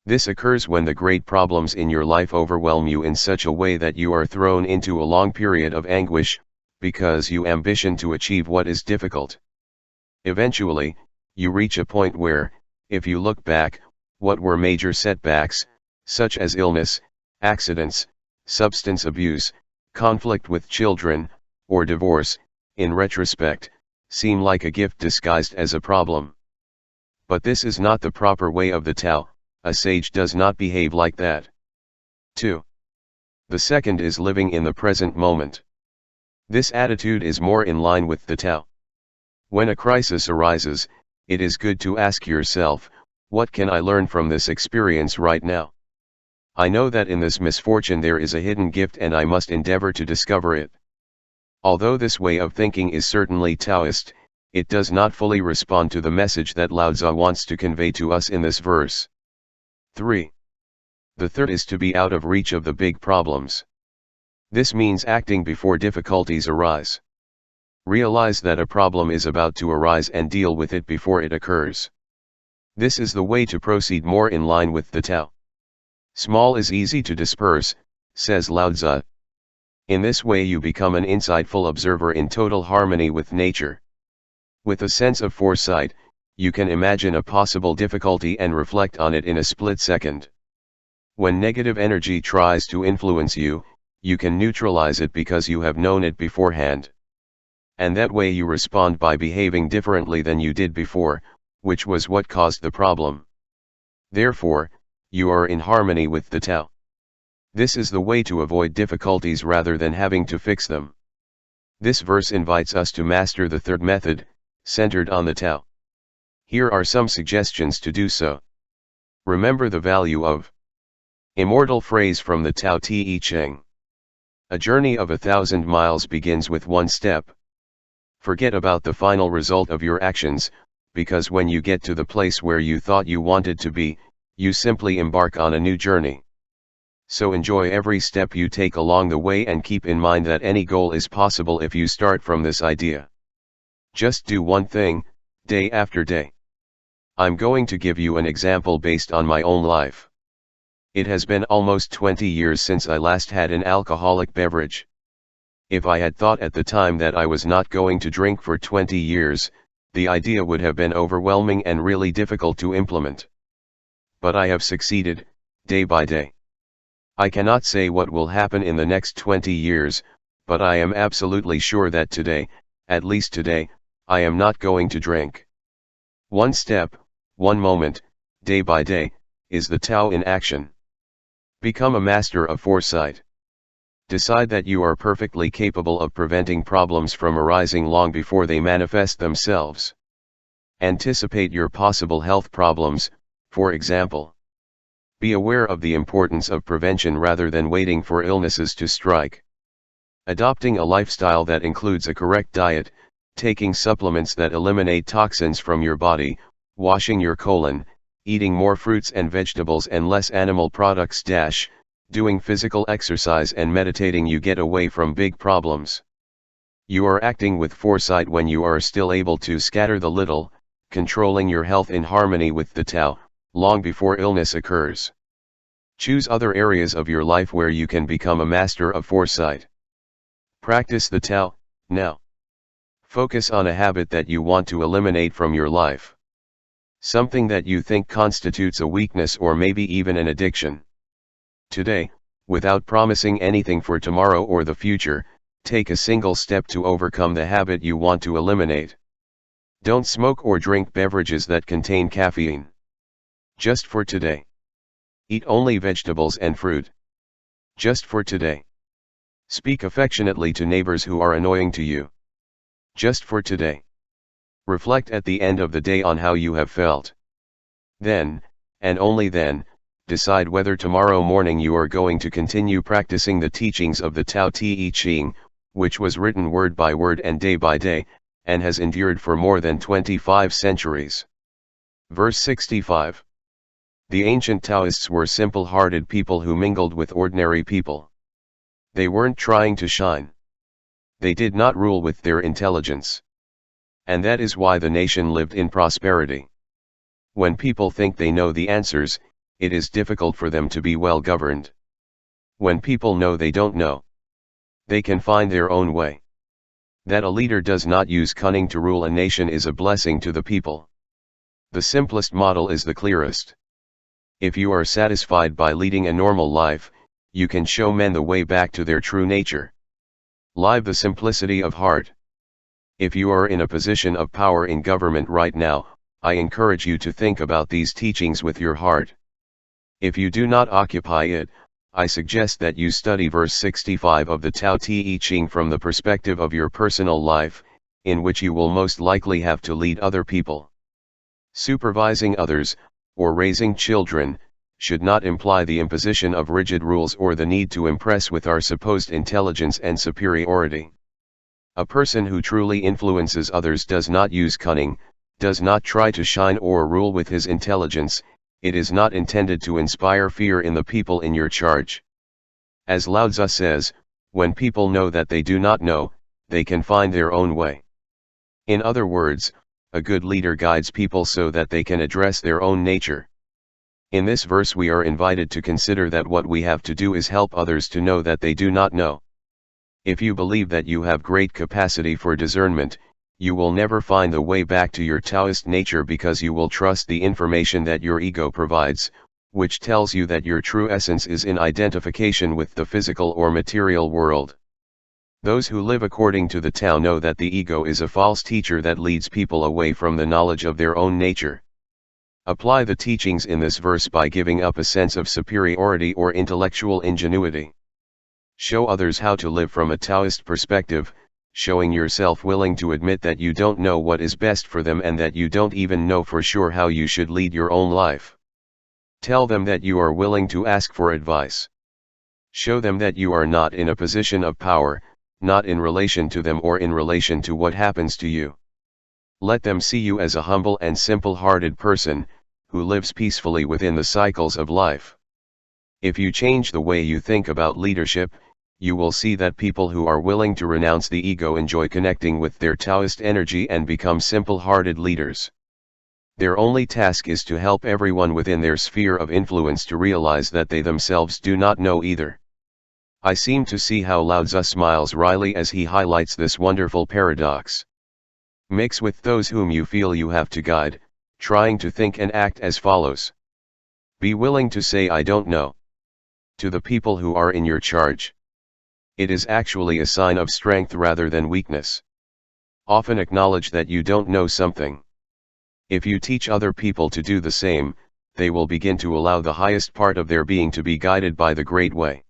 This occurs when the great problems in your life overwhelm you in such a way that you are thrown into a long period of anguish, because you ambition to achieve what is difficult. Eventually, you reach a point where, if you look back, what were major setbacks, such as illness, accidents, substance abuse, conflict with children, or divorce, in retrospect, seem like a gift disguised as a problem. But this is not the proper way of the Tao. A sage does not behave like that. 2. The second is living in the present moment. This attitude is more in line with the Tao. When a crisis arises, it is good to ask yourself, what can I learn from this experience right now? I know that in this misfortune there is a hidden gift and I must endeavor to discover it. Although this way of thinking is certainly Taoist, it does not fully respond to the message that Lao Tzu wants to convey to us in this verse. 3. The third is to be out of reach of the big problems. This means acting before difficulties arise. Realize that a problem is about to arise and deal with it before it occurs. This is the way to proceed more in line with the Tao. Small is easy to disperse, says Lao Tzu. In this way you become an insightful observer in total harmony with nature. With a sense of foresight, you can imagine a possible difficulty and reflect on it in a split second. When negative energy tries to influence you, you can neutralize it because you have known it beforehand. And that way you respond by behaving differently than you did before, which was what caused the problem. Therefore, you are in harmony with the TAO. This is the way to avoid difficulties rather than having to fix them. This verse invites us to master the third method, centered on the TAO. Here are some suggestions to do so. Remember the value of immortal phrase from the Tao Te Ching. A journey of 1,000 miles begins with one step. Forget about the final result of your actions, because when you get to the place where you thought you wanted to be, you simply embark on a new journey. So enjoy every step you take along the way and keep in mind that any goal is possible if you start from this idea. Just do one thing, day after day. I'm going to give you an example based on my own life. It has been almost 20 years since I last had an alcoholic beverage. If I had thought at the time that I was not going to drink for 20 years, the idea would have been overwhelming and really difficult to implement. But I have succeeded, day by day. I cannot say what will happen in the next 20 years, but I am absolutely sure that today, at least today, I am not going to drink. One step, one moment, day by day, is the Tao in action. Become a master of foresight. Decide that you are perfectly capable of preventing problems from arising long before they manifest themselves. Anticipate your possible health problems, for example. Be aware of the importance of prevention rather than waiting for illnesses to strike. Adopting a lifestyle that includes a correct diet, taking supplements that eliminate toxins from your body, washing your colon, eating more fruits and vegetables and less animal products - doing physical exercise and meditating, you get away from big problems. You are acting with foresight when you are still able to scatter the little, controlling your health in harmony with the Tao, long before illness occurs. Choose other areas of your life where you can become a master of foresight. Practice the Tao, now. Focus on a habit that you want to eliminate from your life. Something that you think constitutes a weakness or maybe even an addiction. Today, without promising anything for tomorrow or the future, take a single step to overcome the habit you want to eliminate. Don't smoke or drink beverages that contain caffeine. Just for today. Eat only vegetables and fruit. Just for today. Speak affectionately to neighbors who are annoying to you. Just for today. Reflect at the end of the day on how you have felt. Then, and only then, decide whether tomorrow morning you are going to continue practicing the teachings of the Tao Te Ching, which was written word by word and day by day, and has endured for more than 25 centuries. Verse 65. The ancient Taoists were simple-hearted people who mingled with ordinary people. They weren't trying to shine. They did not rule with their intelligence. And that is why the nation lived in prosperity. When people think they know the answers, it is difficult for them to be well governed. When people know they don't know, they can find their own way. That a leader does not use cunning to rule a nation is a blessing to the people. The simplest model is the clearest. If you are satisfied by leading a normal life, you can show men the way back to their true nature. Live the simplicity of heart. If you are in a position of power in government right now, I encourage you to think about these teachings with your heart. If you do not occupy it, I suggest that you study verse 65 of the Tao Te Ching from the perspective of your personal life, in which you will most likely have to lead other people. Supervising others, or raising children, should not imply the imposition of rigid rules or the need to impress with our supposed intelligence and superiority. A person who truly influences others does not use cunning, does not try to shine or rule with his intelligence. It is not intended to inspire fear in the people in your charge. As Lao Tzu says, when people know that they do not know, they can find their own way. In other words, a good leader guides people so that they can address their own nature. In this verse we are invited to consider that what we have to do is help others to know that they do not know. If you believe that you have great capacity for discernment, you will never find the way back to your Taoist nature because you will trust the information that your ego provides, which tells you that your true essence is in identification with the physical or material world. Those who live according to the Tao know that the ego is a false teacher that leads people away from the knowledge of their own nature. Apply the teachings in this verse by giving up a sense of superiority or intellectual ingenuity. Show others how to live from a Taoist perspective, showing yourself willing to admit that you don't know what is best for them and that you don't even know for sure how you should lead your own life. Tell them that you are willing to ask for advice. Show them that you are not in a position of power, not in relation to them or in relation to what happens to you. Let them see you as a humble and simple-hearted person, who lives peacefully within the cycles of life. If you change the way you think about leadership, you will see that people who are willing to renounce the ego enjoy connecting with their Taoist energy and become simple-hearted leaders. Their only task is to help everyone within their sphere of influence to realize that they themselves do not know either. I seem to see how Lao Tzu smiles wryly as he highlights this wonderful paradox. Mix with those whom you feel you have to guide, trying to think and act as follows. Be willing to say I don't know to the people who are in your charge. It is actually a sign of strength rather than weakness. Often acknowledge that you don't know something. If you teach other people to do the same, they will begin to allow the highest part of their being to be guided by the Great Way.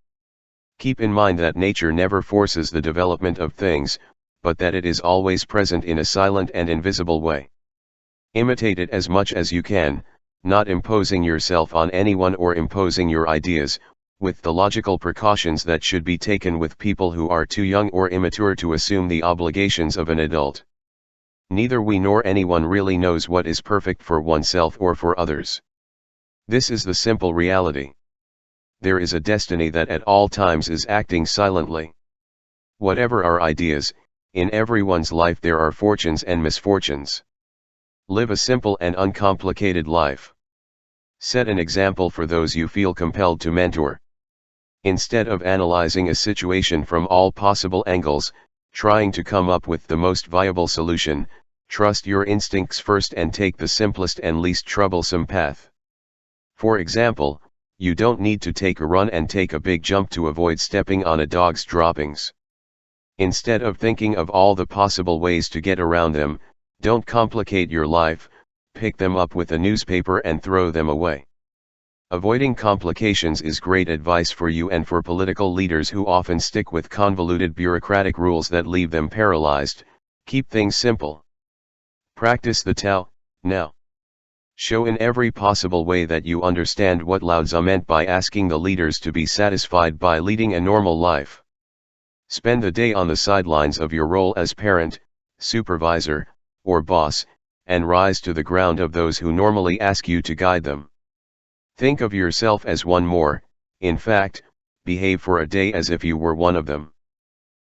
Keep in mind that nature never forces the development of things, but that it is always present in a silent and invisible way. Imitate it as much as you can, not imposing yourself on anyone or imposing your ideas, with the logical precautions that should be taken with people who are too young or immature to assume the obligations of an adult. Neither we nor anyone really knows what is perfect for oneself or for others. This is the simple reality. There is a destiny that at all times is acting silently. Whatever our ideas, in everyone's life there are fortunes and misfortunes. Live a simple and uncomplicated life. Set an example for those you feel compelled to mentor. Instead of analyzing a situation from all possible angles, trying to come up with the most viable solution, trust your instincts first and take the simplest and least troublesome path. For example, you don't need to take a run and take a big jump to avoid stepping on a dog's droppings. Instead of thinking of all the possible ways to get around them, don't complicate your life, pick them up with a newspaper and throw them away. Avoiding complications is great advice for you and for political leaders who often stick with convoluted bureaucratic rules that leave them paralyzed. Keep things simple. Practice the Tao, now. Show in every possible way that you understand what Lao Tzu meant by asking the leaders to be satisfied by leading a normal life. Spend the day on the sidelines of your role as parent, supervisor, or boss, and rise to the ground of those who normally ask you to guide them. Think of yourself as one more, in fact, behave for a day as if you were one of them.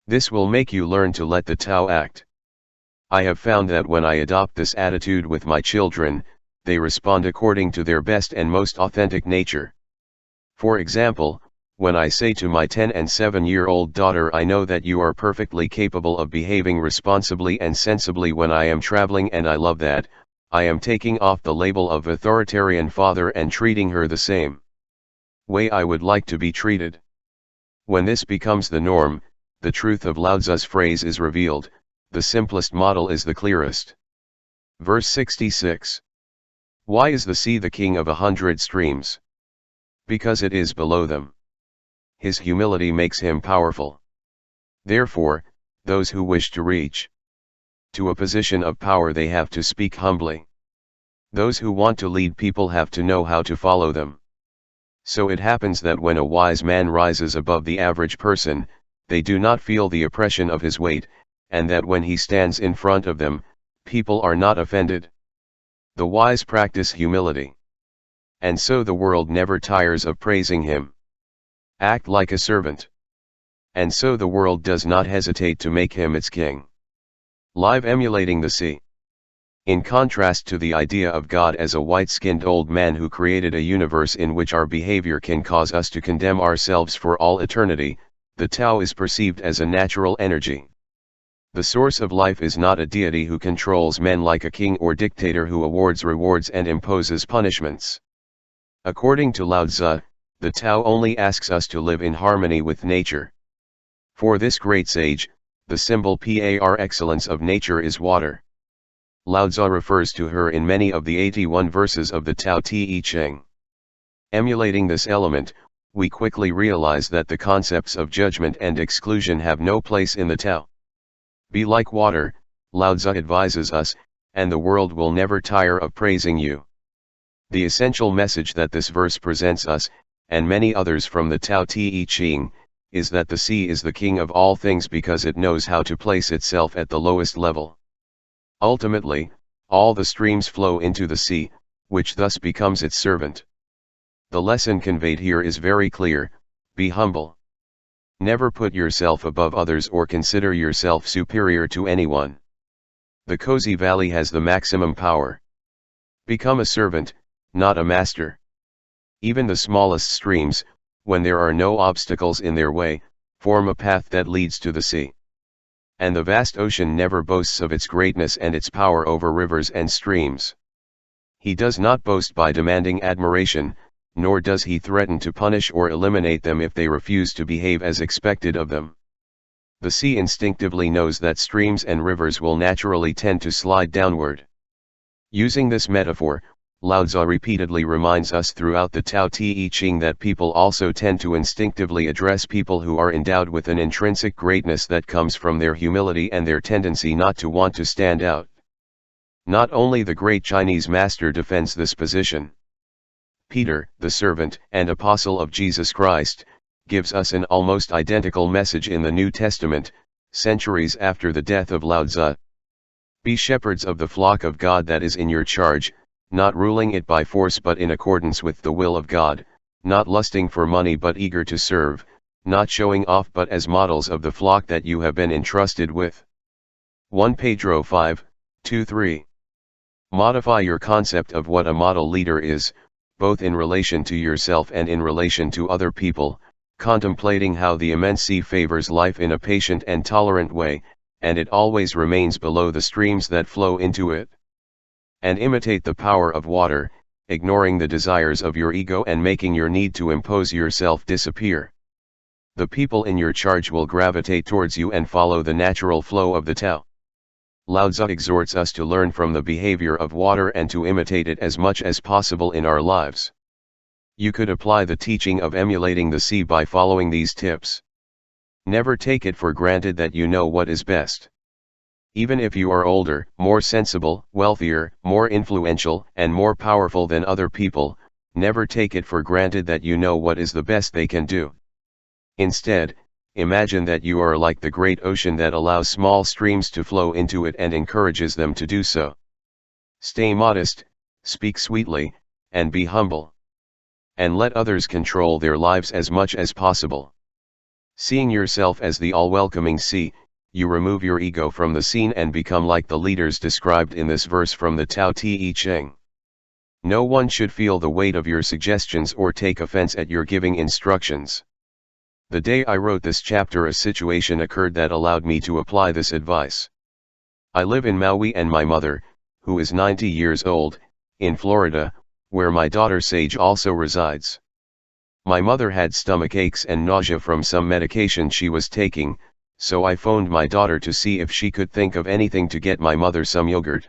This will make you learn to let the Tao act. I have found that when I adopt this attitude with my children, they respond according to their best and most authentic nature. For example, when I say to my 10 and 7-year-old daughter, I know that you are perfectly capable of behaving responsibly and sensibly when I am traveling and I love that, I am taking off the label of authoritarian father and treating her the same way I would like to be treated. When this becomes the norm, the truth of Lao Tzu's phrase is revealed, the simplest model is the clearest. Verse 66. Why is the sea the king of 100 streams? Because it is below them. His humility makes him powerful. Therefore, those who wish to reach to a position of power, they have to speak humbly. Those who want to lead people have to know how to follow them. So it happens that when a wise man rises above the average person, they do not feel the oppression of his weight, and that when he stands in front of them, people are not offended. The wise practice humility. And so the world never tires of praising him. Act like a servant. And so the world does not hesitate to make him its king. Live emulating the sea. In contrast to the idea of God as a white-skinned old man who created a universe in which our behavior can cause us to condemn ourselves for all eternity, the Tao is perceived as a natural energy. The source of life is not a deity who controls men like a king or dictator who awards rewards and imposes punishments. According to Lao Tzu, the Tao only asks us to live in harmony with nature. For this great sage, the symbol par excellence of nature is water. Lao Tzu refers to her in many of the 81 verses of the Tao Te Ching. Emulating this element, we quickly realize that the concepts of judgment and exclusion have no place in the Tao. Be like water, Lao Tzu advises us, and the world will never tire of praising you. The essential message that this verse presents us, and many others from the Tao Te Ching, is that the sea is the king of all things because it knows how to place itself at the lowest level. Ultimately, all the streams flow into the sea, which thus becomes its servant. The lesson conveyed here is very clear: be humble. Never put yourself above others or consider yourself superior to anyone. The cozy valley has the maximum power. Become a servant, not a master. Even the smallest streams, when there are no obstacles in their way, form a path that leads to the sea. And the vast ocean never boasts of its greatness and its power over rivers and streams. He does not boast by demanding admiration, nor does he threaten to punish or eliminate them if they refuse to behave as expected of them. The sea instinctively knows that streams and rivers will naturally tend to slide downward. Using this metaphor, Lao Tzu repeatedly reminds us throughout the Tao Te Ching that people also tend to instinctively address people who are endowed with an intrinsic greatness that comes from their humility and their tendency not to want to stand out. Not only the great Chinese master defends this position. Peter, the servant and apostle of Jesus Christ, gives us an almost identical message in the New Testament, centuries after the death of Lao Tzu. Be shepherds of the flock of God that is in your charge, not ruling it by force but in accordance with the will of God, not lusting for money but eager to serve, not showing off but as models of the flock that you have been entrusted with. 1 Pedro 5:2-3. Modify your concept of what a model leader is, both in relation to yourself and in relation to other people, contemplating how the immense sea favors life in a patient and tolerant way, and it always remains below the streams that flow into it. And imitate the power of water, ignoring the desires of your ego and making your need to impose yourself disappear. The people in your charge will gravitate towards you and follow the natural flow of the Tao. Lao Tzu exhorts us to learn from the behavior of water and to imitate it as much as possible in our lives. You could apply the teaching of emulating the sea by following these tips. Never take it for granted that you know what is best. Even if you are older, more sensible, wealthier, more influential, and more powerful than other people, never take it for granted that you know what is the best they can do. Instead, imagine that you are like the great ocean that allows small streams to flow into it and encourages them to do so. Stay modest, speak sweetly, and be humble. And let others control their lives as much as possible. Seeing yourself as the all-welcoming sea, you remove your ego from the scene and become like the leaders described in this verse from the Tao Te Ching. No one should feel the weight of your suggestions or take offense at your giving instructions. The day I wrote this chapter, a situation occurred that allowed me to apply this advice. I live in Maui and my mother, who is 90 years old, in Florida, where my daughter Sage also resides. My mother had stomach aches and nausea from some medication she was taking, so I phoned my daughter to see if she could think of anything to get my mother some yogurt.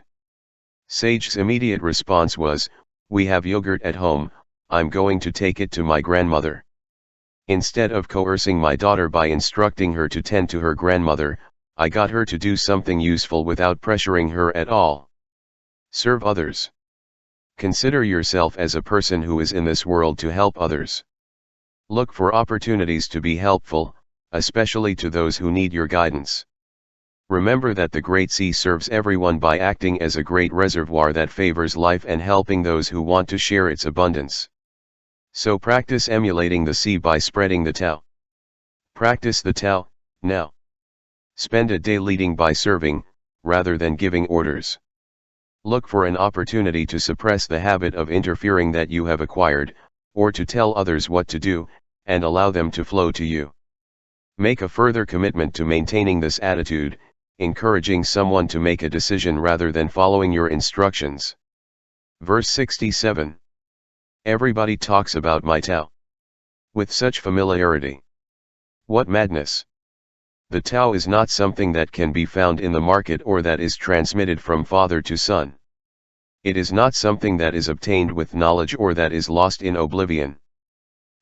Sage's immediate response was, "We have yogurt at home, I'm going to take it to my grandmother." Instead of coercing my daughter by instructing her to tend to her grandmother, I got her to do something useful without pressuring her at all. Serve others. Consider yourself as a person who is in this world to help others. Look for opportunities to be helpful, especially to those who need your guidance. Remember that the Great Sea serves everyone by acting as a great reservoir that favors life and helping those who want to share its abundance. So practice emulating the sea by spreading the Tao. Practice the Tao, now. Spend a day leading by serving, rather than giving orders. Look for an opportunity to suppress the habit of interfering that you have acquired, or to tell others what to do, and allow them to flow to you. Make a further commitment to maintaining this attitude, encouraging someone to make a decision rather than following your instructions. Verse 67. Everybody talks about my TAO with such familiarity. What madness! The TAO is not something that can be found in the market or that is transmitted from father to son. It is not something that is obtained with knowledge or that is lost in oblivion.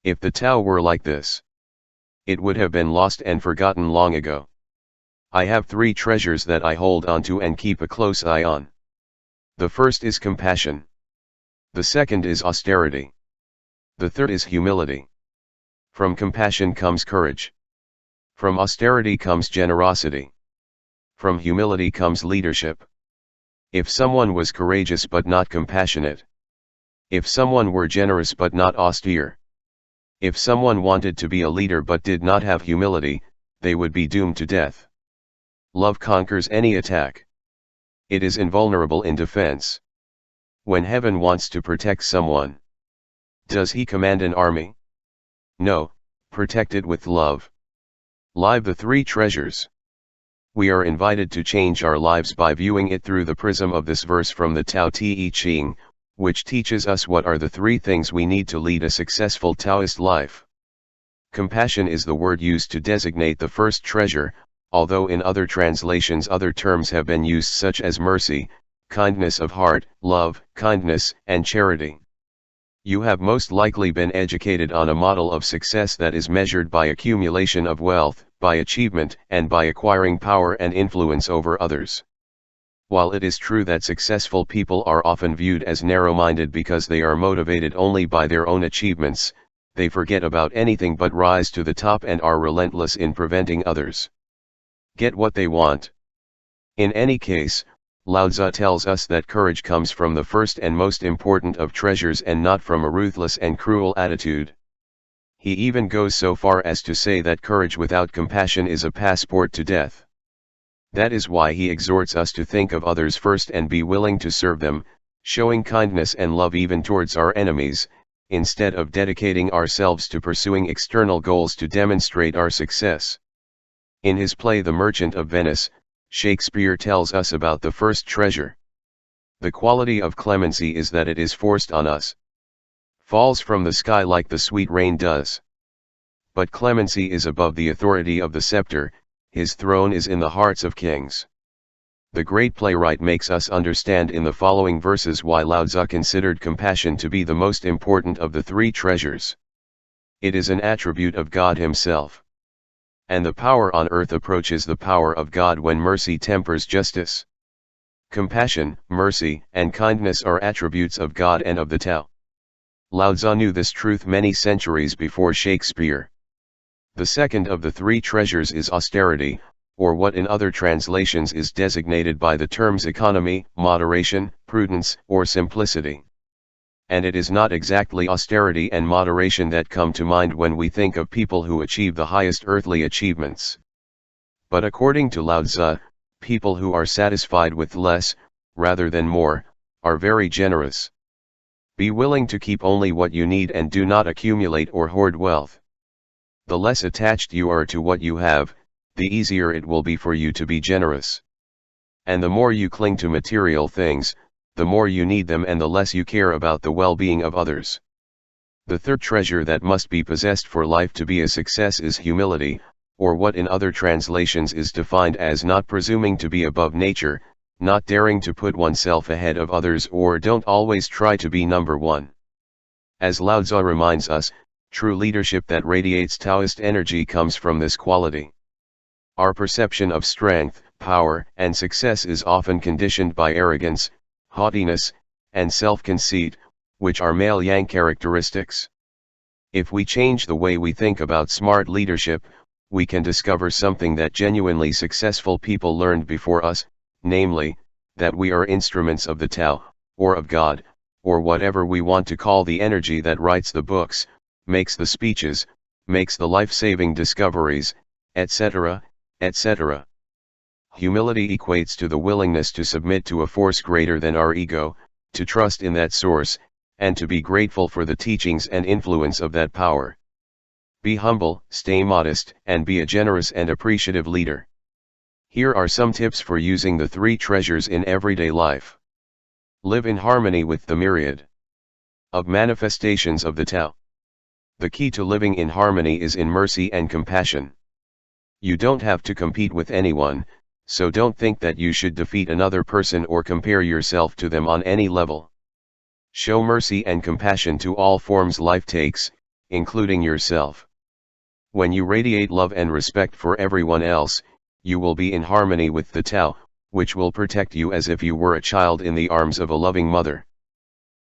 If the TAO were like this, it would have been lost and forgotten long ago. I have 3 treasures that I hold onto and keep a close eye on. The first is compassion. The second is austerity. The third is humility. From compassion comes courage. From austerity comes generosity. From humility comes leadership. If someone was courageous but not compassionate. If someone were generous but not austere. If someone wanted to be a leader but did not have humility, they would be doomed to death. Love conquers any attack. It is invulnerable in defense. When heaven wants to protect someone, does he command an army? No, protect it with love. Live the 3 treasures. We are invited to change our lives by viewing it through the prism of this verse from the Tao Te Ching, which teaches us what are the 3 things we need to lead a successful Taoist life. Compassion is the word used to designate the first treasure, although in other translations other terms have been used such as mercy, kindness of heart, love, kindness, and charity. You have most likely been educated on a model of success that is measured by accumulation of wealth, by achievement, and by acquiring power and influence over others. While it is true that successful people are often viewed as narrow-minded because they are motivated only by their own achievements, they forget about anything but rise to the top and are relentless in preventing others get what they want. In any case, Lao Tzu tells us that courage comes from the first and most important of treasures and not from a ruthless and cruel attitude. He even goes so far as to say that courage without compassion is a passport to death. That is why he exhorts us to think of others first and be willing to serve them, showing kindness and love even towards our enemies, instead of dedicating ourselves to pursuing external goals to demonstrate our success. In his play The Merchant of Venice, Shakespeare tells us about the first treasure. The quality of clemency is that it is forced on us. Falls from the sky like the sweet rain does. But clemency is above the authority of the scepter, his throne is in the hearts of kings. The great playwright makes us understand in the following verses why Lao Tzu considered compassion to be the most important of the 3 treasures. It is an attribute of God himself. And the power on earth approaches the power of God when mercy tempers justice. Compassion, mercy, and kindness are attributes of God and of the Tao. Lao Tzu knew this truth many centuries before Shakespeare. The second of the 3 treasures is austerity, or what in other translations is designated by the terms economy, moderation, prudence, or simplicity. And it is not exactly austerity and moderation that come to mind when we think of people who achieve the highest earthly achievements. But according to Lao Tzu, people who are satisfied with less, rather than more, are very generous. Be willing to keep only what you need and do not accumulate or hoard wealth. The less attached you are to what you have, the easier it will be for you to be generous. And the more you cling to material things, the more you need them and the less you care about the well-being of others. The third treasure that must be possessed for life to be a success is humility, or what in other translations is defined as not presuming to be above nature, not daring to put oneself ahead of others, or don't always try to be number one. As Lao Tzu reminds us, true leadership that radiates Taoist energy comes from this quality. Our perception of strength, power, and success is often conditioned by arrogance, haughtiness, and self-conceit, which are male yang characteristics. If we change the way we think about smart leadership, we can discover something that genuinely successful people learned before us, namely, that we are instruments of the Tao, or of God, or whatever we want to call the energy that writes the books, makes the speeches, makes the life-saving discoveries, etc., etc. Humility equates to the willingness to submit to a force greater than our ego, to trust in that source, and to be grateful for the teachings and influence of that power. Be humble, stay modest, and be a generous and appreciative leader. Here are some tips for using the three treasures in everyday life. Live in harmony with the myriad of manifestations of the TAO. The key to living in harmony is in mercy and compassion. You don't have to compete with anyone, so don't think that you should defeat another person or compare yourself to them on any level. Show mercy and compassion to all forms life takes, including yourself. When you radiate love and respect for everyone else, you will be in harmony with the TAO, which will protect you as if you were a child in the arms of a loving mother.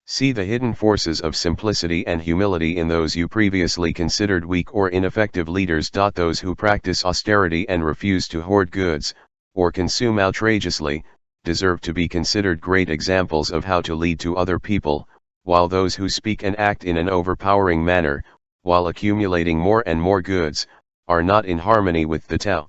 See the hidden forces of simplicity and humility in those you previously considered weak or ineffective leaders. Those who practice austerity and refuse to hoard goods, or consume outrageously, deserve to be considered great examples of how to lead to other people, while those who speak and act in an overpowering manner, while accumulating more and more goods, are not in harmony with the TAO.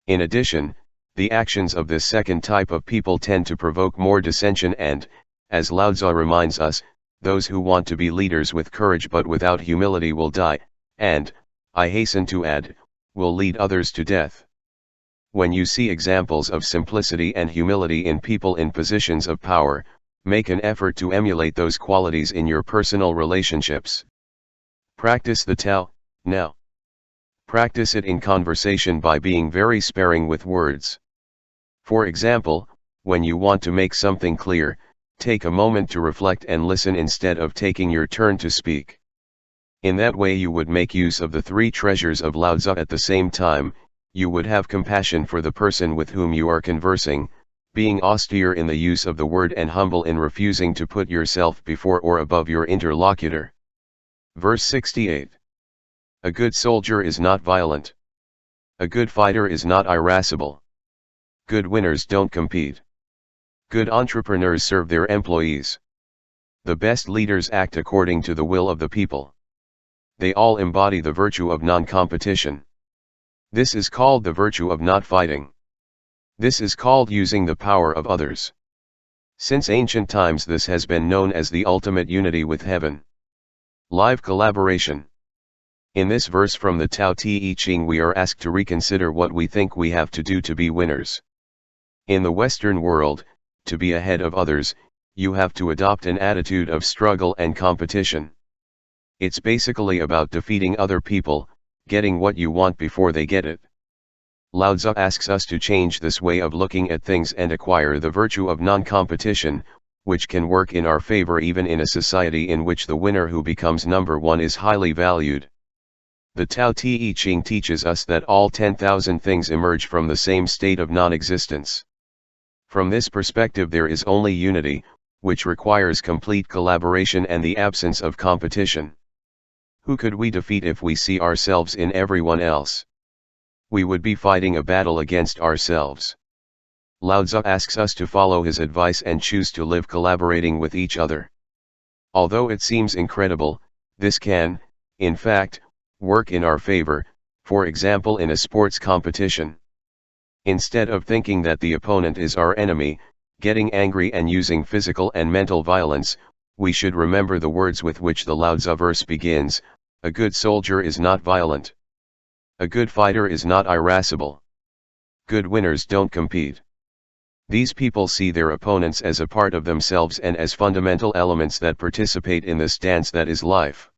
In addition, the actions of this second type of people tend to provoke more dissension and, as Lao Tzu reminds us, those who want to be leaders with courage but without humility will die, and, I hasten to add, will lead others to death. When you see examples of simplicity and humility in people in positions of power, make an effort to emulate those qualities in your personal relationships. Practice the TAO, now. Practice it in conversation by being very sparing with words. For example, when you want to make something clear, take a moment to reflect and listen instead of taking your turn to speak. In that way you would make use of the three treasures of Lao Tzu at the same time. You would have compassion for the person with whom you are conversing, being austere in the use of the word and humble in refusing to put yourself before or above your interlocutor. Verse 68. A good soldier is not violent. A good fighter is not irascible. Good winners don't compete. Good entrepreneurs serve their employees. The best leaders act according to the will of the people. They all embody the virtue of non-competition. This is called the virtue of not fighting. This is called using the power of others. Since ancient times this has been known as the ultimate unity with heaven. Live collaboration. In this verse from the Tao Te Ching we are asked to reconsider what we think we have to do to be winners. In the Western world, to be ahead of others, you have to adopt an attitude of struggle and competition. It's basically about defeating other people, getting what you want before they get it. Lao Tzu asks us to change this way of looking at things and acquire the virtue of non-competition, which can work in our favor even in a society in which the winner who becomes number one is highly valued. The Tao Te Ching teaches us that all 10,000 things emerge from the same state of non-existence. From this perspective there is only unity, which requires complete collaboration and the absence of competition. Who could we defeat if we see ourselves in everyone else? We would be fighting a battle against ourselves. Lao Tzu asks us to follow his advice and choose to live collaborating with each other. Although it seems incredible, this can, in fact, work in our favor, for example in a sports competition. Instead of thinking that the opponent is our enemy, getting angry and using physical and mental violence, we should remember the words with which the Lao Tzu verse begins: a good soldier is not violent. A good fighter is not irascible. Good winners don't compete. These people see their opponents as a part of themselves and as fundamental elements that participate in this dance that is life.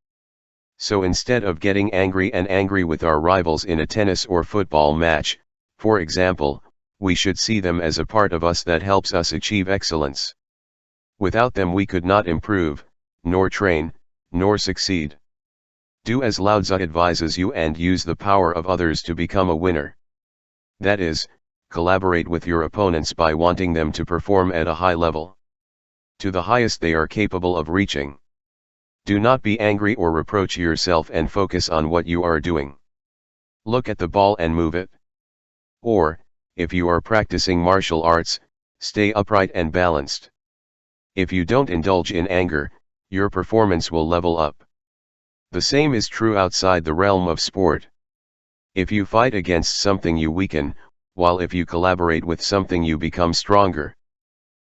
So instead of getting angry with our rivals in a tennis or football match, for example, we should see them as a part of us that helps us achieve excellence. Without them we could not improve, nor train, nor succeed. Do as Lao Tzu advises you and use the power of others to become a winner. That is, collaborate with your opponents by wanting them to perform at a high level. To the highest they are capable of reaching. Do not be angry or reproach yourself and focus on what you are doing. Look at the ball and move it. Or, if you are practicing martial arts, stay upright and balanced. If you don't indulge in anger, your performance will level up. The same is true outside the realm of sport. If you fight against something you weaken, while if you collaborate with something you become stronger.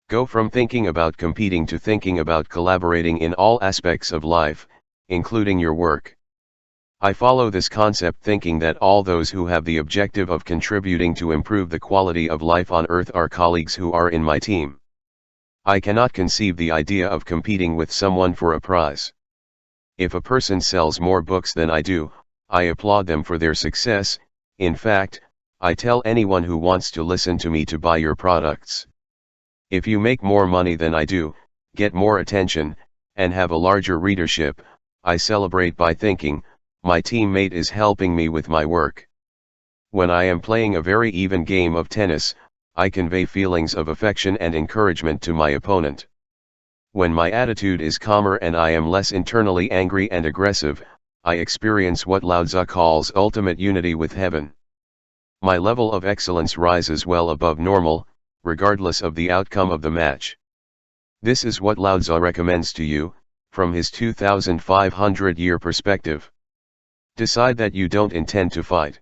Go from thinking about competing to thinking about collaborating in all aspects of life, including your work. I follow this concept thinking that all those who have the objective of contributing to improve the quality of life on earth are colleagues who are in my team. I cannot conceive the idea of competing with someone for a prize. If a person sells more books than I do, I applaud them for their success. In fact, I tell anyone who wants to listen to me to buy your products. If you make more money than I do, get more attention, and have a larger readership, I celebrate by thinking, my teammate is helping me with my work. When I am playing a very even game of tennis, I convey feelings of affection and encouragement to my opponent. When my attitude is calmer and I am less internally angry and aggressive, I experience what Lao Tzu calls ultimate unity with heaven. My level of excellence rises well above normal, regardless of the outcome of the match. This is what Lao Tzu recommends to you, from his 2,500-year perspective. Decide that you don't intend to fight.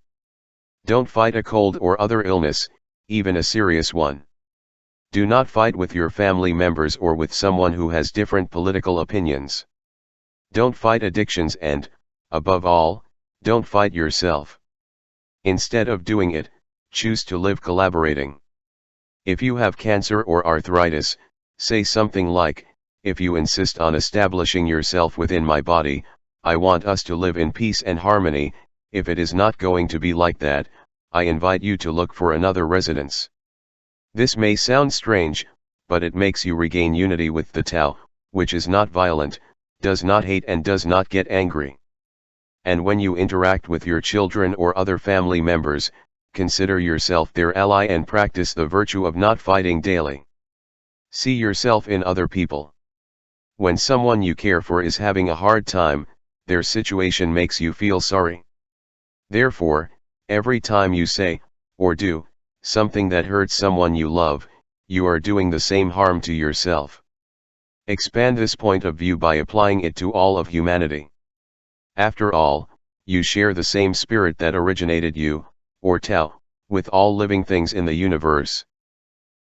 Don't fight a cold or other illness, even a serious one. Do not fight with your family members or with someone who has different political opinions. Don't fight addictions and, above all, don't fight yourself. Instead of doing it, choose to live collaborating. If you have cancer or arthritis, say something like, if you insist on establishing yourself within my body, I want us to live in peace and harmony. If it is not going to be like that, I invite you to look for another residence. This may sound strange, but it makes you regain unity with the Tao, which is not violent, does not hate and does not get angry. And when you interact with your children or other family members, consider yourself their ally and practice the virtue of not fighting daily. See yourself in other people. When someone you care for is having a hard time, their situation makes you feel sorry. Therefore, every time you say, or do, something that hurts someone you love, you are doing the same harm to yourself. Expand this point of view by applying it to all of humanity. After all, you share the same spirit that originated you, or Tao, with all living things in the universe.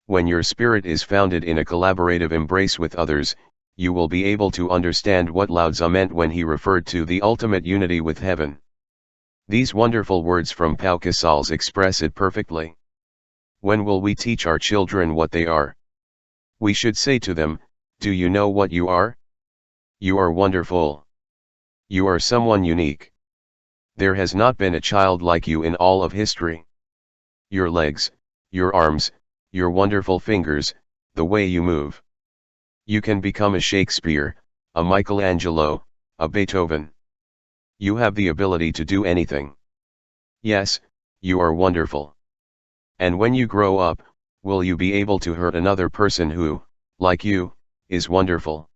When your spirit is founded in a collaborative embrace with others, you will be able to understand what Lao Tzu meant when he referred to the ultimate unity with heaven. These wonderful words from Pau Casals express it perfectly. When will we teach our children what they are? We should say to them, do you know what you are? You are wonderful. You are someone unique. There has not been a child like you in all of history. Your legs, your arms, your wonderful fingers, the way you move. You can become a Shakespeare, a Michelangelo, a Beethoven. You have the ability to do anything. Yes, you are wonderful. And when you grow up, will you be able to hurt another person who, like you, is wonderful?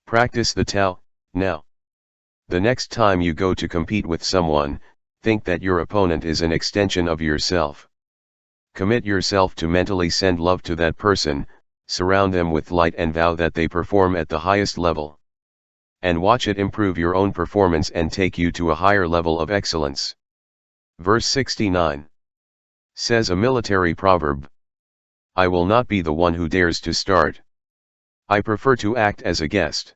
Practice the Tao, now. The next time you go to compete with someone, think that your opponent is an extension of yourself. Commit yourself to mentally send love to that person, surround them with light and vow that they perform at the highest level. And watch it improve your own performance and take you to a higher level of excellence. Verse 69. Says a military proverb. I will not be the one who dares to start. I prefer to act as a guest.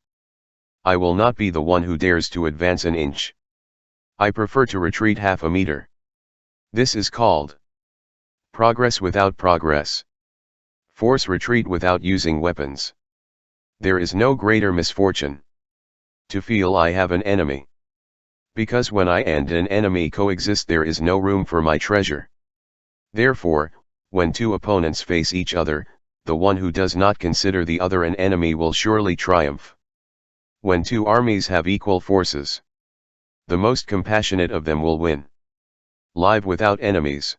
I will not be the one who dares to advance an inch. I prefer to retreat half a meter. This is called progress without progress. Force retreat without using weapons. There is no greater misfortune to feel I have an enemy. Because when I and an enemy coexist, there is no room for my treasure. Therefore, when two opponents face each other, the one who does not consider the other an enemy will surely triumph. When two armies have equal forces, the most compassionate of them will win. Live without enemies.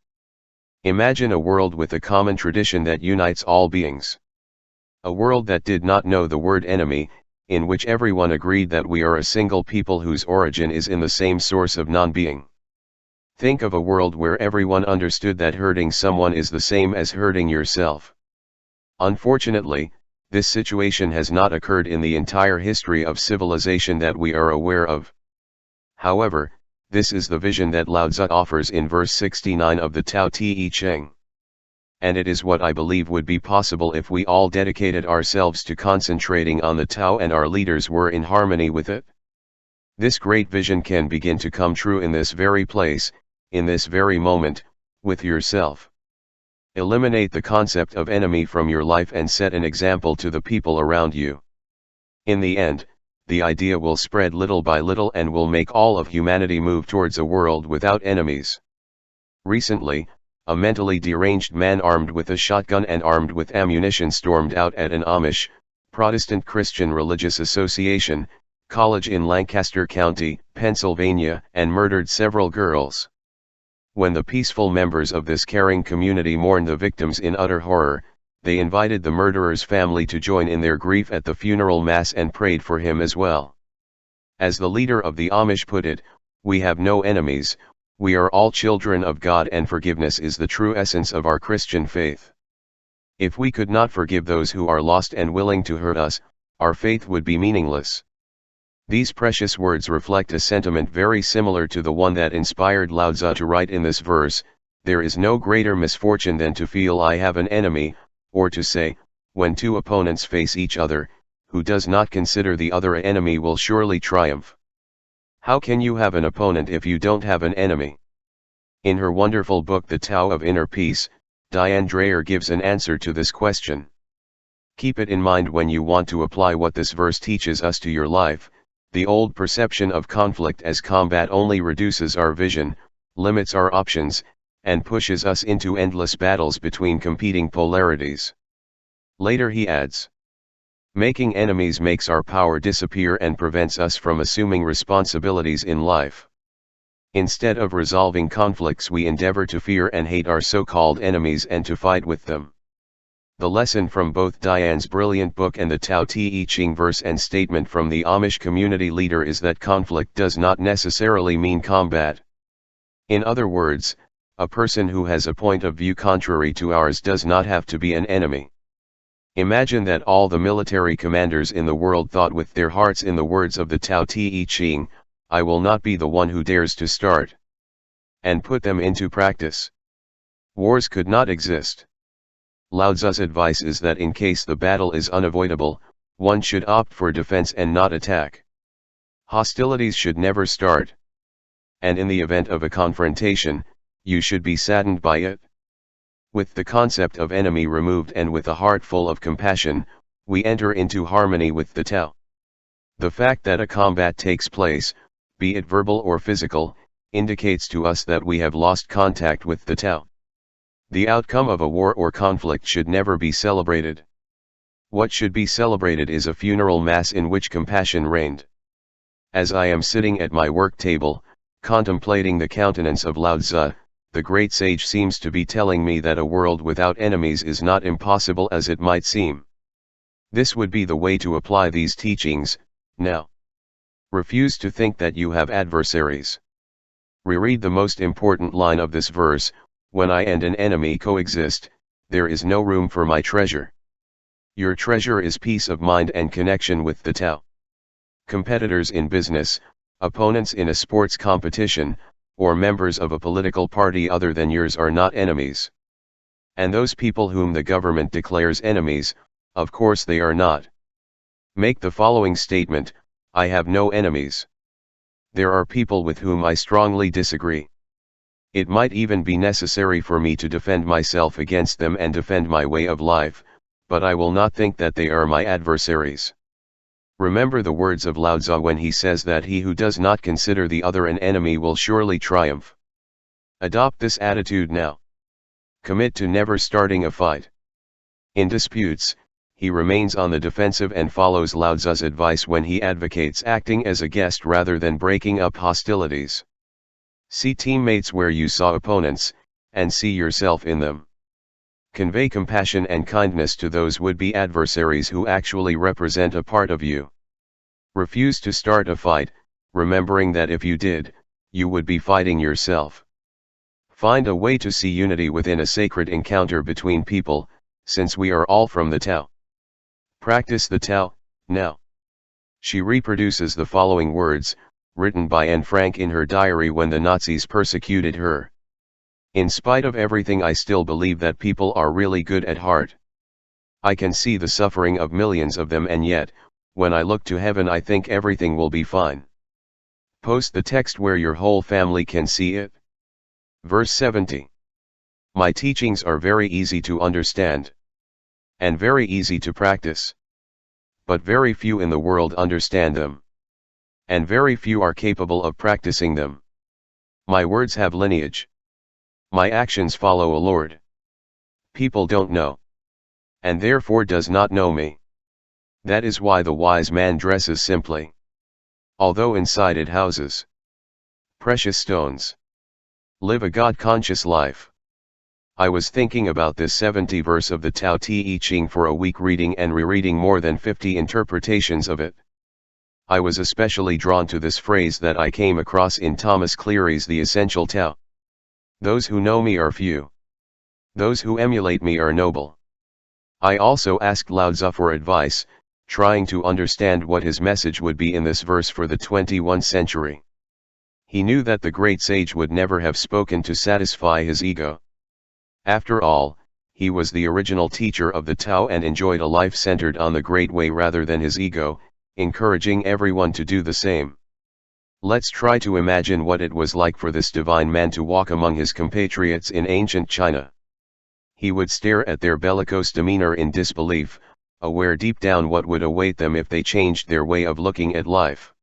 Imagine a world with a common tradition that unites all beings. A world that did not know the word enemy, in which everyone agreed that we are a single people whose origin is in the same source of non-being. Think of a world where everyone understood that hurting someone is the same as hurting yourself. Unfortunately, this situation has not occurred in the entire history of civilization that we are aware of. However, this is the vision that Lao Tzu offers in verse 69 of the Tao Te Ching. And it is what I believe would be possible if we all dedicated ourselves to concentrating on the Tao and our leaders were in harmony with it. This great vision can begin to come true in this very place, in this very moment, with yourself. Eliminate the concept of enemy from your life and set an example to the people around you. In the end, the idea will spread little by little and will make all of humanity move towards a world without enemies. Recently, a mentally deranged man armed with a shotgun and armed with ammunition stormed out at an Amish, Protestant Christian religious association, college in Lancaster County, Pennsylvania, and murdered several girls. When the peaceful members of this caring community mourned the victims in utter horror, they invited the murderer's family to join in their grief at the funeral mass and prayed for him as well. As the leader of the Amish put it, "We have no enemies, we are all children of God, and forgiveness is the true essence of our Christian faith. If we could not forgive those who are lost and willing to hurt us, our faith would be meaningless." These precious words reflect a sentiment very similar to the one that inspired Lao Tzu to write in this verse, "There is no greater misfortune than to feel I have an enemy," or to say, when two opponents face each other, "Who does not consider the other an enemy will surely triumph." How can you have an opponent if you don't have an enemy? In her wonderful book The TAO of Inner Peace, Dyer gives an answer to this question. Keep it in mind when you want to apply what this verse teaches us to your life. The old perception of conflict as combat only reduces our vision, limits our options, and pushes us into endless battles between competing polarities. Later he adds, "Making enemies makes our power disappear and prevents us from assuming responsibilities in life. Instead of resolving conflicts, we endeavor to fear and hate our so-called enemies and to fight with them." The lesson from both Diane's brilliant book and the Tao Te Ching verse and statement from the Amish community leader is that conflict does not necessarily mean combat. In other words, a person who has a point of view contrary to ours does not have to be an enemy. Imagine that all the military commanders in the world thought with their hearts in the words of the Tao Te Ching, "I will not be the one who dares to start," and put them into practice. Wars could not exist. Lao Tzu's advice is that in case the battle is unavoidable, one should opt for defense and not attack. Hostilities should never start. And in the event of a confrontation, you should be saddened by it. With the concept of enemy removed and with a heart full of compassion, we enter into harmony with the Tao. The fact that a combat takes place, be it verbal or physical, indicates to us that we have lost contact with the Tao. The outcome of a war or conflict should never be celebrated. What should be celebrated is a funeral mass in which compassion reigned. As I am sitting at my work table, contemplating the countenance of Lao Tzu, the great sage seems to be telling me that a world without enemies is not impossible as it might seem. This would be the way to apply these teachings, now. Refuse to think that you have adversaries. Reread the most important line of this verse, "When I and an enemy coexist, there is no room for my treasure." Your treasure is peace of mind and connection with the Tao. Competitors in business, opponents in a sports competition, or members of a political party other than yours are not enemies. And those people whom the government declares enemies, of course they are not. Make the following statement, "I have no enemies. There are people with whom I strongly disagree. It might even be necessary for me to defend myself against them and defend my way of life, but I will not think that they are my adversaries." Remember the words of Lao Tzu when he says that he who does not consider the other an enemy will surely triumph. Adopt this attitude now. Commit to never starting a fight. In disputes, he remains on the defensive and follows Lao Tzu's advice when he advocates acting as a guest rather than breaking up hostilities. See teammates where you saw opponents, and see yourself in them. Convey compassion and kindness to those would-be adversaries who actually represent a part of you. Refuse to start a fight, remembering that if you did, you would be fighting yourself. Find a way to see unity within a sacred encounter between people, since we are all from the Tao. Practice the Tao, now. She reproduces the following words, written by Anne Frank in her diary when the Nazis persecuted her. "In spite of everything, I still believe that people are really good at heart. I can see the suffering of millions of them, and yet, when I look to heaven, I think everything will be fine. Post the text where your whole family can see it. Verse 70. My teachings are very easy to understand. And very easy to practice. But very few in the world understand them. And very few are capable of practicing them. My words have lineage. My actions follow a Lord. People don't know. And therefore does not know me. That is why the wise man dresses simply. Although inside it houses precious stones. Live a God-conscious life. I was thinking about this 70 verse of the Tao Te Ching for a week, reading and rereading more than 50 interpretations of it. I was especially drawn to this phrase that I came across in Thomas Cleary's The Essential Tao. Those who know me are few. Those who emulate me are noble. I also asked Lao Tzu for advice, trying to understand what his message would be in this verse for the 21st century. He knew that the great sage would never have spoken to satisfy his ego. After all, he was the original teacher of the Tao and enjoyed a life centered on the great way rather than his ego, encouraging everyone to do the same. Let's try to imagine what it was like for this divine man to walk among his compatriots in ancient China. He would stare at their bellicose demeanor in disbelief, aware deep down what would await them if they changed their way of looking at life.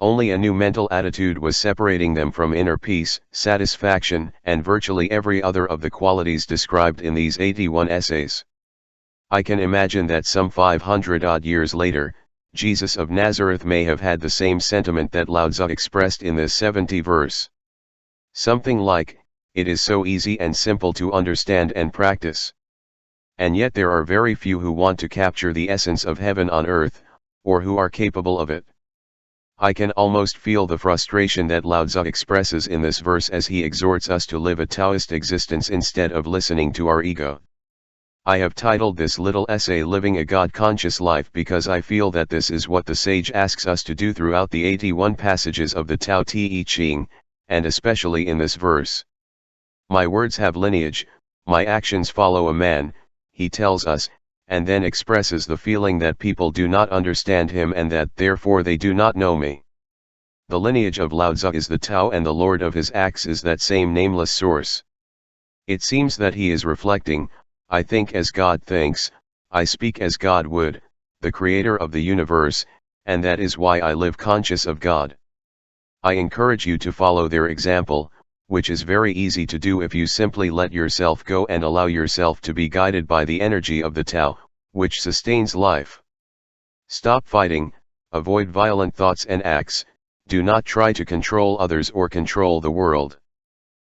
Only a new mental attitude was separating them from inner peace, satisfaction, and virtually every other of the qualities described in these 81 essays. I can imagine that some 500-odd years later, Jesus of Nazareth may have had the same sentiment that Lao Tzu expressed in this 70 verse. Something like, "It is so easy and simple to understand and practice. And yet there are very few who want to capture the essence of heaven on earth, or who are capable of it." I can almost feel the frustration that Lao Tzu expresses in this verse as he exhorts us to live a Taoist existence instead of listening to our ego. I have titled this little essay Living a God-Conscious Life because I feel that this is what the sage asks us to do throughout the 81 passages of the Tao Te Ching, and especially in this verse. My words have lineage, my actions follow a man, he tells us, and then expresses the feeling that people do not understand him and that therefore they do not know me. The lineage of Lao Tzu is the Tao and the Lord of his acts is that same nameless source. It seems that he is reflecting, I think as God thinks, I speak as God would, the creator of the universe, and that is why I live conscious of God. I encourage you to follow their example, which is very easy to do if you simply let yourself go and allow yourself to be guided by the energy of the Tao, which sustains life. Stop fighting, avoid violent thoughts and acts, do not try to control others or control the world.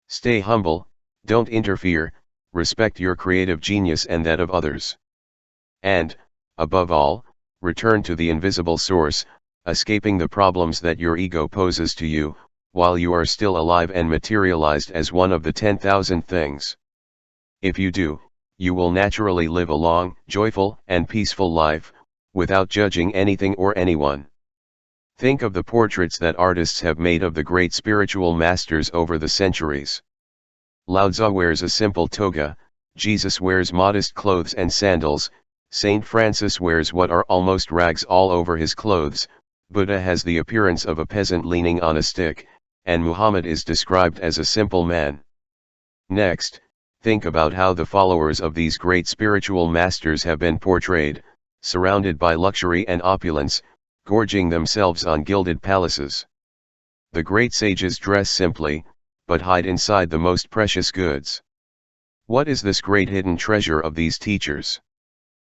Stay humble, don't interfere, respect your creative genius and that of others. And, above all, return to the invisible source, escaping the problems that your ego poses to you, while you are still alive and materialized as one of the 10,000 things. If you do, you will naturally live a long, joyful, and peaceful life, without judging anything or anyone. Think of the portraits that artists have made of the great spiritual masters over the centuries. Lao Tzu wears a simple toga, Jesus wears modest clothes and sandals, Saint Francis wears what are almost rags all over his clothes, Buddha has the appearance of a peasant leaning on a stick, and Muhammad is described as a simple man. Next, think about how the followers of these great spiritual masters have been portrayed, surrounded by luxury and opulence, gorging themselves on gilded palaces. The great sages dress simply, but hide inside the most precious goods. What is this great hidden treasure of these teachers?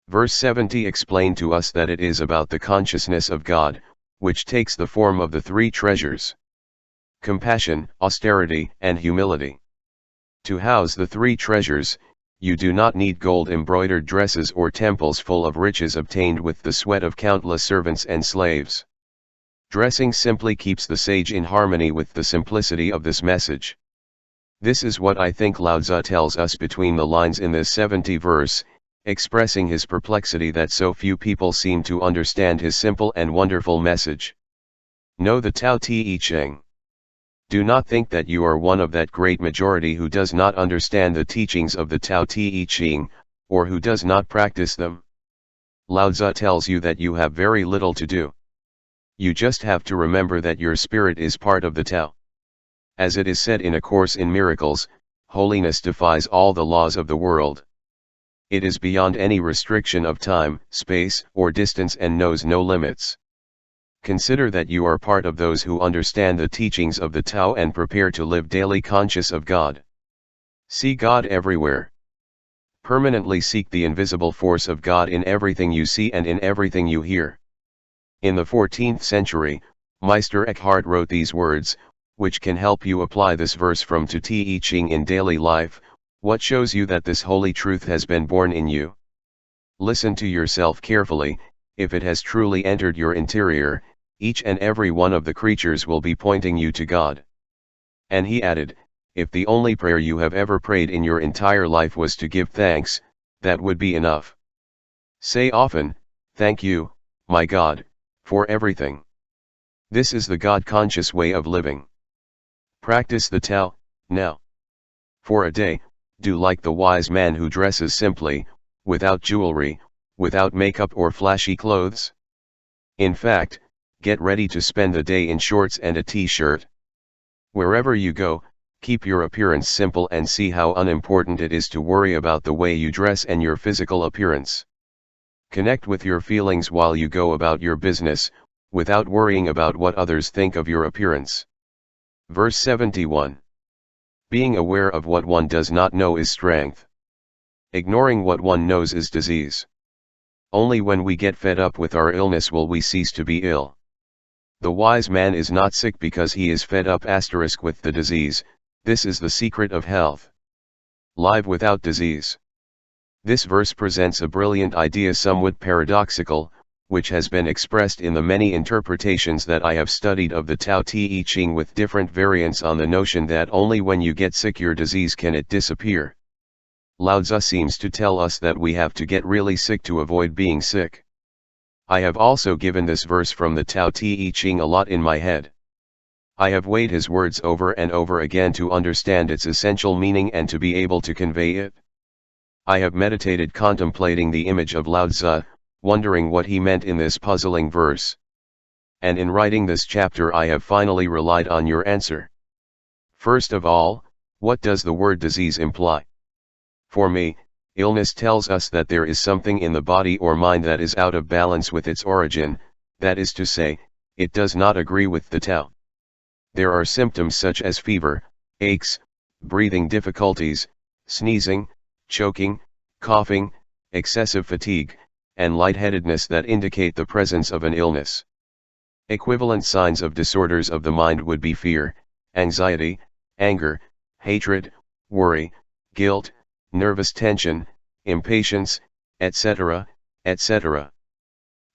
Verse 70 explained to us that it is about the consciousness of God, which takes the form of the three treasures: compassion, austerity, and humility. To house the three treasures, you do not need gold-embroidered dresses or temples full of riches obtained with the sweat of countless servants and slaves. Dressing simply keeps the sage in harmony with the simplicity of this message. This is what I think Lao Tzu tells us between the lines in this 70 verse, expressing his perplexity that so few people seem to understand his simple and wonderful message. Know the Tao Te Ching. Do not think that you are one of that great majority who does not understand the teachings of the Tao Te Ching, or who does not practice them. Lao Tzu tells you that you have very little to do. You just have to remember that your spirit is part of the TAO. As it is said in A Course in Miracles, holiness defies all the laws of the world. It is beyond any restriction of time, space, or distance and knows no limits. Consider that you are part of those who understand the teachings of the TAO and prepare to live daily conscious of God. See God everywhere. Permanently seek the invisible force of God in everything you see and in everything you hear. In the 14th century, Meister Eckhart wrote these words, which can help you apply this verse from to Te Ching in daily life. What shows you that this holy truth has been born in you? Listen to yourself carefully. If it has truly entered your interior, each and every one of the creatures will be pointing you to God. And he added, if the only prayer you have ever prayed in your entire life was to give thanks, that would be enough. Say often, thank you, my God, for everything. This is the God-conscious way of living. Practice the TAO, now. For a day, do like the wise man who dresses simply, without jewelry, without makeup or flashy clothes. In fact, get ready to spend the day in shorts and a t-shirt. Wherever you go, keep your appearance simple and see how unimportant it is to worry about the way you dress and your physical appearance. Connect with your feelings while you go about your business, without worrying about what others think of your appearance. Verse 71. Being aware of what one does not know is strength. Ignoring what one knows is disease. Only when we get fed up with our illness will we cease to be ill. The wise man is not sick because he is fed up with the disease. This is the secret of health. Live without disease. This verse presents a brilliant idea, somewhat paradoxical, which has been expressed in the many interpretations that I have studied of the Tao Te Ching, with different variants on the notion that only when you get sick your disease can it disappear. Lao Tzu seems to tell us that we have to get really sick to avoid being sick. I have also given this verse from the Tao Te Ching a lot in my head. I have weighed his words over and over again to understand its essential meaning and to be able to convey it. I have meditated contemplating the image of Lao Tzu, wondering what he meant in this puzzling verse. And in writing this chapter I have finally relied on your answer. First of all, what does the word disease imply? For me, illness tells us that there is something in the body or mind that is out of balance with its origin, that is to say, it does not agree with the Tao. There are symptoms such as fever, aches, breathing difficulties, sneezing, choking, coughing, excessive fatigue, and lightheadedness that indicate the presence of an illness. Equivalent signs of disorders of the mind would be fear, anxiety, anger, hatred, worry, guilt, nervous tension, impatience, etc., etc.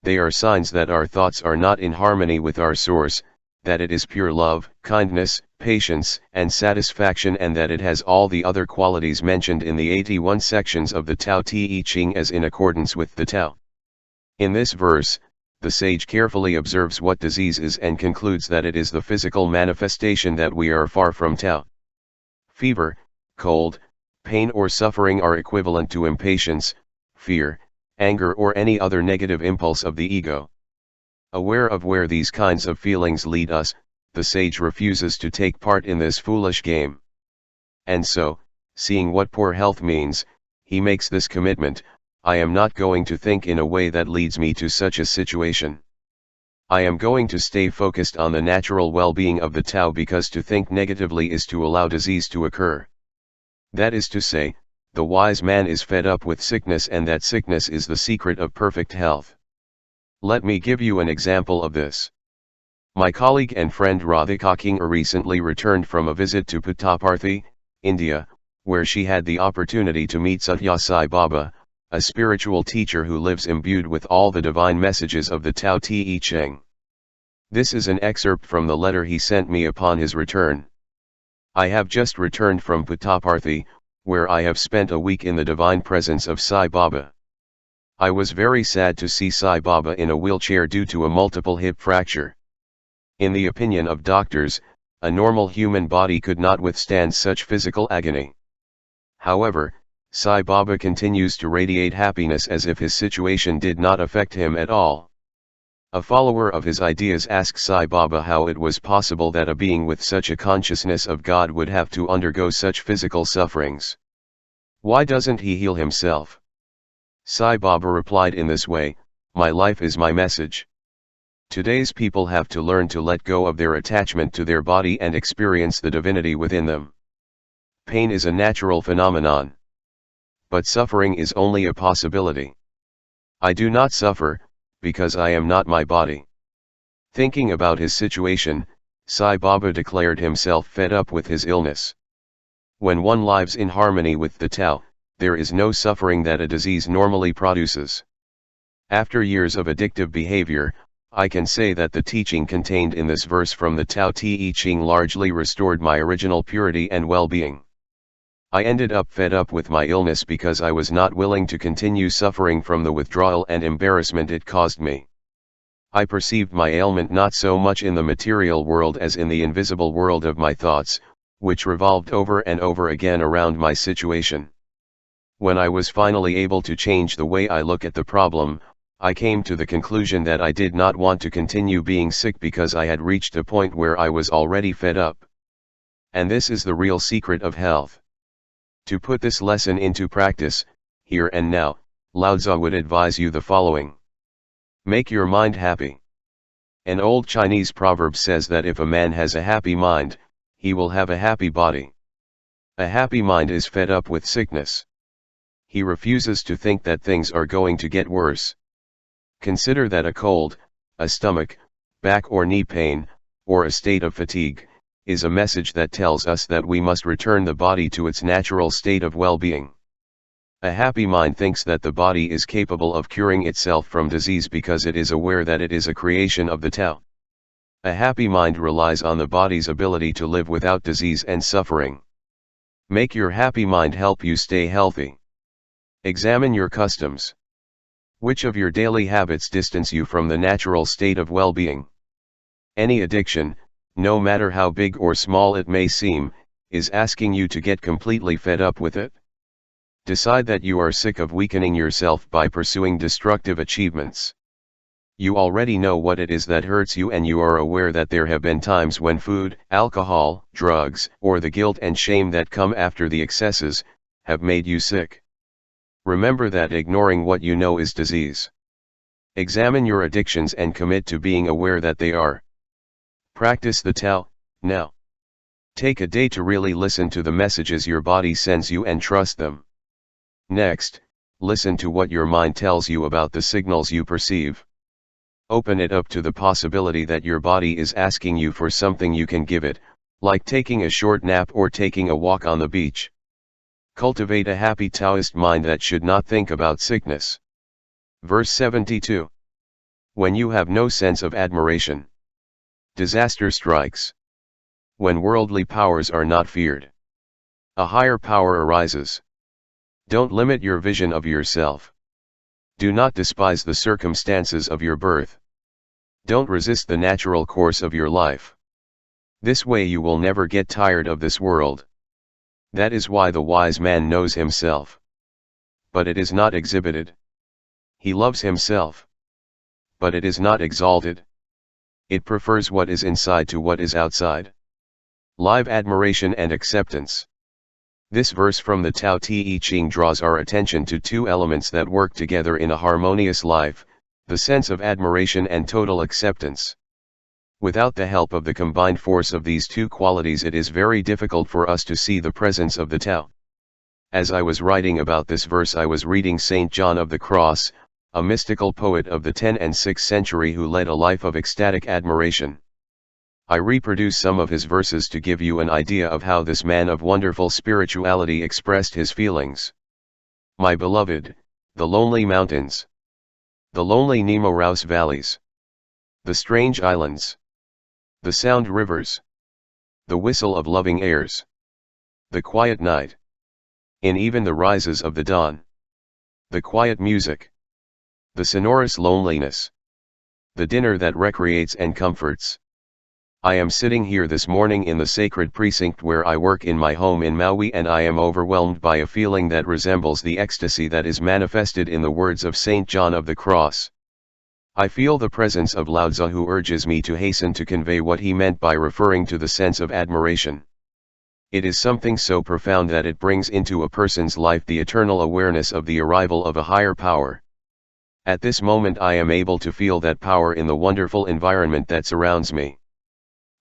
They are signs that our thoughts are not in harmony with our source, that it is pure love, kindness, patience, and satisfaction, and that it has all the other qualities mentioned in the 81 sections of the Tao Te Ching as in accordance with the Tao. In this verse, the sage carefully observes what disease is and concludes that it is the physical manifestation that we are far from Tao. Fever, cold, pain or suffering are equivalent to impatience, fear, anger or any other negative impulse of the ego. Aware of where these kinds of feelings lead us, the sage refuses to take part in this foolish game. And so, seeing what poor health means, he makes this commitment: I am not going to think in a way that leads me to such a situation. I am going to stay focused on the natural well-being of the Tao, because to think negatively is to allow disease to occur. That is to say, the wise man is fed up with sickness, and that sickness is the secret of perfect health. Let me give you an example of this. My colleague and friend Radhika Kinger recently returned from a visit to Puttaparthi, India, where she had the opportunity to meet Satya Sai Baba, a spiritual teacher who lives imbued with all the divine messages of the Tao Te Ching. This is an excerpt from the letter he sent me upon his return. I have just returned from Puttaparthi, where I have spent a week in the divine presence of Sai Baba. I was very sad to see Sai Baba in a wheelchair due to a multiple hip fracture. In the opinion of doctors, a normal human body could not withstand such physical agony. However, Sai Baba continues to radiate happiness as if his situation did not affect him at all. A follower of his ideas asked Sai Baba how it was possible that a being with such a consciousness of God would have to undergo such physical sufferings. Why doesn't he heal himself? Sai Baba replied in this way, "My life is my message. Today's people have to learn to let go of their attachment to their body and experience the divinity within them. Pain is a natural phenomenon. But suffering is only a possibility. I do not suffer, because I am not my body." Thinking about his situation, Sai Baba declared himself fed up with his illness. When one lives in harmony with the Tao, there is no suffering that a disease normally produces. After years of addictive behavior, I can say that the teaching contained in this verse from the Tao Te Ching largely restored my original purity and well-being. I ended up fed up with my illness because I was not willing to continue suffering from the withdrawal and embarrassment it caused me. I perceived my ailment not so much in the material world as in the invisible world of my thoughts, which revolved over and over again around my situation. When I was finally able to change the way I look at the problem, I came to the conclusion that I did not want to continue being sick because I had reached a point where I was already fed up. And this is the real secret of health. To put this lesson into practice, here and now, Lao Tzu would advise you the following. Make your mind happy. An old Chinese proverb says that if a man has a happy mind, he will have a happy body. A happy mind is fed up with sickness. He refuses to think that things are going to get worse. Consider that a cold, a stomach, back or knee pain, or a state of fatigue, is a message that tells us that we must return the body to its natural state of well-being. A happy mind thinks that the body is capable of curing itself from disease because it is aware that it is a creation of the Tao. A happy mind relies on the body's ability to live without disease and suffering. Make your happy mind help you stay healthy. Examine your customs. Which of your daily habits distance you from the natural state of well-being? Any addiction, no matter how big or small it may seem, is asking you to get completely fed up with it. Decide that you are sick of weakening yourself by pursuing destructive achievements. You already know what it is that hurts you, and you are aware that there have been times when food, alcohol, drugs, or the guilt and shame that come after the excesses, have made you sick. Remember that ignoring what you know is disease. Examine your addictions and commit to being aware that they are. Practice the Tao, now. Take a day to really listen to the messages your body sends you and trust them. Next, listen to what your mind tells you about the signals you perceive. Open it up to the possibility that your body is asking you for something you can give it, like taking a short nap or taking a walk on the beach. Cultivate a happy Taoist mind that should not think about sickness. Verse 72. When you have no sense of admiration, disaster strikes. When worldly powers are not feared, a higher power arises. Don't limit your vision of yourself. Do not despise the circumstances of your birth. Don't resist the natural course of your life. This way you will never get tired of this world. That is why the wise man knows himself. But it is not exhibited. He loves himself. But it is not exalted. It prefers what is inside to what is outside. Live admiration and acceptance. This verse from the Tao Te Ching draws our attention to two elements that work together in a harmonious life, the sense of admiration and total acceptance. Without the help of the combined force of these two qualities, it is very difficult for us to see the presence of the Tao. As I was writing about this verse, I was reading Saint John of the Cross, a mystical poet of the 10th and 6th century who led a life of ecstatic admiration. I reproduce some of his verses to give you an idea of how this man of wonderful spirituality expressed his feelings. My beloved, the lonely mountains, the lonely Nemo Rouse valleys, the strange islands, the sound rivers, the whistle of loving airs, the quiet night, in even the rises of the dawn, the quiet music, the sonorous loneliness, the dinner that recreates and comforts. I am sitting here this morning in the sacred precinct where I work in my home in Maui, and I am overwhelmed by a feeling that resembles the ecstasy that is manifested in the words of Saint John of the Cross. I feel the presence of Lao Tzu, who urges me to hasten to convey what he meant by referring to the sense of admiration. It is something so profound that it brings into a person's life the eternal awareness of the arrival of a higher power. At this moment I am able to feel that power in the wonderful environment that surrounds me.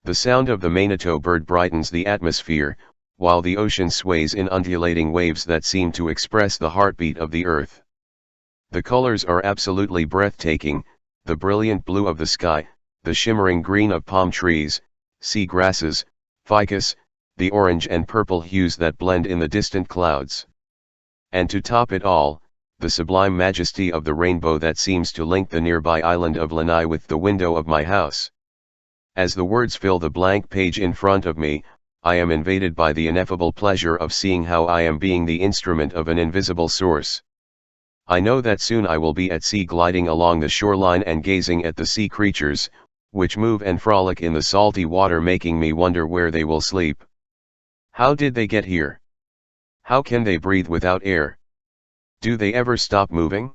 The sound of the manito bird brightens the atmosphere, while the ocean sways in undulating waves that seem to express the heartbeat of the earth. The colors are absolutely breathtaking: the brilliant blue of the sky, the shimmering green of palm trees, sea grasses, ficus, the orange and purple hues that blend in the distant clouds. And to top it all, the sublime majesty of the rainbow that seems to link the nearby island of Lanai with the window of my house. As the words fill the blank page in front of me, I am invaded by the ineffable pleasure of seeing how I am being the instrument of an invisible source. I know that soon I will be at sea, gliding along the shoreline and gazing at the sea creatures, which move and frolic in the salty water, making me wonder where they will sleep. How did they get here? How can they breathe without air? Do they ever stop moving?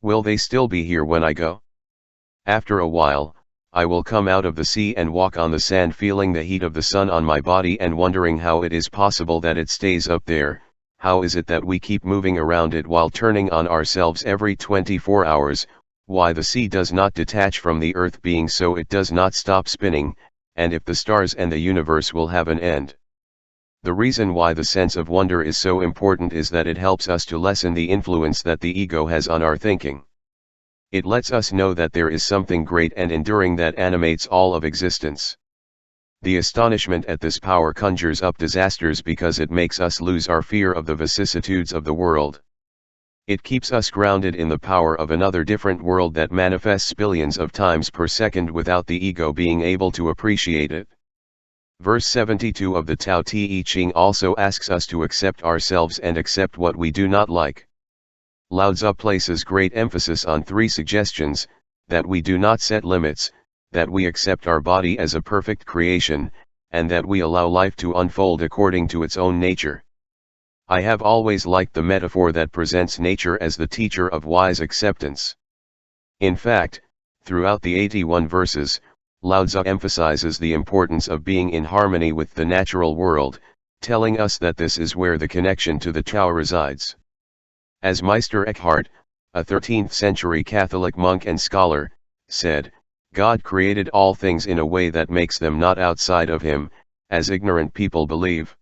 Will they still be here when I go? After a while, I will come out of the sea and walk on the sand, feeling the heat of the sun on my body and wondering how it is possible that it stays up there. How is it that we keep moving around it while turning on ourselves every 24 hours, why the sea does not detach from the earth, being so it does not stop spinning, and if the stars and the universe will have an end. The reason why the sense of wonder is so important is that it helps us to lessen the influence that the ego has on our thinking. It lets us know that there is something great and enduring that animates all of existence. The astonishment at this power conjures up disasters because it makes us lose our fear of the vicissitudes of the world. It keeps us grounded in the power of another different world that manifests billions of times per second without the ego being able to appreciate it. Verse 72 of the Tao Te Ching also asks us to accept ourselves and accept what we do not like. Lao Tzu places great emphasis on three suggestions: that we do not set limits, that we accept our body as a perfect creation, and that we allow life to unfold according to its own nature. I have always liked the metaphor that presents nature as the teacher of wise acceptance. In fact, throughout the 81 verses, Lao Tzu emphasizes the importance of being in harmony with the natural world, telling us that this is where the connection to the Tao resides. As Meister Eckhart, a 13th century Catholic monk and scholar, said, God created all things in a way that makes them not outside of him, as ignorant people believe.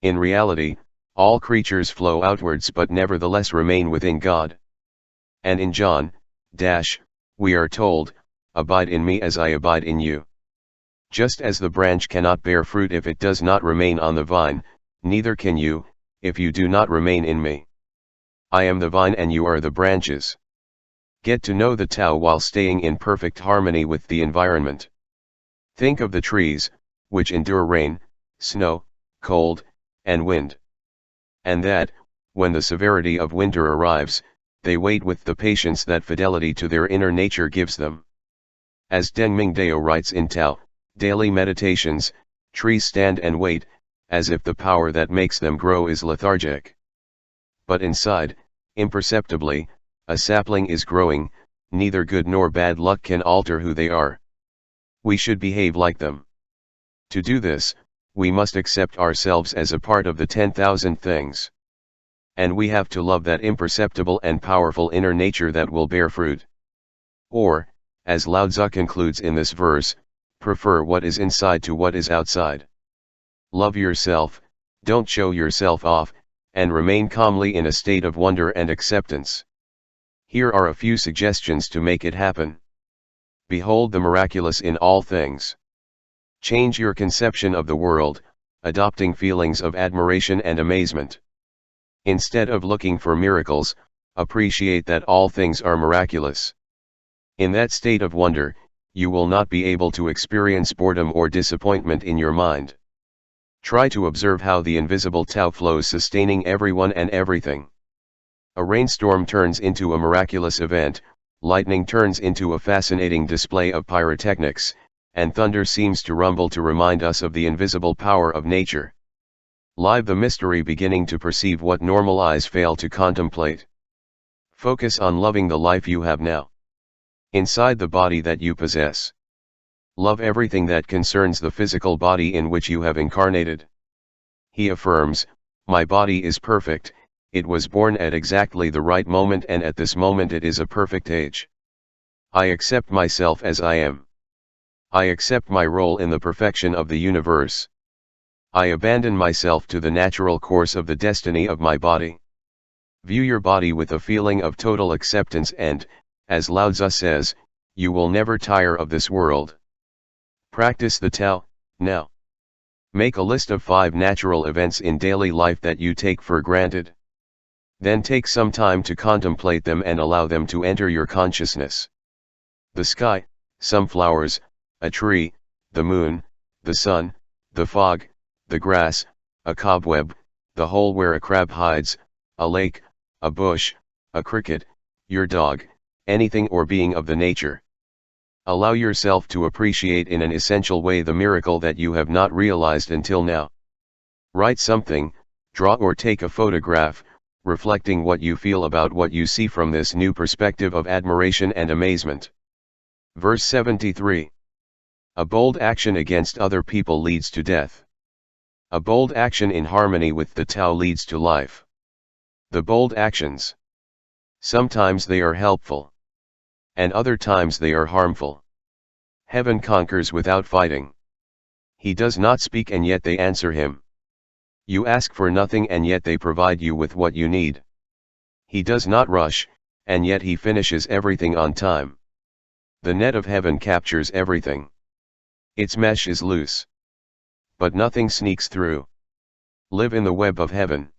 In reality, all creatures flow outwards but nevertheless remain within God. And in John, we are told, abide in me as I abide in you. Just as the branch cannot bear fruit if it does not remain on the vine, neither can you, if you do not remain in me. I am the vine and you are the branches. Get to know the Tao while staying in perfect harmony with the environment. Think of the trees, which endure rain, snow, cold, and wind. And that, when the severity of winter arrives, they wait with the patience that fidelity to their inner nature gives them. As Dengming Dao writes in Tao, Daily Meditations, trees stand and wait, as if the power that makes them grow is lethargic. But inside, imperceptibly, a sapling is growing, neither good nor bad luck can alter who they are. We should behave like them. To do this, we must accept ourselves as a part of the 10,000 things. And we have to love that imperceptible and powerful inner nature that will bear fruit. Or, as Lao Tzu concludes in this verse, prefer what is inside to what is outside. Love yourself, don't show yourself off, and remain calmly in a state of wonder and acceptance. Here are a few suggestions to make it happen. Behold the miraculous in all things. Change your conception of the world, adopting feelings of admiration and amazement. Instead of looking for miracles, appreciate that all things are miraculous. In that state of wonder, you will not be able to experience boredom or disappointment in your mind. Try to observe how the invisible Tao flows, sustaining everyone and everything. A rainstorm turns into a miraculous event, lightning turns into a fascinating display of pyrotechnics, and thunder seems to rumble to remind us of the invisible power of nature. Live the mystery, beginning to perceive what normal eyes fail to contemplate. Focus on loving the life you have now. inside the body that you possess. Love everything that concerns the physical body in which you have incarnated. He affirms, my body is perfect, it was born at exactly the right moment and at this moment it is a perfect age. I accept myself as I am. I accept my role in the perfection of the universe. I abandon myself to the natural course of the destiny of my body. View your body with a feeling of total acceptance and, as Lao Tzu says, you will never tire of this world. Practice the TAO, now. Make a list of 5 natural events in daily life that you take for granted. Then take some time to contemplate them and allow them to enter your consciousness. The sky, some flowers, a tree, the moon, the sun, the fog, the grass, a cobweb, the hole where a crab hides, a lake, a bush, a cricket, your dog, anything or being of the nature. Allow yourself to appreciate in an essential way the miracle that you have not realized until now. Write something, draw or take a photograph, reflecting what you feel about what you see from this new perspective of admiration and amazement. Verse 73. A bold action against other people leads to death. A bold action in harmony with the Tao leads to life. The bold actions. Sometimes they are helpful. And other times they are harmful. Heaven conquers without fighting. He does not speak and yet they answer him. You ask for nothing and yet they provide you with what you need. He does not rush, and yet he finishes everything on time. The net of heaven captures everything. Its mesh is loose. But nothing sneaks through. Live in the web of heaven.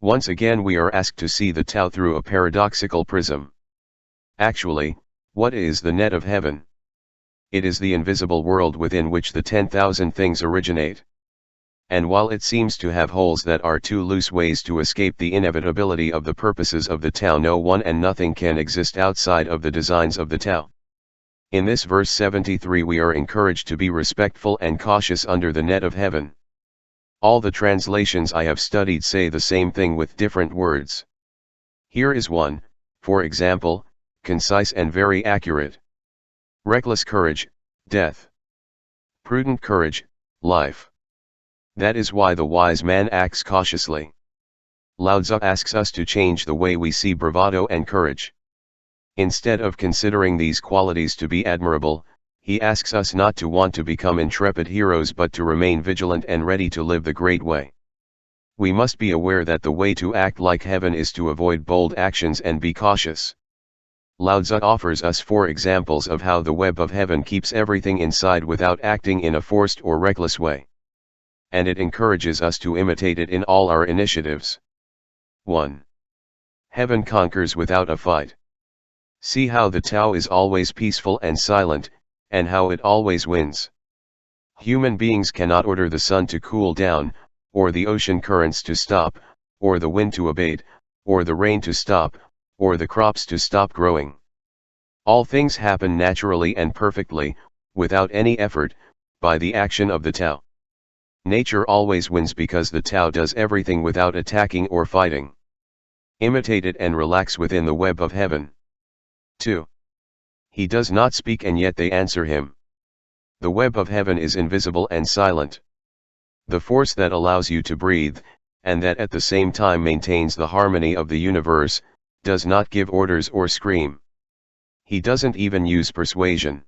Once again we are asked to see the Tao through a paradoxical prism. Actually, what is the net of heaven? It is the invisible world within which the 10,000 things originate. And while it seems to have holes that are too loose ways to escape the inevitability of the purposes of the Tao, no one and nothing can exist outside of the designs of the Tao. In this verse 73 we are encouraged to be respectful and cautious under the net of heaven. All the translations I have studied say the same thing with different words. Here is one, for example, concise and very accurate. Reckless courage, death. Prudent courage, life. That is why the wise man acts cautiously. Lao Tzu asks us to change the way we see bravado and courage. Instead of considering these qualities to be admirable, he asks us not to want to become intrepid heroes but to remain vigilant and ready to live the great way. We must be aware that the way to act like heaven is to avoid bold actions and be cautious. Lao Tzu offers us 4 examples of how the web of heaven keeps everything inside without acting in a forced or reckless way. And it encourages us to imitate it in all our initiatives. 1. Heaven conquers without a fight. See how the Tao is always peaceful and silent, and how it always wins. Human beings cannot order the sun to cool down, or the ocean currents to stop, or the wind to abate, or the rain to stop, or the crops to stop growing. All things happen naturally and perfectly, without any effort, by the action of the Tao. Nature always wins because the Tao does everything without attacking or fighting. Imitate it and relax within the web of heaven. 2. He does not speak and yet they answer him. The web of heaven is invisible and silent. The force that allows you to breathe, and that at the same time maintains the harmony of the universe, does not give orders or scream. He doesn't even use persuasion.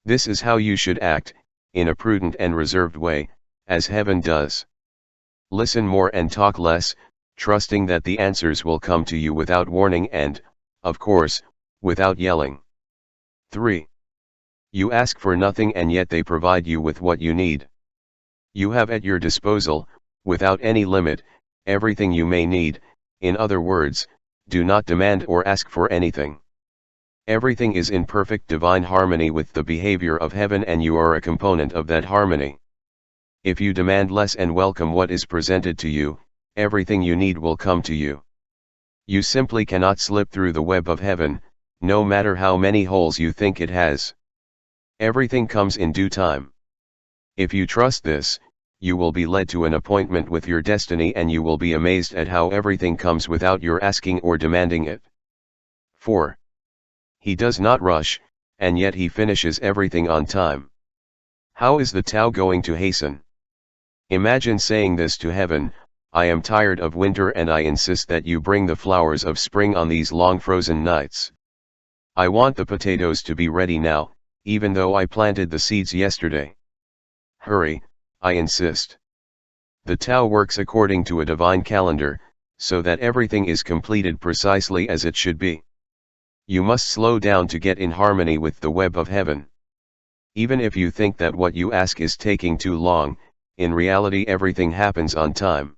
This is how you should act, in a prudent and reserved way, as heaven does. Listen more and talk less, trusting that the answers will come to you without warning and, of course, without yelling. 3. You ask for nothing and yet they provide you with what you need. You have at your disposal, without any limit, everything you may need. In other words, do not demand or ask for anything. Everything is in perfect divine harmony with the behavior of heaven and you are a component of that harmony. If you demand less and welcome what is presented to you, everything you need will come to you. You simply cannot slip through the web of heaven, no matter how many holes you think it has. Everything comes in due time. If you trust this, you will be led to an appointment with your destiny and you will be amazed at how everything comes without your asking or demanding it. 4. He does not rush, and yet he finishes everything on time. How is the Tao going to hasten? Imagine saying this to heaven: I am tired of winter and I insist that you bring the flowers of spring on these long frozen nights. I want the potatoes to be ready now, even though I planted the seeds yesterday. Hurry, I insist. The Tao works according to a divine calendar, so that everything is completed precisely as it should be. You must slow down to get in harmony with the web of heaven. Even if you think that what you ask is taking too long, in reality everything happens on time.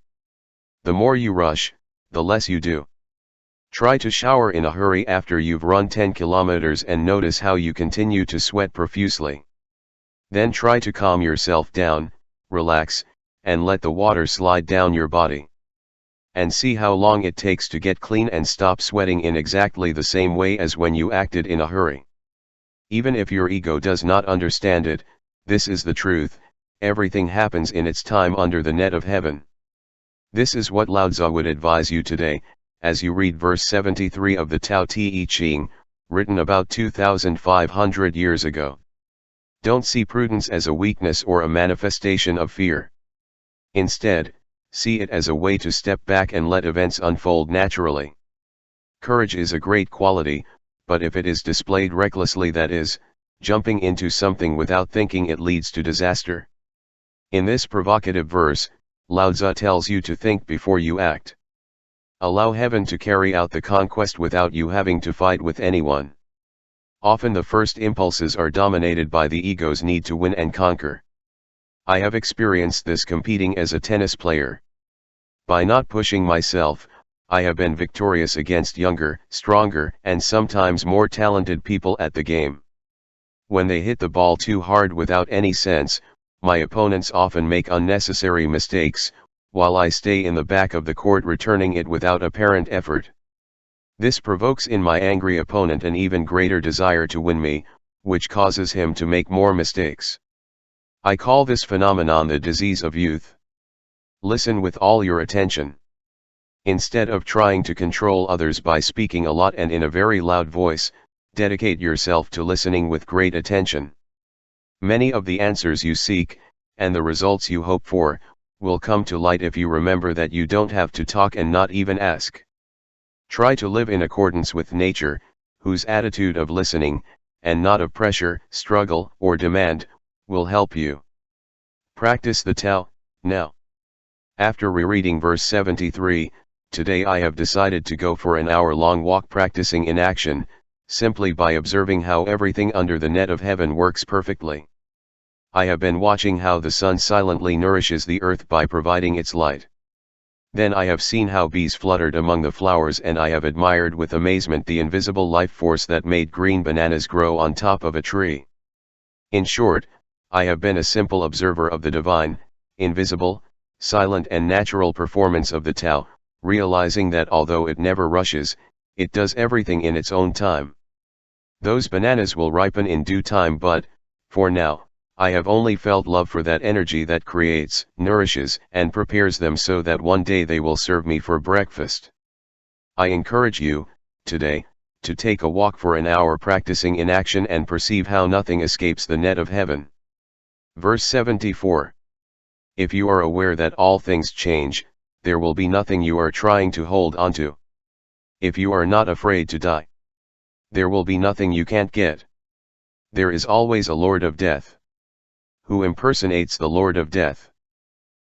The more you rush, the less you do. Try to shower in a hurry after you've run 10 kilometers and notice how you continue to sweat profusely. Then try to calm yourself down, relax, and let the water slide down your body. And see how long it takes to get clean and stop sweating in exactly the same way as when you acted in a hurry. Even if your ego does not understand it, this is the truth: everything happens in its time under the net of heaven. This is what Lao Tzu would advise you today, as you read verse 73 of the Tao Te Ching, written about 2,500 years ago. Don't see prudence as a weakness or a manifestation of fear. Instead, see it as a way to step back and let events unfold naturally. Courage is a great quality, but if it is displayed recklessly, that is, jumping into something without thinking, it leads to disaster. In this provocative verse, Lao Tzu tells you to think before you act. Allow heaven to carry out the conquest without you having to fight with anyone. Often the first impulses are dominated by the ego's need to win and conquer. I have experienced this competing as a tennis player. By not pushing myself, I have been victorious against younger, stronger, and sometimes more talented people at the game. When they hit the ball too hard without any sense, my opponents often make unnecessary mistakes, while I stay in the back of the court returning it without apparent effort. This provokes in my angry opponent an even greater desire to win me, which causes him to make more mistakes. I call this phenomenon the disease of youth. Listen with all your attention. Instead of trying to control others by speaking a lot and in a very loud voice, dedicate yourself to listening with great attention. Many of the answers you seek, and the results you hope for, will come to light if you remember that you don't have to talk and not even ask. Try to live in accordance with nature, whose attitude of listening, and not of pressure, struggle, or demand, will help you. Practice the Tao, now. After rereading verse 73, today I have decided to go for an hour-long walk practicing inaction, simply by observing how everything under the net of heaven works perfectly. I have been watching how the sun silently nourishes the earth by providing its light. Then I have seen how bees fluttered among the flowers, and I have admired with amazement the invisible life force that made green bananas grow on top of a tree. In short, I have been a simple observer of the divine, invisible, silent and natural performance of the Tao, realizing that although it never rushes, it does everything in its own time. Those bananas will ripen in due time, but, for now, I have only felt love for that energy that creates, nourishes, and prepares them so that one day they will serve me for breakfast. I encourage you, today, to take a walk for an hour practicing inaction and perceive how nothing escapes the net of heaven. Verse 74. If you are aware that all things change, there will be nothing you are trying to hold onto. If you are not afraid to die, there will be nothing you can't get. There is always a Lord of Death. Who impersonates the Lord of Death?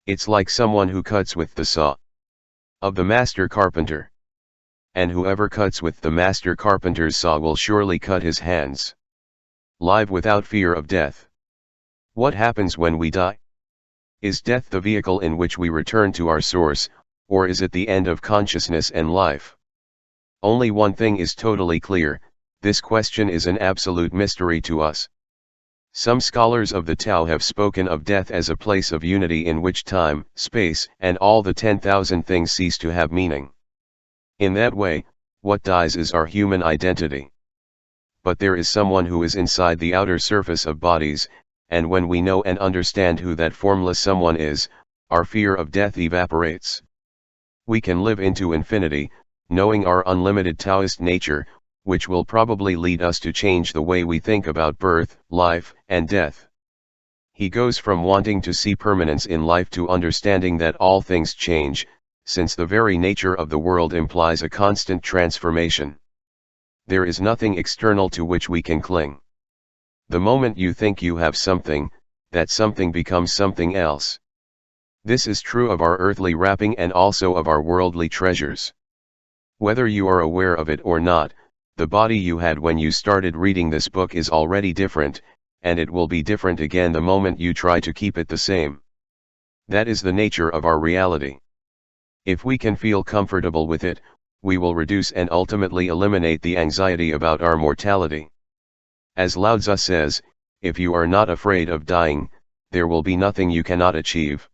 It's like someone who cuts with the saw of the master carpenter. And whoever cuts with the master carpenter's saw will surely cut his hands. Live without fear of death. What happens when we die? Is death the vehicle in which we return to our source, or is it the end of consciousness and life? Only one thing is totally clear: this question is an absolute mystery to us. Some scholars of the Tao have spoken of death as a place of unity in which time, space, and all the 10,000 things cease to have meaning. In that way, what dies is our human identity. But there is someone who is inside the outer surface of bodies, and when we know and understand who that formless someone is, our fear of death evaporates. We can live into infinity, knowing our unlimited Taoist nature, which will probably lead us to change the way we think about birth, life, and death. He goes from wanting to see permanence in life to understanding that all things change, since the very nature of the world implies a constant transformation. There is nothing external to which we can cling. The moment you think you have something, that something becomes something else. This is true of our earthly wrapping and also of our worldly treasures. Whether you are aware of it or not, the body you had when you started reading this book is already different, and it will be different again the moment you try to keep it the same. That is the nature of our reality. If we can feel comfortable with it, we will reduce and ultimately eliminate the anxiety about our mortality. As Lao Tzu says, if you are not afraid of dying, there will be nothing you cannot achieve.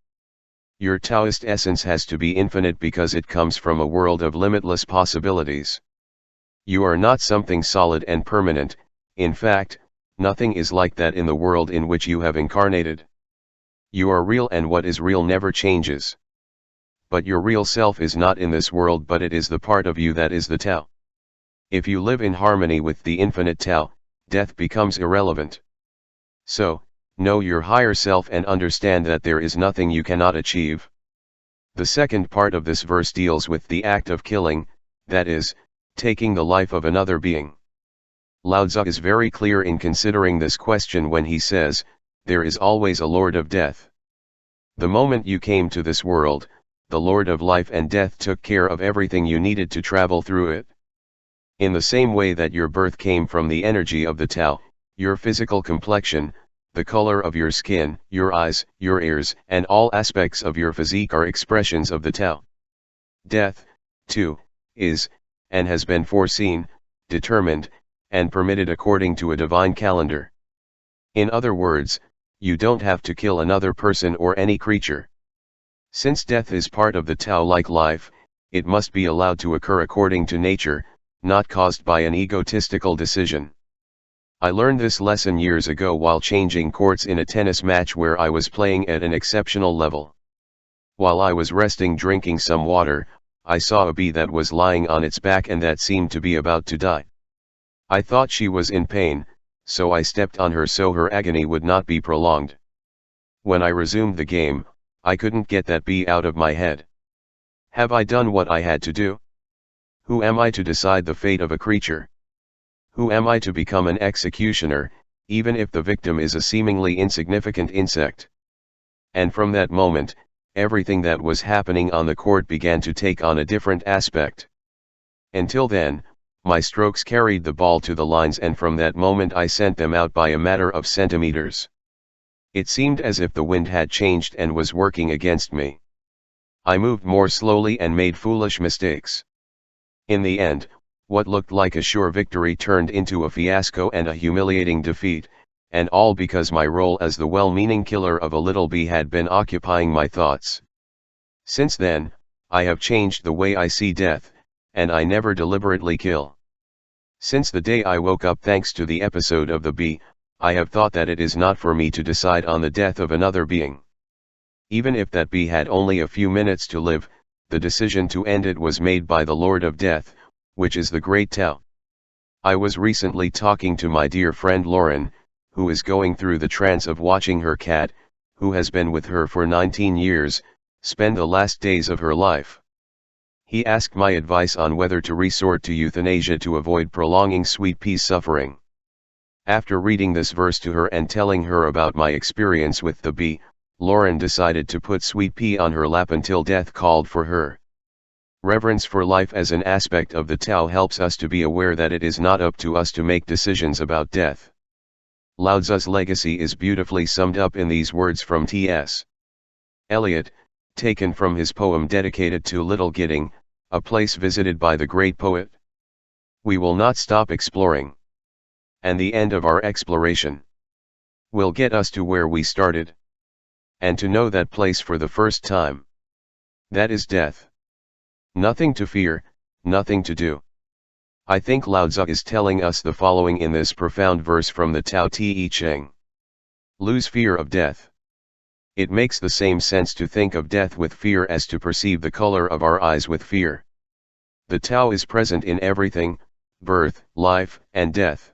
Your Taoist essence has to be infinite because it comes from a world of limitless possibilities. You are not something solid and permanent, in fact, nothing is like that in the world in which you have incarnated. You are real, and what is real never changes. But your real self is not in this world, but it is the part of you that is the Tao. If you live in harmony with the infinite Tao, death becomes irrelevant. So, know your higher self and understand that there is nothing you cannot achieve. The second part of this verse deals with the act of killing, that is, taking the life of another being. Lao Tzu is very clear in considering this question when he says, there is always a Lord of Death. The moment you came to this world, the Lord of Life and Death took care of everything you needed to travel through it. In the same way that your birth came from the energy of the Tao, your physical complexion, the color of your skin, your eyes, your ears, and all aspects of your physique are expressions of the Tao. Death, too, is, and has been foreseen, determined, and permitted according to a divine calendar. In other words, you don't have to kill another person or any creature. Since death is part of the Tao like life, it must be allowed to occur according to nature, not caused by an egotistical decision. I learned this lesson years ago while changing courts in a tennis match where I was playing at an exceptional level. While I was resting drinking some water, I saw a bee that was lying on its back and that seemed to be about to die. I thought she was in pain, so I stepped on her so her agony would not be prolonged. When I resumed the game, I couldn't get that bee out of my head. Have I done what I had to do? Who am I to decide the fate of a creature? Who am I to become an executioner, even if the victim is a seemingly insignificant insect? And from that moment, everything that was happening on the court began to take on a different aspect. Until then, my strokes carried the ball to the lines, and from that moment I sent them out by a matter of centimeters. It seemed as if the wind had changed and was working against me. I moved more slowly and made foolish mistakes. In the end, what looked like a sure victory turned into a fiasco and a humiliating defeat, and all because my role as the well-meaning killer of a little bee had been occupying my thoughts. Since then, I have changed the way I see death, and I never deliberately kill. Since the day I woke up thanks to the episode of the bee, I have thought that it is not for me to decide on the death of another being. Even if that bee had only a few minutes to live, the decision to end it was made by the Lord of Death, which is the great Tao. I was recently talking to my dear friend Lauren, who is going through the trance of watching her cat, who has been with her for 19 years, spend the last days of her life. He asked my advice on whether to resort to euthanasia to avoid prolonging Sweet Pea's suffering. After reading this verse to her and telling her about my experience with the bee, Lauren decided to put Sweet Pea on her lap until death called for her. Reverence for life as an aspect of the Tao helps us to be aware that it is not up to us to make decisions about death. Lao Tzu's legacy is beautifully summed up in these words from T.S. Eliot, taken from his poem dedicated to Little Gidding, a place visited by the great poet. We will not stop exploring. And the end of our exploration will get us to where we started. And to know that place for the first time. That is death. Nothing to fear, nothing to do. I think Lao Tzu is telling us the following in this profound verse from the Tao Te Ching. Lose fear of death. It makes the same sense to think of death with fear as to perceive the color of our eyes with fear. The Tao is present in everything, birth, life, and death.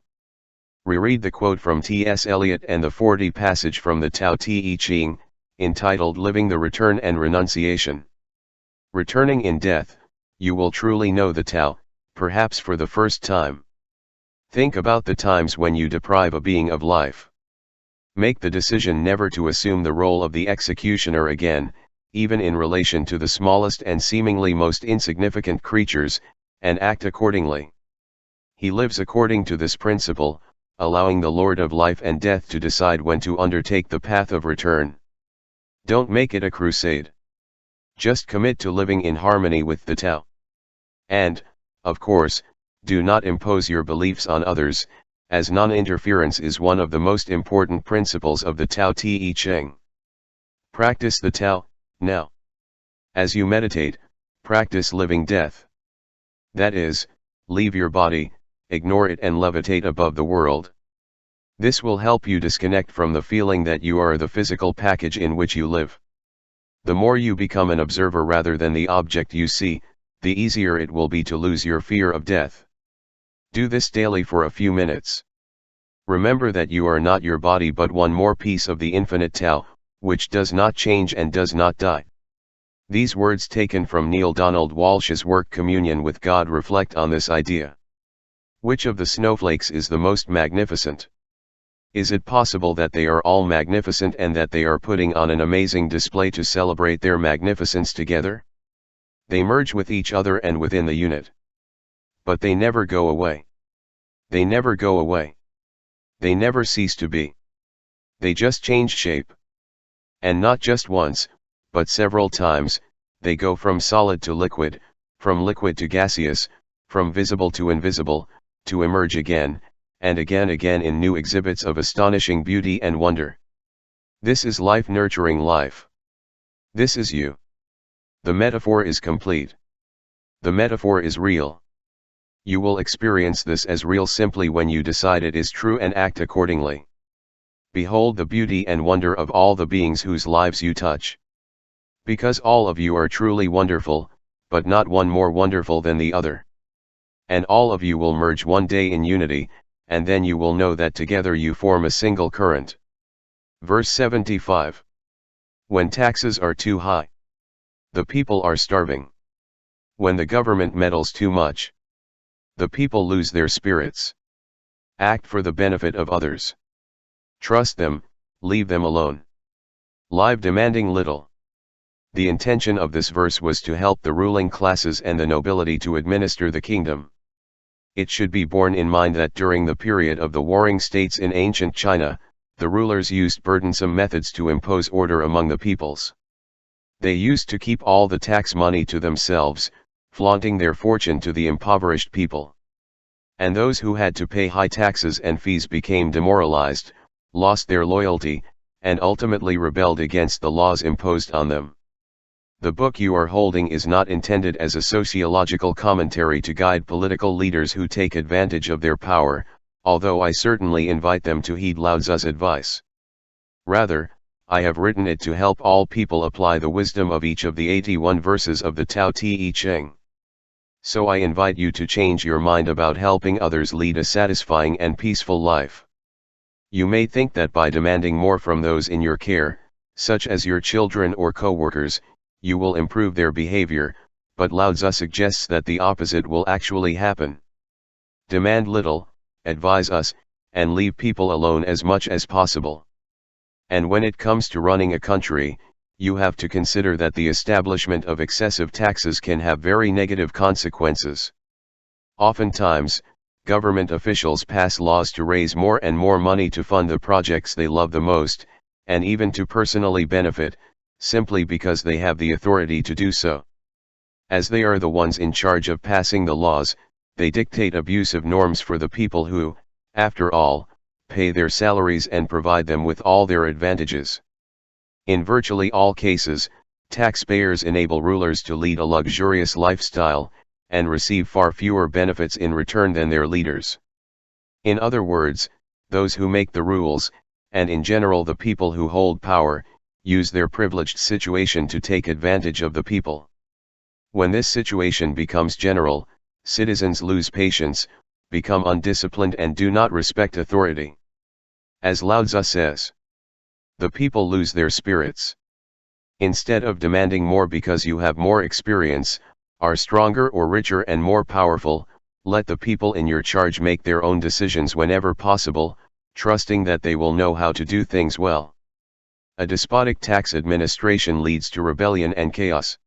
Reread the quote from T.S. Eliot and the 40 passage from the Tao Te Ching, entitled Living the Return and Renunciation. Returning in death, you will truly know the Tao, perhaps for the first time. Think about the times when you deprive a being of life. Make the decision never to assume the role of the executioner again, even in relation to the smallest and seemingly most insignificant creatures, and act accordingly. He lives according to this principle, allowing the Lord of life and death to decide when to undertake the path of return. Don't make it a crusade. Just commit to living in harmony with the Tao. And, of course, do not impose your beliefs on others, as non-interference is one of the most important principles of the Tao Te Ching. Practice the Tao, now. As you meditate, practice living death. That is, leave your body, ignore it and levitate above the world. This will help you disconnect from the feeling that you are the physical package in which you live. The more you become an observer rather than the object you see, the easier it will be to lose your fear of death. Do this daily for a few minutes. Remember that you are not your body but one more piece of the infinite Tao, which does not change and does not die. These words taken from Neil Donald Walsh's work Communion with God reflect on this idea. Which of the snowflakes is the most magnificent? Is it possible that they are all magnificent and that they are putting on an amazing display to celebrate their magnificence together? They merge with each other and within the unit. But they never go away. They never go away. They never cease to be. They just change shape. And not just once, but several times, they go from solid to liquid, from liquid to gaseous, from visible to invisible, to emerge again, and again in new exhibits of astonishing beauty and wonder. This is life nurturing life. This is you. The metaphor is complete. The metaphor is real. You will experience this as real simply when you decide it is true and act accordingly. Behold the beauty and wonder of all the beings whose lives you touch. Because all of you are truly wonderful, but not one more wonderful than the other. And all of you will merge one day in unity, and then you will know that together you form a single current. Verse 75. When taxes are too high, the people are starving. When the government meddles too much, the people lose their spirits. Act for the benefit of others. Trust them, leave them alone. Live demanding little. The intention of this verse was to help the ruling classes and the nobility to administer the kingdom. It should be borne in mind that during the period of the warring states in ancient China, the rulers used burdensome methods to impose order among the peoples. They used to keep all the tax money to themselves, flaunting their fortune to the impoverished people. And those who had to pay high taxes and fees became demoralized, lost their loyalty, and ultimately rebelled against the laws imposed on them. The book you are holding is not intended as a sociological commentary to guide political leaders who take advantage of their power, although I certainly invite them to heed Lao Tzu's advice. Rather, I have written it to help all people apply the wisdom of each of the 81 verses of the Tao Te Ching. So I invite you to change your mind about helping others lead a satisfying and peaceful life. You may think that by demanding more from those in your care, such as your children or co-workers, you will improve their behavior, but Lao Tzu suggests that the opposite will actually happen. Demand little, advise us, and leave people alone as much as possible. And when it comes to running a country, you have to consider that the establishment of excessive taxes can have very negative consequences. Oftentimes, government officials pass laws to raise more and more money to fund the projects they love the most, and even to personally benefit, simply because they have the authority to do so. As they are the ones in charge of passing the laws, they dictate abusive norms for the people who, after all, pay their salaries and provide them with all their advantages. In virtually all cases, taxpayers enable rulers to lead a luxurious lifestyle, and receive far fewer benefits in return than their leaders. In other words, those who make the rules, and in general the people who hold power, use their privileged situation to take advantage of the people. When this situation becomes general, citizens lose patience, become undisciplined and do not respect authority. As Lao Tzu says, the people lose their spirits. Instead of demanding more because you have more experience, are stronger or richer and more powerful, let the people in your charge make their own decisions whenever possible, trusting that they will know how to do things well. A despotic tax administration leads to rebellion and chaos.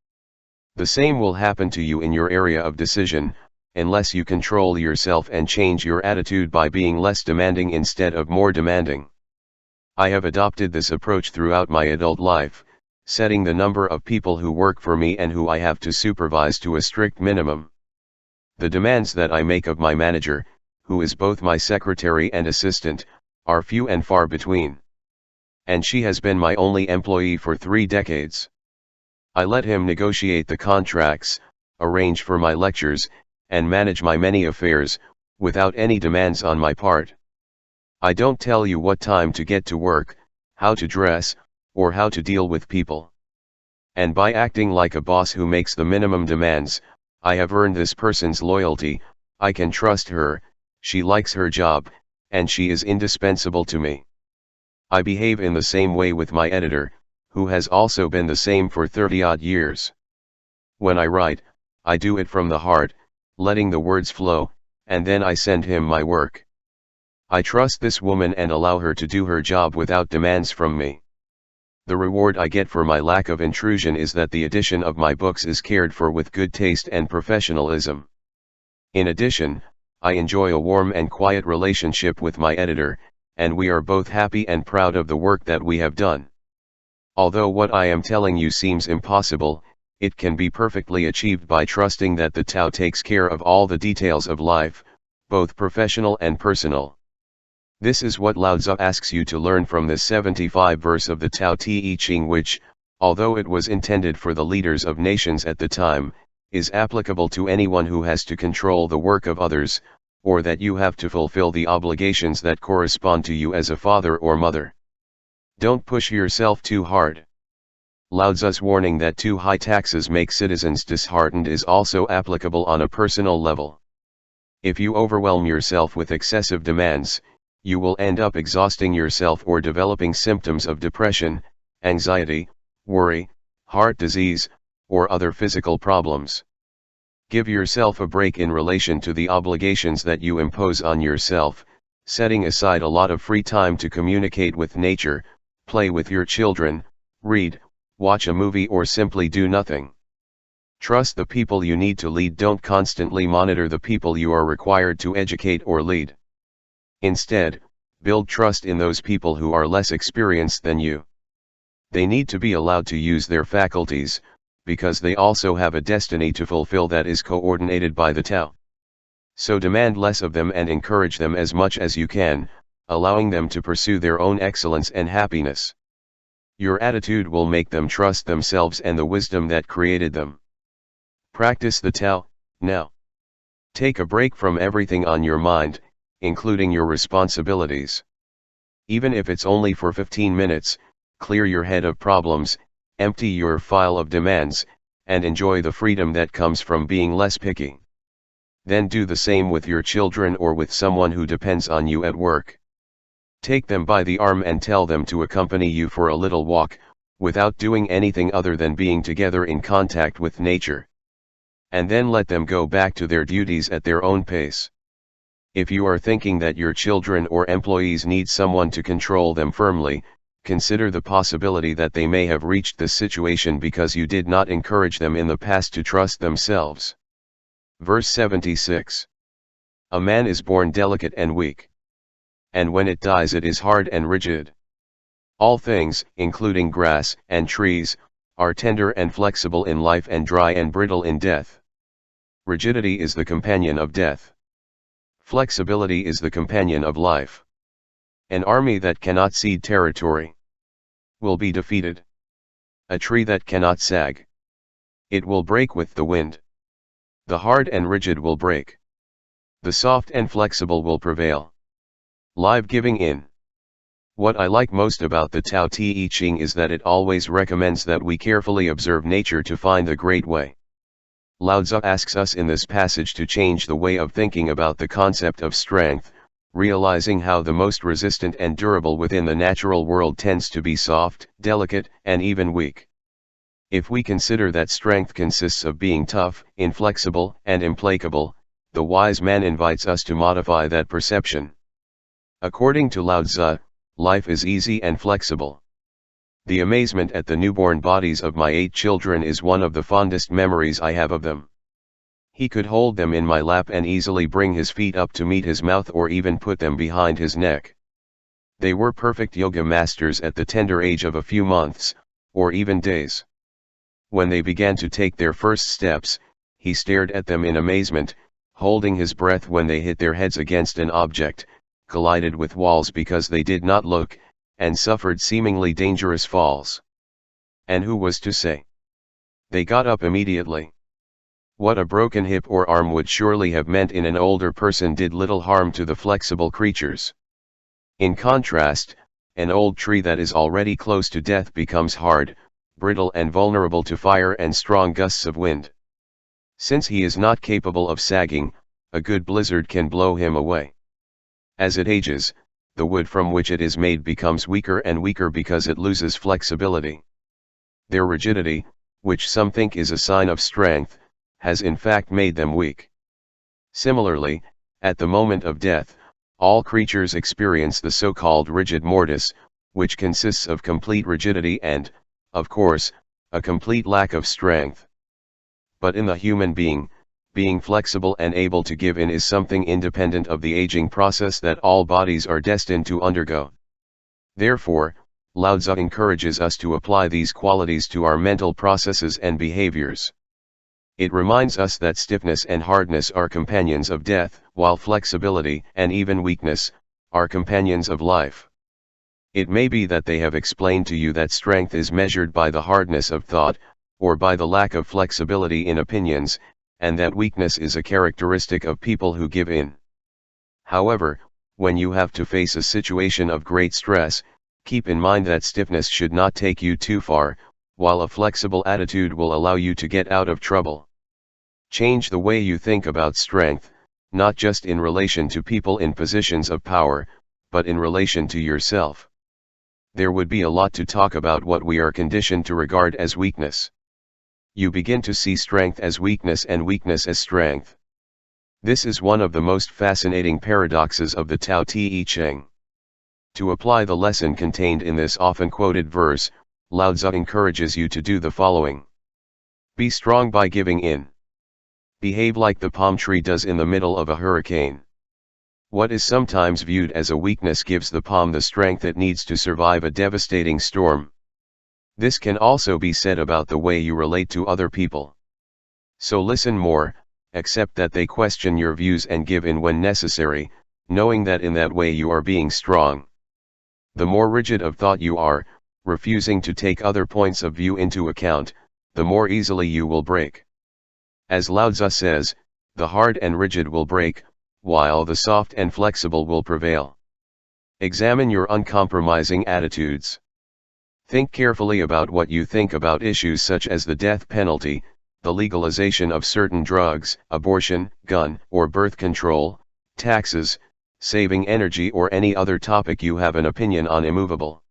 The same will happen to you in your area of decision, unless you control yourself and change your attitude by being less demanding instead of more demanding. I have adopted this approach throughout my adult life, setting the number of people who work for me and who I have to supervise to a strict minimum. The demands that I make of my manager, who is both my secretary and assistant, are few and far between. And she has been my only employee for 3 decades. I let him negotiate the contracts, arrange for my lectures, and manage my many affairs, without any demands on my part. I don't tell you what time to get to work, how to dress, or how to deal with people. And by acting like a boss who makes the minimum demands, I have earned this person's loyalty. I can trust her, she likes her job, and she is indispensable to me. I behave in the same way with my editor, who has also been the same for 30-odd years. When I write, I do it from the heart, letting the words flow, and then I send him my work. I trust this woman and allow her to do her job without demands from me. The reward I get for my lack of intrusion is that the edition of my books is cared for with good taste and professionalism. In addition, I enjoy a warm and quiet relationship with my editor, and we are both happy and proud of the work that we have done. Although what I am telling you seems impossible, it can be perfectly achieved by trusting that the Tao takes care of all the details of life, both professional and personal. This is what Lao Tzu asks you to learn from this 75th verse of the Tao Te Ching, which, although it was intended for the leaders of nations at the time, is applicable to anyone who has to control the work of others, or that you have to fulfill the obligations that correspond to you as a father or mother. Don't push yourself too hard. Lao Tzu's warning that too high taxes make citizens disheartened is also applicable on a personal level. If you overwhelm yourself with excessive demands, you will end up exhausting yourself or developing symptoms of depression, anxiety, worry, heart disease, or other physical problems. Give yourself a break in relation to the obligations that you impose on yourself, setting aside a lot of free time to communicate with nature, play with your children, read, watch a movie, or simply do nothing. Trust the people you need to lead. Don't constantly monitor the people you are required to educate or lead. Instead, build trust in those people who are less experienced than you. They need to be allowed to use their faculties, because they also have a destiny to fulfill that is coordinated by the Tao. So demand less of them and encourage them as much as you can, allowing them to pursue their own excellence and happiness. Your attitude will make them trust themselves and the wisdom that created them. Practice the Tao, now. Take a break from everything on your mind, including your responsibilities. Even if it's only for 15 minutes, clear your head of problems, empty your file of demands, and enjoy the freedom that comes from being less picky. Then do the same with your children or with someone who depends on you at work. Take them by the arm and tell them to accompany you for a little walk, without doing anything other than being together in contact with nature. And then let them go back to their duties at their own pace. If you are thinking that your children or employees need someone to control them firmly, consider the possibility that they may have reached this situation because you did not encourage them in the past to trust themselves. Verse 76. A man is born delicate and weak. And when it dies it is hard and rigid. All things, including grass and trees, are tender and flexible in life and dry and brittle in death. Rigidity is the companion of death. Flexibility is the companion of life. An army that cannot cede territory will be defeated. A tree that cannot sag, it will break with the wind. The hard and rigid will break. The soft and flexible will prevail. Live giving in. What I like most about the Tao Te Ching is that it always recommends that we carefully observe nature to find the great way. Lao Tzu asks us in this passage to change the way of thinking about the concept of strength, realizing how the most resistant and durable within the natural world tends to be soft, delicate, and even weak. If we consider that strength consists of being tough, inflexible, and implacable, the wise man invites us to modify that perception. According to Lao Tzu, life is easy and flexible. The amazement at the newborn bodies of my 8 children is one of the fondest memories I have of them. He could hold them in my lap and easily bring his feet up to meet his mouth or even put them behind his neck. They were perfect yoga masters at the tender age of a few months, or even days. When they began to take their first steps, he stared at them in amazement, holding his breath when they hit their heads against an object, collided with walls because they did not look, and suffered seemingly dangerous falls. And who was to say? They got up immediately. What a broken hip or arm would surely have meant in an older person did little harm to the flexible creatures. In contrast, an old tree that is already close to death becomes hard, brittle and vulnerable to fire and strong gusts of wind. Since he is not capable of sagging, a good blizzard can blow him away. As it ages, the wood from which it is made becomes weaker and weaker because it loses flexibility. Their rigidity, which some think is a sign of strength, has in fact made them weak. Similarly, at the moment of death, all creatures experience the so-called rigid mortis, which consists of complete rigidity and, of course, a complete lack of strength. But in the human being flexible and able to give in is something independent of the aging process that all bodies are destined to undergo. Therefore, Lao Tzu encourages us to apply these qualities to our mental processes and behaviors. It reminds us that stiffness and hardness are companions of death, while flexibility and even weakness are companions of life. It may be that they have explained to you that strength is measured by the hardness of thought, or by the lack of flexibility in opinions, and that weakness is a characteristic of people who give in. However, when you have to face a situation of great stress, keep in mind that stiffness should not take you too far, while a flexible attitude will allow you to get out of trouble. Change the way you think about strength, not just in relation to people in positions of power, but in relation to yourself. There would be a lot to talk about what we are conditioned to regard as weakness. You begin to see strength as weakness and weakness as strength. This is one of the most fascinating paradoxes of the Tao Te Ching. To apply the lesson contained in this often quoted verse, Lao Tzu encourages you to do the following. Be strong by giving in. Behave like the palm tree does in the middle of a hurricane. What is sometimes viewed as a weakness gives the palm the strength it needs to survive a devastating storm. This can also be said about the way you relate to other people. So listen more, accept that they question your views and give in when necessary, knowing that in that way you are being strong. The more rigid of thought you are, refusing to take other points of view into account, the more easily you will break. As Lao Tzu says, the hard and rigid will break, while the soft and flexible will prevail. Examine your uncompromising attitudes. Think carefully about what you think about issues such as the death penalty, the legalization of certain drugs, abortion, gun or birth control, taxes, saving energy or any other topic you have an opinion on immovable.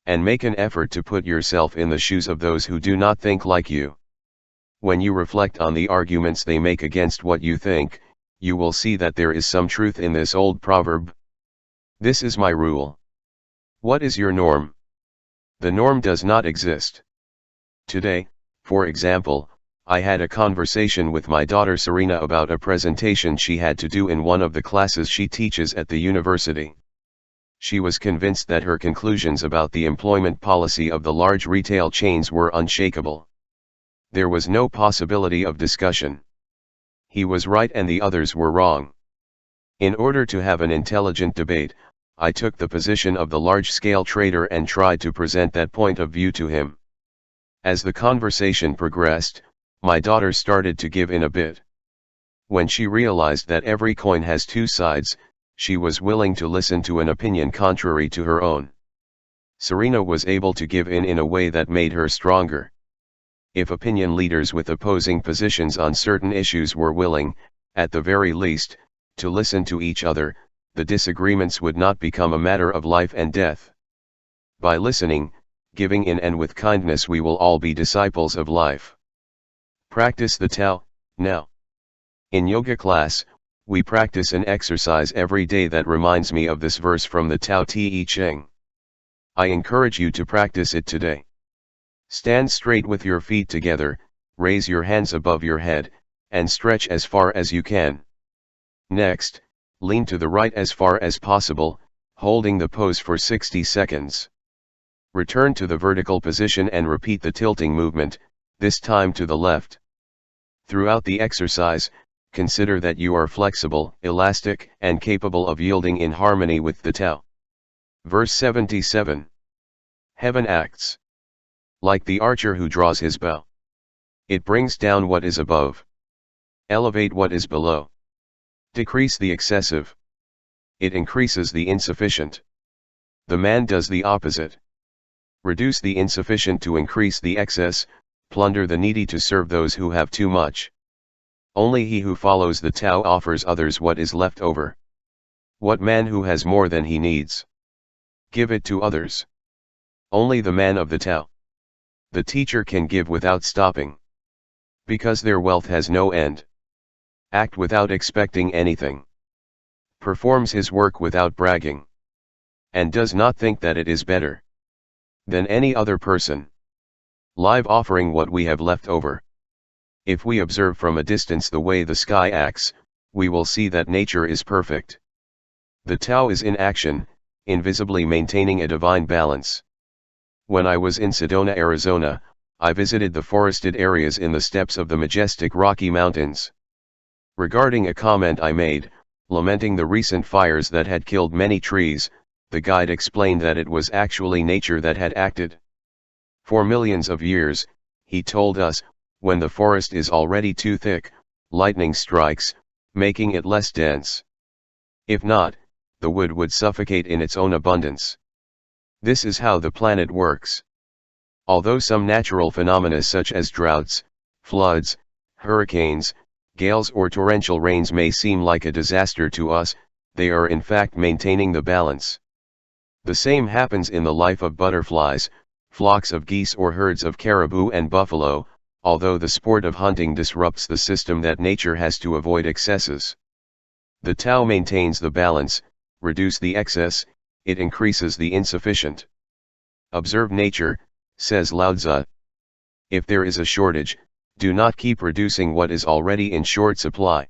And make an effort to put yourself in the shoes of those who do not think like you. When you reflect on the arguments they make against what you think, you will see that there is some truth in this old proverb. This is my rule. What is your norm? The norm does not exist. Today, for example, I had a conversation with my daughter Serena about a presentation she had to do in one of the classes she teaches at the university. She was convinced that her conclusions about the employment policy of the large retail chains were unshakable. There was no possibility of discussion. He was right and the others were wrong. In order to have an intelligent debate, I took the position of the large-scale trader and tried to present that point of view to him. As the conversation progressed, my daughter started to give in a bit. When she realized that every coin has two sides, she was willing to listen to an opinion contrary to her own. Serena was able to give in a way that made her stronger. if opinion leaders with opposing positions on certain issues were willing, at the very least, to listen to each other, the disagreements would not become a matter of life and death. By listening, giving in and with kindness we will all be disciples of life. Practice the TAO, now. In yoga class, we practice an exercise every day that reminds me of this verse from the Tao Te Ching. I encourage you to practice it today. Stand straight with your feet together, raise your hands above your head, and stretch as far as you can. Next, lean to the right as far as possible, holding the pose for 60 seconds. Return to the vertical position and repeat the tilting movement, this time to the left. Throughout the exercise, consider that you are flexible, elastic, and capable of yielding in harmony with the Tao. Verse 77. Heaven acts like the archer who draws his bow. It brings down what is above. Elevate what is below. Decrease the excessive. It increases the insufficient. The man does the opposite. Reduce the insufficient to increase the excess, plunder the needy to serve those who have too much. Only he who follows the Tao offers others what is left over. What man who has more than he needs? Give it to others. Only the man of the Tao, the teacher, can give without stopping. Because their wealth has no end. Act without expecting anything. Performs his work without bragging. And does not think that it is better than any other person. Live offering what we have left over. If we observe from a distance the way the sky acts, we will see that nature is perfect. The Tao is in action, invisibly maintaining a divine balance. When I was in Sedona, Arizona, I visited the forested areas in the steppes of the majestic Rocky Mountains. Regarding a comment I made, lamenting the recent fires that had killed many trees, the guide explained that it was actually nature that had acted. For millions of years, he told us, when the forest is already too thick, lightning strikes, making it less dense. If not, the wood would suffocate in its own abundance. This is how the planet works. Although some natural phenomena such as droughts, floods, hurricanes, gales or torrential rains may seem like a disaster to us, they are in fact maintaining the balance. The same happens in the life of butterflies, flocks of geese or herds of caribou and buffalo, although the sport of hunting disrupts the system that nature has to avoid excesses. The Tao maintains the balance, reduce the excess, it increases the insufficient. Observe nature, says Lao Tzu. If there is a shortage, do not keep reducing what is already in short supply.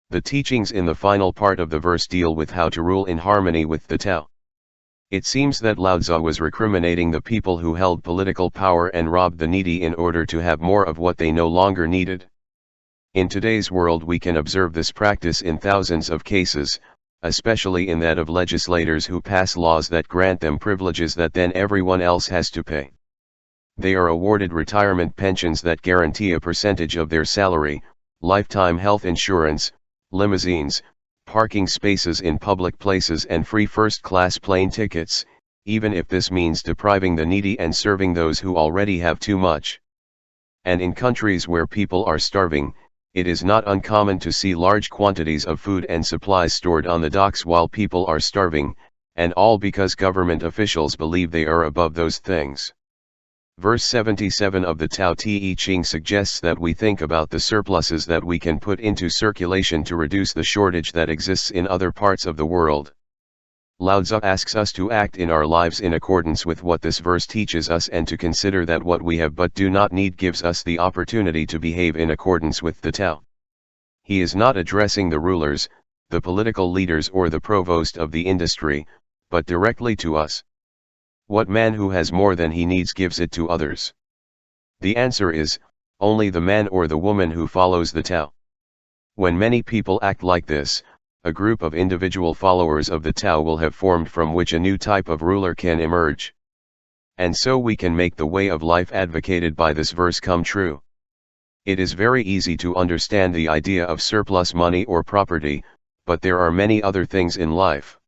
The teachings in the final part of the verse deal with how to rule in harmony with the Tao. It seems that Lao Tzu was recriminating the people who held political power and robbed the needy in order to have more of what they no longer needed. In today's world we can observe this practice in thousands of cases, especially in that of legislators who pass laws that grant them privileges that then everyone else has to pay. They are awarded retirement pensions that guarantee a percentage of their salary, lifetime health insurance, limousines, parking spaces in public places and free first-class plane tickets, even if this means depriving the needy and serving those who already have too much. And in countries where people are starving, it is not uncommon to see large quantities of food and supplies stored on the docks while people are starving, and all because government officials believe they are above those things. Verse 77 of the Tao Te Ching suggests that we think about the surpluses that we can put into circulation to reduce the shortage that exists in other parts of the world. Lao Tzu asks us to act in our lives in accordance with what this verse teaches us and to consider that what we have but do not need gives us the opportunity to behave in accordance with the Tao. He is not addressing the rulers, the political leaders or the provost of the industry, but directly to us. What man who has more than he needs gives it to others? The answer is, only the man or the woman who follows the Tao. When many people act like this, a group of individual followers of the Tao will have formed from which a new type of ruler can emerge. And so we can make the way of life advocated by this verse come true. It is very easy to understand the idea of surplus money or property, but there are many other things in life.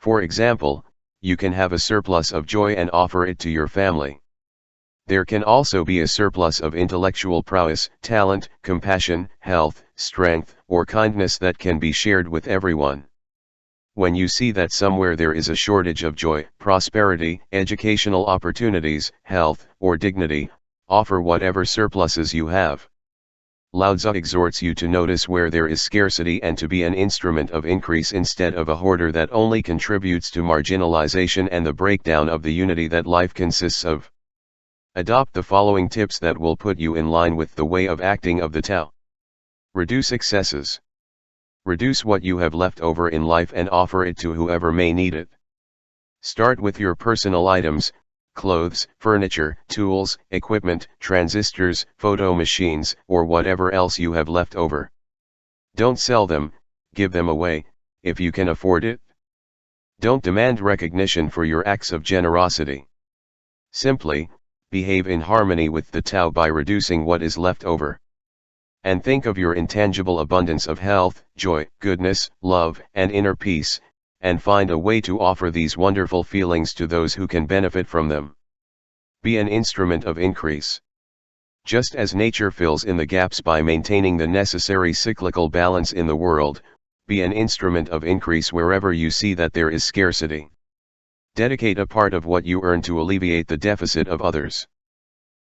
For example, you can have a surplus of joy and offer it to your family. There can also be a surplus of intellectual prowess, talent, compassion, health, strength, or kindness that can be shared with everyone. When you see that somewhere there is a shortage of joy, prosperity, educational opportunities, health, or dignity, offer whatever surpluses you have. Lao Tzu exhorts you to notice where there is scarcity and to be an instrument of increase instead of a hoarder that only contributes to marginalization and the breakdown of the unity that life consists of. Adopt the following tips that will put you in line with the way of acting of the Tao. Reduce excesses. Reduce what you have left over in life and offer it to whoever may need it. Start with your personal items, clothes, furniture, tools, equipment, transistors, photo machines, or whatever else you have left over. Don't sell them, give them away, if you can afford it. Don't demand recognition for your acts of generosity. Simply, behave in harmony with the Tao by reducing what is left over. And think of your intangible abundance of health, joy, goodness, love, and inner peace, and find a way to offer these wonderful feelings to those who can benefit from them. Be an instrument of increase. Just as nature fills in the gaps by maintaining the necessary cyclical balance in the world, be an instrument of increase wherever you see that there is scarcity. Dedicate a part of what you earn to alleviate the deficit of others.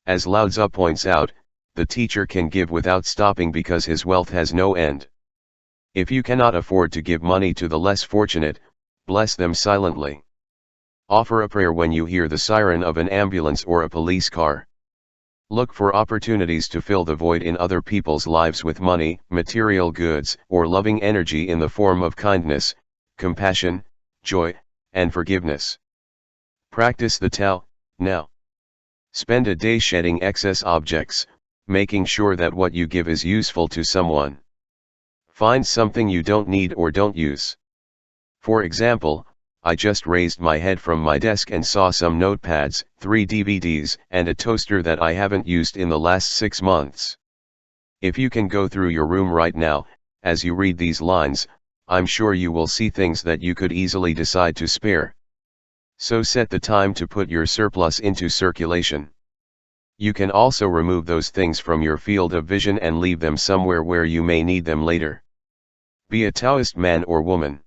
As Lao Tzu points out, the teacher can give without stopping because his wealth has no end. If you cannot afford to give money to the less fortunate, bless them silently. Offer a prayer when you hear the siren of an ambulance or a police car. Look for opportunities to fill the void in other people's lives with money, material goods, or loving energy in the form of kindness, compassion, joy, and forgiveness. Practice the Tao, now. Spend a day shedding excess objects, making sure that what you give is useful to someone. Find something you don't need or don't use. For example, I just raised my head from my desk and saw some notepads, 3 DVDs, and a toaster that I haven't used in the last 6 months. If you can go through your room right now, as you read these lines, I'm sure you will see things that you could easily decide to spare. So set the time to put your surplus into circulation. You can also remove those things from your field of vision and leave them somewhere where you may need them later. Be a Taoist man or woman.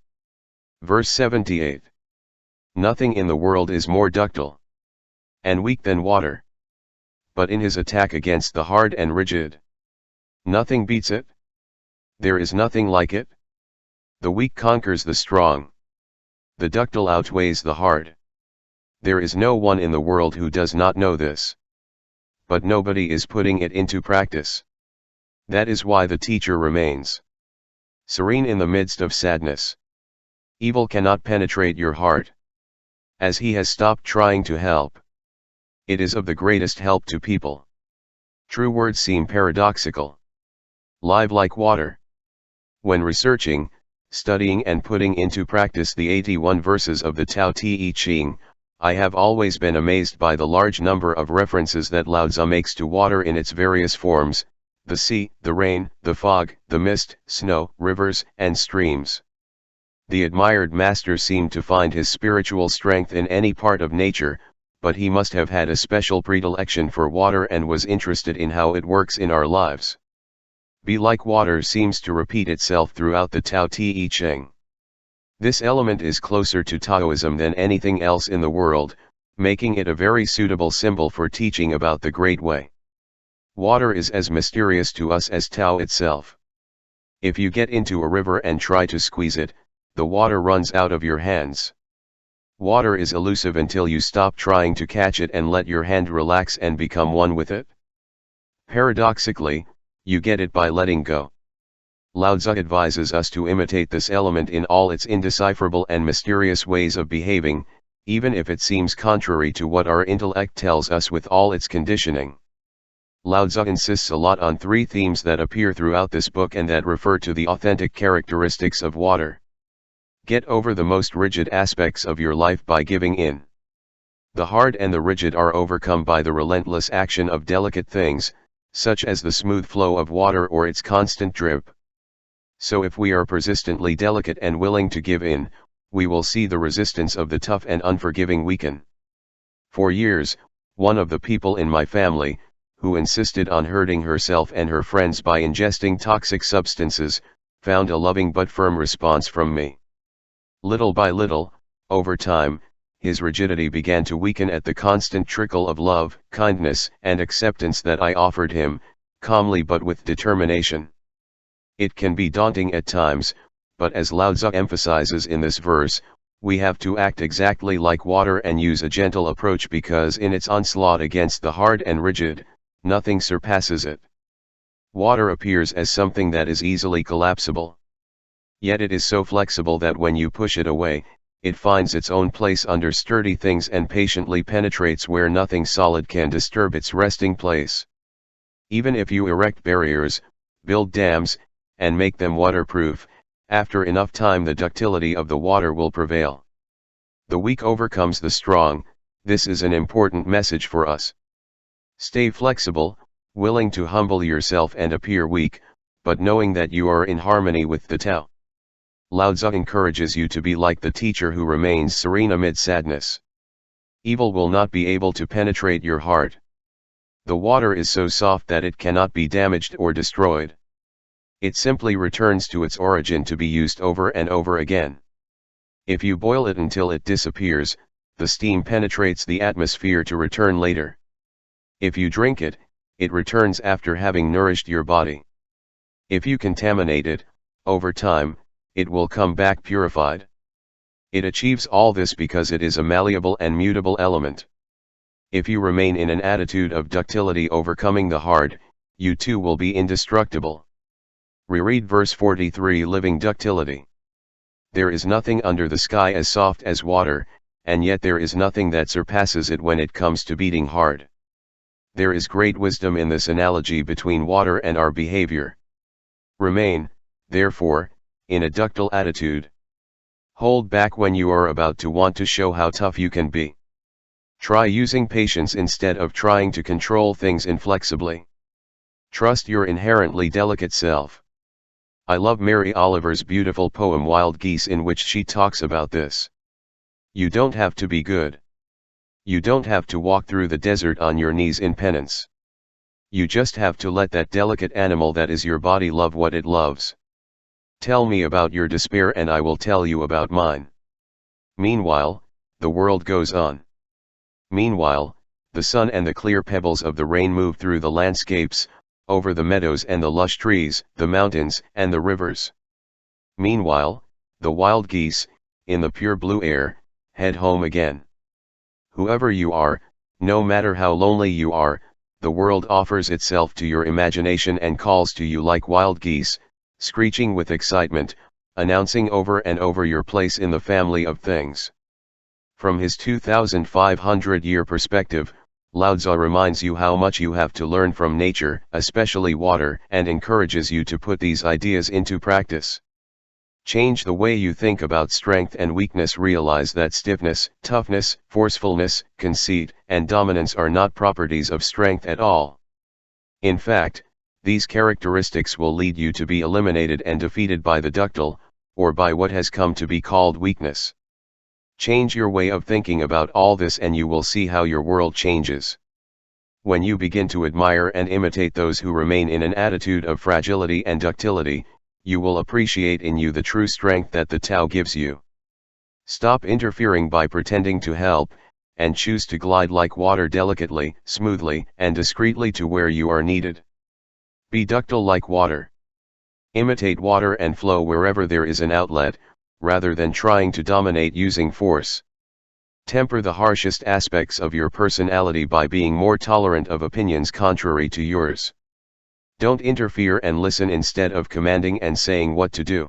Verse 78. Nothing in the world is more ductile and weak than water. But in his attack against the hard and rigid, nothing beats it. There is nothing like it. The weak conquers the strong. The ductile outweighs the hard. There is no one in the world who does not know this. But nobody is putting it into practice. That is why the teacher remains serene in the midst of sadness. Evil cannot penetrate your heart, as he has stopped trying to help. It is of the greatest help to people. True words seem paradoxical. Live like water. When researching, studying and putting into practice the 81 verses of the Tao Te Ching, I have always been amazed by the large number of references that Lao Tzu makes to water in its various forms: the sea, the rain, the fog, the mist, snow, rivers, and streams. The admired master seemed to find his spiritual strength in any part of nature, but he must have had a special predilection for water and was interested in how it works in our lives. Be like water seems to repeat itself throughout the Tao Te Ching. This element is closer to Taoism than anything else in the world, making it a very suitable symbol for teaching about the Great Way. Water is as mysterious to us as Tao itself. If you get into a river and try to squeeze it, the water runs out of your hands. Water is elusive until you stop trying to catch it and let your hand relax and become one with it. Paradoxically, you get it by letting go. Lao Tzu advises us to imitate this element in all its indecipherable and mysterious ways of behaving, even if it seems contrary to what our intellect tells us with all its conditioning. Lao Tzu insists a lot on 3 themes that appear throughout this book and that refer to the authentic characteristics of water. Get over the most rigid aspects of your life by giving in. The hard and the rigid are overcome by the relentless action of delicate things, such as the smooth flow of water or its constant drip. So if we are persistently delicate and willing to give in, we will see the resistance of the tough and unforgiving weaken. For years, one of the people in my family, who insisted on hurting herself and her friends by ingesting toxic substances, found a loving but firm response from me. Little by little, over time, his rigidity began to weaken at the constant trickle of love, kindness, and acceptance that I offered him, calmly but with determination. It can be daunting at times, but as Lao Tzu emphasizes in this verse, we have to act exactly like water and use a gentle approach because in its onslaught against the hard and rigid, nothing surpasses it. Water appears as something that is easily collapsible. Yet it is so flexible that when you push it away, it finds its own place under sturdy things and patiently penetrates where nothing solid can disturb its resting place. Even if you erect barriers, build dams, and make them waterproof, after enough time the ductility of the water will prevail. The weak overcomes the strong. This is an important message for us. Stay flexible, willing to humble yourself and appear weak, but knowing that you are in harmony with the Tao. Lao Tzu encourages you to be like the teacher who remains serene amid sadness. Evil will not be able to penetrate your heart. The water is so soft that it cannot be damaged or destroyed. It simply returns to its origin to be used over and over again. If you boil it until it disappears, the steam penetrates the atmosphere to return later. If you drink it, it returns after having nourished your body. If you contaminate it, over time, it will come back purified. It achieves all this because it is a malleable and mutable element. If you remain in an attitude of ductility overcoming the hard, you too will be indestructible. Reread verse 43. Living ductility. There is nothing under the sky as soft as water, and yet there is nothing that surpasses it when it comes to beating hard. There is great wisdom in this analogy between water and our behavior. Remain, therefore, in a ductile attitude. Hold back when you are about to want to show how tough you can be. Try using patience instead of trying to control things inflexibly. Trust your inherently delicate self. I love Mary Oliver's beautiful poem Wild Geese, in which she talks about this. You don't have to be good. You don't have to walk through the desert on your knees in penance. You just have to let that delicate animal that is your body love what it loves. Tell me about your despair and I will tell you about mine. Meanwhile, the world goes on. Meanwhile, the sun and the clear pebbles of the rain move through the landscapes, over the meadows and the lush trees, the mountains and the rivers. Meanwhile, the wild geese, in the pure blue air, head home again. Whoever you are, no matter how lonely you are, the world offers itself to your imagination and calls to you like wild geese, screeching with excitement, announcing over and over your place in the family of things. From his 2,500-year perspective, Lao Tzu reminds you how much you have to learn from nature, especially water, and encourages you to put these ideas into practice. Change the way you think about strength and weakness. Realize that stiffness, toughness, forcefulness, conceit, and dominance are not properties of strength at all. In fact, these characteristics will lead you to be eliminated and defeated by the ductile, or by what has come to be called weakness. Change your way of thinking about all this and you will see how your world changes. When you begin to admire and imitate those who remain in an attitude of fragility and ductility, you will appreciate in you the true strength that the Tao gives you. Stop interfering by pretending to help, and choose to glide like water delicately, smoothly, and discreetly to where you are needed. Be ductile like water. Imitate water and flow wherever there is an outlet, rather than trying to dominate using force. Temper the harshest aspects of your personality by being more tolerant of opinions contrary to yours. Don't interfere and listen instead of commanding and saying what to do.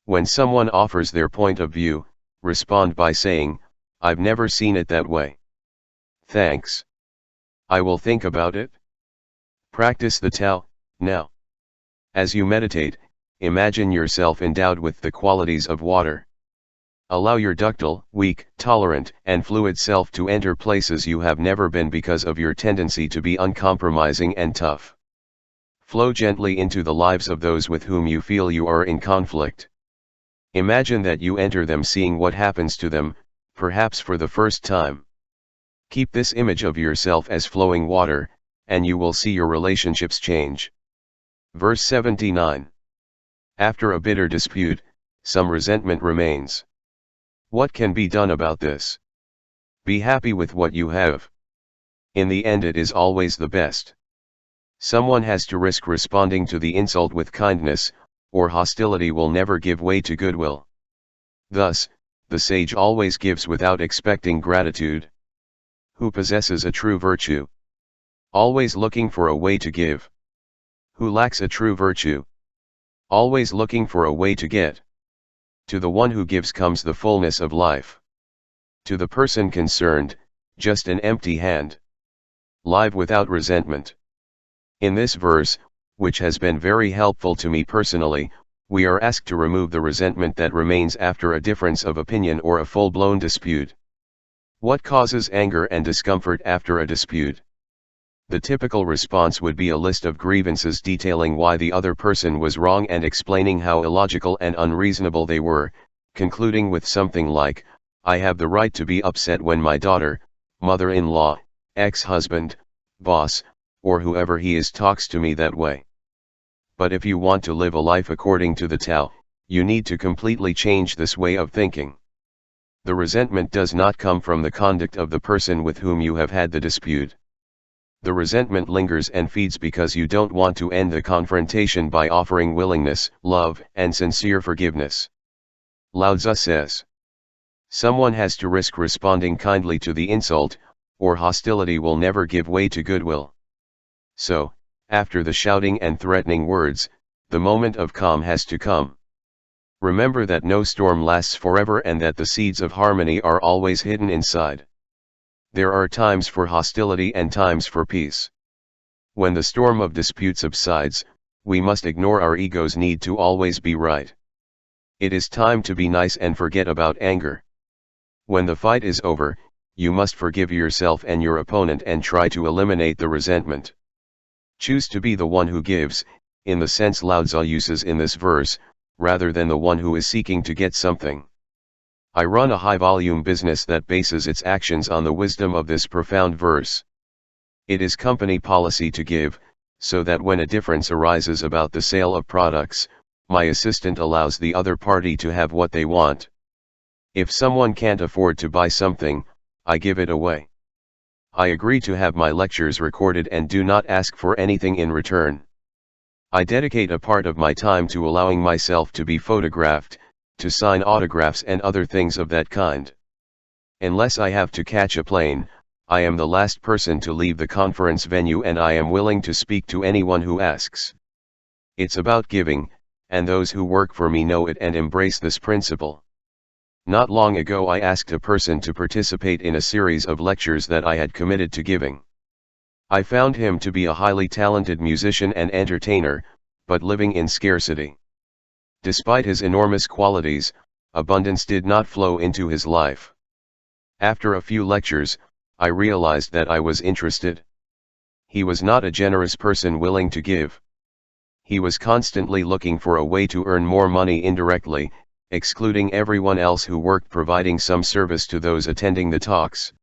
When someone offers their point of view, respond by saying, "I've never seen it that way. Thanks. I will think about it." Practice the Tao, now. As you meditate, imagine yourself endowed with the qualities of water. Allow your ductile, weak, tolerant, and fluid self to enter places you have never been because of your tendency to be uncompromising and tough. Flow gently into the lives of those with whom you feel you are in conflict. Imagine that you enter them seeing what happens to them, perhaps for the first time. Keep this image of yourself as flowing water, and you will see your relationships change. Verse 79. After a bitter dispute, some resentment remains. What can be done about this? Be happy with what you have. In the end, it is always the best. Someone has to risk responding to the insult with kindness, or hostility will never give way to goodwill. Thus, the sage always gives without expecting gratitude. Who possesses a true virtue? Always looking for a way to give. Who lacks a true virtue? Always looking for a way to get. To the one who gives comes the fullness of life. To the person concerned, just an empty hand. Live without resentment. In this verse, which has been very helpful to me personally, we are asked to remove the resentment that remains after a difference of opinion or a full-blown dispute. What causes anger and discomfort after a dispute? The typical response would be a list of grievances detailing why the other person was wrong and explaining how illogical and unreasonable they were, concluding with something like, "I have the right to be upset when my daughter, mother-in-law, ex-husband, boss, or whoever he is talks to me that way." But if you want to live a life according to the TAO, you need to completely change this way of thinking. The resentment does not come from the conduct of the person with whom you have had the dispute. The resentment lingers and feeds because you don't want to end the confrontation by offering willingness, love, and sincere forgiveness. Lao Tzu says, someone has to risk responding kindly to the insult, or hostility will never give way to goodwill. So, after the shouting and threatening words, the moment of calm has to come. Remember that no storm lasts forever and that the seeds of harmony are always hidden inside. There are times for hostility and times for peace. When the storm of dispute subsides, we must ignore our ego's need to always be right. It is time to be nice and forget about anger. When the fight is over, you must forgive yourself and your opponent and try to eliminate the resentment. Choose to be the one who gives, in the sense Lao Tzu uses in this verse, rather than the one who is seeking to get something. I run a high-volume business that bases its actions on the wisdom of this profound verse. It is company policy to give, so that when a difference arises about the sale of products, my assistant allows the other party to have what they want. If someone can't afford to buy something, I give it away. I agree to have my lectures recorded and do not ask for anything in return. I dedicate a part of my time to allowing myself to be photographed, to sign autographs and other things of that kind. Unless I have to catch a plane, I am the last person to leave the conference venue and I am willing to speak to anyone who asks. It's about giving, and those who work for me know it and embrace this principle. Not long ago I asked a person to participate in a series of lectures that I had committed to giving. I found him to be a highly talented musician and entertainer, but living in scarcity. Despite his enormous qualities, abundance did not flow into his life. After a few lectures, I realized that I was interested. He was not a generous person willing to give. He was constantly looking for a way to earn more money indirectly, excluding everyone else who worked providing some service to those attending the talks.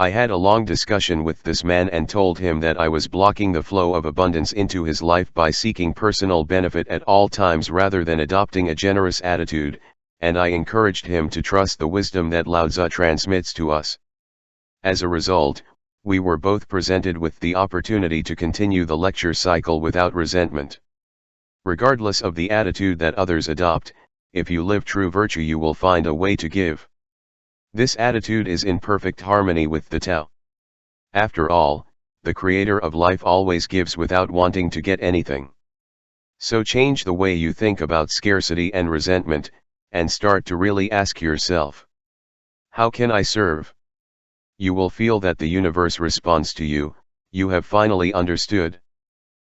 I had a long discussion with this man and told him that I was blocking the flow of abundance into his life by seeking personal benefit at all times rather than adopting a generous attitude, and I encouraged him to trust the wisdom that Lao Tzu transmits to us. As a result, we were both presented with the opportunity to continue the lecture cycle without resentment. Regardless of the attitude that others adopt, if you live true virtue you will find a way to give. This attitude is in perfect harmony with the TAO. After all, the Creator of life always gives without wanting to get anything. So change the way you think about scarcity and resentment, and start to really ask yourself, how can I serve? You will feel that the universe responds to you, you have finally understood.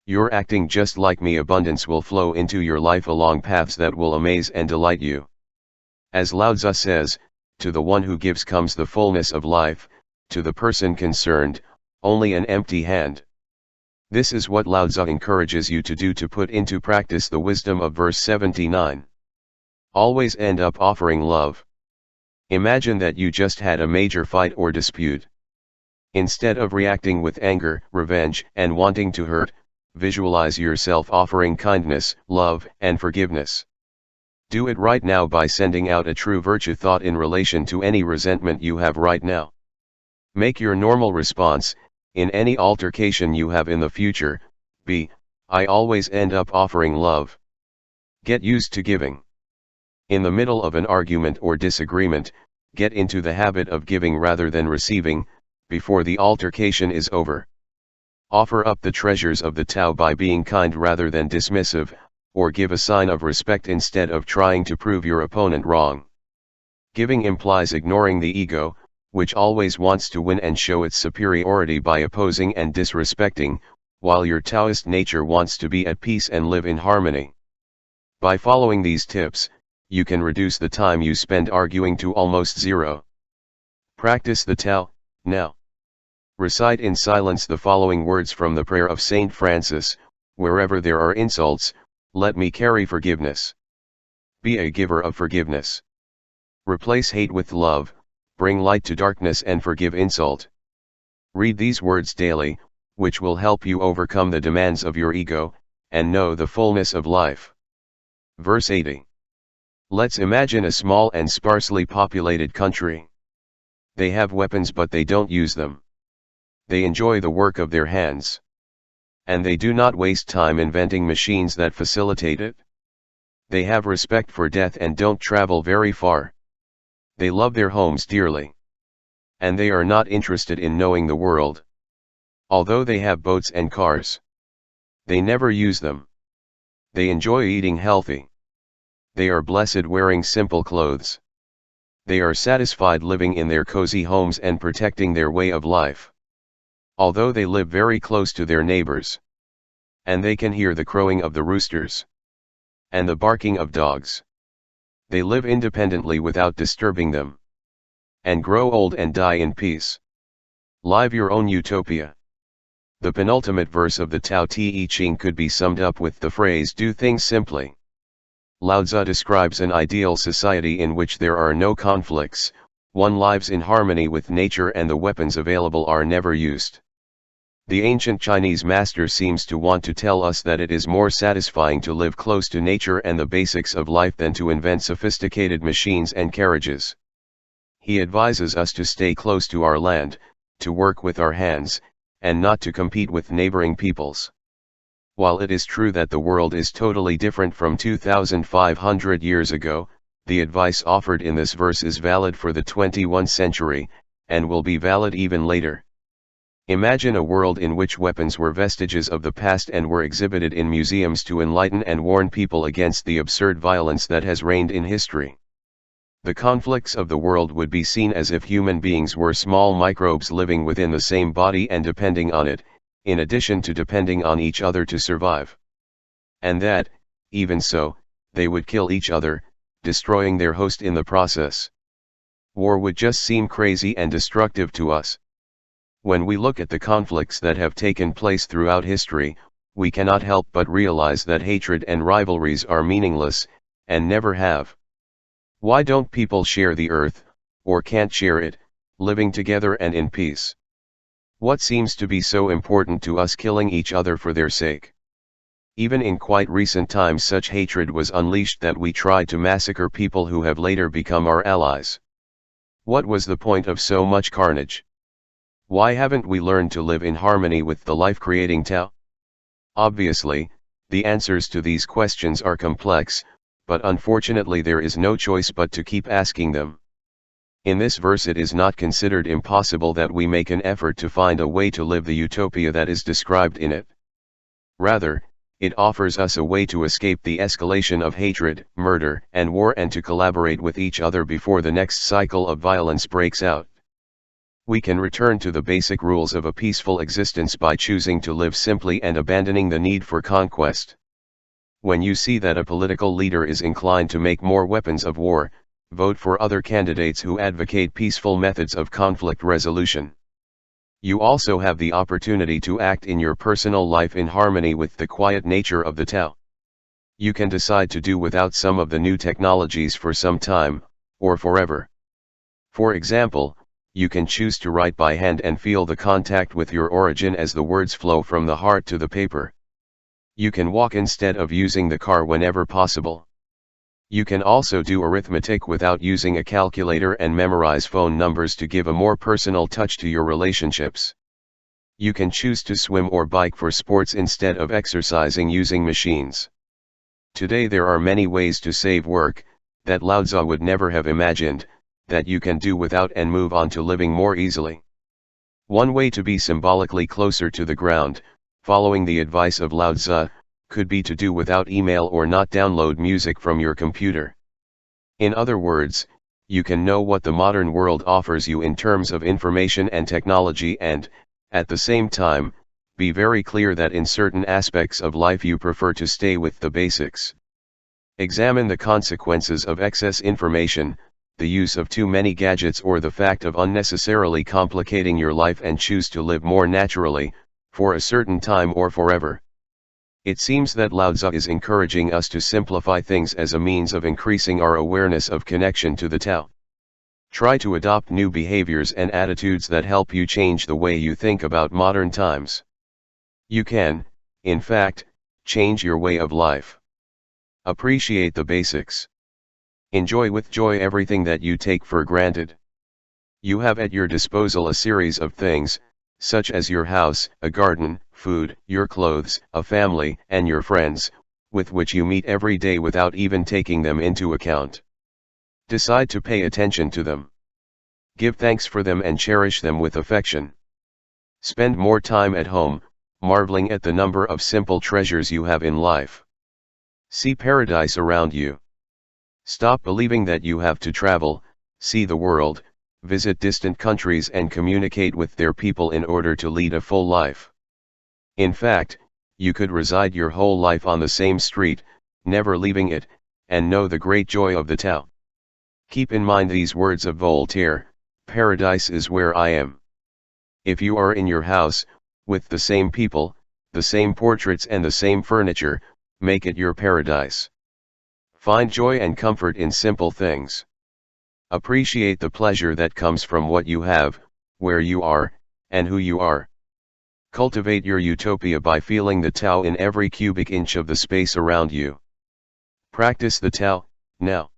You're acting just like me. Abundance will flow into your life along paths that will amaze and delight you. As Lao Tzu says, to the one who gives comes the fullness of life, to the person concerned, only an empty hand. This is what Lao Tzu encourages you to do to put into practice the wisdom of verse 79. Always end up offering love. Imagine that you just had a major fight or dispute. Instead of reacting with anger, revenge, and wanting to hurt, visualize yourself offering kindness, love, and forgiveness. Do it right now by sending out a true virtue thought in relation to any resentment you have right now. Make your normal response, in any altercation you have in the future, be, I always end up offering love. Get used to giving. In the middle of an argument or disagreement, get into the habit of giving rather than receiving, before the altercation is over. Offer up the treasures of the Tao by being kind rather than dismissive, or give a sign of respect instead of trying to prove your opponent wrong. Giving implies ignoring the ego, which always wants to win and show its superiority by opposing and disrespecting, while your Taoist nature wants to be at peace and live in harmony. By following these tips, you can reduce the time you spend arguing to almost zero. Practice the Tao, now. Recite in silence the following words from the prayer of Saint Francis: wherever there are insults, let me carry forgiveness. Be a giver of forgiveness. Replace hate with love, bring light to darkness and forgive insult. Read these words daily, which will help you overcome the demands of your ego, and know the fullness of life. Verse 80. Let's imagine a small and sparsely populated country. They have weapons but they don't use them. They enjoy the work of their hands. And they do not waste time inventing machines that facilitate it. They have respect for death and don't travel very far. They love their homes dearly. And they are not interested in knowing the world. Although they have boats and cars, they never use them. They enjoy eating healthy. They are blessed wearing simple clothes. They are satisfied living in their cozy homes and protecting their way of life. Although they live very close to their neighbors. And they can hear the crowing of the roosters. And the barking of dogs. They live independently without disturbing them. And grow old and die in peace. Live your own utopia. The penultimate verse of the Tao Te Ching could be summed up with the phrase "do things simply." Lao Tzu describes an ideal society in which there are no conflicts, one lives in harmony with nature and the weapons available are never used. The ancient Chinese master seems to want to tell us that it is more satisfying to live close to nature and the basics of life than to invent sophisticated machines and carriages. He advises us to stay close to our land, to work with our hands, and not to compete with neighboring peoples. While it is true that the world is totally different from 2,500 years ago, the advice offered in this verse is valid for the 21st century, and will be valid even later. Imagine a world in which weapons were vestiges of the past and were exhibited in museums to enlighten and warn people against the absurd violence that has reigned in history. The conflicts of the world would be seen as if human beings were small microbes living within the same body and depending on it, in addition to depending on each other to survive. And that, even so, they would kill each other, destroying their host in the process. War would just seem crazy and destructive to us. When we look at the conflicts that have taken place throughout history, we cannot help but realize that hatred and rivalries are meaningless, and never have. Why don't people share the earth, or can't share it, living together and in peace? What seems to be so important to us killing each other for their sake? Even in quite recent times such hatred was unleashed that we tried to massacre people who have later become our allies. What was the point of so much carnage? Why haven't we learned to live in harmony with the life-creating Tao? Obviously, the answers to these questions are complex, but unfortunately there is no choice but to keep asking them. In this verse it is not considered impossible that we make an effort to find a way to live the utopia that is described in it. Rather, it offers us a way to escape the escalation of hatred, murder, and war and to collaborate with each other before the next cycle of violence breaks out. We can return to the basic rules of a peaceful existence by choosing to live simply and abandoning the need for conquest. When you see that a political leader is inclined to make more weapons of war, vote for other candidates who advocate peaceful methods of conflict resolution. You also have the opportunity to act in your personal life in harmony with the quiet nature of the Tao. You can decide to do without some of the new technologies for some time, or forever. For example, you can choose to write by hand and feel the contact with your origin as the words flow from the heart to the paper. You can walk instead of using the car whenever possible. You can also do arithmetic without using a calculator and memorize phone numbers to give a more personal touch to your relationships. You can choose to swim or bike for sports instead of exercising using machines. Today there are many ways to save work, that Lao Tzu would never have imagined, that you can do without and move on to living more easily. One way to be symbolically closer to the ground, following the advice of Lao Tzu, could be to do without email or not download music from your computer. In other words, you can know what the modern world offers you in terms of information and technology and, at the same time, be very clear that in certain aspects of life you prefer to stay with the basics. Examine the consequences of excess information, the use of too many gadgets or the fact of unnecessarily complicating your life and choose to live more naturally, for a certain time or forever. It seems that Lao Tzu is encouraging us to simplify things as a means of increasing our awareness of connection to the Tao. Try to adopt new behaviors and attitudes that help you change the way you think about modern times. You can, in fact, change your way of life. Appreciate the basics. Enjoy with joy everything that you take for granted. You have at your disposal a series of things, such as your house, a garden, food, your clothes, a family, and your friends, with which you meet every day without even taking them into account. Decide to pay attention to them. Give thanks for them and cherish them with affection. Spend more time at home, marveling at the number of simple treasures you have in life. See paradise around you. Stop believing that you have to travel, see the world, visit distant countries and communicate with their people in order to lead a full life. In fact, you could reside your whole life on the same street, never leaving it, and know the great joy of the Tao. Keep in mind these words of Voltaire, "Paradise is where I am." If you are in your house, with the same people, the same portraits and the same furniture, make it your paradise. Find joy and comfort in simple things. Appreciate the pleasure that comes from what you have, where you are, and who you are. Cultivate your utopia by feeling the Tao in every cubic inch of the space around you. Practice the Tao, now.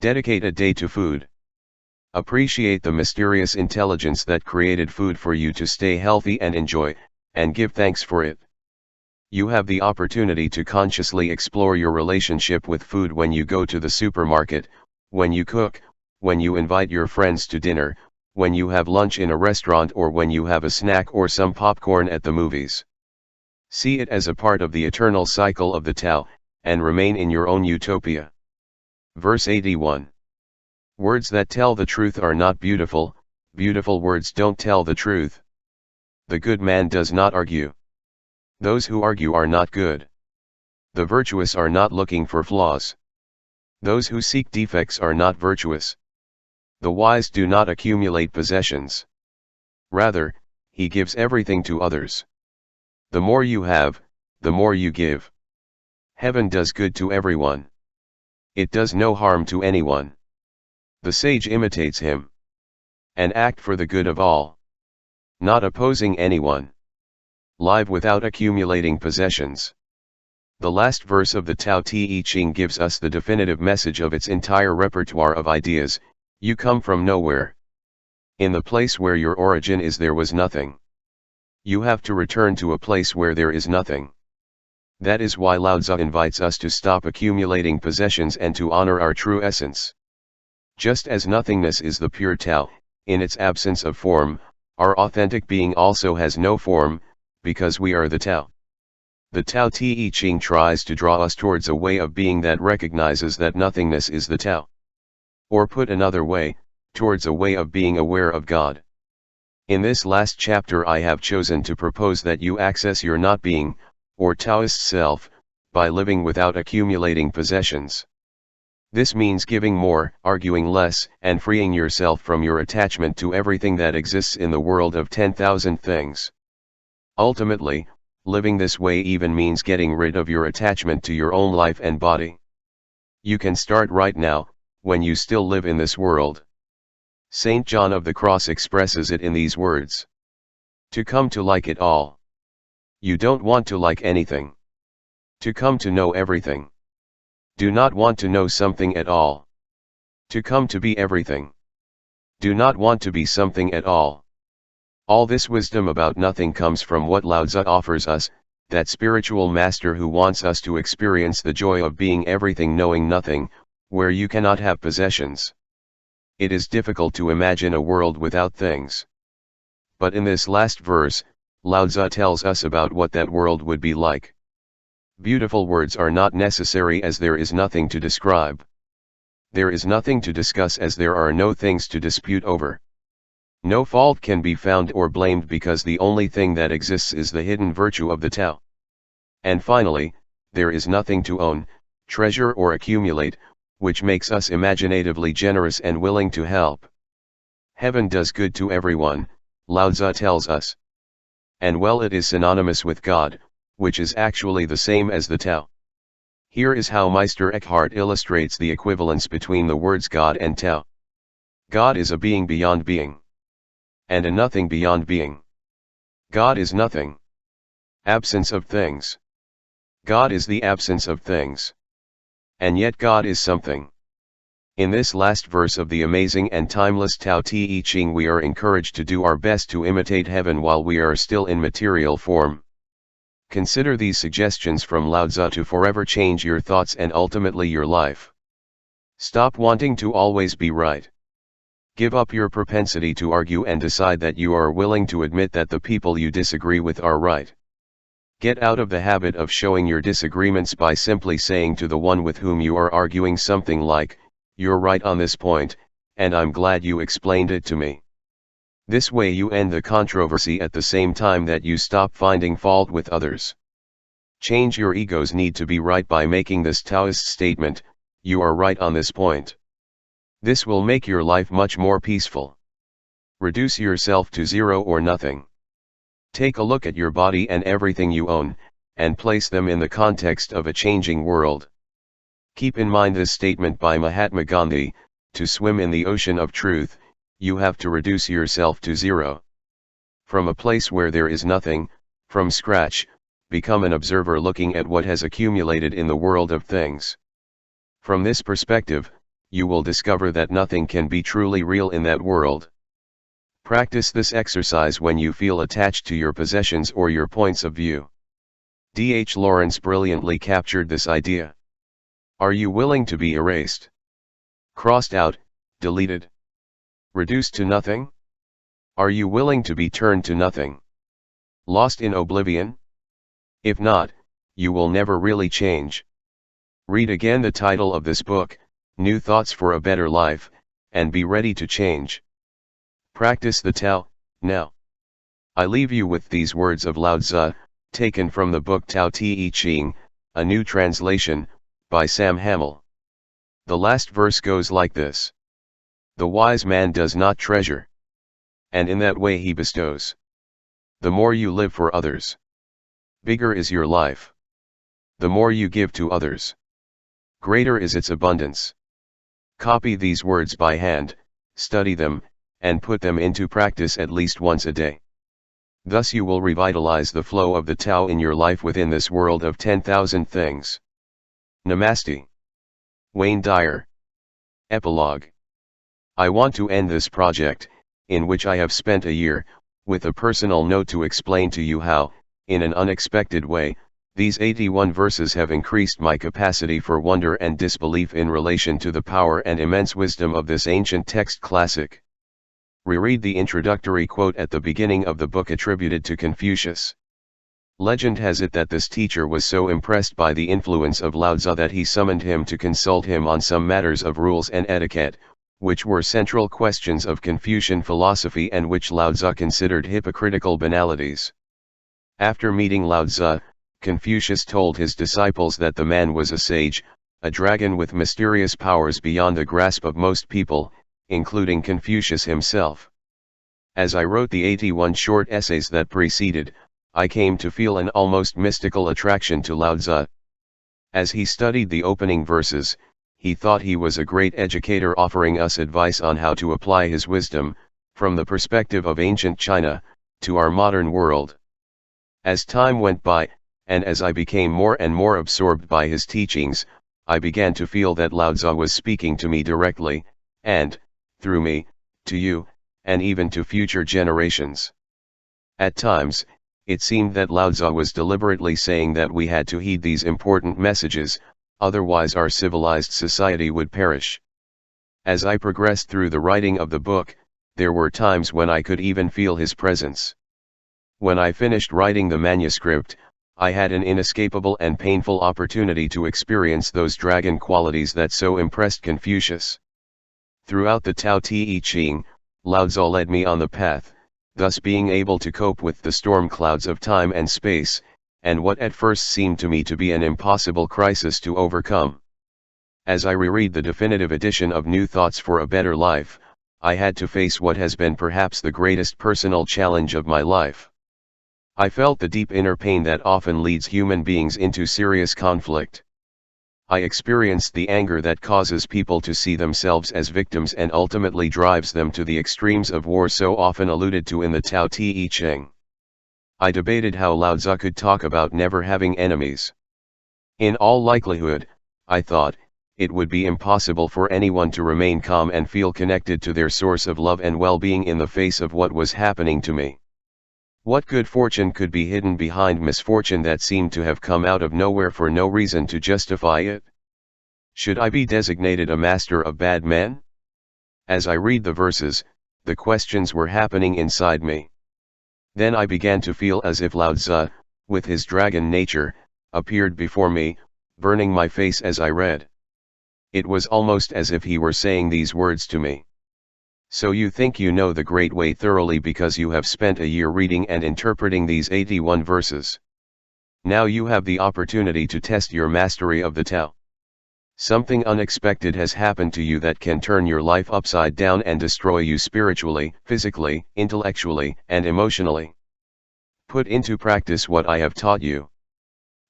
Dedicate a day to food. Appreciate the mysterious intelligence that created food for you to stay healthy and enjoy, and give thanks for it. You have the opportunity to consciously explore your relationship with food when you go to the supermarket, when you cook, when you invite your friends to dinner, when you have lunch in a restaurant or when you have a snack or some popcorn at the movies. See it as a part of the eternal cycle of the Tao, and remain in your own utopia. Verse 81. Words that tell the truth are not beautiful, beautiful words don't tell the truth. The good man does not argue. Those who argue are not good. The virtuous are not looking for flaws. Those who seek defects are not virtuous. The wise do not accumulate possessions. Rather, he gives everything to others. The more you have, the more you give. Heaven does good to everyone. It does no harm to anyone. The sage imitates him. And act for the good of all. Not opposing anyone. Live without accumulating possessions. The last verse of the Tao Te Ching gives us the definitive message of its entire repertoire of ideas. You come from nowhere. In the place where your origin is there was nothing. You have to return to a place where there is nothing. That is why Lao Tzu invites us to stop accumulating possessions and to honor our true essence. Just as nothingness is the pure Tao, in its absence of form, our authentic being also has no form, because we are the Tao. The Tao Te Ching tries to draw us towards a way of being that recognizes that nothingness is the Tao. Or put another way, towards a way of being aware of God. In this last chapter I have chosen to propose that you access your not being, or Taoist self, by living without accumulating possessions. This means giving more, arguing less, and freeing yourself from your attachment to everything that exists in the world of 10,000 things. Ultimately, living this way even means getting rid of your attachment to your own life and body. You can start right now, when you still live in this world. Saint John of the Cross expresses it in these words. To come to like it all. You don't want to like anything. To come to know everything. Do not want to know something at all. To come to be everything. Do not want to be something at all. All this wisdom about nothing comes from what Lao Tzu offers us, that spiritual master who wants us to experience the joy of being everything knowing nothing, where you cannot have possessions. It is difficult to imagine a world without things. But in this last verse, Lao Tzu tells us about what that world would be like. Beautiful words are not necessary as there is nothing to describe. There is nothing to discuss as there are no things to dispute over. No fault can be found or blamed because the only thing that exists is the hidden virtue of the Tao. And finally, there is nothing to own, treasure or accumulate, which makes us imaginatively generous and willing to help. Heaven does good to everyone, Lao Tzu tells us. And well, it is synonymous with God, which is actually the same as the Tao. Here is how Meister Eckhart illustrates the equivalence between the words God and Tao. God is a being beyond being. And a nothing beyond being. God is nothing. Absence of things. God is the absence of things. And yet God is something. In this last verse of the amazing and timeless Tao Te Ching, we are encouraged to do our best to imitate heaven while we are still in material form. Consider these suggestions from Lao Tzu to forever change your thoughts and ultimately your life. Stop wanting to always be right. Give up your propensity to argue and decide that you are willing to admit that the people you disagree with are right. Get out of the habit of showing your disagreements by simply saying to the one with whom you are arguing something like, "You're right on this point, and I'm glad you explained it to me." This way you end the controversy at the same time that you stop finding fault with others. Change your ego's need to be right by making this Taoist statement, "You are right on this point." This will make your life much more peaceful. Reduce yourself to zero or nothing. Take a look at your body and everything you own, and place them in the context of a changing world. Keep in mind this statement by Mahatma Gandhi, to swim in the ocean of truth, you have to reduce yourself to zero. From a place where there is nothing, from scratch, become an observer looking at what has accumulated in the world of things. From this perspective, you will discover that nothing can be truly real in that world. Practice this exercise when you feel attached to your possessions or your points of view. D.H. Lawrence brilliantly captured this idea. Are you willing to be erased? Crossed out, deleted? Reduced to nothing? Are you willing to be turned to nothing? Lost in oblivion? If not, you will never really change. Read again the title of this book, New Thoughts for a Better Life, and be ready to change. Practice the Tao, now. I leave you with these words of Lao Tzu, taken from the book Tao Te Ching, a new translation, by Sam Hamill. The last verse goes like this. The wise man does not treasure. And in that way he bestows. The more you live for others, bigger is your life. The more you give to others, greater is its abundance. Copy these words by hand, study them, and put them into practice at least once a day. Thus you will revitalize the flow of the Tao in your life within this world of 10,000 things. Namaste. Wayne Dyer. Epilogue. I want to end this project, in which I have spent a year, with a personal note to explain to you how, in an unexpected way, these 81 verses have increased my capacity for wonder and disbelief in relation to the power and immense wisdom of this ancient text classic. Reread the introductory quote at the beginning of the book attributed to Confucius. Legend has it that this teacher was so impressed by the influence of Lao Tzu that he summoned him to consult him on some matters of rules and etiquette, which were central questions of Confucian philosophy and which Lao Tzu considered hypocritical banalities. After meeting Lao Tzu, Confucius told his disciples that the man was a sage, a dragon with mysterious powers beyond the grasp of most people, including Confucius himself. As I wrote the 81 short essays that preceded, I came to feel an almost mystical attraction to Lao Tzu. As he studied the opening verses, he thought he was a great educator offering us advice on how to apply his wisdom, from the perspective of ancient China, to our modern world. As time went by, and as I became more and more absorbed by his teachings, I began to feel that Lao Tzu was speaking to me directly, and, through me, to you, and even to future generations. At times, it seemed that Lao Tzu was deliberately saying that we had to heed these important messages, otherwise our civilized society would perish. As I progressed through the writing of the book, there were times when I could even feel his presence. When I finished writing the manuscript, I had an inescapable and painful opportunity to experience those dragon qualities that so impressed Confucius. Throughout the Tao Te Ching, Lao Tzu led me on the path, thus being able to cope with the storm clouds of time and space, and what at first seemed to me to be an impossible crisis to overcome. As I reread the definitive edition of New Thoughts for a Better Life, I had to face what has been perhaps the greatest personal challenge of my life. I felt the deep inner pain that often leads human beings into serious conflict. I experienced the anger that causes people to see themselves as victims and ultimately drives them to the extremes of war so often alluded to in the Tao Te Ching. I debated how Lao Tzu could talk about never having enemies. In all likelihood, I thought, it would be impossible for anyone to remain calm and feel connected to their source of love and well-being in the face of what was happening to me. What good fortune could be hidden behind misfortune that seemed to have come out of nowhere for no reason to justify it? Should I be designated a master of bad men? As I read the verses, the questions were happening inside me. Then I began to feel as if Lao Tzu, with his dragon nature, appeared before me, burning my face as I read. It was almost as if he were saying these words to me. So you think you know the Great Way thoroughly because you have spent a year reading and interpreting these 81 verses. Now you have the opportunity to test your mastery of the Tao. Something unexpected has happened to you that can turn your life upside down and destroy you spiritually, physically, intellectually, and emotionally. Put into practice what I have taught you.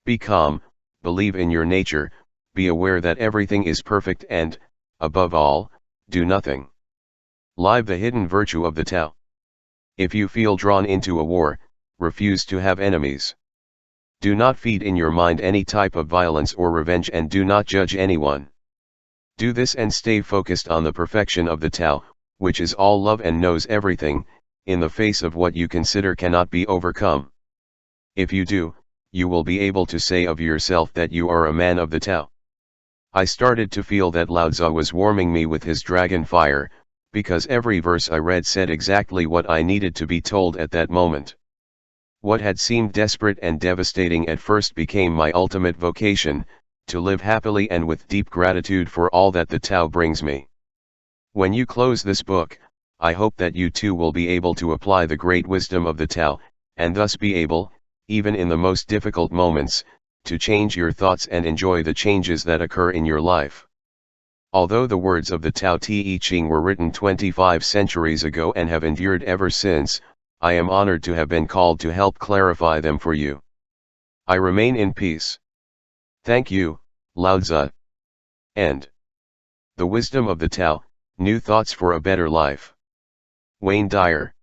Be calm, believe in your nature, be aware that everything is perfect and, above all, do nothing. Live the hidden virtue of the Tao. If you feel drawn into a war, refuse to have enemies. Do not feed in your mind any type of violence or revenge and do not judge anyone. Do this and stay focused on the perfection of the Tao, which is all love and knows everything, in the face of what you consider cannot be overcome. If you do, you will be able to say of yourself that you are a man of the Tao. I started to feel that Lao Tzu was warming me with his dragon fire, because every verse I read said exactly what I needed to be told at that moment. What had seemed desperate and devastating at first became my ultimate vocation, to live happily and with deep gratitude for all that the Tao brings me. When you close this book, I hope that you too will be able to apply the great wisdom of the Tao, and thus be able, even in the most difficult moments, to change your thoughts and enjoy the changes that occur in your life. Although the words of the Tao Te Ching were written 25 centuries ago and have endured ever since, I am honored to have been called to help clarify them for you. I remain in peace. Thank you, Lao Tzu. End. The Wisdom of the Tao, New Thoughts for a Better Life. Wayne Dyer.